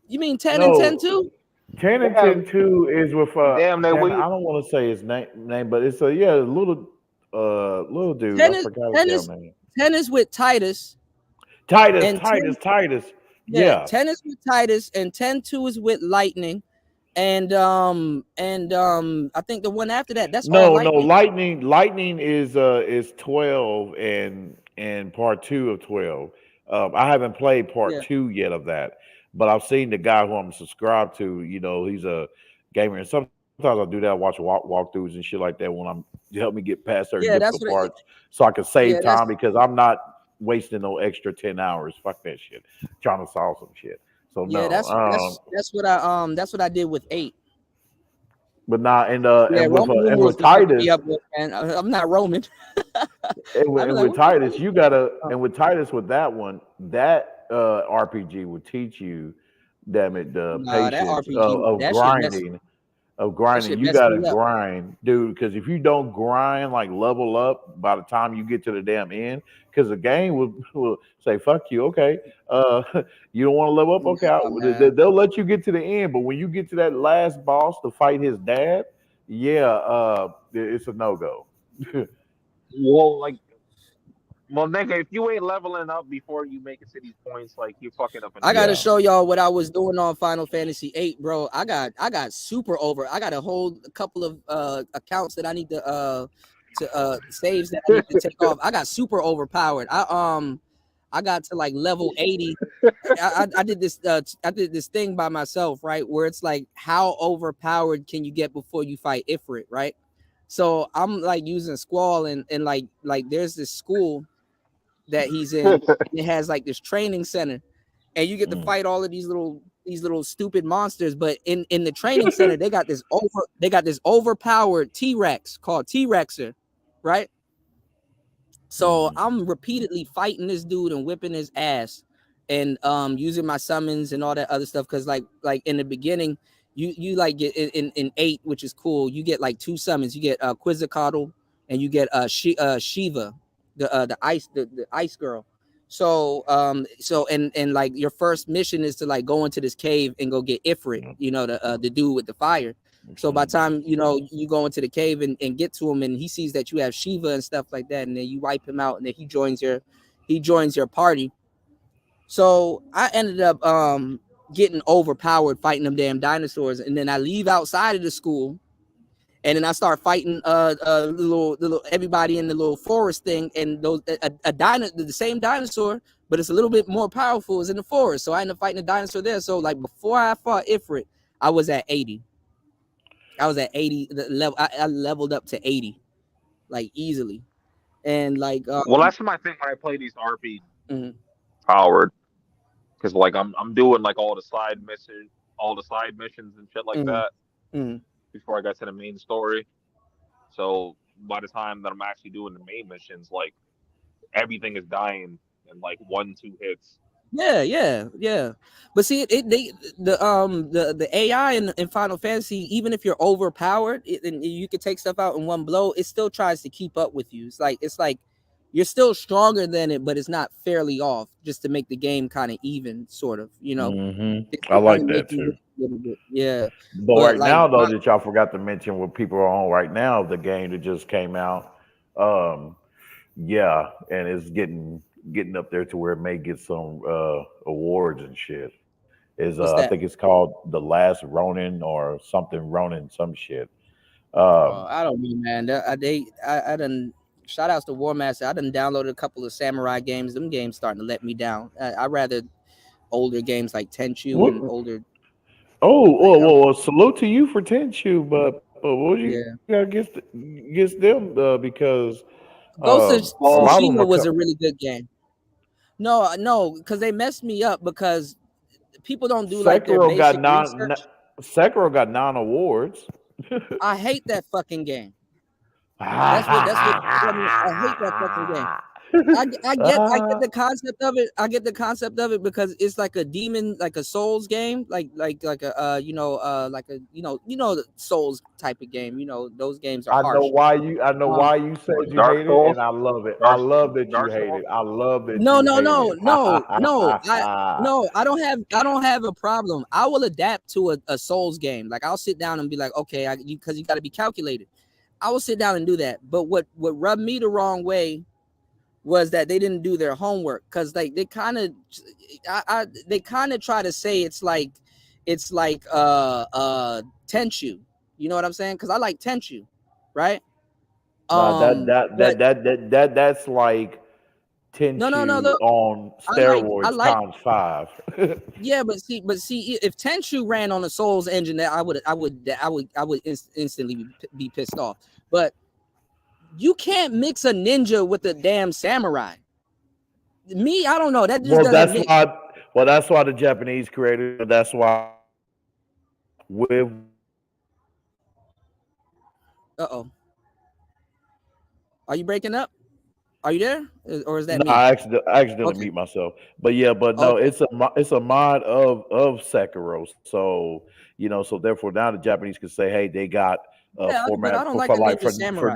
[SPEAKER 12] You mean 10 and 10-2?
[SPEAKER 10] 10 and 10-2 is with
[SPEAKER 9] Damn,
[SPEAKER 10] damn, I don't want to say his name, but it's a little dude. I forgot his damn name.
[SPEAKER 12] 10 is with Titus.
[SPEAKER 10] Titus. Yeah.
[SPEAKER 12] 10 is with Titus, and 10-2 is with Lightning. And I think the one after that, that's all Lightning.
[SPEAKER 10] Lightning is 12 and part 2 of 12. I haven't played part 2 yet of that, but I've seen the guy who I'm subscribed to. You know, he's a gamer, and sometimes I do that, watch walkthroughs and shit like that when I'm help me get past certain difficult parts, so I can save time, because I'm not wasting no extra 10 hours. Fuck that shit. Trying to solve some shit. So no,
[SPEAKER 12] that's what I did with 8.
[SPEAKER 10] But now and with Titus,
[SPEAKER 12] I'm not Roman.
[SPEAKER 10] and with Titus, you gotta with Titus with that one, that RPG would teach you, damn it, the patience of grinding. You gotta grind, dude, because if you don't grind, like level up by the time you get to the damn end, because the game will say fuck you. Okay, you don't want to level up. Okay, they'll let you get to the end, but when you get to that last boss to fight his dad, it's a no-go.
[SPEAKER 9] Well, nigga, if you ain't leveling up before you make it to these points, like, you fucking up.
[SPEAKER 12] I gotta show y'all what I was doing on Final Fantasy 8, bro. I got super over. I got a whole couple of accounts that I need to saves that I need to take off. I got super overpowered. I got to like level 80. I did this thing by myself, right? Where it's like, how overpowered can you get before you fight Ifrit, right? So I'm like using Squall and like there's this school that he's in. It has like this training center, and you get to fight all of these little stupid monsters. But in the training center, they got this overpowered T-Rex called T-Rexer, right? So I'm repeatedly fighting this dude and whipping his ass, and using my summons and all that other stuff. Because like in the beginning, you like get in 8, which is cool. You get like 2 summons. You get Quetzalcoatl and you get Shiva, the ice girl. So and like your first mission is to like go into this cave and go get Ifrit, you know, the dude with the fire. So by the time you go into the cave and get to him, and he sees that you have Shiva and stuff like that, and then you wipe him out, and then he joins your party. So I ended up getting overpowered fighting them damn dinosaurs, and then I leave outside of the school, and then I start fighting little everybody in the little forest thing, and the same dinosaur, but it's a little bit more powerful, is in the forest. So I ended up fighting a dinosaur there. So like before I fought Ifrit, I was at 80. I was at 80. I leveled up to 80, like easily, and like.
[SPEAKER 9] Well, that's my thing when I play these RP powered, because like I'm doing like all the side missions and shit like that before I got to the main story. So by the time that I'm actually doing the main missions, like everything is dying in like 1-2 hits.
[SPEAKER 12] Yeah. But see, the AI in Final Fantasy, even if you're overpowered and you can take stuff out in one blow, it still tries to keep up with you. It's like you're still stronger than it, but it's not fairly off, just to make the game kind of even, sort of. It's
[SPEAKER 10] I
[SPEAKER 12] trying
[SPEAKER 10] like
[SPEAKER 12] to make
[SPEAKER 10] that
[SPEAKER 12] you
[SPEAKER 10] too.
[SPEAKER 12] look a little bit. Yeah,
[SPEAKER 10] But
[SPEAKER 12] but
[SPEAKER 10] right
[SPEAKER 12] like
[SPEAKER 10] now, though, that y'all forgot to mention what people are on right now, the game that just came out. Um, yeah, and it's getting up there to where it may get some awards and shit. Is
[SPEAKER 12] what's
[SPEAKER 10] I
[SPEAKER 12] that?
[SPEAKER 10] think it's called The Last Ronin or something Ronin, some shit. Um,
[SPEAKER 12] I don't know, man. I done. Shout outs to War Master. I done downloaded a couple of samurai games. Them games starting to let me down. I rather older games like Tenchu
[SPEAKER 10] what?
[SPEAKER 12] and older like
[SPEAKER 10] Well, salute to you for Tenchu, but what you
[SPEAKER 12] yeah.
[SPEAKER 10] got against them? Because
[SPEAKER 12] Ghost of
[SPEAKER 10] a lot of them
[SPEAKER 12] Tsushima
[SPEAKER 10] are.
[SPEAKER 12] was a really good game. No, because they messed me up because people don't do like their
[SPEAKER 10] Sekiro got
[SPEAKER 12] basic research.
[SPEAKER 10] Sekiro got 9 awards.
[SPEAKER 12] I hate that fucking game. That's what I hate that fucking game. I get the concept of it. I get the concept of it because it's like a demon, like a Souls game, like a like a the Souls type of game. Those games are
[SPEAKER 10] I know
[SPEAKER 12] harsh.
[SPEAKER 10] why you. I know
[SPEAKER 12] Um,
[SPEAKER 10] why you said
[SPEAKER 9] What,
[SPEAKER 10] you
[SPEAKER 9] Dark
[SPEAKER 10] hate it,
[SPEAKER 9] Souls?
[SPEAKER 10] and I love it. I love that you
[SPEAKER 9] Dark
[SPEAKER 10] hate
[SPEAKER 9] Souls?
[SPEAKER 10] it. I love that
[SPEAKER 12] no,
[SPEAKER 10] you
[SPEAKER 12] no,
[SPEAKER 10] hate
[SPEAKER 12] no,
[SPEAKER 10] it.
[SPEAKER 12] no. I don't have a problem. I will adapt to a Souls game. Like I'll sit down and be like, okay, because you got to be calculated. I will sit down and do that. But what rubbed me the wrong way was that they didn't do their homework, because like they kind of try to say it's like Tenchu. You know what I'm saying? Because I like Tenchu, right?
[SPEAKER 10] Nah,
[SPEAKER 12] But
[SPEAKER 10] that's like
[SPEAKER 12] no.
[SPEAKER 10] Tenchu
[SPEAKER 12] Look,
[SPEAKER 10] on
[SPEAKER 12] I
[SPEAKER 10] steroids
[SPEAKER 12] like
[SPEAKER 10] times 5.
[SPEAKER 12] yeah, but see, if Tenchu ran on a Souls engine, that I would instantly be pissed off. But you can't mix a ninja with a damn samurai. Me, I don't know. That just
[SPEAKER 10] Well,
[SPEAKER 12] doesn't
[SPEAKER 10] that's
[SPEAKER 12] mix.
[SPEAKER 10] why. Well, that's why the Japanese created. That's why with.
[SPEAKER 12] Uh-oh. Are you breaking up? Are you there? Or is that
[SPEAKER 10] No,
[SPEAKER 12] me?
[SPEAKER 10] I accidentally
[SPEAKER 12] Okay.
[SPEAKER 10] mute myself. But yeah, but no,
[SPEAKER 12] Okay.
[SPEAKER 10] it's a mod of Sekiro. So so therefore now the Japanese can say, hey, they got a
[SPEAKER 12] Yeah, but I
[SPEAKER 10] format
[SPEAKER 12] don't like
[SPEAKER 10] for
[SPEAKER 12] a
[SPEAKER 10] like
[SPEAKER 12] ninja
[SPEAKER 10] for
[SPEAKER 12] samurai.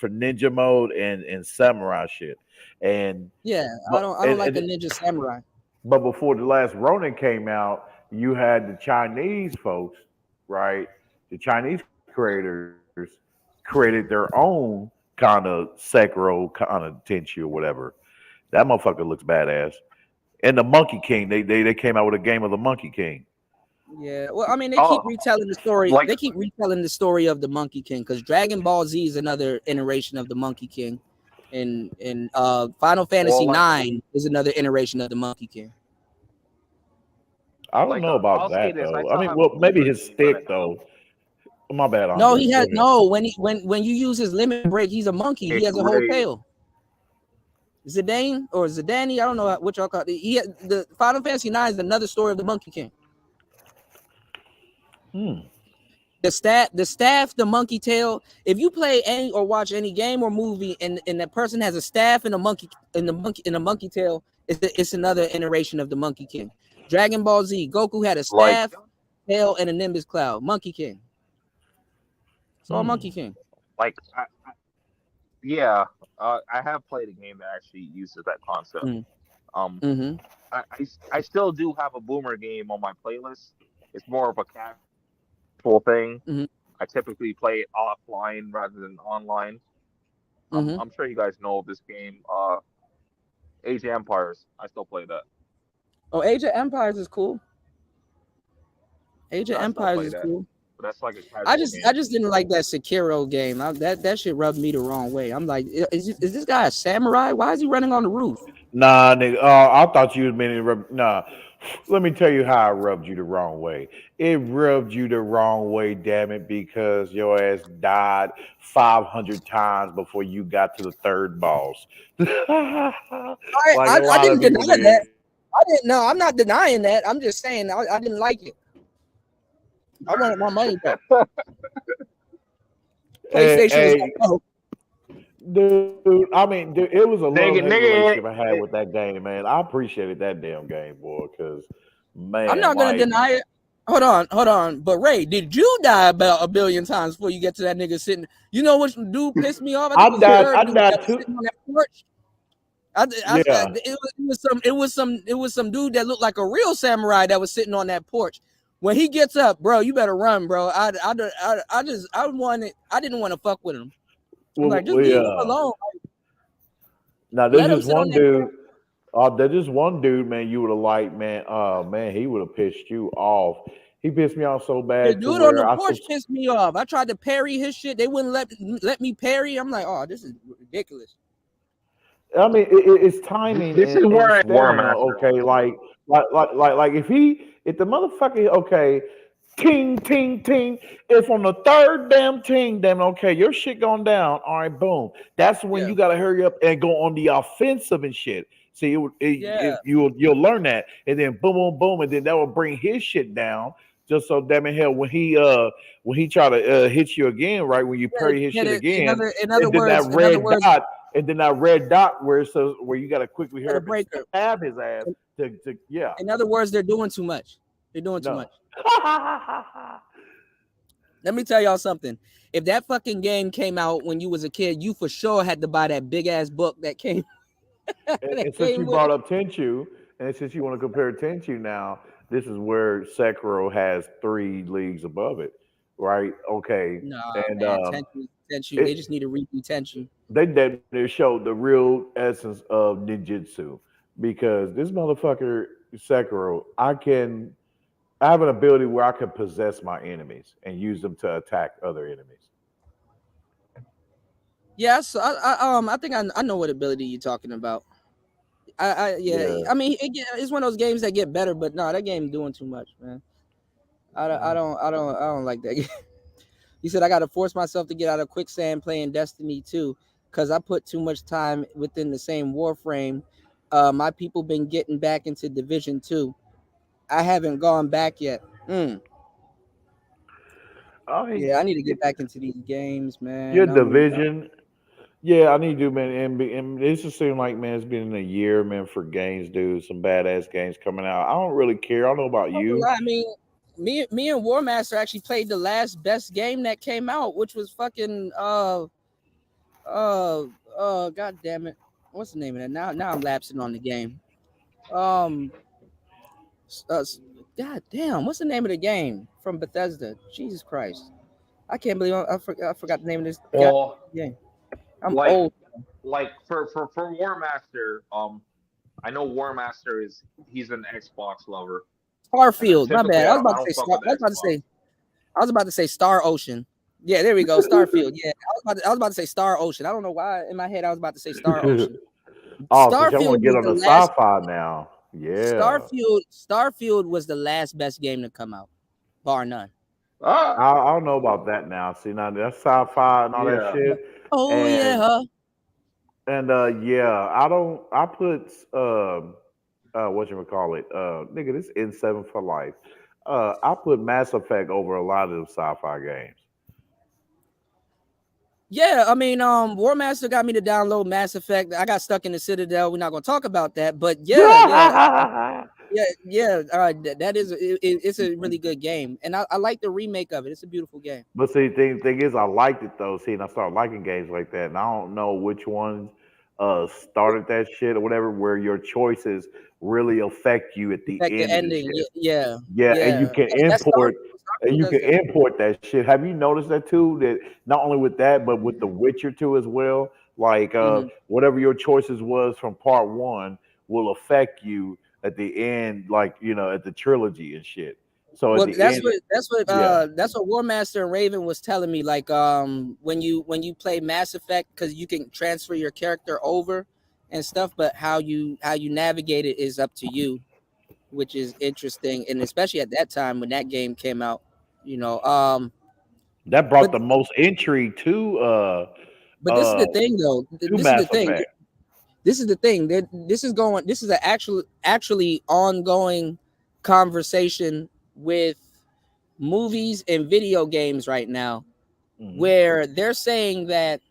[SPEAKER 10] ninja mode and samurai shit. And
[SPEAKER 12] Yeah, I
[SPEAKER 10] but
[SPEAKER 12] don't like a ninja samurai.
[SPEAKER 10] but before the last Ronin came out, you had the Chinese folks, right? The Chinese creators created their own kind of Sekiro, kind of Tenchu or whatever. That motherfucker looks badass. And the Monkey King, they came out with a game of the Monkey King.
[SPEAKER 12] Yeah, well, I mean, they keep
[SPEAKER 9] Oh,
[SPEAKER 12] retelling the story.
[SPEAKER 9] like
[SPEAKER 12] They keep retelling the story of the Monkey King, because Dragon Ball Z is another iteration of the Monkey King, and Final Fantasy
[SPEAKER 9] like
[SPEAKER 12] 9 is another iteration of the Monkey King.
[SPEAKER 10] I don't know
[SPEAKER 9] I'll
[SPEAKER 10] about
[SPEAKER 9] say
[SPEAKER 10] that
[SPEAKER 9] this. I
[SPEAKER 10] though. I
[SPEAKER 9] still
[SPEAKER 10] mean,
[SPEAKER 9] have a
[SPEAKER 10] well, maybe
[SPEAKER 9] boomer
[SPEAKER 10] his
[SPEAKER 9] game that I
[SPEAKER 10] stick
[SPEAKER 9] have.
[SPEAKER 10] though. My bad,
[SPEAKER 12] No,
[SPEAKER 10] Andre.
[SPEAKER 12] he
[SPEAKER 10] Go
[SPEAKER 12] has
[SPEAKER 10] ahead.
[SPEAKER 12] no. When you use his limit break, he's a monkey. He has a whole
[SPEAKER 9] Great.
[SPEAKER 12] tail. Zidane or Zidane, I don't know what y'all call it. The Final Fantasy 9 is another story of the Monkey King. The staff, the monkey tail. If you play any or watch any game or movie, and that person has a staff and a monkey tail, it's another iteration of the Monkey King. Dragon Ball Z, Goku had a
[SPEAKER 9] Like
[SPEAKER 12] staff, tail, and a Nimbus cloud. Monkey King. It's all Monkey King.
[SPEAKER 9] like yeah, I have played a game that actually uses that concept.
[SPEAKER 12] Mm-hmm.
[SPEAKER 9] I still do have a boomer game on my playlist. It's more of a casual thing.
[SPEAKER 12] Mm-hmm.
[SPEAKER 9] I typically play it offline rather than online.
[SPEAKER 12] Mm-hmm.
[SPEAKER 9] I'm sure you guys know of this game, Age of Empires. I still play that.
[SPEAKER 12] Oh, Age of Empires is cool. Age of
[SPEAKER 9] Yeah, I still
[SPEAKER 12] Empires
[SPEAKER 9] play
[SPEAKER 12] is
[SPEAKER 9] that.
[SPEAKER 12] cool.
[SPEAKER 9] But that's like a
[SPEAKER 12] I
[SPEAKER 9] casual
[SPEAKER 12] just
[SPEAKER 9] game.
[SPEAKER 12] didn't like that Sekiro game. That shit rubbed me the wrong way. I'm like, is this guy a samurai? Why is he running on the roof?
[SPEAKER 10] Nah, nigga. I thought you was meaning. Nah, let me tell you how I rubbed you the wrong way. It rubbed you the wrong way, damn it, because your ass died 500 times before you got to the third boss. Like a
[SPEAKER 12] I
[SPEAKER 10] lot
[SPEAKER 12] didn't
[SPEAKER 10] of people
[SPEAKER 12] deny
[SPEAKER 10] did.
[SPEAKER 12] that. I didn't know. I'm not denying that. I'm just saying I didn't like it. I wanted my money back. PlayStation was like, no.
[SPEAKER 10] Dude, I mean, dude, it was a
[SPEAKER 9] Nigga,
[SPEAKER 10] love-hate
[SPEAKER 9] nigga,
[SPEAKER 10] relationship I had with that game, man. I appreciated that damn game, boy, because
[SPEAKER 12] I'm
[SPEAKER 10] man,
[SPEAKER 12] not gonna
[SPEAKER 10] like
[SPEAKER 12] deny it. Hold on. But Ray, did you die about 1 billion times before you get to that nigga sitting? You know which dude pissed me off? I think it was the third dude that was
[SPEAKER 10] too.
[SPEAKER 12] sitting on that porch.
[SPEAKER 10] Yeah.
[SPEAKER 12] It was some dude that looked like a real samurai that was sitting on that porch. When he gets up, bro, you better run, bro. I didn't want to fuck with him. I'm like, just leave him alone.
[SPEAKER 10] Now there's
[SPEAKER 12] Let him
[SPEAKER 10] just
[SPEAKER 12] sit on
[SPEAKER 10] one
[SPEAKER 12] that
[SPEAKER 10] dude. There's just one dude, man. You would have liked, man. Man, he would have pissed you off. He pissed me off so
[SPEAKER 12] The
[SPEAKER 10] bad to
[SPEAKER 12] dude on
[SPEAKER 10] where
[SPEAKER 12] the porch pissed me off. I tried to parry his shit. They wouldn't let me parry. I'm like, oh, this is ridiculous.
[SPEAKER 10] I mean, it's timing
[SPEAKER 9] this is
[SPEAKER 10] and
[SPEAKER 9] where I War
[SPEAKER 10] stamina.
[SPEAKER 9] Master.
[SPEAKER 10] Okay, like if the motherfucker, okay, ting ting ting. If on the third damn ting, then okay, your shit going down. All right, boom. That's when you gotta hurry up and go on the offensive and shit. See, you'll learn that, and then boom, boom, boom, and then that will bring his shit down. Just so damn in hell when he try to hit you again, right? When you parry his shit again,
[SPEAKER 12] in other words,
[SPEAKER 10] and then that red dot where it says where you got to quickly hurry up and stab his ass to yeah.
[SPEAKER 12] In other words, they're doing too much. They're doing too much. Let me tell y'all something. If that fucking game came out when you was a kid, you for sure had to buy that big ass book that came.
[SPEAKER 10] And since you brought up Tenchu, and since you want to compare Tenchu now, this is where Sekiro has 3 leagues above it, right? Okay.
[SPEAKER 12] No,
[SPEAKER 10] and
[SPEAKER 12] man, Tenchu, they just need to redo Tenchu.
[SPEAKER 10] They showed the real essence of ninjutsu because this motherfucker Sekiro, I have an ability where I can possess my enemies and use them to attack other enemies.
[SPEAKER 12] Yes, I think I know what ability you're talking about. I mean, it's one of those games that get better, but no, that game doing too much, man. I don't like that game. He said I got to force myself to get out of quicksand playing Destiny 2 because I put too much time within the same Warframe. My people been getting back into Division 2. I haven't gone back yet. Yeah, I need to get back into these games, man.
[SPEAKER 10] Your Division. Yeah, I need to, man. And it just seems like, man, it's been a year, man, for games, dude. Some badass games coming out. I don't really care. I don't know about you.
[SPEAKER 12] I mean, me and War Master actually played the last best game that came out, which was fucking god damn it. What's the name of that? Now I'm lapsing on the game. God damn, what's the name of the game from Bethesda? Jesus Christ. I can't believe I forgot the name of this game. I'm old.
[SPEAKER 9] Like for War Master, I know War Master he's an Xbox lover.
[SPEAKER 12] Starfield, my bad. I was about to say Star Ocean. Yeah, there we go. Starfield. Yeah, I was about to say Star Ocean. I don't know why in my head I was about to say Star Ocean.
[SPEAKER 10] Starfield want to get on the sci-fi now. Yeah.
[SPEAKER 12] Starfield was the last best game to come out, bar none.
[SPEAKER 10] I don't know about that now. See, now that's sci-fi and all that shit.
[SPEAKER 12] Oh
[SPEAKER 10] And I put nigga, this N7 for life. I put Mass Effect over a lot of the sci-fi games.
[SPEAKER 12] Yeah, I mean, War Master got me to download Mass Effect. I got stuck in the Citadel. We're not gonna talk about that, but that is it's a really good game, and I like the remake of it. It's a beautiful game.
[SPEAKER 10] But see, thing is, I liked it though. See, and I started liking games like that, and I don't know which ones started that shit or whatever, where your choices really affect you at the end.
[SPEAKER 12] Ending.
[SPEAKER 10] Yeah, and you can import. And you can import that shit. Have you noticed that too? That not only with that, but with The Witcher 2 as well. Like whatever your choices was from part 1 will affect you at the end, like at the trilogy and shit. So
[SPEAKER 12] that's what War Master and Raven was telling me. Like when you play Mass Effect, because you can transfer your character over and stuff, but how you navigate it is up to you, which is interesting, and especially at that time when that game came out,
[SPEAKER 10] that brought the most entry to.
[SPEAKER 12] But this is the thing, though. This is the thing. This is the thing. This is an actually ongoing conversation with movies and video games right now, where they're saying that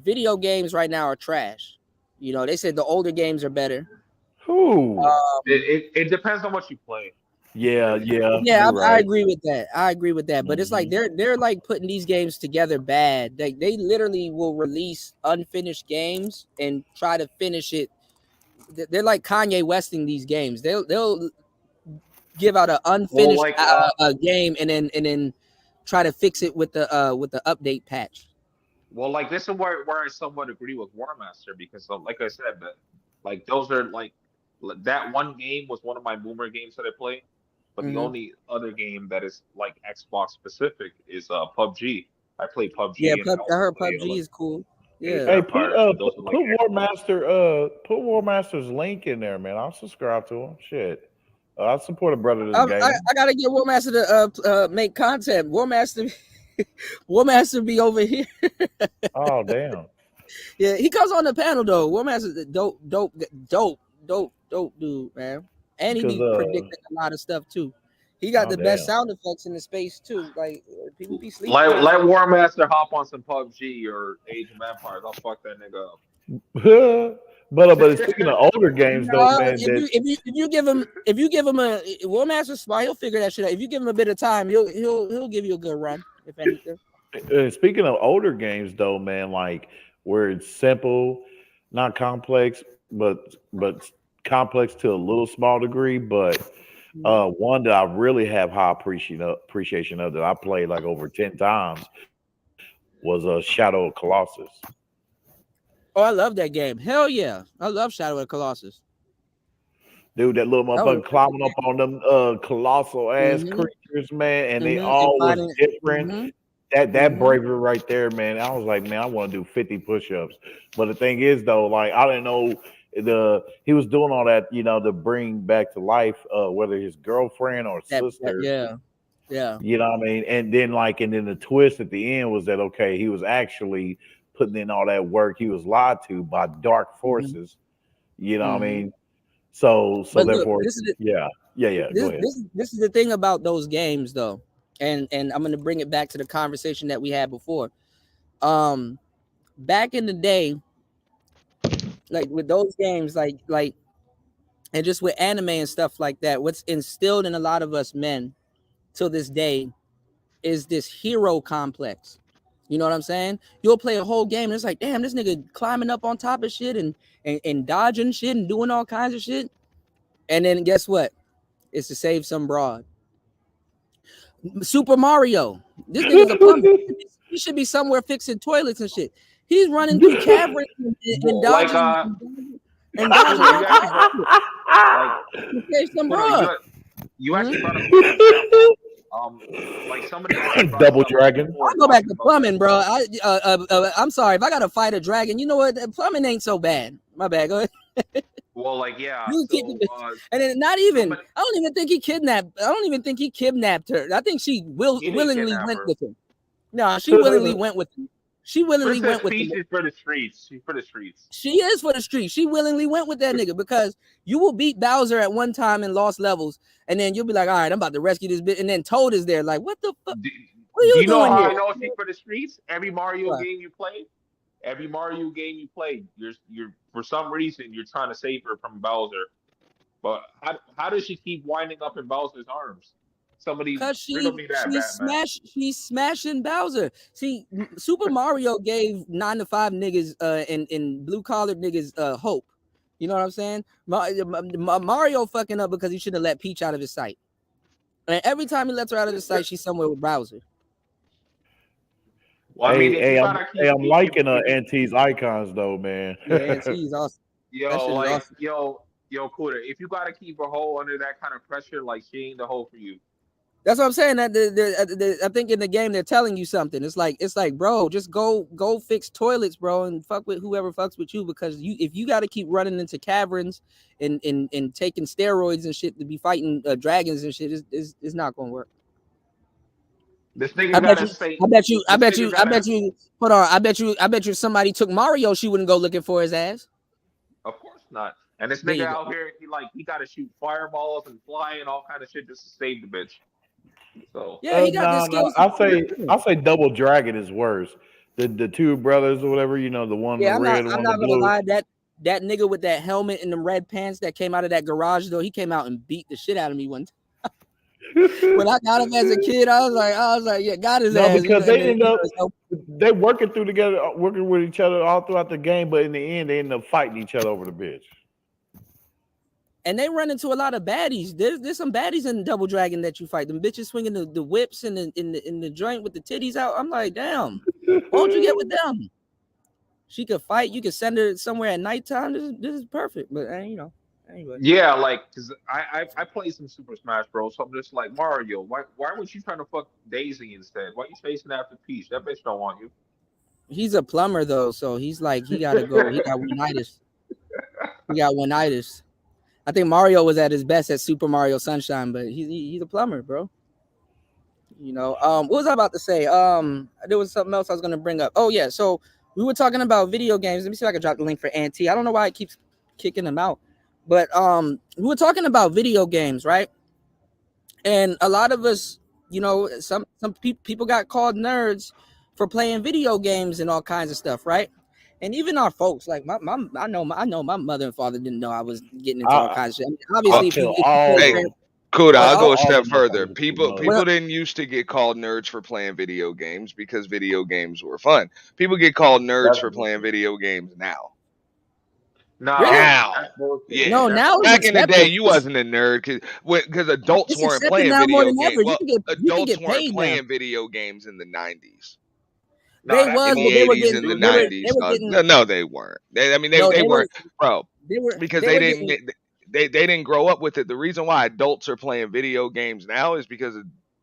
[SPEAKER 12] video games right now are trash. You know, they said the older games are better.
[SPEAKER 10] Who?
[SPEAKER 9] It depends on what you play.
[SPEAKER 10] Yeah,
[SPEAKER 12] Yeah,
[SPEAKER 10] you're
[SPEAKER 12] I
[SPEAKER 10] right.
[SPEAKER 12] agree with that. I agree with that. But it's like they're like putting these games together bad. They literally will release unfinished games and try to finish it. They're like Kanye Westing these games. They'll give out an unfinished game and then try to fix it with the update patch.
[SPEAKER 9] Well, like this is where I somewhat agree with War Master because, like I said, like those are like that one game was one of my boomer games that I played, but the only other game that is like Xbox specific is PUBG. I play PUBG.
[SPEAKER 12] Yeah,
[SPEAKER 9] and
[SPEAKER 12] I heard PUBG is cool. Yeah.
[SPEAKER 10] Hey, put War Master's link in there, man. I'll subscribe to him. Shit, I'll support a brother that's game.
[SPEAKER 12] I gotta get War Master to make content. War Master be over here.
[SPEAKER 10] Oh damn.
[SPEAKER 12] Yeah, he comes on the panel though. War Master, dope dude, man. And he be predicting a lot of stuff too. He got the best sound effects in the space too. Like people be sleeping.
[SPEAKER 9] Let War Master hop on some PUBG or Age of Empires. I'll fuck that nigga up.
[SPEAKER 10] But speaking of older games, though, man,
[SPEAKER 12] if you give him a War Master spy, he'll figure that shit out. If you give him a bit of time, he'll give you a good run. If anything.
[SPEAKER 10] Speaking of older games, though, man, like where it's simple, not complex, but complex to a little small degree, but one that I really have high appreciation of that I played like over 10 times was Shadow of Colossus.
[SPEAKER 12] Oh, I love that game. Hell yeah. I love Shadow of Colossus.
[SPEAKER 10] Dude, that little motherfucker climbing up on them colossal ass creatures, man, and they all was different. That bravery right there, man. I was like, man, I want to do 50 push-ups. But the thing is, though, like I didn't know he was doing all that, you know, to bring back to life whether his girlfriend or sister.
[SPEAKER 12] Yeah.
[SPEAKER 10] You know what I mean? And then the twist at the end was that he was actually putting in all that work. He was lied to by dark forces. You know what I mean? So therefore,
[SPEAKER 12] This is
[SPEAKER 10] go ahead.
[SPEAKER 12] This is the thing about those games, though, and I'm gonna bring it back to the conversation that we had before. Back in the day, like with those games, like and just with anime and stuff like that, what's instilled in a lot of us men till this day is this hero complex. You know what I'm saying? You'll play a whole game and it's like, damn, this nigga climbing up on top of shit and dodging shit and doing all kinds of shit. And then guess what? It's to save some broad. Super Mario. This nigga's a plumber. He should be somewhere fixing toilets and shit. He's running through caverns and dodging. And dodging. To save some broad.
[SPEAKER 9] You actually brought up like somebody
[SPEAKER 10] Double Dragon.
[SPEAKER 12] I'll go back to plumbing, bro. I'm sorry if I gotta fight a dragon. You know what? Plumbing ain't so bad. My bad. Go ahead.
[SPEAKER 9] Well, like yeah.
[SPEAKER 12] And then not even. I don't even think he kidnapped. I don't even think he kidnapped her. I think she willingly went with him. No, she willingly went with him. She willingly went with him.
[SPEAKER 9] She's for the streets. She's for the streets.
[SPEAKER 12] She is for the streets. She willingly went with that nigga because you will beat Bowser at one time in lost levels, and then you'll be like, all right, I'm about to rescue this bitch. And then Toad is there, like, what the fuck? What are you
[SPEAKER 9] know
[SPEAKER 12] doing
[SPEAKER 9] how
[SPEAKER 12] here?
[SPEAKER 9] I know she's for the streets? Every Mario game you play, you're for some reason you're trying to save her from Bowser. But how does she keep winding up in Bowser's arms? Because
[SPEAKER 12] she's smashing Bowser. See, Super Mario gave 9 to 5 niggas and blue collar niggas hope. You know what I'm saying? Mario fucking up because he should have let Peach out of his sight. And every time he lets her out of his sight, she's somewhere with Bowser.
[SPEAKER 9] Well,
[SPEAKER 10] I'm liking Auntie's icons though, man.
[SPEAKER 12] Yeah, Auntie's awesome.
[SPEAKER 9] Yo, Kuda, if you gotta keep a hoe under that kind of pressure, like she ain't the hoe for you.
[SPEAKER 12] That's what I'm saying. That I think in the game they're telling you something. It's like, bro, just go fix toilets, bro, and fuck with whoever fucks with you because if you got to keep running into caverns and taking steroids and shit to be fighting dragons and shit, it's not gonna work.
[SPEAKER 9] This nigga
[SPEAKER 12] I bet you. Hold on. I bet you. If somebody took Mario, she wouldn't go looking for his ass.
[SPEAKER 9] Of course not. And this nigga out here, he got to shoot fireballs and fly and all kind of shit just to save the bitch. So
[SPEAKER 12] yeah, he got this skill.
[SPEAKER 10] I'll say Double Dragon is worse The two brothers or whatever, you know, the one
[SPEAKER 12] Yeah,
[SPEAKER 10] the red,
[SPEAKER 12] I'm
[SPEAKER 10] one
[SPEAKER 12] not
[SPEAKER 10] the
[SPEAKER 12] gonna
[SPEAKER 10] blue.
[SPEAKER 12] lie. That nigga with that helmet and them red pants that came out of that garage though, he came out and beat the shit out of me one time. When I got him as a kid, I was like, yeah, got his ass.
[SPEAKER 10] Because
[SPEAKER 12] and
[SPEAKER 10] they
[SPEAKER 12] then,
[SPEAKER 10] end up they working together, working with each other all throughout the game, but in the end they end up fighting each other over the bitch.
[SPEAKER 12] And they run into a lot of baddies. There's some baddies in Double Dragon that you fight. Them bitches swinging the whips in the joint with the titties out. I'm like, damn, why don't you get with them? She could fight. You could send her somewhere at nighttime. This is perfect. But you know, anyway.
[SPEAKER 9] Yeah, like, cause I play some Super Smash Bros. So I'm just like, Mario, why was you trying to fuck Daisy instead? Why you chasing after Peach? That bitch don't want you.
[SPEAKER 12] He's a plumber though, so he's like he gotta go. He got one-itis. I think Mario was at his best at Super Mario Sunshine, but he's a plumber, bro. You know, what was I about to say? There was something else I was gonna bring up. Oh yeah, so we were talking about video games. Let me see if I can drop the link for Auntie. I don't know why it keeps kicking them out, but we were talking about video games, right? And a lot of us, you know, some people got called nerds for playing video games and all kinds of stuff, right? And even our folks, like I know my mother and father didn't know I was getting into all kinds of shit. I mean, obviously, if you
[SPEAKER 13] Hey, Kuda, I'll go a step further.
[SPEAKER 10] Well,
[SPEAKER 13] People didn't used to get called nerds for playing video games because video games were fun. People get called nerds for playing video games now. Now, yeah.
[SPEAKER 12] No, now it's
[SPEAKER 13] back in the day,
[SPEAKER 12] accepted.
[SPEAKER 13] you wasn't a nerd because adults
[SPEAKER 12] It's
[SPEAKER 13] weren't
[SPEAKER 12] accepted
[SPEAKER 13] playing
[SPEAKER 12] now more
[SPEAKER 13] video
[SPEAKER 12] than ever.
[SPEAKER 13] games.
[SPEAKER 12] You
[SPEAKER 13] Well,
[SPEAKER 12] can get
[SPEAKER 13] adults weren't
[SPEAKER 12] paid now.
[SPEAKER 13] playing video games in the 90s.
[SPEAKER 12] They was,
[SPEAKER 13] in
[SPEAKER 12] but
[SPEAKER 13] the
[SPEAKER 12] they were
[SPEAKER 13] 80s
[SPEAKER 12] getting.
[SPEAKER 13] and the
[SPEAKER 12] They were
[SPEAKER 13] 90s.
[SPEAKER 12] getting.
[SPEAKER 13] No, they weren't. They weren't, bro. Because they didn't. They didn't grow up with it. The reason why adults are playing video games now is because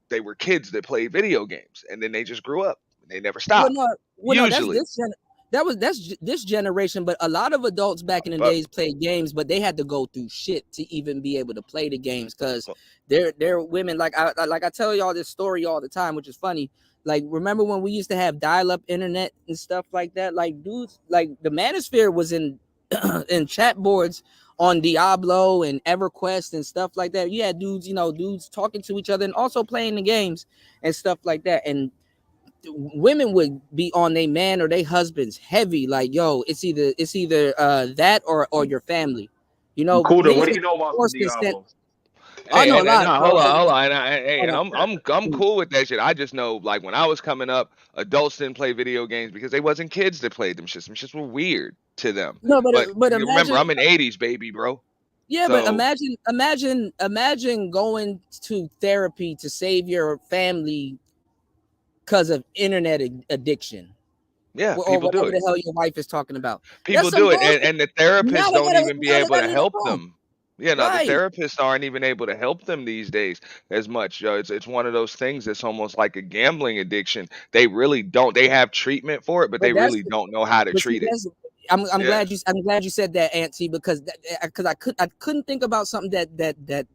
[SPEAKER 13] they were kids that played video games, and then they just grew up. And they never stopped. Usually,
[SPEAKER 12] that's this generation. But a lot of adults back in the days played games, but they had to go through shit to even be able to play the games because they're women. Like I tell y'all this story all the time, which is funny. Like, remember when we used to have dial-up internet and stuff like that? Like, dudes, like the Manosphere was in in chat boards on Diablo and EverQuest and stuff like that. You had dudes talking to each other and also playing the games and stuff like that. And women would be on their man or their husbands heavy, like, yo, it's either that or your family. You know,
[SPEAKER 9] Kuda, what do you know about some Diablo?
[SPEAKER 12] I know a lot.
[SPEAKER 13] Hold on. I'm cool with that shit. I just know, like, when I was coming up, adults didn't play video games because they wasn't kids that played them shits. Them shits were weird to them.
[SPEAKER 12] No, but
[SPEAKER 13] remember,
[SPEAKER 12] imagine,
[SPEAKER 13] I'm an 80s baby, bro.
[SPEAKER 12] Yeah, but imagine going to therapy to save your family because of internet addiction.
[SPEAKER 13] Yeah,
[SPEAKER 12] or
[SPEAKER 13] people do
[SPEAKER 12] whatever
[SPEAKER 13] it.
[SPEAKER 12] the hell your wife is talking about.
[SPEAKER 13] People do it, and the therapists don't even be able to help them. Yeah, no,
[SPEAKER 12] Right.
[SPEAKER 13] the therapists aren't even able to help them these days as much. It's one of those things that's almost like a gambling addiction. They really don't. They have treatment for it, but they really don't know how to treat it.
[SPEAKER 12] I'm glad you said that, Auntie, because I couldn't think about something that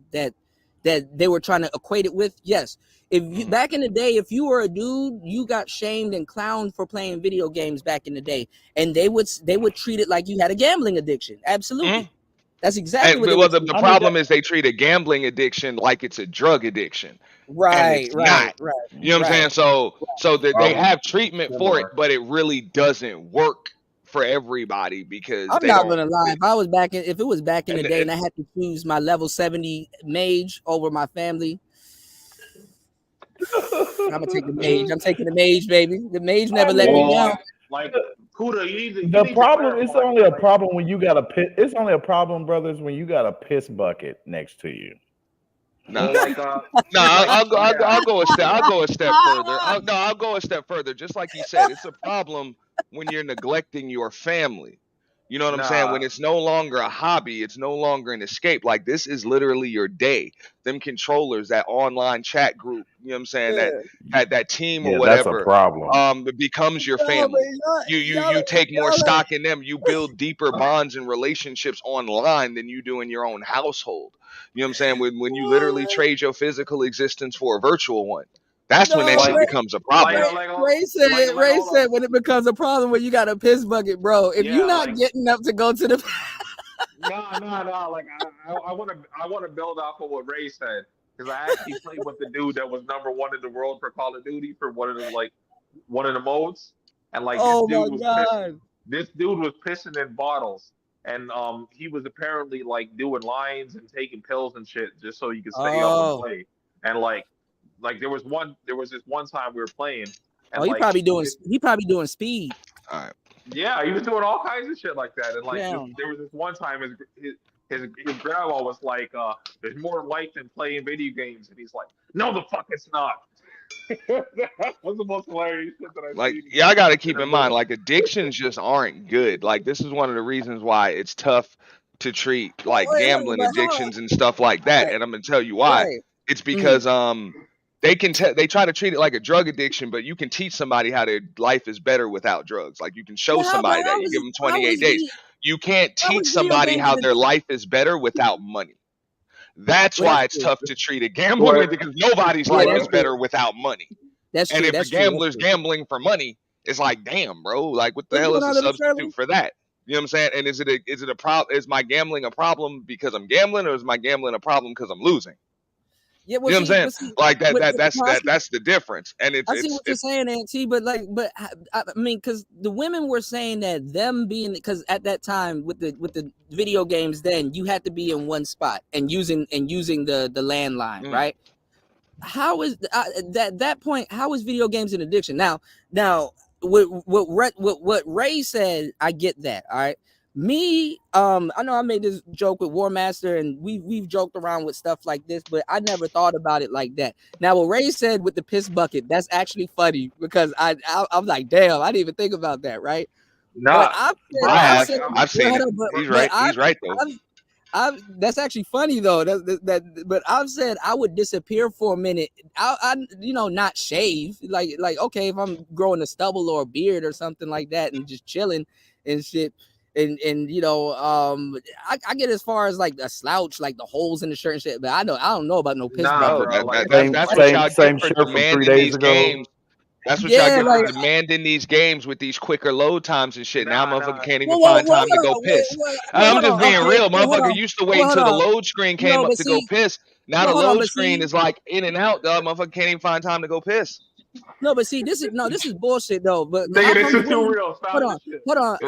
[SPEAKER 12] they were trying to equate it with. Yes, if you, back in the day, if you were a dude, you got shamed and clowned for playing video games back in the day, and they would treat it like you had a gambling addiction. Absolutely. That's exactly what.
[SPEAKER 13] Well, the problem is they treat a gambling addiction like it's a drug addiction, and it's not. You know what I'm saying? So they have treatment for it, but it really doesn't work for everybody because
[SPEAKER 12] I'm not gonna lie. If it was back in the day, and I had to choose my level 70 mage over my family, I'm gonna take the mage. I'm taking the mage, baby. The mage never let me down.
[SPEAKER 9] Like, Kuda,
[SPEAKER 10] the problem is only a problem when you got a pit. It's only a problem, brothers, when you got a piss bucket next to you.
[SPEAKER 13] No, I'll go a step further. I'll go a step further. Just like you said, it's a problem when you're neglecting your family. You know what I'm saying? When it's no longer a hobby, it's no longer an escape. Like, this is literally your day. Them controllers, that online chat group, you know what I'm saying? That team or whatever.
[SPEAKER 10] That's a problem.
[SPEAKER 13] It becomes your family. You take more stock in them. You build deeper bonds and relationships online than you do in your own household. You know what I'm saying? When you literally trade your physical existence for a virtual one. That's when that shit becomes a problem.
[SPEAKER 12] Ray said when it becomes a problem when you got a piss bucket, bro. If you're not getting up to go to the
[SPEAKER 9] No. Like, I want to build off of what Ray said, because I actually played with the dude that was #1 in the world for Call of Duty for one of the modes. and like
[SPEAKER 12] Oh my God.
[SPEAKER 9] this dude was pissing in bottles, and he was apparently like doing lines and taking pills and shit just so he could stay up and
[SPEAKER 12] Oh.
[SPEAKER 9] play. And like there was this one time we were playing, and
[SPEAKER 12] Oh, he
[SPEAKER 9] like
[SPEAKER 12] probably doing speed.
[SPEAKER 13] All right.
[SPEAKER 9] yeah, he was doing all kinds of shit like that. And like
[SPEAKER 12] Damn.
[SPEAKER 9] there was this one time his grandma was like, "There's more life than playing video games," and he's like, "No, the fuck it's not." That was the most hilarious shit that I've
[SPEAKER 13] Like,
[SPEAKER 9] seen.
[SPEAKER 13] y'all got to keep in mind, like, addictions just aren't good. Like, this is one of the reasons why it's tough to treat like gambling addictions and stuff like that. And I'm gonna tell you why.
[SPEAKER 12] Right.
[SPEAKER 13] It's because they try to treat it like a drug addiction, but you can teach somebody how their life is better without drugs. Like, you can show somebody that. You give them 28 days. You can't teach somebody how their life is better without money. That's why it's tough to treat a gambling because nobody's life is better without money.
[SPEAKER 12] That's true.
[SPEAKER 13] And if
[SPEAKER 12] That's
[SPEAKER 13] a
[SPEAKER 12] true.
[SPEAKER 13] gambler's gambling for money, it's like, damn, bro, like what the hell is the substitute for that? You know what I'm saying? And is it a problem? Is my gambling a problem because I'm gambling, or is my gambling a problem because I'm losing?
[SPEAKER 12] Yeah,
[SPEAKER 13] You know what I'm saying? Like that's the difference. And
[SPEAKER 12] I see what you're saying, Auntie, but I mean, because the women were saying that them being, because at that time with the video games, then you had to be in one spot and using the landline, right? How is that point? How is video games an addiction? Now, what Ray said, I get that. All right. Me, I know I made this joke with War Master, and we've joked around with stuff like this, but I never thought about it like that. Now, what Ray said with the piss bucket, that's actually funny because I'm like, damn, I didn't even think about that, right?
[SPEAKER 9] Nah,
[SPEAKER 13] I've seen it. He's right. He's right though.
[SPEAKER 12] That's actually funny though. But I've said I would disappear for a minute. I not shave. Like okay, if I'm growing a stubble or a beard or something like that and just chilling and shit. And I get as far as like a slouch, like the holes in the shirt and shit, but I don't know about no piss bucket.
[SPEAKER 13] That's what y'all get for demanding these games. That's what y'all get for demanding these games with these quicker load times and shit. Now motherfucker can't even find time to go piss. I'm just being real. Motherfucker used to wait until the load screen came up to go piss. Now the load screen is like in and out. The motherfucker can't even find time to go piss.
[SPEAKER 12] No, but see, this is bullshit though. But
[SPEAKER 9] nigga, this is too real.
[SPEAKER 12] Hold on.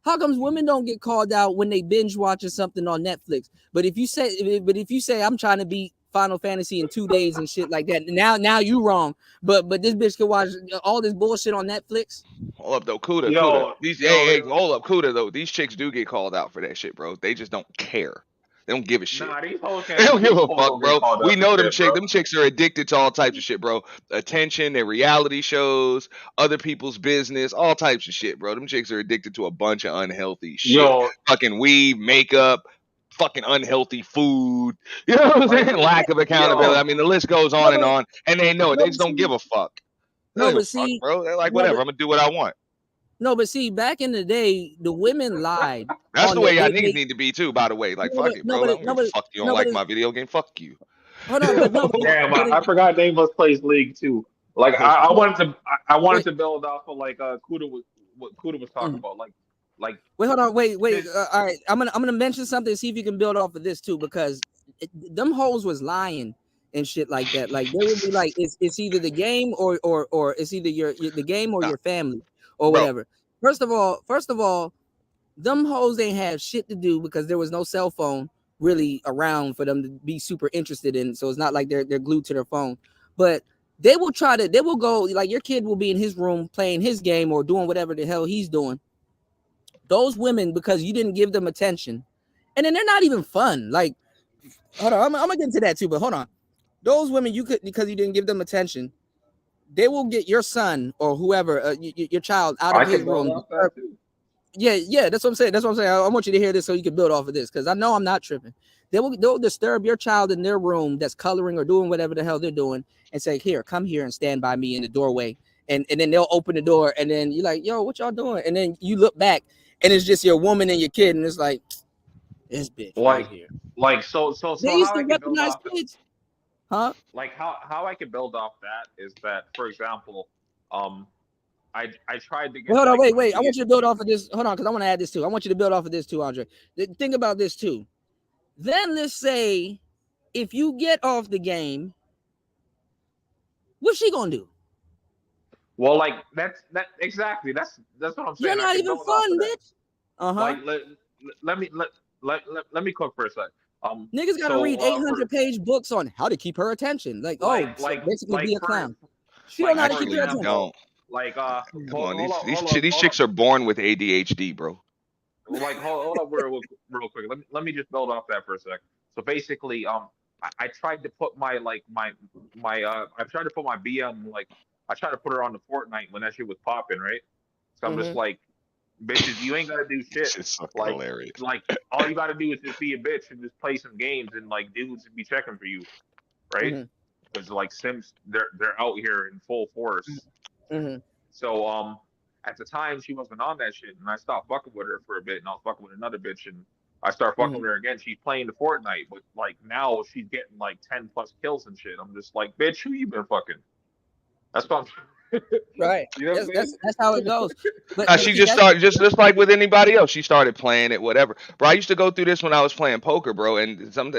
[SPEAKER 12] How comes women don't get called out when they binge watching something on Netflix? But if you say I'm trying to beat Final Fantasy in 2 days and shit like that, now you wrong. But this bitch can watch all this bullshit on Netflix.
[SPEAKER 13] Hold up though, Kuda. Hold up, Kuda though. These chicks do get called out for that shit, bro. They just don't care. They don't give a shit.
[SPEAKER 9] Nah,
[SPEAKER 13] they don't give a fuck, bro. We know them chicks. Them chicks are addicted to all types of shit, bro. Attention, their reality shows, other people's business, all types of shit, bro. Them chicks are addicted to a bunch of unhealthy shit. Fucking weed, makeup, fucking unhealthy food. You know what I'm saying? Lack of accountability. I mean, the list goes on and on. And they know it. They just don't give a fuck. They don't give a fuck, bro. They're like, whatever. I'm gonna do what I want.
[SPEAKER 12] No, but see, back in the day, the women lied.
[SPEAKER 13] That's the way y'all niggas need to be too, by the way. Like, fuck it, bro. Fuck you. Don't like my video game? Fuck you.
[SPEAKER 12] Hold on,
[SPEAKER 9] damn, I forgot Nameless plays League too. Like, I wanted to build off of like what Kuda was talking about. Like.
[SPEAKER 12] Wait, hold on, wait. All right, I'm gonna mention something. See if you can build off of this too, because them hoes was lying and shit like that. Like they would be like, it's either the game or it's either the game or your family. Or whatever. First of all, them hoes ain't have shit to do because there was no cell phone really around for them to be super interested in. So it's not like they're glued to their phone. But they will go, like your kid will be in his room playing his game or doing whatever the hell he's doing. Those women, because you didn't give them attention, and then they're not even fun. Like, hold on, I'm gonna get into that too, but hold on. Those women because you didn't give them attention. They will get your son or whoever, your child, out of his room. Yeah, that's what I'm saying. I want you to hear this so you can build off of this because I know I'm not tripping. They'll disturb your child in their room that's coloring or doing whatever the hell they're doing and say, "Here, come here and stand by me in the doorway." And then they'll open the door and then you're like, "Yo, what y'all doing?" And then you look back and it's just your woman and your kid and it's like, this bitch right here.
[SPEAKER 9] Like so.
[SPEAKER 12] They used to recognize kids. Huh?
[SPEAKER 9] Like how I could build off that is that, for example, I tried to get.
[SPEAKER 12] Hold on, wait. I want you to build off of this. Hold on, because I want to add this too. I want you to build off of this too, Andre. Think about this too. Then let's say if you get off the game, what's she gonna do?
[SPEAKER 14] Well, like that exactly. That's what I'm saying.
[SPEAKER 12] You're
[SPEAKER 14] I
[SPEAKER 12] not
[SPEAKER 14] can
[SPEAKER 12] even
[SPEAKER 14] build off
[SPEAKER 12] fun,
[SPEAKER 14] of that.
[SPEAKER 12] bitch.
[SPEAKER 14] Like let me cook for a sec.
[SPEAKER 12] Niggas gotta read
[SPEAKER 14] For
[SPEAKER 12] 800-page books on how to keep her attention. Like, oh, so basically be a clown. She don't know how to keep
[SPEAKER 13] Actually,
[SPEAKER 12] your
[SPEAKER 13] you
[SPEAKER 12] attention.
[SPEAKER 13] don't.
[SPEAKER 14] Like
[SPEAKER 13] Come on,
[SPEAKER 14] hold
[SPEAKER 13] these
[SPEAKER 14] up,
[SPEAKER 13] these chicks are born with ADHD, bro.
[SPEAKER 14] like hold up real quick. Let me just build off that for a sec. So basically, I tried to put my I tried to put my BM like I tried to put her on the Fortnite when that shit was popping, right? So I'm just like, bitches, you ain't gotta do shit.
[SPEAKER 13] It's fucking
[SPEAKER 14] Like
[SPEAKER 13] hilarious.
[SPEAKER 14] all you gotta do is just be a bitch and just play some games and like dudes be checking for you, right? Because like Sims, they're out here in full force. So at the time she wasn't on that shit, and I stopped fucking with her for a bit, and I was fucking with another bitch, and I started fucking with her again. She's playing the Fortnite, but like now she's getting like 10+ kills and shit. I'm just like, bitch, who you been fucking? That's what I'm.
[SPEAKER 12] Right.
[SPEAKER 14] You know what I'm saying?
[SPEAKER 12] That's how it goes. But
[SPEAKER 13] She
[SPEAKER 12] see,
[SPEAKER 13] just started just like with anybody else. She started playing it, whatever. Bro, I used to go through this when I was playing poker, bro. And some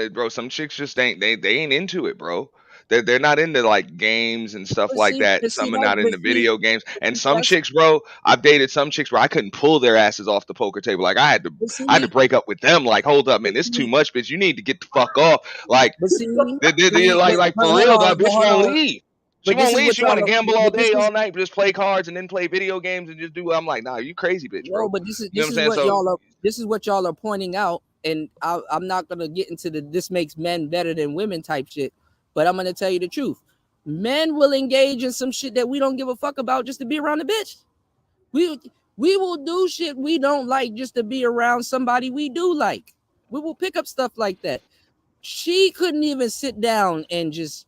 [SPEAKER 13] chicks just ain't they ain't into it, bro. They're not into like games and stuff like that. And some are not into video games. And some chicks, bro, I've dated some chicks where I couldn't pull their asses off the poker table. Like I had to break up with them. Like, hold up, man, it's too much, bitch. You need to get the fuck off. Like, like for real, that bitch won't leave. She won't leave. She want to gamble all day, all night, just play cards and then play video games and just do. I'm like, nah, you crazy, bitch, bro.
[SPEAKER 12] No, but this is
[SPEAKER 13] you know what I'm saying?
[SPEAKER 12] this is what y'all are pointing out, and I'm not gonna get into the this makes men better than women type shit, but I'm gonna tell you the truth. Men will engage in some shit that we don't give a fuck about just to be around a bitch. We will do shit we don't like just to be around somebody we do like. We will pick up stuff like that. She couldn't even sit down and just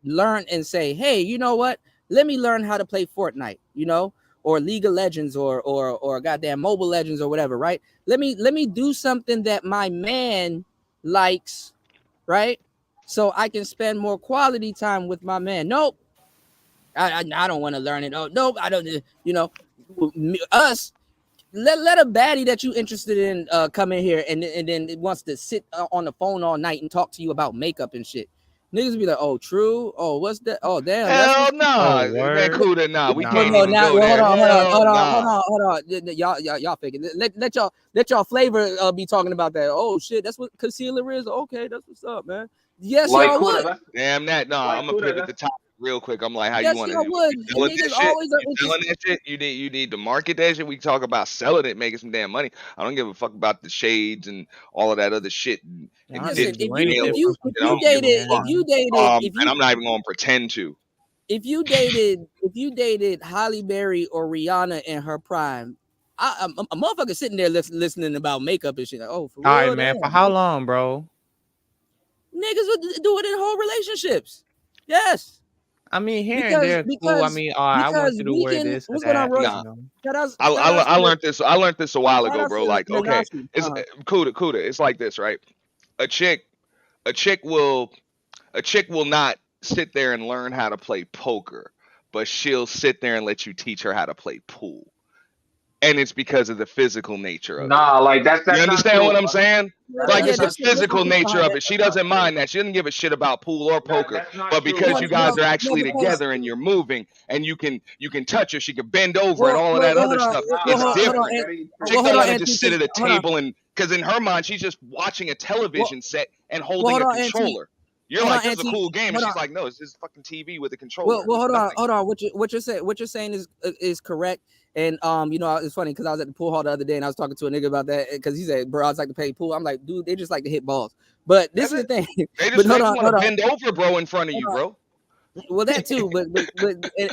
[SPEAKER 12] learn and say, hey, you know what? Let me learn how to play Fortnite, or League of Legends or goddamn Mobile Legends or whatever, right? Let me do something that my man likes, right? So I can spend more quality time with my man. Nope. I don't want to learn it. Oh, nope, I don't, us. Let a baddie that you interested in come in here and then it wants to sit on the phone all night and talk to you about makeup and shit. Niggas be like, oh, true. Oh, what's that? Oh, damn.
[SPEAKER 13] Hell nah, man, Kuda, nah. We can't even go there.
[SPEAKER 12] Hold on. Y'all figure. Let y'all flavor be talking about that. Oh shit, that's what concealer is. Okay, that's what's up, man. Yes,
[SPEAKER 14] like,
[SPEAKER 12] y'all would.
[SPEAKER 13] Damn that. Nah, I'm gonna pivot the topic real quick. I'm like, how
[SPEAKER 12] yes,
[SPEAKER 13] you want to?
[SPEAKER 12] Y'all would.
[SPEAKER 13] Selling
[SPEAKER 12] Niggas
[SPEAKER 13] that shit?
[SPEAKER 12] always are
[SPEAKER 13] You selling that shit? You need to market that shit. We talk about selling it, making some damn money. I don't give a fuck about the shades and all of that other shit.
[SPEAKER 12] Listen, if you dated,
[SPEAKER 13] and I'm not even gonna pretend to.
[SPEAKER 12] If you dated Halle Berry or Rihanna in her prime, a motherfucker sitting there listening about makeup and shit. Like, oh, for real,
[SPEAKER 15] all right, man. For how long, bro?
[SPEAKER 12] Niggas would do it in whole relationships. Yes.
[SPEAKER 15] I mean, here and there, cool. I mean, I want you to wear this or that.
[SPEAKER 13] I learned this. I learned this a while ago, bro. Like, okay, it's Kuda. It's like this, right? A chick will not sit there and learn how to play poker, but she'll sit there and let you teach her how to play pool. And it's because of the physical nature of it.
[SPEAKER 14] Like that's
[SPEAKER 13] you understand
[SPEAKER 14] not
[SPEAKER 13] what I'm saying? Like
[SPEAKER 14] yeah,
[SPEAKER 13] it's the physical nature of it. She doesn't mind that. She doesn't give a shit about pool or poker. But because you guys are actually together and you're moving and you can touch her, she can bend over and all of that other stuff. It's different. Chick doesn't just sit at a table and because in her mind she's just watching a television set and holding a controller. You're like, this is a cool game, and she's like, no, it's just fucking TV with a controller.
[SPEAKER 12] Well, hold on. What you're saying is correct. And it's funny because I was at the pool hall the other day and I was talking to a nigga about that because he said, bro, I was like to play pool. I'm like, dude, they just like to hit balls. But this is the thing.
[SPEAKER 13] They just want to bend over, bro, in front of you, bro.
[SPEAKER 12] Well, that too, but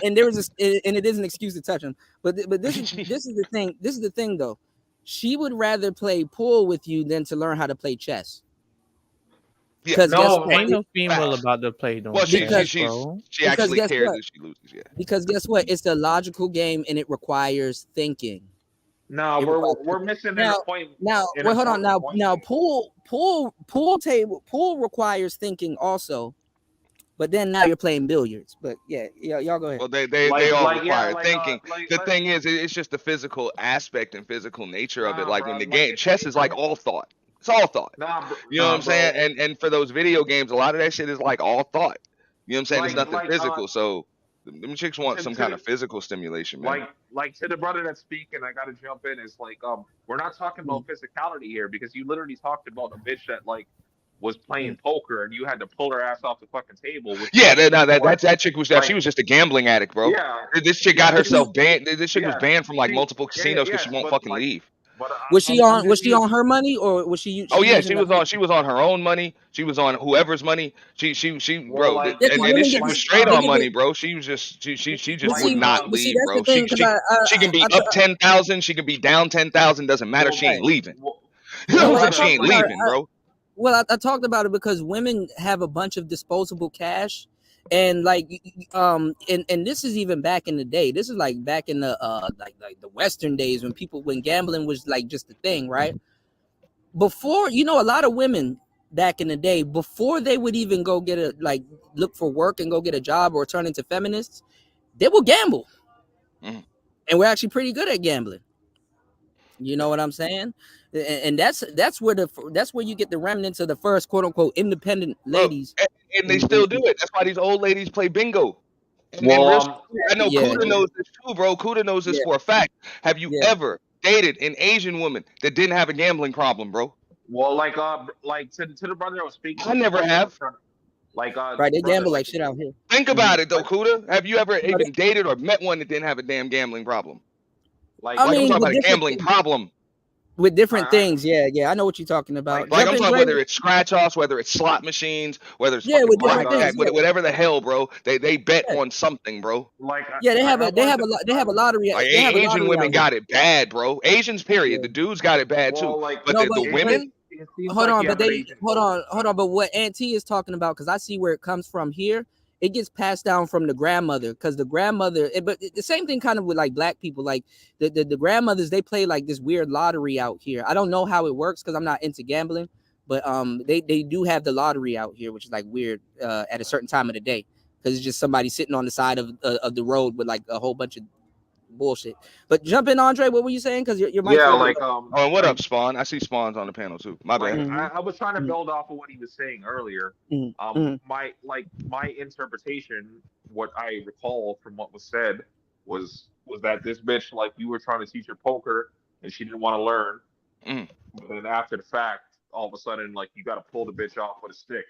[SPEAKER 12] and there was and it is an excuse to touch him. But this is the thing. This is the thing though. She would rather play pool with you than to learn how to play chess.
[SPEAKER 15] Because ain't no female about to play no chess, bro.
[SPEAKER 13] She actually cares if she loses, yeah.
[SPEAKER 12] Because guess what? It's a logical game and it requires thinking.
[SPEAKER 14] No, we're missing the point.
[SPEAKER 12] Now, well, hold on. Now, pool requires thinking also. But then now you're playing billiards. But yeah, y'all go ahead.
[SPEAKER 13] Well, they all require thinking. The thing is, it's just the physical aspect and physical nature of it. Like in the game, chess is like all thought. It's all thought. You know what I'm saying? And for those video games, a lot of that shit is like all thought. You know what I'm saying? It's nothing physical. So Them chicks want some kind of physical stimulation, man.
[SPEAKER 14] Like to the brother that's speaking, I gotta jump in. It's like we're not talking about physicality here, because you literally talked about a bitch that like was playing poker and you had to pull her ass off the fucking table.
[SPEAKER 13] Yeah, that chick was she was just a gambling addict, bro.
[SPEAKER 14] Yeah,
[SPEAKER 13] this chick got herself banned. This chick was banned from like multiple casinos because she won't fucking leave.
[SPEAKER 12] Was she on her money, or was she?
[SPEAKER 13] Oh yeah, she was on her own money. She was on whoever's money. She bro, and this shit was straight on money, bro. She was just she just would not leave, bro. She can be up 10,000, she can be down 10,000. Doesn't matter. She ain't leaving. She ain't leaving, bro.
[SPEAKER 12] Well, I talked about it because women have a bunch of disposable cash, and like and this is even back in the day. This is like back in the like the Western days when gambling was like just a thing, right? Before, a lot of women back in the day, before they would even go get look for work and go get a job or turn into feminists, they will gamble. And we're actually pretty good at gambling. You know what I'm saying? And that's where you get the remnants of the first quote unquote independent ladies.
[SPEAKER 13] And they still do it. That's why these old ladies play bingo. I know Kuda knows this too, bro. Kuda knows this for a fact. Have you ever dated an Asian woman that didn't have a gambling problem, bro?
[SPEAKER 14] Well, like to the brother I was speaking.
[SPEAKER 13] I never have.
[SPEAKER 12] Right, they gamble like shit out here.
[SPEAKER 13] Think about it though, Kuda. Have you ever even dated or met one that didn't have a damn gambling problem? I'm talking about a gambling problem.
[SPEAKER 12] With different things, yeah, I know what you're talking about.
[SPEAKER 13] Like I'm talking whether it's scratch offs, whether it's slot machines, whether it's whatever the hell, bro. They bet on something, bro.
[SPEAKER 12] They have a lottery.
[SPEAKER 13] Asian women got it bad, bro. Asians, period. The dudes got it bad too. But the women.
[SPEAKER 12] Hold on. But what Aunt T is talking about, because I see where it comes from here. It gets passed down from the grandmother, because the grandmother, but the same thing kind of with like black people, like the grandmothers, they play like this weird lottery out here. I don't know how it works because I'm not into gambling, but they do have the lottery out here, which is like weird at a certain time of the day, because it's just somebody sitting on the side of the road with like a whole bunch of bullshit. But jump in, Andre. What were you saying? Because your mic.
[SPEAKER 13] Oh, what up, Spawn? I see Spawn's on the panel too. My bad.
[SPEAKER 14] I was trying to build off of what he was saying earlier. My interpretation, what I recall from what was said, was that this bitch, like, you were trying to teach her poker and she didn't want to learn. But then after the fact, all of a sudden, like, you got to pull the bitch off with a stick.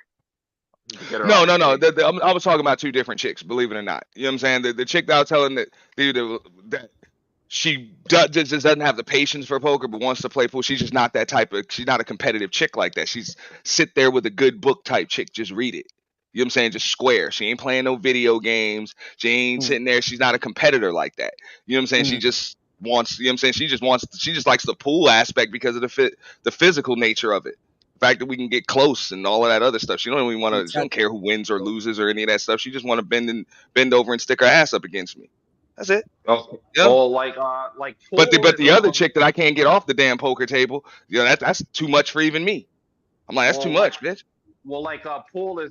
[SPEAKER 13] No. I was talking about two different chicks, believe it or not. You know what I'm saying? The chick that I was telling that she just doesn't have the patience for poker, but wants to play pool. She's just not that type of. She's not a competitive chick like that. She's sit there with a good book type chick, just read it. You know what I'm saying? Just square. She ain't playing no video games. She ain't sitting there. She's not a competitor like that. You know what I'm saying? She just wants. You know what I'm saying? She just likes the pool aspect because of the physical nature of it. Fact that we can get close and all of that other stuff. She don't even want to. She don't care who wins or loses or any of that stuff. She just want to bend over and stick her ass up against me. That's it.
[SPEAKER 14] Okay.
[SPEAKER 13] Yeah.
[SPEAKER 14] Well,
[SPEAKER 13] but the other chick that I can't get off the damn poker table, that's too much for even me. I'm like, that's too much, bitch.
[SPEAKER 14] Well, pool is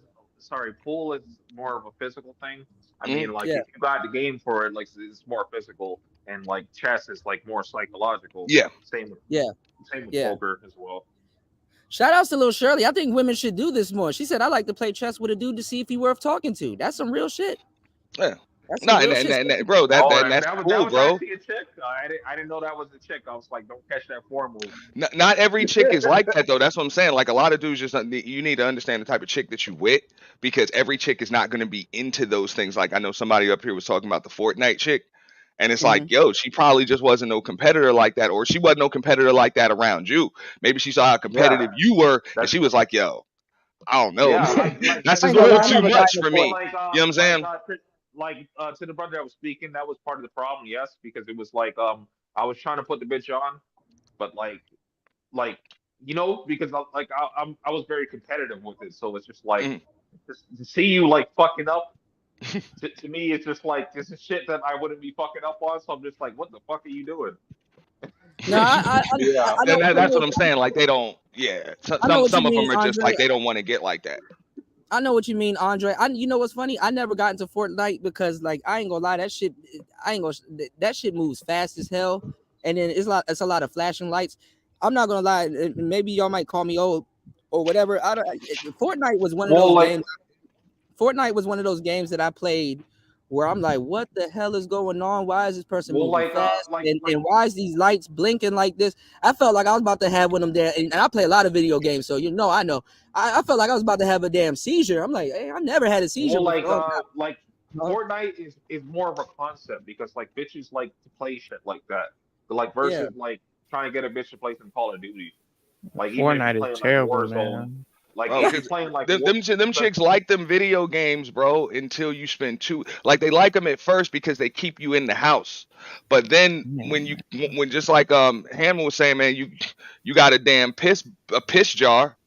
[SPEAKER 14] more of a physical thing. I mean, if you got the game for it, like, it's more physical, and like chess is like more psychological.
[SPEAKER 13] Yeah.
[SPEAKER 14] Same with poker as well.
[SPEAKER 12] Shout outs to Lil Shirley. I think women should do this more. She said, I like to play chess with a dude to see if he's worth talking to. That's some real shit.
[SPEAKER 13] Yeah. Bro, that's cool, bro.
[SPEAKER 14] A chick. I didn't know that was a chick. I was like, don't catch that form move.
[SPEAKER 13] Not every chick is like that, though. That's what I'm saying. Like, a lot of dudes you need to understand the type of chick that you with, because every chick is not going to be into those things. Like, I know somebody up here was talking about the Fortnite chick. And it's like, yo, she probably just wasn't no competitor like that, or she wasn't no competitor like that around you. Maybe she saw how competitive you were, and she was like, yo, I don't know. That's just a little too much for me. You know what I'm saying?
[SPEAKER 14] To the brother that was speaking, that was part of the problem, yes, because it was like, I was trying to put the bitch on, but because I was very competitive with it, so it's just like, just to see you like fucking up. To me, it's just like, this is shit that I wouldn't be fucking up on. So I'm just like, what the fuck are you doing?
[SPEAKER 13] That's what I'm saying. Like, they don't. Yeah, some of them are just like, they don't want to get like that.
[SPEAKER 12] I know what you mean, Andre. You know what's funny? I never got into Fortnite because, like, I ain't gonna lie, that shit moves fast as hell, and then it's a lot of flashing lights. I'm not gonna lie. Maybe y'all might call me old or whatever. Fortnite was one of those games. Fortnite was one of those games that I played where I'm like, what the hell is going on? Why is this person
[SPEAKER 14] Well,
[SPEAKER 12] moving
[SPEAKER 14] like,
[SPEAKER 12] fast? And why is these lights blinking like this? I felt like I was about to have one of them there. And I play a lot of video games, so you know, I know. I felt like I was about to have a damn seizure. I'm like, hey, I never had a seizure
[SPEAKER 14] well,
[SPEAKER 12] before.
[SPEAKER 14] like Fortnite is more of a concept because like bitches like to play shit like that. But, like versus like trying to get a bitch to play some Call of Duty. Like even if
[SPEAKER 15] Fortnite
[SPEAKER 14] you're
[SPEAKER 15] is
[SPEAKER 14] playing like
[SPEAKER 15] terrible,
[SPEAKER 14] Warzone,
[SPEAKER 15] man.
[SPEAKER 14] like
[SPEAKER 13] Bro,
[SPEAKER 14] if you're playing like
[SPEAKER 13] them chicks like them video games, bro, until you spend they like them at first because they keep you in the house. But then when just like Hammer was saying, man, you got a damn piss jar.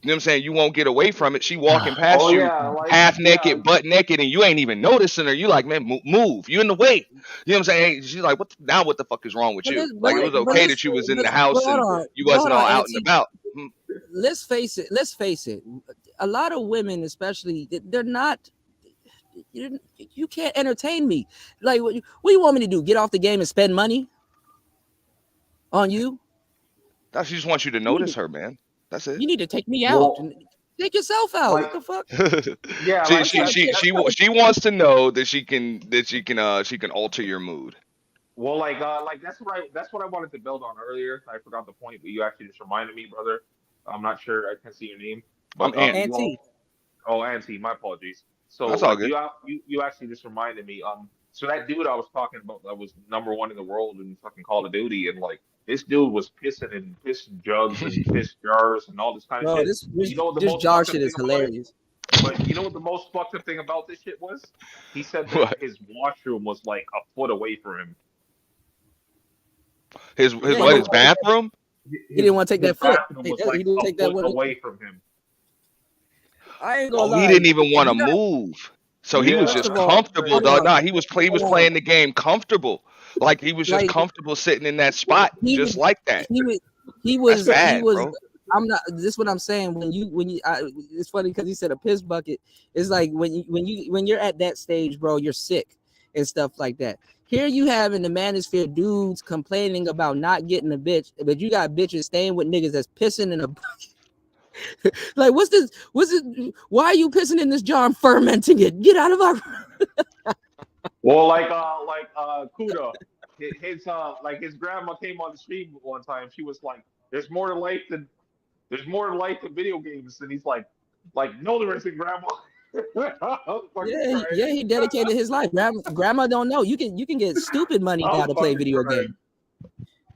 [SPEAKER 13] You know what I'm saying? You won't get away from it. She walking past you, half naked, butt naked, and you ain't even noticing her. You like, man, move. You in the way. You know what I'm saying? Hey, she's like, what the fuck is wrong with
[SPEAKER 12] But
[SPEAKER 13] you?
[SPEAKER 12] this,
[SPEAKER 13] Like, it was okay that you was in the house and you wasn't all out and about.
[SPEAKER 12] Let's face it. A lot of women, especially, they're not. You can't entertain me. Like, what do you want me to do? Get off the game and spend money on you?
[SPEAKER 13] No, she just wants you to notice her, man. That's it.
[SPEAKER 12] You need to take me out. Take yourself out. What the fuck?
[SPEAKER 14] Yeah,
[SPEAKER 13] she wants to know that she can alter your mood.
[SPEAKER 14] Well, like that's what I wanted to build on earlier. I forgot the point, but you actually just reminded me, brother. I'm not sure I can see your name, but
[SPEAKER 13] I'm Ant.
[SPEAKER 14] Oh, Auntie, my apologies. So
[SPEAKER 13] That's all good.
[SPEAKER 14] you actually just reminded me. So that dude I was talking about that was #1 in the world in fucking Call of Duty, and like this dude was pissing in piss jugs and piss jars and all this kind of shit. You know what the most
[SPEAKER 12] jar
[SPEAKER 14] fucked up
[SPEAKER 12] shit is
[SPEAKER 14] thing about it?
[SPEAKER 12] hilarious.
[SPEAKER 14] But you know what the most fucked up thing about this shit was? He said that his washroom was like a foot away from him.
[SPEAKER 13] His bathroom?
[SPEAKER 12] He didn't want to take that foot.
[SPEAKER 14] Was like
[SPEAKER 12] He didn't take that
[SPEAKER 14] foot
[SPEAKER 12] one
[SPEAKER 14] away from him.
[SPEAKER 12] I ain't gonna lie.
[SPEAKER 13] He didn't even want to move. So he was just comfortable, dog. Nah, he was playing the game comfortable. Like he was just comfortable sitting in that spot, just like that.
[SPEAKER 12] He was.
[SPEAKER 13] Bro.
[SPEAKER 12] I'm not. This is what I'm saying. When you, it's funny because he said a piss bucket. It's like when you're at that stage, bro, you're sick and stuff like that. Here you have in the manosphere dudes complaining about not getting a bitch, but you got bitches staying with niggas that's pissing in a bucket. Like, what's this? Why are you pissing in this jar and fermenting it? Get out of our.
[SPEAKER 14] Well, like Kuda, his grandma came on the stream one time. She was like, "There's more to life than video games," and he's like, "No, there isn't, grandma."
[SPEAKER 12] Yeah, he dedicated his life. Grandma don't know. You can get stupid money now to play video games.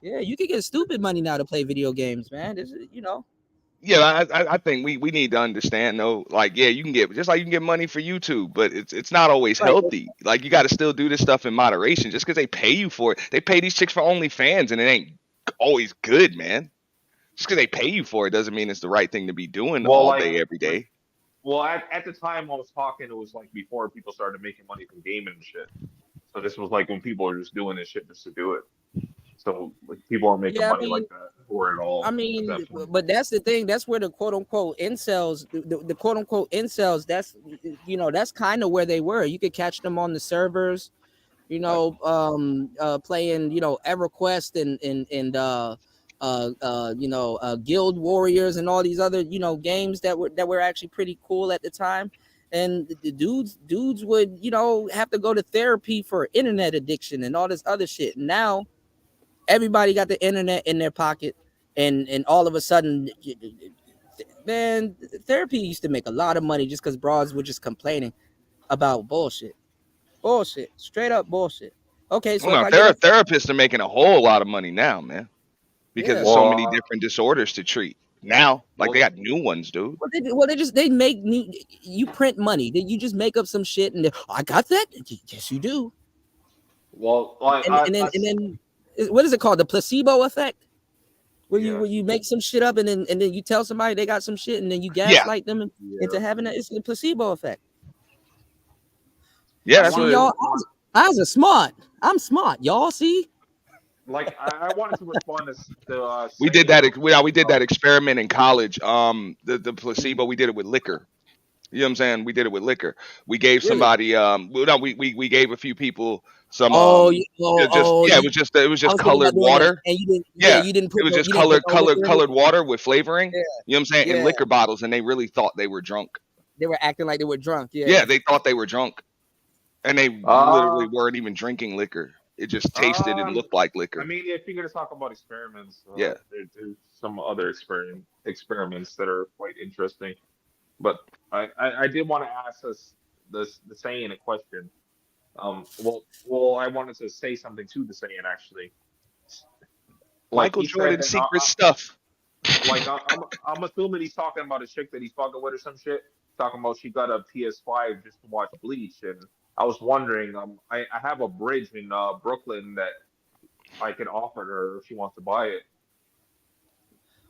[SPEAKER 12] Yeah, you can get stupid money now to play video games, man. This is,
[SPEAKER 13] Yeah, I think we need to understand though. Like, yeah, you can get just like you can get money for YouTube, but it's not always healthy. Like, you got to still do this stuff in moderation. Just because they pay you for it, they pay these chicks for OnlyFans, and it ain't always good, man. Just because they pay you for it doesn't mean it's the right thing to be doing all day, every day.
[SPEAKER 14] Well, at the time I was talking, it was like before people started making money from gaming and shit. So this was like when people were just doing this shit just to do it. So like, people are making money like that for it all.
[SPEAKER 12] I mean, but that's the thing. That's where the quote unquote incels, the quote unquote incels. That's that's kind of where they were. You could catch them on the servers, playing EverQuest and Guild Warriors and all these other games that were actually pretty cool at the time. And the dudes would have to go to therapy for internet addiction and all this other shit. Now everybody got the internet in their pocket, and all of a sudden, man, therapy used to make a lot of money just because broads were just complaining about bullshit, straight up bullshit. Okay, so
[SPEAKER 13] therapists are making a whole lot of money now, man, because there's so many different disorders to treat now. Like, they got new ones, dude.
[SPEAKER 12] They make you print money. You just make up some shit, and I got that. Yes, you do.
[SPEAKER 14] Well,
[SPEAKER 12] and then. What is it called? The placebo effect, where you make some shit up and then you tell somebody they got some shit and then you gaslight them into having that. It's the placebo effect.
[SPEAKER 13] Yeah, that's
[SPEAKER 12] what y'all. I was smart. I'm smart, y'all. See,
[SPEAKER 14] like I wanted to respond to.
[SPEAKER 13] We did that. We did that experiment in college. The placebo. We did it with liquor. You know what I'm saying? We did it with liquor. We gave somebody. We gave a few people some. It was just colored water.
[SPEAKER 12] And you didn't put.
[SPEAKER 13] It was just colored water with flavoring. Yeah. You know what I'm saying? In liquor bottles, and they really thought they were drunk.
[SPEAKER 12] They were acting like they were drunk. Yeah.
[SPEAKER 13] Yeah, they thought they were drunk. And they literally weren't even drinking liquor. It just tasted and looked like liquor.
[SPEAKER 14] I mean, if you're gonna talk about experiments,
[SPEAKER 13] Yeah.
[SPEAKER 14] there's some other experiments that are quite interesting. But I did want to ask us the saying a question. Well, I wanted to say something to the saying actually. Like
[SPEAKER 13] Michael
[SPEAKER 14] he said
[SPEAKER 13] Jordan's
[SPEAKER 14] that
[SPEAKER 13] secret stuff.
[SPEAKER 14] like I'm assuming he's talking about a chick that he's fucking with or some shit. Talking about she got a PS5 just to watch Bleach, and I was wondering, I have a bridge in Brooklyn that I could offer her if she wants to buy it.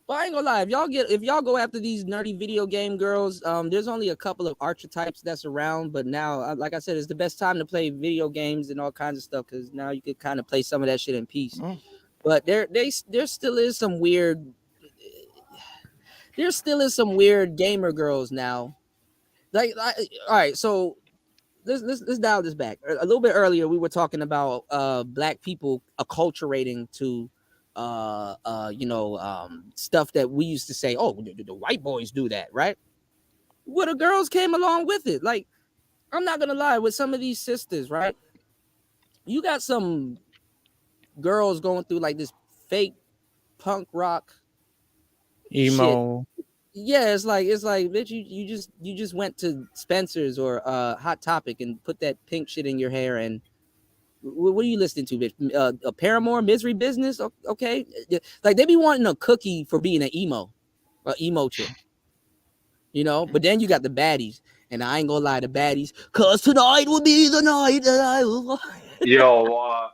[SPEAKER 12] Well, I ain't gonna lie. If y'all go after these nerdy video game girls, there's only a couple of archetypes that's around. But now, like I said, it's the best time to play video games and all kinds of stuff because now you could kind of play some of that shit in peace. But there still is some weird. There still is some weird gamer girls now. All right, so let's dial this back. A little bit earlier, we were talking about black people acculturating to stuff that we used to say, oh, the white boys do that, right? Well, the girls came along with it. Like, I'm not gonna lie, with some of these sisters, right? You got some girls going through like this fake punk rock
[SPEAKER 15] emo
[SPEAKER 12] shit. Yeah, it's like bitch, you just went to Spencer's or Hot Topic and put that pink shit in your hair. And what are you listening to, bitch? A Paramore, Misery Business? Okay, like they be wanting a cookie for being an emo chick, you know. But then you got the baddies, and I ain't gonna lie, the baddies, cause tonight will be the night that I will.
[SPEAKER 14] Yo,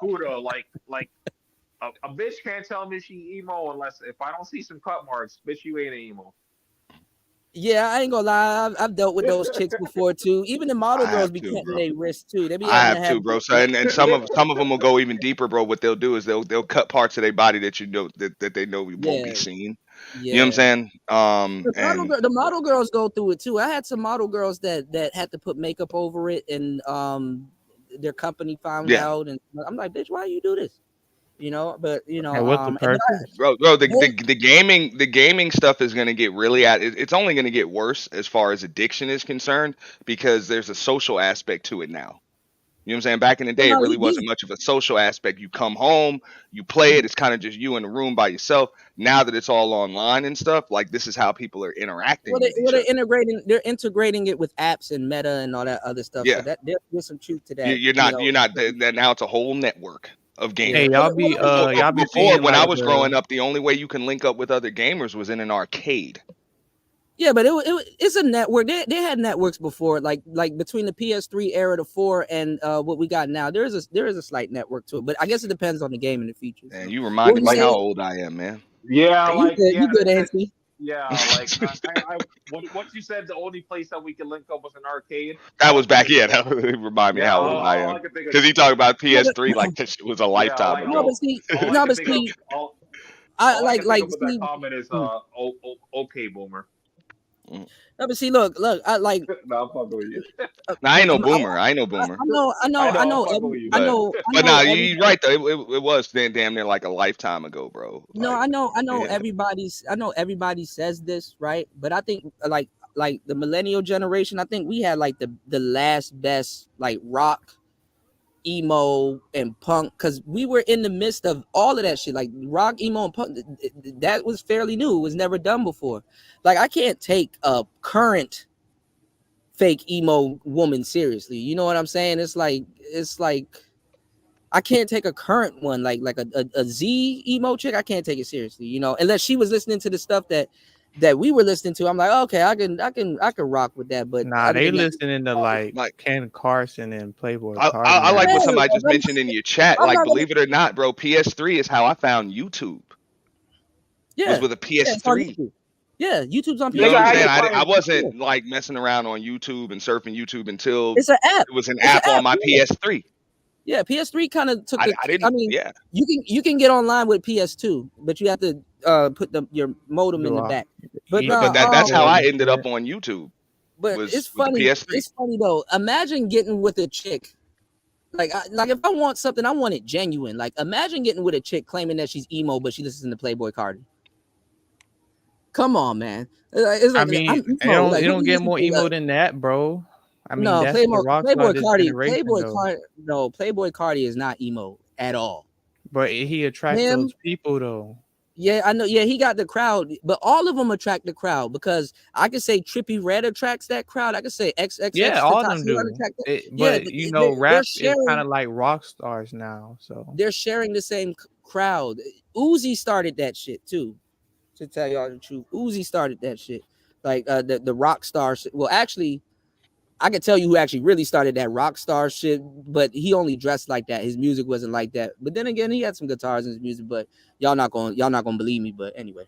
[SPEAKER 14] Kuda, like a bitch can't tell me she emo unless if I don't see some cut marks, bitch, you ain't emo.
[SPEAKER 12] Yeah, I ain't gonna lie. I've dealt with those chicks before too. Even the model girls be cutting their wrists too. They be
[SPEAKER 13] I
[SPEAKER 12] having
[SPEAKER 13] have
[SPEAKER 12] to
[SPEAKER 13] too, bro. So and some of them will go even deeper, bro. What they'll do is they'll cut parts of their body that you know that they know won't be seen.
[SPEAKER 12] Yeah.
[SPEAKER 13] You know what I'm saying?
[SPEAKER 12] The model girls go through it too. I had some model girls that had to put makeup over it, and their company found out, and I'm like, bitch, why you do this? You know, but you know,
[SPEAKER 15] what's the purpose?
[SPEAKER 13] Bro, the gaming stuff is gonna get really it's only gonna get worse as far as addiction is concerned because there's a social aspect to it now. You know what I'm saying? Back in the day, it really wasn't much of a social aspect. You come home, you play it. It's kind of just you in the room by yourself. Now that it's all online and stuff, like this is how people are interacting.
[SPEAKER 12] They're integrating it with apps and Meta and all that other stuff.
[SPEAKER 13] Yeah.
[SPEAKER 12] So there's some truth to that.
[SPEAKER 13] You're not. Now it's a whole network of gamers.
[SPEAKER 15] Hey, y'all be
[SPEAKER 13] Before,
[SPEAKER 15] seeing,
[SPEAKER 13] when I
[SPEAKER 15] like,
[SPEAKER 13] was growing up, the only way you can link up with other gamers was in an arcade.
[SPEAKER 12] Yeah, but it's a network. They had networks before, like between the PS3 era to 4 and what we got now. There is a slight network to it, but I guess it depends on the game and the features.
[SPEAKER 13] Man, you reminded me how old I am, man.
[SPEAKER 14] Yeah,
[SPEAKER 12] you good, Anthony.
[SPEAKER 14] Yeah, like what you said, the only place that we could link up was an arcade.
[SPEAKER 13] That was back, that would remind me how old I am. Because he talked about PS3 like this shit was a lifetime ago.
[SPEAKER 14] That comment is okay, boomer.
[SPEAKER 12] No, but see, look, I like.
[SPEAKER 14] No, I'm fucking with you.
[SPEAKER 13] I ain't no boomer. I know. But nah, you're right though. It was damn near like a lifetime ago, bro.
[SPEAKER 12] No, I know. Everybody says this, right? But I think like the millennial generation, I think we had like the last best like rock, emo, and punk, because we were in the midst of all of that shit. Like rock, emo, and punk, that was fairly new. It was never done before. Like I can't take a current fake emo woman seriously. You know what I'm saying? It's like I can't take a current one like a Z emo chick. I can't take it seriously, you know, unless she was listening to the stuff that we were listening to. I'm like, okay, I can rock with that. But
[SPEAKER 15] nah, they listening to like Ken Carson and Playboy Cardi.
[SPEAKER 13] I like what somebody just mentioned in your chat. Like, believe it or not, bro, PS3 is how I found YouTube.
[SPEAKER 12] Yeah,
[SPEAKER 13] was with a PS3.
[SPEAKER 12] Yeah, YouTube's on PS3.
[SPEAKER 13] You know what I'm saying? I wasn't like messing around on YouTube and surfing YouTube until
[SPEAKER 12] it's an app.
[SPEAKER 13] It was an app on my PS3.
[SPEAKER 12] Yeah, PS3 kind of took.
[SPEAKER 13] Yeah.
[SPEAKER 12] You can get online with PS2, but you have to put your modem in the back. But
[SPEAKER 13] that's how I ended up on YouTube.
[SPEAKER 12] But it's funny. It's funny though. Imagine getting with a chick. Like if I want something, I want it genuine. Like imagine getting with a chick claiming that she's emo, but she listens to Playboy Cardi. Come on, man. It's like,
[SPEAKER 15] I mean, it don't get more emo than that, bro. I mean,
[SPEAKER 12] No,
[SPEAKER 15] that's the rock star this generation, though.
[SPEAKER 12] Playboy Cardi is not emo at all.
[SPEAKER 15] But he attracts those people, though.
[SPEAKER 12] Yeah, I know. Yeah, he got the crowd, but all of them attract the crowd because I could say Trippie Redd attracts that crowd. I could say XXX.
[SPEAKER 15] Yeah, all of them do. But you know, rap is kind of like rock stars now, so
[SPEAKER 12] they're sharing the same crowd. Uzi started that shit too. To tell y'all the truth, Uzi started that shit. Like the rock star shit. Well, actually, I can tell you who actually really started that rock star shit, but he only dressed like that. His music wasn't like that. But then again, he had some guitars in his music, but y'all not gonna believe me. But anyway,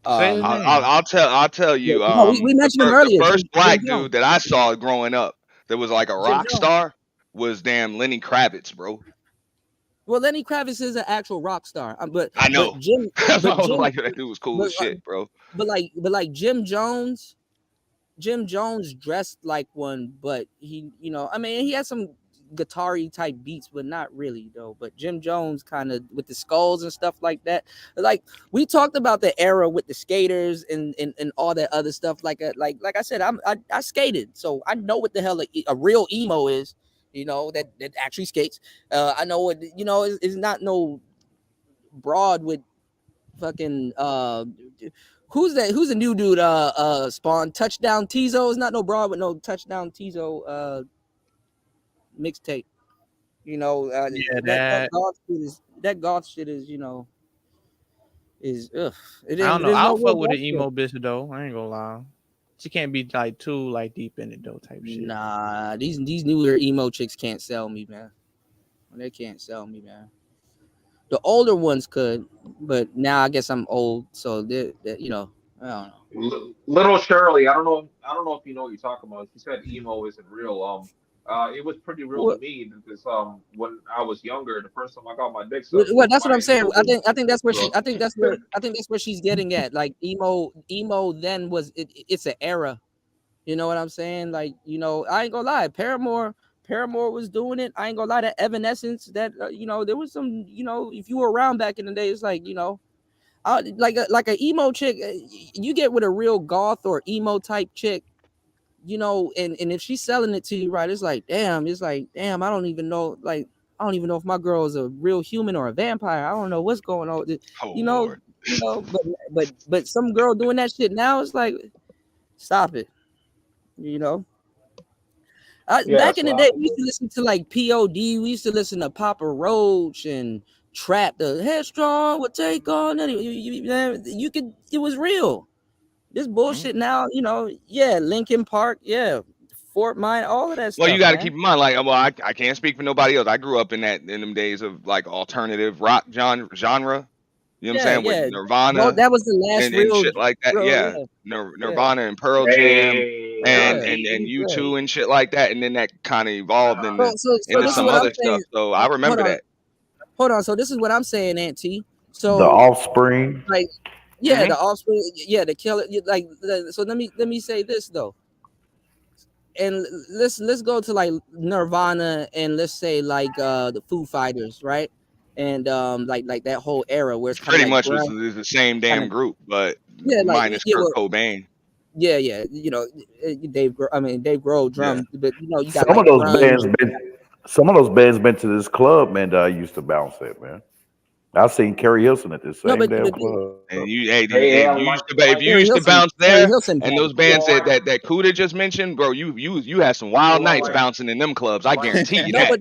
[SPEAKER 13] I'll tell you.
[SPEAKER 12] we mentioned him earlier.
[SPEAKER 13] The first
[SPEAKER 12] Jim
[SPEAKER 13] black
[SPEAKER 12] Jones.
[SPEAKER 13] dude that I saw growing up that was like a rock star was damn Lenny Kravitz, bro.
[SPEAKER 12] Well, Lenny Kravitz is an actual rock star, but
[SPEAKER 13] I know.
[SPEAKER 12] But Jim,
[SPEAKER 13] That's why I was
[SPEAKER 12] Jim,
[SPEAKER 13] like, that dude was cool as shit, bro.
[SPEAKER 12] But like Jim Jones dressed like one, but he, you know, I mean, he had some guitar-y type beats, but not really though. But Jim Jones kind of with the skulls and stuff like that. Like we talked about the era with the skaters and all that other stuff. Like I said, I skated, so I know what the hell a real emo is. You know, that actually skates. I know what, you know, is not no broad with fucking who's the new dude Spawn Touchdown Tizo is not no broad with no Touchdown Tizo mixtape. You know, that goth shit is, you know, is ugh.
[SPEAKER 15] I don't know. I'll fuck with the emo bitch though. I ain't gonna lie. She can't be like too like deep in it though type shit.
[SPEAKER 12] Nah, these newer emo chicks can't sell me, man. They can't sell me, man. The older ones could, but now I guess I'm old, so they you know, I don't know.
[SPEAKER 14] Little Shirley, I don't know if you know what you're talking about. She said emo isn't real. It was pretty real to me because when I was younger, the first time I got my dick sucked.
[SPEAKER 12] Well, that's what I'm saying. I think that's where that's where she's getting at. Like emo then was it's an era. You know what I'm saying? Like, you know, I ain't gonna lie. Paramore was doing it. I ain't gonna lie. That Evanescence, that you know, there was some, you know, if you were around back in the day, it's like, you know, like a emo chick, you get with a real goth or emo type chick, you know, and if she's selling it to you right, it's like damn, I don't even know if my girl is a real human or a vampire. I don't know what's going on. You know, but some girl doing that shit now, it's like, stop it. You know, back in the day, we used to listen to like POD. We used to listen to Papa Roach and Trap. The Headstrong would take on. You could. It was real. This bullshit now. You know. Yeah, Linkin Park. Yeah, Fort Minor. All of that stuff.
[SPEAKER 13] Well, you got to keep in mind, like, well, I can't speak for nobody else. I grew up in them days of like alternative rock genre. You know what I'm saying? With Nirvana.
[SPEAKER 12] Well, that was the last
[SPEAKER 13] and
[SPEAKER 12] real
[SPEAKER 13] shit like that. Yeah. Nirvana and Pearl Jam and U2 and shit like that. And then that kind of evolved into some other stuff. So I remember that.
[SPEAKER 12] Hold on. So this is what I'm saying, Auntie. So
[SPEAKER 10] The Offspring.
[SPEAKER 12] Like, yeah, the Offspring. Yeah, the Killer. Like, so let me say this though. And let's go to like Nirvana and let's say like the Foo Fighters, right? And like that whole era where it's
[SPEAKER 13] pretty much was the same damn group, but minus Kurt Cobain.
[SPEAKER 12] Yeah, you know, Dave Grohl drum, but you know, you got
[SPEAKER 10] some of those bands been to this club, man, that I used to bounce at, man. I've seen Carrie Hilson at this same damn club.
[SPEAKER 13] And if you used to bounce there, and those bands that Kuda just mentioned, bro, you had some wild nights bouncing in them clubs. I guarantee you that.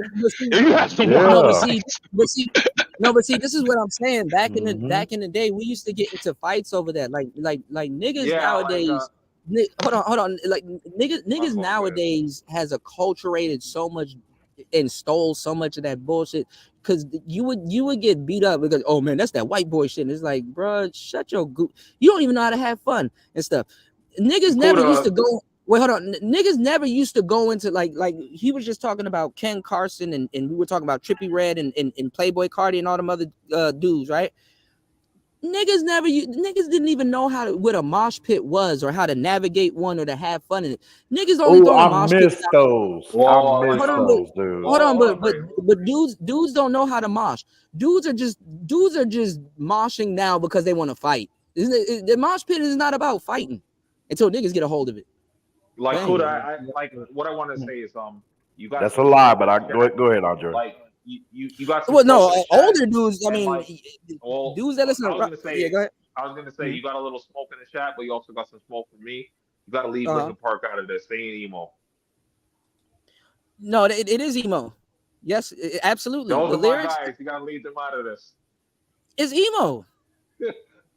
[SPEAKER 13] You had some wild nights.
[SPEAKER 12] But see, this is what I'm saying. Back in the day, we used to get into fights over that. Like niggas nowadays. Hold on. Like niggas nowadays has acculturated so much and stole so much of that bullshit. Because you would get beat up because, oh man, that's that white boy shit. And it's like, bro, shut your goop. You don't even know how to have fun and stuff. Niggas never used to go. Wait, hold on. Niggas never used to go into like he was just talking about Ken Carson and we were talking about Trippie Redd and Playboy Cardi and all them other dudes, right? Niggas didn't even know what a mosh pit was or how to navigate one or to have fun in it. Niggas only go to mosh pits.
[SPEAKER 10] I miss those, dude.
[SPEAKER 12] Hold on, but dudes don't know how to mosh. Dudes are just moshing now because they want to fight. The mosh pit is not about fighting until niggas get a hold of it.
[SPEAKER 14] Like
[SPEAKER 12] Bang.
[SPEAKER 14] Kuda, I like what I want to say is you got
[SPEAKER 10] That's
[SPEAKER 14] some
[SPEAKER 10] a lie,
[SPEAKER 14] smoke
[SPEAKER 10] but
[SPEAKER 14] in
[SPEAKER 10] I
[SPEAKER 14] the chat.
[SPEAKER 10] go ahead, Andre.
[SPEAKER 14] Like you got some
[SPEAKER 12] Well,
[SPEAKER 14] smoke
[SPEAKER 12] no,
[SPEAKER 14] in the chat.
[SPEAKER 12] older dudes. I
[SPEAKER 14] And
[SPEAKER 12] mean,
[SPEAKER 14] like, well,
[SPEAKER 12] dudes that listen.
[SPEAKER 14] I was gonna
[SPEAKER 12] Yeah,
[SPEAKER 14] say,
[SPEAKER 12] go ahead.
[SPEAKER 14] I was gonna say, you got a little smoke in the chat, but you also got some smoke from me. You got to leave
[SPEAKER 12] Uh-huh.
[SPEAKER 14] Lincoln Park out of this. They ain't emo.
[SPEAKER 12] No, it is emo. Yes, absolutely.
[SPEAKER 14] Those
[SPEAKER 12] The
[SPEAKER 14] are my
[SPEAKER 12] lyrics
[SPEAKER 14] guys. You got to leave them out of this.
[SPEAKER 12] is emo.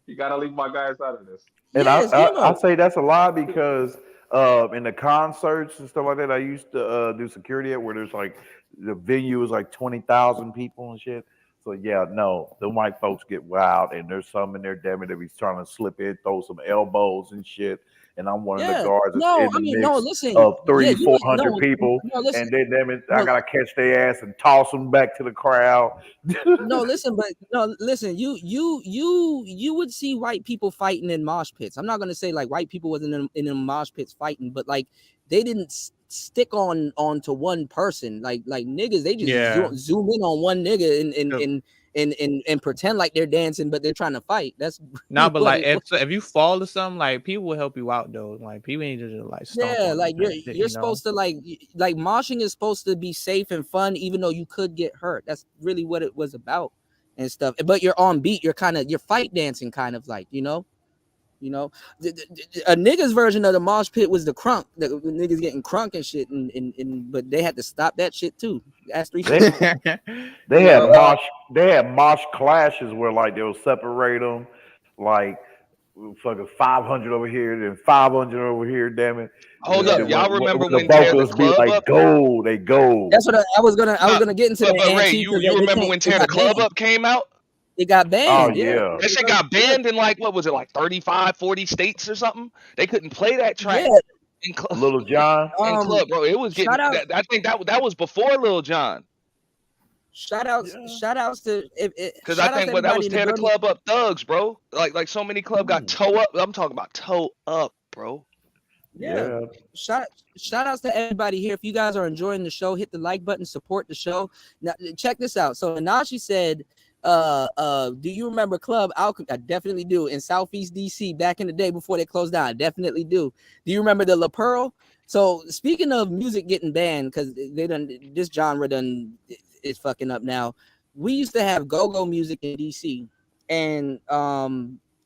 [SPEAKER 14] You got to leave my guys out of this.
[SPEAKER 10] And
[SPEAKER 12] Yeah, it's
[SPEAKER 10] I
[SPEAKER 12] emo.
[SPEAKER 10] say that's a lie because in the concerts and stuff like that, I used to do security at where there's like the venue is like 20,000 people and shit. So yeah, no, the white folks get wild, and there's some in there, damn it, that he's trying to slip in, throw some elbows and shit. And I'm one of the
[SPEAKER 12] Yeah.
[SPEAKER 10] guards that's
[SPEAKER 12] No,
[SPEAKER 10] in
[SPEAKER 12] I
[SPEAKER 10] the
[SPEAKER 12] mean, no.
[SPEAKER 10] mix
[SPEAKER 12] Listen.
[SPEAKER 10] of
[SPEAKER 12] Yeah,
[SPEAKER 10] 300,
[SPEAKER 12] you
[SPEAKER 10] 400 people,
[SPEAKER 12] no. Listen.
[SPEAKER 10] and then damn it, I
[SPEAKER 12] No,
[SPEAKER 10] gotta catch their ass and toss them back to the crowd.
[SPEAKER 12] no, listen, but no, listen. You would see white people fighting in mosh pits. I'm not gonna say like white people wasn't in mosh pits fighting, but like they didn't stick onto one person. Like niggas, they just zoom in on one nigga and pretend like they're dancing, but they're trying to fight. That's
[SPEAKER 15] nah, but like if you fall to something, like people will help you out though. Like people ain't just like stomp on
[SPEAKER 12] like
[SPEAKER 15] you
[SPEAKER 12] you're
[SPEAKER 15] type shit,
[SPEAKER 12] supposed to like moshing is supposed to be safe and fun, even though you could get hurt. That's really what it was about and stuff. But you're on beat. You're fight dancing, kind of like a niggas version of the mosh pit was the crunk. The niggas getting crunk and shit, but they had to stop that shit too. Ask 3
[SPEAKER 10] They had mosh clashes where like they'll separate them, like fucking 500 over here, then 500 over here. Damn it!
[SPEAKER 13] Hold up, y'all remember
[SPEAKER 10] the
[SPEAKER 13] when Tear the
[SPEAKER 10] vocals be
[SPEAKER 13] Club
[SPEAKER 10] like
[SPEAKER 13] Up?
[SPEAKER 10] gold, they gold.
[SPEAKER 12] That's what I was gonna get into.
[SPEAKER 13] But Ray, you remember when Tear the Club Up came out?
[SPEAKER 12] It got banned. Yeah.
[SPEAKER 13] That shit got banned in like what was it, like 35, 40 states or something? They couldn't play that track.
[SPEAKER 12] Yeah.
[SPEAKER 13] In club,
[SPEAKER 10] Little John
[SPEAKER 13] in club, bro. It was getting. I think that was before Lil Jon.
[SPEAKER 12] Shout outs to
[SPEAKER 13] because I think that was Tear the Club Up thugs, bro. Like so many club got toe up. I'm talking about toe up, bro.
[SPEAKER 12] Yeah. Shout outs to everybody here. If you guys are enjoying the show, hit the like button, support the show. Now check this out. So Nashi said, do you remember Club Alchemy? I definitely do. In Southeast DC back in the day before they closed down. I definitely do. Do you remember the La Pearl? So speaking of music getting banned, because this genre is fucking up now. We used to have go-go music in DC. And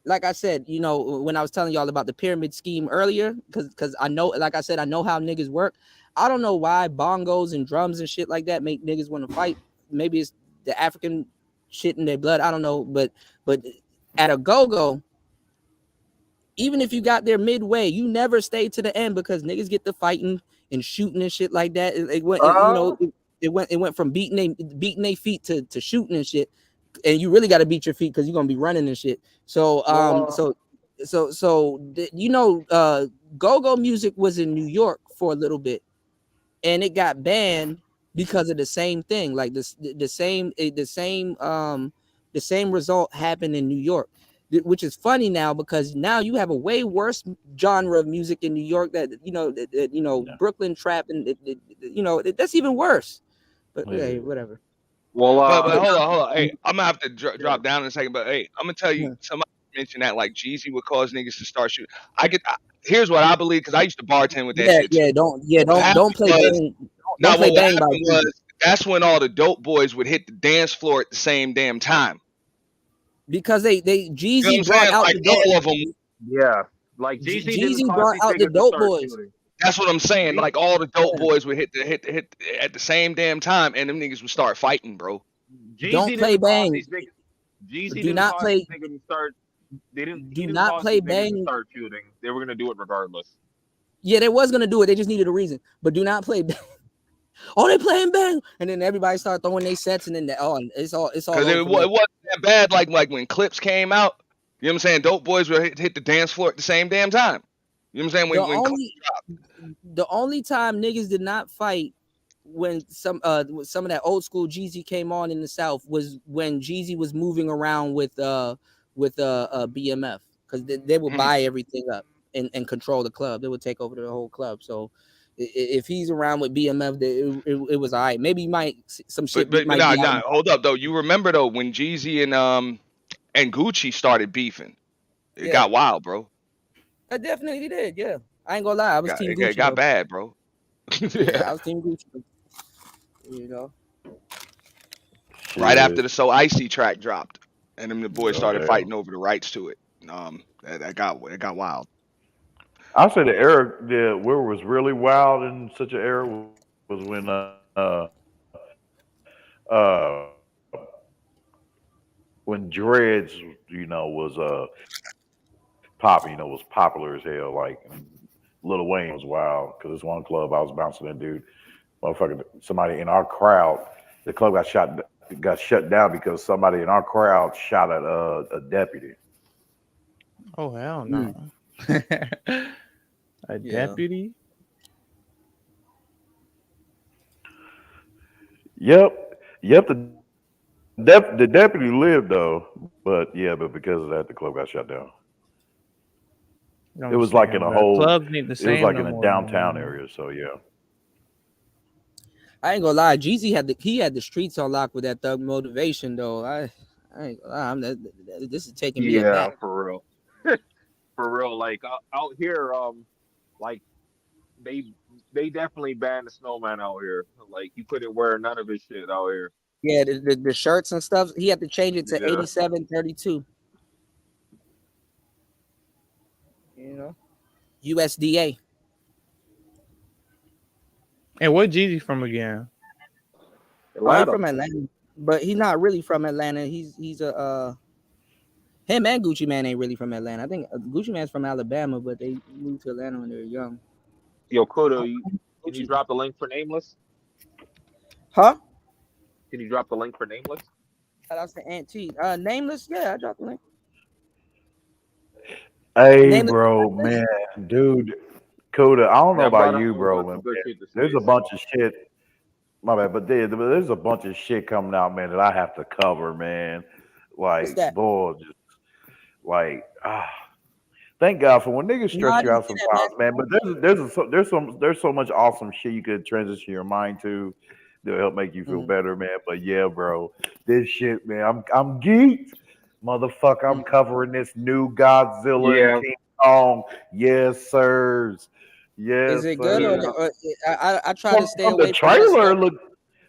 [SPEAKER 12] like I said, when I was telling y'all about the pyramid scheme earlier, because I know, like I said, I know how niggas work. I don't know why bongos and drums and shit like that make niggas want to fight. Maybe it's the African shit in their blood. I don't know. But at a go-go, even if you got there midway, you never stay to the end because niggas get to fighting and shooting and shit like that. It went from beating their feet to shooting and shit. And you really got to beat your feet because you're gonna be running and shit. So go-go music was in New York for a little bit, and it got banned because of the same thing. Like the same result happened in New York, which is funny now because now you have a way worse genre of music in New York that Brooklyn trap and that's even worse. But hey, whatever.
[SPEAKER 14] Well,
[SPEAKER 13] but hold on. Hey, I'm gonna have to drop down in a second. But hey, I'm gonna tell you. Somebody mentioned that like Jeezy would cause niggas to start shooting. Here's what I believe because I used to bartend with that shit.
[SPEAKER 12] Don't play bang. Don't play bang by Jeezy.
[SPEAKER 13] That's when all the dope boys would hit the dance floor at the same damn time.
[SPEAKER 12] Because Jeezy brought out the dope.
[SPEAKER 13] All of them.
[SPEAKER 14] Yeah, like
[SPEAKER 12] Jeezy brought out the dope boys.
[SPEAKER 14] Shooting.
[SPEAKER 13] That's what I'm saying. Like all the dope boys would hit at the same damn time, and them niggas would start fighting, bro.
[SPEAKER 12] Don't play bang.
[SPEAKER 14] Jeezy
[SPEAKER 12] do not play.
[SPEAKER 14] They didn't.
[SPEAKER 12] Do not play bang.
[SPEAKER 14] Start shooting. They were gonna do it regardless.
[SPEAKER 12] Yeah, they was gonna do it. They just needed a reason. But do not play bang. Oh, they playing bang, and then everybody start throwing their sets, and then it's all. Because
[SPEAKER 13] it wasn't that bad. Like when Clips came out, you know what I'm saying? Dope boys would hit the dance floor at the same damn time. You know what I'm saying?
[SPEAKER 12] The only time niggas did not fight when some of that old school Jeezy came on in the South was when Jeezy was moving around with BMF because they would buy everything up and control the club. They would take over the whole club. So if he's around with BMF, it was all right. Maybe he might some shit.
[SPEAKER 13] But hold up though. You remember though when Jeezy and Gucci started beefing? It got wild, bro.
[SPEAKER 12] I definitely did. Yeah, I ain't gonna lie, I was Team Gucci.
[SPEAKER 13] It got bad, bro.
[SPEAKER 12] Yeah, I was Team Gucci. You know.
[SPEAKER 13] Right after the So Icy track dropped, and then the boys
[SPEAKER 10] Oh,
[SPEAKER 13] started
[SPEAKER 10] hell.
[SPEAKER 13] fighting over the rights to it. That got wild.
[SPEAKER 10] I'll say the era where it was really wild in such an era was when when dreads, was popping, was popular as hell. Like Lil Wayne was wild because this one club I was bouncing in, dude, motherfucker, somebody in our crowd, the club got shut down because somebody in our crowd shot at a deputy.
[SPEAKER 15] Oh hell no! A deputy?
[SPEAKER 10] Yep. The deputy lived though, but because of that, the club got shut down. It was like in a whole.
[SPEAKER 15] Clubs ain't the
[SPEAKER 10] It was
[SPEAKER 15] same
[SPEAKER 10] like
[SPEAKER 15] no
[SPEAKER 10] in a
[SPEAKER 15] more,
[SPEAKER 10] downtown
[SPEAKER 15] man.
[SPEAKER 10] area. So yeah.
[SPEAKER 12] I ain't gonna lie, Jeezy had the streets on lock with that Thug Motivation though. I ain't gonna lie, this is taking me aback.
[SPEAKER 14] For real. For real, like out here, like they definitely banned the snowman out here. Like you couldn't wear none of his shit out here.
[SPEAKER 12] Yeah, the shirts and stuff. He had to change it to
[SPEAKER 14] Yeah.
[SPEAKER 12] 8732. You know, USDA.
[SPEAKER 15] And what Jeezy from again?
[SPEAKER 12] He's from Atlanta, but he's not really from Atlanta. He's a him and Gucci Man ain't really from Atlanta. I think Gucci Man's from Alabama, but they moved to Atlanta when they were young.
[SPEAKER 14] Yo, Kudo, can you drop the link for Nameless?
[SPEAKER 12] Huh?
[SPEAKER 14] Can you drop the link for Nameless?
[SPEAKER 12] Shout out to Aunt T. Nameless, yeah, I dropped the link.
[SPEAKER 10] Hey,
[SPEAKER 12] Nameless.
[SPEAKER 10] bro, man, dude, Coda. I don't know about you, bro, man. There's a bunch of shit. My bad, but there's a bunch of shit coming out, man, that I have to cover, man. Like, boy, just like thank God for when niggas stress you out sometimes, man. But there's so much awesome shit you could transition your mind to that'll help make you feel better, man. But yeah, bro, this shit, man, I'm geeked, motherfucker. I'm covering this new Godzilla and King Kong. Yes, sirs. Yes.
[SPEAKER 12] Is it good or I try to stay
[SPEAKER 10] from
[SPEAKER 12] away
[SPEAKER 10] the trailer?
[SPEAKER 12] from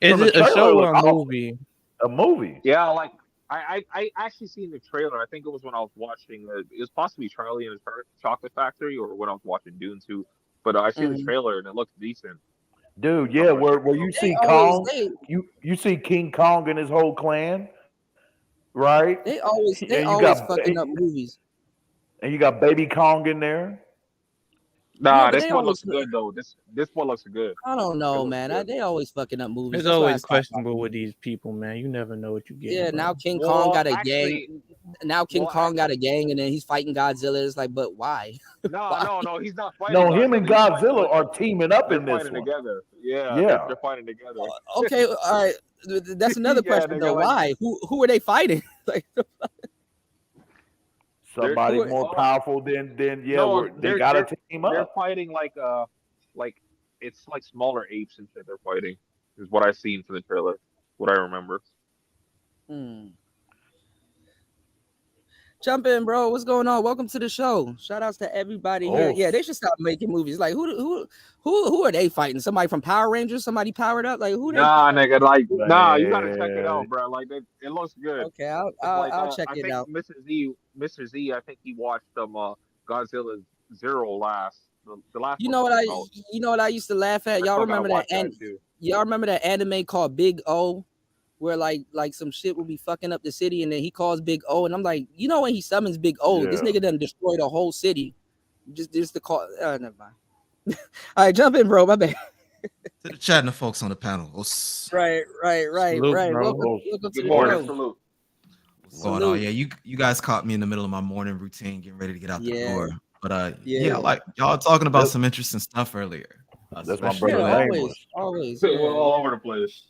[SPEAKER 15] Is it a show or a movie?
[SPEAKER 10] A movie.
[SPEAKER 14] Yeah, like I actually seen the trailer. I think it was when I was watching. It was possibly Charlie and his Chocolate Factory, or when I was watching Dune 2. But I seen the trailer and it looked decent.
[SPEAKER 10] Dude, yeah, where you see Kong, you see King Kong and his whole clan, right?
[SPEAKER 12] They always fucking up movies.
[SPEAKER 10] And you got Baby Kong in there.
[SPEAKER 14] Nah, this one looks good though. This one looks good.
[SPEAKER 12] I don't know, man. They always fucking up movies.
[SPEAKER 15] It's always questionable with these people, man. You never know what you get.
[SPEAKER 12] Yeah, now King Kong got a gang. Now King Kong got a gang, and then he's fighting Godzilla. It's like, but why?
[SPEAKER 14] No, he's not fighting.
[SPEAKER 10] No, him and Godzilla are teaming up in this one.
[SPEAKER 14] Together. Yeah, they're fighting together.
[SPEAKER 12] Okay, all right. That's another question though. Why? Who are they fighting? Like.
[SPEAKER 10] Somebody more powerful than they gotta team up.
[SPEAKER 14] They're fighting like it's like smaller apes and shit. They're fighting is what I've seen from the trailer. What I remember.
[SPEAKER 12] Jump in, bro. What's going on? Welcome to the show. Shout outs to everybody here. Yeah, they should stop making movies. Like who are they fighting? Somebody from Power Rangers? Somebody powered up? Like who?
[SPEAKER 14] Nah, nigga. Like nah, you gotta check it out, bro. Like it looks good.
[SPEAKER 12] Okay, I'll check it out.
[SPEAKER 14] Mr. Z, I think he watched Godzilla Zero last. The last.
[SPEAKER 12] You know what I used to laugh at? Y'all remember that? Y'all remember that anime called Big O? Where like some shit will be fucking up the city, and then he calls Big O, and I'm like, when he summons Big O, this nigga done destroyed the whole city. Just to call. Never mind. All right, jump in, bro. My bad.
[SPEAKER 16] To the chatting the folks on the panel.
[SPEAKER 12] Right.
[SPEAKER 15] Salute,
[SPEAKER 12] Welcome to the
[SPEAKER 14] morning.
[SPEAKER 12] show.
[SPEAKER 14] Salute.
[SPEAKER 16] What's going on? Yeah, you guys caught me in the middle of my morning routine, getting ready to get out the door. But like y'all talking about some interesting stuff earlier.
[SPEAKER 10] That's my brother.
[SPEAKER 12] Always.
[SPEAKER 14] We're all over the place.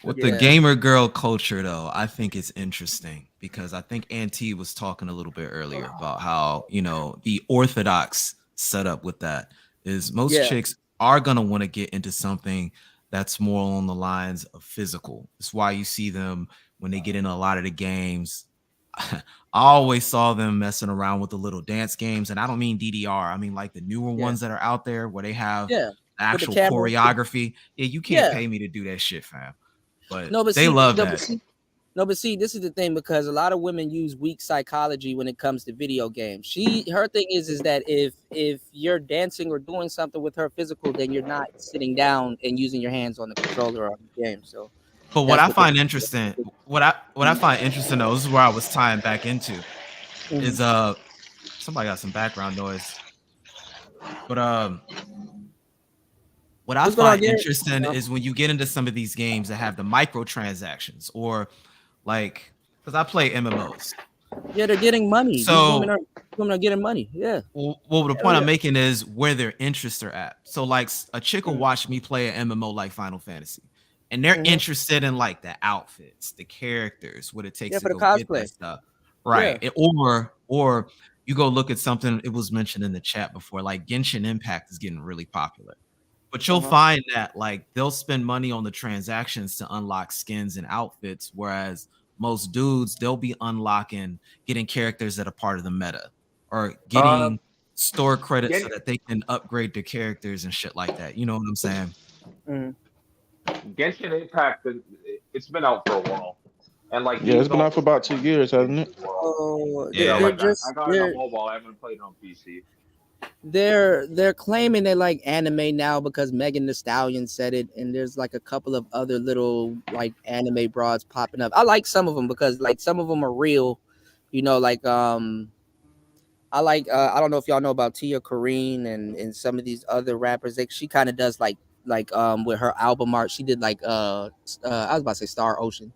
[SPEAKER 16] With the gamer girl culture, though, I think it's interesting because I think Auntie was talking a little bit earlier about how the orthodox setup with that is most chicks are gonna want to get into something that's more along the lines of physical. It's why you see them when they get into a lot of the games. I always saw them messing around with the little dance games, and I don't mean DDR. I mean like the newer ones that are out there where they have
[SPEAKER 12] Yeah.
[SPEAKER 16] the
[SPEAKER 12] With the
[SPEAKER 16] actual
[SPEAKER 12] camera.
[SPEAKER 16] choreography. Yeah, you can't pay me to do that shit, fam. But
[SPEAKER 12] No, but
[SPEAKER 16] they
[SPEAKER 12] see,
[SPEAKER 16] love
[SPEAKER 12] no,
[SPEAKER 16] that.
[SPEAKER 12] but see, this is the thing, because a lot of women use weak psychology when it comes to video games. Her thing is that if you're dancing or doing something with her physical, then you're not sitting down and using your hands on the controller or on the game. So,
[SPEAKER 16] But what I find interesting, what I find interesting though, this is where I was tying back into, is somebody got some background noise. But what I find interesting is when you get into some of these games that have the microtransactions, or like, because I play MMOs.
[SPEAKER 12] Yeah, they're getting money.
[SPEAKER 16] So
[SPEAKER 12] These women are getting money. Yeah.
[SPEAKER 16] Well, the point I'm making is where their interests are at. So like a chick will watch me play an MMO like Final Fantasy, and they're interested in like the outfits, the characters, what it takes to go get that stuff. Right. Or you go look at something, it was mentioned in the chat before, like Genshin Impact is getting really popular. But you'll find that like they'll spend money on the transactions to unlock skins and outfits, whereas most dudes, they'll be getting characters that are part of the meta, or getting store credits so that they can upgrade their characters and shit like that. You know what I'm saying?
[SPEAKER 14] Genshin Impact, it's been out for a while. And like,
[SPEAKER 17] it's been out for about 2 years, hasn't it?
[SPEAKER 12] Oh,
[SPEAKER 14] yeah, I got it on mobile. I haven't played it on PC.
[SPEAKER 12] They're claiming they like anime now because Megan Thee Stallion said it, and there's like a couple of other little like anime broads popping up. I like some of them because like some of them are real, you know. Like I like I don't know if y'all know about Tia Corrine and some of these other rappers. Like she kind of does like with her album art. She did like I was about to say Star Ocean,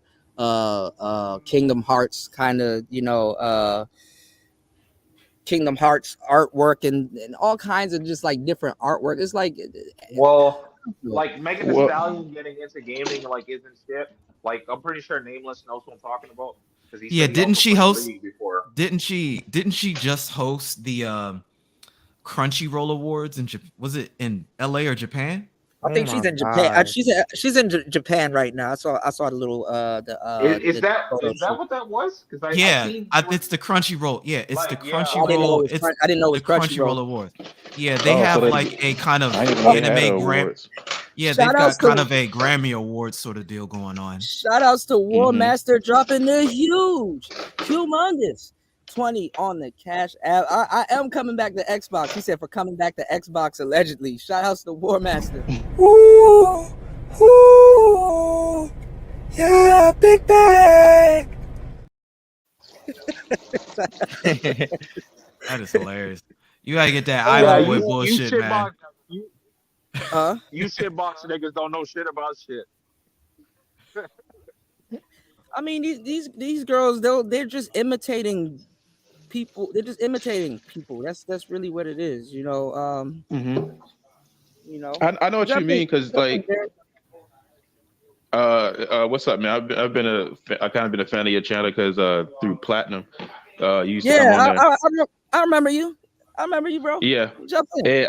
[SPEAKER 12] Kingdom Hearts kind of, you know, Kingdom Hearts artwork and all kinds of just like different artwork. It's like,
[SPEAKER 14] like Megan Thee Stallion getting into gaming like isn't shit. Like I'm pretty sure Nameless knows what I'm talking about.
[SPEAKER 16] Yeah, didn't she host? Didn't she just host the Crunchyroll Awards in was it in LA or Japan?
[SPEAKER 3] I think she's in Japan. She's in Japan right now. I saw the little
[SPEAKER 14] Is that what that was? Because
[SPEAKER 16] it's the Crunchyroll. Yeah, it's the Crunchyroll.
[SPEAKER 3] I didn't know it was
[SPEAKER 16] Crunchyroll Awards. Yeah, they have like a kind of anime Grammy. Yeah, they've got kind of a Grammy Award sort of deal going on.
[SPEAKER 12] Shout outs to War Master dropping the humongous 20 on the Cash App. I am coming back to Xbox. He said for coming back to Xbox allegedly. Shout outs to War Master.
[SPEAKER 1] Ooh, ooh, yeah, big bag.
[SPEAKER 16] That is hilarious. You gotta get that Island Boy bullshit, man.
[SPEAKER 14] You shitbox niggas don't know shit about shit.
[SPEAKER 12] I mean, these girls, they're just imitating people. They're just imitating people. That's really what it is, you know. You know,
[SPEAKER 17] I know what you mean, because like, what's up, man? I've kind of been a fan of your channel because through Platinum, you used to come on there.
[SPEAKER 12] I remember you. I remember you, bro.
[SPEAKER 17] Yeah.
[SPEAKER 12] Jump in.
[SPEAKER 17] And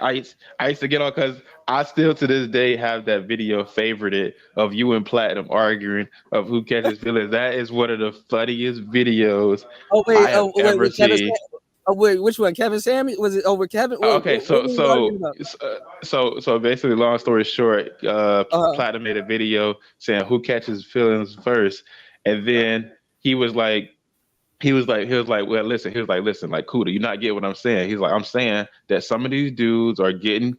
[SPEAKER 17] I used to get on because I still to this day have that video favorited of you and Platinum arguing of who catches feelings. That is one of the funniest videos I have ever seen.
[SPEAKER 12] Wait, which one? Kevin Sammy? Was it over Kevin?
[SPEAKER 17] Okay, so basically, long story short, Platinum made a video saying who catches feelings first, and then he was like, well, listen, like, Kuda, you not get what I'm saying. He's like, I'm saying that some of these dudes are getting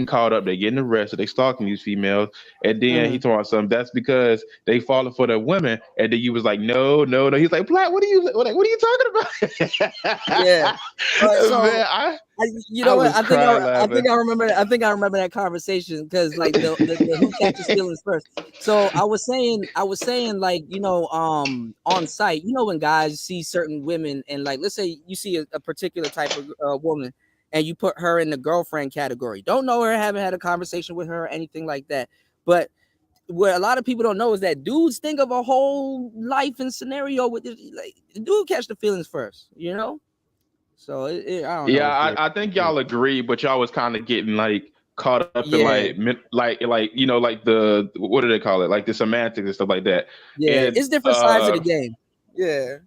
[SPEAKER 17] caught up, they're getting arrested, they stalking these females, and then he told something that's because they falling for the women, and then you was like, no. He's like, Plat, what are you talking about?
[SPEAKER 12] Yeah. So,
[SPEAKER 17] man,
[SPEAKER 12] I think I remember that conversation because like the who catches feelings first. So I was saying like, you know, on site, you know, when guys see certain women and like, let's say you see a particular type of woman and you put her in the girlfriend category. Don't know her, haven't had a conversation with her or anything like that. But what a lot of people don't know is that dudes think of a whole life and scenario with this, like the dude catch the feelings first, you know? So I don't know.
[SPEAKER 17] Yeah, I think y'all agree, but y'all was kind of getting like caught up in like you know, like the, what do they call it? Like the semantics and stuff like that.
[SPEAKER 12] Yeah,
[SPEAKER 17] and,
[SPEAKER 12] it's different sides of the game. Yeah.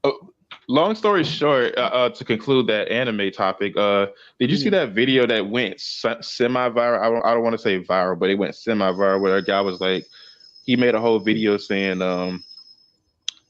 [SPEAKER 17] long story short, to conclude that anime topic, did you see that video that went semi-viral? I don't want to say viral, but it went semi-viral where a guy was like, he made a whole video saying,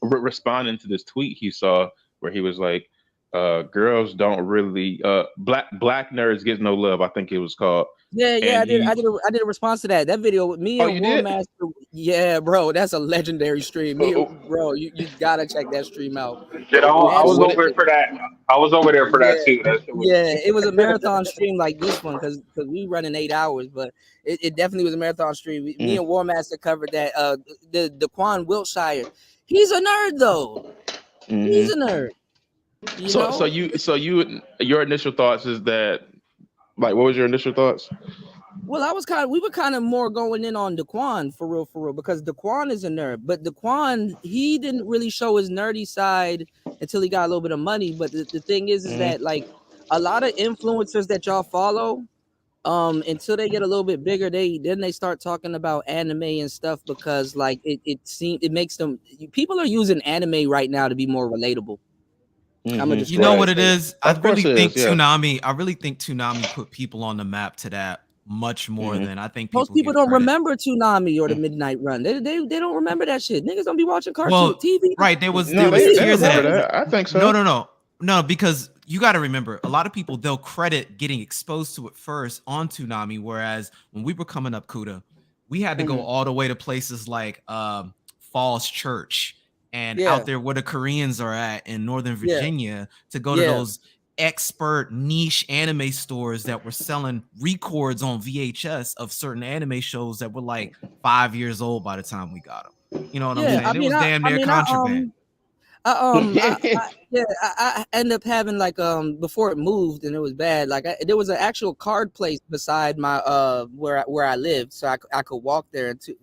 [SPEAKER 17] responding to this tweet he saw where he was like, girls don't really, black nerds get no love, I think it was called.
[SPEAKER 12] Yeah,
[SPEAKER 17] And
[SPEAKER 12] I did a response to that video with me and
[SPEAKER 17] you
[SPEAKER 12] War
[SPEAKER 17] did?
[SPEAKER 12] Master. Yeah, bro, that's a legendary stream. Bro, you gotta check that stream out.
[SPEAKER 14] Shit, I was over there for that. I was over there for that too. That shit was...
[SPEAKER 12] Yeah, it was a marathon stream like this one because we running 8 hours, but it definitely was a marathon stream. Me and War Master covered that. The Daquan Wiltshire, he's a nerd though. He's a nerd.
[SPEAKER 17] So your initial thoughts is that, like, what was your initial thoughts?
[SPEAKER 12] Well, we were kind of more going in on Daquan for real, because Daquan is a nerd, but Daquan, he didn't really show his nerdy side until he got a little bit of money. But the thing is that like a lot of influencers that y'all follow, until they get a little bit bigger, they start talking about anime and stuff because like it makes them, people are using anime right now to be more relatable.
[SPEAKER 16] You know what it is? I really think Toonami put people on the map to that much more than I think
[SPEAKER 12] most people don't remember Toonami or the Midnight Run. They don't remember that shit. Niggas don't be watching cartoon TV.
[SPEAKER 16] Right, there was
[SPEAKER 17] they that. I think so.
[SPEAKER 16] No, because you got to remember, a lot of people, they'll credit getting exposed to it first on Toonami, whereas when we were coming up, Kuda, we had to go all the way to places like Falls Church and out there where the Koreans are at in Northern Virginia to go to those expert niche anime stores that were selling records on VHS of certain anime shows that were like 5 years old by the time we got them. You know what I'm saying? It was damn near contraband.
[SPEAKER 12] I ended up having like before it moved and it was bad. Like there was an actual card place beside my where I lived, so I could walk there too.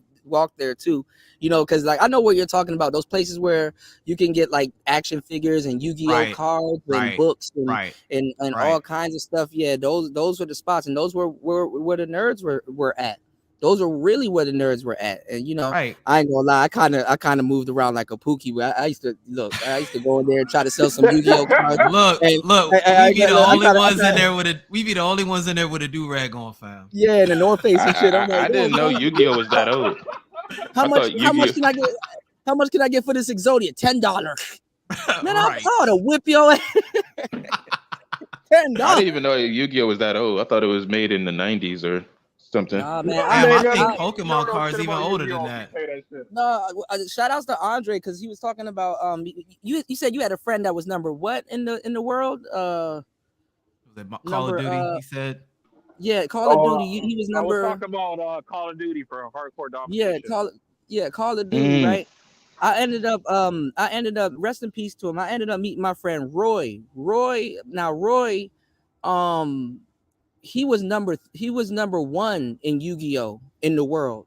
[SPEAKER 12] You know, because like I know what you're talking about. Those places where you can get like action figures and Yu-Gi-Oh cards and books and all kinds of stuff. Yeah, those were the spots, and those were where the nerds were at. Those are really where the nerds were at. And you know, I ain't gonna lie, I kind of moved around like a Pookie. I used to go in there and try to sell some Yu-Gi-Oh cards.
[SPEAKER 16] Look, we be the only ones in there with a do-rag on, fam.
[SPEAKER 12] Yeah, and the North Face and shit. I'm like,
[SPEAKER 17] I didn't know Yu-Gi-Oh was that old.
[SPEAKER 12] How much can I get? How much can I get for this Exodia? $10. Man, I'm proud to whip your ass. $10.
[SPEAKER 17] I didn't even know Yu-Gi-Oh was that old. I thought it was made in the 90s or something.
[SPEAKER 12] Nah, man,
[SPEAKER 16] I think Pokemon cards even older than that.
[SPEAKER 12] No, shout outs to Andre because he was talking about you said you had a friend that was number what in the world?
[SPEAKER 16] Call of Duty, he said.
[SPEAKER 12] Yeah, Call of Duty. He was number.
[SPEAKER 14] I was talking about Call of Duty for Hardcore Domination.
[SPEAKER 12] Call of Duty, right? I ended up rest in peace to him. I ended up meeting my friend Roy. Roy, he was number one in Yu-Gi-Oh in the world.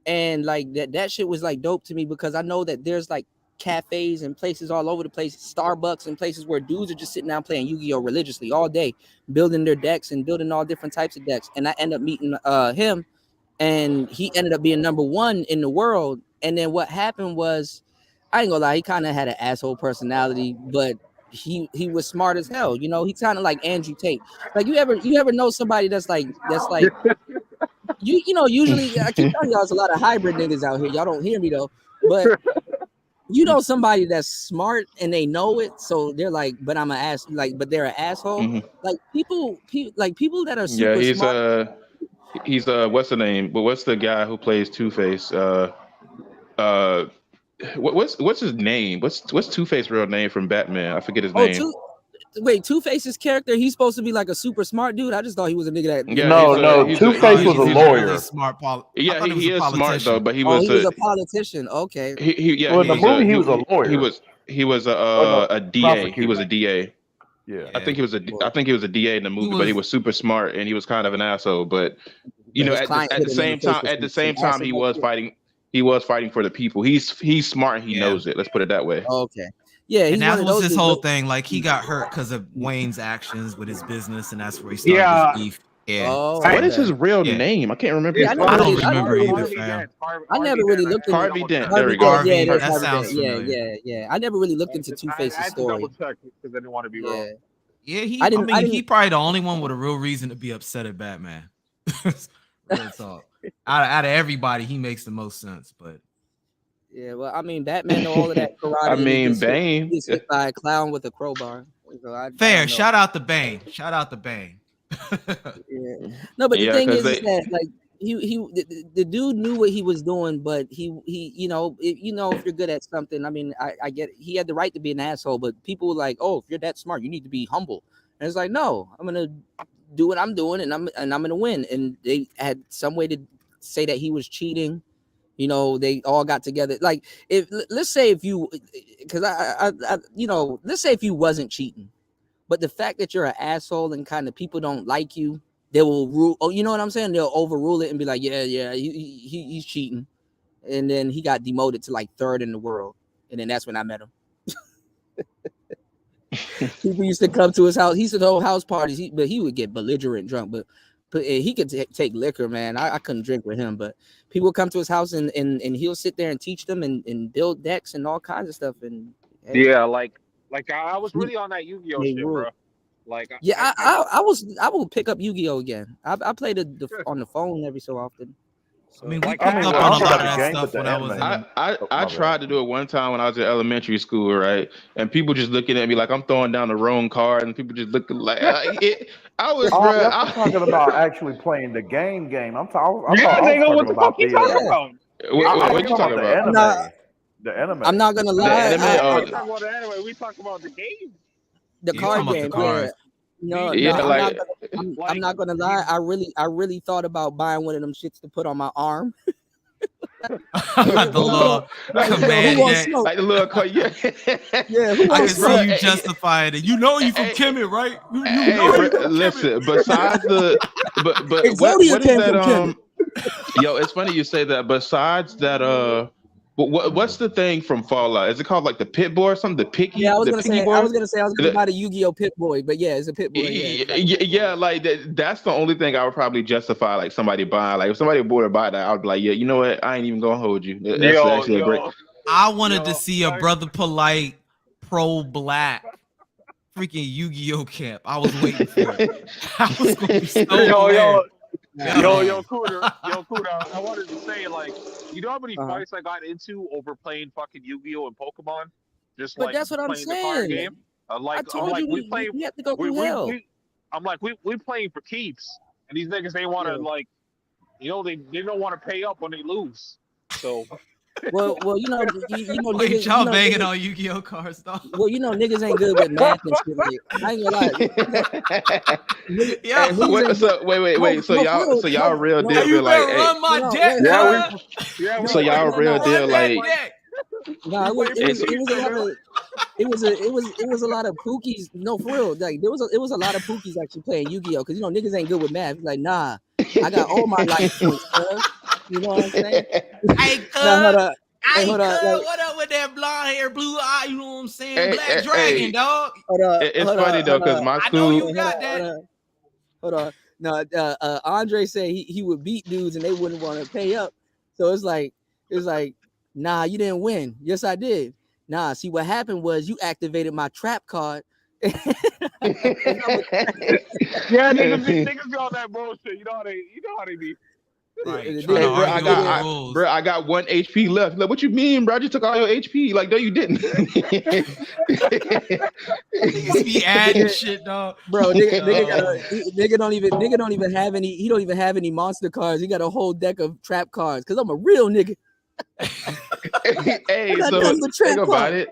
[SPEAKER 12] And like that shit was like dope to me because I know that there's like cafes and places all over the place, Starbucks and places where dudes are just sitting down playing Yu-Gi-Oh religiously all day, building their decks and building all different types of decks. And I ended up meeting him, and he ended up being number one in the world. And then what happened was, I ain't gonna lie, he kind of had an asshole personality, but he was smart as hell. You know, he kind of like Andrew Tate. Like you ever know somebody that's like you know, usually I keep telling y'all there's a lot of hybrid niggas out here. Y'all don't hear me though, but you know somebody that's smart and they know it, so they're like, but I'm an ass, like, but they're an asshole. Like people that are super smart.
[SPEAKER 17] He's what's the name? But what's the guy who plays Two-Face? What's his name? What's Two-Face real name from Batman? I forget his name.
[SPEAKER 12] Two-Face's character, he's supposed to be like a super smart dude. I just thought he was a nigga that.
[SPEAKER 10] Two-Face was a lawyer.
[SPEAKER 17] He is smart though, but he was
[SPEAKER 12] a politician. Okay.
[SPEAKER 10] In the movie, he was a lawyer.
[SPEAKER 17] He was a DA.
[SPEAKER 10] Prosecutor.
[SPEAKER 17] He was a DA.
[SPEAKER 10] Yeah.
[SPEAKER 17] I think he was a DA in the movie, but he was super smart and he was kind of an asshole. But you know, at the same time, he was fighting. He was fighting for the people. He's smart and he knows it. Let's put it that way.
[SPEAKER 12] Okay. Yeah,
[SPEAKER 16] and that was his whole thing. Like he got hurt because of Wayne's actions with his business, and that's where he started his beef. Yeah.
[SPEAKER 12] Oh,
[SPEAKER 17] What is his
[SPEAKER 12] okay.
[SPEAKER 17] real
[SPEAKER 16] Yeah.
[SPEAKER 17] name? I can't remember.
[SPEAKER 12] Yeah,
[SPEAKER 17] his
[SPEAKER 16] I
[SPEAKER 17] real
[SPEAKER 16] don't
[SPEAKER 17] name.
[SPEAKER 16] remember either,
[SPEAKER 14] Harvey
[SPEAKER 16] fam.
[SPEAKER 14] Dent.
[SPEAKER 12] I never really looked into
[SPEAKER 17] Harvey Dent.
[SPEAKER 12] Harvey
[SPEAKER 17] There we go.
[SPEAKER 12] Dent. Yeah, it
[SPEAKER 16] Harvey,
[SPEAKER 12] is
[SPEAKER 16] that
[SPEAKER 12] Harvey
[SPEAKER 16] sounds
[SPEAKER 12] Dent.
[SPEAKER 16] familiar.
[SPEAKER 12] Yeah. I never really looked into Two
[SPEAKER 14] I
[SPEAKER 12] Face's
[SPEAKER 14] had to double
[SPEAKER 12] story.
[SPEAKER 14] check because I didn't want to be wrong.
[SPEAKER 16] Yeah,
[SPEAKER 12] I
[SPEAKER 16] I mean, he
[SPEAKER 12] didn't.
[SPEAKER 16] probably the only one with a real reason to be upset at Batman. Real talk. Out of everybody, he makes the most sense. But
[SPEAKER 12] Yeah, well, I mean, Batman know all of that karate,
[SPEAKER 17] I
[SPEAKER 12] and
[SPEAKER 17] mean, Bane.
[SPEAKER 12] he gets hit by a clown with a crowbar. So I
[SPEAKER 16] fair.
[SPEAKER 12] don't know.
[SPEAKER 16] Shout out to Bane. Shout out to Bane.
[SPEAKER 12] Yeah. No, but the
[SPEAKER 17] Yeah,
[SPEAKER 12] thing
[SPEAKER 17] because
[SPEAKER 12] is that like the dude knew what he was doing, but he if you're good at something, I mean, I get it. He had the right to be an asshole, but people were like, oh, if you're that smart, you need to be humble. And it's like, no, I'm gonna do what I'm doing, and I'm gonna win. And they had some way to say that he was cheating. You know, they all got together. Like, let's say if you, because let's say if you wasn't cheating, but the fact that you're an asshole and kind of people don't like you, they will rule. Oh, you know what I'm saying? They'll overrule it and be like, yeah, he's cheating. And then he got demoted to like 3rd in the world. And then that's when I met him. People used to come to his house. He used to throw house parties, but he would get belligerent drunk. But he could take liquor, man. I couldn't drink with him, but people would come to his house and he'll sit there and teach them and build decks and all kinds of stuff. And
[SPEAKER 14] Yeah, like I was really on that Yu-Gi-Oh shit, bro. Like,
[SPEAKER 12] yeah, I will pick up Yu-Gi-Oh again. I played it on the phone every so often.
[SPEAKER 16] I mean, we
[SPEAKER 14] Like,
[SPEAKER 16] picked
[SPEAKER 14] I
[SPEAKER 16] up
[SPEAKER 14] mean,
[SPEAKER 16] on
[SPEAKER 14] I
[SPEAKER 16] a
[SPEAKER 14] don't
[SPEAKER 16] lot of
[SPEAKER 14] know
[SPEAKER 16] that
[SPEAKER 14] the game,
[SPEAKER 16] stuff
[SPEAKER 14] but
[SPEAKER 16] when
[SPEAKER 14] the
[SPEAKER 16] I was
[SPEAKER 14] anime.
[SPEAKER 16] in.
[SPEAKER 17] I tried to do it one time when I was in elementary school, right? And people just looking at me like I'm throwing down the wrong card, and people just looking like I was,
[SPEAKER 10] Oh,
[SPEAKER 17] bro.
[SPEAKER 10] yes, I'm talking about actually playing the game. I thought I
[SPEAKER 14] Yeah,
[SPEAKER 10] was
[SPEAKER 14] they know what
[SPEAKER 10] talking
[SPEAKER 14] the fuck
[SPEAKER 10] about
[SPEAKER 14] you talking about.
[SPEAKER 17] What you talking about?
[SPEAKER 10] the
[SPEAKER 12] Nah,
[SPEAKER 10] anime. The anime.
[SPEAKER 12] I'm not gonna
[SPEAKER 17] The
[SPEAKER 12] lie.
[SPEAKER 17] anime?
[SPEAKER 14] We
[SPEAKER 17] Oh,
[SPEAKER 14] talking about the anime. We talking about the game.
[SPEAKER 12] The
[SPEAKER 16] You talking
[SPEAKER 12] card
[SPEAKER 16] about the
[SPEAKER 12] game, yeah.
[SPEAKER 16] cards?
[SPEAKER 12] No,
[SPEAKER 17] yeah,
[SPEAKER 12] I'm
[SPEAKER 17] like
[SPEAKER 12] I'm not gonna lie. I really thought about buying one of them shits to put on my arm.
[SPEAKER 16] The little command
[SPEAKER 12] who wants
[SPEAKER 16] deck.
[SPEAKER 12] smoke?
[SPEAKER 17] like the little card. Yeah,
[SPEAKER 12] Yeah, who
[SPEAKER 16] I can
[SPEAKER 12] wants
[SPEAKER 16] see
[SPEAKER 12] smoke?
[SPEAKER 16] you justifying it. You know you from Kemet, right? You
[SPEAKER 17] hey,
[SPEAKER 16] know
[SPEAKER 17] bro,
[SPEAKER 16] you from Kemet.
[SPEAKER 17] listen. Besides the, but
[SPEAKER 12] Exodia
[SPEAKER 17] what is
[SPEAKER 12] came
[SPEAKER 17] that?
[SPEAKER 12] from Kemet.
[SPEAKER 17] Yo, it's funny you say that. Besides that, what's the thing from Fallout? Is it called like the Pit Boy or something? The Picky?
[SPEAKER 12] Yeah, I was
[SPEAKER 17] The
[SPEAKER 12] gonna
[SPEAKER 17] Picky
[SPEAKER 12] say
[SPEAKER 17] Boy?
[SPEAKER 12] I was gonna buy the Yu-Gi-Oh Pit Boy, but yeah, it's a Pit Boy. Yeah, exactly.
[SPEAKER 17] Yeah, like that's the only thing I would probably justify like somebody buying. Like if somebody bought to buy that, I would be like, yeah, you know what? I ain't even gonna hold you. That's actually a great.
[SPEAKER 16] I wanted to see a Brother Polite pro black freaking Yu-Gi-Oh camp. I was waiting for it. I was gonna be so
[SPEAKER 14] Yo,
[SPEAKER 16] glad.
[SPEAKER 14] Cooter, I wanted to say, like, you know how many fights I got into over playing fucking Yu-Gi-Oh and Pokemon? Just
[SPEAKER 12] But
[SPEAKER 14] like
[SPEAKER 12] that's what I'm
[SPEAKER 14] playing the card
[SPEAKER 12] saying.
[SPEAKER 14] game.
[SPEAKER 12] I
[SPEAKER 14] I'm
[SPEAKER 12] told
[SPEAKER 14] like,
[SPEAKER 12] you we have to go through hell.
[SPEAKER 14] I'm like, we playing for keeps, and these niggas they want to like, you know, they don't want to pay up when they lose. So.
[SPEAKER 12] Well, you know,
[SPEAKER 16] Wait,
[SPEAKER 12] niggas,
[SPEAKER 16] y'all banging on Yu-Gi-Oh cards, though?
[SPEAKER 12] Well, you know, niggas ain't good with math and shit. Like, I ain't gonna lie.
[SPEAKER 16] Yeah.
[SPEAKER 17] Wait. So y'all real deal?
[SPEAKER 16] You
[SPEAKER 17] Be like,
[SPEAKER 16] better run my
[SPEAKER 12] no,
[SPEAKER 16] deck,
[SPEAKER 14] Yeah,
[SPEAKER 17] so y'all real deal? Like,
[SPEAKER 12] no, it was a lot of pookies. No, for real. Like it was a lot of pookies actually playing Yu-Gi-Oh because you know niggas ain't good with math. Like, nah, I got all my life points, bro. You know what I'm saying?
[SPEAKER 16] Hey,
[SPEAKER 12] hold on. Like,
[SPEAKER 16] what up with that blonde hair, blue eye? You know what I'm saying? Black Dragon, dog.
[SPEAKER 17] It's funny though because my school.
[SPEAKER 16] I know you got that.
[SPEAKER 12] Hold on. No, Andre said he would beat dudes and they wouldn't want to pay up. So it's like, nah, you didn't win. Yes, I did. Nah, see what happened was you activated my trap card.
[SPEAKER 14] Yeah, niggas be on that bullshit. You know how they be.
[SPEAKER 16] Right.
[SPEAKER 17] Bro, I got 1 HP left. Like, what you mean, bro? I just took all your HP. Like, no, you didn't.
[SPEAKER 16] Niggas be adding shit, dog.
[SPEAKER 12] Bro, nigga don't even have any. He don't even have any monster cards. He got a whole deck of trap cards. Cause I'm a real nigga.
[SPEAKER 17] Hey, so think about it.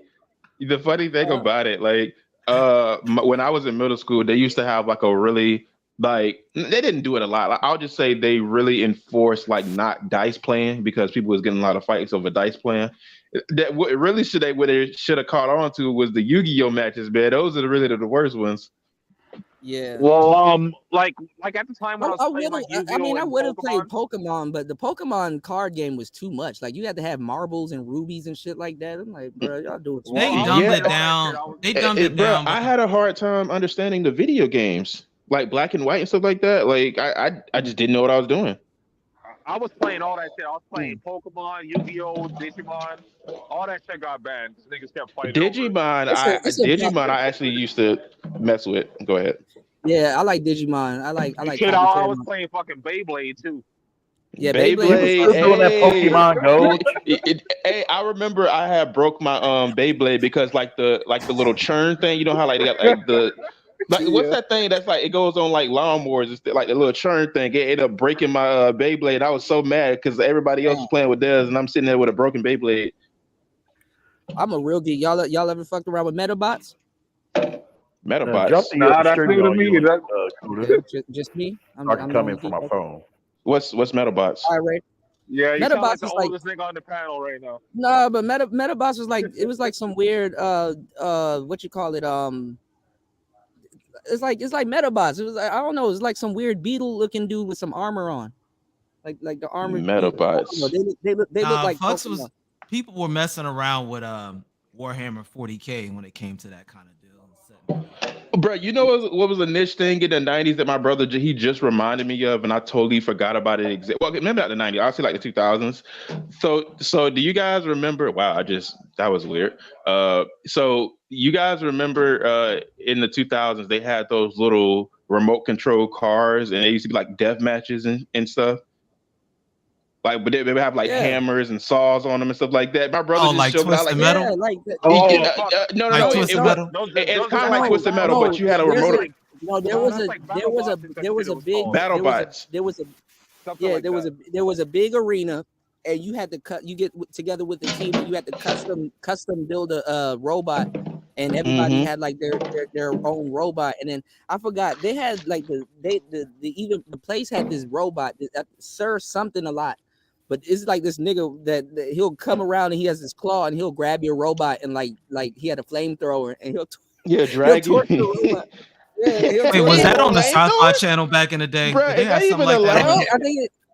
[SPEAKER 17] The funny thing about it, like, when I was in middle school, they used to have like a really. Like they didn't do it a lot. Like, I'll just say they really enforced like not dice playing because people was getting a lot of fights over dice playing. That what really should have caught on to was the Yu-Gi-Oh matches, man. Those are really the worst ones.
[SPEAKER 12] Yeah.
[SPEAKER 14] Well, like at the time when I was playing like Yu-Gi-Oh
[SPEAKER 12] I
[SPEAKER 14] and
[SPEAKER 12] would have played
[SPEAKER 14] Pokemon.
[SPEAKER 12] Pokemon, but the Pokemon card game was too much. Like you had to have marbles and rubies and shit like that. I'm like, bro, y'all do it.
[SPEAKER 16] They dumbed it down. They dumbed it down.
[SPEAKER 17] I had a hard time understanding the video games. like black and white and stuff like that. Like I just didn't know what I was doing.
[SPEAKER 14] I was playing all that shit. I was playing Pokemon, Yu-Gi-Oh, Digimon. All that shit got banned because niggas kept fighting
[SPEAKER 17] Digimon,
[SPEAKER 14] over it.
[SPEAKER 17] I actually used to mess with. Go ahead.
[SPEAKER 12] Yeah, I like Digimon. I like
[SPEAKER 14] Shit,
[SPEAKER 12] Copy
[SPEAKER 14] I was
[SPEAKER 12] Paramount.
[SPEAKER 14] playing fucking Beyblade too.
[SPEAKER 12] Yeah,
[SPEAKER 17] Beyblade.
[SPEAKER 12] was
[SPEAKER 10] doing that Pokemon Go.
[SPEAKER 17] Hey, I remember I had broke my Beyblade because like the little churn thing. You know how like they got like the what's that thing that's like it goes on like lawnmowers? It's like the little churn thing. It ended up breaking my Beyblade. I was so mad because everybody else was playing with theirs, and I'm sitting there with a broken Beyblade.
[SPEAKER 12] I'm a real geek. Y'all ever fucked around with Metabots?
[SPEAKER 17] Metabots.
[SPEAKER 10] Nah,
[SPEAKER 14] that's new to me.
[SPEAKER 12] Just me.
[SPEAKER 10] I'm coming from my phone.
[SPEAKER 17] What's Metabots?
[SPEAKER 12] All right.
[SPEAKER 14] Yeah, you sound like
[SPEAKER 12] Metabots
[SPEAKER 14] the
[SPEAKER 12] is like
[SPEAKER 14] oldest nigga on the panel right now.
[SPEAKER 12] no, but Metabots was like it was like some weird what you call it it's like Metabots. It was like, I don't know. It's like some weird beetle looking dude with some armor on, like the armored
[SPEAKER 17] Metabots.
[SPEAKER 12] They look like
[SPEAKER 16] Fucks people were messing around with Warhammer 40K when it came to that kind of deal.
[SPEAKER 17] Bro, you know what was a niche thing in the 90s that my brother he just reminded me of, and I totally forgot about it. Well, maybe not the 90s. I'll say like the 2000s. So do you guys remember? Wow, that was weird. So you guys remember in the 2000s they had those little remote control cars, and they used to be like death matches and stuff. Like, but they would have like hammers and saws on them and stuff like that. My brother just
[SPEAKER 16] like
[SPEAKER 17] showed me.
[SPEAKER 16] Twisted Metal.
[SPEAKER 12] Yeah, like that.
[SPEAKER 17] No.
[SPEAKER 16] Like Twisted Metal.
[SPEAKER 17] It's kind of like Twisted Metal, but you had a remote.
[SPEAKER 12] No, there was a big
[SPEAKER 17] BattleBots.
[SPEAKER 12] There was a big arena, and you had to get together with the team, and you had to custom build a robot, and everybody had like their own robot. And then I forgot they had like the place had this robot, Sir something a lot. But it's like this nigga that he'll come around and he has his claw and he'll grab your robot and like he had a flamethrower and he'll
[SPEAKER 17] drag you.
[SPEAKER 16] Wait, was that on the Sci-Fi Channel back in the day?
[SPEAKER 17] Bruh,
[SPEAKER 16] Did they have something like that?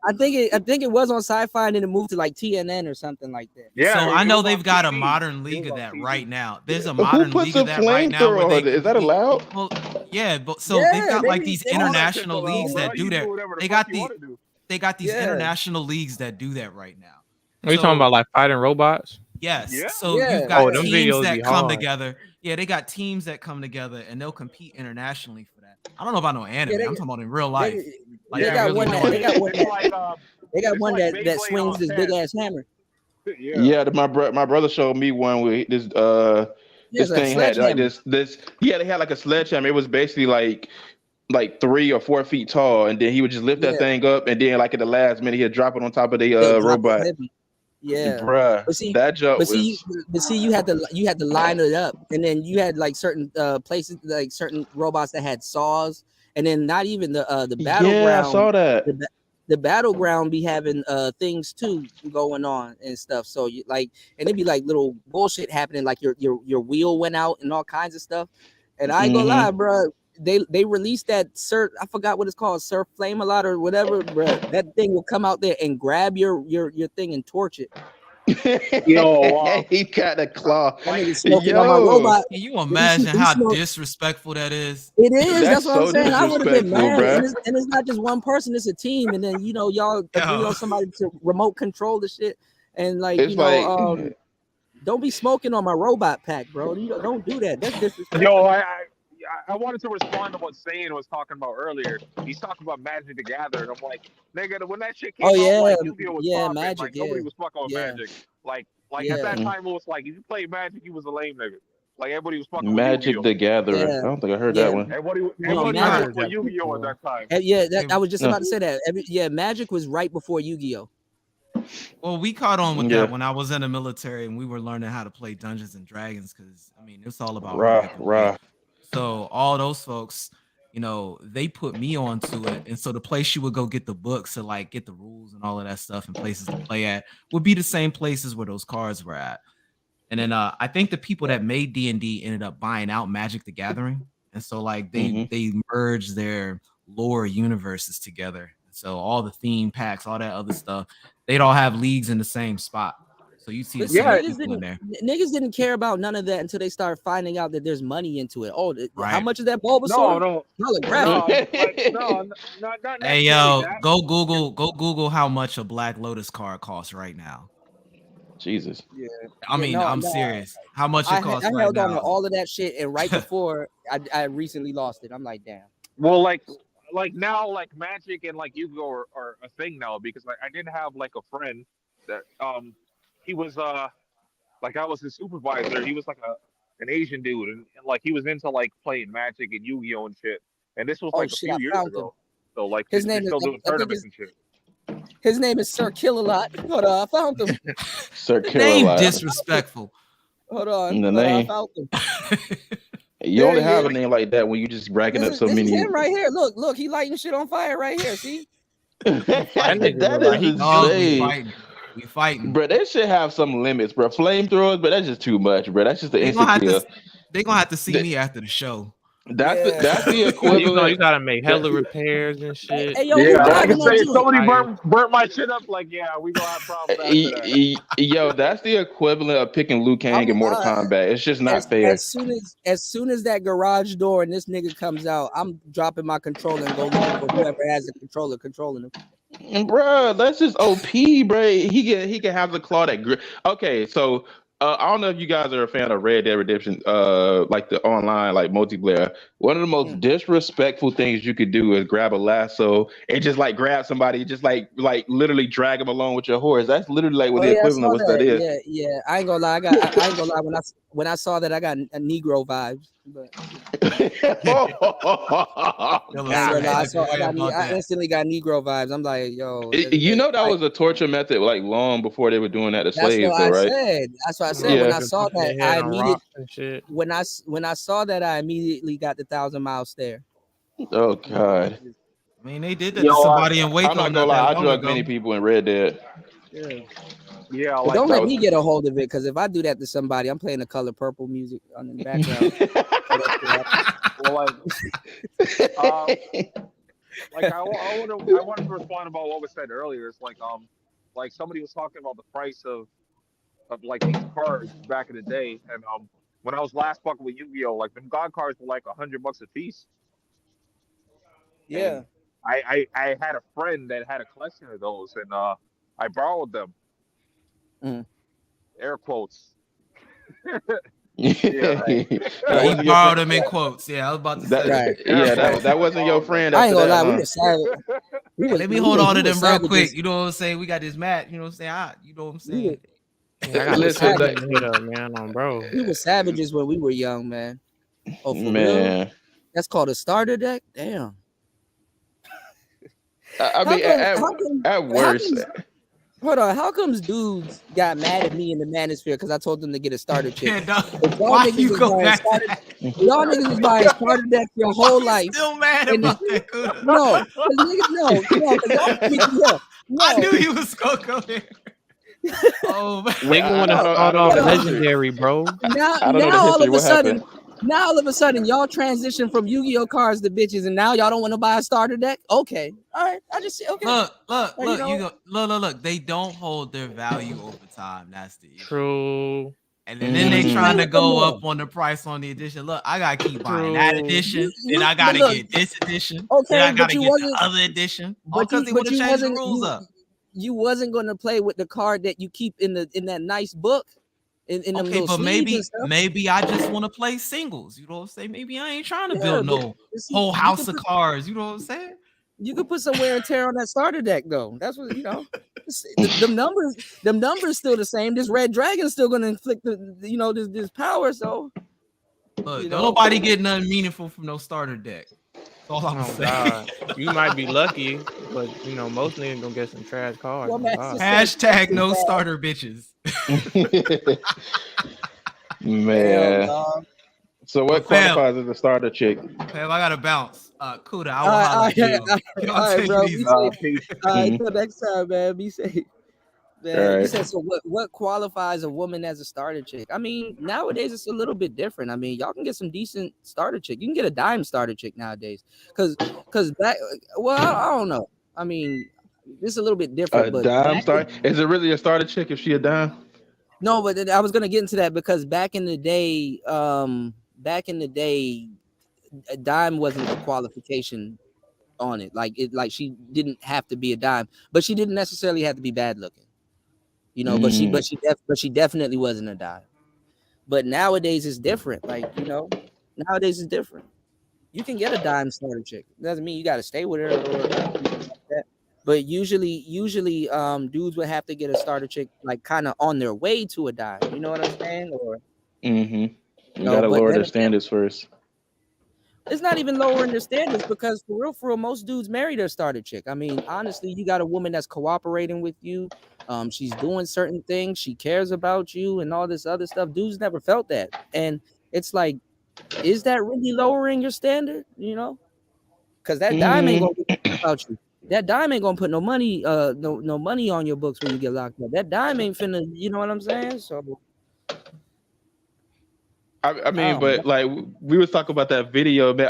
[SPEAKER 12] I think it was on Sci-Fi and then it moved to like TNN or something like that.
[SPEAKER 16] Yeah. So I know they've got a modern league of that right now. There's a modern league of that right now.
[SPEAKER 17] Is that allowed?
[SPEAKER 16] Well, yeah, but they've got like these international leagues that do that. They got these international leagues that do that right now.
[SPEAKER 15] Are you talking about like fighting robots?
[SPEAKER 16] Yes. So you've got teams that come together. Yeah, they got teams that come together and they'll compete internationally for that. I don't know about no anime. I'm talking about in real life.
[SPEAKER 12] They got one that swings this big ass hammer.
[SPEAKER 17] Yeah, my brother showed me one with this this thing had like this they had like a sledgehammer. It was basically like 3 or 4 feet tall, and then he would just lift that thing up, and then like at the last minute he'd drop it on top of the robot.
[SPEAKER 12] Yeah,
[SPEAKER 17] bruh. That joke
[SPEAKER 12] you had to line it up, and then you had like certain places, like certain robots that had saws, and then not even the battleground.
[SPEAKER 17] Yeah, I saw that.
[SPEAKER 12] The battleground be having things too going on and stuff. So you like, and it'd be like little bullshit happening, like your wheel went out and all kinds of stuff. And I ain't gonna lie, bro. They released that I forgot what it's called, Surf Flame a lot or whatever, bro. That thing will come out there and grab your thing and torch it.
[SPEAKER 17] Yo, he got a claw.
[SPEAKER 12] Yo, on my robot.
[SPEAKER 16] Can you imagine how disrespectful that is?
[SPEAKER 12] It is. That's what
[SPEAKER 17] so
[SPEAKER 12] I'm saying. I would have been mad.
[SPEAKER 17] Bruh.
[SPEAKER 12] And it's not just one person; it's a team. And then y'all agree on somebody to remote control the shit. And like
[SPEAKER 17] it's
[SPEAKER 12] don't be smoking on my robot pack, bro. Don't do that. That's disrespectful.
[SPEAKER 14] Yo, I wanted to respond to what Sane was talking about earlier. He's talking about Magic the Gathering. I'm like, nigga, when that shit came out, like, Yu-Gi-Oh was popping,
[SPEAKER 12] Magic,
[SPEAKER 14] like nobody was fucking with Magic. Like at that time, it was like if you played Magic, you was a lame nigga. Like everybody was fucking
[SPEAKER 17] Magic
[SPEAKER 14] with
[SPEAKER 17] the Gathering. I don't think I heard that one.
[SPEAKER 14] Everybody was with Yu-Gi-Oh at that time.
[SPEAKER 12] I was just about to say that. Magic was right before Yu-Gi-Oh.
[SPEAKER 16] Well, we caught on with that when I was in the military and we were learning how to play Dungeons and Dragons because I mean it's all about
[SPEAKER 17] rah.
[SPEAKER 16] So all those folks, they put me onto it, and so the place you would go get the books to like get the rules and all of that stuff and places to play at would be the same places where those cards were at. And then I think the people that made D&D ended up buying out Magic the Gathering, and so like they merged their lore universes together. So all the theme packs, all that other stuff, they'd all have leagues in the same spot. So you see
[SPEAKER 12] But
[SPEAKER 16] the
[SPEAKER 12] see,
[SPEAKER 16] same people in there.
[SPEAKER 12] niggas didn't care about none of that until they start finding out that there's money into it. Oh, how
[SPEAKER 16] Right.
[SPEAKER 12] much is that Bulbasaur?
[SPEAKER 14] No,
[SPEAKER 12] Holographic.
[SPEAKER 14] like not
[SPEAKER 16] Hey
[SPEAKER 14] necessarily
[SPEAKER 16] yo,
[SPEAKER 14] that.
[SPEAKER 16] go Google how much a Black Lotus card costs right now.
[SPEAKER 17] Jesus.
[SPEAKER 12] Yeah.
[SPEAKER 16] I mean, I'm serious. How much it costs
[SPEAKER 12] I
[SPEAKER 16] right
[SPEAKER 12] held on to
[SPEAKER 16] now?
[SPEAKER 12] all of that shit, and right before I recently lost it. I'm like, damn.
[SPEAKER 14] Well, like now, like Magic and like Yu-Gi-Oh are a thing now because like I did have like a friend that he was like I was his supervisor. He was like an Asian dude, and like he was into like playing Magic and Yu-Gi-Oh and shit. And this was
[SPEAKER 12] Oh
[SPEAKER 14] like a
[SPEAKER 12] shit,
[SPEAKER 14] few
[SPEAKER 12] I
[SPEAKER 14] years
[SPEAKER 12] found him.
[SPEAKER 14] ago. So like
[SPEAKER 12] His
[SPEAKER 14] they're
[SPEAKER 12] name is
[SPEAKER 14] still doing
[SPEAKER 12] I think
[SPEAKER 14] tournaments and shit.
[SPEAKER 12] his name is Sir Kill-a-Lot. Hold on, I found him.
[SPEAKER 17] Sir
[SPEAKER 16] The
[SPEAKER 17] Killer
[SPEAKER 16] name
[SPEAKER 17] Lot.
[SPEAKER 16] disrespectful.
[SPEAKER 12] Hold on,
[SPEAKER 17] The
[SPEAKER 12] hold on, I
[SPEAKER 17] name.
[SPEAKER 12] found him.
[SPEAKER 17] You
[SPEAKER 12] There
[SPEAKER 17] only
[SPEAKER 12] he
[SPEAKER 17] have a
[SPEAKER 12] is.
[SPEAKER 17] name like that when you just racking up so
[SPEAKER 12] This is
[SPEAKER 17] many.
[SPEAKER 12] him right here. Look, he lighting shit on fire right here. See?
[SPEAKER 17] That is insane.
[SPEAKER 16] We fighting.
[SPEAKER 17] Bro, they should have some limits, bro. Flamethrowers, but that's just too much, bro. That's just the
[SPEAKER 16] They
[SPEAKER 17] instant
[SPEAKER 16] gonna
[SPEAKER 17] kill.
[SPEAKER 16] have to see me after the show.
[SPEAKER 17] That's the
[SPEAKER 15] You
[SPEAKER 17] equivalent.
[SPEAKER 15] gotta make hella repairs and shit.
[SPEAKER 12] Hey, yo, who
[SPEAKER 14] Yeah, I
[SPEAKER 12] buying
[SPEAKER 14] can
[SPEAKER 12] that
[SPEAKER 14] say if
[SPEAKER 12] juice?
[SPEAKER 14] somebody burnt my shit up, like yeah, we gonna have problems after that.
[SPEAKER 17] Yo, that's the equivalent of picking Liu Kang in Mortal Kombat. It's just not fair.
[SPEAKER 12] As soon as that garage door and this nigga comes out, I'm dropping my controller and go looking for whoever has the controller controlling him.
[SPEAKER 17] And bro, that's just OP, bro. He can have the claw that grip. Okay, so I don't know if you guys are a fan of Red Dead Redemption, like the online like multiplayer. One of the most disrespectful things you could do is grab a lasso and just like grab somebody, just like literally drag them along with your horse. That's literally like what the equivalent of what that is.
[SPEAKER 12] Yeah. I ain't gonna lie. I ain't gonna lie. When I saw that, I got a Negro vibes. But I instantly got Negro vibes. I'm like, yo.
[SPEAKER 17] You know that was a torture method like long before they were doing that to
[SPEAKER 12] That's
[SPEAKER 17] slaves,
[SPEAKER 12] what
[SPEAKER 17] though,
[SPEAKER 12] I
[SPEAKER 17] right?
[SPEAKER 12] said. That's what I said.
[SPEAKER 17] Yeah.
[SPEAKER 12] When I saw that, I immediately
[SPEAKER 15] when
[SPEAKER 12] I saw that, I immediately got the 1,000-mile stare.
[SPEAKER 17] Oh God.
[SPEAKER 16] I mean, they did that to somebody in Waco.
[SPEAKER 17] I'm not gonna lie. I
[SPEAKER 16] long
[SPEAKER 17] drug
[SPEAKER 16] ago.
[SPEAKER 17] many people in Red Dead.
[SPEAKER 14] Yeah,
[SPEAKER 12] But don't let me get a hold of it, because if I do that to somebody, I'm playing the Color Purple music on the background.
[SPEAKER 14] Well, like I wanted to respond about what was said earlier. It's like somebody was talking about the price of like these cards back in the day, and when I was last fucking with Yu-Gi-Oh, like them God cards were like $100 a piece.
[SPEAKER 12] Yeah.
[SPEAKER 14] And I had a friend that had a collection of those, and I borrowed them. Air quotes.
[SPEAKER 16] Yeah, he borrowed them in quotes. Yeah, I was about to say that.
[SPEAKER 17] Yeah, that wasn't your friend.
[SPEAKER 12] I ain't gonna lie,
[SPEAKER 17] we
[SPEAKER 12] were savage.
[SPEAKER 16] Let me hold on to them real quick. You know what I'm saying? We got this match. You know what I'm saying? You know what I'm saying?
[SPEAKER 17] Listen,
[SPEAKER 15] bro.
[SPEAKER 12] We were savages when we were young, man. Oh, for
[SPEAKER 17] Man.
[SPEAKER 12] real? That's called a starter deck? Damn.
[SPEAKER 17] I mean, at worst.
[SPEAKER 12] Hold on, how comes dudes got mad at me in the manosphere because I told them to get a starter chick?
[SPEAKER 16] Why you go back to that?
[SPEAKER 12] Y'all niggas was buying starter decks your whole life.
[SPEAKER 16] Still mad about that?
[SPEAKER 12] No, niggas, no.
[SPEAKER 16] I knew you was gonna go there. Oh man,
[SPEAKER 15] They going to start off legendary, bro.
[SPEAKER 12] Now all of a sudden, y'all transition from Yu-Gi-Oh cards to bitches, and now y'all don't want to buy a starter deck. Okay, all right. I just okay.
[SPEAKER 16] Look. They don't hold their value over time. That's the issue.
[SPEAKER 15] True.
[SPEAKER 16] And then they trying to go up on the price on the edition. Look, I gotta keep buying that edition. Then I gotta get this edition.
[SPEAKER 12] Okay,
[SPEAKER 16] then I gotta
[SPEAKER 12] but
[SPEAKER 16] get the other edition. All because they would have changed the rules up.
[SPEAKER 12] You wasn't going to play with the card that you keep in that nice book. In them
[SPEAKER 16] Okay,
[SPEAKER 12] little
[SPEAKER 16] but maybe I just want to play singles. You know what I'm saying? Maybe I ain't trying to build no whole house of cards. You know what I'm saying?
[SPEAKER 12] You could put some wear and tear on that starter deck, though. That's what you know. Them numbers still the same. This red dragon's still going to inflict this power. So
[SPEAKER 16] look, nobody get nothing meaningful from no starter deck. That's all I'm saying.
[SPEAKER 15] God. You might be lucky, but most niggas gonna get some trash cards.
[SPEAKER 16] Hashtag no starter bitches.
[SPEAKER 17] Man. So what qualifies as a starter chick?
[SPEAKER 16] Fam, I gotta bounce. Kuda, I will holler at you.
[SPEAKER 12] All right, bro. Be safe. All right, till next time, man. Be safe. Man, you said, so what qualifies a woman as a starter chick? I mean, nowadays it's a little bit different. I mean, y'all can get some decent starter chick. You can get a dime starter chick nowadays. Cause back, I don't know. I mean, it's a little bit different.
[SPEAKER 17] A dime starter? Is it really a starter chick if she a dime?
[SPEAKER 12] No, but I was gonna get into that because back in the day, a dime wasn't a qualification on it. Like she didn't have to be a dime, but she didn't necessarily have to be bad looking. You know, but she definitely wasn't a dime. But nowadays it's different. Like, you know, nowadays it's different. You can get a dime starter chick. Doesn't mean you got to stay with her or anything like that. But usually, dudes would have to get a starter chick like kind of on their way to a dime. You know what I'm saying? Or
[SPEAKER 17] You
[SPEAKER 12] no,
[SPEAKER 17] gotta
[SPEAKER 12] but
[SPEAKER 17] lower
[SPEAKER 12] then
[SPEAKER 17] the standards first.
[SPEAKER 12] it's not even lowering their standards because for real, most dudes marry their starter chick. I mean, honestly, you got a woman that's cooperating with you. She's doing certain things. She cares about you and all this other stuff. Dudes never felt that. And it's like, is that really lowering your standard? You know, because that dime ain't gonna care about you. That dime ain't gonna put no money, no money on your books when you get locked up. That dime ain't finna, you know what I'm saying? So
[SPEAKER 17] I mean, but like we was talking about that video, man.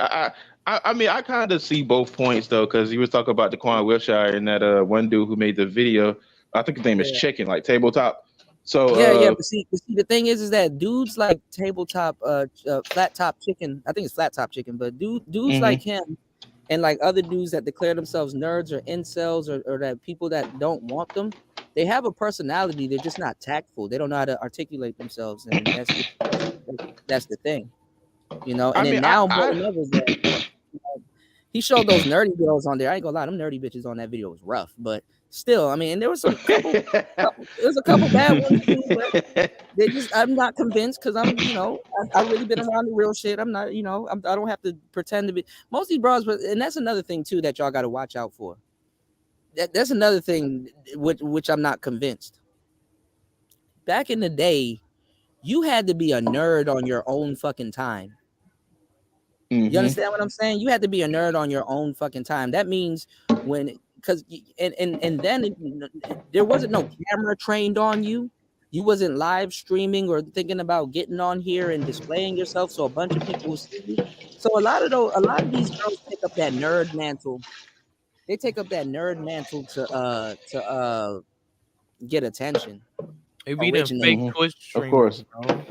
[SPEAKER 17] I mean, I kind of see both points though, because you was talking about Daquan Wilshire and that one dude who made the video. I think his name is Chicken, like Tabletop. So
[SPEAKER 12] yeah. But see, the thing is that dudes like Tabletop, Flat Top Chicken. I think it's Flat Top Chicken, but dudes like him and like other dudes that declare themselves nerds or incels or that people that don't want them, they have a personality. They're just not tactful. They don't know how to articulate themselves, and that's the thing, you know. And then now more than ever, that he showed those nerdy girls on there. I ain't gonna lie, them nerdy bitches on that video was rough, but still, I mean, and there was a couple bad ones too, but they just, I'm not convinced because I'm, you know, I really been around the real shit. I'm not, you know, I don't have to pretend to be. Most of these bras, but and that's another thing too that y'all got to watch out for. That's another thing which I'm not convinced. Back in the day, you had to be a nerd on your own fucking time. You understand what I'm saying? You had to be a nerd on your own fucking time. That means because then there wasn't no camera trained on you. You wasn't live streaming or thinking about getting on here and displaying yourself so a bunch of people will see you. So a lot of these girls take up that nerd mantle. They take up that nerd mantle to get attention.
[SPEAKER 15] It be them fake Twitch streamers,
[SPEAKER 17] of course.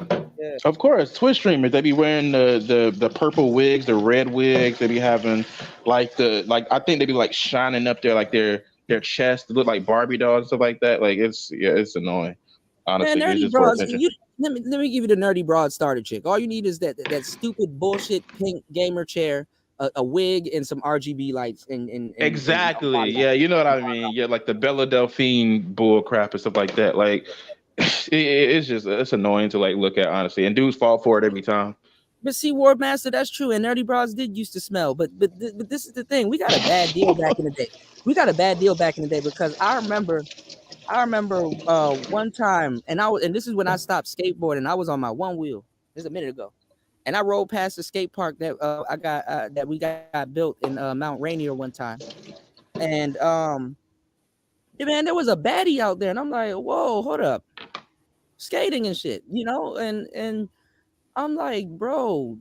[SPEAKER 15] bro.
[SPEAKER 12] Yeah.
[SPEAKER 17] Of course, Twitch streamers, they be wearing the purple wigs, the red wigs. They be having I think they be like shining up their chest to look like Barbie dolls and stuff like that. Like it's annoying. Honestly,
[SPEAKER 12] Man,
[SPEAKER 17] it's
[SPEAKER 12] nerdy
[SPEAKER 17] just for
[SPEAKER 12] broads.
[SPEAKER 17] attention.
[SPEAKER 12] Let me give you the nerdy broad starter chick. All you need is that stupid bullshit pink gamer chair, a wig, and some RGB lights. And
[SPEAKER 17] Exactly. Yeah, you know what I mean. Yeah, like the Bella Delphine bull crap and stuff like that. Like it's annoying to like look at, honestly, and dudes fall for it every time.
[SPEAKER 12] But see, Ward Master, that's true, and nerdy bras did used to smell. But this is the thing: we got a bad deal back in the day. Because I remember one time, and this is when I stopped skateboarding. I was on my one wheel. This is a minute ago, and I rode past the skate park that that we got built in Mount Rainier one time, and man, there was a baddie out there, and I'm like, whoa, hold up, skating and shit, you know, and I'm like, bro,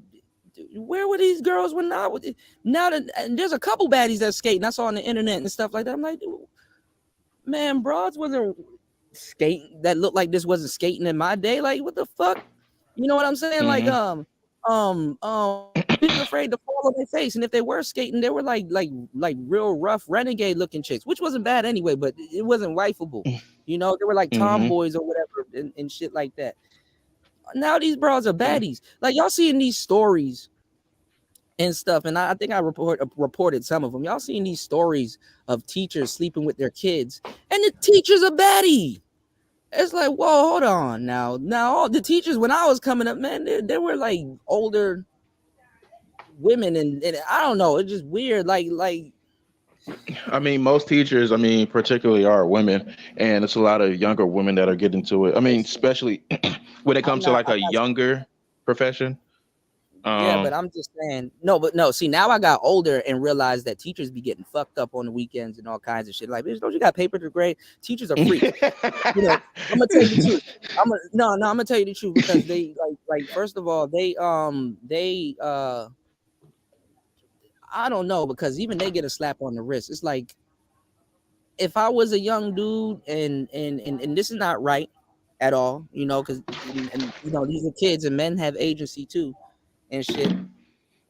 [SPEAKER 12] where were these girls when I was? Now that and there's a couple baddies that skate, and I saw on the internet and stuff like that. I'm like, man, broads wasn't skating that looked like this wasn't skating in my day. Like, what the fuck? You know what I'm saying? Like, people afraid to fall on their face, and if they were skating, they were like real rough renegade looking chicks, which wasn't bad anyway, but it wasn't wifeable. You know, they were like tomboys or whatever and shit like that. Now these bras are baddies. Like y'all seeing these stories and stuff, and I think I reported some of them. Y'all seeing these stories of teachers sleeping with their kids, and the teacher's a baddie. It's like, whoa, hold on now. All the teachers when I was coming up, man, they were like older women, and I don't know, it's just weird. Like
[SPEAKER 17] I mean, most teachers, I mean, particularly are women, and it's a lot of younger women that are getting to it. I mean, especially when it comes to like a younger profession.
[SPEAKER 12] Yeah, but I'm just saying, no. See, now I got older and realized that teachers be getting fucked up on the weekends and all kinds of shit. Like, bitch, don't you got paper to grade? Teachers are freaks. You know, I'm gonna tell you the truth. I'm gonna tell you the truth because they like first of all, they I don't know, because even they get a slap on the wrist. It's like if I was a young dude and this is not right, at all, you know, because and you know these are kids and men have agency too, and shit.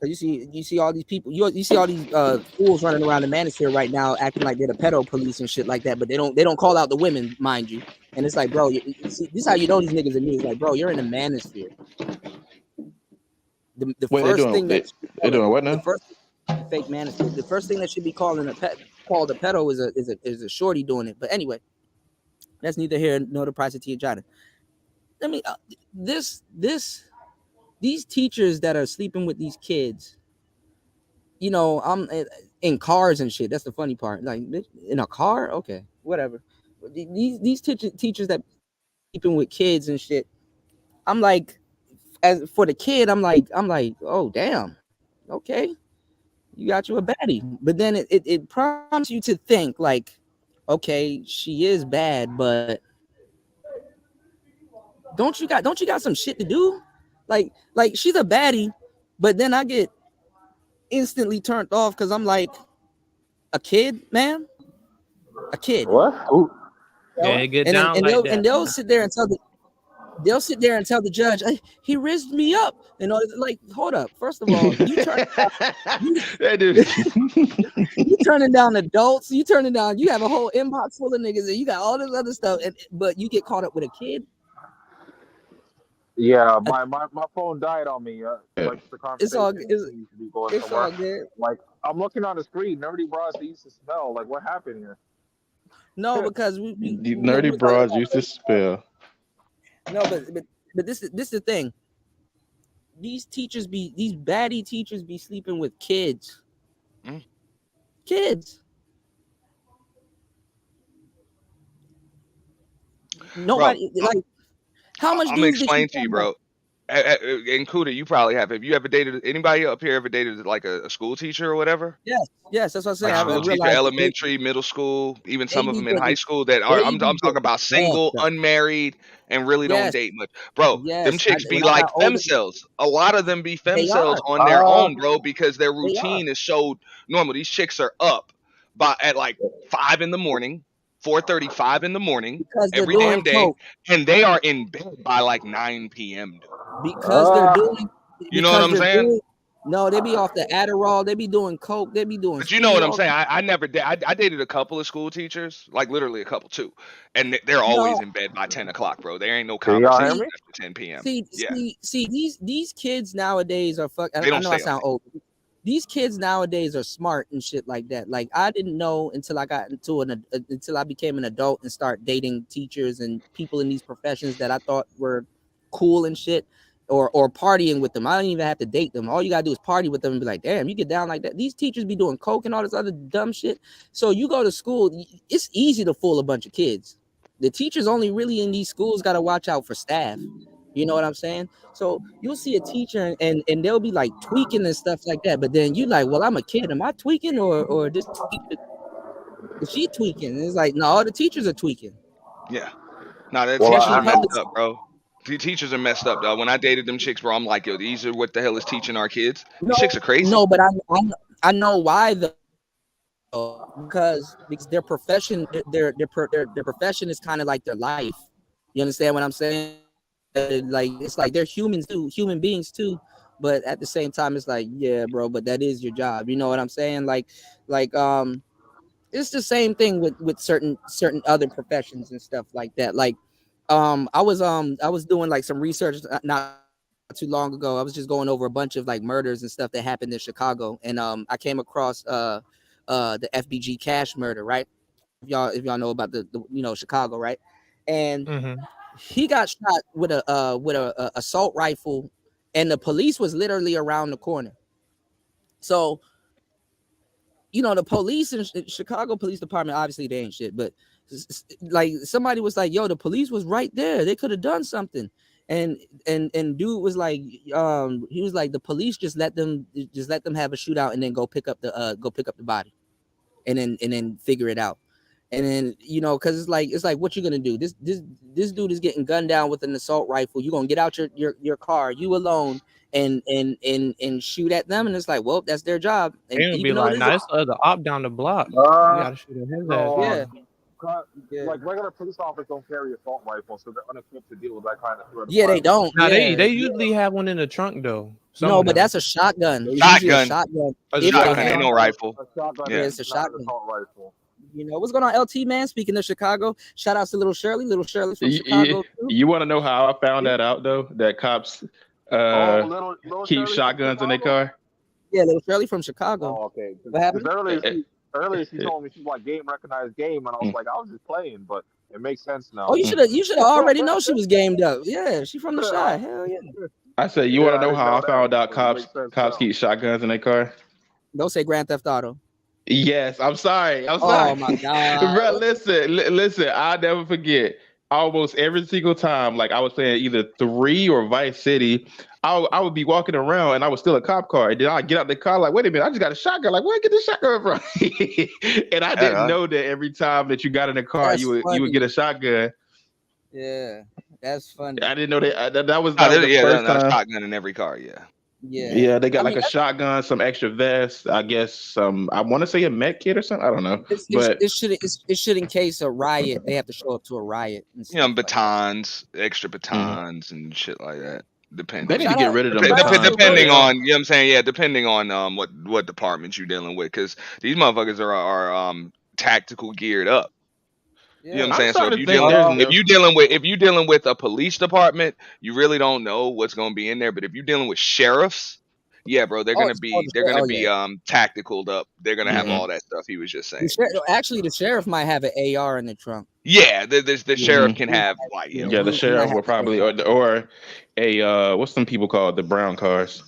[SPEAKER 12] Cause you see all these people, you see all these fools running around the manosphere right now, acting like they're the pedo police and shit like that, but they don't call out the women, mind you. And it's like, bro, you see, this is how you know these niggas are new. It's like, bro, you're in the manosphere. The
[SPEAKER 17] Wait,
[SPEAKER 12] first thing that
[SPEAKER 17] they're doing what now?
[SPEAKER 12] the first fake manosphere, the first thing that should be called a pedo is a shorty doing it. But anyway, that's neither here nor the price of tea and China. I mean, these teachers that are sleeping with these kids, you know, I'm in cars and shit. That's the funny part. Like in a car, okay, whatever. These teachers that sleeping with kids and shit. I'm like, as for the kid, I'm like, oh damn, okay, you got you a baddie. But then it prompts you to think like, okay, she is bad, but don't you got some shit to do? Like she's a baddie, but then I get instantly turned off because I'm like, a kid, man, a kid.
[SPEAKER 10] What?
[SPEAKER 15] Yeah, get down like that.
[SPEAKER 12] They'll sit there and tell the judge, he rizzed me up, and all like, hold up. First of all, you turning down adults, you have a whole inbox full of niggas, and you got all this other stuff, but you get caught up with a kid.
[SPEAKER 14] Yeah, my phone died on me. Like the conversation
[SPEAKER 12] It's all good.
[SPEAKER 14] Like I'm looking on the screen, nerdy bras that used to smell. Like what happened here?
[SPEAKER 12] No, because
[SPEAKER 17] the nerdy bras used to spell.
[SPEAKER 12] No, but this is the thing. These baddie teachers be sleeping with kids. Kids. Nobody,
[SPEAKER 13] bro,
[SPEAKER 12] like, how much?
[SPEAKER 13] I'm gonna explain to you, bro. And Kuda, you probably have. Have you ever dated anybody up here? Ever dated like a school teacher or whatever?
[SPEAKER 12] Yes, that's what I'm saying.
[SPEAKER 13] Like school teacher, elementary, middle school, even some of them in high school that are. I'm talking about single, unmarried, and really don't date much, bro. Them chicks be like themselves. A lot of them be themselves on their own, bro, because their routine is so normal. These chicks are up at like 5 in the morning. 4:30, 5 in the morning every damn day, and they are in bed by like 9 p.m.
[SPEAKER 12] Because they're doing.
[SPEAKER 13] You know what I'm saying?
[SPEAKER 12] No, they be off the Adderall. They be doing coke. They be doing.
[SPEAKER 13] But you know what I'm saying? I never did. I dated a couple of school teachers, like literally a couple too, and they're always in bed by 10 o'clock, bro. There ain't no conversation after 10 p.m.
[SPEAKER 12] See, these kids nowadays are fucking. I know I sound old. These kids nowadays are smart and shit like that. Like I didn't know until I got into until I became an adult and start dating teachers and people in these professions that I thought were cool and shit, or partying with them. I don't even have to date them. All you gotta do is party with them and be like, damn, you get down like that. These teachers be doing coke and all this other dumb shit. So you go to school, it's easy to fool a bunch of kids. The teachers only really in these schools gotta watch out for staff. You know what I'm saying? So you'll see a teacher and they'll be like tweaking and stuff like that. But then you like, well, I'm a kid. Am I tweaking or this teacher, is she tweaking? And it's like, no, the teachers are tweaking.
[SPEAKER 13] Yeah. No, the teachers are messed up, bro. The teachers are messed up, dog. When I dated them chicks, bro, I'm like, yo, these are what the hell is teaching our kids? These chicks are crazy.
[SPEAKER 12] No, but I know why though. Because their profession, their profession is kind of like their life. You understand what I'm saying? Like it's like they're humans too, human beings too, but at the same time it's like, yeah, bro, but that is your job. You know what I'm saying? Like it's the same thing with certain other professions and stuff like that. Like I was doing like some research not too long ago. I was just going over a bunch of like murders and stuff that happened in Chicago, and I came across the FBG Cash murder, right? If y'all know about the Chicago, right? And he got shot with a assault rifle, and the police was literally around the corner. So, the police in Chicago Police Department, obviously they ain't shit, but like somebody was like, yo, the police was right there. They could have done something. And dude was like, he was like, the police just let them have a shootout and then go pick up the body and then figure it out. And then, because it's like, what you gonna do? This dude is getting gunned down with an assault rifle. You're gonna get out your car, you alone, and shoot at them. And it's like, well, that's their job. And
[SPEAKER 15] it would be like, nice the op down the block. You gotta shoot at his ass.
[SPEAKER 12] Yeah.
[SPEAKER 14] Like regular police officers don't carry assault rifles, so they're unequipped to deal with that kind of threat.
[SPEAKER 12] Yeah, they don't.
[SPEAKER 15] Now
[SPEAKER 12] yeah.
[SPEAKER 15] they usually have one in the trunk though.
[SPEAKER 12] No, but that's a shotgun. It's usually a shotgun. If they
[SPEAKER 13] Shotgun,
[SPEAKER 12] have
[SPEAKER 13] ain't no rifle.
[SPEAKER 12] Yeah, it's a shotgun. You know what's going on, LT man? Speaking of Chicago, shout out to Little Shirley. Little Shirley from Chicago.
[SPEAKER 17] You want to know how I found that out though? That cops
[SPEAKER 14] little
[SPEAKER 17] keep
[SPEAKER 14] Shirley
[SPEAKER 17] shotguns in their car.
[SPEAKER 12] Yeah, Little Shirley from Chicago.
[SPEAKER 14] Oh, okay.
[SPEAKER 12] What happened?
[SPEAKER 14] Earlier she told me she's like game recognized game, and I was like, I was just playing, but it makes sense now.
[SPEAKER 12] Oh, you should have already know she was gamed up. Yeah, she from the Chi. Hell yeah.
[SPEAKER 17] I said, you want to know how I found out cops keep shotguns in their car?
[SPEAKER 12] Don't say Grand Theft Auto.
[SPEAKER 17] Yes, I'm sorry. Oh
[SPEAKER 12] my God.
[SPEAKER 17] Bro, listen, I'll never forget. Almost every single time, like I was saying, either 3 or Vice City, I would be walking around and I was still a cop car. And then I'd get out the car like, wait a minute, I just got a shotgun. Like, where did I get this shotgun from? And I didn't know that every time that you got in the car, you would get a shotgun.
[SPEAKER 12] Yeah, that's funny.
[SPEAKER 17] I didn't know that was
[SPEAKER 13] Oh,
[SPEAKER 17] the first time.
[SPEAKER 13] a shotgun in every car. Yeah.
[SPEAKER 17] Yeah, they got a shotgun, some extra vests, I guess some. I want to say a med kit or something. I don't know,
[SPEAKER 12] it should in case a riot. They have to show up to a riot. And
[SPEAKER 13] batons, extra batons, and shit like that. Depending.
[SPEAKER 17] They need to get rid of them.
[SPEAKER 13] Depending on, you know what I'm saying? Yeah, depending on what department you're dealing with, because these motherfuckers are tactical geared up. You know what I'm saying? So if you're dealing with a police department, you really don't know what's going to be in there. But if you're dealing with sheriffs, yeah, bro, they're gonna be tacticaled up. They're gonna have all that stuff he was just saying.
[SPEAKER 12] Actually, the sheriff might have an AR in the trunk.
[SPEAKER 13] Yeah, the sheriff can have like
[SPEAKER 17] the sheriff will probably or a what's some people called the brown cars.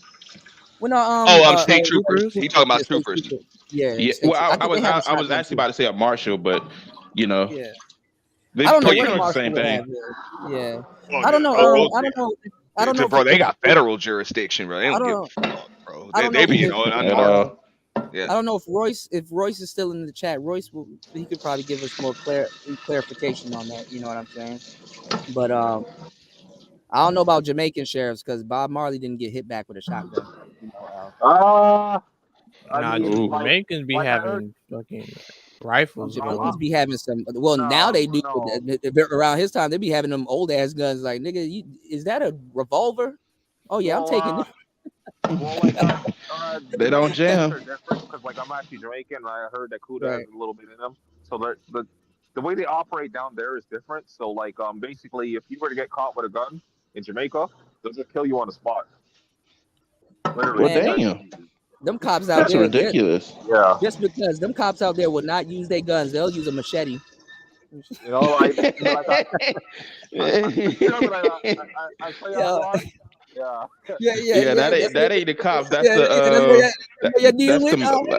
[SPEAKER 12] Well, no,
[SPEAKER 13] state troopers. He talking about troopers.
[SPEAKER 12] Yeah.
[SPEAKER 17] Well, I was actually about to say a marshal, but you know.
[SPEAKER 12] Yeah.
[SPEAKER 17] They
[SPEAKER 12] I don't know
[SPEAKER 17] pretty
[SPEAKER 12] what
[SPEAKER 17] much the same thing.
[SPEAKER 12] Yeah. I don't know. I don't know.
[SPEAKER 13] Bro, they got federal jurisdiction, bro. They don't give a fuck, bro. They be under. Yeah.
[SPEAKER 12] I don't know if Royce is still in the chat. He could probably give us more clarification on that. You know what I'm saying? But I don't know about Jamaican sheriffs because Bob Marley didn't get hit back with a shotgun.
[SPEAKER 15] Jamaicans be having fucking rifles.
[SPEAKER 12] Jamaicans be having some. Well, now they do. Around his time, they be having them old ass guns. Like, nigga, is that a revolver? Oh yeah, I'm taking it.
[SPEAKER 17] They don't jam.
[SPEAKER 14] Because like I'm actually Jamaican, and I heard that Kuda has a little bit in them. So the way they operate down there is different. So like basically, if you were to get caught with a gun in Jamaica, they'll just kill you on the spot. Literally.
[SPEAKER 17] Well, damn.
[SPEAKER 12] Them cops out
[SPEAKER 17] there. That's ridiculous.
[SPEAKER 14] Yeah.
[SPEAKER 12] Just because them cops out there will not use their guns, they'll use a machete.
[SPEAKER 14] You know, like
[SPEAKER 12] Yeah,
[SPEAKER 17] that ain't the cops. That's the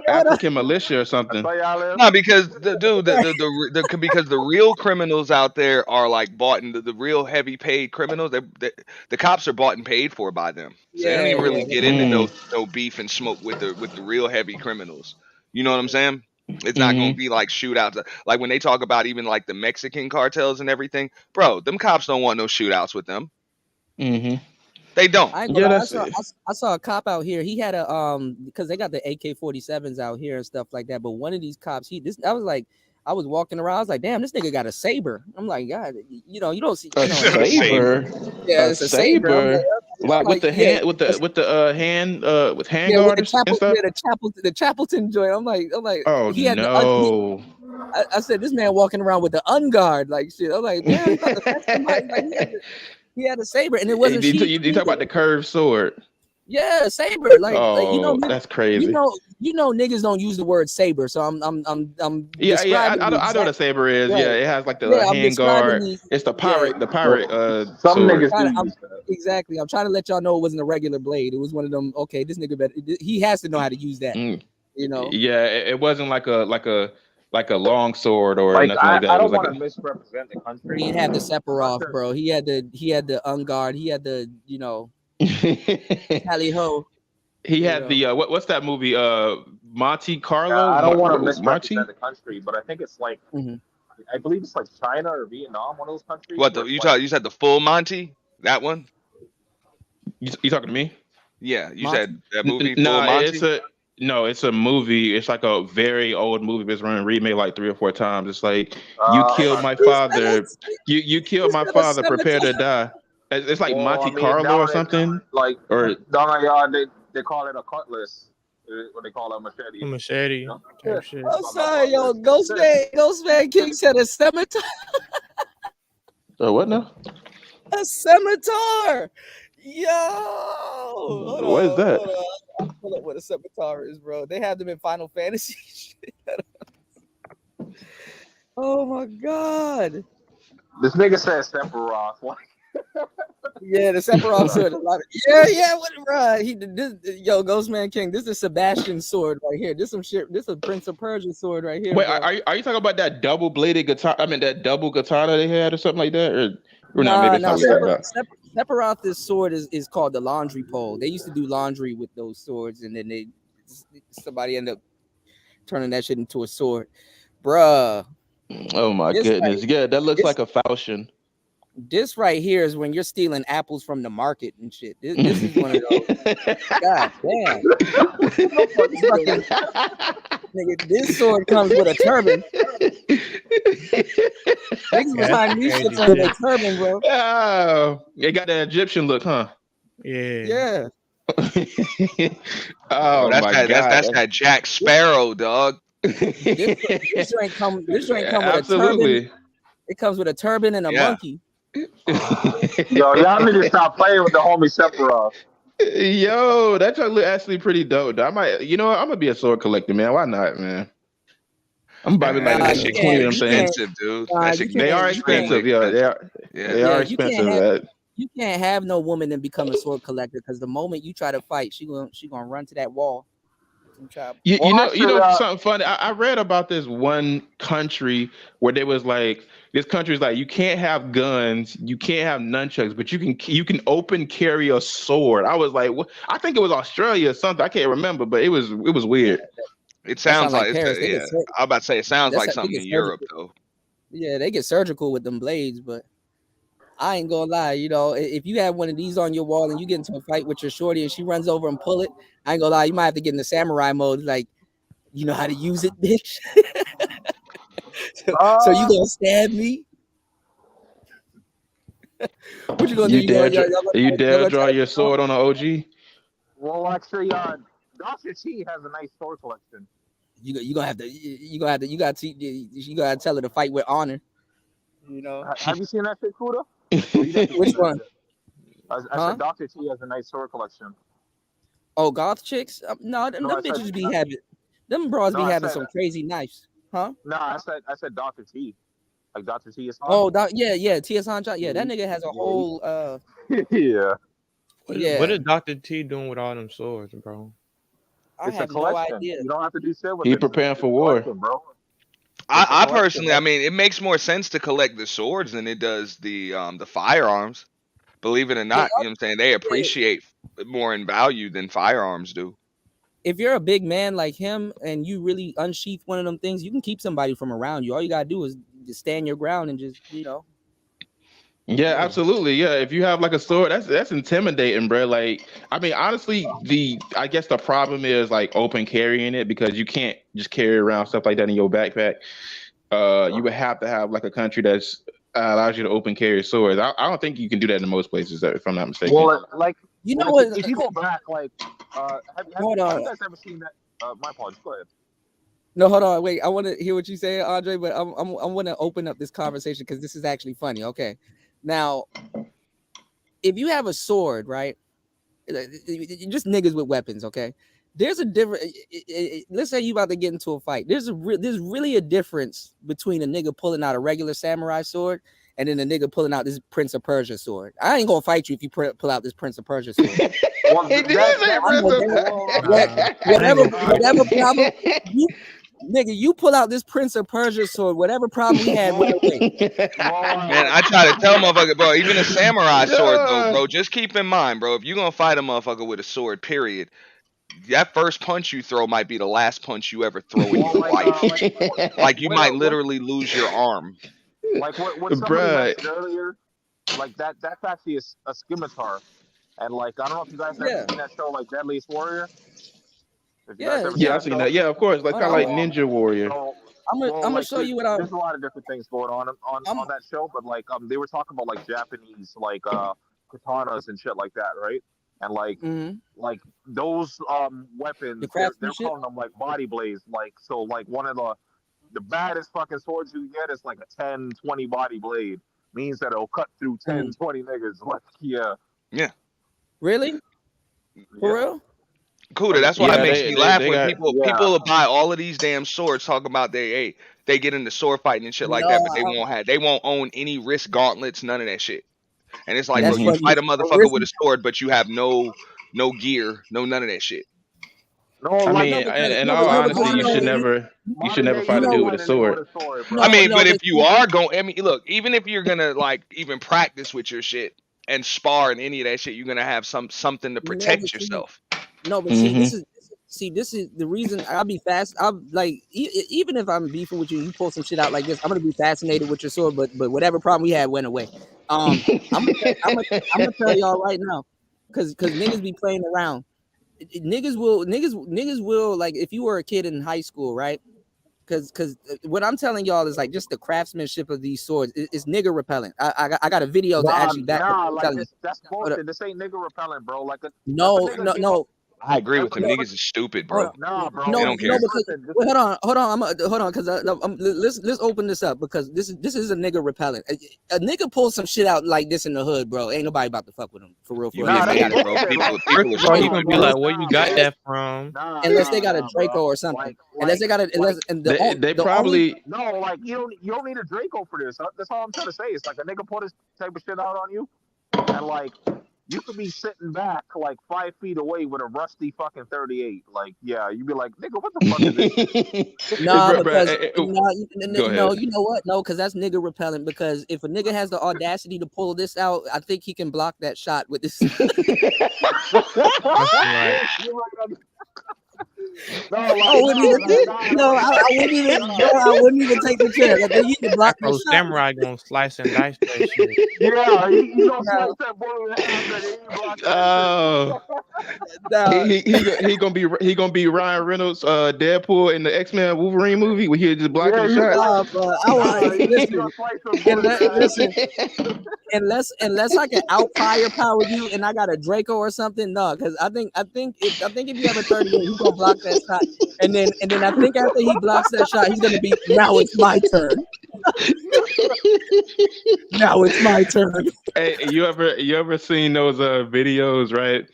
[SPEAKER 17] African militia or something.
[SPEAKER 13] No, because the real criminals out there are like bought in the real heavy paid criminals. The cops are bought and paid for by them. So they don't even really get into no beef and smoke with the real heavy criminals. You know what I'm saying? It's not gonna be like shootouts. Like when they talk about even like the Mexican cartels and everything, bro. Them cops don't want no shootouts with them. They don't.
[SPEAKER 12] I saw a cop out here. He had a because they got the AK-47s out here and stuff like that. But one of these cops, I was walking around. I was like, damn, this nigga got a saber. I'm like, God, you don't see
[SPEAKER 17] a saber.
[SPEAKER 12] Yeah, it's a saber.
[SPEAKER 17] Like with the hand, with hand guard and stuff.
[SPEAKER 12] The Chapelton joint. I'm like,
[SPEAKER 17] oh
[SPEAKER 12] he had
[SPEAKER 17] no.
[SPEAKER 12] I said, this man walking around with the unguard like shit. I'm like, damn, he about to touch somebody. Like, he had a saber, and it wasn't.
[SPEAKER 17] You talk about the curved sword.
[SPEAKER 12] Yeah, saber.
[SPEAKER 17] That's crazy.
[SPEAKER 12] You know, niggas don't use the word saber, so I'm.
[SPEAKER 17] Yeah. I know what a saber is. Yeah, it has like the hand guard. It's the pirate. The pirate.
[SPEAKER 14] Some niggas
[SPEAKER 12] exactly. I'm trying to let y'all know it wasn't a regular blade. It was one of them. Okay, this nigga better. He has to know how to use that. You know.
[SPEAKER 17] Yeah, it wasn't like a long sword or nothing like that.
[SPEAKER 14] I don't want to misrepresent the country.
[SPEAKER 12] He didn't have the Sephiroth, bro. He had the unguard. He had the tally ho.
[SPEAKER 17] He had the what's that movie? Monte Carlo.
[SPEAKER 14] I don't want to misrepresent the country, but I think it's like I believe it's like China or Vietnam, one of those countries.
[SPEAKER 13] What you said the full Monty? That one?
[SPEAKER 17] You talking to me?
[SPEAKER 13] Yeah, you said that movie.
[SPEAKER 17] No,
[SPEAKER 13] Monty?
[SPEAKER 17] No, it's a movie. It's like a very old movie. It's running remade like 3 or 4 times. It's like you killed my father. You killed my father. Prepare to die. It's like
[SPEAKER 14] Well,
[SPEAKER 17] Monte
[SPEAKER 14] I mean,
[SPEAKER 17] Carlo or
[SPEAKER 14] down in
[SPEAKER 17] something.
[SPEAKER 14] like
[SPEAKER 17] Or
[SPEAKER 14] down in y'all, they call it a cutlass. What they call it, a machete.
[SPEAKER 15] A machete type shit.
[SPEAKER 12] I'm sorry, yo. Ghostman King said a scimitar.
[SPEAKER 17] what now?
[SPEAKER 12] A scimitar. Yo. Hold
[SPEAKER 17] What is that?
[SPEAKER 12] Hold on. I'll pull up what a scimitar is, bro. They have them in Final Fantasy. Oh my god.
[SPEAKER 14] This nigga said Sephiroth.
[SPEAKER 12] Yeah, the Sephiroth sword. Yeah, what, bro? Yo, Ghostman King. This is Sebastian sword right here. This some shit. This is a Prince of Persia sword right here.
[SPEAKER 17] Wait,
[SPEAKER 12] bro.
[SPEAKER 17] are you talking about that double bladed guitar? I mean, that double katana they had or something like that? Or not? Maybe it's not what you're talking about.
[SPEAKER 12] Sephiroth's sword is called the laundry pole. They used to do laundry with those swords, and then somebody ended up turning that shit into a sword, bruh.
[SPEAKER 17] Oh my goodness!
[SPEAKER 12] Right,
[SPEAKER 17] yeah, that looks like a falchion.
[SPEAKER 12] This right here is when you're stealing apples from the market and shit. This is one of those. God damn. Nigga, this sword comes with a turban. Niggas behind these shits under their turban, bro.
[SPEAKER 17] Oh, it got that Egyptian look, huh?
[SPEAKER 12] Yeah.
[SPEAKER 17] Oh my god,
[SPEAKER 13] that's that Jack Sparrow, dog.
[SPEAKER 12] This drink come with
[SPEAKER 17] Absolutely.
[SPEAKER 12] a turban. It comes with a turban and a monkey.
[SPEAKER 14] Yo, y'all need to stop playing with the homie Sephiroth.
[SPEAKER 17] Yo, that look actually pretty dope. I might, I'm gonna be a sword collector, man. Why not, man? I'm probably like
[SPEAKER 13] that shit
[SPEAKER 17] 20 of them things.
[SPEAKER 13] expensive, dude.
[SPEAKER 17] They are expensive, yeah. They are expensive.
[SPEAKER 12] You can't have no woman and become a sword collector because the moment you try to fight, she gonna run to that wall.
[SPEAKER 17] You know something funny. I read about this one country where there was like this country's like you can't have guns, you can't have nunchucks, but you can open carry a sword. I was like, what? I think it was Australia or something. I can't remember, but it was weird.
[SPEAKER 13] It sounds like I'm about to say it sounds like something in Europe though.
[SPEAKER 12] Yeah, they get surgical with them blades, but I ain't gonna lie, if you have one of these on your wall and you get into a fight with your shorty and she runs over and pull it, I ain't gonna lie, you might have to get in the samurai mode, like, you know how to use it, bitch. so you gonna stab me? What you gonna do?
[SPEAKER 17] You dare draw your sword on an OG?
[SPEAKER 14] Well, actually, Dr. T has a nice sword collection.
[SPEAKER 12] You gotta tell her to fight with honor.
[SPEAKER 14] Have you seen that shit, Kuda?
[SPEAKER 12] Which one?
[SPEAKER 14] I said Dr. T has a nice sword collection.
[SPEAKER 12] Oh, goth chicks? No, them bitches be having. Them bras be having some crazy knives, huh?
[SPEAKER 14] No, I said Dr. T, like Dr. T is.
[SPEAKER 12] Oh, yeah, T is on. Yeah, that nigga has a whole.
[SPEAKER 14] Yeah.
[SPEAKER 15] What is Dr. T doing with all them swords, bro?
[SPEAKER 12] I have no idea.
[SPEAKER 14] You don't have to do shit with
[SPEAKER 17] it. He preparing for war,
[SPEAKER 14] bro.
[SPEAKER 13] I personally, I mean, it makes more sense to collect the swords than it does the firearms. Believe it or not, you know what I'm saying? They appreciate more in value than firearms do.
[SPEAKER 12] If you're a big man like him and you really unsheath one of them things, you can keep somebody from around you. All you gotta do is just stand your ground and just,
[SPEAKER 17] Yeah, absolutely. Yeah, if you have like a sword, that's intimidating, bro. Like, I mean, honestly, I guess the problem is like open carrying it because you can't just carry around stuff like that in your backpack. You would have to have like a country that's allows you to open carry swords. I don't think you can do that in most places, if I'm not mistaken.
[SPEAKER 14] Well, like
[SPEAKER 12] what?
[SPEAKER 14] If you go back, like, have you guys ever seen that? My apologies. Go ahead.
[SPEAKER 12] No, hold on, wait. I want to hear what you say, Andre, but I want to open up this conversation because this is actually funny. Okay, now, if you have a sword, right? Just niggas with weapons, okay? There's a different. Let's say you about to get into a fight. There's really a difference between a nigga pulling out a regular samurai sword and then a nigga pulling out this Prince of Persia sword. I ain't gonna fight you if you pull out this Prince of Persia sword. Whatever problem, you pull out this Prince of Persia sword. Whatever problem we had,
[SPEAKER 13] man, I try to tell motherfucker, bro. Even a samurai sword, though, bro. Just keep in mind, bro. If you gonna fight a motherfucker with a sword, period. That first punch you throw might be the last punch you ever throw in your life. Like you might literally lose your arm.
[SPEAKER 14] Like what somebody mentioned earlier, like that's actually a scimitar. And like I don't know if you guys have ever seen that show like Deadliest Warrior. If you guys ever seen
[SPEAKER 17] Yeah,
[SPEAKER 14] that
[SPEAKER 17] I've seen
[SPEAKER 14] show,
[SPEAKER 17] that. Yeah, of course, like kind of like
[SPEAKER 14] so,
[SPEAKER 17] Ninja Warrior.
[SPEAKER 12] I'm gonna show you what
[SPEAKER 14] there's a lot of different things going on that show, but like they were talking about like Japanese like katanas and shit like that, right? And like those weapons, they're calling them like body blades. Like so, like one of the baddest fucking swords you get is like a 10, 20 body blade. Means that it'll cut through 10, 20 niggas. Like
[SPEAKER 13] Yeah.
[SPEAKER 12] Really? For real?
[SPEAKER 13] Cuda, that's why it makes me laugh
[SPEAKER 17] they
[SPEAKER 13] when
[SPEAKER 17] got-
[SPEAKER 13] people will buy all of these damn swords, talking about they get into sword fighting and shit like that, but they won't own any wrist gauntlets, none of that shit. And it's like,
[SPEAKER 12] That's
[SPEAKER 13] bro, you
[SPEAKER 12] funny.
[SPEAKER 13] fight a motherfucker with a sword, but you have no gear, none of that shit.
[SPEAKER 17] I mean, in all honesty, you should never fight a dude with a sword.
[SPEAKER 13] I mean, but if you are going, I mean, look, even if you're gonna like even practice with your shit and spar and any of that shit, you're gonna have something to protect yourself.
[SPEAKER 12] No, but see, this is the reason I'll be fast. I'm like, even if I'm beefing with you, you pull some shit out like this, I'm gonna be fascinated with your sword. But whatever problem we had went away. I'm gonna tell y'all right now, because niggas be playing around. Niggas will like if you were a kid in high school, right? Because what I'm telling y'all is like just the craftsmanship of these swords is nigger repellent. I got a video to actually back up.
[SPEAKER 14] like that's bullshit. This ain't nigga repellent, bro. Like
[SPEAKER 12] No.
[SPEAKER 13] I agree with him. Niggas is stupid, bro.
[SPEAKER 14] Nah, bro.
[SPEAKER 13] They don't care.
[SPEAKER 12] Because, wait, hold on. Hold on, because let's open this up because this is a nigga repellent. A nigga pulls some shit out like this in the hood, bro. Ain't nobody about to fuck with him for real.
[SPEAKER 13] You get mad, bro. People
[SPEAKER 15] are gonna be like, where you got that from?
[SPEAKER 12] Unless they got a Draco or something. Unless they got a
[SPEAKER 17] they probably
[SPEAKER 14] no, like you don't need a Draco for this. That's all I'm trying to say. It's like a nigga put this type of shit out on you, and like you could be sitting back like 5 feet away with a rusty fucking 38. Like, yeah, you'd be like, nigga, what the fuck is this?
[SPEAKER 12] No, because no, you know what? No, because that's nigga repellent. Because if a nigga has the audacity to pull this out, I think he can block that shot with this. I wouldn't even take the chance. Like, you can block
[SPEAKER 15] Bro,
[SPEAKER 12] the shot.
[SPEAKER 15] Samurai gonna slice and dice that shit.
[SPEAKER 14] Yeah, he gonna slice that bullet in half.
[SPEAKER 17] He gonna be Ryan Reynolds, Deadpool in the X-Men Wolverine movie where he just blocking the shot.
[SPEAKER 12] Unless I can out firepower you and I got a Draco or something, no, because I think if you have a 38, he's gonna block that shot, and then I think after he blocks that shot, he's gonna be now it's my turn. Now it's my turn.
[SPEAKER 17] Hey, you ever seen those videos, right?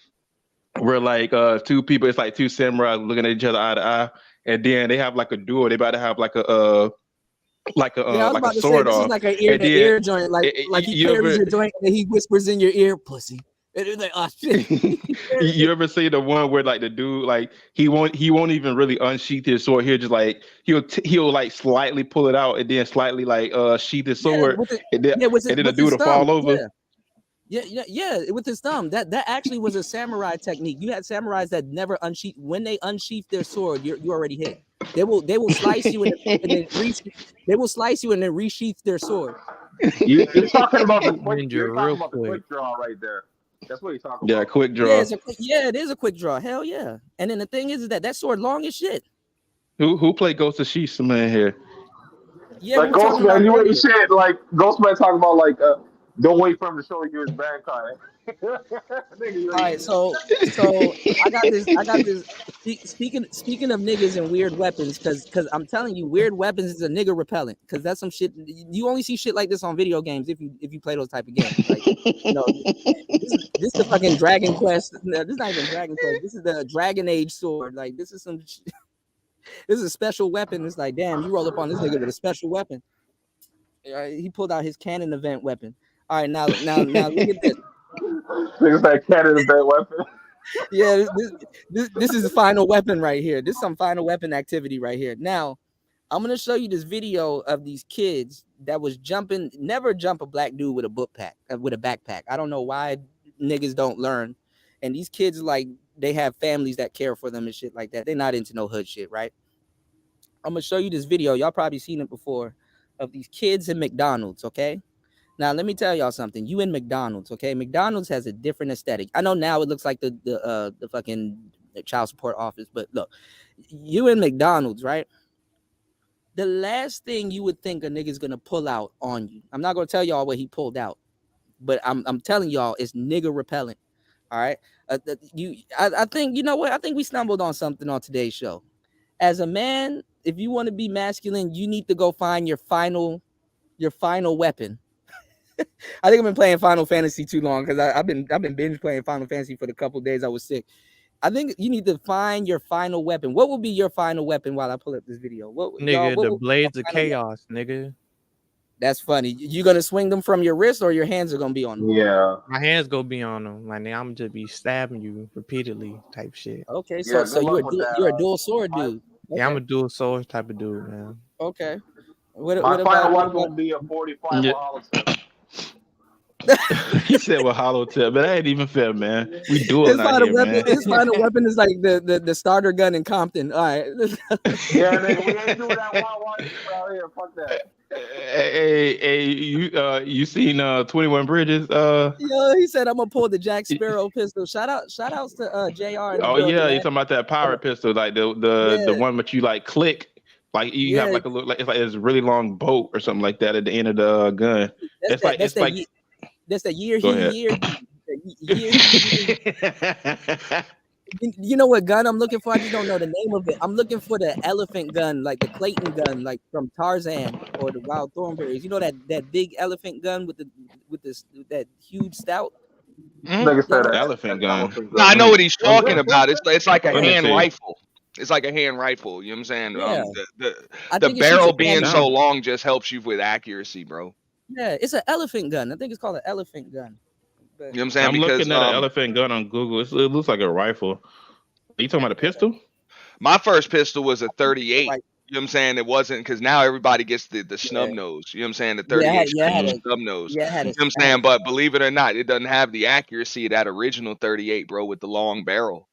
[SPEAKER 17] Where like two people, it's like two samurai looking at each other eye to eye, and then they have like a duel. They about to have like a sword off.
[SPEAKER 12] This is like an ear to ear joint, like he carries your joint and he whispers in your ear, pussy. And it's like, oh shit.
[SPEAKER 17] You ever see the one where like the dude like he won't even really unsheath his sword here, just like he'll like slightly pull it out and then slightly like sheath his sword and then the dude will fall over.
[SPEAKER 12] Yeah, with his thumb. That actually was a samurai technique. You had samurais that never unsheath. When they unsheath their sword, you already hit. They will slice you and then resheath their sword.
[SPEAKER 14] You're talking about the quick draw right there. That's what you're talking about.
[SPEAKER 17] Yeah, quick draw.
[SPEAKER 12] Yeah, it is a quick draw. Hell yeah. And then the thing is that sword long as shit.
[SPEAKER 17] Who played Ghost of Tsushima in here?
[SPEAKER 12] Yeah,
[SPEAKER 14] like Ghostman, you ain't shit. Like Ghostman talking about like don't wait for him to show you his bank card.
[SPEAKER 12] All right, so I got this. Speaking of niggas and weird weapons, because I'm telling you, weird weapons is a nigga repellent. Because that's some shit you only see shit like this on video games if you play those type of games. Like, this is the fucking Dragon Quest. No, this is not even Dragon Quest. This is the Dragon Age sword. Like this is some. This is a special weapon. It's like, damn, you roll up on this nigga with a special weapon. He pulled out his cannon event weapon. All right, now look at this.
[SPEAKER 14] It's that cannon event weapon.
[SPEAKER 12] Yeah, this is the final weapon right here. This is some final weapon activity right here. Now, I'm gonna show you this video of these kids that was never jump a black dude with a backpack. I don't know why niggas don't learn. And these kids, like, they have families that care for them and shit like that. They're not into no hood shit, right? I'm gonna show you this video. Y'all probably seen it before of these kids in McDonald's, okay? Now, let me tell y'all something. You in McDonald's, okay? McDonald's has a different aesthetic. I know now it looks like the fucking child support office. But look, you in McDonald's, right? The last thing you would think a nigga's gonna pull out on you. I'm not gonna tell y'all what he pulled out, but I'm telling y'all it's nigga repellent. All right. I think, you know what? I think we stumbled on something on today's show. As a man, if you want to be masculine, you need to go find your final weapon. I think I've been playing Final Fantasy too long because I've been binge playing Final Fantasy for the couple of days I was sick. I think you need to find your final weapon. What will be your final weapon while I pull up this video?
[SPEAKER 15] Nigga, the blades of chaos, nigga.
[SPEAKER 12] That's funny. You gonna swing them from your wrist or your hands are gonna be on them?
[SPEAKER 15] Yeah. My hands go be on them. Like, nigga, I'm just be stabbing you repeatedly type shit.
[SPEAKER 12] Okay, so you're a dual sword dude.
[SPEAKER 15] Yeah, I'm a dual sword type of dude, man.
[SPEAKER 12] Okay. What
[SPEAKER 14] My
[SPEAKER 12] about
[SPEAKER 14] final
[SPEAKER 12] what
[SPEAKER 14] weapon
[SPEAKER 12] about-
[SPEAKER 14] will be a 45
[SPEAKER 17] Yeah.
[SPEAKER 14] hollow tip.
[SPEAKER 17] He said with hollow tip, but that ain't even fair, man. We
[SPEAKER 12] his
[SPEAKER 17] dueling out
[SPEAKER 12] final
[SPEAKER 17] here,
[SPEAKER 12] weapon?
[SPEAKER 17] man.
[SPEAKER 12] His final weapon is like the starter gun in Compton. All right.
[SPEAKER 14] Yeah, nigga, we ain't doing that wild shit out here. Fuck that.
[SPEAKER 17] Hey, you seen 21 Bridges?
[SPEAKER 12] Yo, he said I'm gonna pull the Jack Sparrow pistol. Shout outs to JR. In the
[SPEAKER 17] Oh
[SPEAKER 12] building,
[SPEAKER 17] yeah,
[SPEAKER 12] man.
[SPEAKER 17] you talking about that pirate pistol, like the one that you like click, like you have like a little, like it's this really long bolt or something like that at the end of the gun.
[SPEAKER 12] That's the year
[SPEAKER 17] Go
[SPEAKER 12] he
[SPEAKER 17] ahead.
[SPEAKER 12] year. You know what gun I'm looking for? I just don't know the name of it. I'm looking for the elephant gun, like the Clayton gun, like from Tarzan or the Wild Thornberries. You know that big elephant gun with that huge stout.
[SPEAKER 14] Nigga said that.
[SPEAKER 17] Elephant gun.
[SPEAKER 13] No, I know what he's talking about. It's like a
[SPEAKER 17] Let me
[SPEAKER 13] hand
[SPEAKER 17] see.
[SPEAKER 13] rifle. It's like a hand rifle. You know what I'm saying?
[SPEAKER 12] Yeah. I
[SPEAKER 13] The
[SPEAKER 12] think it shoots
[SPEAKER 13] barrel
[SPEAKER 12] a
[SPEAKER 13] being
[SPEAKER 12] fan-
[SPEAKER 13] so long just helps you with accuracy, bro.
[SPEAKER 12] Yeah, it's an elephant gun. I think it's called an elephant gun. But,
[SPEAKER 13] You know what I'm saying?
[SPEAKER 17] I'm
[SPEAKER 13] Because
[SPEAKER 17] looking at an elephant gun on Google. It looks like a rifle. Are you talking about a pistol?
[SPEAKER 13] my first pistol was a 38. You know what I'm saying? It wasn't because now everybody gets the snub nose. You know what I'm saying? The 38 snub nose.
[SPEAKER 12] Yeah, I had
[SPEAKER 13] You know what I'm saying? But believe it or not, it doesn't have the accuracy of that original 38, bro, with the long barrel.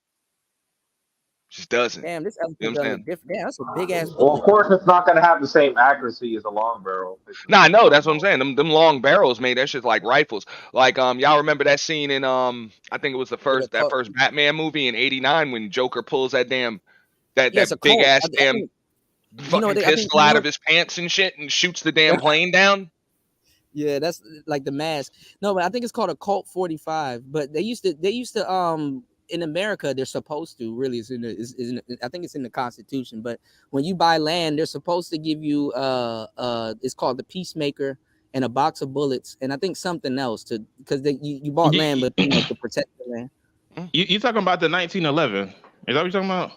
[SPEAKER 13] Just doesn't.
[SPEAKER 12] Damn, this
[SPEAKER 13] You know
[SPEAKER 12] elephant
[SPEAKER 13] what I'm
[SPEAKER 12] gun
[SPEAKER 13] saying?
[SPEAKER 12] is different. Damn, that's a big ass
[SPEAKER 14] Well,
[SPEAKER 12] bullet.
[SPEAKER 14] of course, it's not gonna have the same accuracy as a long barrel.
[SPEAKER 13] Nah, I know. That's what I'm saying. Them long barrels made that shit like rifles. Like y'all remember that scene in I think it was that first Batman movie in '89 when Joker pulls that damn that
[SPEAKER 12] Yeah, it's a
[SPEAKER 13] big
[SPEAKER 12] Colt.
[SPEAKER 13] ass
[SPEAKER 12] I
[SPEAKER 13] damn
[SPEAKER 12] think-
[SPEAKER 13] fucking
[SPEAKER 12] I think
[SPEAKER 13] pistol out of his pants and shit and shoots the damn plane down.
[SPEAKER 12] Yeah, that's like the mask. No, but I think it's called a Colt 45. But they used to in America they're supposed to really I think it's in the Constitution. But when you buy land, they're supposed to give you it's called the Peacemaker and a box of bullets and I think something else because you bought land but to protect the land.
[SPEAKER 17] You talking about the 1911? Is that what you're talking about?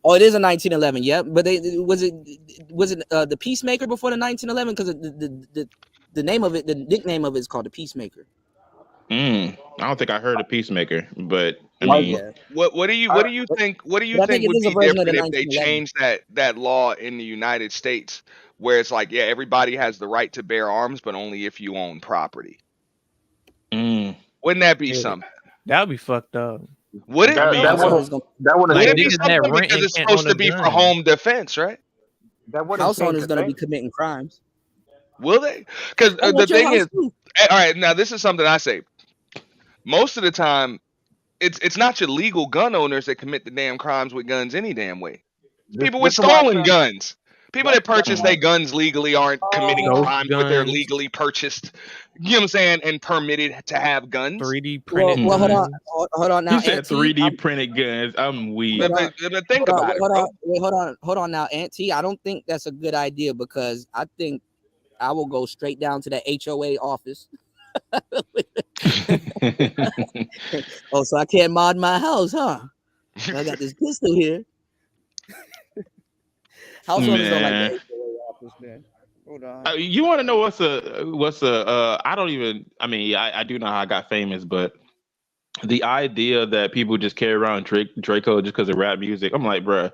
[SPEAKER 12] Oh, it is a 1911. Yep, but was it the Peacemaker before the 1911? Because the name of it, the nickname of it is called the Peacemaker.
[SPEAKER 17] I don't think I heard a Peacemaker, but I
[SPEAKER 12] Like,
[SPEAKER 17] mean,
[SPEAKER 12] yeah.
[SPEAKER 13] What do you think? What do you
[SPEAKER 12] But I think
[SPEAKER 13] think
[SPEAKER 12] it
[SPEAKER 13] would
[SPEAKER 12] is a
[SPEAKER 13] be
[SPEAKER 12] version of the
[SPEAKER 13] different if they
[SPEAKER 12] 1911.
[SPEAKER 13] changed that law in the United States, where it's like, yeah, everybody has the right to bear arms, but only if you own property? Wouldn't that be something?
[SPEAKER 15] That would be fucked up.
[SPEAKER 13] Would it?
[SPEAKER 14] That would
[SPEAKER 13] Would
[SPEAKER 15] Like,
[SPEAKER 13] it be
[SPEAKER 15] niggas that
[SPEAKER 13] something
[SPEAKER 15] rent
[SPEAKER 13] because
[SPEAKER 15] and
[SPEAKER 13] it's
[SPEAKER 15] can't
[SPEAKER 13] supposed
[SPEAKER 15] own a
[SPEAKER 13] to be for
[SPEAKER 15] gun.
[SPEAKER 13] home defense, right?
[SPEAKER 12] House owners going to be committing crimes.
[SPEAKER 13] Will they? Because
[SPEAKER 12] I
[SPEAKER 13] the
[SPEAKER 12] want your
[SPEAKER 13] thing
[SPEAKER 12] house
[SPEAKER 13] is,
[SPEAKER 12] too.
[SPEAKER 13] all right, now this is something I say. Most of the time, it's not your legal gun owners that commit the damn crimes with guns any damn way. It's people with
[SPEAKER 14] this is why I
[SPEAKER 13] stolen
[SPEAKER 14] said-
[SPEAKER 13] guns. People that purchase their guns legally aren't committing
[SPEAKER 15] Ghost
[SPEAKER 13] crimes with their
[SPEAKER 15] guns.
[SPEAKER 13] legally purchased, you know what I'm saying, and permitted to have guns.
[SPEAKER 15] 3D
[SPEAKER 12] Well,
[SPEAKER 15] printed
[SPEAKER 12] hold on,
[SPEAKER 15] guns.
[SPEAKER 12] hold on now.
[SPEAKER 17] you said
[SPEAKER 12] Auntie,
[SPEAKER 17] 3D printed guns. I'm weak.
[SPEAKER 13] But think about it, bro.
[SPEAKER 12] hold on now, Auntie. I don't think that's a good idea because I think I will go straight down to the HOA office. Oh, so I can't mod my house, huh? I got this pistol here. House owners don't like the
[SPEAKER 17] Man.
[SPEAKER 12] HOA office, man. Hold on.
[SPEAKER 17] You want to know what's a I don't even, I mean, I do know how I got famous, but the idea that people just carry around Draco just because of rap music, I'm like, bruh.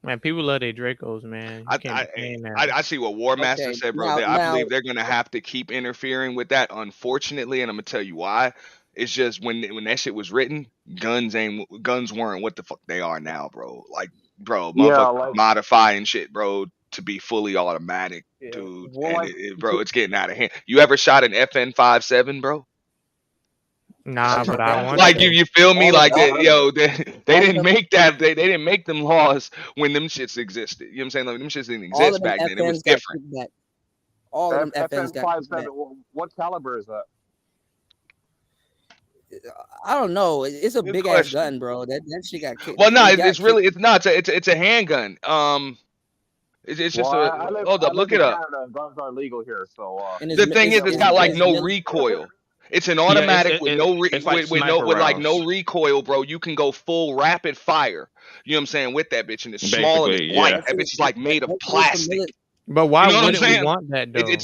[SPEAKER 15] Man, people love their Dracos, man. You can't be saying that.
[SPEAKER 13] I see what War Master
[SPEAKER 12] Okay,
[SPEAKER 13] said, bro.
[SPEAKER 12] now-
[SPEAKER 13] I
[SPEAKER 12] now-
[SPEAKER 13] believe they're gonna have to keep interfering with that, unfortunately, and I'm gonna tell you why. It's just when that shit was written, guns weren't what the fuck they are now, bro. Like, bro,
[SPEAKER 14] Yeah,
[SPEAKER 13] motherfuckers
[SPEAKER 14] like-
[SPEAKER 13] modifying shit, bro, to be fully automatic,
[SPEAKER 12] Yeah.
[SPEAKER 13] dude.
[SPEAKER 14] Well,
[SPEAKER 13] And
[SPEAKER 14] like-
[SPEAKER 13] bro, it's getting out of hand. You ever shot an FN 57, bro?
[SPEAKER 15] Nah, but I want
[SPEAKER 13] Like
[SPEAKER 15] to.
[SPEAKER 13] you feel me?
[SPEAKER 3] All
[SPEAKER 13] Like
[SPEAKER 3] of
[SPEAKER 13] that,
[SPEAKER 3] them,
[SPEAKER 13] yo, they
[SPEAKER 3] all of
[SPEAKER 13] didn't
[SPEAKER 3] them,
[SPEAKER 13] make that. They didn't make them laws when them shits existed. You know what I'm saying? Like them shits didn't
[SPEAKER 12] All
[SPEAKER 13] exist
[SPEAKER 12] of them
[SPEAKER 13] back then. It was
[SPEAKER 12] FNs got
[SPEAKER 13] different.
[SPEAKER 12] kicked back. All of them FNs
[SPEAKER 14] FN
[SPEAKER 12] got kicked back.
[SPEAKER 14] 57. What caliber is that?
[SPEAKER 12] I don't know. It's a
[SPEAKER 13] Good
[SPEAKER 12] big ass
[SPEAKER 13] question.
[SPEAKER 12] gun, bro. That shit got kicked.
[SPEAKER 13] Well, no,
[SPEAKER 12] It got
[SPEAKER 13] it's really it's not. It's a handgun. It's just
[SPEAKER 14] Well,
[SPEAKER 13] a hold up.
[SPEAKER 14] I live
[SPEAKER 13] Look
[SPEAKER 14] in
[SPEAKER 13] it up.
[SPEAKER 14] Canada and guns are legal here. So
[SPEAKER 12] and
[SPEAKER 13] The thing is, it's got like no
[SPEAKER 12] military.
[SPEAKER 13] recoil. It's an
[SPEAKER 17] Yeah,
[SPEAKER 13] automatic with no
[SPEAKER 17] it's like
[SPEAKER 13] with no
[SPEAKER 17] sniper
[SPEAKER 13] with like no
[SPEAKER 17] rounds,
[SPEAKER 13] recoil, bro. You can go full rapid fire. You know what I'm saying with that bitch, and it's small and it's
[SPEAKER 17] basically.
[SPEAKER 13] light.
[SPEAKER 17] Yeah.
[SPEAKER 13] That bitch is like made of
[SPEAKER 12] That shit is for
[SPEAKER 13] plastic.
[SPEAKER 15] But
[SPEAKER 13] You
[SPEAKER 15] why
[SPEAKER 13] know what I'm
[SPEAKER 15] wouldn't we
[SPEAKER 13] saying?
[SPEAKER 15] want that though?
[SPEAKER 13] You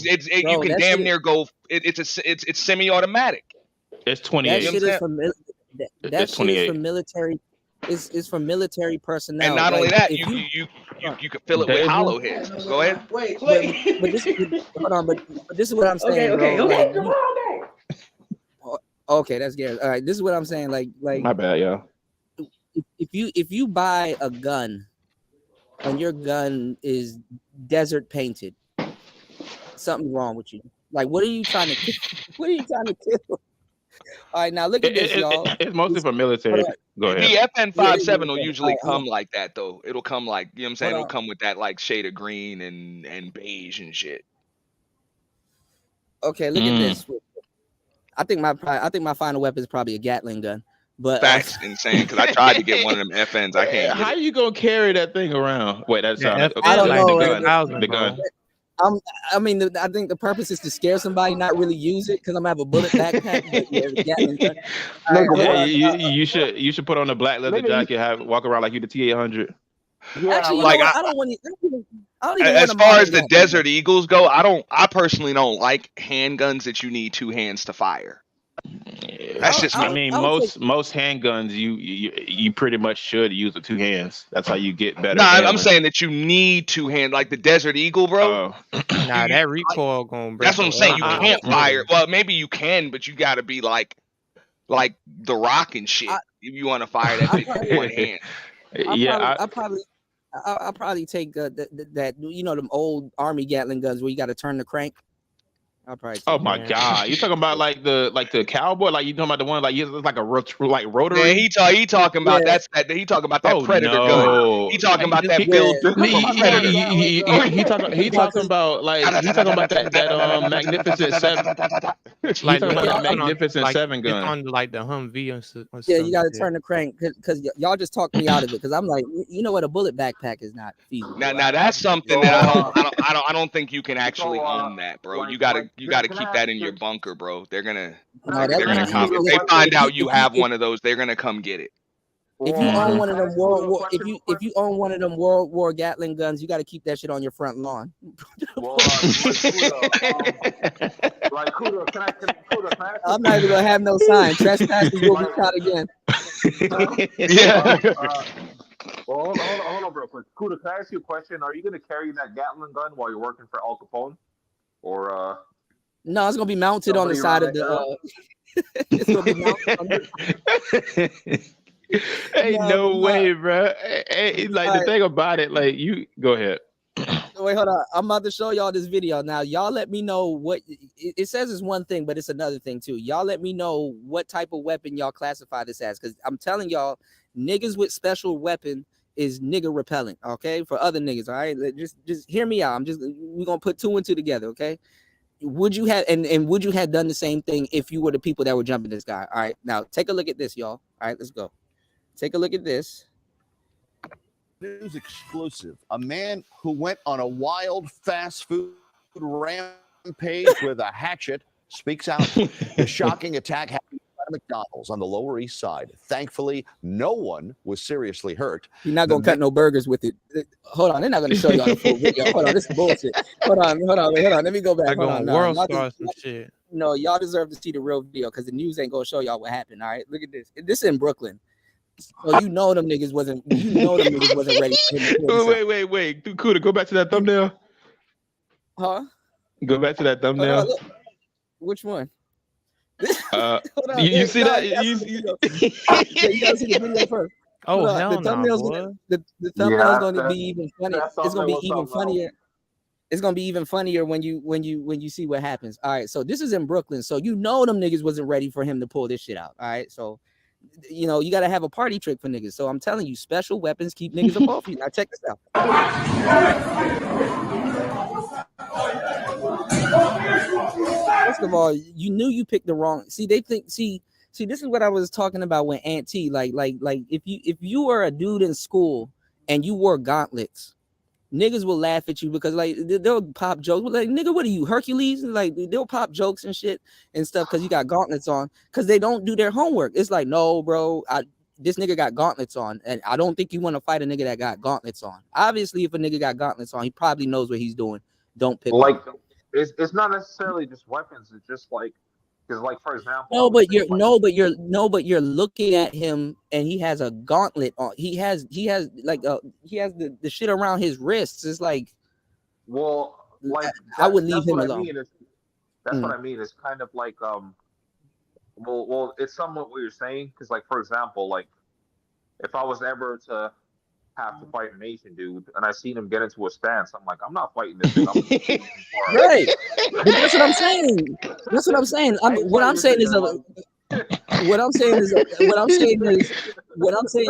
[SPEAKER 12] Bro,
[SPEAKER 13] can
[SPEAKER 12] that
[SPEAKER 13] damn
[SPEAKER 12] shit,
[SPEAKER 13] near go. It's semi-automatic.
[SPEAKER 17] It's
[SPEAKER 12] that
[SPEAKER 17] 28.
[SPEAKER 13] You know what
[SPEAKER 12] shit
[SPEAKER 13] I'm
[SPEAKER 12] is
[SPEAKER 13] saying?
[SPEAKER 12] for that
[SPEAKER 17] It's
[SPEAKER 12] shit is for
[SPEAKER 17] 28.
[SPEAKER 12] military. It's for military
[SPEAKER 13] And
[SPEAKER 12] personnel.
[SPEAKER 13] not only
[SPEAKER 12] Like
[SPEAKER 13] that,
[SPEAKER 12] if
[SPEAKER 13] you can fill it with
[SPEAKER 17] Deja?
[SPEAKER 13] hollow hits. Go ahead.
[SPEAKER 12] but this hold on, but this is what I'm saying, bro. Like okay, that's good. All right, this is what I'm saying. Like
[SPEAKER 17] My bad, yeah.
[SPEAKER 12] if you buy a gun and your gun is desert painted, something's wrong with you. Like, what are you trying to kill? What are you trying to kill? All right, now look at this, y'all.
[SPEAKER 17] It's mostly for military. Go ahead.
[SPEAKER 13] The FN
[SPEAKER 12] Yeah, it is
[SPEAKER 13] 57 will
[SPEAKER 12] military.
[SPEAKER 13] usually
[SPEAKER 12] All right,
[SPEAKER 13] come like that though. It'll come like, you know what I'm saying?
[SPEAKER 12] hold
[SPEAKER 13] It'll
[SPEAKER 12] on.
[SPEAKER 13] come with that like shade of green and beige and shit.
[SPEAKER 12] Okay, look at this. I think my final weapon is probably a Gatling gun. But
[SPEAKER 13] That's insane because I tried to get one of them FNs. I can't
[SPEAKER 17] How
[SPEAKER 13] get it.
[SPEAKER 17] you gonna carry that thing around? Wait, that's
[SPEAKER 15] Yeah,
[SPEAKER 17] okay.
[SPEAKER 12] I don't
[SPEAKER 17] Like
[SPEAKER 12] know.
[SPEAKER 17] the gun. The gun.
[SPEAKER 12] I mean, I think the purpose is to scare somebody, not really use it, because I'm gonna have a bullet backpack. But yeah, the Gatling gun. All right,
[SPEAKER 17] Yeah,
[SPEAKER 12] hold on.
[SPEAKER 17] you should put on a black leather jacket, walk around like you the T-800.
[SPEAKER 12] Actually, you
[SPEAKER 13] like
[SPEAKER 12] know what? I don't even
[SPEAKER 13] as
[SPEAKER 12] want a
[SPEAKER 13] far
[SPEAKER 12] modern
[SPEAKER 13] as the
[SPEAKER 12] gun.
[SPEAKER 13] Desert Eagles go, I personally don't like handguns that you need two hands to fire. That's just
[SPEAKER 17] I mean, most handguns you pretty much should use with two hands. That's how you get better.
[SPEAKER 13] Nah, I'm
[SPEAKER 17] handling.
[SPEAKER 13] saying that you need two hands, like the Desert Eagle, bro.
[SPEAKER 15] Nah, that recoil gonna break.
[SPEAKER 13] That's what I'm saying. You
[SPEAKER 15] the
[SPEAKER 13] can't
[SPEAKER 15] oil.
[SPEAKER 13] fire. Well, maybe you can, but you got to be like The Rock and shit. If you want to fire that bitch with one hand.
[SPEAKER 12] I'll probably take that you know them old army Gatling guns where you got to turn the crank. I'll probably.
[SPEAKER 17] Oh my god! You talking about like the cowboy? Like you talking about the one like it's like a rotary?
[SPEAKER 13] Yeah, he talking about that Predator gun. He talking about that build Predator.
[SPEAKER 17] He talking about that Magnificent Seven. He's talking about that Magnificent Seven gun.
[SPEAKER 15] It's on like the Humvee or
[SPEAKER 12] yeah, you got to turn the crank because y'all just talked me out of it because I'm like, you know what, a bullet backpack is not feasible.
[SPEAKER 13] Now that's something that I don't think you can actually own that, bro. You gotta keep that in your bunker, bro. They're gonna come. If they find out you have one of those, they're gonna come get it.
[SPEAKER 12] If you own one of them if you own one of them World War Gatling guns, you got to keep that shit on your front lawn. I'm not even gonna have no sign. Trespassing will be caught again.
[SPEAKER 13] Yeah.
[SPEAKER 14] Well, hold on, real quick. Kuda, can I ask you a question? Are you going to carry that Gatling gun while you're working for Al Capone, or?
[SPEAKER 12] No, it's gonna be mounted on the side of the. It's gonna be mounted on the.
[SPEAKER 17] Ain't no way, bro. Hey, like the thing about it, like you go ahead.
[SPEAKER 12] Wait, hold on. I'm about to show y'all this video. Now, y'all let me know what it says is one thing, but it's another thing too. Y'all let me know what type of weapon y'all classify this as, because I'm telling y'all, niggas with special weapon is nigga repellent. Okay, for other niggas. All right, just hear me out. We're gonna put two and two together. Okay. Would you have and would you have done the same thing if you were the people that were jumping this guy? All right, now take a look at this, y'all. All right, let's go. Take a look at this.
[SPEAKER 18] News exclusive. A man who went on a wild fast food rampage with a hatchet speaks out. The shocking attack happened at McDonald's on the Lower East Side. Thankfully, no one was seriously hurt.
[SPEAKER 12] You're not gonna cut no burgers with it. Hold on, they're not gonna show y'all the full video. Hold on, this is bullshit. Hold on. Let me go back. Hold on.
[SPEAKER 15] World Star some shit.
[SPEAKER 12] No, y'all deserve to see the real video because the news ain't gonna show y'all what happened. All right, look at this. This is in Brooklyn. So you know them niggas wasn't ready for him.
[SPEAKER 17] Wait. Kuda, go back to that thumbnail.
[SPEAKER 12] Huh?
[SPEAKER 17] Go back to that thumbnail.
[SPEAKER 12] Which one?
[SPEAKER 17] You see that?
[SPEAKER 12] Yeah, you gotta see the video first.
[SPEAKER 15] Oh, hell
[SPEAKER 12] the thumbnail's
[SPEAKER 15] no,
[SPEAKER 12] the thumbnail's gonna be even funny. It's gonna be even funnier. It's gonna be even funnier when you see what happens. All right, so this is in Brooklyn, so them niggas wasn't ready for him to pull this shit out. All right, so you gotta have a party trick for niggas. So I'm telling you, special weapons keep niggas up off you. Now check this out. First of all, you knew you picked the wrong. See, they think. See, this is what I was talking about with Aunt T. Like if you were a dude in school and you wore gauntlets, niggas will laugh at you because like they'll pop jokes. Like, nigga, what are you, Hercules? Like they'll pop jokes and shit and stuff because you got gauntlets on because they don't do their homework. It's like, no, bro, this nigga got gauntlets on, and I don't think you want to fight a nigga that got gauntlets on. Obviously, if a nigga got gauntlets on, he probably knows what he's doing. Don't pick
[SPEAKER 14] like
[SPEAKER 12] him.
[SPEAKER 14] it's not necessarily just weapons. It's just like, because like for example,
[SPEAKER 12] But you're looking at him and he has a gauntlet on. He has the shit around his wrists. It's like,
[SPEAKER 14] well, like
[SPEAKER 12] I would leave
[SPEAKER 14] that's
[SPEAKER 12] him
[SPEAKER 14] what
[SPEAKER 12] alone.
[SPEAKER 14] I mean. That's what I mean. It's kind of like well, it's somewhat what you're saying, because like for example, like if I was ever to have to fight an Asian dude and I seen him get into a stance, I'm like, I'm not fighting this dude.
[SPEAKER 12] Right. But that's what I'm saying. That's what I'm saying. What I'm saying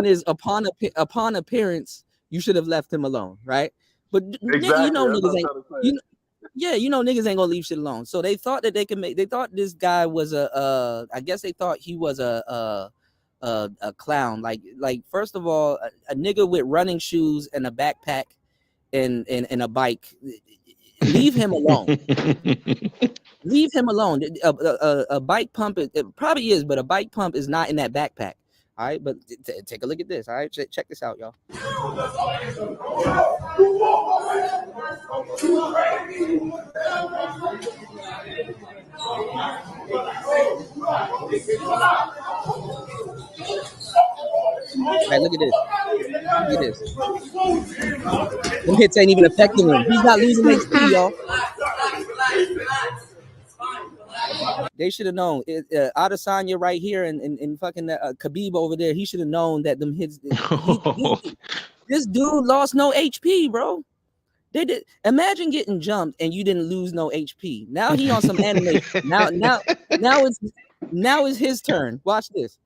[SPEAKER 12] is upon appearance, you should have left him alone, right? But
[SPEAKER 14] Exactly.
[SPEAKER 12] niggas ain't, niggas ain't gonna leave shit alone. So they thought that they thought this guy was I guess they thought he was a clown. Like first of all, a nigga with running shoes and a backpack and a bike. Leave him alone. Leave him alone. A bike pump, it probably is, but a bike pump is not in that backpack. All right, but take a look at this. All right, check this out, y'all. All right, look at this. Look at this. Them hits ain't even affecting him. He's not losing HP, y'all. They should have known. Adesanya right here and fucking Khabib over there. He should have known that them hits. This dude lost no HP, bro. They did. Imagine getting jumped and you didn't lose no HP. Now he on some anime. Now it's his turn. Watch this.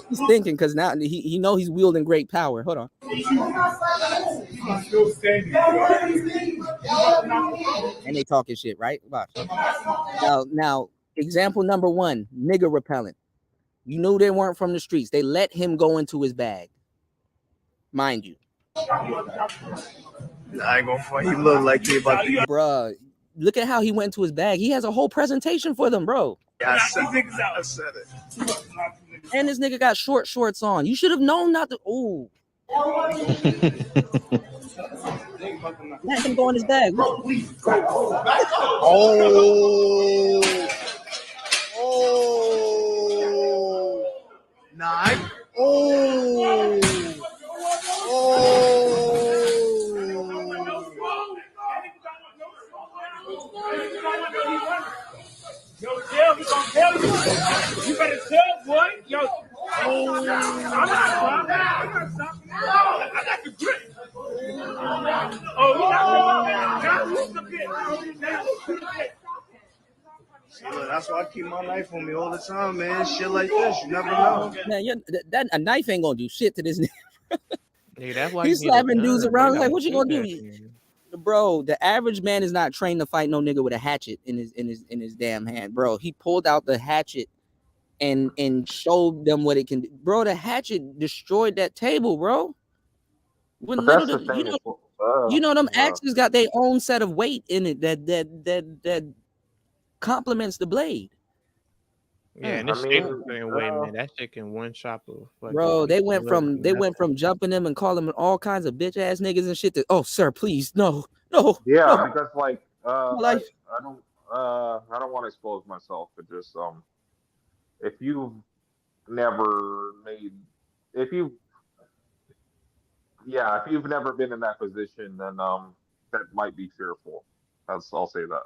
[SPEAKER 12] He's thinking because now he know he's wielding great power. Hold on. And they talking shit, right? Watch. Now, example number 1, nigga repellent. You knew they weren't from the streets. They let him go into his bag. Mind you.
[SPEAKER 19] I ain't gonna fight. He look like he about to.
[SPEAKER 12] Bruh, look at how he went into his bag. He has a whole presentation for them, bro.
[SPEAKER 19] Yeah, I said it.
[SPEAKER 12] And this nigga got short shorts on. You should have known not to. Ooh. Let him go in his bag.
[SPEAKER 19] Nine.
[SPEAKER 20] Yo, Dale, we gonna tell you. You better tell, boy. Yo, I'm not stopping. I got the grip. Oh, we got the grip.
[SPEAKER 19] That's why I keep my knife on me all the time, man. Shit like this, you never know.
[SPEAKER 12] Man, a knife ain't gonna do shit to this nigga.
[SPEAKER 15] Yeah, that's why
[SPEAKER 12] he's slapping dudes around. Like, what you gonna do? Bro, the average man is not trained to fight no nigga with a hatchet in his damn hand, bro. He pulled out the hatchet and showed them what it can do. Bro, the hatchet destroyed that table, bro. When
[SPEAKER 14] that's the thing.
[SPEAKER 12] You know them axes got their own set of weight in it that complements the blade.
[SPEAKER 15] Yeah, and this shit was saying, wait a minute, that shit can one shot a
[SPEAKER 12] bro. They went from jumping them and calling them all kinds of bitch ass niggas and shit. To, oh, sir, please, no.
[SPEAKER 14] Yeah,
[SPEAKER 12] no.
[SPEAKER 14] because like I don't want to expose myself, but just if you've never never been in that position, then that might be fearful. I'll say that.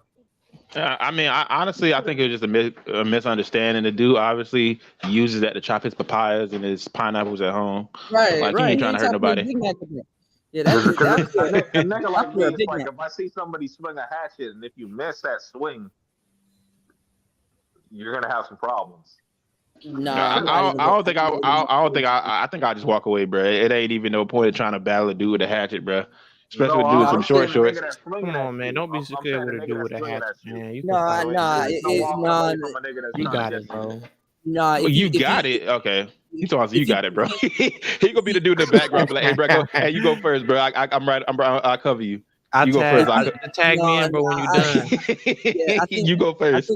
[SPEAKER 17] I mean, honestly, I think it was just a misunderstanding. The dude obviously uses that to chop his papayas and his pineapples at home.
[SPEAKER 12] Right,
[SPEAKER 17] Like, he
[SPEAKER 12] right.
[SPEAKER 17] ain't
[SPEAKER 12] He
[SPEAKER 17] trying
[SPEAKER 12] ain't
[SPEAKER 17] to hurt
[SPEAKER 12] chopping his
[SPEAKER 17] nobody.
[SPEAKER 12] Big Mac up there. Yeah,
[SPEAKER 14] Because
[SPEAKER 12] that's
[SPEAKER 14] a nigga like me,
[SPEAKER 12] a
[SPEAKER 14] it's
[SPEAKER 12] Big
[SPEAKER 14] like
[SPEAKER 12] Mac.
[SPEAKER 14] if I see somebody swing a hatchet, and if you miss that swing, you're gonna have some problems.
[SPEAKER 12] Nah,
[SPEAKER 17] I think I'll just walk away, bro. It ain't even no point of trying to battle a dude with a hatchet, bro. Especially
[SPEAKER 14] No,
[SPEAKER 17] with dudes some
[SPEAKER 14] I'm
[SPEAKER 17] short
[SPEAKER 14] saying the
[SPEAKER 17] shorts.
[SPEAKER 14] nigga that's swinging
[SPEAKER 15] Come
[SPEAKER 14] at
[SPEAKER 15] on, man.
[SPEAKER 14] you.
[SPEAKER 15] Don't be
[SPEAKER 14] I'm
[SPEAKER 15] scared
[SPEAKER 14] saying
[SPEAKER 15] with
[SPEAKER 14] the
[SPEAKER 15] a
[SPEAKER 14] nigga
[SPEAKER 15] dude with
[SPEAKER 14] that's
[SPEAKER 15] a
[SPEAKER 14] swinging
[SPEAKER 15] hatchet,
[SPEAKER 14] at you.
[SPEAKER 15] man. You can
[SPEAKER 12] Nah,
[SPEAKER 15] fight.
[SPEAKER 14] There's no walking away from a nigga that's
[SPEAKER 15] You
[SPEAKER 14] trying
[SPEAKER 15] got
[SPEAKER 14] to
[SPEAKER 15] it,
[SPEAKER 14] get to you.
[SPEAKER 15] bro.
[SPEAKER 12] Nah,
[SPEAKER 17] Well, you got it. Okay. He told us you got it, bro. He gonna be the dude in the background, be like, "Hey, bro, hey, you go first, bro. I'm right. I'll cover you. You go first.
[SPEAKER 15] Tag me in, bro, when you're done.
[SPEAKER 12] Yeah, I think
[SPEAKER 17] You go first.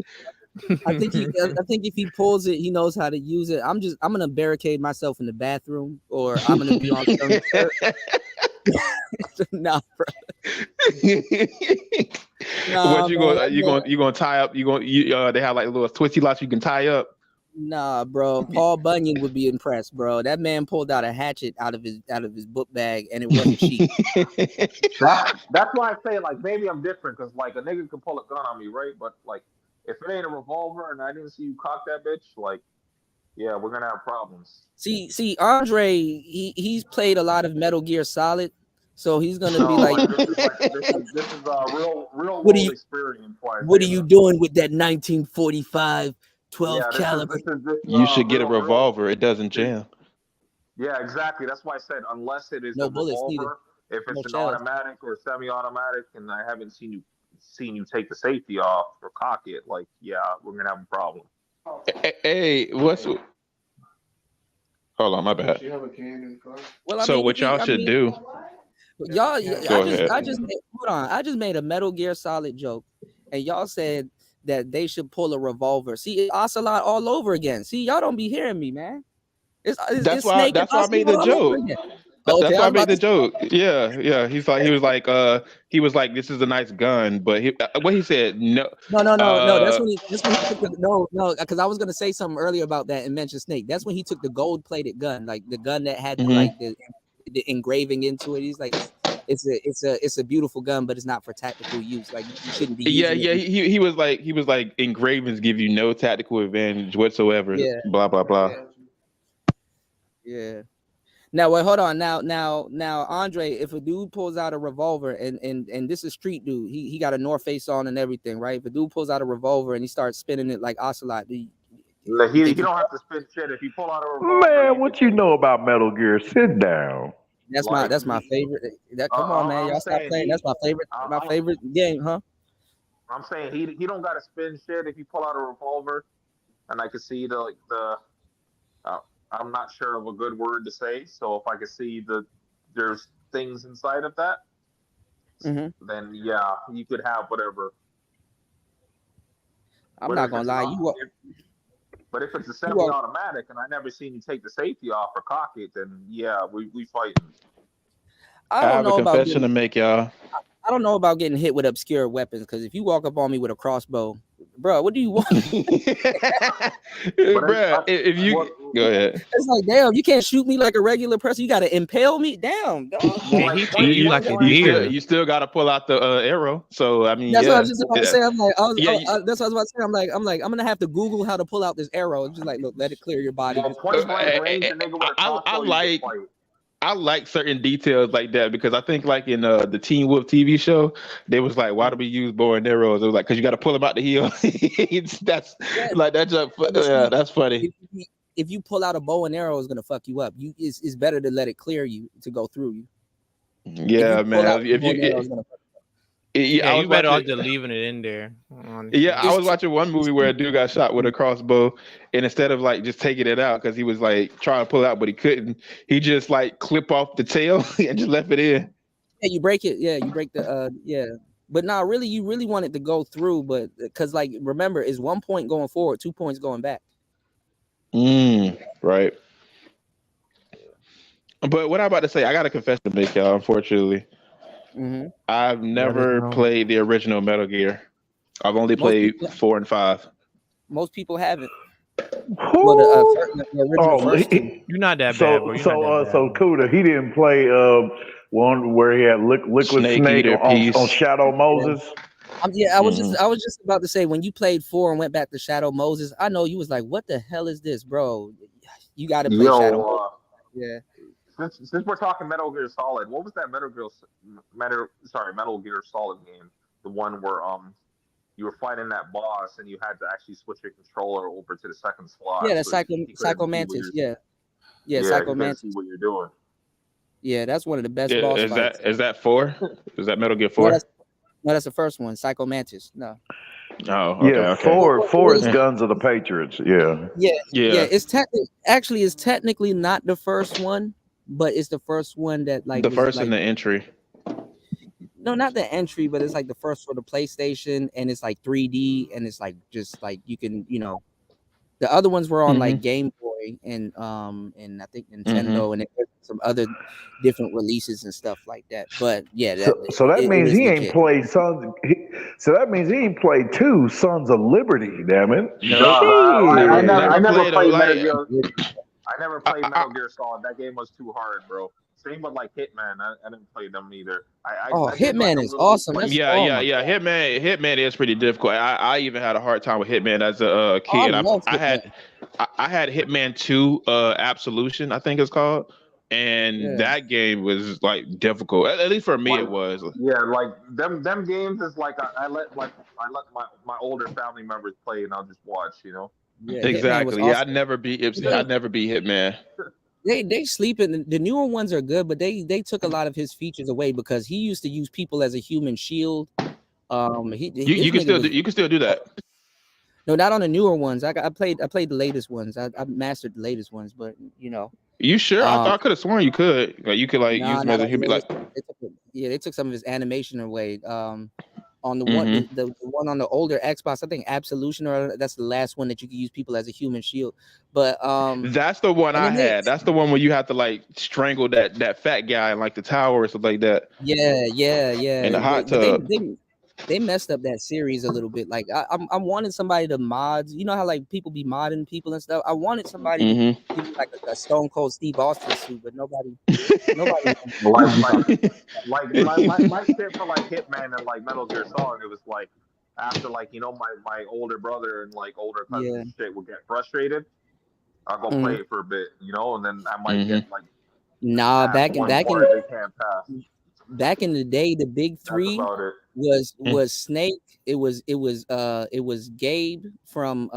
[SPEAKER 12] I think if he pulls it, he knows how to use it. I'm gonna barricade myself in the bathroom, or I'm gonna be on some nah, bro.
[SPEAKER 17] What you gonna tie up? They have like little twisty locks you can tie up.
[SPEAKER 12] Nah, bro. Paul Bunyan would be impressed, bro. That man pulled out a hatchet out of his book bag, and it wasn't cheap.
[SPEAKER 14] That's why I say, like, maybe I'm different, because like a nigga can pull a gun on me, right? But like, if it ain't a revolver and I didn't see you cock that bitch, like, yeah, we're gonna have problems.
[SPEAKER 12] See, Andre, he's played a lot of Metal Gear Solid, so he's gonna be
[SPEAKER 14] this is a real
[SPEAKER 12] What are
[SPEAKER 14] world
[SPEAKER 12] you-
[SPEAKER 14] experience. Why I
[SPEAKER 12] what
[SPEAKER 14] say
[SPEAKER 12] are you
[SPEAKER 14] that.
[SPEAKER 12] doing with that 1945 12
[SPEAKER 14] Yeah,
[SPEAKER 12] caliber?
[SPEAKER 14] this is
[SPEAKER 17] You should get a
[SPEAKER 14] real.
[SPEAKER 17] revolver. It doesn't jam.
[SPEAKER 14] Yeah, exactly. That's why I said unless it is
[SPEAKER 12] No
[SPEAKER 14] a
[SPEAKER 12] bullets
[SPEAKER 14] revolver,
[SPEAKER 12] neither.
[SPEAKER 14] if
[SPEAKER 12] No
[SPEAKER 14] it's an
[SPEAKER 12] shells.
[SPEAKER 14] automatic or semi-automatic, and I haven't seen you take the safety off or cock it, like, yeah, we're gonna have a problem.
[SPEAKER 17] Hey, what's? Hold on, my bad.
[SPEAKER 12] Well, I
[SPEAKER 17] So
[SPEAKER 12] mean,
[SPEAKER 17] what y'all should do?
[SPEAKER 12] Y'all,
[SPEAKER 17] Go ahead.
[SPEAKER 12] I just made a Metal Gear Solid joke, and y'all said that they should pull a revolver. See, it's Ocelot all over again. See, y'all don't be hearing me, man. It's
[SPEAKER 17] That's why.
[SPEAKER 12] Snake
[SPEAKER 17] That's
[SPEAKER 12] and
[SPEAKER 17] why I made
[SPEAKER 12] Ocelot
[SPEAKER 17] the
[SPEAKER 12] all over
[SPEAKER 17] joke.
[SPEAKER 12] again.
[SPEAKER 17] That's
[SPEAKER 12] Okay,
[SPEAKER 17] why I
[SPEAKER 12] was
[SPEAKER 17] made
[SPEAKER 12] about
[SPEAKER 17] the
[SPEAKER 12] to-
[SPEAKER 17] joke. Yeah. He was like, this is a nice gun, but what he said, no.
[SPEAKER 12] No. That's when he took the because I was gonna say something earlier about that and mention Snake. That's when he took the gold-plated gun, like the gun that had like the engraving into it. He's like, it's a beautiful gun, but it's not for tactical use. Like, you shouldn't be using it.
[SPEAKER 17] He was like engravings give you no tactical advantage whatsoever.
[SPEAKER 12] Yeah.
[SPEAKER 17] Blah blah blah.
[SPEAKER 12] Yeah. Now wait, hold on. Now, Andre, if a dude pulls out a revolver and this is street dude, he got a North Face on and everything, right? If a dude pulls out a revolver and he starts spinning it like Ocelot,
[SPEAKER 14] He don't have to spin shit if you pull out a revolver.
[SPEAKER 10] Man, what you know about Metal Gear? Sit down.
[SPEAKER 12] That's my favorite. Come on, man, y'all stop playing. That's my favorite game, huh?
[SPEAKER 14] I'm saying he don't got to spin shit if you pull out a revolver, and I can see the I'm not sure of a good word to say. So if I can see there's things inside of that, then yeah, you could have whatever.
[SPEAKER 12] I'm not gonna lie,
[SPEAKER 14] but if it's a semi-automatic and I never seen you take the safety off or cock it, then yeah, we fighting.
[SPEAKER 17] I have a confession to make, y'all.
[SPEAKER 12] I don't know about getting hit with obscure weapons, because if you walk up on me with a crossbow, bro, what do you want?
[SPEAKER 17] Bro, if you go ahead,
[SPEAKER 12] it's like, damn, you can't shoot me like a regular person. You got to impale me. Damn, dog.
[SPEAKER 15] He treat you like a deer.
[SPEAKER 17] You still got to pull out the arrow. So I mean,
[SPEAKER 12] that's what I was
[SPEAKER 17] yeah.
[SPEAKER 12] just about to say. I'm like, that's what I was about to say. I'm like, I'm gonna have to Google how to pull out this arrow. It's just like, look, let it clear your body.
[SPEAKER 17] I like certain details like that, because I think like in the Teen Wolf TV show, they was like, why do we use bow and arrows? It was like, because you got to pull them out the heel. That's funny.
[SPEAKER 12] If you pull out a bow and arrow, it's gonna fuck you up. It's better to let it clear you to go through you.
[SPEAKER 17] Yeah, man.
[SPEAKER 15] You better off just leaving it in there. Honestly.
[SPEAKER 17] Yeah, I was watching one movie where a dude got shot with a crossbow, and instead of like just taking it out because he was like trying to pull it out but he couldn't, he just like clip off the tail and just left it in.
[SPEAKER 12] Yeah, you break it. Yeah, you break the But now, really, you really want it to go through, but because like remember, it's 1 point going forward, 2 points going back.
[SPEAKER 17] Right. But what I'm about to say, I got a confession to make, y'all. Unfortunately. I've never played the original Metal Gear. I've only played 4 and 5.
[SPEAKER 12] Most people haven't.
[SPEAKER 15] You're not that bad, bro.
[SPEAKER 10] So Cuda, he didn't play one where he had Liquid Snake on Shadow Moses.
[SPEAKER 12] I was just about to say, when you played 4 and went back to Shadow Moses, I know you was like, what the hell is this, bro? You got to play Shadow Moses. Yeah.
[SPEAKER 14] Since we're talking Metal Gear Solid, what was that Metal Gear Solid game? The one where you were fighting that boss and you had to actually switch your controller over to the second slot.
[SPEAKER 12] Yeah, the Psycho Mantis. Yeah, Psycho Mantis.
[SPEAKER 14] See what you're doing.
[SPEAKER 12] Yeah, that's one of the best boss fights.
[SPEAKER 17] Is that 4? Is that Metal Gear 4?
[SPEAKER 12] No, that's the first one, Psycho Mantis. No.
[SPEAKER 17] Oh, okay,
[SPEAKER 2] yeah.
[SPEAKER 17] okay.
[SPEAKER 2] 4 is Guns of the Patriots. Yeah.
[SPEAKER 12] Yeah. It's technically not the first one, but it's the first one that
[SPEAKER 17] the first in the entry.
[SPEAKER 12] No, not the entry, but it's like the first for the PlayStation, and it's like 3D, and it's like just like you can, the other ones were on like Game Boy and I think Nintendo and some other different releases and stuff like that. But yeah,
[SPEAKER 2] so that means he ain't played Sons. So that means he ain't played 2 Sons of Liberty. Damn it!
[SPEAKER 14] I never played Metal Gear. I never played Metal Gear Solid. That game was too hard, bro. Same with like Hitman. I didn't play them either.
[SPEAKER 12] Hitman is awesome.
[SPEAKER 17] Yeah. Hitman is pretty difficult. I even had a hard time with Hitman as a kid. I had Hitman 2 Absolution, I think it's called. And that game was like difficult. At least for me, it was.
[SPEAKER 14] Yeah, like them games is like I let my older family members play and I'll just watch,
[SPEAKER 12] Yeah,
[SPEAKER 17] exactly.
[SPEAKER 12] Awesome.
[SPEAKER 17] Yeah, I'd never be Hitman.
[SPEAKER 12] They sleep in the newer ones are good, but they took a lot of his features away because he used to use people as a human shield.
[SPEAKER 17] You can still do that.
[SPEAKER 12] No, not on the newer ones. I played the latest ones. I mastered the latest ones, but
[SPEAKER 17] You sure? I could have sworn you could. Like you could use him as a human. Like
[SPEAKER 12] they took some of his animation away. On the one, the one on the older Xbox, I think Absolution, or that's the last one that you can use people as a human shield. But
[SPEAKER 17] that's the one I had. That's the one where you have to like strangle that fat guy in like the tower or something like that.
[SPEAKER 12] Yeah.
[SPEAKER 17] In the hot tub.
[SPEAKER 12] They messed up that series a little bit. Like I wanted somebody to mod. You know how like people be modding people and stuff. I wanted somebody to do like a Stone Cold Steve Austin suit, but nobody.
[SPEAKER 14] my shit for like Hitman and like Metal Gear Solid, it was like after like my older brother and like older cousins and shit would get frustrated. I'll go play it for a bit, and then I might get like
[SPEAKER 12] back in the day, the big three was Snake. It was Gabe from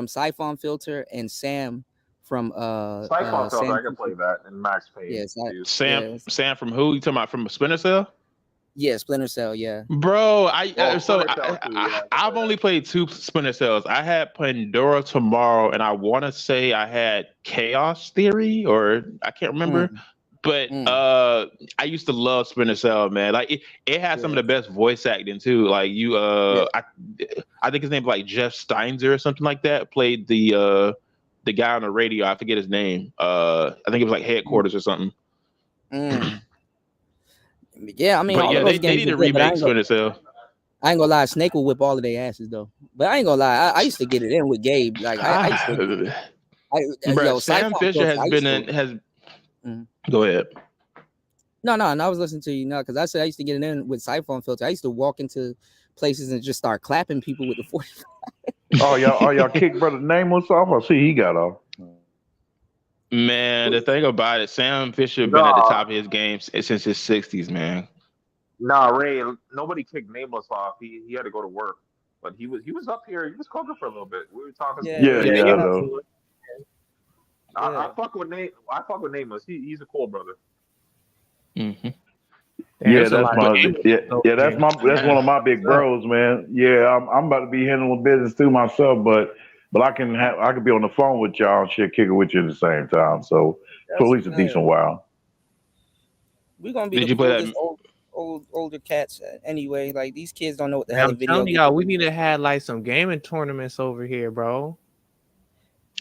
[SPEAKER 12] Siphon Filter and Sam from
[SPEAKER 14] Siphon Filter. I can play that and Max Payne.
[SPEAKER 12] Yes,
[SPEAKER 17] Sam from who? You talking about from Splinter Cell?
[SPEAKER 12] Yeah, Splinter Cell. Yeah,
[SPEAKER 17] bro. I've only played 2 Splinter Cells. I had Pandora Tomorrow, and I want to say I had Chaos Theory, or I can't remember. But I used to love Splinter Cell, man. Like it had some of the best voice acting too. Like I think his name was like Jeff Steinzer or something like that. Played the guy on the radio. I forget his name. I think it was like Headquarters or something.
[SPEAKER 12] Yeah, I mean,
[SPEAKER 17] they need to remake Splinter Cell.
[SPEAKER 12] I ain't gonna lie, Snake will whip all of their asses though. But I ain't gonna lie, I used to get it in with Gabe. Like I used to.
[SPEAKER 17] Sam Fisher has. Go ahead.
[SPEAKER 12] No, I was listening to you now because I said I used to get it in with Siphon Filter. I used to walk into places and just start clapping people with the 45.
[SPEAKER 2] y'all kick brother Nameless off? I see he got off.
[SPEAKER 17] Man, the thing about it, Sam Fisher been at the top of his game since his 60s, man.
[SPEAKER 14] Nah, Ray, nobody kicked Nameless off. He had to go to work, but he was up here. He was cooking for a little bit. We were talking. I fuck with Nameless. He's a cool brother.
[SPEAKER 2] That's one of my big bros, man. Yeah, I'm about to be handling business too myself, but I can be on the phone with y'all and shit, kicking with you at the same time. So for at least a decent while.
[SPEAKER 12] We're gonna be older cats anyway. Like these kids don't know what the hell.
[SPEAKER 15] I'm telling y'all, we need to have like some gaming tournaments over here, bro.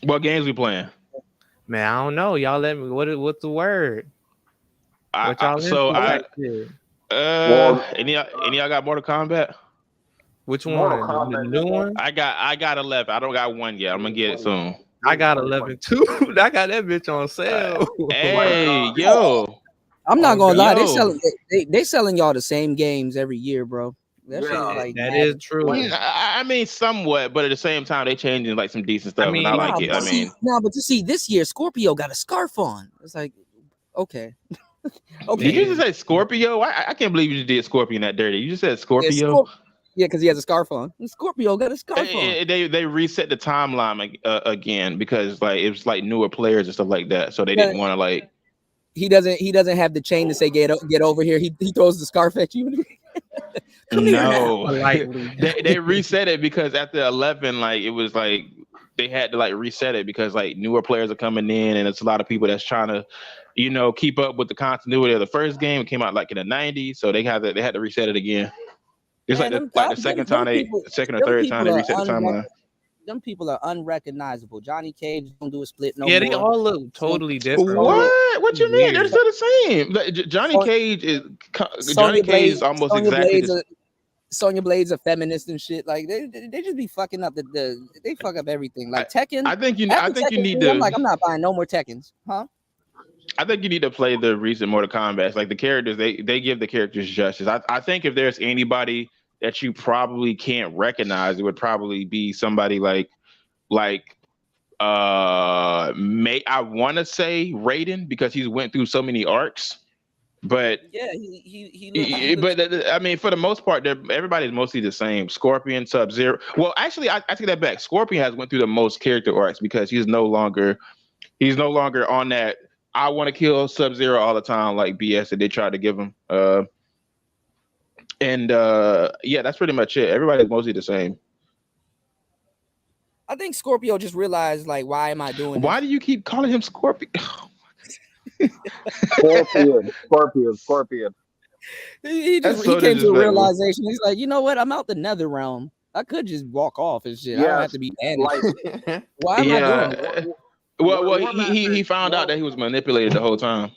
[SPEAKER 17] What games we playing?
[SPEAKER 15] Man, I don't know. Y'all let me. What's the word?
[SPEAKER 17] Any y'all got Mortal Kombat?
[SPEAKER 15] Which one? The new one?
[SPEAKER 17] I got 11. I don't got 1 yet. I'm gonna get it soon.
[SPEAKER 15] I got 11 too. I got that bitch on sale.
[SPEAKER 17] Hey, yo.
[SPEAKER 12] I'm not gonna lie. They selling y'all the same games every year, bro. That shit is like
[SPEAKER 15] that
[SPEAKER 12] mad
[SPEAKER 15] is true.
[SPEAKER 17] I mean, somewhat, but at the same time, they changing like some decent stuff, and I like it. I mean,
[SPEAKER 12] but you see, this year Scorpio got a scarf on. It's like, okay,
[SPEAKER 17] did you just say Scorpio? I can't believe you just did Scorpion that dirty. You just said Scorpio.
[SPEAKER 12] Yeah, because he has a scarf on. Scorpio got a scarf on.
[SPEAKER 17] They reset the timeline again because like it was like newer players and stuff like that, so they didn't want to like.
[SPEAKER 12] He doesn't have the chain to say get over here. He throws the scarf at you.
[SPEAKER 17] No, they reset it because after 11, like it was like they had to like reset it because like newer players are coming in and it's a lot of people that's trying to, you know, keep up with the continuity of the first game. It came out like in the 90s, so they had to reset it again. It's like the second or third time they reset the timeline.
[SPEAKER 12] Them people are unrecognizable. Johnny Cage don't do a split no more.
[SPEAKER 15] Yeah, they all look totally different.
[SPEAKER 17] What you mean? They're still the same. Like, Johnny Cage is almost exactly.
[SPEAKER 12] Sonya Blade's a feminist and shit. Like they just be fucking up they fuck up everything. Like Tekken.
[SPEAKER 17] I think you need to.
[SPEAKER 12] I'm like, I'm not buying no more Tekkens, huh?
[SPEAKER 17] I think you need to play the recent Mortal Kombat. Like the characters, they give the characters justice. I think if there's anybody that you probably can't recognize, it would probably be somebody like I want to say Raiden because he's went through so many arcs. But
[SPEAKER 12] yeah, he
[SPEAKER 17] but I mean, for the most part, everybody's mostly the same. Scorpion, Sub-Zero. Well, actually, I take that back. Scorpion has went through the most character arcs because he's no longer on that. I want to kill Sub-Zero all the time, like BS that they tried to give him. Yeah, that's pretty much it. Everybody's mostly the same.
[SPEAKER 12] I think Scorpio just realized, like, why am I doing
[SPEAKER 17] Why do you keep calling him Scorpion?
[SPEAKER 14] Scorpion.
[SPEAKER 12] He came to a realization. He's like, you know what? I'm out the nether realm. I could just walk off and shit. I don't have to be banished. Why am I doing it?
[SPEAKER 17] Well, he found out that he was manipulated the whole time.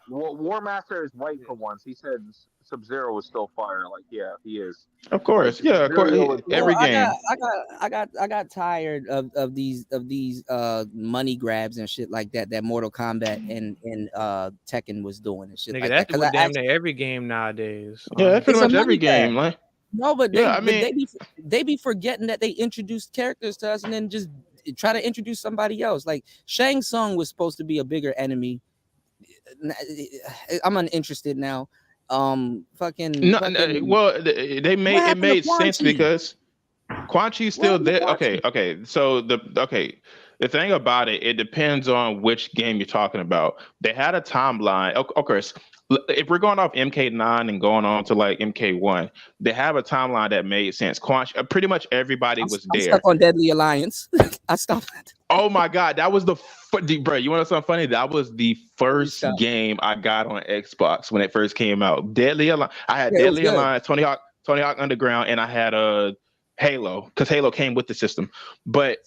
[SPEAKER 14] Well, War Master is right for once. He said Sub-Zero was still fire. Like, yeah, he is.
[SPEAKER 17] Of course, yeah, of course. Every game.
[SPEAKER 12] I got tired of these money grabs and shit like that Mortal Kombat and Tekken was doing and shit.
[SPEAKER 15] Nigga,
[SPEAKER 12] like
[SPEAKER 15] that's
[SPEAKER 12] that.
[SPEAKER 15] what damn near every game nowadays.
[SPEAKER 17] Yeah, that's pretty much every game, like.
[SPEAKER 12] No, but they be forgetting that they introduced characters to us and then just try to introduce somebody else. Like Shang Tsung was supposed to be a bigger enemy. I'm uninterested now. Well,
[SPEAKER 17] they made sense because Quan Chi's still there. Okay. So the thing about it depends on which game you're talking about. They had a timeline. Of course, if we're going off MK9 and going on to like MK1, they have a timeline that made sense. Pretty much everybody was there.
[SPEAKER 12] I'm stuck on Deadly Alliance. I stopped.
[SPEAKER 17] Oh my god, that was bro. You want to know something funny? That was the first game I got on Xbox when it first came out. Deadly Alliance. I had Deadly Alliance, Tony Hawk Underground, and I had Halo because Halo came with the system. But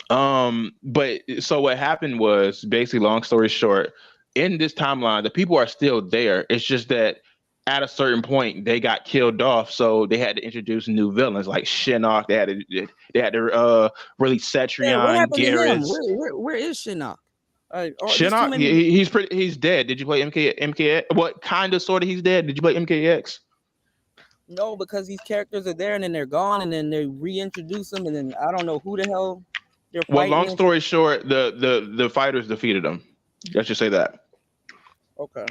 [SPEAKER 17] so what happened was basically, long story short, in this timeline, the people are still there. It's just that at a certain point they got killed off, so they had to introduce new villains like Shinnok. They had to release Cetrion, Garrus.
[SPEAKER 12] Where is Shinnok?
[SPEAKER 17] Shinnok, he's dead. Did you play MK? What kind of sort of he's dead? Did you play MKX?
[SPEAKER 12] No, because these characters are there and then they're gone and then they reintroduce them and then I don't know who the hell they're fighting.
[SPEAKER 17] Well, long story short, the fighters defeated them. Let's just say that.
[SPEAKER 12] Okay.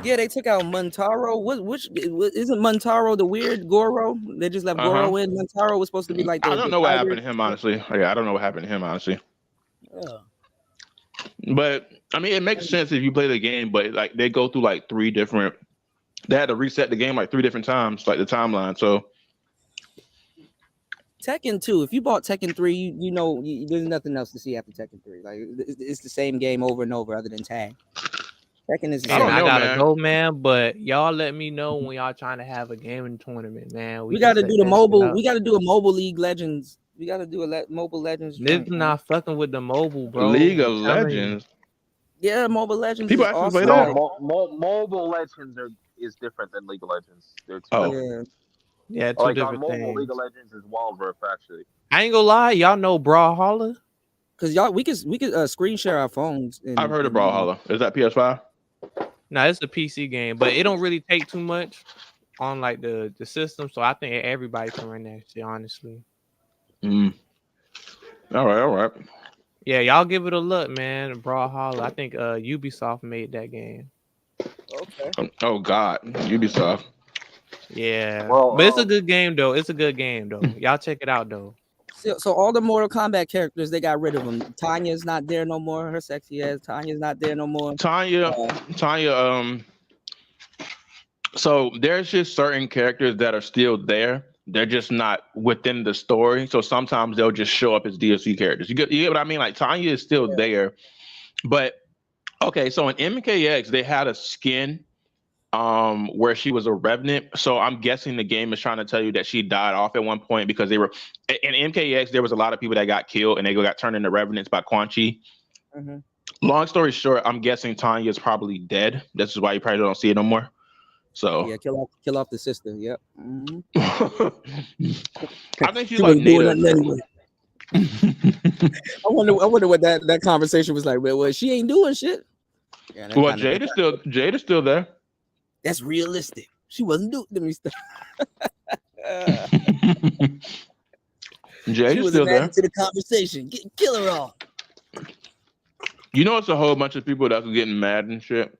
[SPEAKER 12] Yeah, they took out Montaro. Which isn't Montaro the weird Goro? They just left Goro in. Montaro was supposed to be like.
[SPEAKER 17] I don't know what happened to him, honestly. Yeah, I don't know what happened to him, honestly.
[SPEAKER 12] Yeah.
[SPEAKER 17] But I mean, it makes sense if you play the game. But like, they go through like 3 different. They had to reset the game like 3 different times, like the timeline. So.
[SPEAKER 12] Tekken 2. If you bought Tekken 3, you know there's nothing else to see after Tekken 3. Like it's the same game over and over, other than tag. Tekken is.
[SPEAKER 15] I gotta go, man. But y'all let me know when y'all trying to have a gaming tournament, man.
[SPEAKER 12] We got to do the mobile. We got to do a mobile League Legends. We got to do a Mobile Legends.
[SPEAKER 15] This is not fucking with the mobile, bro.
[SPEAKER 17] League of Legends.
[SPEAKER 12] Yeah, Mobile Legends.
[SPEAKER 17] People actually play that.
[SPEAKER 14] Mobile Legends is different than League of Legends.
[SPEAKER 15] Yeah, two
[SPEAKER 14] like
[SPEAKER 15] different
[SPEAKER 14] on mobile,
[SPEAKER 15] things.
[SPEAKER 14] League of Legends is Wild Rift actually.
[SPEAKER 15] I ain't gonna lie, y'all know Brawlhalla?
[SPEAKER 12] Cause we could screen share our phones.
[SPEAKER 17] I've heard of Brawlhalla. Is that PS5?
[SPEAKER 15] No, it's a PC game, but it don't really take too much. on like the system, so I think everybody can run that shit. Honestly.
[SPEAKER 17] Mm. All right.
[SPEAKER 15] Yeah, y'all give it a look, man. Brawlhalla. I think Ubisoft made that game.
[SPEAKER 3] Okay.
[SPEAKER 17] Oh God, Ubisoft.
[SPEAKER 15] Yeah,
[SPEAKER 14] Well,
[SPEAKER 15] but it's a good game though. It's a good game though. Y'all check it out though.
[SPEAKER 12] So all the Mortal Kombat characters, they got rid of them. Tanya's not there no more. Her sexy ass Tanya's not there no more.
[SPEAKER 17] Tanya. So there's just certain characters that are still there. They're just not within the story. So sometimes they'll just show up as DLC characters. You get what I mean? Like Tanya is still there, but okay. So in MKX they had a skin where she was a revenant. So I'm guessing the game is trying to tell you that she died off at one point because they were in MKX. There was a lot of people that got killed and they got turned into revenants by Quan Chi.
[SPEAKER 12] Mm-hmm.
[SPEAKER 17] Long story short, I'm guessing Tanya is probably dead. This is why you probably don't see it no more. So
[SPEAKER 12] yeah, kill off the sister. Yep. Mm-hmm.
[SPEAKER 17] I think she's like native.
[SPEAKER 12] Anyway. I wonder what that conversation was like. Well, she ain't doing shit. Yeah,
[SPEAKER 17] well, Jada's still there.
[SPEAKER 12] That's realistic. She wasn't doing me stuff.
[SPEAKER 17] Jada's still there.
[SPEAKER 12] To the conversation. Kill her off.
[SPEAKER 17] You know, it's a whole bunch of people that's getting mad and shit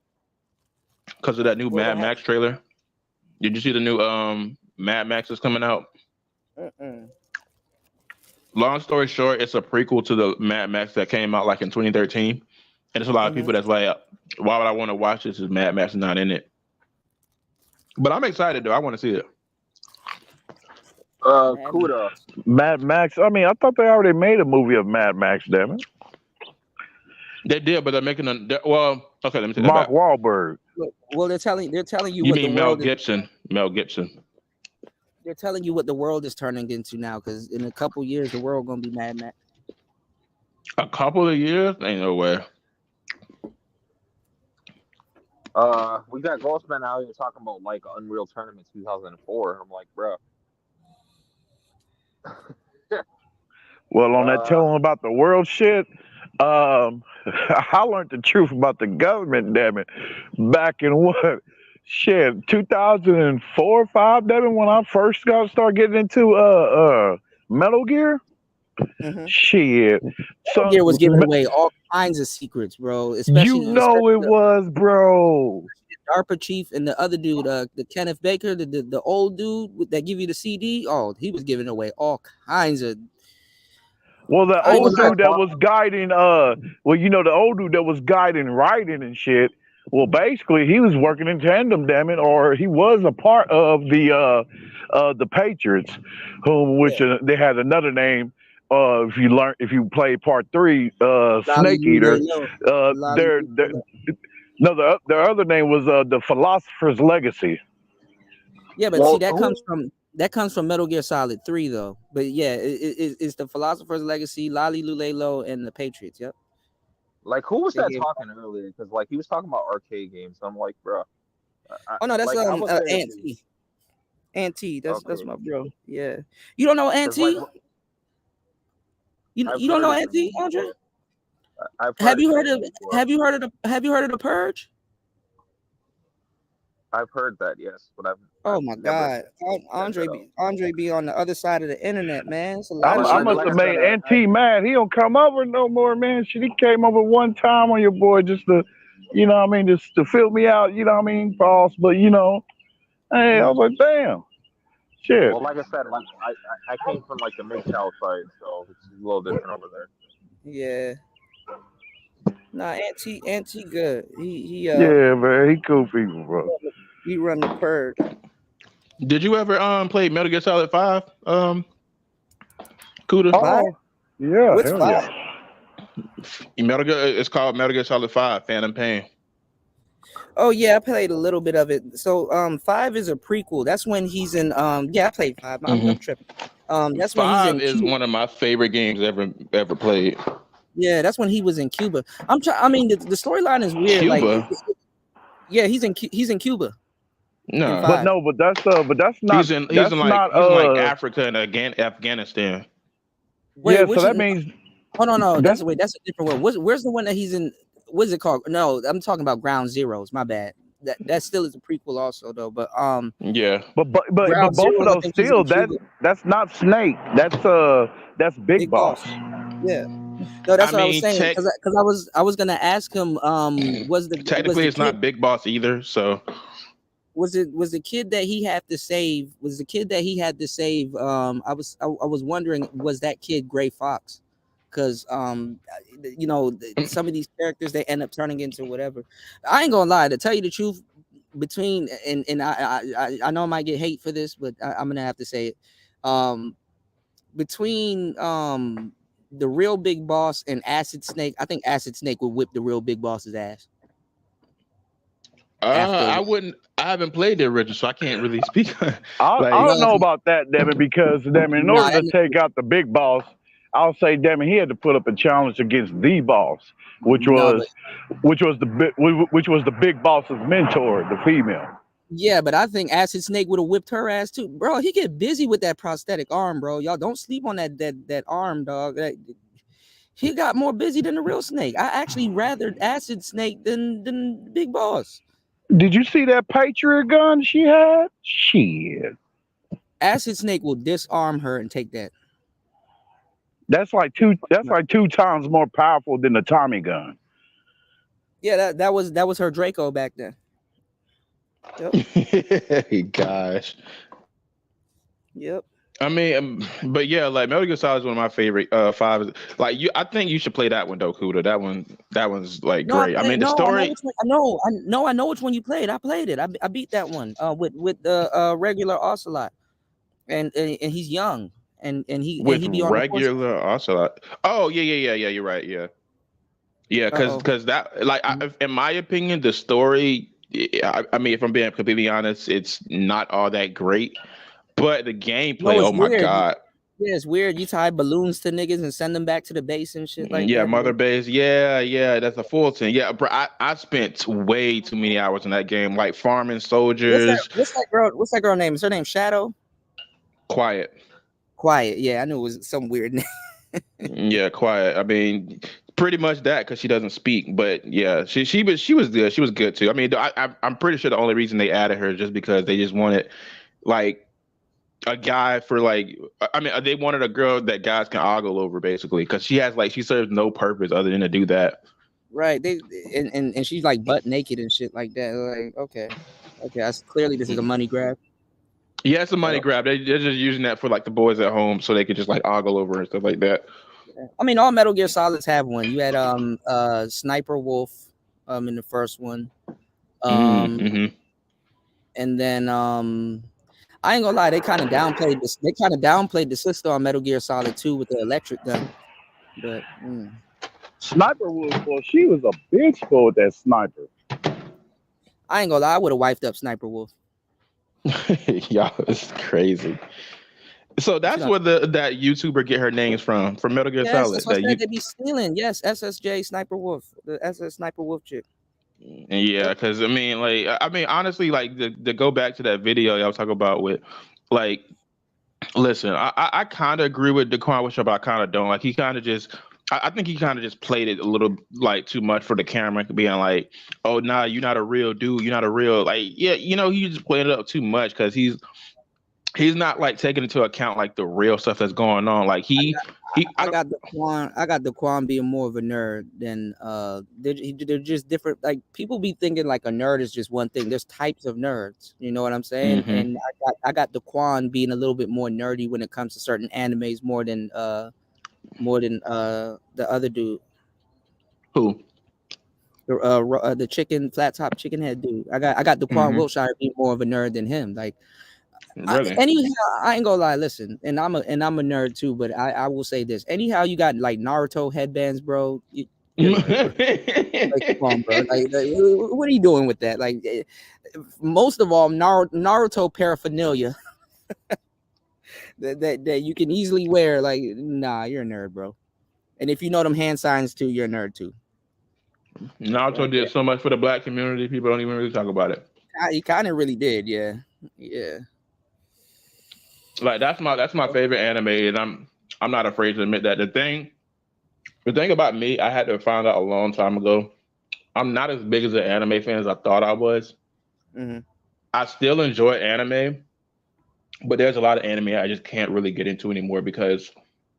[SPEAKER 17] because of that new Mad Max trailer. Did you see the new Mad Max that's coming out? Long story short, it's a prequel to the Mad Max that came out like in 2013. And there's a lot of people that's like, why would I want to watch this if Mad Max is not in it? But I'm excited though. I want to see it.
[SPEAKER 14] Kuda.
[SPEAKER 10] Mad Max. I mean, I thought they already made a movie of Mad Max, damn it.
[SPEAKER 17] They did, but they're making well, okay, let me say
[SPEAKER 10] Mark Wahlberg.
[SPEAKER 12] Well, they're telling you
[SPEAKER 17] what mean the world Mel Gibson.
[SPEAKER 12] They're telling you what the world is turning into now, because in a couple years the world gonna be Mad Max.
[SPEAKER 17] A couple of years? Ain't no way.
[SPEAKER 14] We got Ghostman out here talking about like Unreal Tournament 2004. I'm like, bro.
[SPEAKER 10] Well, on that telling about the world shit, I learned the truth about the government, damn it, back in what? Shit, 2004 or 5, damn it, when I first started getting into Metal Gear. Shit.
[SPEAKER 12] Metal Gear was giving away all kinds of secrets, bro. Especially
[SPEAKER 10] it was, bro.
[SPEAKER 12] DARPA chief and the other dude, the Kenneth Baker, the old dude that give you the CD. Oh, he was giving away all kinds of.
[SPEAKER 10] Well, the old dude that was guiding, the old dude that was guiding writing and shit. Well, basically, he was working in tandem, damn it, or he was a part of the Patriots, which they had another name. If you play part 3, Snake Eater, their other name was the Philosopher's Legacy.
[SPEAKER 12] Yeah, but see, that comes from Metal Gear Solid 3, though. But yeah, it's the Philosopher's Legacy, Lali Lulelo, and the Patriots. Yep.
[SPEAKER 14] Like, who was that talking earlier? Because like he was talking about arcade games. I'm like, bro.
[SPEAKER 12] Oh no, that's Auntie. Auntie, that's my bro. Yeah, you don't know Auntie? You don't know Auntie, Andre? Have you heard of the Purge?
[SPEAKER 14] I've heard that, yes, but
[SPEAKER 12] Oh my God, Andre be on the other side of the internet, man.
[SPEAKER 10] I must have made Auntie mad. He don't come over no more, man. Shit, he came over one time on your boy just to, just to fill me out. You know what I mean, boss. But hey, I was like, damn, shit.
[SPEAKER 14] Well, like I said, like I came from like the MGTOW side, so it's a little different over there.
[SPEAKER 12] Yeah. Nah, Auntie good. He
[SPEAKER 10] yeah, man, he cool people, bro.
[SPEAKER 12] He run the Purge.
[SPEAKER 17] Did you ever play Metal Gear Solid 5? Kuda?
[SPEAKER 10] Oh, yeah.
[SPEAKER 12] What's 5?
[SPEAKER 17] Metal Gear, it's called Metal Gear Solid 5, Phantom Pain.
[SPEAKER 12] Oh yeah, I played a little bit of it. So 5 is a prequel. That's when he's in I played 5. I'm tripping. That's when he's in
[SPEAKER 17] 5 is one of my favorite games ever played.
[SPEAKER 12] Yeah, that's when he was in Cuba. I mean, the storyline is weird.
[SPEAKER 17] Cuba?
[SPEAKER 12] Like, yeah, he's in Cuba.
[SPEAKER 17] No,
[SPEAKER 10] but that's not.
[SPEAKER 17] He's in like Africa and Afghanistan.
[SPEAKER 12] Wait,
[SPEAKER 10] so that means.
[SPEAKER 12] Oh no, that's a different one. Where's the one that he's in? What's it called? No, I'm talking about Ground Zeroes. My bad. that still is a prequel also though. But
[SPEAKER 17] Yeah,
[SPEAKER 2] but
[SPEAKER 12] Ground
[SPEAKER 2] both of
[SPEAKER 12] Zeroes, I
[SPEAKER 2] those
[SPEAKER 12] think she's
[SPEAKER 2] still
[SPEAKER 12] in Cuba.
[SPEAKER 2] that's not Snake. That's Big
[SPEAKER 12] Big
[SPEAKER 2] Boss.
[SPEAKER 12] Boss. Yeah. No, that's
[SPEAKER 17] I
[SPEAKER 12] what I was
[SPEAKER 17] mean,
[SPEAKER 12] saying because I was gonna ask him was
[SPEAKER 17] technically
[SPEAKER 12] the
[SPEAKER 17] it's
[SPEAKER 12] kid
[SPEAKER 17] not Big Boss either. So
[SPEAKER 12] was the kid that he had to save I was wondering, was that kid Gray Fox? Because you know, some of these characters, they end up turning into whatever. I ain't gonna lie, to tell you the truth, between and I know I might get hate for this, but I'm gonna have to say it. Between the real Big Boss and Acid Snake, I think Acid Snake would whip the real Big Boss's ass.
[SPEAKER 17] I wouldn't. I haven't played the original, so I can't really speak.
[SPEAKER 2] I
[SPEAKER 17] Like,
[SPEAKER 2] don't know about that, Devin, because Devin, in order to take out the Big Boss, I'll say, Devin, he had to put up a challenge against the Boss, which was the Big Boss's mentor, the female.
[SPEAKER 12] Yeah, but I think Acid Snake would have whipped her ass too, bro. He get busy with that prosthetic arm, bro. Y'all don't sleep on that arm, dog. He got more busy than the real Snake. I actually rather Acid Snake than Big Boss.
[SPEAKER 2] Did you see that Patriot gun she had? Shit.
[SPEAKER 12] Acid Snake will disarm her and take that.
[SPEAKER 2] That's like two times more powerful than the Tommy gun.
[SPEAKER 12] Yeah, that was her Draco back then. Yep.
[SPEAKER 17] Gosh.
[SPEAKER 12] Yep.
[SPEAKER 17] I mean, but yeah, like Metal Gear Solid is one of my favorite five. Like I think you should play that one, though, Kuda. That one's like great. I mean, the story.
[SPEAKER 12] I know which one you played. I played it. I beat that one with the regular Ocelot, and he's young, and he be on
[SPEAKER 17] regular Ocelot. Oh yeah. You're right. Yeah, because that, like, in my opinion, the story. I mean, if I'm being completely honest, it's not all that great. But the gameplay, oh my god.
[SPEAKER 12] Yeah, it's weird. You tie balloons to niggas and send them back to the base and shit like that.
[SPEAKER 17] Yeah, Mother Base. Yeah, that's a full thing. Yeah, bro, I spent way too many hours in that game, like farming soldiers.
[SPEAKER 12] What's that girl name? Is her name Shadow?
[SPEAKER 17] Quiet.
[SPEAKER 12] Yeah, I knew it was some weird name.
[SPEAKER 17] Yeah, Quiet. I mean, pretty much that, because she doesn't speak. But yeah, she was good. She was good too. I mean, I'm pretty sure the only reason they added her is just because they just wanted, like, a guy for, like, I mean, they wanted a girl that guys can ogle over, basically, because she serves no purpose other than to do that.
[SPEAKER 12] Right. And she's like butt naked and shit like that. Like, okay, clearly this is a money grab.
[SPEAKER 17] Yeah, it's a money grab. They're just using that for, like, the boys at home so they could just, like, ogle over and stuff like that.
[SPEAKER 12] I mean, all Metal Gear Solids have one. You had Sniper Wolf in the first one. And then I ain't gonna lie, they kind of downplayed this. They kind of downplayed the sister on Metal Gear Solid 2 with the electric gun. But
[SPEAKER 2] Sniper Wolf, well, she was a bitch for that sniper.
[SPEAKER 12] I ain't gonna lie, I would have wiped up Sniper Wolf.
[SPEAKER 17] Y'all, it's crazy. So that's where that YouTuber get her names from Metal Gear Solid.
[SPEAKER 12] That's what they be stealing. Yes, SSJ Sniper Wolf, the SS Sniper Wolf chick.
[SPEAKER 17] Yeah, because I mean, honestly, like, to go back to that video y'all was talking about with, like, listen, I kind of agree with Daquan, but I kind of don't. Like, he kind of just, I think he kind of just played it a little, like, too much for the camera, being like, oh, nah, you're not a real dude, you're not a real, like, yeah, you know, he just played it up too much, because he's not, like, taking into account, like, the real stuff that's going on. Like, I got
[SPEAKER 12] Daquan being more of a nerd than they're just different. Like, people be thinking like a nerd is just one thing. There's types of nerds, you know what I'm saying?
[SPEAKER 17] Mm-hmm.
[SPEAKER 12] And I got Daquan being a little bit more nerdy when it comes to certain animes more than the other dude.
[SPEAKER 17] Who?
[SPEAKER 12] The chicken flat top chicken head dude. I got Daquan Wilshire being more of a nerd than him. Like,
[SPEAKER 17] really?
[SPEAKER 12] Anyhow, I ain't gonna lie. Listen, and I'm a nerd too, but I will say this. Anyhow, you got like Naruto headbands, bro. Like, come on, bro. Like, what are you doing with that? Like, most of all, Naruto paraphernalia that you can easily wear. Like, nah, you're a nerd, bro. And if you know them hand signs too, you're a nerd too.
[SPEAKER 17] Naruto did so much for the black community. People don't even really talk about it.
[SPEAKER 12] He kind of really did, yeah.
[SPEAKER 17] Like, that's my favorite anime, and I'm not afraid to admit that. The thing about me, I had to find out a long time ago. I'm not as big as an anime fan as I thought I was. I still enjoy anime, but there's a lot of anime I just can't really get into anymore because,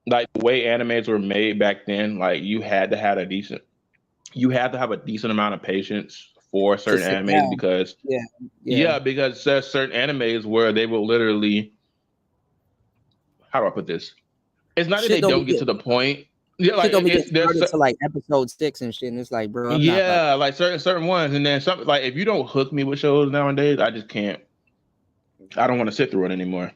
[SPEAKER 17] like, the way animes were made back then, like you had to have a decent amount of patience for
[SPEAKER 12] To
[SPEAKER 17] certain
[SPEAKER 12] sit
[SPEAKER 17] animes
[SPEAKER 12] down.
[SPEAKER 17] because
[SPEAKER 12] Yeah.
[SPEAKER 17] because there's certain animes where they will literally, how do I put this? It's not that
[SPEAKER 12] Shit
[SPEAKER 17] they
[SPEAKER 12] don't
[SPEAKER 17] don't
[SPEAKER 12] be
[SPEAKER 17] get to the point. Yeah,
[SPEAKER 12] shit
[SPEAKER 17] like
[SPEAKER 12] don't be
[SPEAKER 17] it's
[SPEAKER 12] getting
[SPEAKER 17] there's
[SPEAKER 12] started to like episode 6 and shit. And it's like, bro, I'm not about.
[SPEAKER 17] yeah, like certain ones, and then something like if you don't hook me with shows nowadays, I just can't. I don't want to sit through it anymore.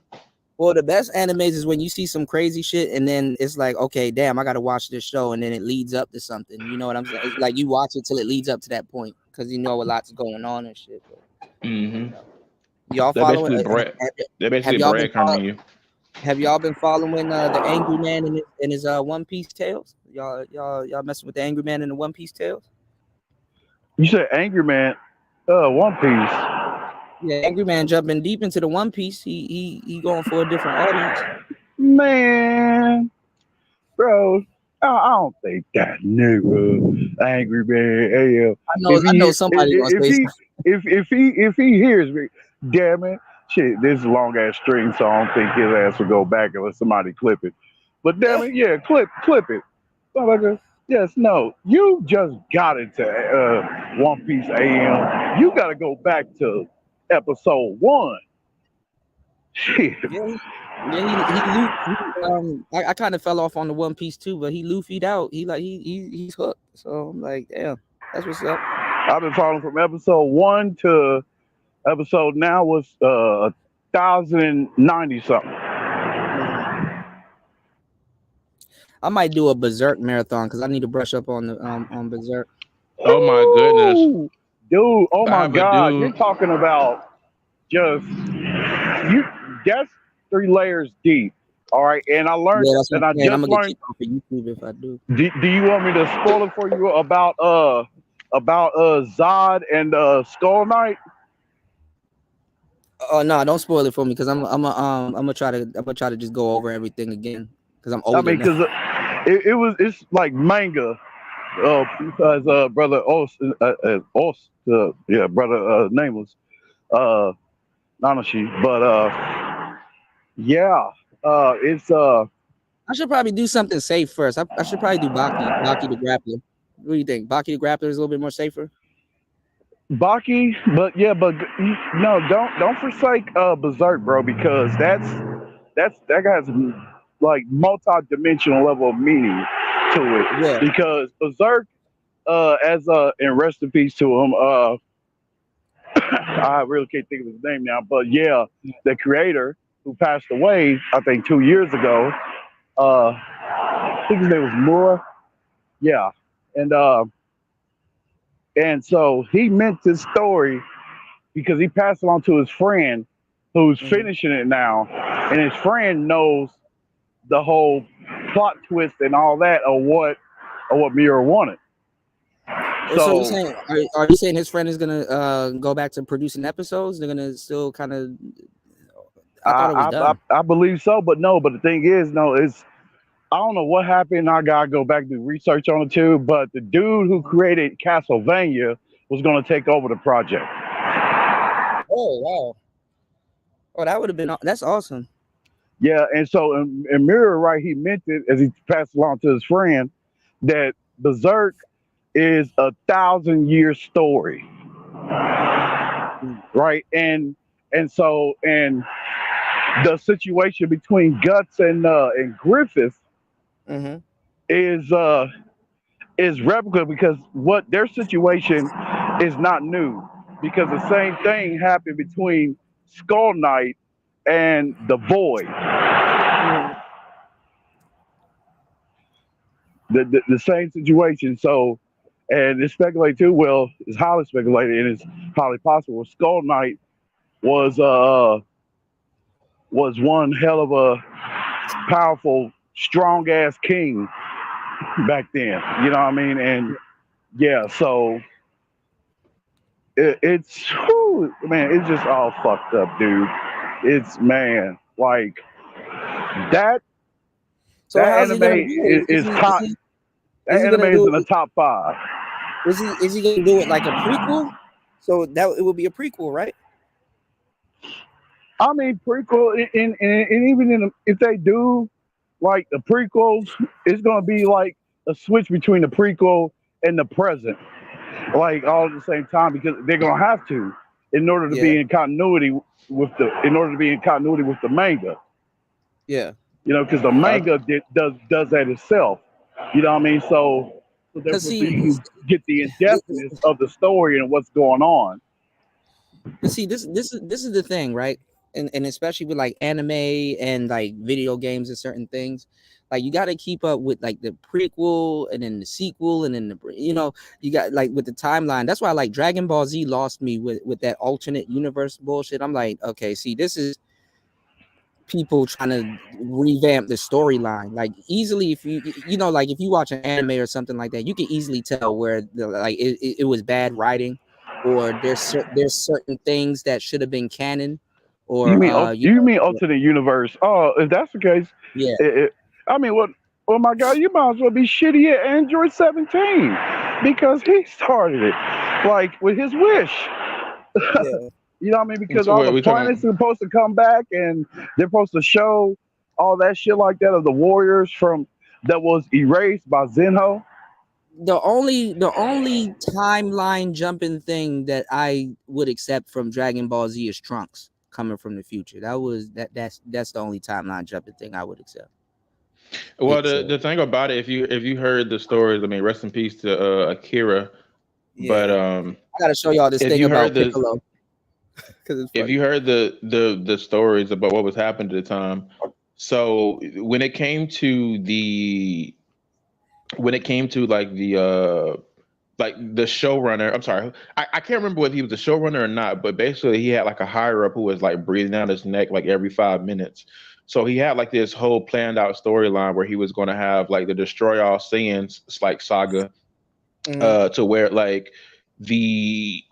[SPEAKER 12] Well, the best animes is when you see some crazy shit and then it's like, okay, damn, I gotta watch this show, and then it leads up to something. You know what I'm saying? It's like you watch it till it leads up to that point because you know a lot's going on and shit. But, y'all
[SPEAKER 17] They're
[SPEAKER 12] following?
[SPEAKER 17] basically bread. They're
[SPEAKER 12] Have
[SPEAKER 17] basically
[SPEAKER 12] y'all been
[SPEAKER 17] breadcrumbing you.
[SPEAKER 12] Have y'all been following the Angry Man in his One Piece tales? Y'all messing with the Angry Man in the One Piece tales?
[SPEAKER 10] You said Angry Man, One Piece.
[SPEAKER 12] Yeah, Angry Man jumping deep into the One Piece. He going for a different audience.
[SPEAKER 10] Man, bro, I don't think that nigga Angry Man. Hey,
[SPEAKER 12] I know somebody gonna say something.
[SPEAKER 10] if he hears me, damn it, shit, this is a long ass string, so I don't think his ass will go back unless somebody clip it. But damn it, yeah, clip it, motherfucker. Yes, no, you just got into One Piece AM. You got to go back to episode 1. Shit.
[SPEAKER 12] I kind of fell off on the One Piece too, but he Luffy'd out. He's hooked. So I'm like, damn, that's what's up.
[SPEAKER 10] I've been following from episode 1 to episode now was 1,090 something.
[SPEAKER 12] I might do a Berserk marathon because I need to brush up on the on Berserk.
[SPEAKER 17] Oh my goodness,
[SPEAKER 10] dude! Oh my God,
[SPEAKER 17] dude.
[SPEAKER 10] you're talking about just you. That's 3 layers deep. All right, and I learned,
[SPEAKER 12] Yeah, that's what
[SPEAKER 10] and I
[SPEAKER 12] I'm saying.
[SPEAKER 10] just
[SPEAKER 12] I'm gonna
[SPEAKER 10] learned.
[SPEAKER 12] get off of YouTube if I do.
[SPEAKER 10] Do you want me to spoil it for you about Zod and Skull Knight?
[SPEAKER 12] Oh no, don't spoil it for me because I'm gonna try to just go over everything again because I'm older.
[SPEAKER 10] I mean, because it's like manga. Because brother brother Nameless, Nanashi, but yeah, it's
[SPEAKER 12] I should probably do something safe first. I should probably do Baki the Grappler. What do you think? Baki the Grappler is a little bit more safer.
[SPEAKER 10] Baki, but no, don't forsake Berserk, bro, because that has like multi-dimensional level of meaning to it.
[SPEAKER 12] Yeah.
[SPEAKER 10] Because Berserk, and rest in peace to him. I really can't think of his name now, but yeah, the creator who passed away, I think 2 years ago. I think his name was Moore. Yeah, and so he meant this story because he passed it on to his friend who's finishing it now, and his friend knows the whole plot twist and all that of what Miura wanted.
[SPEAKER 12] So you're saying, are you saying his friend is gonna go back to producing episodes? They're gonna still kind of. I thought it was done.
[SPEAKER 10] I believe so, but the thing is, I don't know what happened. I gotta go back and do research on it too. But the dude who created Castlevania was gonna take over the project.
[SPEAKER 12] Oh wow! Oh, that would have been. That's awesome.
[SPEAKER 10] Yeah, and so and Miura, right? He meant it as he passed along to his friend that Berserk is a 1,000-year story, right? And the situation between Guts and Griffith is replica because what their situation is not new because the same thing happened between Skull Knight and the Void. The same situation. So, and it's speculated too. Well, it's highly speculated and it's highly possible. Skull Knight was one hell of a powerful, strong ass king back then. You know what I mean? And yeah, so it's just all fucked up, dude. It's like that.
[SPEAKER 12] So
[SPEAKER 10] that anime is top. That anime is in the top 5.
[SPEAKER 12] Is he gonna do it like a prequel? So that it will be a prequel, right?
[SPEAKER 21] I mean, prequel, and even if they do like the prequels, it's gonna be like a switch between the prequel and the present, like all at the same time, because they're gonna have to in order to be in continuity with the manga.
[SPEAKER 12] Yeah.
[SPEAKER 21] You know, because the manga does that itself. You know what I mean? So therefore, so you can get the in-depthness of the story and what's going on.
[SPEAKER 12] But see, this is the thing, right? And especially with like anime and like video games and certain things, like you got to keep up with like the prequel and then the sequel and then you got like with the timeline. That's why like Dragon Ball Z lost me with that alternate universe bullshit. I'm like, okay, see, this is people trying to revamp the storyline. Like easily, if like if you watch an anime or something like that, you can easily tell where it was bad writing, or there's certain things that should have been canon, or
[SPEAKER 21] you mean alternate universe? Oh, if that's the case,
[SPEAKER 12] yeah.
[SPEAKER 21] I mean, well, my God, you might as well be shitty at Android 17 because he started it like with his wish.
[SPEAKER 12] Yeah.
[SPEAKER 21] You know what I mean? Because all the planets are supposed to come back and they're supposed to show all that shit like that of the warriors that was erased by Zenho.
[SPEAKER 12] The only timeline jumping thing that I would accept from Dragon Ball Z is Trunks coming from the future. That's the only timeline jumping thing I would accept.
[SPEAKER 17] Well, the thing about it, if you heard the stories, I mean, rest in peace to Akira.
[SPEAKER 12] Yeah.
[SPEAKER 17] But
[SPEAKER 12] I gotta show y'all this thing about Piccolo.
[SPEAKER 17] If you heard the stories about what was happening at the time, so when it came to like the showrunner, I'm sorry, I can't remember whether he was the showrunner or not, but basically he had like a higher up who was like breathing down his neck like every 5 minutes. So he had like this whole planned out storyline where he was going to have like the Destroy All Saiyans like saga, to where like they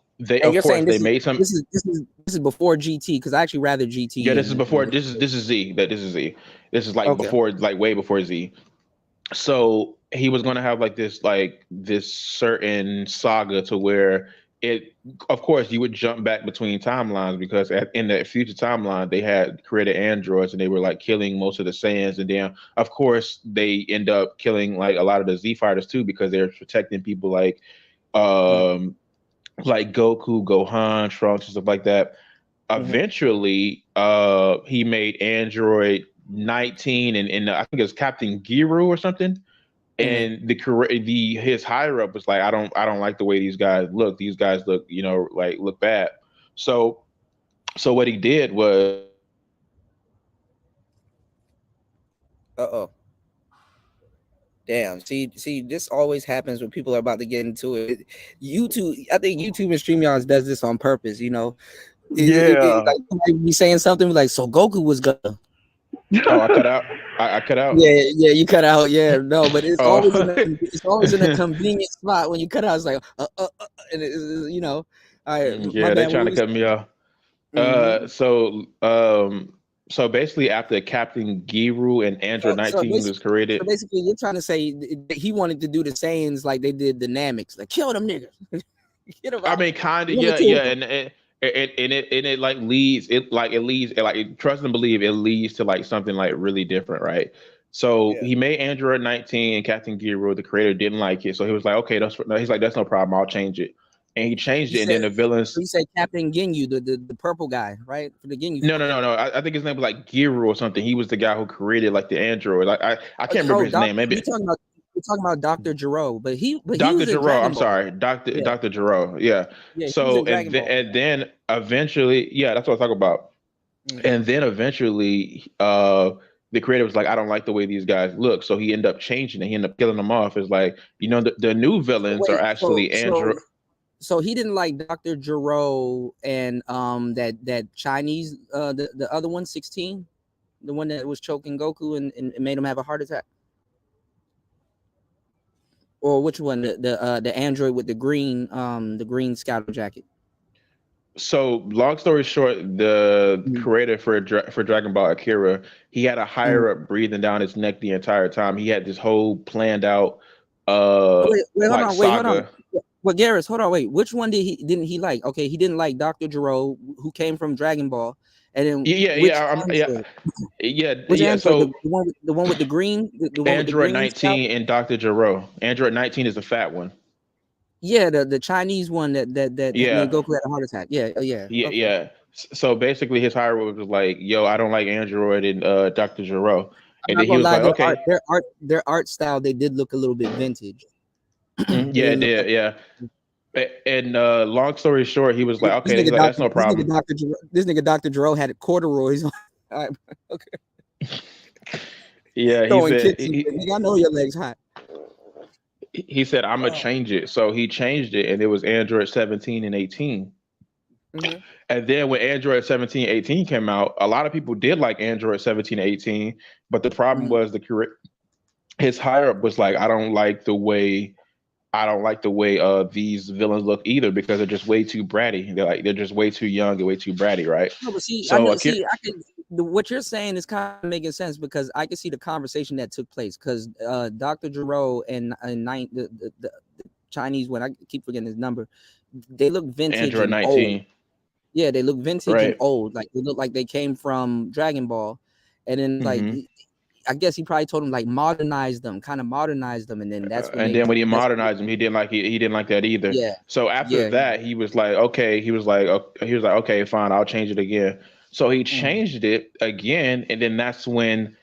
[SPEAKER 17] made some.
[SPEAKER 12] This is before GT, because I actually rather GT.
[SPEAKER 17] Yeah, this is before. This is Z. This is Z. This is like before, like way before Z. So he was going to have like this certain saga to where it, of course, you would jump back between timelines, because in the future timeline they had created androids and they were like killing most of the Saiyans, and then of course they end up killing like a lot of the Z fighters too, because they're protecting people like Goku, Gohan, Trunks, and stuff like that. Eventually, he made Android 19, and I think it was Captain Giru or something. And his higher up was like, I don't like the way these guys look. These guys look, look bad. So what he did was,
[SPEAKER 12] Damn. See, this always happens when people are about to get into it. YouTube, I think YouTube and StreamYards does this on purpose, like be saying something like, so Goku was gonna.
[SPEAKER 17] Oh, I cut out. I cut out.
[SPEAKER 12] Yeah, you cut out. Yeah, no, but it's always in a convenient spot when you cut out. It's like, and it, all right.
[SPEAKER 17] Yeah, they're trying to cut me off. So basically, after Captain Giru and Android 19 was created,
[SPEAKER 12] so basically, you're trying to say he wanted to do the Saiyans like they did the Namex, like kill them niggas.
[SPEAKER 17] I mean, kind of, yeah, and it like leads trust and believe it leads to like something like really different, right? So he made Android 19 and Captain Giru, the creator, didn't like it, so he was like, okay, he's like, that's no problem, I'll change it. And he changed it, and then the villains.
[SPEAKER 12] He said Captain Ginyu, the purple guy, right? For the Ginyu.
[SPEAKER 17] No. I think his name was like Giru or something. He was the guy who created like the android. I can't remember his name. Maybe
[SPEAKER 12] we're talking about Dr. Gero, but
[SPEAKER 17] Dr. Gero. I'm sorry, Dr. Gero. Yeah. So and then eventually, that's what I talk about. And then eventually, the creator was like, I don't like the way these guys look, so he ended up changing it. He ended up killing them off. It's like, the new villains are actually android.
[SPEAKER 12] So he didn't like Dr. Gero and that Chinese the other one, 16, the one that was choking Goku and made him have a heart attack. Or which one? The android with the green scouter jacket.
[SPEAKER 17] So long story short, the creator for Dragon Ball, Akira, he had a higher up breathing down his neck the entire time. He had this whole planned out
[SPEAKER 12] wait, hold on. Well, Garrus, hold on, wait. Which one didn't he like? Okay, he didn't like Dr. Gero, who came from Dragon Ball, and then which android? Which android?
[SPEAKER 17] So
[SPEAKER 12] The one with the green, the one with the
[SPEAKER 17] Android
[SPEAKER 12] green scalp?
[SPEAKER 17] 19 and Dr. Gero. Android 19 is the fat one.
[SPEAKER 12] Yeah, the Chinese one that
[SPEAKER 17] Yeah.
[SPEAKER 12] made Goku had a heart attack. Yeah,
[SPEAKER 17] Yeah,
[SPEAKER 12] okay.
[SPEAKER 17] yeah. So basically, his hierarchy was like, "Yo, I don't like Android and Dr. Gero,"
[SPEAKER 12] I'm
[SPEAKER 17] and
[SPEAKER 12] not
[SPEAKER 17] then he
[SPEAKER 12] gonna
[SPEAKER 17] was
[SPEAKER 12] lie,
[SPEAKER 17] like, "Okay,
[SPEAKER 12] their art style, they did look a little bit vintage.
[SPEAKER 17] yeah, it did, yeah." And long story short, he was like, "Okay," he's like, "That's no problem."
[SPEAKER 12] This nigga Dr. Gero had corduroys on. All right, okay.
[SPEAKER 17] Yeah, he
[SPEAKER 12] Throwing
[SPEAKER 17] said,
[SPEAKER 12] kicks and shit. Nigga, I know your legs hot.
[SPEAKER 17] he said, "I'm gonna change it." So he changed it, and it was Android 17 and 18. And then when Android 17, 18 came out, a lot of people did like Android 17, 18, but the problem was his higher up was like, I don't like the way these villains look either, because they're just way too bratty. They're just way too young and way too bratty, right?
[SPEAKER 12] No, but see,
[SPEAKER 17] So
[SPEAKER 12] what you're saying is kind of making sense, because I can see the conversation that took place, because Dr. Gero and the Chinese one, I keep forgetting his number, they look vintage
[SPEAKER 17] Android
[SPEAKER 12] and
[SPEAKER 17] 19.
[SPEAKER 12] old. Yeah, they look vintage
[SPEAKER 17] Right.
[SPEAKER 12] and old. Like they look like they came from Dragon Ball. And then like I guess he probably told him like modernize them, and then that's when
[SPEAKER 17] when he modernized him, he didn't like that either.
[SPEAKER 12] Yeah.
[SPEAKER 17] So after that, he was like, okay, fine, I'll change it again. So he changed it again, and then that's when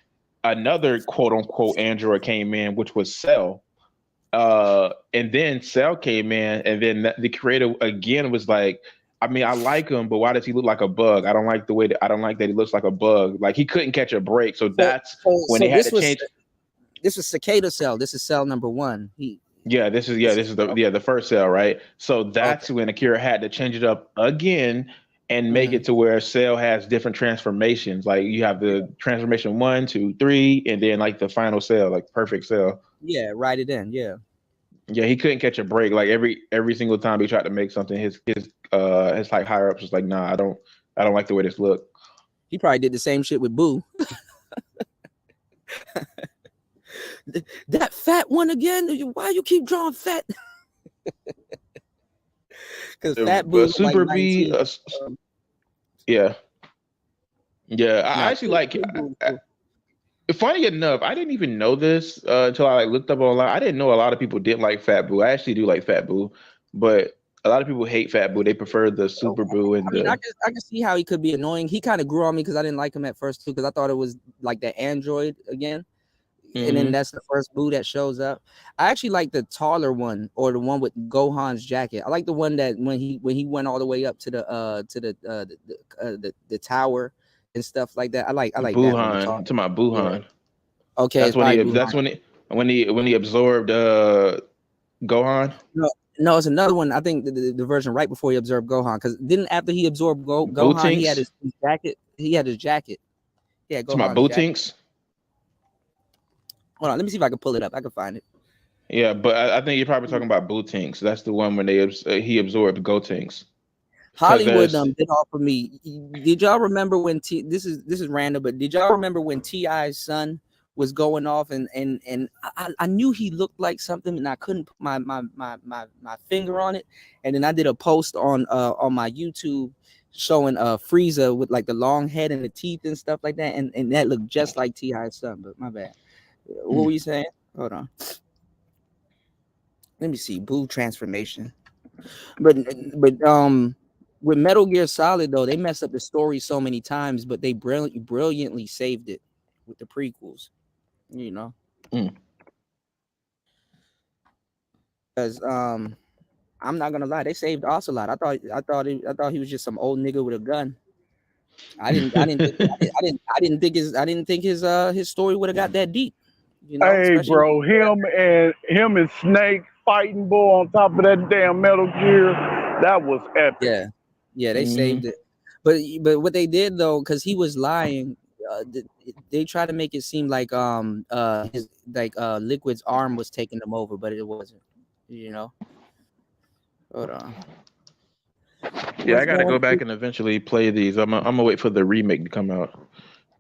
[SPEAKER 17] another quote unquote Android came in, which was Cell. And then Cell came in, and then the creator again was like, I mean, I like him, but why does he look like a bug? I don't like that he looks like a bug. Like he couldn't catch a break. So that's when they had to change.
[SPEAKER 12] This was Cicada Cell. This is Cell number 1.
[SPEAKER 17] This is the first Cell, right? So that's when Akira had to change it up again and make it to where Cell has different transformations. Like you have the transformation 1, 2, 3, and then like the final Cell, like perfect Cell.
[SPEAKER 12] Yeah, write it in. Yeah.
[SPEAKER 17] Yeah, he couldn't catch a break. Like every single time he tried to make something, his like higher ups was like, nah, I don't like the way this look.
[SPEAKER 12] He probably did the same shit with Boo. That fat one again? Why you keep drawing fat? Because Fat Boo
[SPEAKER 17] Super
[SPEAKER 12] like
[SPEAKER 17] B.
[SPEAKER 12] 19.
[SPEAKER 17] I actually like. Funny enough, I didn't even know this until I looked up online. I didn't know a lot of people didn't like Fat Boo. I actually do like Fat Boo, but a lot of people hate Fat Boo. They prefer the Super Boo and
[SPEAKER 12] I can see how he could be annoying. He kind of grew on me because I didn't like him at first too, because I thought it was like the android again. And then that's the first Boo that shows up. I actually like the taller one, or the one with Gohan's jacket. I like the one that when he went all the way up to the tower and stuff like that. I like
[SPEAKER 17] Buhan.
[SPEAKER 12] that one.
[SPEAKER 17] To my Buhan.
[SPEAKER 12] Yeah. Okay,
[SPEAKER 17] that's when he absorbed Gohan.
[SPEAKER 12] No, it's another one. I think the version right before he absorbed Gohan, because didn't after he absorbed Gohan, he had his jacket. He had his jacket. Yeah, Gohan.
[SPEAKER 17] To my Bootinks.
[SPEAKER 12] Hold on, let me see if I can pull it up. I can find it.
[SPEAKER 17] Yeah, but I think you're probably talking about Bootinks. That's the one when he absorbed Gotenks.
[SPEAKER 12] Hollywood did offer me. Did y'all remember when this is random, but did y'all remember when T.I.'s son was going off and I knew he looked like something and I couldn't put my finger on it, and then I did a post on my YouTube showing Frieza with like the long head and the teeth and stuff like that, and that looked just like T.I.'s son. But my bad. What were you saying? Hold on. Let me see. Boo transformation. But with Metal Gear Solid though, they messed up the story so many times, but they brilliantly saved it with the prequels. You know. Because I'm not gonna lie, they saved Ocelot. I thought he was just some old nigga with a gun. I didn't think his story would have got that deep. You know,
[SPEAKER 21] hey, bro, him and Snake fighting, boy, on top of that damn Metal Gear, that was epic.
[SPEAKER 12] Yeah, they saved it. But what they did though, because he was lying, they tried to make it seem like Liquid's arm was taking him over, but it wasn't. You know. Hold on.
[SPEAKER 17] Yeah, I gotta go back and eventually play these. I'm gonna wait for the remake to come out.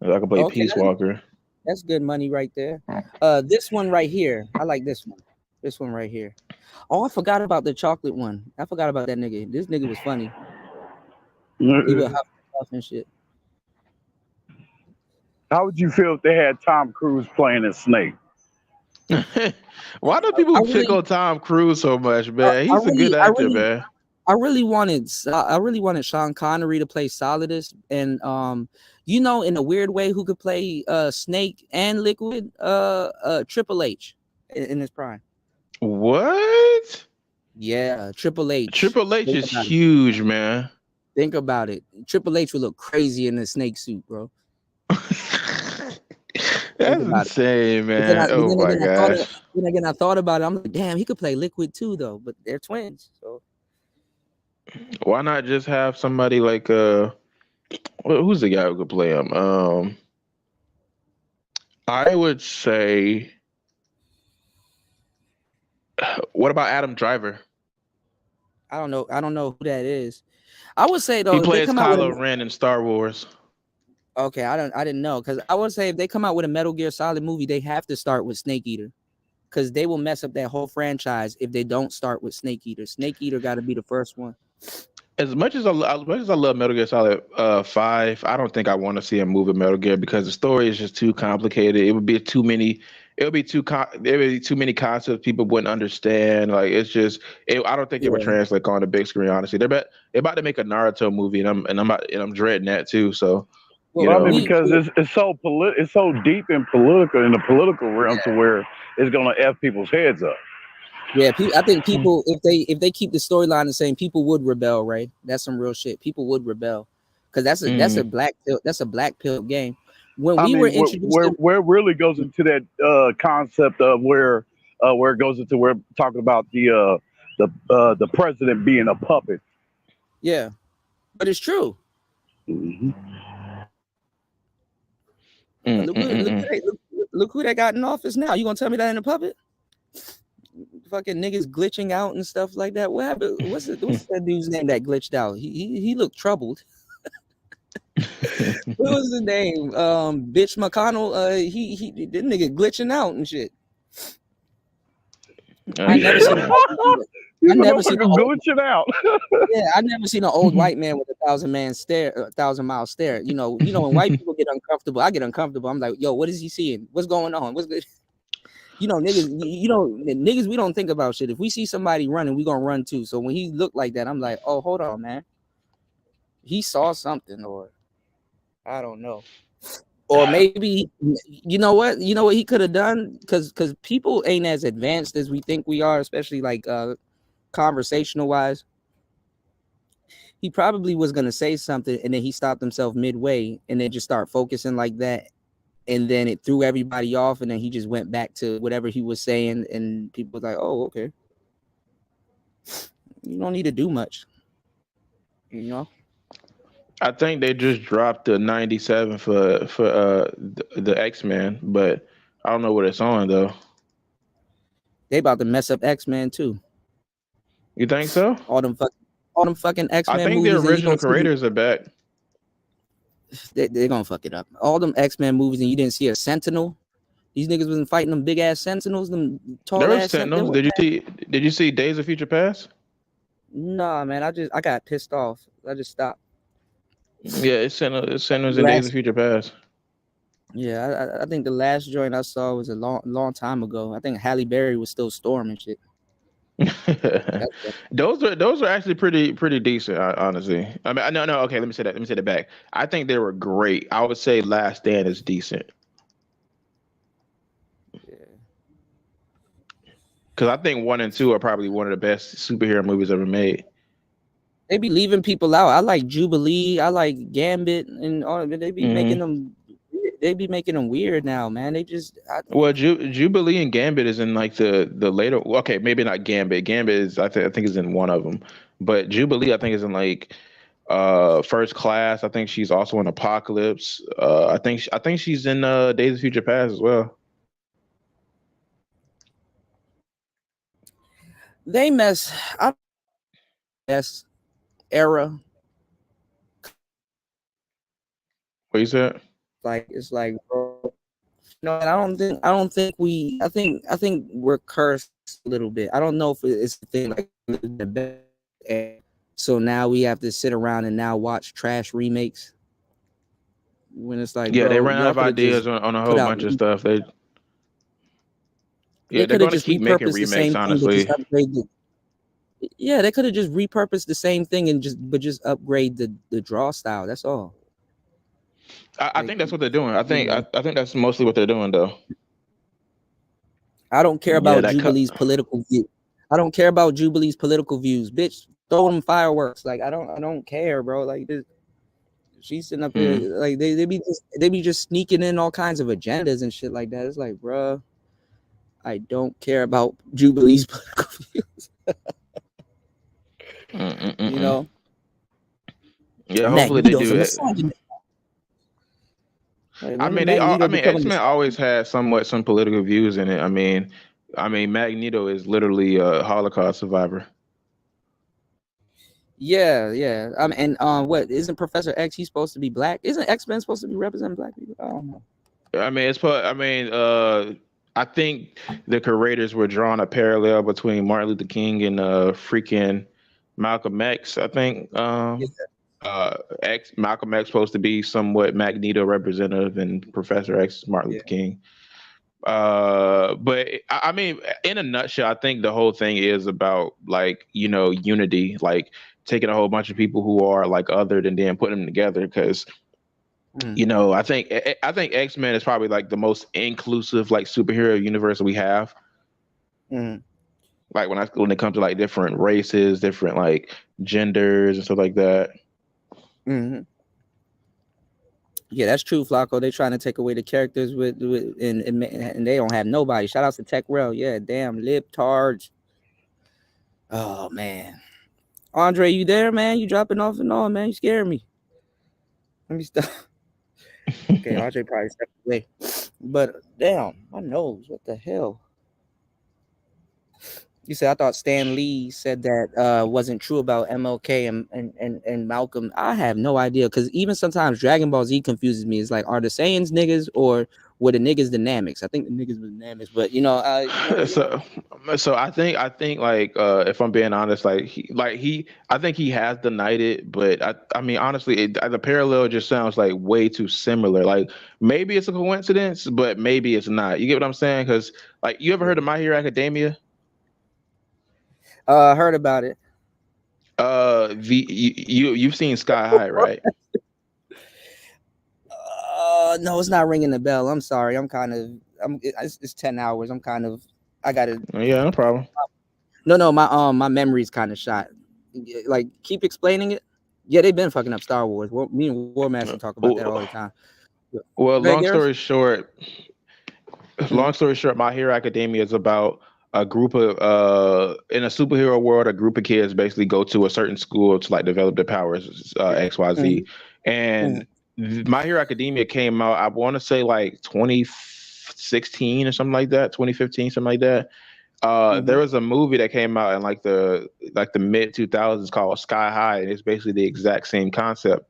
[SPEAKER 17] I can play Peace Walker.
[SPEAKER 12] That's good money right there. This one right here, I like this one. This one right here. Oh, I forgot about the chocolate one. I forgot about that nigga. This nigga was funny. He would huff and shit.
[SPEAKER 21] How would you feel if they had Tom Cruise playing a snake?
[SPEAKER 17] Why do people pick on Tom Cruise so much, man? He's a good actor, man.
[SPEAKER 12] I really wanted Sean Connery to play Solidus, and you know, in a weird way, who could play Snake and Liquid? Triple H in his prime.
[SPEAKER 17] What?
[SPEAKER 12] Yeah, Triple H.
[SPEAKER 17] Triple H is huge, man.
[SPEAKER 12] Think about it. Triple H would look crazy in a snake suit, bro.
[SPEAKER 17] That's insane, man. Oh my gosh.
[SPEAKER 12] Then again, I thought about it. I'm like, damn, he could play Liquid too, though. But they're twins, so
[SPEAKER 17] why not just have somebody like who's the guy who could play him? I would say, what about Adam Driver?
[SPEAKER 12] I don't know who that is. I would say though,
[SPEAKER 17] he plays Kylo Ren in Star Wars.
[SPEAKER 12] Okay, I didn't know, because I would say if they come out with a Metal Gear Solid movie, they have to start with Snake Eater, because they will mess up that whole franchise if they don't start with Snake Eater. Snake Eater got to be the first one. As
[SPEAKER 17] much as I love Metal Gear Solid 5, I don't think I want to see a movie Metal Gear, because the story is just too complicated. It would be too many. There would be too many concepts people wouldn't understand. Like it's just, I don't think it would translate on the big screen. Honestly, they're about to make a Naruto movie, and I'm dreading that too. So.
[SPEAKER 21] Well, I mean, because it's so deep and political in the political realm to where it's gonna F people's heads up.
[SPEAKER 12] Yeah, I think people, if they keep the storyline the same, people would rebel, right? That's some real shit. People would rebel, because that's a black pill game. When we were introduced,
[SPEAKER 21] where it really goes into that concept of where it goes into where talking about the president being a puppet.
[SPEAKER 12] Yeah, but it's true.
[SPEAKER 21] Mm-hmm.
[SPEAKER 12] Look who they got in office now. You gonna tell me that ain't a puppet? Fucking niggas glitching out and stuff like that. What happened? What's that dude's name that glitched out? He looked troubled. What was the name? Bitch McConnell. He that nigga glitching out and shit. I never seen
[SPEAKER 21] glitching out.
[SPEAKER 12] Yeah, I never seen an old white man with a 1,000-mile stare. You know, when white people get uncomfortable, I get uncomfortable. I'm like, yo, what is he seeing? What's going on? What's good? Niggas, we don't think about shit. If we see somebody running, we gonna run too. So when he looked like that, I'm like, oh, hold on, man. He saw something, or I don't know. Or maybe, you know what he could have done, because people ain't as advanced as we think we are, especially like conversational wise. He probably was gonna say something, and then he stopped himself midway, and then just start focusing like that, and then it threw everybody off, and then he just went back to whatever he was saying, and people was like, "Oh, okay, you don't need to do much," you know.
[SPEAKER 17] I think they just dropped the 97 for the X-Men, but I don't know what it's on though.
[SPEAKER 12] They about to mess up X-Men too.
[SPEAKER 17] You think so?
[SPEAKER 12] All them fucking X-Men.
[SPEAKER 17] I think the original creators are back.
[SPEAKER 12] They're gonna fuck it up. All them X-Men movies, and you didn't see a Sentinel. These niggas wasn't fighting them big ass Sentinels, them tall
[SPEAKER 17] There were
[SPEAKER 12] ass
[SPEAKER 17] Sentinels. Did you see Days of Future Past?
[SPEAKER 12] Nah, man. I got pissed off. I just stopped.
[SPEAKER 17] Yeah, it's Sentinels in Days of Future Past.
[SPEAKER 12] Yeah, I think the last joint I saw was a long time ago. I think Halle Berry was still Storm and shit.
[SPEAKER 17] Those are actually pretty decent, honestly. I mean, no. Okay, let me say that back. I think they were great. I would say Last Stand is decent.
[SPEAKER 12] Yeah.
[SPEAKER 17] Because I think 1 and 2 are probably one of the best superhero movies ever made.
[SPEAKER 12] They be leaving people out. I like Jubilee. I like Gambit, and all. They be making them. They be making them weird now, man. They just.
[SPEAKER 17] Jubilee and Gambit is in like the later. Okay, maybe not Gambit. Gambit is I think is in one of them, but Jubilee I think is in like First Class. I think she's also in Apocalypse. I think she's in Days of Future Past as well.
[SPEAKER 12] They mess. Yes. Era.
[SPEAKER 17] What you said?
[SPEAKER 12] It's like, bro. No, and I think we're cursed a little bit. I don't know if it's a thing like so now we have to sit around and now watch trash remakes when it's like,
[SPEAKER 17] Yeah, they
[SPEAKER 12] bro,
[SPEAKER 17] ran out
[SPEAKER 12] y'all
[SPEAKER 17] of
[SPEAKER 12] could have just
[SPEAKER 17] ideas on a
[SPEAKER 12] put
[SPEAKER 17] whole
[SPEAKER 12] out.
[SPEAKER 17] bunch of stuff. They're
[SPEAKER 12] They could have
[SPEAKER 17] going to
[SPEAKER 12] just
[SPEAKER 17] keep making
[SPEAKER 12] repurposed the
[SPEAKER 17] remakes,
[SPEAKER 12] same thing, but just
[SPEAKER 17] honestly.
[SPEAKER 12] upgrade the. Yeah, they could have just repurposed the same thing and just upgrade the draw style. That's all.
[SPEAKER 17] I think that's what they're doing.
[SPEAKER 12] You know,
[SPEAKER 17] I think that's mostly what they're doing, though.
[SPEAKER 12] I don't care
[SPEAKER 17] Yeah,
[SPEAKER 12] about
[SPEAKER 17] that
[SPEAKER 12] Jubilee's political view. I don't care about Jubilee's political views, bitch. Throw them fireworks. Like I don't care, bro. Like this, she's sitting up here, like they be just sneaking in all kinds of agendas and shit like that. It's like, bro, I don't care about Jubilee's political views. You know.
[SPEAKER 17] Yeah, hopefully they do it.
[SPEAKER 12] Like,
[SPEAKER 17] I mean, X-Men always had some political views in it. I mean, Magneto is literally a Holocaust survivor.
[SPEAKER 12] Yeah. And what isn't Professor X? He's supposed to be black. Isn't X-Men supposed to be representing black people? I don't know.
[SPEAKER 17] I think the creators were drawing a parallel between Martin Luther King and freaking Malcolm X. I think Malcolm X supposed to be somewhat Magneto representative, and Professor X is Martin Luther King. But I mean, in a nutshell, I think the whole thing is about like, unity, like taking a whole bunch of people who are like othered and then putting them together. Because I think X-Men is probably like the most inclusive like superhero universe we have. Like when it comes to like different races, different like genders and stuff like that.
[SPEAKER 12] Yeah, that's true, Flacco. They trying to take away the characters and they don't have nobody. Shout out to Tech Rail. Yeah, damn libtards. Oh man, Andre, you there, man? You dropping off and all, man? You scaring me. Let me stop. Okay, Andre probably stepped away. But damn, my nose. What the hell? You said I thought Stan Lee said that wasn't true about MLK and Malcolm. I have no idea, because even sometimes Dragon Ball Z confuses me. It's like, are the Saiyans niggas or were the niggas dynamics? I think the niggas were dynamics, but
[SPEAKER 17] So I think like if I'm being honest, I think he has denied it, but I mean honestly, the parallel just sounds like way too similar. Like maybe it's a coincidence, but maybe it's not. You get what I'm saying? Because like, you ever heard of My Hero Academia?
[SPEAKER 12] Heard about it.
[SPEAKER 17] You've seen Sky High, right?
[SPEAKER 12] No, it's not ringing the bell. I'm sorry. It's 10 hours. I gotta.
[SPEAKER 17] Yeah, no problem.
[SPEAKER 12] No, my memory's kind of shot. Like, keep explaining it. Yeah, they've been fucking up Star Wars. Me and War Master talk about that all the time.
[SPEAKER 17] Well, long story short, My Hero Academia is about a group of in a superhero world, a group of kids basically go to a certain school to like develop their powers, XYZ. And My Hero Academia came out, I want to say like 2016 or something like that, 2015, something like that. There was a movie that came out in like the mid 2000s called Sky High, and it's basically the exact same concept,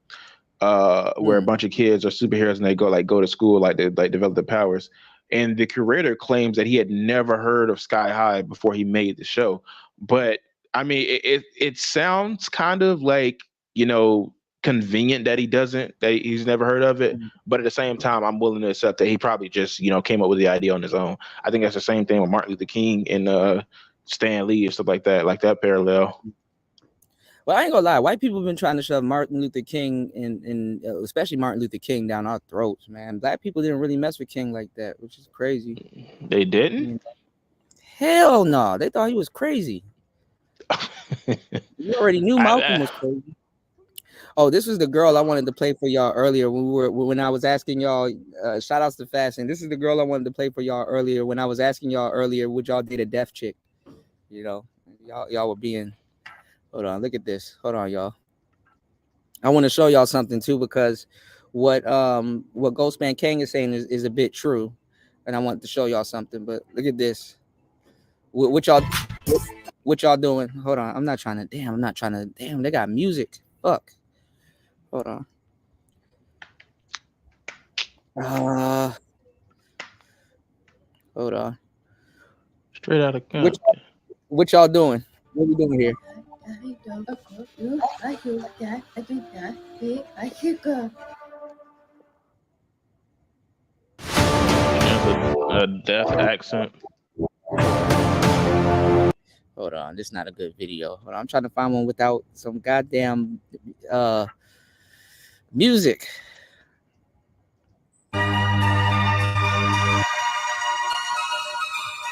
[SPEAKER 17] where a bunch of kids are superheroes and they go to school, like they like develop their powers. And the creator claims that he had never heard of Sky High before he made the show. But I mean, it sounds kind of like, convenient that he's never heard of it. But at the same time, I'm willing to accept that he probably just, came up with the idea on his own. I think that's the same thing with Martin Luther King and Stan Lee and stuff like that parallel.
[SPEAKER 12] Well, I ain't gonna lie. White people have been trying to shove Martin Luther King and especially Martin Luther King down our throats, man. Black people didn't really mess with King like that, which is crazy.
[SPEAKER 17] They didn't?
[SPEAKER 12] Hell no. They thought he was crazy. You already knew Malcolm was crazy. Oh, this was the girl I wanted to play for y'all earlier when I was asking y'all. Shout outs to Fashion. This is the girl I wanted to play for y'all earlier when I was asking y'all earlier, would y'all date a deaf chick? Y'all were being. Hold on, look at this. Hold on, y'all. I want to show y'all something too, because what Ghostman King is saying is a bit true, and I want to show y'all something. But look at this. What y'all doing? Hold on, I'm not trying to. Damn, they got music. Fuck. Hold on. Hold on.
[SPEAKER 15] Straight out of gun.
[SPEAKER 12] What y'all doing? What we doing here?
[SPEAKER 17] A deaf accent.
[SPEAKER 12] Hold on, this is not a good video. Hold on, I'm trying to find one without some goddamn music.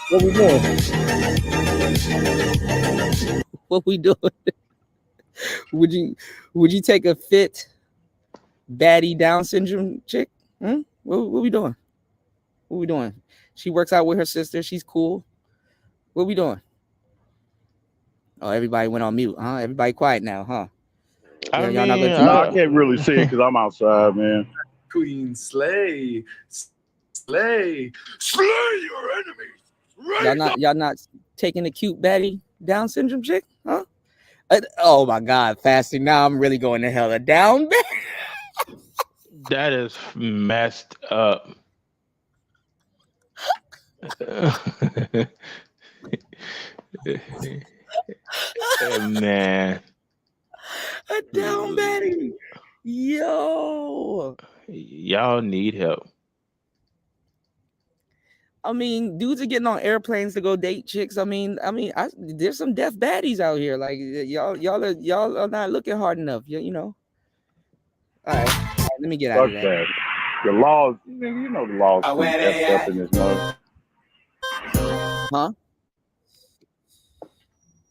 [SPEAKER 12] What we doing? What we doing? Would you take a fit baddie Down syndrome chick? What we doing? What we doing? She works out with her sister. She's cool. What we doing? Oh, everybody went on mute, huh? Everybody quiet now, huh?
[SPEAKER 21] I can't really see it because I'm outside, man.
[SPEAKER 4] Queen Slay. Slay your enemies.
[SPEAKER 12] Y'all not taking a cute baddie Down syndrome chick, huh? Oh my God, fasting. Now I'm really going to hell. A down baddie.
[SPEAKER 17] That is messed up. Man.
[SPEAKER 12] A down baddie. Yo.
[SPEAKER 17] Y'all need help.
[SPEAKER 12] I mean, dudes are getting on airplanes to go date chicks. I mean, there's some deaf baddies out here. Like y'all are not looking hard enough. You know. All right, let me get out of that.
[SPEAKER 21] The laws, you know, the laws are messed up in this mother.
[SPEAKER 12] Huh?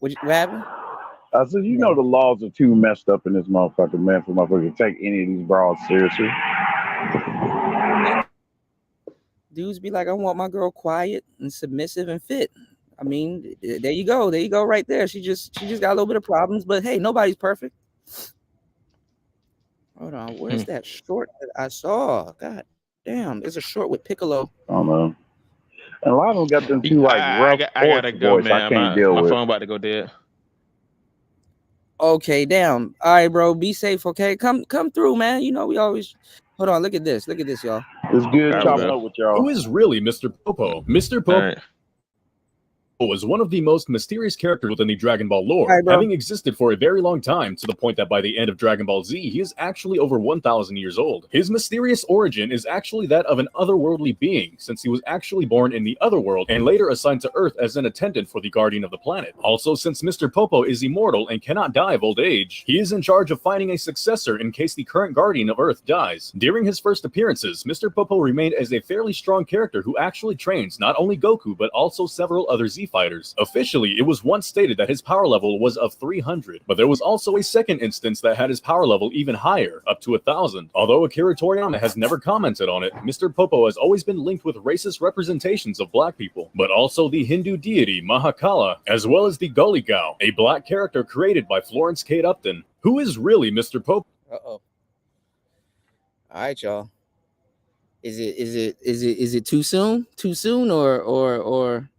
[SPEAKER 12] What happened?
[SPEAKER 21] I said, you know, the laws are too messed up in this motherfucker, man, for motherfucker to take any of these broads seriously.
[SPEAKER 12] Dudes be like, I want my girl quiet and submissive and fit. I mean, there you go. There you go right there. She just got a little bit of problems, but hey, nobody's perfect. Hold on. Where's that short that I saw? God damn. There's a short with Piccolo.
[SPEAKER 21] I don't know. And a lot of them got them too, like, rough
[SPEAKER 17] I gotta go,
[SPEAKER 21] voice.
[SPEAKER 17] man.
[SPEAKER 21] I can't deal
[SPEAKER 17] my
[SPEAKER 21] with.
[SPEAKER 17] phone about to go dead.
[SPEAKER 12] Okay, damn. All right, bro. Be safe, okay? Come through, man. You know, we always... Hold on. Look at this. Look at this, y'all.
[SPEAKER 21] It's good chopping up with y'all.
[SPEAKER 22] Who is really Mr. Popo? Mr. Popo was one of the most mysterious characters within the Dragon Ball lore, having existed for a very long time, to the point that by the end of Dragon Ball Z, he is actually over 1,000 years old. His mysterious origin is actually that of an otherworldly being, since he was actually born in the otherworld and later assigned to Earth as an attendant for the Guardian of the Planet. Also, since Mr. Popo is immortal and cannot die of old age, he is in charge of finding a successor in case the current Guardian of Earth dies. During his first appearances, Mr. Popo remained as a fairly strong character who actually trains not only Goku, but also several other Z fighters. Officially, it was once stated that his power level was of 300, but there was also a second instance that had his power level even higher, up to 1,000. Although Akira Toriyama has never commented on it, Mr. Popo has always been linked with racist representations of black people, but also the Hindu deity Mahakala, as well as the Gully Gao, a black character created by Florence Kate Upton. Who is really Mr. Popo?
[SPEAKER 12] Uh-oh. All right, y'all. Is it too soon? Too soon or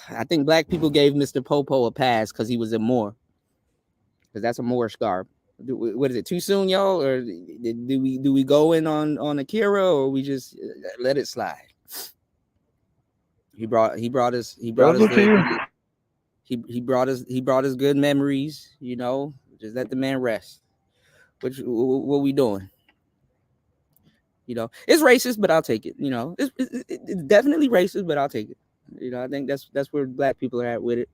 [SPEAKER 12] I think black people gave Mr. Popo a pass because he was a Moor. Because that's a Moorish garb. What is it? Too soon, y'all? Or do we go in on Akira, or we just let it slide? He brought us good memories, you know. Just let the man rest. What we doing? You know, it's racist, but I'll take it. You know, it's definitely racist, but I'll take it. You know, I think that's where black people are at with it.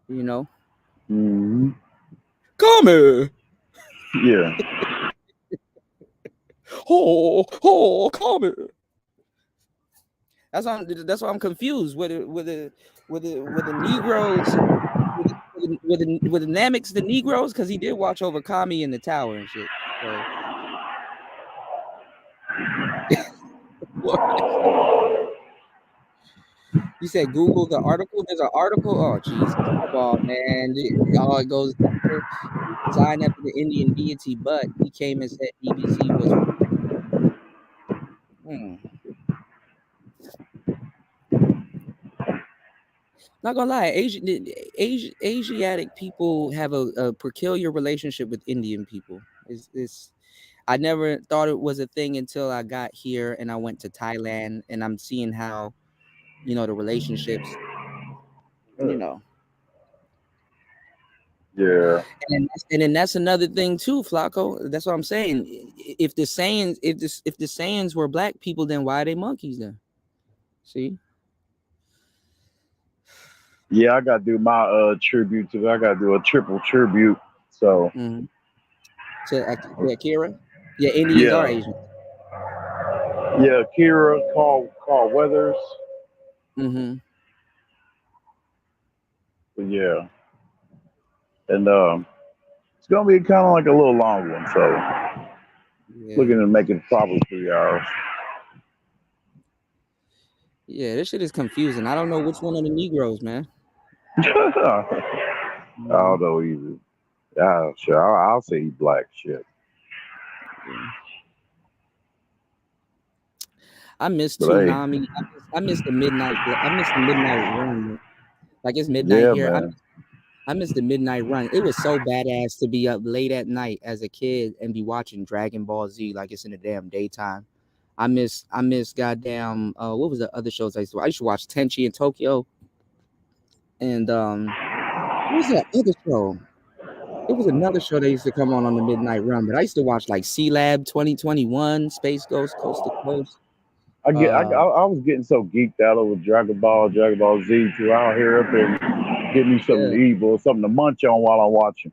[SPEAKER 12] You know.
[SPEAKER 21] Mm-hmm.
[SPEAKER 12] Come here.
[SPEAKER 21] Yeah.
[SPEAKER 12] Come here. That's why I'm confused with the Negroes, with the Namex, the Negroes, because he did watch over Kami in the tower and shit. So. You said Google the article. There's an article. Oh, jeez. Come on, man. Oh, it goes designed after the Indian deity, but he came and said EBC was. Not gonna lie, Asiatic people have a peculiar relationship with Indian people. I never thought it was a thing until I got here and I went to Thailand, and I'm seeing how you know, the relationships, you know.
[SPEAKER 21] Yeah.
[SPEAKER 12] And then that's another thing too, Flacco. That's what I'm saying. If the Saiyans were black people, then why are they monkeys then? See?
[SPEAKER 21] Yeah, I gotta do my tribute to. I gotta do a triple tribute. So
[SPEAKER 12] To Akira? Yeah, Indians are
[SPEAKER 21] yeah,
[SPEAKER 12] Asian.
[SPEAKER 21] yeah. Kira, Carl Weathers.
[SPEAKER 12] Mm-hmm.
[SPEAKER 21] But yeah, and it's gonna be kind of like a little long one. So looking to make it probably 3 hours.
[SPEAKER 12] Yeah, this shit is confusing. I don't know which one of the Negroes, man.
[SPEAKER 21] I don't know either. Yeah, sure. I'll say he's black. Shit.
[SPEAKER 12] Yeah. I miss
[SPEAKER 21] But hey,
[SPEAKER 12] Toonami. I miss the midnight. I miss the midnight run. Like it's midnight
[SPEAKER 21] yeah,
[SPEAKER 12] here.
[SPEAKER 21] man.
[SPEAKER 12] I miss the midnight run. It was so badass to be up late at night as a kid and be watching Dragon Ball Z like it's in the damn daytime. I miss goddamn what was the other shows I used to watch? I used to watch Tenchi in Tokyo. And what was that other show? It was another show that used to come on the midnight run, but I used to watch like C Lab 2021, Space Ghost, Coast to Coast.
[SPEAKER 21] I was getting so geeked out over Dragon Ball Z too. I'll hear up and get me something to eat or something to munch on while I'm watching.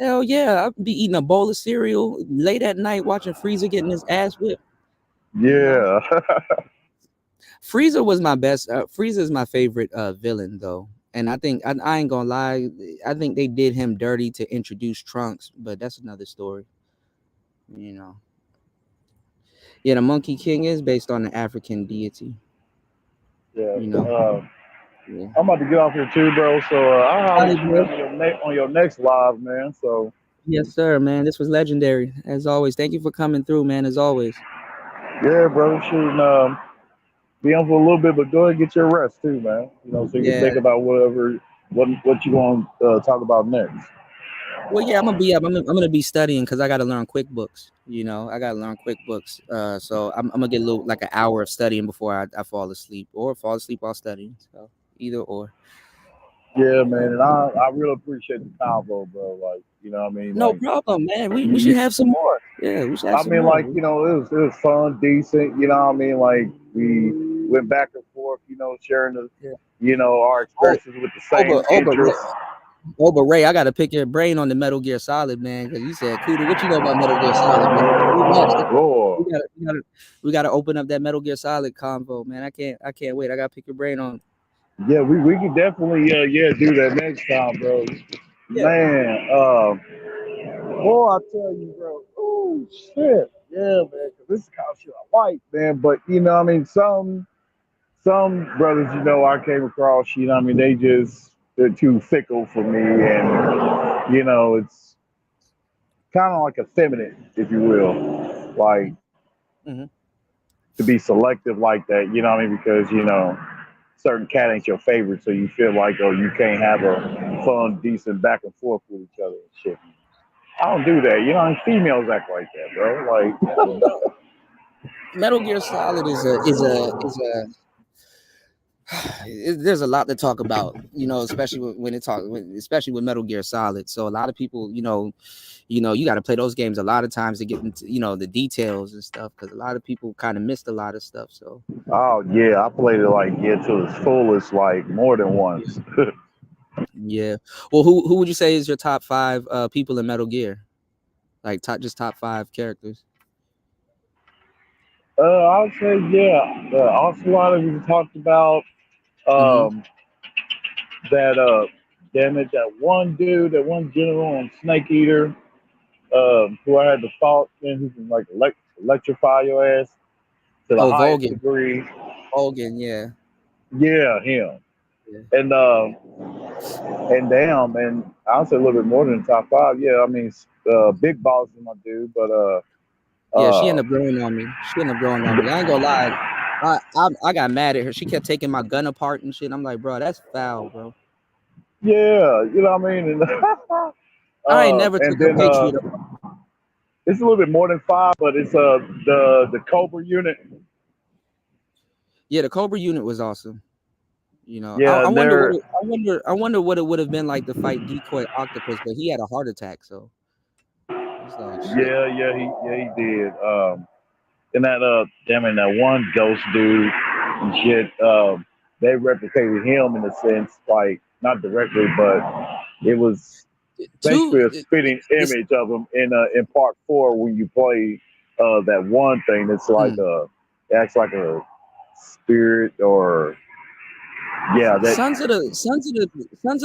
[SPEAKER 12] Hell yeah, I'd be eating a bowl of cereal late at night watching Frieza getting his ass whipped.
[SPEAKER 21] Yeah.
[SPEAKER 12] Frieza was my best. Frieza is my favorite villain though, and I think I ain't gonna lie. I think they did him dirty to introduce Trunks, but that's another story. You know. Yeah, the Monkey King is based on the African deity.
[SPEAKER 21] Yeah.
[SPEAKER 12] You know. Yeah.
[SPEAKER 21] I'm about to get off here too, bro. So I'll
[SPEAKER 12] Howdy,
[SPEAKER 21] holler
[SPEAKER 12] bro.
[SPEAKER 21] at you on your next live, man. So
[SPEAKER 12] Yes, sir, man. This was legendary as always. Thank you for coming through, man. As always.
[SPEAKER 21] yeah, bro. Shooting. Be on for a little bit, but go ahead and get your rest too, man. You know, so you can think about what you want to talk about next.
[SPEAKER 12] Well, yeah, I'm gonna be up. I'm gonna be studying because I gotta learn QuickBooks. You know, I gotta learn QuickBooks. So I'm gonna get a little like an hour of studying before I fall asleep, or fall asleep while studying. So either or.
[SPEAKER 21] Yeah, man, and I really appreciate the convo, bro. Like, you know what I mean?
[SPEAKER 12] No
[SPEAKER 21] Like,
[SPEAKER 12] problem, man. We should have some more. Yeah, we should have
[SPEAKER 21] I
[SPEAKER 12] some
[SPEAKER 21] mean,
[SPEAKER 12] more.
[SPEAKER 21] like, you know, it was fun, decent. You know what I mean? Like, we went back and forth. You know, sharing our experiences with the same interests.
[SPEAKER 12] But Ray, I gotta pick your brain on the Metal Gear Solid, man, because you said, "Kuda, what you know about Metal Gear Solid, man?" We gotta open up that Metal Gear Solid convo, man. I can't wait. I gotta pick your brain on.
[SPEAKER 21] Yeah, we can definitely do that next time, bro.
[SPEAKER 12] Yeah.
[SPEAKER 21] Man, boy, I tell you, bro. Oh shit, yeah, man. Cause this is kind of shit I like, man. But you know, I mean, some brothers, you know, I came across, you know, I mean, they're too fickle for me, and you know, it's kind of like effeminate, if you will, like to be selective like that. You know what I mean? Because you know, certain cat ain't your favorite, so you feel like, oh, you can't have a fun, decent back and forth with each other and shit. I don't do that. You know, and females act like that, bro. Like
[SPEAKER 12] Metal Gear Solid is a there's a lot to talk about, you know, especially especially with Metal Gear Solid. So a lot of people, you know, you got to play those games a lot of times to get into, you know, the details and stuff, because a lot of people kind of missed a lot of stuff. So
[SPEAKER 21] oh yeah, I played it like to its fullest, like more than once.
[SPEAKER 12] yeah. Well, who would you say is your top 5 people in Metal Gear? Like top 5 characters.
[SPEAKER 21] I would say Ocelot, as we talked about. That damn it, that one dude, that one general on Snake Eater, who I had to fight, and who can like electrify your ass to the highest degree.
[SPEAKER 12] Volgin, yeah.
[SPEAKER 21] Yeah, him. Yeah. And damn, and I'll say a little bit more than the top 5. Yeah, I mean, Big Boss is my dude, but
[SPEAKER 12] yeah, she ended up growing on me. I ain't gonna lie. I got mad at her. She kept taking my gun apart and shit. I'm like, bro, that's foul, bro.
[SPEAKER 21] Yeah, you know what I mean? And,
[SPEAKER 12] I ain't never took a Patriot.
[SPEAKER 21] It's a little bit more than 5, but it's the Cobra unit.
[SPEAKER 12] Yeah, the Cobra unit was awesome. You know,
[SPEAKER 21] Yeah,
[SPEAKER 12] I wonder
[SPEAKER 21] they're
[SPEAKER 12] what it would have been like to fight Decoy Octopus, but he had a heart attack, so it's like shit.
[SPEAKER 21] he did. And that that one ghost dude and shit, they replicated him in a sense, like not directly, but it was basically a spitting image of him in part 4 when you play that one thing that's like it acts like a spirit or that
[SPEAKER 12] Sons of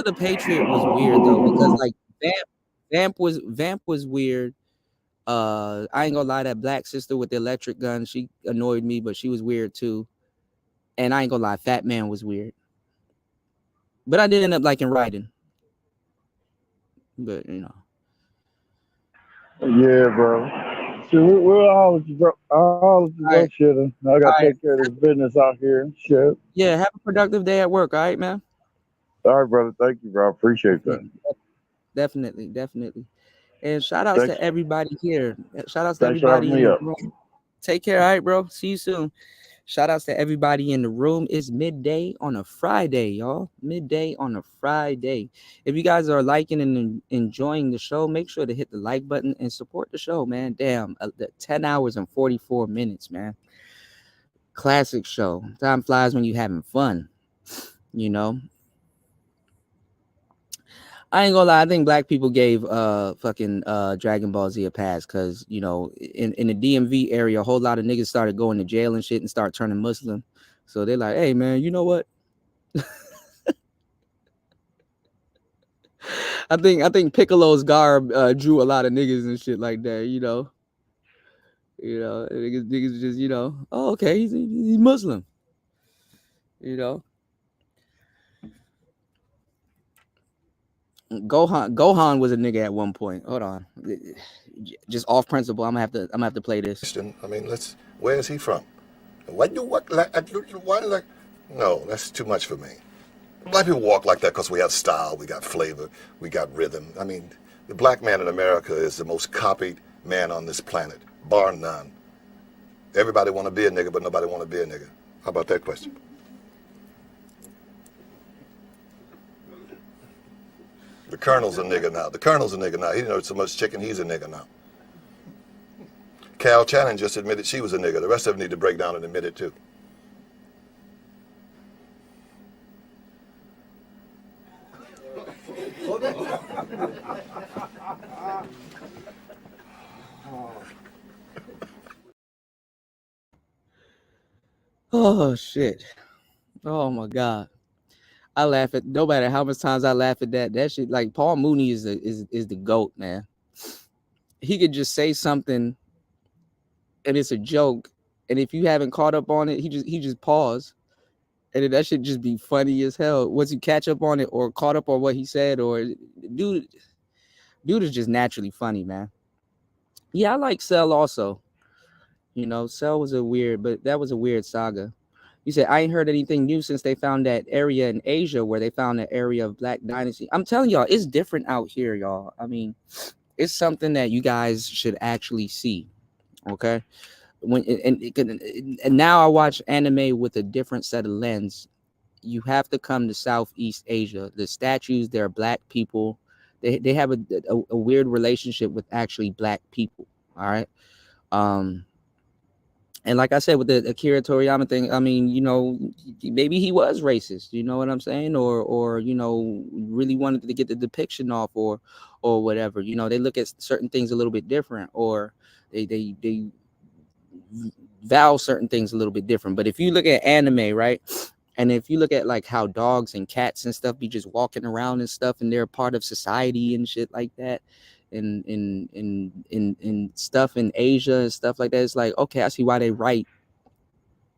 [SPEAKER 12] the Patriot was weird though, because like Vamp was weird. I ain't gonna lie, that black sister with the electric gun, she annoyed me, but she was weird too. And I ain't gonna lie, Fat Man was weird. But I did end up liking Raiden. But you know.
[SPEAKER 21] Yeah, bro. So we're all shit. I gotta take care of this business out here. Shit.
[SPEAKER 12] Yeah, have a productive day at work, all right, man?
[SPEAKER 21] All right, brother. Thank you, bro. I appreciate that.
[SPEAKER 12] Definitely. And shout outs to everybody here. Shout outs to
[SPEAKER 21] Thanks for
[SPEAKER 12] everybody
[SPEAKER 21] having
[SPEAKER 12] in
[SPEAKER 21] me
[SPEAKER 12] the
[SPEAKER 21] up.
[SPEAKER 12] room. Take care, all right, bro. See you soon. Shout outs to everybody in the room. It's midday on a Friday, y'all. Midday on a Friday. If you guys are liking and enjoying the show, make sure to hit the like button and support the show, man. Damn, 10 hours and 44 minutes, man. Classic show. Time flies when you're having fun, you know. I ain't gonna lie, I think black people gave fucking Dragon Ball Z a pass because, you know, in the DMV area, a whole lot of niggas started going to jail and shit and start turning Muslim. So they're like, hey man, you know what? I think Piccolo's garb drew a lot of niggas and shit like that, you know. Niggas just, you know, oh okay, he's Muslim. You know. Gohan was a nigga at one point. Hold on, just off principle. I'm gonna have to play this.
[SPEAKER 5] I mean, where is he from? What? No, that's too much for me. Black people walk like that because we have style, we got flavor, we got rhythm. I mean, the black man in America is the most copied man on this planet, bar none. Everybody want to be a nigga, but nobody want to be a nigga. How about that question? The Colonel's a nigga now. He knows so much chicken, he's a nigga now. Cal Channing just admitted she was a nigga. The rest of them need to break down and admit it too.
[SPEAKER 12] Oh shit. Oh my god. I laugh at no matter how much times I laugh at that shit. Like Paul Mooney is the GOAT, man. He could just say something and it's a joke, and if you haven't caught up on it, he just pause, and then that should just be funny as hell. Once you catch up on it or caught up on what he said, or dude is just naturally funny, man. Yeah, I like Cell also. You know, Cell was that was a weird saga. You said, I ain't heard anything new since they found that area in Asia where they found the area of Black Dynasty. I'm telling y'all, it's different out here, y'all. I mean, it's something that you guys should actually see. Okay. And now I watch anime with a different set of lens. You have to come to Southeast Asia. The statues, they're Black people. They have a weird relationship with actually Black people. All right. And like I said, with the Akira Toriyama thing, I mean, you know, maybe he was racist, you know what I'm saying? Or, you know, really wanted to get the depiction off or whatever. You know, they look at certain things a little bit different, or they vow certain things a little bit different. But if you look at anime, right? And if you look at like how dogs and cats and stuff be just walking around and stuff, and they're a part of society and shit like that, in stuff in Asia and stuff like that, it's like, okay, I see why they write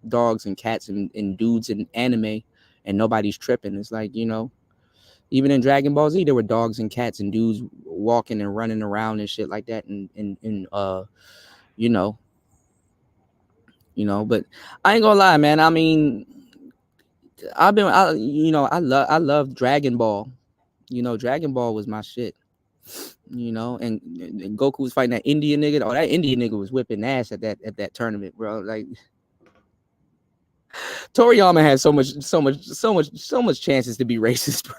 [SPEAKER 12] dogs and cats and dudes in anime and nobody's tripping. It's like, you know, even in Dragon Ball Z, there were dogs and cats and dudes walking and running around and shit like that, and you know, but I ain't gonna lie, man. I mean, I love Dragon Ball. You know, Dragon Ball was my shit. You know, and Goku was fighting that Indian nigga. Oh, that Indian nigga was whipping ass at that tournament, bro. Like, Toriyama had so much chances to be racist, bro.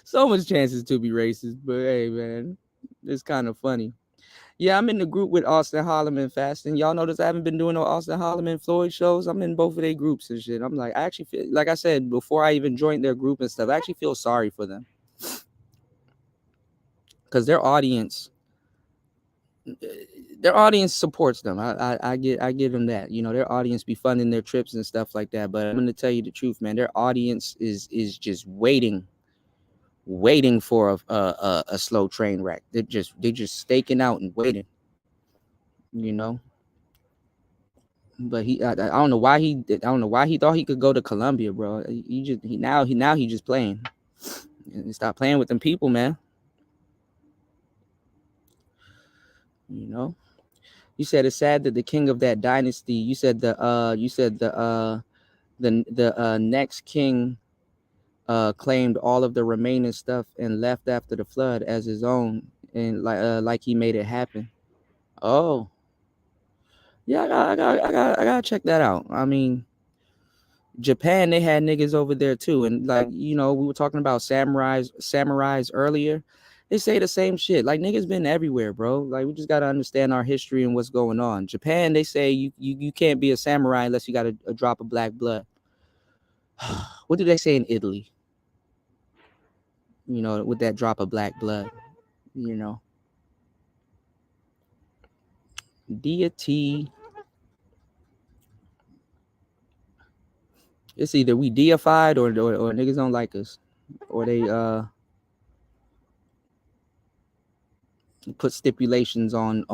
[SPEAKER 12] So much chances to be racist, but hey, man, it's kind of funny. Yeah, I'm in the group with Austin Holloman fasting. Y'all notice I haven't been doing no Austin Holloman Floyd shows. I'm in both of their groups and shit. I'm like, I actually feel, like I said before I even joined their group and stuff, I actually feel sorry for them. Because their audience supports them. I give them that. You know, their audience be funding their trips and stuff like that. But I'm gonna tell you the truth, man. Their audience is just waiting for a slow train wreck. They're just staking out and waiting. You know. But I don't know why he thought he could go to Colombia, bro. He just playing. Stop playing with them people, man. You know. You said it's sad that the king of that dynasty. You said the next king claimed all of the remaining stuff and left after the flood as his own, and like he made it happen. Oh, yeah, I gotta check that out. I mean, Japan, they had niggas over there too, and like, you know, we were talking about samurais earlier. They say the same shit. Like, niggas been everywhere, bro. Like, we just gotta understand our history and what's going on. Japan, they say you can't be a samurai unless you got a drop of black blood. What do they say in Italy? You know, with that drop of black blood, you know. Deity. It's either we deified or niggas don't like us, or they put stipulations on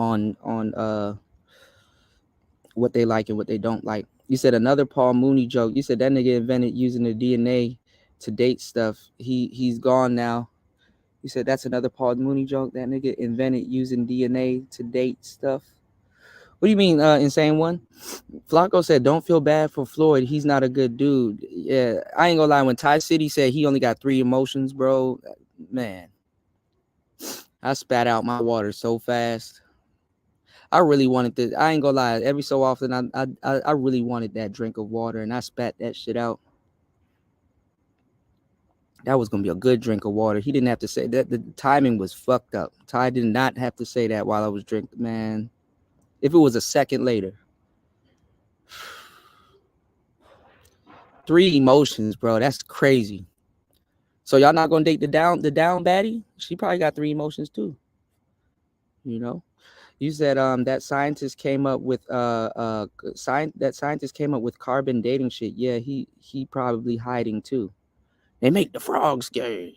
[SPEAKER 12] what they like and what they don't like. You said another Paul Mooney joke. You said that nigga invented using the DNA to date stuff. He's gone now. You said that's another Paul Mooney joke. That nigga invented using DNA to date stuff. What do you mean, Insane One? Flacco said, don't feel bad for Floyd. He's not a good dude. Yeah, I ain't gonna lie. When Ty City said he only got 3 emotions, bro, man, I spat out my water so fast. I really wanted this. I ain't gonna lie. Every so often, I really wanted that drink of water, and I spat that shit out. That was gonna be a good drink of water. He didn't have to say that. The timing was fucked up. Ty did not have to say that while I was drinking, man. If it was a second later. 3 emotions, bro. That's crazy. So y'all not gonna date the down baddie? She probably got 3 emotions too. You know? You said that scientist came up with scientist came up with carbon dating shit. Yeah, he probably hiding too. They make the frogs gay.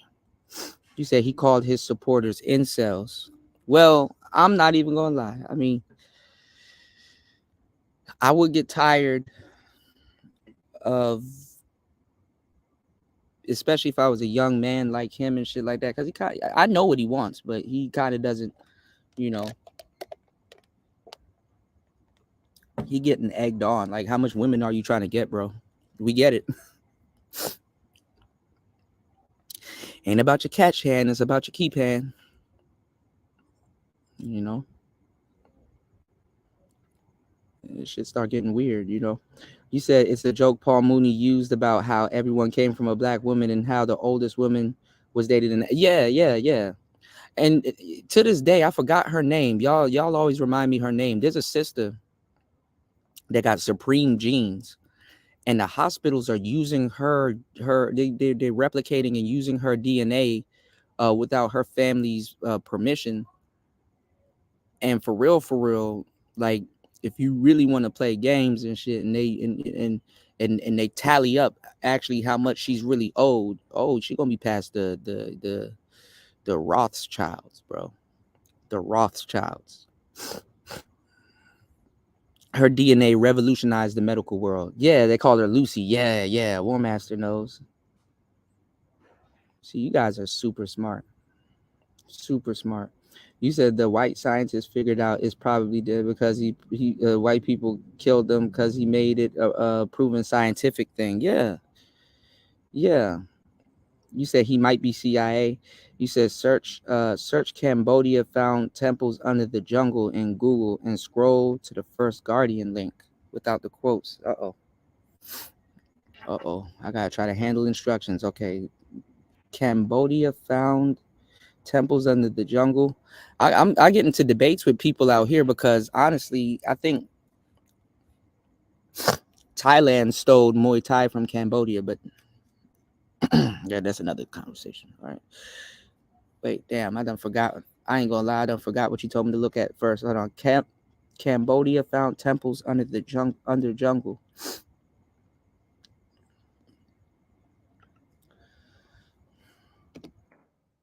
[SPEAKER 12] You said he called his supporters incels. Well, I'm not even gonna lie. I mean, I would get tired of, especially if I was a young man like him and shit like that, because I know what he wants, but he kind of doesn't, you know. He getting egged on. Like, how much women are you trying to get, bro? We get it. Ain't about your catch hand, it's about your keep hand. You know? It should start getting weird, you know? You said it's a joke Paul Mooney used about how everyone came from a black woman and how the oldest woman was dated in. Yeah. And to this day, I forgot her name. Y'all always remind me her name. There's a sister that got supreme genes, and the hospitals are using they're replicating and using her DNA without her family's permission. And for real, like, if you really want to play games and shit, and they tally up actually how much she's really owed, she's gonna be past the Rothschilds, bro. The Rothschilds. Her DNA revolutionized the medical world. Yeah, they call her Lucy. Yeah, War Master knows. See, you guys are super smart. Super smart. You said the white scientist figured out it's probably dead because he white people killed them because he made it a proven scientific thing. Yeah. You said he might be CIA. You said search Cambodia found temples under the jungle in Google and scroll to the first Guardian link. without the quotes. I gotta try to handle instructions. Okay. Cambodia found temples under the jungle. I get into debates with people out here because honestly, I think Thailand stole Muay Thai from Cambodia, but yeah, that's another conversation. All right. Wait, damn, I done forgot. I ain't gonna lie, I done forgot what you told me to look at first. Hold on. Cambodia found temples under the jungle.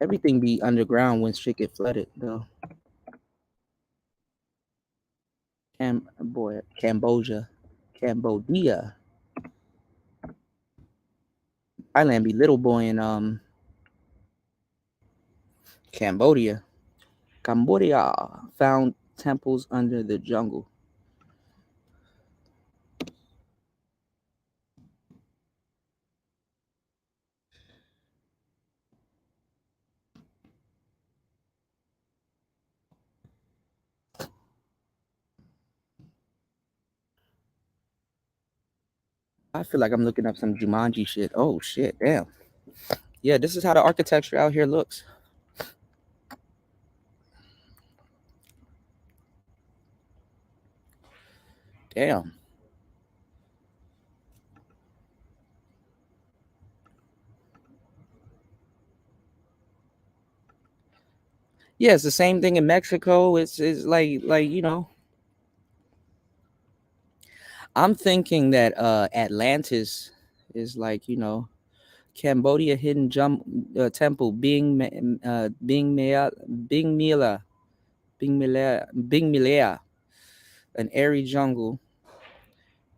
[SPEAKER 12] Everything be underground when shit get flooded, though. Cambodia. Thailand be little boy in Cambodia. Cambodia found temples under the jungle. I feel like I'm looking up some Jumanji shit. Oh shit, damn. Yeah, this is how the architecture out here looks. Damn. Yeah, it's the same thing in Mexico. It's like you know. I'm thinking that Atlantis is like, you know, Cambodia hidden temple Bing Milea, an airy jungle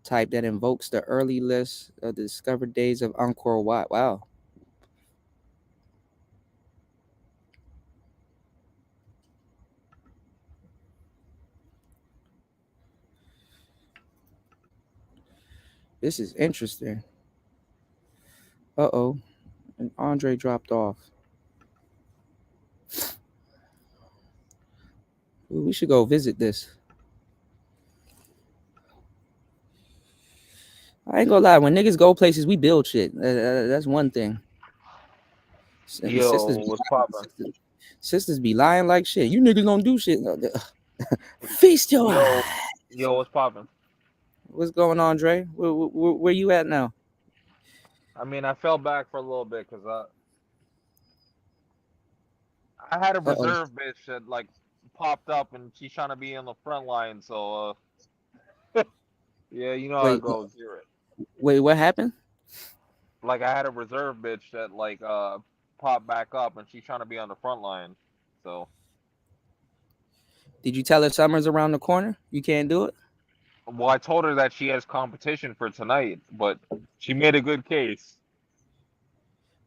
[SPEAKER 12] type that invokes the early list of the discovered days of Angkor Wat. Wow. This is interesting. Uh-oh. And Andre dropped off. Ooh, we should go visit this. I ain't gonna lie. When niggas go places, we build shit. That's one thing.
[SPEAKER 14] Yo, what's poppin'?
[SPEAKER 12] Sisters be lying like shit. You niggas don't do shit. Feast your eyes.
[SPEAKER 14] Yo, what's poppin'?
[SPEAKER 12] What's going on, Dre? Where you at now?
[SPEAKER 14] I mean, I fell back for a little bit because I had a reserve bitch that like popped up and she's trying to be on the front line. So yeah, you know how it goes. You're it.
[SPEAKER 12] Wait, what happened?
[SPEAKER 14] Like I had a reserve bitch that like popped back up and she's trying to be on the front line. So
[SPEAKER 12] did you tell her summer's around the corner? You can't do it?
[SPEAKER 14] Well, I told her that she has competition for tonight, but she made a good case.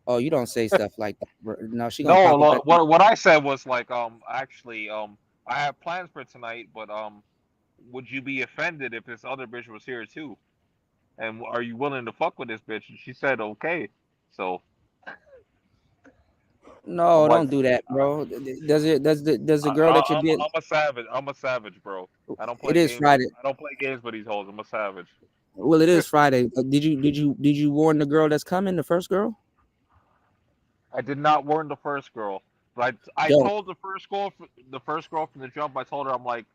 [SPEAKER 12] Oh, you don't say stuff like that. No, she
[SPEAKER 14] No,
[SPEAKER 12] gonna pop up.
[SPEAKER 14] what I said was like actually I have plans for tonight, but would you be offended if this other bitch was here too? And are you willing to fuck with this bitch? And she said okay. So
[SPEAKER 12] No,
[SPEAKER 14] I'm
[SPEAKER 12] don't
[SPEAKER 14] like,
[SPEAKER 12] do that, bro. Does the girl that you're
[SPEAKER 14] I'm a savage. I'm a savage, bro. I don't play
[SPEAKER 12] It is
[SPEAKER 14] games.
[SPEAKER 12] Friday.
[SPEAKER 14] I don't play games with these hoes. I'm a savage.
[SPEAKER 12] Well, it is Friday. Did you warn the girl that's coming, the first girl?
[SPEAKER 14] I did not warn the first girl, but I told the first girl from the jump. I told her I'm like,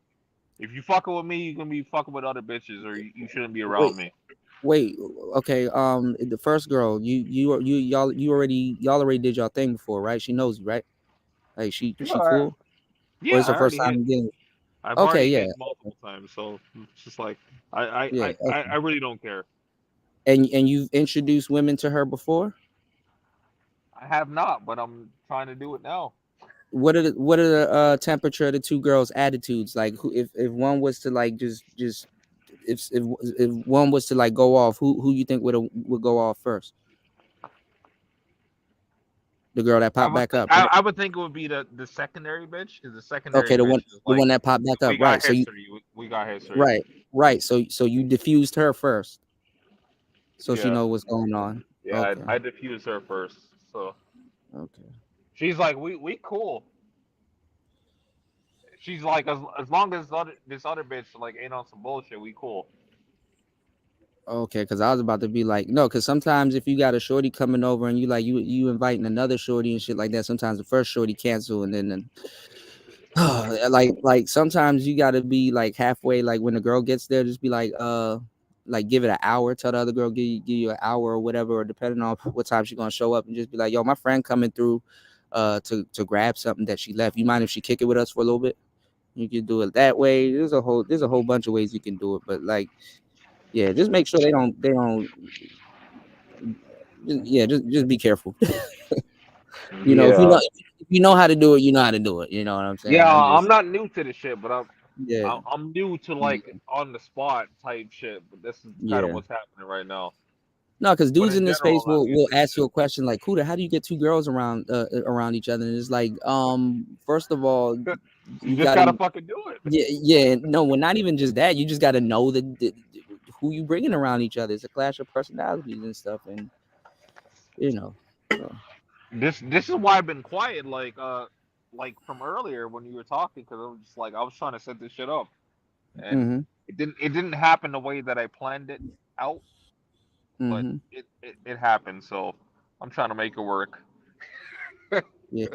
[SPEAKER 14] if you fucking with me, you're gonna be fucking with other bitches, or you shouldn't be around me.
[SPEAKER 12] Wait, okay. The first girl, y'all already did y'all thing before, right? She knows you, right? Like she cool?
[SPEAKER 14] Yeah,
[SPEAKER 12] Or it's her
[SPEAKER 14] I
[SPEAKER 12] first
[SPEAKER 14] already
[SPEAKER 12] time
[SPEAKER 14] hit.
[SPEAKER 12] getting?
[SPEAKER 14] I've
[SPEAKER 12] Okay,
[SPEAKER 14] already
[SPEAKER 12] yeah.
[SPEAKER 14] hit multiple times, so it's just like I
[SPEAKER 12] Okay.
[SPEAKER 14] really don't care.
[SPEAKER 12] And you've introduced women to her before?
[SPEAKER 14] I have not, but I'm trying to do it now.
[SPEAKER 12] What are the temperature of the two girls' attitudes? Like, if one was to like just if one was to like go off, who you think would go off first? The girl that popped back up.
[SPEAKER 14] I would think it would be the secondary bitch, because the secondary
[SPEAKER 12] Okay, the
[SPEAKER 14] bitch is like,
[SPEAKER 12] one that popped back up,
[SPEAKER 14] we got
[SPEAKER 12] right?
[SPEAKER 14] history. We got history.
[SPEAKER 12] Right. So you diffused her first, so she
[SPEAKER 14] Yeah.
[SPEAKER 12] know what's going on.
[SPEAKER 14] Yeah,
[SPEAKER 12] Okay.
[SPEAKER 14] I diffused her first. So
[SPEAKER 12] Okay.
[SPEAKER 14] she's like, we cool. She's like, as long as this other bitch like ain't on some bullshit, we cool.
[SPEAKER 12] Okay, because I was about to be like, no, because sometimes if you got a shorty coming over and you inviting another shorty and shit like that, sometimes the first shorty cancel and then like sometimes you gotta be like halfway, like when the girl gets there, just be like give it an hour, tell the other girl give you an hour or whatever, or depending on what time she's gonna show up, and just be like, yo, my friend coming through to grab something that she left. You mind if she kick it with us for a little bit? You can do it that way. There's a whole bunch of ways you can do it, but like, yeah, just make sure they don't yeah, just be careful. You know,
[SPEAKER 14] Yeah.
[SPEAKER 12] if you know how to do it, you know how to do it. You know what I'm saying?
[SPEAKER 14] Yeah,
[SPEAKER 12] I'm
[SPEAKER 14] I'm
[SPEAKER 12] just
[SPEAKER 14] not new to the shit, but
[SPEAKER 12] yeah.
[SPEAKER 14] I'm new to like on the spot type shit. But this is kind of
[SPEAKER 12] Yeah.
[SPEAKER 14] what's happening right now.
[SPEAKER 12] No, because
[SPEAKER 14] But
[SPEAKER 12] dudes
[SPEAKER 14] in
[SPEAKER 12] in this space
[SPEAKER 14] general, I'm
[SPEAKER 12] will
[SPEAKER 14] used to
[SPEAKER 12] ask you a question like, Kuda, how do you get two girls around each other? And it's like, first of all,
[SPEAKER 14] you
[SPEAKER 12] you
[SPEAKER 14] just
[SPEAKER 12] gotta
[SPEAKER 14] gotta fucking do it.
[SPEAKER 12] yeah, no, well, not even just that. You just gotta know who you bringing around each other. It's a clash of personalities and stuff, and you know. So.
[SPEAKER 14] This is why I've been quiet, like from earlier when you were talking, because I was just like I was trying to set this shit up, and
[SPEAKER 12] Mm-hmm.
[SPEAKER 14] it didn't happen the way that I planned it out, but
[SPEAKER 12] Mm-hmm.
[SPEAKER 14] it happened. So I'm trying to make it work.
[SPEAKER 12] Yeah.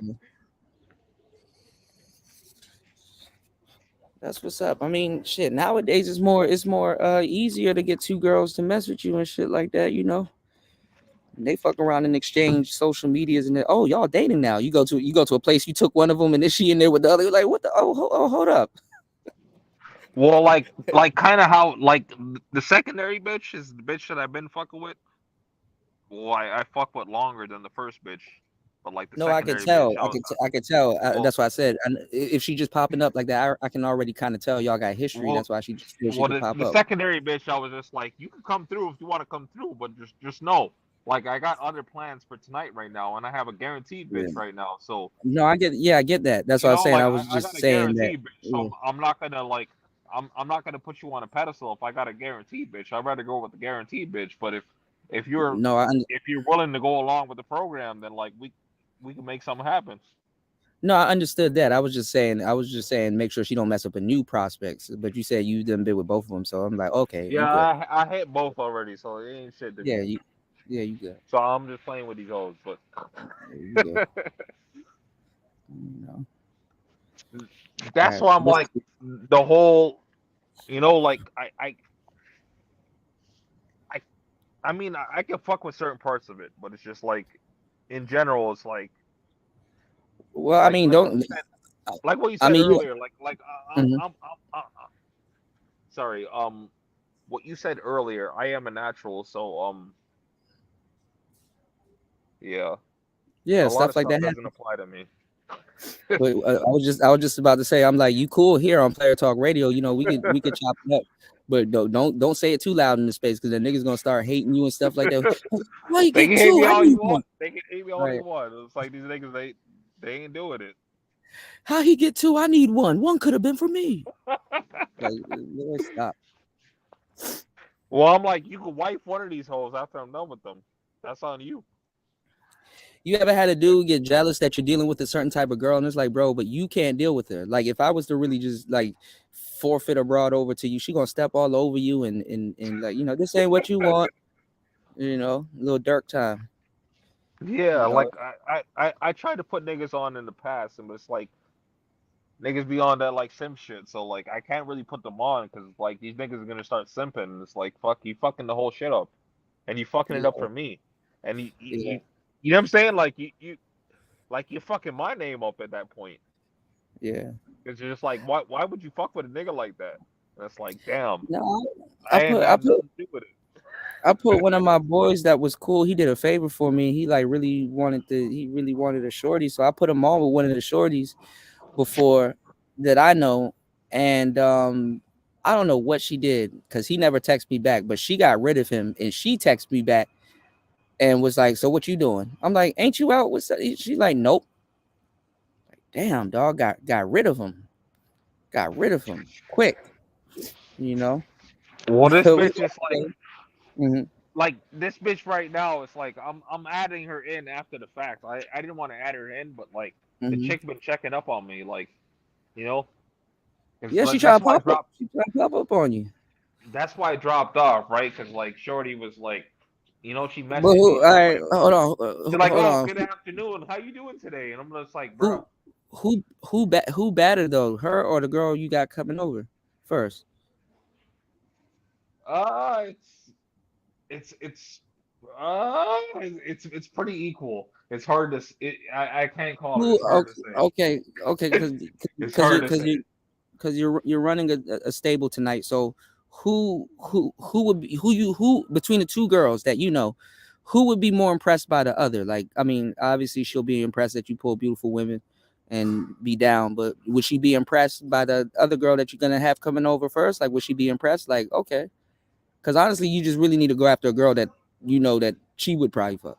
[SPEAKER 12] That's what's up. I mean, shit. Nowadays, it's more easier to get two girls to mess with you and shit like that. You know, they fuck around and exchange social medias and oh, y'all dating now. You go to a place, you took one of them, and then she in there with the other. You're like, what the? Hold up.
[SPEAKER 14] Well, like kind of how like the secondary bitch is the bitch that I've been fucking with. Well, I fuck with longer than the first bitch, but like the
[SPEAKER 12] No, I could
[SPEAKER 14] secondary bitch,
[SPEAKER 12] tell. I could tell.
[SPEAKER 14] well,
[SPEAKER 12] That's why I said. And if she just popping up like that, I can already kind of tell y'all got history.
[SPEAKER 14] well,
[SPEAKER 12] That's why she just feels she could pop
[SPEAKER 14] the
[SPEAKER 12] up.
[SPEAKER 14] secondary bitch, I was just like, you can come through if you want to come through, but just know, like, I got other plans for tonight right now, and I have a guaranteed bitch
[SPEAKER 12] Yeah.
[SPEAKER 14] right now. So
[SPEAKER 12] No, I get that. That's
[SPEAKER 14] you
[SPEAKER 12] what I was
[SPEAKER 14] know,
[SPEAKER 12] saying.
[SPEAKER 14] like,
[SPEAKER 12] I was
[SPEAKER 14] I
[SPEAKER 12] just
[SPEAKER 14] got a
[SPEAKER 12] saying that.
[SPEAKER 14] guaranteed bitch,
[SPEAKER 12] Yeah.
[SPEAKER 14] so I'm not gonna like, I'm not gonna put you on a pedestal if I got a guaranteed bitch. I'd rather go with the guaranteed bitch. But if you're
[SPEAKER 12] No,
[SPEAKER 14] if you're willing to go along with the program, then like we can make something happen.
[SPEAKER 12] No, I understood that. I was just saying, make sure she don't mess up a new prospects. But you said you done been with both of them, so I'm like, okay, you
[SPEAKER 14] Yeah,
[SPEAKER 12] good.
[SPEAKER 14] I hit both already, so it ain't shit to
[SPEAKER 12] Yeah,
[SPEAKER 14] me.
[SPEAKER 12] you good.
[SPEAKER 14] So I'm just playing with these hoes, but
[SPEAKER 12] You good. You know.
[SPEAKER 14] that's
[SPEAKER 12] All
[SPEAKER 14] why I'm
[SPEAKER 12] right.
[SPEAKER 14] like the whole, you know, like I mean I can fuck with certain parts of it, but it's just like in general, it's like
[SPEAKER 12] Well, I mean,
[SPEAKER 14] like what
[SPEAKER 12] don't.
[SPEAKER 14] you said, like what you
[SPEAKER 12] I
[SPEAKER 14] said
[SPEAKER 12] mean, you.
[SPEAKER 14] earlier, like
[SPEAKER 12] Mhm.
[SPEAKER 14] sorry, what you said earlier, I am a natural, so yeah,
[SPEAKER 12] Yeah,
[SPEAKER 14] a lot
[SPEAKER 12] stuff
[SPEAKER 14] of
[SPEAKER 12] like
[SPEAKER 14] stuff
[SPEAKER 12] that
[SPEAKER 14] doesn't
[SPEAKER 12] happens.
[SPEAKER 14] apply to me.
[SPEAKER 12] But I was just about to say, I'm like, you cool here on Player Talk Radio. You know, we could chop it up, but don't say it too loud in the space because the niggas gonna start hating you and stuff like that. Why you
[SPEAKER 14] They
[SPEAKER 12] get
[SPEAKER 14] can hate
[SPEAKER 12] two?
[SPEAKER 14] me
[SPEAKER 12] I
[SPEAKER 14] all
[SPEAKER 12] need
[SPEAKER 14] you
[SPEAKER 12] one.
[SPEAKER 14] want. They can hate me all they
[SPEAKER 12] Right.
[SPEAKER 14] want. It's like these niggas, they ain't doing it.
[SPEAKER 12] How he get two? I need one. One could have been for me. Like, Lord, stop.
[SPEAKER 14] Well, I'm like, you can wipe one of these hoes after I'm done with them. That's on you.
[SPEAKER 12] You ever had a dude get jealous that you're dealing with a certain type of girl, and it's like, bro, but you can't deal with her. Like, if I was to really just like forfeit a broad over to you, she gonna step all over you and like, you know, this ain't what you want. You know, a little dark time.
[SPEAKER 14] Yeah,
[SPEAKER 12] You
[SPEAKER 14] like
[SPEAKER 12] know,
[SPEAKER 14] I tried to put niggas on in the past, and it's like niggas be on that like simp shit. So like I can't really put them on because like these niggas are gonna start simping. And it's like fuck, you fucking the whole shit up, and you fucking it up
[SPEAKER 12] yeah,
[SPEAKER 14] for me, and
[SPEAKER 12] yeah,
[SPEAKER 14] you know what I'm saying? Like you fucking my name up at that point.
[SPEAKER 12] yeah.
[SPEAKER 14] Because you're just like, why would you fuck with a nigga like that? And it's like, damn,
[SPEAKER 12] No,
[SPEAKER 14] I ain't
[SPEAKER 12] I
[SPEAKER 14] had
[SPEAKER 12] put
[SPEAKER 14] nothing to do with it.
[SPEAKER 12] I put one of my boys that was cool. He did a favor for me. He like really wanted a shorty, so I put him on with one of the shorties before that I know, and I don't know what she did because he never texted me back, but she got rid of him and she texted me back and was like, so what you doing? I'm like, ain't you out with she's like, nope. Damn, dog, got rid of him. Got rid of him quick, you know.
[SPEAKER 14] Well, this
[SPEAKER 12] We
[SPEAKER 14] bitch is like,
[SPEAKER 12] Mhm.
[SPEAKER 14] like this bitch right now. It's like I'm adding her in after the fact. I didn't want to add her in, but like the
[SPEAKER 12] Mhm.
[SPEAKER 14] chick been checking up on me, like you know.
[SPEAKER 12] Yeah, she
[SPEAKER 14] That's
[SPEAKER 12] trying to
[SPEAKER 14] why I
[SPEAKER 12] pop up.
[SPEAKER 14] dropped.
[SPEAKER 12] She trying to pop up on you.
[SPEAKER 14] that's why I dropped off, right? Because like Shorty was like, you know, she
[SPEAKER 12] But
[SPEAKER 14] messaged me.
[SPEAKER 12] who? All right,
[SPEAKER 14] She's like,
[SPEAKER 12] hold
[SPEAKER 14] "Oh,
[SPEAKER 12] on.
[SPEAKER 14] good afternoon. How you doing today?" And I'm just like, "Bro,
[SPEAKER 12] Who better though, her or the girl you got coming over first?
[SPEAKER 14] uh, it's it's it's pretty equal. It's hard to I can't call it.
[SPEAKER 12] Who?
[SPEAKER 14] It's hard to say.
[SPEAKER 12] Okay, because
[SPEAKER 14] It's
[SPEAKER 12] because you
[SPEAKER 14] hard to
[SPEAKER 12] because
[SPEAKER 14] say.
[SPEAKER 12] you because you're running a stable tonight. So who would be who between the two girls that you know, who would be more impressed by the other? Like, I mean, obviously she'll be impressed that you pull beautiful women and be down, but would she be impressed by the other girl that you're gonna have coming over first? Like, would she be impressed? Like, okay, because honestly, you just really need to go after a girl that you know that she would probably fuck.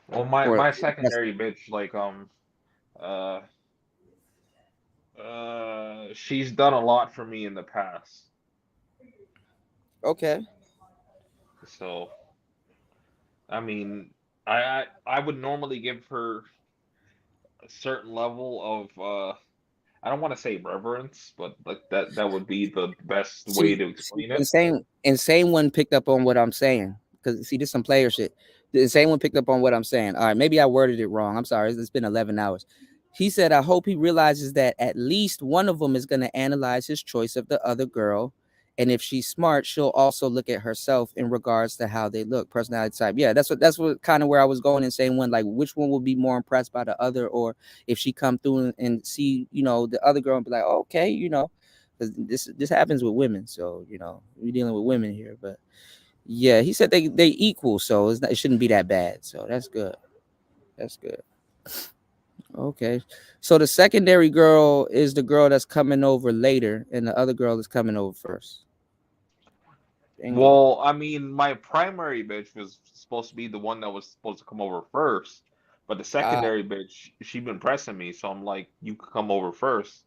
[SPEAKER 14] Well,
[SPEAKER 12] Or
[SPEAKER 14] my secondary bitch, like uh she's done a lot for me in the past.
[SPEAKER 12] okay.
[SPEAKER 14] So I mean, I would normally give her a certain level of I don't want to say reverence, but like that would be the best way to
[SPEAKER 12] See,
[SPEAKER 14] explain it.
[SPEAKER 12] insane one picked up on what I'm saying. Because see, this some player shit. The insane one picked up on what I'm saying. All right, maybe I worded it wrong. I'm sorry. It's been 11 hours. He said, I hope he realizes that at least one of them is going to analyze his choice of the other girl. And if she's smart, she'll also look at herself in regards to how they look, personality type. Yeah, that's what kind of where I was going and saying one, like which one will be more impressed by the other, or if she come through and see, you know, the other girl and be like, okay, you know, because this happens with women. So, you know, we're dealing with women here. But yeah, he said they equal, so it shouldn't be that bad. So that's good. That's good. Okay. So the secondary girl is the girl that's coming over later, and the other girl is coming over first. Bingo.
[SPEAKER 14] Well, I mean, my primary bitch was supposed to be the one that was supposed to come over first, but the secondary bitch, she been pressing me, so I'm like, you could come over first,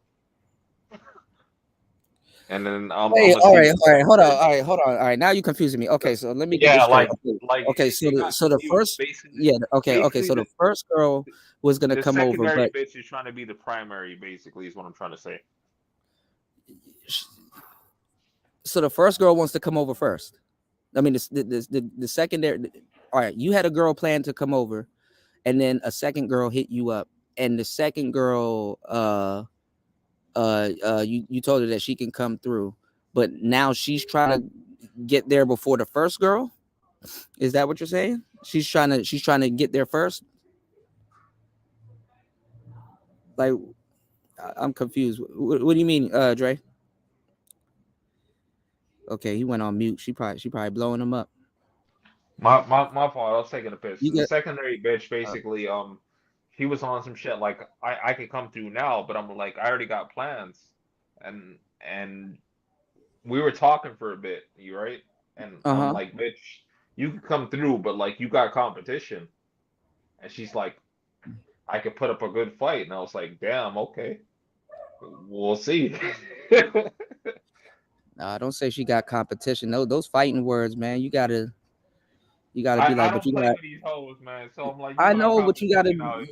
[SPEAKER 14] and then I'm
[SPEAKER 12] Wait,
[SPEAKER 14] gonna see.
[SPEAKER 12] hold on. All right, now you're confusing me. Okay, so let me get this
[SPEAKER 14] Yeah,
[SPEAKER 12] straight.
[SPEAKER 14] like
[SPEAKER 12] Okay,
[SPEAKER 14] it got
[SPEAKER 12] so the
[SPEAKER 14] confused.
[SPEAKER 12] first, yeah, okay.
[SPEAKER 14] Basically
[SPEAKER 12] So the first girl was gonna
[SPEAKER 14] the
[SPEAKER 12] come over,
[SPEAKER 14] secondary
[SPEAKER 12] but
[SPEAKER 14] bitch is trying to be the primary, basically, is what I'm trying to say.
[SPEAKER 12] so the first girl wants to come over first. I mean, the secondary. All right, you had a girl plan to come over, and then a second girl hit you up, and the second girl, you told her that she can come through, but now she's trying to get there before the first girl. Is that what you're saying? She's trying to get there first. Like, I'm confused. What do you mean, Dre? Okay, he went on mute. She probably blowing him up.
[SPEAKER 14] My fault. I was taking a piss.
[SPEAKER 12] You
[SPEAKER 14] The
[SPEAKER 12] get
[SPEAKER 14] secondary bitch basically, he was on some shit like I could come through now, but I'm like I already got plans, and we were talking for a bit, you right? And I'm
[SPEAKER 12] uh-huh.
[SPEAKER 14] like, bitch, you could come through, but like you got competition. And she's like, I could put up a good fight, and I was like, damn, okay, we'll see.
[SPEAKER 12] Nah, don't say she got competition. No, those fighting words, man. You gotta be
[SPEAKER 14] I
[SPEAKER 12] like, but
[SPEAKER 14] don't
[SPEAKER 12] you
[SPEAKER 14] play
[SPEAKER 12] got.
[SPEAKER 14] with these hoes, man. So I'm like, you
[SPEAKER 12] I
[SPEAKER 14] got
[SPEAKER 12] know, but
[SPEAKER 14] competition out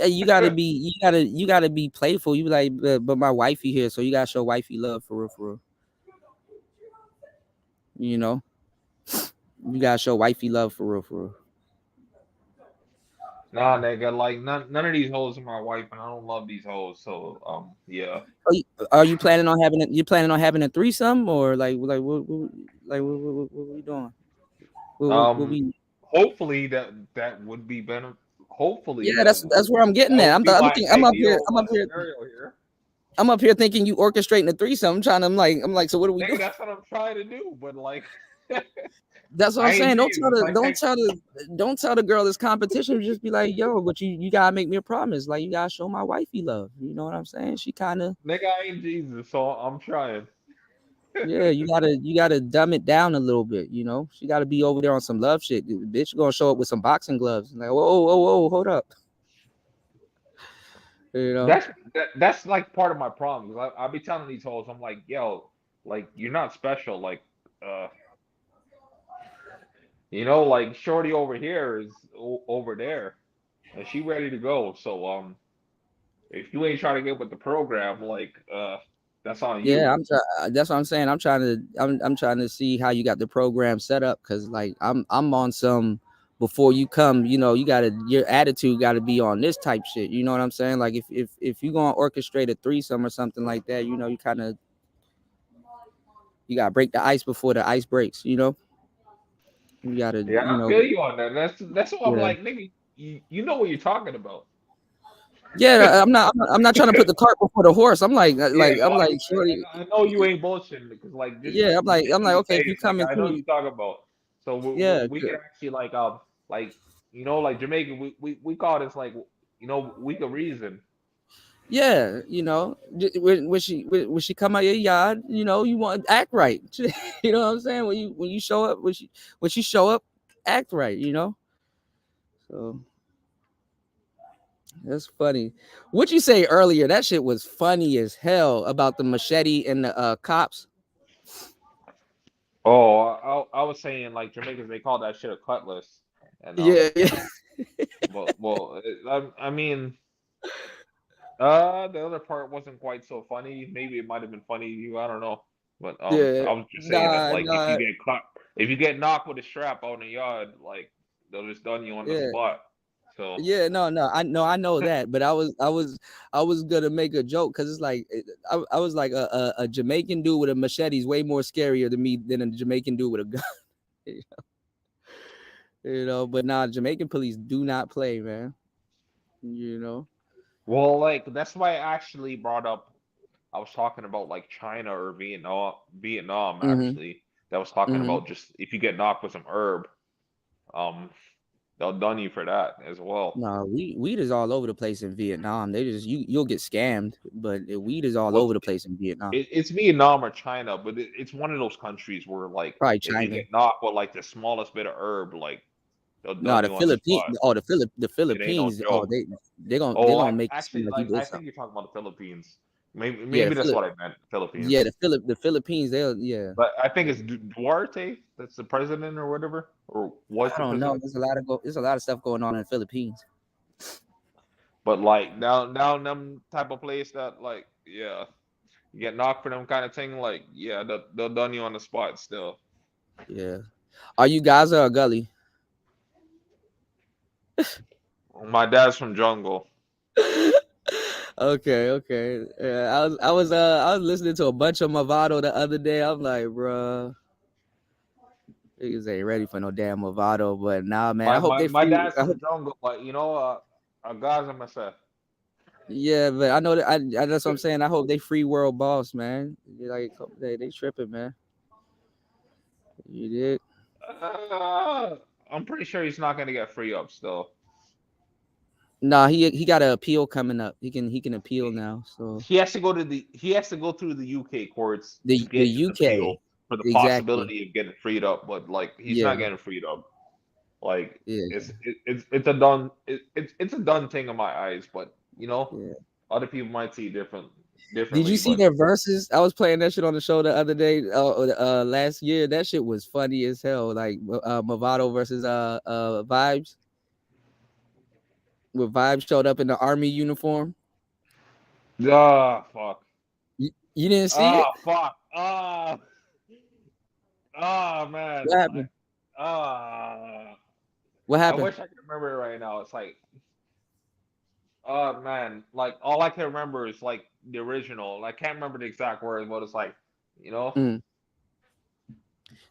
[SPEAKER 12] you gotta be, you gotta be playful. You be like, but my wifey here, so you gotta show wifey love for real, for real. You know, you gotta show wifey love for real, for real.
[SPEAKER 14] Nah, nigga, like none of these hoes are my wife, and I don't love these hoes. So yeah.
[SPEAKER 12] Are you planning on having you planning on having a threesome, or what we doing? What
[SPEAKER 14] Um,
[SPEAKER 12] we?
[SPEAKER 14] hopefully that would be better. Hopefully
[SPEAKER 12] Yeah, that's where I'm getting
[SPEAKER 14] that
[SPEAKER 12] at.
[SPEAKER 14] would be my
[SPEAKER 12] I'm up here.
[SPEAKER 14] ideal scenario here.
[SPEAKER 12] I'm up here thinking you orchestrating a threesome. I'm like, so what are we
[SPEAKER 14] Nigga,
[SPEAKER 12] doing?
[SPEAKER 14] that's what I'm trying to do, but like,
[SPEAKER 12] That's what I'm
[SPEAKER 14] I ain't
[SPEAKER 12] saying. Don't tell
[SPEAKER 14] cheating.
[SPEAKER 12] the
[SPEAKER 14] Like,
[SPEAKER 12] don't tell the girl it's competition. Just be like, yo, but you gotta make me a promise. Like, you gotta show my wifey love. You know what I'm saying? She kind of,
[SPEAKER 14] nigga, I ain't Jesus, so I'm trying.
[SPEAKER 12] yeah. You gotta dumb it down a little bit. You know, she gotta be over there on some love shit. The bitch gonna show up with some boxing gloves. Like, whoa, hold up. You know.
[SPEAKER 14] That's like part of my problem. 'Cause I'll be telling these hoes, I'm like, yo, like you're not special. Like, uh, like Shorty over here is over there, and she ready to go. So if you ain't trying to get with the program, like That's on you.
[SPEAKER 12] Yeah, that's what I'm saying. I'm trying to see how you got the program set up, because like I'm on some before you come, you know, your attitude gotta be on this type shit. You know what I'm saying? Like if you gonna orchestrate a threesome or something like that, you know, you gotta break the ice before the ice breaks, you know? You gotta,
[SPEAKER 14] Yeah,
[SPEAKER 12] you
[SPEAKER 14] I
[SPEAKER 12] know,
[SPEAKER 14] feel you on that. That's why I'm
[SPEAKER 12] yeah.
[SPEAKER 14] like, nigga, you know what you're talking about.
[SPEAKER 12] Yeah, I'm not trying to put the cart before the horse. I'm like
[SPEAKER 14] Yeah,
[SPEAKER 12] I'm like,
[SPEAKER 14] exactly.
[SPEAKER 12] shorty.
[SPEAKER 14] I know you ain't bullshitting because like just
[SPEAKER 12] Yeah, I'm like okay, if you
[SPEAKER 14] face, like
[SPEAKER 12] come in
[SPEAKER 14] I know
[SPEAKER 12] through,
[SPEAKER 14] you talking about. So
[SPEAKER 12] yeah,
[SPEAKER 14] we can actually like you know, like Jamaican, we call this like, you know, we can reason.
[SPEAKER 12] yeah, you know, when she come out your yard, you know, you want to act right. You know what I'm saying? When you show up, when she show up, act right, you know. So that's funny. What you say earlier? That shit was funny as hell about the machete and the cops.
[SPEAKER 14] Oh, I was saying like Jamaicans, they call that shit a cutlass, and
[SPEAKER 12] Yeah.
[SPEAKER 14] well, I mean, the other part wasn't quite so funny. Maybe it might have been funny to you. I don't know. But I
[SPEAKER 12] Yeah.
[SPEAKER 14] was just saying that like
[SPEAKER 12] Nah.
[SPEAKER 14] if you get knocked with a strap out in the yard, like they'll just done you on the
[SPEAKER 12] Yeah.
[SPEAKER 14] spot. So
[SPEAKER 12] Yeah, no, I know that, but I was gonna make a joke because it's like I was like a Jamaican dude with a machete is way more scarier to me than a Jamaican dude with a gun. You know, but nah, Jamaican police do not play, man. You know.
[SPEAKER 14] well, like that's why I actually brought up. I was talking about like China or Vietnam
[SPEAKER 12] Mm-hmm.
[SPEAKER 14] actually. That was talking
[SPEAKER 12] Mm-hmm.
[SPEAKER 14] about just if you get knocked with some herb, um, they'll done you for that as well.
[SPEAKER 12] No, weed is all over the place in Vietnam. They just you'll get scammed, but weed is all
[SPEAKER 14] Well,
[SPEAKER 12] over the place in Vietnam.
[SPEAKER 14] it's Vietnam or China, but it's one of those countries where like
[SPEAKER 12] Probably
[SPEAKER 14] if you
[SPEAKER 12] China.
[SPEAKER 14] get knocked with like the smallest bit of herb, like they'll
[SPEAKER 12] No,
[SPEAKER 14] done
[SPEAKER 12] the
[SPEAKER 14] you on the
[SPEAKER 12] Philippines.
[SPEAKER 14] spot.
[SPEAKER 12] Oh, the
[SPEAKER 14] It ain't no
[SPEAKER 12] Philippines. Oh,
[SPEAKER 14] joke.
[SPEAKER 12] they're
[SPEAKER 14] Oh,
[SPEAKER 12] gonna make it seem
[SPEAKER 14] actually,
[SPEAKER 12] like you
[SPEAKER 14] like
[SPEAKER 12] did
[SPEAKER 14] I think
[SPEAKER 12] something.
[SPEAKER 14] you're talking about the Philippines. Maybe
[SPEAKER 12] Yeah,
[SPEAKER 14] that's what I meant.
[SPEAKER 12] yeah,
[SPEAKER 14] Philippines.
[SPEAKER 12] the Philippines. Yeah.
[SPEAKER 14] But I think it's Duarte that's the president or whatever, or was
[SPEAKER 12] I
[SPEAKER 14] the
[SPEAKER 12] don't know.
[SPEAKER 14] president.
[SPEAKER 12] There's a lot of stuff going on in the Philippines.
[SPEAKER 14] But like down them type of place that like yeah, you get knocked for them kind of thing. Like yeah, they'll done you on the spot still.
[SPEAKER 12] Yeah. Are you Gaza or Gully?
[SPEAKER 14] My dad's from jungle.
[SPEAKER 12] Okay. Yeah, I was listening to a bunch of Movado the other day. I'm like, bruh, niggas ain't ready for no damn Movado. But nah, man, I hope they
[SPEAKER 14] My
[SPEAKER 12] free.
[SPEAKER 14] dad's from jungle, but you know, Gaza myself.
[SPEAKER 12] Yeah, but I know that I that's what I'm saying. I hope they free World Boss, man. Like they tripping, man. You did.
[SPEAKER 14] I'm pretty sure he's not gonna get free up still.
[SPEAKER 12] Nah, he got an appeal coming up. He can appeal now. So
[SPEAKER 14] He has to go through the UK courts
[SPEAKER 12] the
[SPEAKER 14] to get his
[SPEAKER 12] UK
[SPEAKER 14] appeal for the
[SPEAKER 12] exactly.
[SPEAKER 14] possibility of getting freed up, but like he's
[SPEAKER 12] Yeah.
[SPEAKER 14] not getting freed up. Like
[SPEAKER 12] Yeah.
[SPEAKER 14] it's a done it's a done thing in my eyes, but you know,
[SPEAKER 12] Yeah.
[SPEAKER 14] other people might see differently.
[SPEAKER 12] Did you see
[SPEAKER 14] But
[SPEAKER 12] their verses? I was playing that shit on the show the other day, last year. That shit was funny as hell. Like Movado versus Vibes. Where Vibes showed up in the army uniform.
[SPEAKER 14] fuck.
[SPEAKER 12] You didn't see it?
[SPEAKER 14] Fuck. Man.
[SPEAKER 12] What happened? What
[SPEAKER 14] I
[SPEAKER 12] happened?
[SPEAKER 14] wish I could remember it right now. It's like, oh man, like all I can remember is like the original. I can't remember the exact words, but it's like, you know.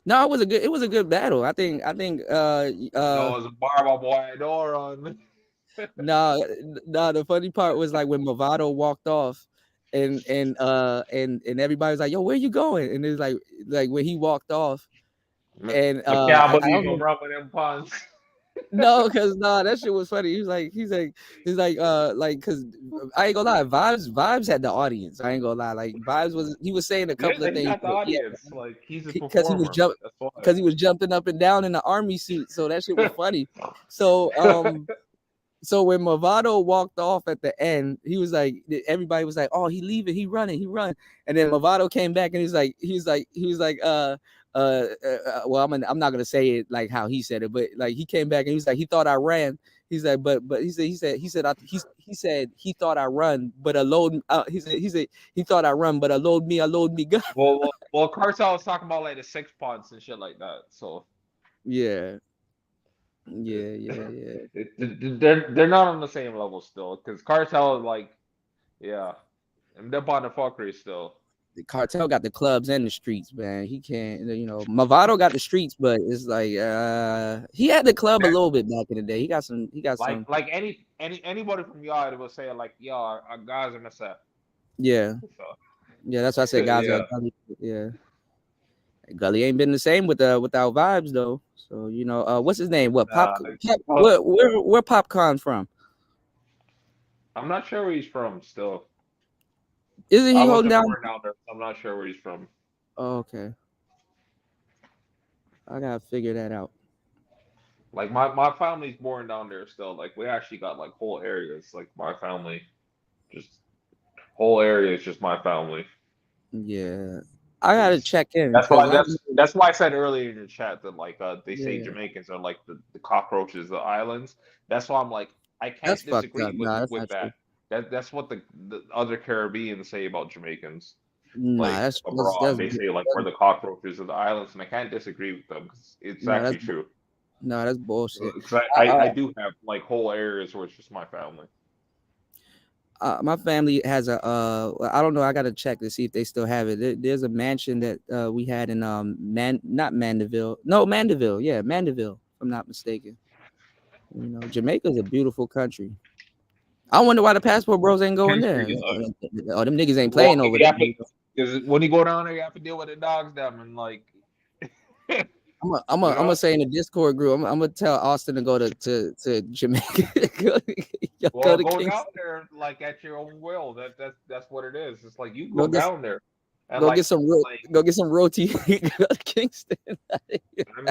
[SPEAKER 12] No, it was a good battle. I think
[SPEAKER 14] No, it was a barba boy door on.
[SPEAKER 12] no, the funny part was like when Movado walked off and everybody was like, yo, where you going? And it's like when he walked off and
[SPEAKER 14] I can't
[SPEAKER 12] I
[SPEAKER 14] believe
[SPEAKER 12] don't know.
[SPEAKER 14] him rubbing them puns.
[SPEAKER 12] No, because that shit was funny. He's like, because I ain't gonna lie, Vibes had the audience. I ain't gonna lie, like Vibes he was saying a couple of
[SPEAKER 14] He
[SPEAKER 12] things.
[SPEAKER 14] got the audience. Like he's a
[SPEAKER 12] Because
[SPEAKER 14] performer.
[SPEAKER 12] he was jumping up and down in the army suit, so that shit was funny. So so when Movado walked off at the end, he was like, everybody was like, oh, he leaving, he running. And then Movado came back and he was like, well, I'm not gonna say it like how he said it, but like he came back and he was like, he thought I ran. He's like, but he said he thought I run, but a load. He said he thought I run, but a load me gun.
[SPEAKER 14] Well, Cartel was talking about like the 6 punts and shit like that. So
[SPEAKER 12] Yeah.
[SPEAKER 14] They're not on the same level still, because Cartel is like, yeah, and they're on the fuckery still.
[SPEAKER 12] The Cartel got the clubs and the streets, man. He can't, Movado got the streets, but it's like he had the club a little bit back in the day. He got some.
[SPEAKER 14] Like anybody from y'all will say like, yo, our guys are messed up.
[SPEAKER 12] Yeah.
[SPEAKER 14] So,
[SPEAKER 12] Yeah, that's why I said guys are Gully. Yeah. Gully ain't been the same without vibes though. So what's his name? What where Popcorn from?
[SPEAKER 14] I'm not sure where he's from still.
[SPEAKER 12] Isn't he holding down?
[SPEAKER 14] There, I'm not sure where he's from.
[SPEAKER 12] Oh, okay. I gotta figure that out.
[SPEAKER 14] Like my family's born down there still. Like we actually got like whole areas. Like my family, just whole area is just my family.
[SPEAKER 12] Yeah, I gotta check in.
[SPEAKER 14] That's why I said earlier in the chat that like they say Jamaicans are like the cockroaches of the islands. That's why I'm like I can't disagree with that. That's what the other Caribbeans say about Jamaicans. Like abroad, they say like we're the cockroaches of the islands, and I can't disagree with them because it's actually true.
[SPEAKER 12] No, that's bullshit.
[SPEAKER 14] I do have like whole areas where it's just my family.
[SPEAKER 12] My family has a I don't know. I gotta check to see if they still have it. There's a mansion that we had in Mandeville. Yeah, Mandeville. If I'm not mistaken. Jamaica's a beautiful country. I wonder why the passport bros ain't going there. Oh, them niggas ain't playing over there.
[SPEAKER 14] Because when you go down there, you have to deal with the dogs down and like.
[SPEAKER 12] I'm gonna say in the Discord group, I'm gonna tell Austin to go to Jamaica.
[SPEAKER 14] Go down there like at your own will. That's what it is. It's like you go down there. And
[SPEAKER 12] go get some roti. Go to Kingston.
[SPEAKER 14] I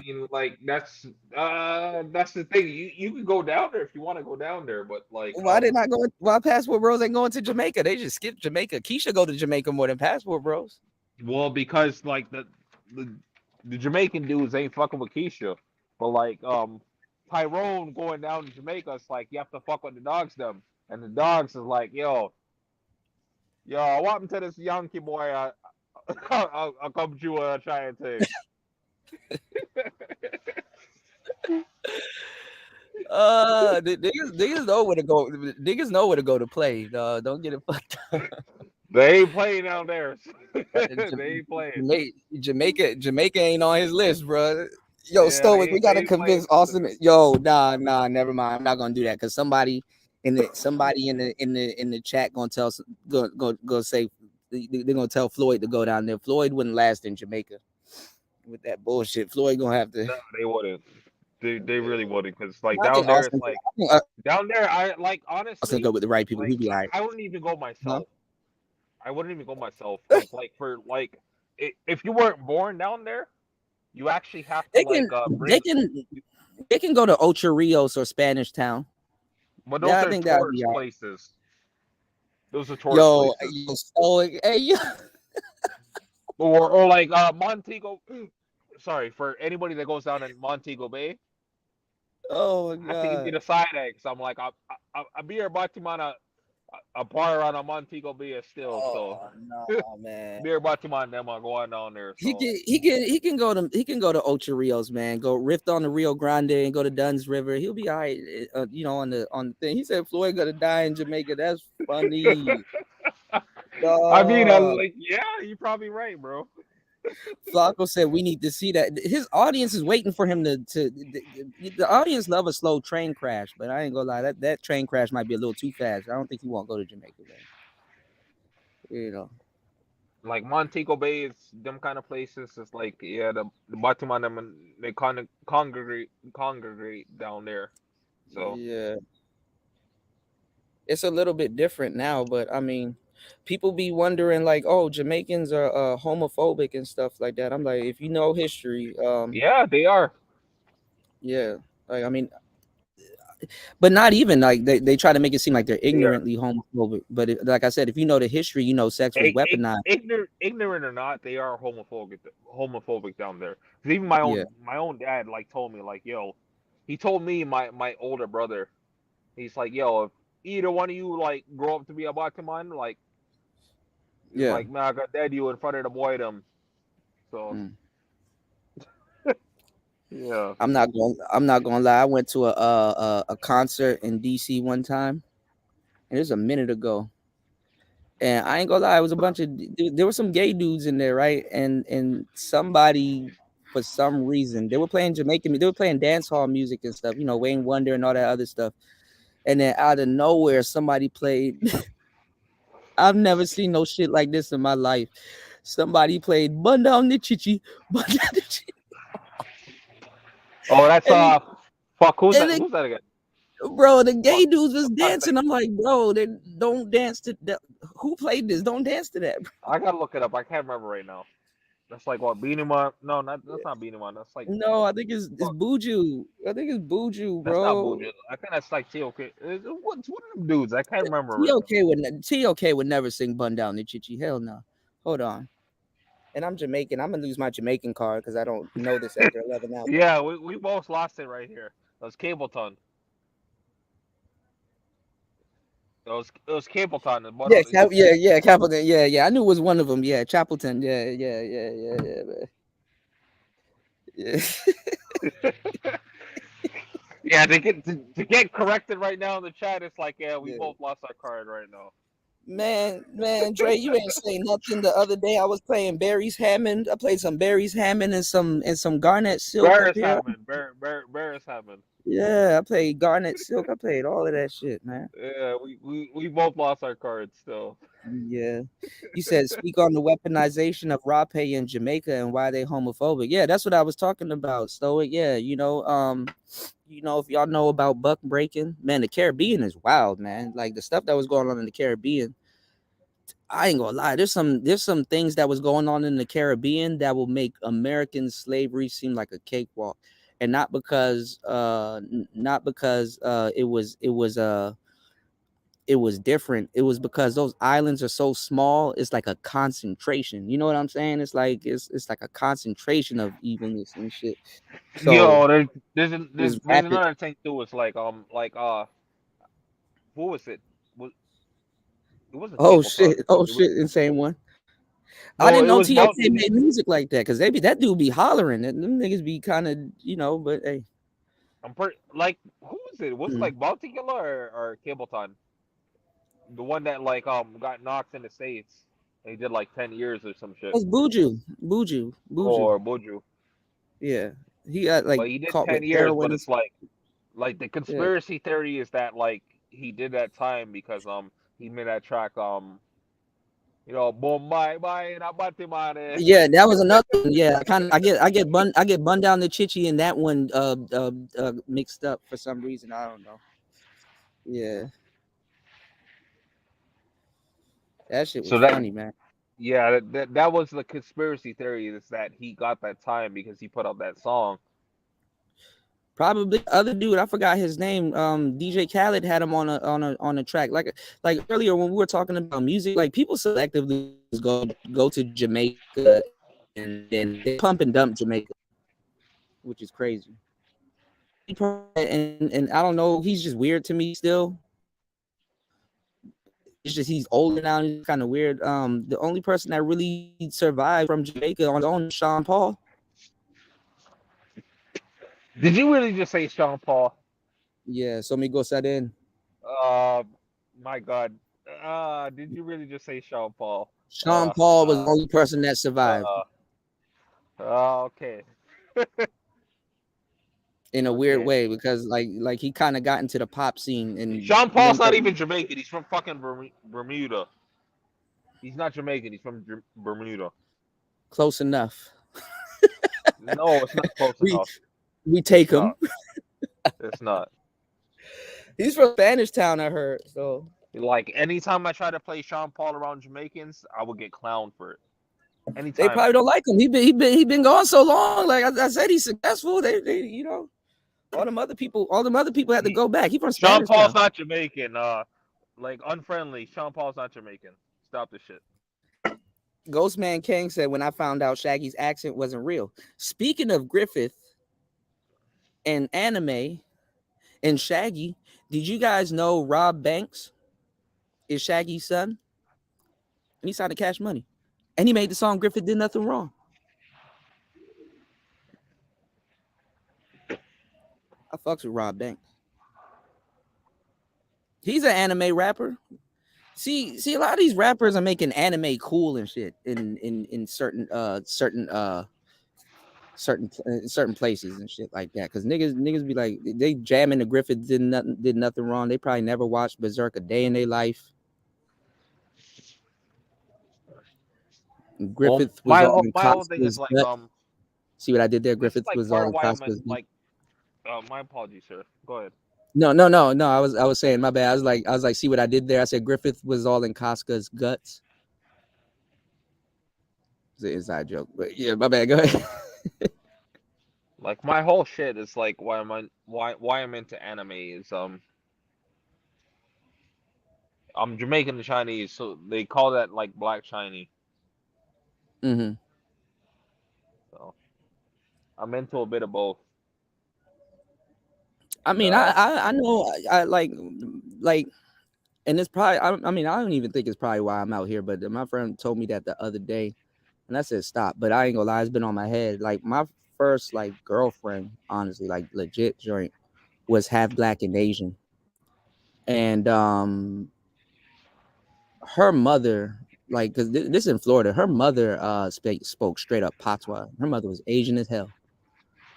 [SPEAKER 14] mean, like that's the thing. You can go down there if you want to go down there, but like
[SPEAKER 12] why they not going? Why Passport Bros ain't going to Jamaica? They just skipped Jamaica. Keisha go to Jamaica more than Passport Bros.
[SPEAKER 14] Well, because like the Jamaican dudes ain't fucking with Keisha, but like Tyrone going down to Jamaica, it's like you have to fuck with the dogs them, and the dogs is like yo, what happened to this Yankee boy? I'll come to you try and take.
[SPEAKER 12] Niggas know where to go. Niggas know where to go to play. Don't get it fucked up.
[SPEAKER 14] They ain't playing down there. They ain't playing.
[SPEAKER 12] Jamaica ain't on his list, bro. Yo, Stoic, we gotta convince Austin. Yo, nah, never mind. I'm not gonna do that because somebody in the chat gonna say they're gonna tell Floyd to go down there. Floyd wouldn't last in Jamaica with that bullshit. Floyd gonna have to.
[SPEAKER 14] No, they wouldn't. They really wouldn't because like down there, it's like down there. I like honestly.
[SPEAKER 12] Austin go with the right people.
[SPEAKER 14] Like,
[SPEAKER 12] He'd be like,
[SPEAKER 14] I wouldn't even go myself. I wouldn't even go myself. Like for like, if you weren't born down there, you actually have to
[SPEAKER 12] they can go to Ocho Rios or Spanish Town.
[SPEAKER 14] But those are tourist places. Those are tourist places. Or like Montego. Sorry, for anybody that goes down in Montego Bay.
[SPEAKER 12] Oh my god!
[SPEAKER 14] I think it'd be the side eggs. I'm like, I'll be here Batimana. A bar on a Montego Bay still.
[SPEAKER 12] Oh, so no, man.
[SPEAKER 14] Beer Batiman them are going down there. So.
[SPEAKER 12] He can go to Ocho Rios, man. Go rift on the Rio Grande and go to Dunn's River. He'll be all right, on the thing. He said Floyd gonna die in Jamaica. That's funny.
[SPEAKER 14] I mean, yeah, you're probably right, bro.
[SPEAKER 12] Flacco said we need to see that. His audience is waiting for him the audience love a slow train crash, but I ain't gonna lie, that train crash might be a little too fast. I don't think he won't go to Jamaica, man.
[SPEAKER 14] Like Montego Bay is them kind of places. It's like the Batiman them they kind of congregate down there. So
[SPEAKER 12] yeah, it's a little bit different now, but I mean. People be wondering like, oh, Jamaicans are homophobic and stuff like that. I'm like, if you know history,
[SPEAKER 14] yeah, they are.
[SPEAKER 12] Yeah, like I mean, but not even like they try to make it seem like they're ignorantly homophobic. But like I said, if you know the history, you know sex was weaponized.
[SPEAKER 14] Ignorant or not, they are homophobic down there. Because even my own dad like told me like, yo, he told me my older brother He's like, yo, if either one of you like grow up to be a Batman, like, he's like, man, I got dead you in front of the boy them. So yeah.
[SPEAKER 12] I'm not gonna lie. I went to a concert in DC one time, and it was a minute ago. And I ain't gonna lie, it was a bunch of there were some gay dudes in there, right? And somebody, for some reason, they were playing Jamaican, they were playing dance hall music and stuff, you know, Wayne Wonder and all that other stuff. And then out of nowhere, somebody played. I've never seen no shit like this in my life. Somebody played "Bun Down the Chichi."
[SPEAKER 14] Oh, that's fuck. Who's
[SPEAKER 12] and
[SPEAKER 14] that?
[SPEAKER 12] it-
[SPEAKER 14] Who's that again?
[SPEAKER 12] Bro, the gay dudes was dancing. I'm like, bro, they don't dance to that. Who played this? Don't dance to that, bro.
[SPEAKER 14] I gotta look it up. I can't remember right now. That's like what, Beanie Man? No, that's not Beanie Man. That's like
[SPEAKER 12] No, I think it's Buju. I think it's Buju,
[SPEAKER 14] that's not
[SPEAKER 12] bro.
[SPEAKER 14] Buju. I think that's like TOK. What's one of them dudes? I can't remember. Right
[SPEAKER 12] TOK would never sing "Bun Down the Chichi." Hell no. Hold on. And I'm Jamaican. I'm gonna lose my Jamaican card because I don't know this after 11 hours.
[SPEAKER 14] Yeah, we both lost it right here. That was Cableton. It was Cableton.
[SPEAKER 12] Yeah, Chapelton. Yeah. I knew it was one of them. Yeah, Chapelton. Yeah. Yeah.
[SPEAKER 14] Yeah, to get corrected right now in the chat, it's like, yeah, we both lost our card right now.
[SPEAKER 12] Man, Dre, you ain't saying nothing. The other day I was playing Barry's Hammond. I played some Barry's Hammond and some Garnet Silk.
[SPEAKER 14] Barris Hammond.
[SPEAKER 12] Yeah, I played Garnet Silk. I played all of that shit, man.
[SPEAKER 14] Yeah, we both lost our cards still.
[SPEAKER 12] Yeah. You said speak on the weaponization of rape in Jamaica and why they homophobic. Yeah, that's what I was talking about. Stoic. Yeah, if y'all know about buck breaking, man, the Caribbean is wild, man. Like the stuff that was going on in the Caribbean. I ain't gonna lie. There's some things that was going on in the Caribbean that will make American slavery seem like a cakewalk. And not because it was different. It was because those islands are so small. It's like a concentration. You know what I'm saying? It's like a concentration of evilness and shit. So
[SPEAKER 14] Yo, there's another thing too. It's like who was it? It wasn't.
[SPEAKER 12] Oh shit! Insane one. I didn't know TOK made music like that because that dude be hollering and them niggas be kind of But hey,
[SPEAKER 14] I'm pretty like who was it? Was it like Bounty Killer or Cableton? The one that like got knocked in the States and he did like 10 years or some shit.
[SPEAKER 12] It's Buju.
[SPEAKER 14] Or Buju.
[SPEAKER 12] Yeah, he got like
[SPEAKER 14] but he did
[SPEAKER 12] caught
[SPEAKER 14] 10
[SPEAKER 12] with
[SPEAKER 14] years,
[SPEAKER 12] heroin.
[SPEAKER 14] but it's like the conspiracy theory is that like he did that time because he made that track Bombay and Abatimane.
[SPEAKER 12] Yeah, that was another one. Yeah, I get Bun Down the Chichi and that one mixed up for some reason. I don't know. Yeah. That shit was funny, man.
[SPEAKER 14] Yeah, that was the conspiracy theory, is that he got that time because he put out that song.
[SPEAKER 12] Probably other dude, I forgot his name. DJ Khaled had him on a track. Like earlier when we were talking about music, like people selectively go to Jamaica and then they pump and dump Jamaica, which is crazy. And I don't know, he's just weird to me still. It's just he's older now and he's kind of weird. The only person that really survived from Jamaica on his own is Sean Paul.
[SPEAKER 14] Did you really just say Sean Paul?
[SPEAKER 12] Yeah, so me go set in.
[SPEAKER 14] My God. Did you really just say Sean Paul?
[SPEAKER 12] Sean Paul was the only person that survived.
[SPEAKER 14] Okay.
[SPEAKER 12] In a weird way, because like he kind of got into the pop scene. And
[SPEAKER 14] Sean Paul's not even Jamaican. He's from fucking Bermuda. He's not Jamaican. He's from Bermuda.
[SPEAKER 12] Close enough.
[SPEAKER 14] No, it's not close enough.
[SPEAKER 12] We take him.
[SPEAKER 14] It's not.
[SPEAKER 12] He's from Spanish Town, I heard. So
[SPEAKER 14] like anytime I try to play Sean Paul around Jamaicans, I would get clowned for it. Anytime.
[SPEAKER 12] They probably don't like him. He been gone so long. Like I said, he's successful. They all them other people had to go back. He from Spanish
[SPEAKER 14] Sean Paul's
[SPEAKER 12] Town.
[SPEAKER 14] not Jamaican. Like unfriendly. Sean Paul's not Jamaican. Stop this shit.
[SPEAKER 12] Ghostman King said, when I found out Shaggy's accent wasn't real. Speaking of Griffith and anime and Shaggy, Did you guys know Rob Banks is Shaggy's son? And he signed to Cash Money. And he made the song Griffith Did Nothing Wrong. I fucks with Rob Banks. He's an anime rapper. See, a lot of these rappers are making anime cool and shit in certain places and shit like that. Cause niggas be like, they jamming the Griffith did nothing wrong. They probably never watched Berserk a day in their life. Griffith was all in Casca's gut. See what I did there? Griffith was all in Casca's gut.
[SPEAKER 14] My apologies, sir. Go ahead.
[SPEAKER 12] No. I was saying, my bad. I was like, see what I did there? I said Griffith was all in Casca's guts. It's an inside joke, but yeah, my bad. Go ahead.
[SPEAKER 14] Like my whole shit is like why I'm into anime is I'm Jamaican and Chinese, so they call that like Black Chinese.
[SPEAKER 12] Mm-hmm.
[SPEAKER 14] So I'm into a bit of both.
[SPEAKER 12] I mean, I know I like, and it's probably, I mean, I don't even think it's probably why I'm out here, but my friend told me that the other day, and I said stop, but I ain't gonna lie, it's been on my head. Like my first like girlfriend, honestly, like legit joint, was half Black and Asian, and her mother, like, cause this in Florida, her mother spoke straight up patois. Her mother was Asian as hell.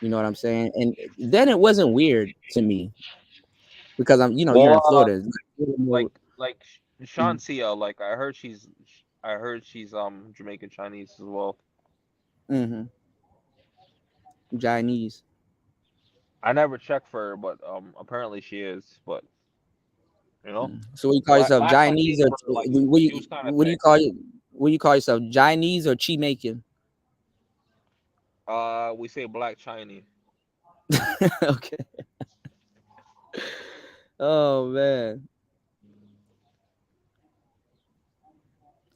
[SPEAKER 12] You know what I'm saying? And then it wasn't weird to me because I'm, you're in Florida.
[SPEAKER 14] Like Shansia, like I heard she's Jamaican Chinese as well.
[SPEAKER 12] Mm-hmm. Chinese.
[SPEAKER 14] I never checked for her, but apparently she is. But you know.
[SPEAKER 12] So what you call yourself, Chinese, or what do you call yourself, Chinese or Jamaican?
[SPEAKER 14] We say Black Chinese.
[SPEAKER 12] Okay. Oh man,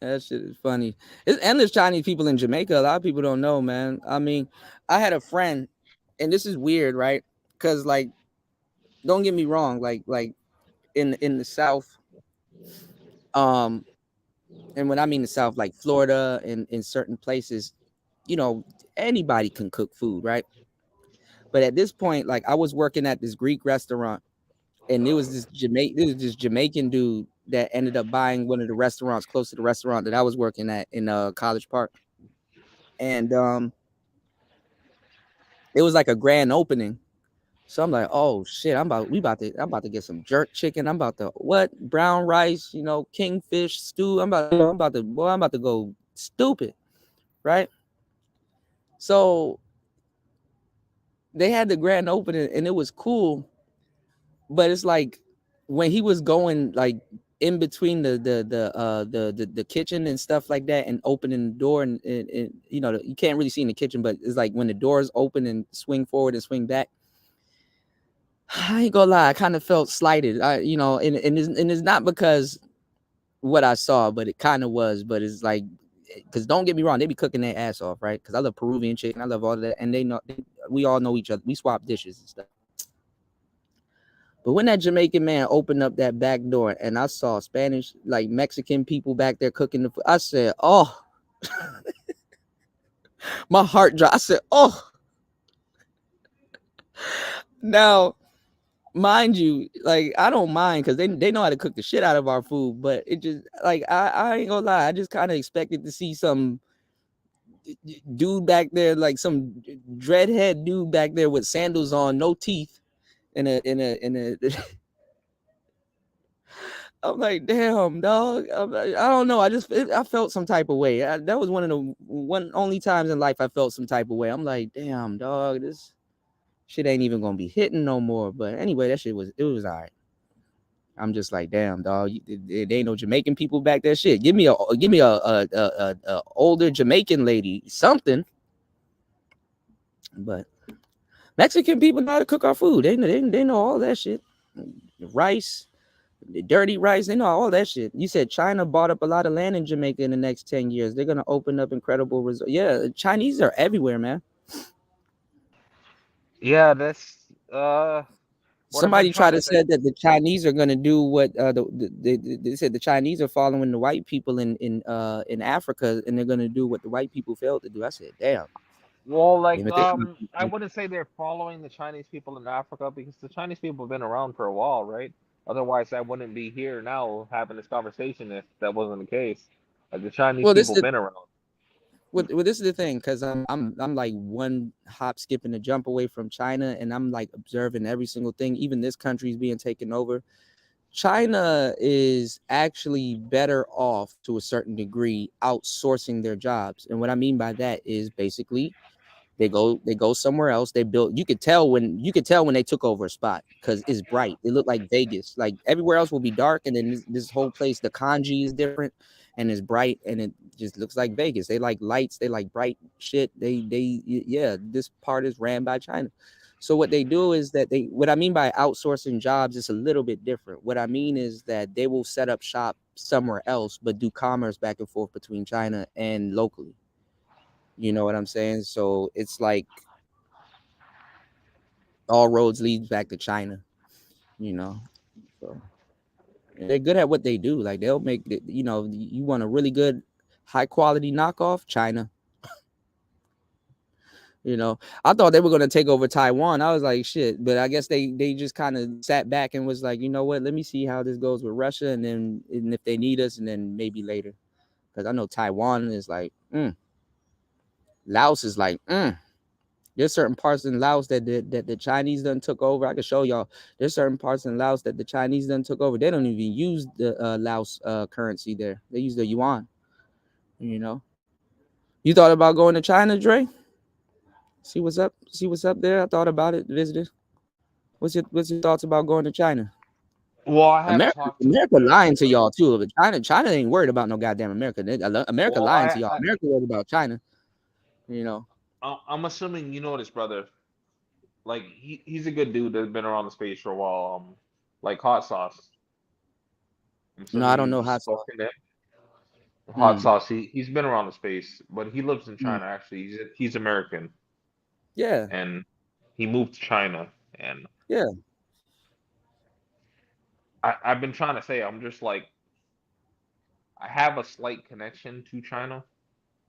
[SPEAKER 12] that shit is funny. And there's Chinese people in Jamaica. A lot of people don't know, man. I mean, I had a friend, and this is weird, right? Because like, don't get me wrong, like in the South, and when I mean the South, like Florida and in certain places, anybody can cook food, right? But at this point, like I was working at this Greek restaurant, and there was this Jamaican dude that ended up buying one of the restaurants close to the restaurant that I was working at in College Park. And it was like a grand opening. So I'm like, oh shit, I'm about to get some jerk chicken. I'm about to brown rice, kingfish stew. I'm about to go stupid, right? So they had the grand opening and it was cool, but it's like when he was going like in between the kitchen and stuff like that and opening the door and you can't really see in the kitchen, but it's like when the doors open and swing forward and swing back, I ain't gonna lie, I kind of felt slighted. And it's not because what I saw, but it kind of was. But it's like, because don't get me wrong, they be cooking their ass off, right? Because I love Peruvian chicken, I love all of that, and we all know each other. We swap dishes and stuff. But when that Jamaican man opened up that back door and I saw Spanish, like Mexican people back there cooking the food, I said, oh, my heart dropped. I said, oh. Now, mind you, like I don't mind because they know how to cook the shit out of our food, but it just like I ain't gonna lie, I just kind of expected to see some dude back there, like some dreadhead dude back there with sandals on, no teeth, in a I'm like, damn, dog. I don't know. I felt some type of way. That was one of the only times in life I felt some type of way. I'm like, damn, dog, this shit ain't even gonna be hitting no more. But anyway, it was all right. I'm just like, damn, dog. There ain't no Jamaican people back there. Shit, give me a older Jamaican lady, something. But Mexican people know how to cook our food. They know all that shit. Rice, the dirty rice, they know all that shit. You said China bought up a lot of land in Jamaica in the next 10 years. They're gonna open up incredible resorts. Yeah, Chinese are everywhere, man.
[SPEAKER 14] Yeah, that's
[SPEAKER 12] Somebody tried to say that the Chinese are going to do what they said. The Chinese are following the white people in Africa, and they're going to do what the white people failed to do. I said, damn.
[SPEAKER 14] Well, like,
[SPEAKER 12] Damn it,
[SPEAKER 14] I wouldn't say they're following the Chinese people in Africa, because the Chinese people have been around for a while, right? Otherwise, I wouldn't be here now having this conversation if that wasn't the case. Like, the Chinese people have been around.
[SPEAKER 12] Well, this is the thing, because I'm like one hop, skip, and a jump away from China, and I'm like observing every single thing. Even this country is being taken over. China is actually better off to a certain degree outsourcing their jobs, and what I mean by that is basically they go somewhere else. They build. You could tell when they took over a spot because it's bright. It looked like Vegas. Like everywhere else will be dark, and then this whole place, the kanji is different, and it's bright, and it just looks like Vegas. They like lights. They like bright shit. This part is ran by China. So what they do is that what I mean by outsourcing jobs is a little bit different. What I mean is that they will set up shop somewhere else, but do commerce back and forth between China and locally. You know what I'm saying? So it's like all roads lead back to China, you know. So they're good at what they do. Like they'll make, you know, you want a really good high quality knockoff, China. You know, I thought they were going to take over Taiwan. I was like, shit. But I guess they just kind of sat back and was like, you know what? Let me see how this goes with Russia. And if they need us, and then maybe later. Because I know Taiwan is like, Laos is like, There's certain parts in Laos that the Chinese done took over. I can show y'all. There's certain parts in Laos that the Chinese done took over. They don't even use the Laos currency there. They use the yuan. You know. You thought about going to China, Dre? See what's up? See what's up there? I thought about it, visited. What's your thoughts about going to China?
[SPEAKER 14] Well, I haven't
[SPEAKER 12] America lying to y'all too. But China ain't worried about no goddamn America. America lying to y'all. America worried about China. You know.
[SPEAKER 14] I'm assuming you know this, brother. Like he's a good dude that's been around the space for a while. Like Hot Sauce.
[SPEAKER 12] No, I don't know Hot Sauce.
[SPEAKER 14] Hot Sauce. He's been around the space, but he lives in China. Actually, he's American.
[SPEAKER 12] Yeah.
[SPEAKER 14] And he moved to China, and
[SPEAKER 12] yeah.
[SPEAKER 14] I've been trying to say, I'm just like, I have a slight connection to China.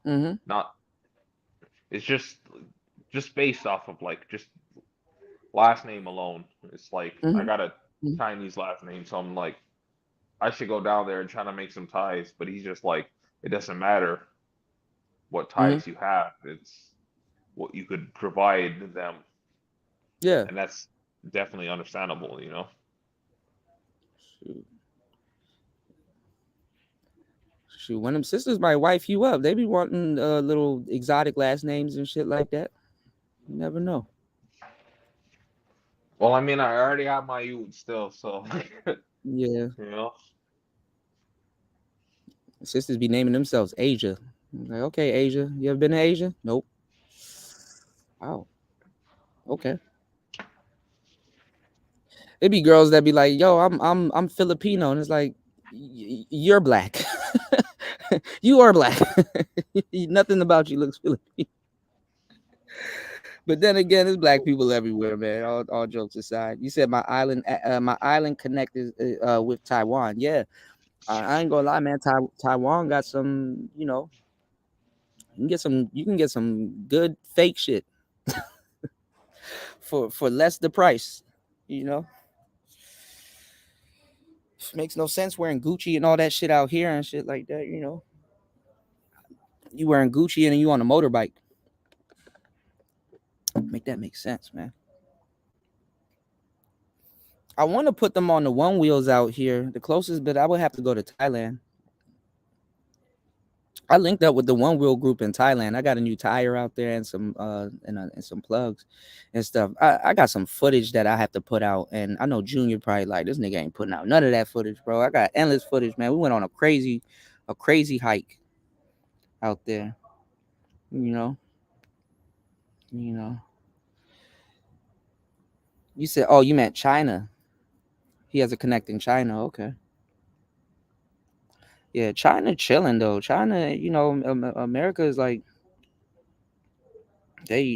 [SPEAKER 14] Not. It's just based off of like just last name alone. It's like I got a Chinese last name, so I'm like, I should go down there and try to make some ties. But he's just like, it doesn't matter what ties you have. It's what you could provide them.
[SPEAKER 12] Yeah.
[SPEAKER 14] And that's definitely understandable, you know.
[SPEAKER 12] Shoot, when them sisters might wife you up, they be wanting little exotic last names and shit like that. You never know.
[SPEAKER 14] Well, I mean, I already have my youth still, so
[SPEAKER 12] yeah.
[SPEAKER 14] You know.
[SPEAKER 12] Sisters be naming themselves Asia. I'm like, okay, Asia. You ever been to Asia? Nope. Wow. Okay. It'd be girls that be like, yo, I'm Filipino, and it's like, you're black. You are black. Nothing about you looks Filipino. But then again, there's black people everywhere, man. All jokes aside, you said my island connected with Taiwan. Yeah, I ain't gonna lie, man. Taiwan got some, you know, you can get some good fake shit for less the price, you know. Makes no sense wearing Gucci and all that shit out here and shit like that, you know. You wearing Gucci and you on a motorbike. Make that make sense, man. I want to put them on the one wheels out here. The closest, but I would have to go to Thailand. I linked up with the one wheel group in Thailand. I got a new tire out there and some and some plugs and stuff. I got some footage that I have to put out, and I know Junior probably like, this nigga ain't putting out none of that footage, bro. I got endless footage, man. We went on a crazy hike out there. You know. You said, oh, you meant China. He has a connect in China. Okay. Yeah, China chilling though. China, you know, America is like they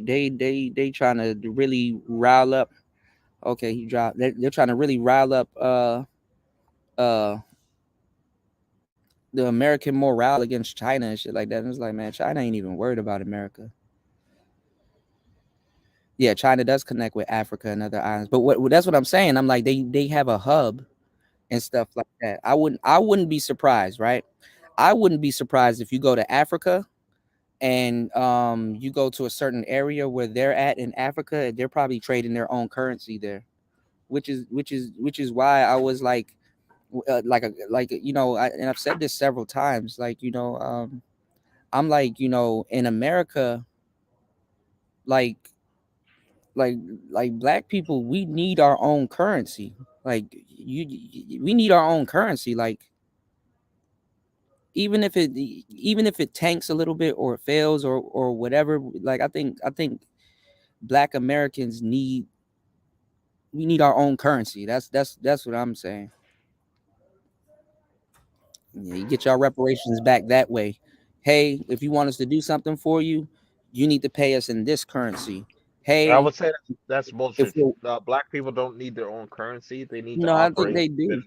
[SPEAKER 12] trying to really rile up Okay, he dropped. They're trying to really rile up the American morale against China and shit like that. And it's like, man, China ain't even worried about America. Yeah, China does connect with Africa and other islands, but that's what I'm saying. I'm like, they have a hub and stuff like that. I wouldn't be surprised, right? I wouldn't be surprised if you go to Africa and you go to a certain area where they're at in Africa, they're probably trading their own currency there, which is why I was like you know, and I've said this several times, like, you know, I'm like, you know, in America, like black people, we need our own currency. Like we need our own currency. Like even if it tanks a little bit or it fails or whatever, like I think black Americans we need our own currency. That's what I'm saying. Yeah, you get your reparations back that way. Hey, if you want us to do something for you, you need to pay us in this currency. Hey,
[SPEAKER 14] I would say that's
[SPEAKER 12] if
[SPEAKER 14] bullshit.
[SPEAKER 12] we
[SPEAKER 14] Black people don't need their own currency. They need to
[SPEAKER 12] no, I think
[SPEAKER 14] operate.
[SPEAKER 12] they do.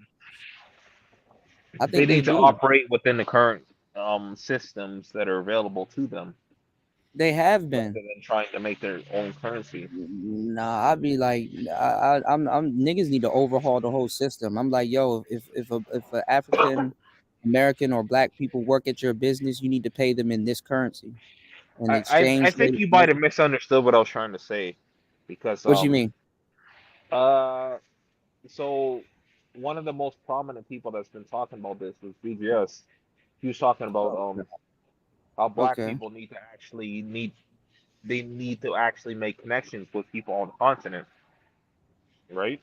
[SPEAKER 12] I
[SPEAKER 14] They
[SPEAKER 12] think they
[SPEAKER 14] need to
[SPEAKER 12] do.
[SPEAKER 14] operate within the current systems that are available to them,
[SPEAKER 12] They have
[SPEAKER 14] rather
[SPEAKER 12] been.
[SPEAKER 14] than trying to make their own currency.
[SPEAKER 12] Nah, I'd be like, I'm niggas need to overhaul the whole system. I'm like, yo, if a African American or black people work at your business, you need to pay them in this currency. In
[SPEAKER 14] I
[SPEAKER 12] exchange,
[SPEAKER 14] think you might have misunderstood what I was trying to say, because
[SPEAKER 12] what you mean?
[SPEAKER 14] so one of the most prominent people that's been talking about this is BGS. He was talking about how black
[SPEAKER 12] Okay.
[SPEAKER 14] people need to actually make connections with people on the continent, right?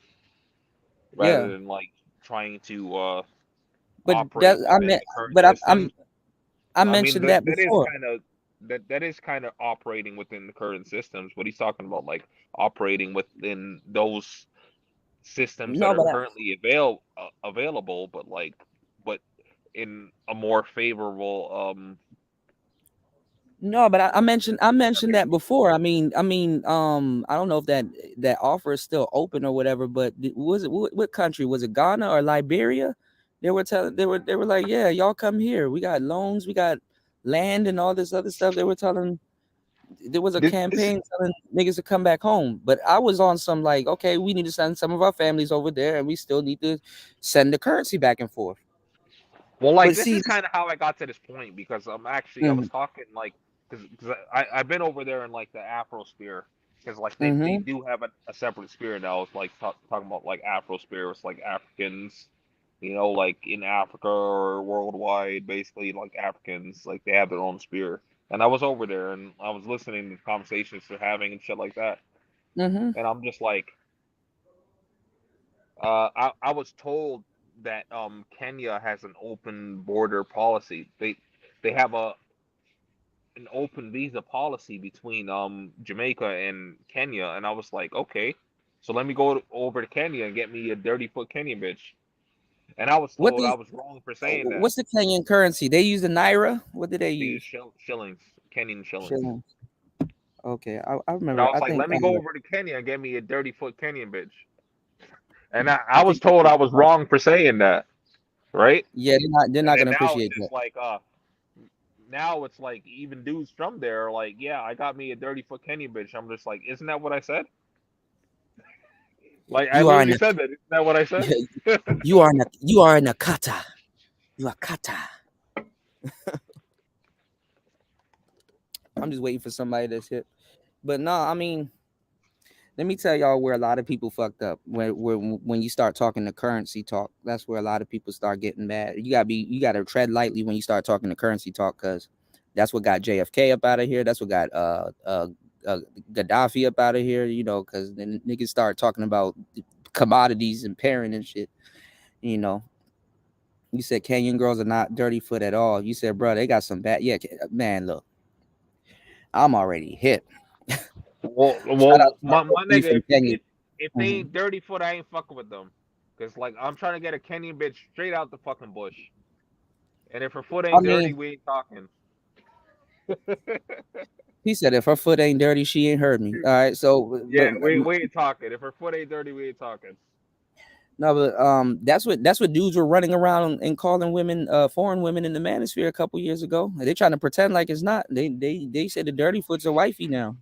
[SPEAKER 14] Rather
[SPEAKER 12] Yeah.
[SPEAKER 14] than like trying to
[SPEAKER 12] But
[SPEAKER 14] operate within the current system.
[SPEAKER 12] I
[SPEAKER 14] I mean
[SPEAKER 12] mentioned that
[SPEAKER 14] that is
[SPEAKER 12] before.
[SPEAKER 14] kind of that is kind of operating within the current systems. What he's talking about, like operating within those systems that
[SPEAKER 12] No,
[SPEAKER 14] are
[SPEAKER 12] but
[SPEAKER 14] currently available, but in a more favorable
[SPEAKER 12] no, but I mentioned that before. I mean, I don't know if that offer is still open or whatever. But was it what country was it? Ghana or Liberia? They were like, yeah, y'all come here. We got loans, we got land, and all this other stuff. They were telling. There was a campaign telling niggas to come back home. But I was on some like, okay, we need to send some of our families over there, and we still need to send the currency back and forth.
[SPEAKER 14] Well, like
[SPEAKER 12] But
[SPEAKER 14] this
[SPEAKER 12] see,
[SPEAKER 14] is kind of how I got to this point, because I was talking like because I've been over there in like the Afrosphere, because like they do have a separate sphere now. It's like talking about like Afrosphere. It's like Africans, you know, like in Africa or worldwide, basically like Africans, like they have their own sphere. And I was over there and I was listening to conversations they're having and shit like that. And I'm just like, I was told that Kenya has an open border policy. They have an open visa policy between Jamaica and Kenya, and I was like, okay, so let me go over to Kenya and get me a dirty foot Kenyan bitch. And I was told I was wrong for saying that.
[SPEAKER 12] what's the Kenyan currency? They use the naira. What did they
[SPEAKER 14] They use
[SPEAKER 12] use?
[SPEAKER 14] shillings, Kenyan shillings.
[SPEAKER 12] Shillings. Okay, I
[SPEAKER 14] But
[SPEAKER 12] remember.
[SPEAKER 14] I was
[SPEAKER 12] I
[SPEAKER 14] like,
[SPEAKER 12] think.
[SPEAKER 14] let me go over to Kenya and get me a dirty foot Kenyan bitch. And I was told I was wrong for saying that, right?
[SPEAKER 12] Yeah, they're not
[SPEAKER 14] And
[SPEAKER 12] gonna
[SPEAKER 14] now
[SPEAKER 12] appreciate
[SPEAKER 14] it's
[SPEAKER 12] that.
[SPEAKER 14] just like now it's like even dudes from there are like, yeah, I got me a dirty foot Kenyan bitch. I'm just like, isn't that what I said? Like I
[SPEAKER 12] You are
[SPEAKER 14] literally said that. Isn't that what I said?
[SPEAKER 12] you are in a kata. You are kata. I'm just waiting for somebody that's hip. But no, I mean, let me tell y'all where a lot of people fucked up. When you start talking the currency talk, that's where a lot of people start getting mad. You gotta tread lightly when you start talking the currency talk, because that's what got JFK up out of here. That's what got Gaddafi up out of here. You know, because then niggas start talking about commodities and pairing and shit. You know, you said Kenyan girls are not dirty foot at all. You said, bro, they got some bad. Yeah, man, look, I'm already hip.
[SPEAKER 14] Well,
[SPEAKER 12] Shout out to
[SPEAKER 14] my
[SPEAKER 12] B
[SPEAKER 14] nigga,
[SPEAKER 12] from Kenya.
[SPEAKER 14] if they ain't dirty foot, I ain't fucking with them. Cause like I'm trying to get a Kenyan bitch straight out the fucking bush, and if her foot
[SPEAKER 12] I
[SPEAKER 14] ain't dirty,
[SPEAKER 12] mean,
[SPEAKER 14] we ain't talking.
[SPEAKER 12] He said, "If her foot ain't dirty, she ain't heard me." All right, so
[SPEAKER 14] Yeah, we ain't talking. If her foot ain't dirty, we ain't talking.
[SPEAKER 12] no, but that's what dudes were running around and calling women, foreign women in the manosphere a couple years ago. They trying to pretend like it's not. They said the dirty foot's a wifey now.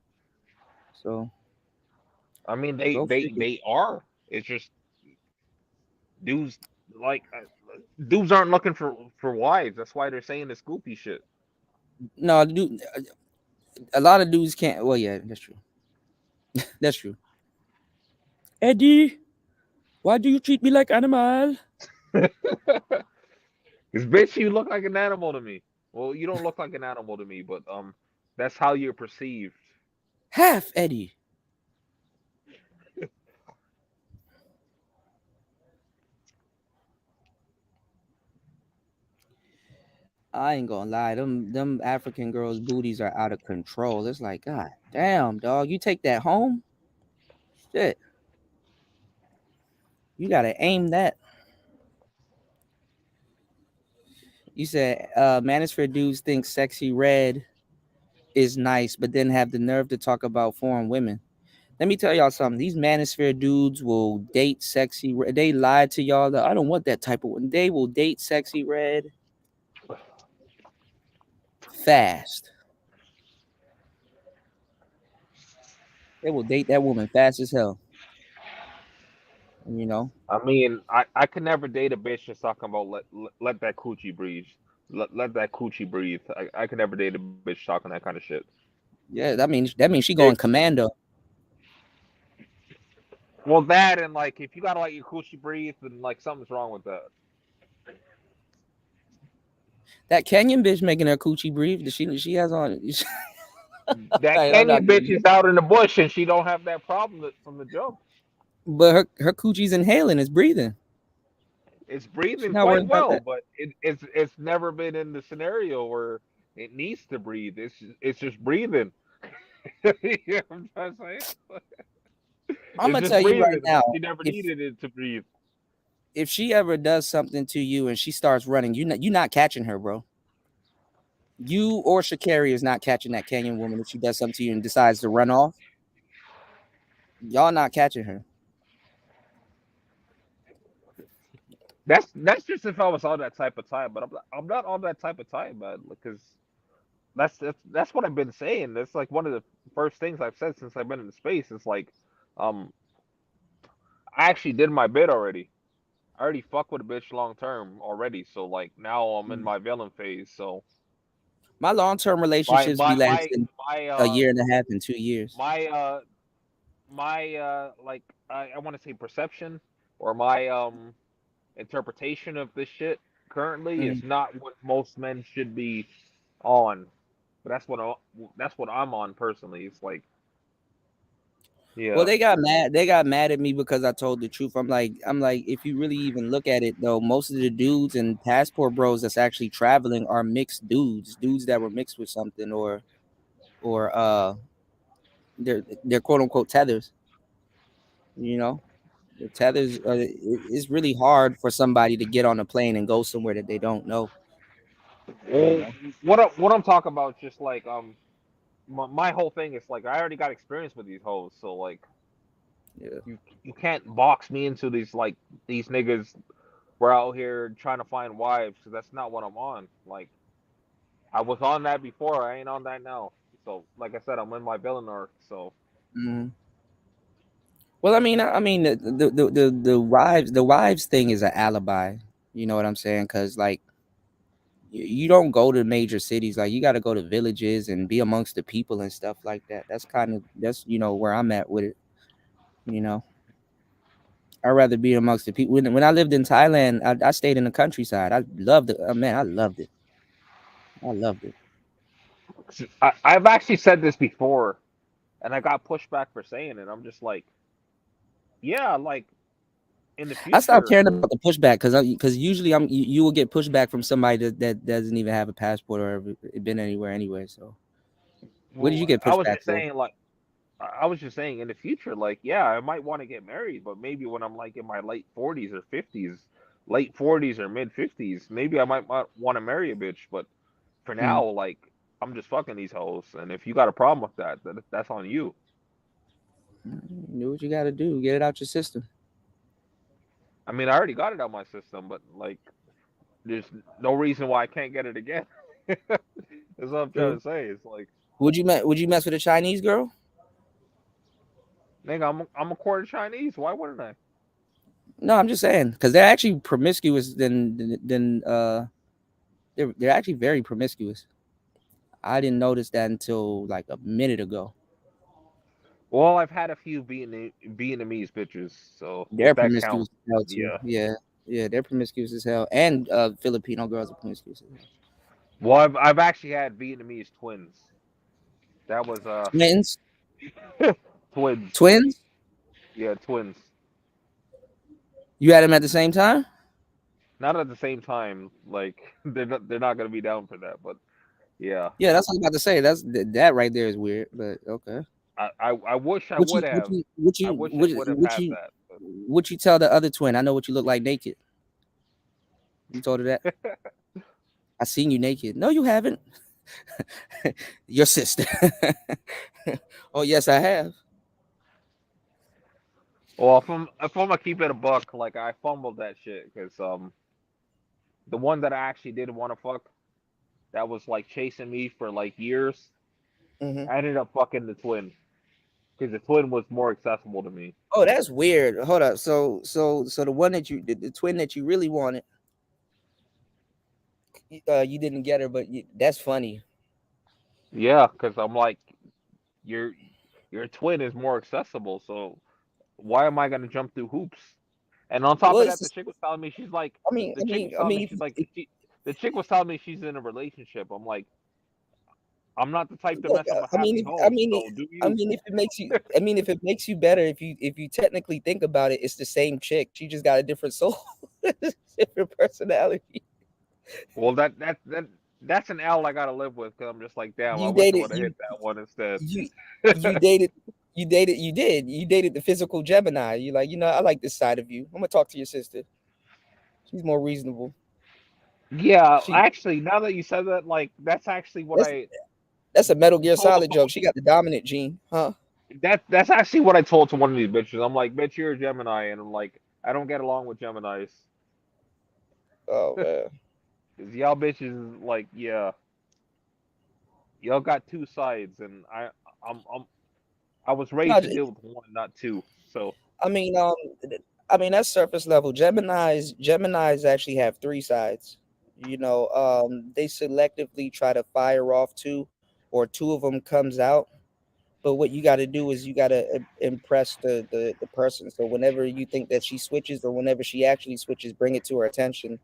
[SPEAKER 12] So
[SPEAKER 14] I mean,
[SPEAKER 12] go figure.
[SPEAKER 14] they are. It's just dudes like dudes aren't looking for wives. That's why they're saying the Scoopy shit.
[SPEAKER 12] No, dude, a lot of dudes can't. Well, yeah, that's true. That's true. Eddie, why do you treat me like animal?
[SPEAKER 14] Cause bitch, you look like an animal to me. Well, you don't look like an animal to me, but that's how you're perceived.
[SPEAKER 12] Half Eddie. I ain't gonna lie, them African girls' booties are out of control. It's like, God damn, dog, you take that home? Shit. You gotta aim that. You said Manosphere dudes think Sexy Red is nice, but then have the nerve to talk about foreign women. Let me tell y'all something. These Manosphere dudes will date Sexy Red. They lied to y'all that I don't want that type of one. They will date Sexy Red fast. They will date that woman fast as hell. You know?
[SPEAKER 14] I mean, I could never date a bitch just talking about let that coochie breathe. Let that coochie breathe. I could never date a bitch talking that kind of shit.
[SPEAKER 12] Yeah, that means she going commando.
[SPEAKER 14] Well, that and like if you gotta let your coochie breathe, then like something's wrong with that.
[SPEAKER 12] That Kenyan bitch making her coochie breathe. She has on.
[SPEAKER 14] That Kenyan bitch is out in the bush and she don't have that problem from the jump.
[SPEAKER 12] But her coochie's inhaling. It's breathing.
[SPEAKER 14] It's breathing
[SPEAKER 12] not worried
[SPEAKER 14] quite
[SPEAKER 12] about
[SPEAKER 14] well,
[SPEAKER 12] that.
[SPEAKER 14] but it's never been in the scenario where it needs to breathe. It's just breathing. You know what I'm trying to say?
[SPEAKER 12] I'm gonna
[SPEAKER 14] just
[SPEAKER 12] tell you right
[SPEAKER 14] breathing.
[SPEAKER 12] now.
[SPEAKER 14] She never needed it to breathe.
[SPEAKER 12] If she ever does something to you and she starts running, you're not catching her, bro. You or Sha'Carri is not catching that Kenyan woman if she does something to you and decides to run off. Y'all not catching her.
[SPEAKER 14] That's just if I was on that type of time, but I'm not on that type of time, man. Because that's what I've been saying. That's like one of the first things I've said since I've been in the space. It's like, I actually did my bid already. I already fuck with a bitch long term already. So like now I'm in my villain phase. So
[SPEAKER 12] My long-term relationships be lasting a year and a half and 2 years.
[SPEAKER 14] my like I want to say perception or my interpretation of this shit currently is not what most men should be on, but that's what I'm on personally. It's like, yeah.
[SPEAKER 12] Well, they got mad. They got mad at me because I told the truth. I'm like, if you really even look at it, though, most of the dudes and passport bros that's actually traveling are mixed dudes that were mixed with something, or they're quote unquote tethers. You know, the tethers. It's really hard for somebody to get on a plane and go somewhere that they don't know.
[SPEAKER 14] Well, what I'm talking about, just like my whole thing is like I already got experience with these hoes, so like,
[SPEAKER 12] yeah,
[SPEAKER 14] you can't box me into these niggas. We're out here trying to find wives, because that's not what I'm on. Like, I was on that before. I ain't on that now. So, like I said, I'm in my villain arc. So.
[SPEAKER 12] Mm-hmm. Well, I mean, the wives thing is an alibi. You know what I'm saying? Because like, you don't go to major cities. Like, you got to go to villages and be amongst the people and stuff like that. That's where I'm at with it. You know, I'd rather be amongst the people. When I lived in Thailand, I stayed in the countryside. I loved it. Man, I loved it. I loved it.
[SPEAKER 14] I've actually said this before, and I got pushback for saying it. I'm just like, yeah, like in the future.
[SPEAKER 12] I stopped caring about the pushback because usually you will get pushback from somebody that doesn't even have a passport or ever been anywhere anyway. So, what did you get pushback for?
[SPEAKER 14] I was just saying in the future, like, yeah, I might want to get married, but maybe when I'm like in my late 40s or 50s, late 40s or mid 50s, maybe I might want to marry a bitch. But for now, like, I'm just fucking these hoes, and if you got a problem with that, that's on you.
[SPEAKER 12] Do what you got to do. Get it out your system.
[SPEAKER 14] I mean, I already got it out my system, but like, there's no reason why I can't get it again. That's what I'm trying to say. It's like,
[SPEAKER 12] would you mess with a Chinese girl?
[SPEAKER 14] Nigga, I'm a quarter Chinese. Why wouldn't I?
[SPEAKER 12] No, I'm just saying because they're actually promiscuous. They're actually very promiscuous. I didn't notice that until like a minute ago.
[SPEAKER 14] Well, I've had a few Vietnamese bitches, so
[SPEAKER 12] They're
[SPEAKER 14] if that
[SPEAKER 12] promiscuous
[SPEAKER 14] counts,
[SPEAKER 12] as hell too. Yeah, they're promiscuous as hell, and Filipino girls are promiscuous as hell.
[SPEAKER 14] Well, I've actually had Vietnamese twins. That was
[SPEAKER 12] Twins.
[SPEAKER 14] Twins.
[SPEAKER 12] Twins.
[SPEAKER 14] Yeah, twins.
[SPEAKER 12] You had them at the same time?
[SPEAKER 14] Not at the same time. Like they're not gonna be down for that, but yeah.
[SPEAKER 12] Yeah, that's what I'm about to say. That right there is weird, but okay.
[SPEAKER 14] I wish I would have.
[SPEAKER 12] Would
[SPEAKER 14] I wish I would have had that. But...
[SPEAKER 12] Would you tell the other twin? I know what you look like naked. You told her that? I seen you naked. No, you haven't. Your sister. Oh yes, I have.
[SPEAKER 14] Well, if I'm gonna keep it a buck, like I fumbled that shit because the one that I actually did want to fuck, that was like chasing me for like years.
[SPEAKER 12] Mm-hmm.
[SPEAKER 14] I ended up fucking the twin because the twin was more accessible to me.
[SPEAKER 12] Oh, that's weird. Hold up. So the one that the twin that you really wanted, you didn't get her, but that's funny.
[SPEAKER 14] Yeah, because I'm like, your twin is more accessible, so why am I gonna jump through hoops? And on top of that, the chick was telling me she's like, the chick was telling me she's in a relationship. I'm like, I'm not the type to mess up a happy home.
[SPEAKER 12] If it makes you better, if you technically think about it, it's the same chick. She just got a different soul, different personality.
[SPEAKER 14] Well, that's an L I gotta live with because I'm just like, damn, I wish I would have hit that one instead.
[SPEAKER 12] You dated the physical Gemini. You like, I like this side of you. I'm gonna talk to your sister. She's more reasonable.
[SPEAKER 14] Yeah, actually, now that you said that, like, that's actually what
[SPEAKER 12] That's a Metal Gear Solid joke. She got the dominant gene, huh?
[SPEAKER 14] That's actually what I told to one of these bitches. I'm like, bitch, you're a Gemini, and I'm like, I don't get along with Geminis.
[SPEAKER 12] Oh man.
[SPEAKER 14] Cause y'all bitches like, yeah, y'all got two sides, and I was raised to deal with one, not two. So
[SPEAKER 12] I mean that's surface level. Geminis actually have three sides. They selectively try to fire off two, or two of them comes out. But what you got to do is you got to impress the person. So whenever you think that she switches, or whenever she actually switches, bring it to her attention.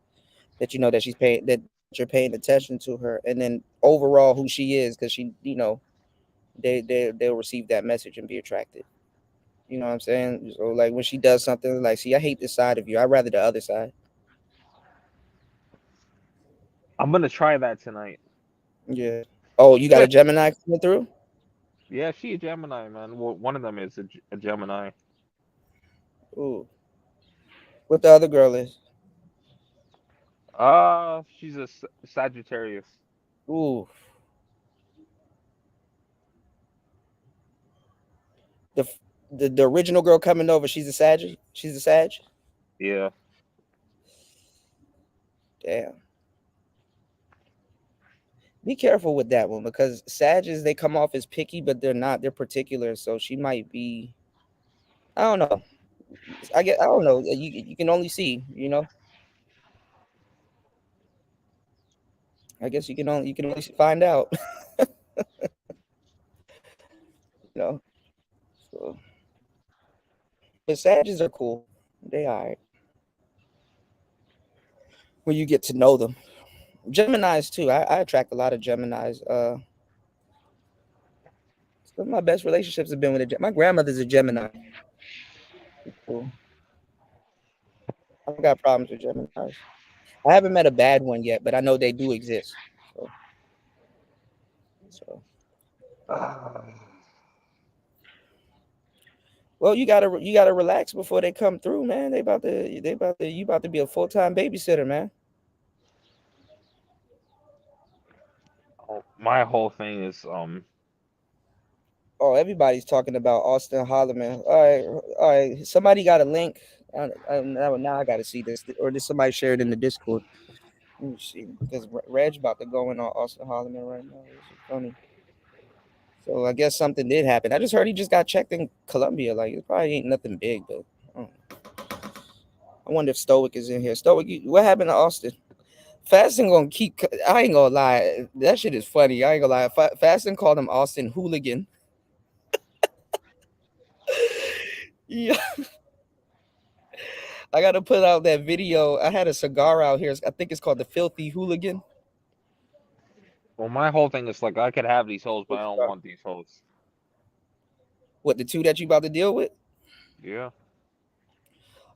[SPEAKER 12] That that she's paying, that you're paying attention to her, and then overall who she is, because she, they'll receive that message and be attracted. You know what I'm saying? So like when she does something like, see, I hate this side of you. I'd rather the other side.
[SPEAKER 14] I'm gonna try that tonight.
[SPEAKER 12] Yeah. Oh, you got a Gemini coming through?
[SPEAKER 14] Yeah, she a Gemini, man. Well, one of them is a Gemini.
[SPEAKER 12] Ooh. What the other girl is?
[SPEAKER 14] She's a Sagittarius.
[SPEAKER 12] Ooh. The original girl coming over, she's a Sag? She's a Sag?
[SPEAKER 14] Yeah.
[SPEAKER 12] Damn. Be careful with that one, because Sages, they come off as picky, but they're not. They're particular, so she might be. I don't know. I don't know. You can only see, I guess you can only find out. So, but Sages are cool. They all right when you get to know them. Geminis too. I attract a lot of Geminis. Some of my best relationships have been with my grandmother's a Gemini. Cool. I've got problems with Geminis. I haven't met a bad one yet, but I know they do exist. So. Well, you gotta relax before they come through, man. You about to be a full-time babysitter, man.
[SPEAKER 14] Oh, My whole thing is
[SPEAKER 3] Oh, everybody's talking about Austin Holloman. All right. Somebody got a link. Now I got to see this, or did somebody share it in the Discord? Let me see, because Reg about to go in on Austin Holloman right now. This is funny. So I guess something did happen. I just heard he just got checked in Colombia. Like, it probably ain't nothing big, but I wonder if Stoic is in here. Stoic, what happened to Austin? Fasting gonna keep. I ain't gonna lie. That shit is funny. I ain't gonna lie. Fasting called him Austin Hooligan. Yeah. I gotta put out that video. I had a cigar out here. I think it's called the Filthy Hooligan.
[SPEAKER 14] well, my whole thing is like I could have these hoes, but I don't want these hoes.
[SPEAKER 3] What, the two that you about to deal with?
[SPEAKER 14] Yeah.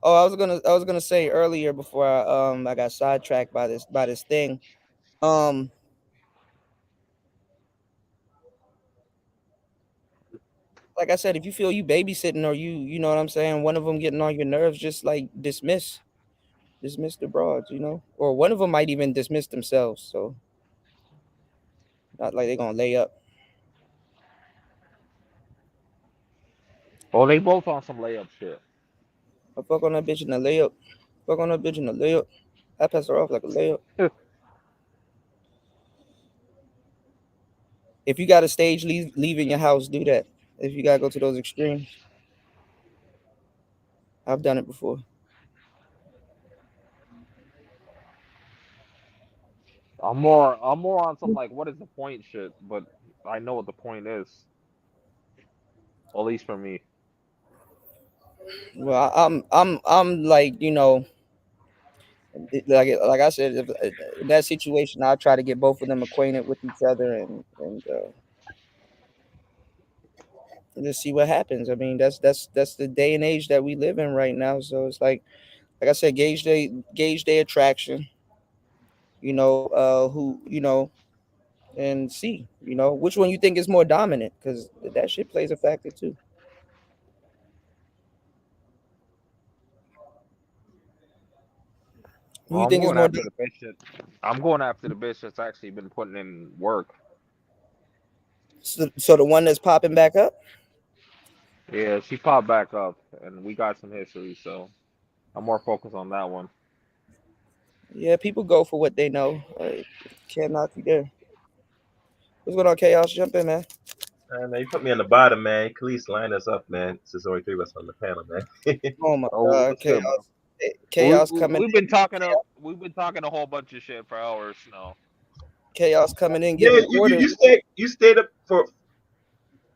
[SPEAKER 3] Oh, I was gonna say earlier before I got sidetracked by this thing. Like I said, if you feel you babysitting or you know what I'm saying, one of them getting on your nerves, just like dismiss the broads, you know, or one of them might even dismiss themselves. So not like they're gonna lay up.
[SPEAKER 14] Oh, they both on some layup shit.
[SPEAKER 3] I fuck on that bitch in the layup. Fuck on that bitch in the layup. I pass her off like a layup. If you got a stage leaving your house, do that. If you gotta go to those extremes, I've done it before.
[SPEAKER 14] I'm more on some like what is the point shit, but I know what the point is. At least for me.
[SPEAKER 3] Well, I'm like, you know, like I said, if, in that situation, I'll try to get both of them acquainted with each other and just see what happens. I mean, that's the day and age that we live in right now. So it's like I said, gauge their attraction. You know, who you know, and see, you know, which one you think is more dominant, because that shit plays a factor too. Who you
[SPEAKER 14] I'm
[SPEAKER 3] think is
[SPEAKER 14] going
[SPEAKER 3] more?
[SPEAKER 14] after the bitch that I'm going after the bitch that's actually been putting in work.
[SPEAKER 3] So the one that's popping back up?
[SPEAKER 14] Yeah, she popped back up, and we got some history, so I'm more focused on that one.
[SPEAKER 3] Yeah, people go for what they know. Can't knock you there. What's going on, Chaos? Jump in, man.
[SPEAKER 6] Man, you put me on the bottom, man. Please line us up, man. There's only 3 of us on the panel, man.
[SPEAKER 3] Oh my
[SPEAKER 14] Oh,
[SPEAKER 3] God,
[SPEAKER 14] what's good, bro?
[SPEAKER 3] Chaos coming.
[SPEAKER 14] We've been talking a whole bunch of shit for hours now.
[SPEAKER 3] Chaos coming in,
[SPEAKER 6] Yeah,
[SPEAKER 3] giving
[SPEAKER 6] you
[SPEAKER 3] orders.
[SPEAKER 6] stayed up for.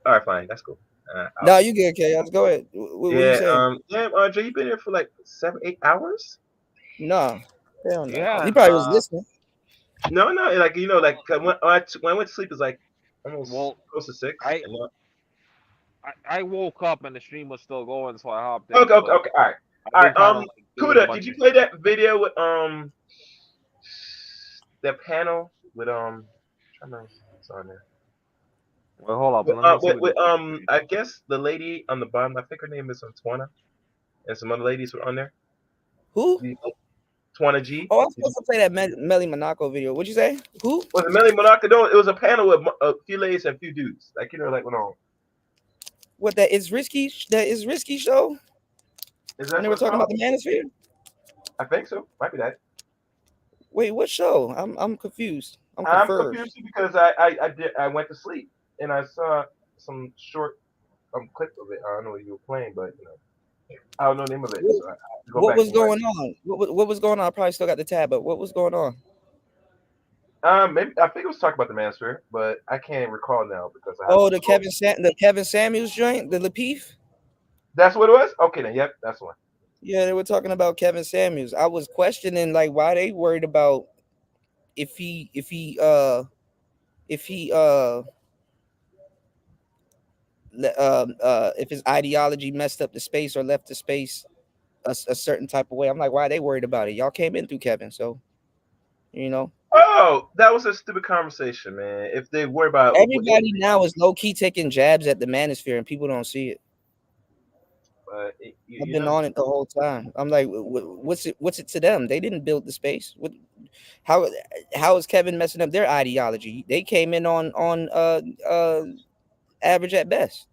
[SPEAKER 6] All right, fine, that's cool.
[SPEAKER 3] No, you good, Chaos. Go ahead. What you saying?
[SPEAKER 6] Damn, Andre, you been here for like 7, 8 hours?
[SPEAKER 3] No, hell no.
[SPEAKER 14] Yeah,
[SPEAKER 3] He probably was listening.
[SPEAKER 6] No, like you know, like when I went to sleep, it was like almost close to 6.
[SPEAKER 14] I woke up and the stream was still going, so I hopped in.
[SPEAKER 6] Okay, all right. Kuda, did you play that video with that panel with I'm trying to remember what's on there.
[SPEAKER 14] Well, hold up. Let me see
[SPEAKER 6] With I guess the lady on the bottom, I think her name is Twana, and some other ladies were on there.
[SPEAKER 3] Who?
[SPEAKER 6] Twana G.
[SPEAKER 3] Oh, I'm supposed to play that Melly Monaco video. What'd you say? Who?
[SPEAKER 6] Was it Melly Monaco? No, it was a panel with a few ladies and a few dudes. Like, you know, like, went on.
[SPEAKER 3] What, that is risky? That is risky show?
[SPEAKER 6] Is that
[SPEAKER 3] when they were talking about the manosphere?
[SPEAKER 6] I think so. Might be that.
[SPEAKER 3] Wait, what show? I'm confused.
[SPEAKER 6] I'm confused because I went to sleep and I saw some short clip of it. I don't know what you were playing, but you know, I don't know the name of it. So
[SPEAKER 3] what was going on? What was going on? I probably still got the tab, but what was going on?
[SPEAKER 6] Maybe I think it was talking about the manosphere, but I can't recall now because
[SPEAKER 3] the Kevin Samuels joint, the Lapeef.
[SPEAKER 6] That's what it was. Okay, then. Yep, that's the one.
[SPEAKER 3] Yeah, they were talking about Kevin Samuels. I was questioning like why they worried about if his ideology messed up the space or left the space a certain type of way. I'm like, why are they worried about it? Y'all came in through Kevin, so you know.
[SPEAKER 6] Oh, that was a stupid conversation, man. If they worry about
[SPEAKER 3] everybody now is low key taking jabs at the manosphere and people don't see it.
[SPEAKER 6] But
[SPEAKER 12] I've been on it the whole time. I'm like, what's it to them? They didn't build the space. How is Kevin messing up their ideology? They came in on average at best.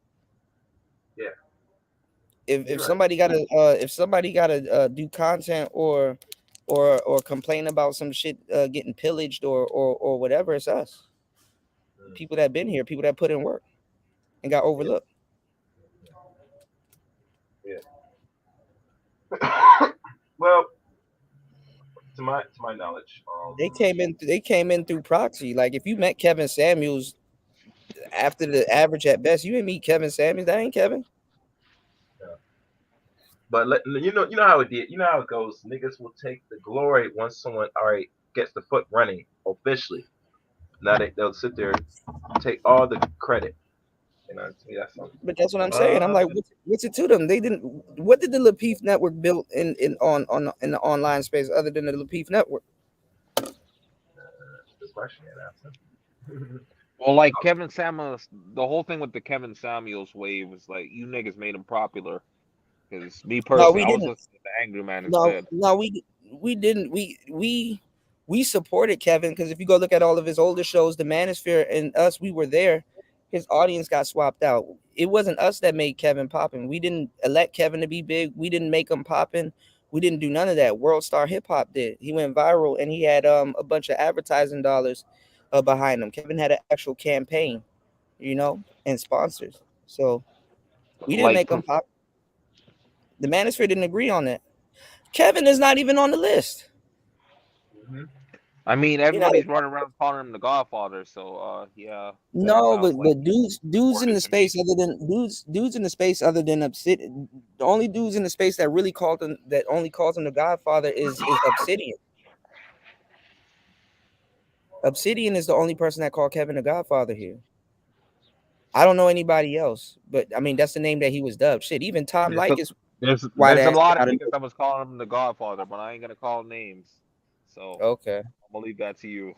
[SPEAKER 6] Yeah.
[SPEAKER 12] If somebody gotta do content or complain about some shit getting pillaged or whatever, it's us. People that been here, people that put in work and got overlooked.
[SPEAKER 6] Yeah. Well, to my knowledge,
[SPEAKER 12] They came in through proxy. Like if you met Kevin Samuels after the average at best, you didn't meet Kevin Samuels. That ain't Kevin.
[SPEAKER 6] Yeah. But you know how it did. You know how it goes. Niggas will take the glory once someone gets the foot running officially. Now they'll sit there and take all the credit. You know, to me, that's something.
[SPEAKER 12] But that's what I'm saying. I'm like, what's it to them? They didn't. What did the Lapeef Network build in the online space other than the Lapeef Network?
[SPEAKER 6] Good question.
[SPEAKER 14] Well, like Kevin Samuels, the whole thing with the Kevin Samuels wave was like you niggas made him popular. Because me personally, I was listening to the Angry Man instead.
[SPEAKER 12] No, we didn't. We supported Kevin because if you go look at all of his older shows, The Manosphere and us, we were there. His audience got swapped out. It wasn't us that made Kevin popping. We didn't elect Kevin to be big. We didn't make him popping. We didn't do none of that. World Star Hip Hop did. He went viral and he had a bunch of advertising dollars behind him. Kevin had an actual campaign, and sponsors. So we didn't make him pop. The Manosphere didn't agree on that. Kevin is not even on the list.
[SPEAKER 14] I mean, everybody's running around calling him the Godfather, so yeah.
[SPEAKER 12] No, but dudes in the space other than Obsidian, the only dudes in the space that really calls him the Godfather is Obsidian. Obsidian is the only person that called Kevin the Godfather here. I don't know anybody else, but I mean that's the name that he was dubbed. Shit, even Tom Likas.
[SPEAKER 14] There's a lot of niggas that was calling him the Godfather, but I ain't gonna call names. So
[SPEAKER 12] okay,
[SPEAKER 14] I'm gonna leave that to you.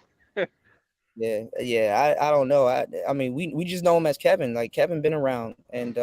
[SPEAKER 12] yeah. I don't know. I mean we just know him as Kevin. Like Kevin been around, and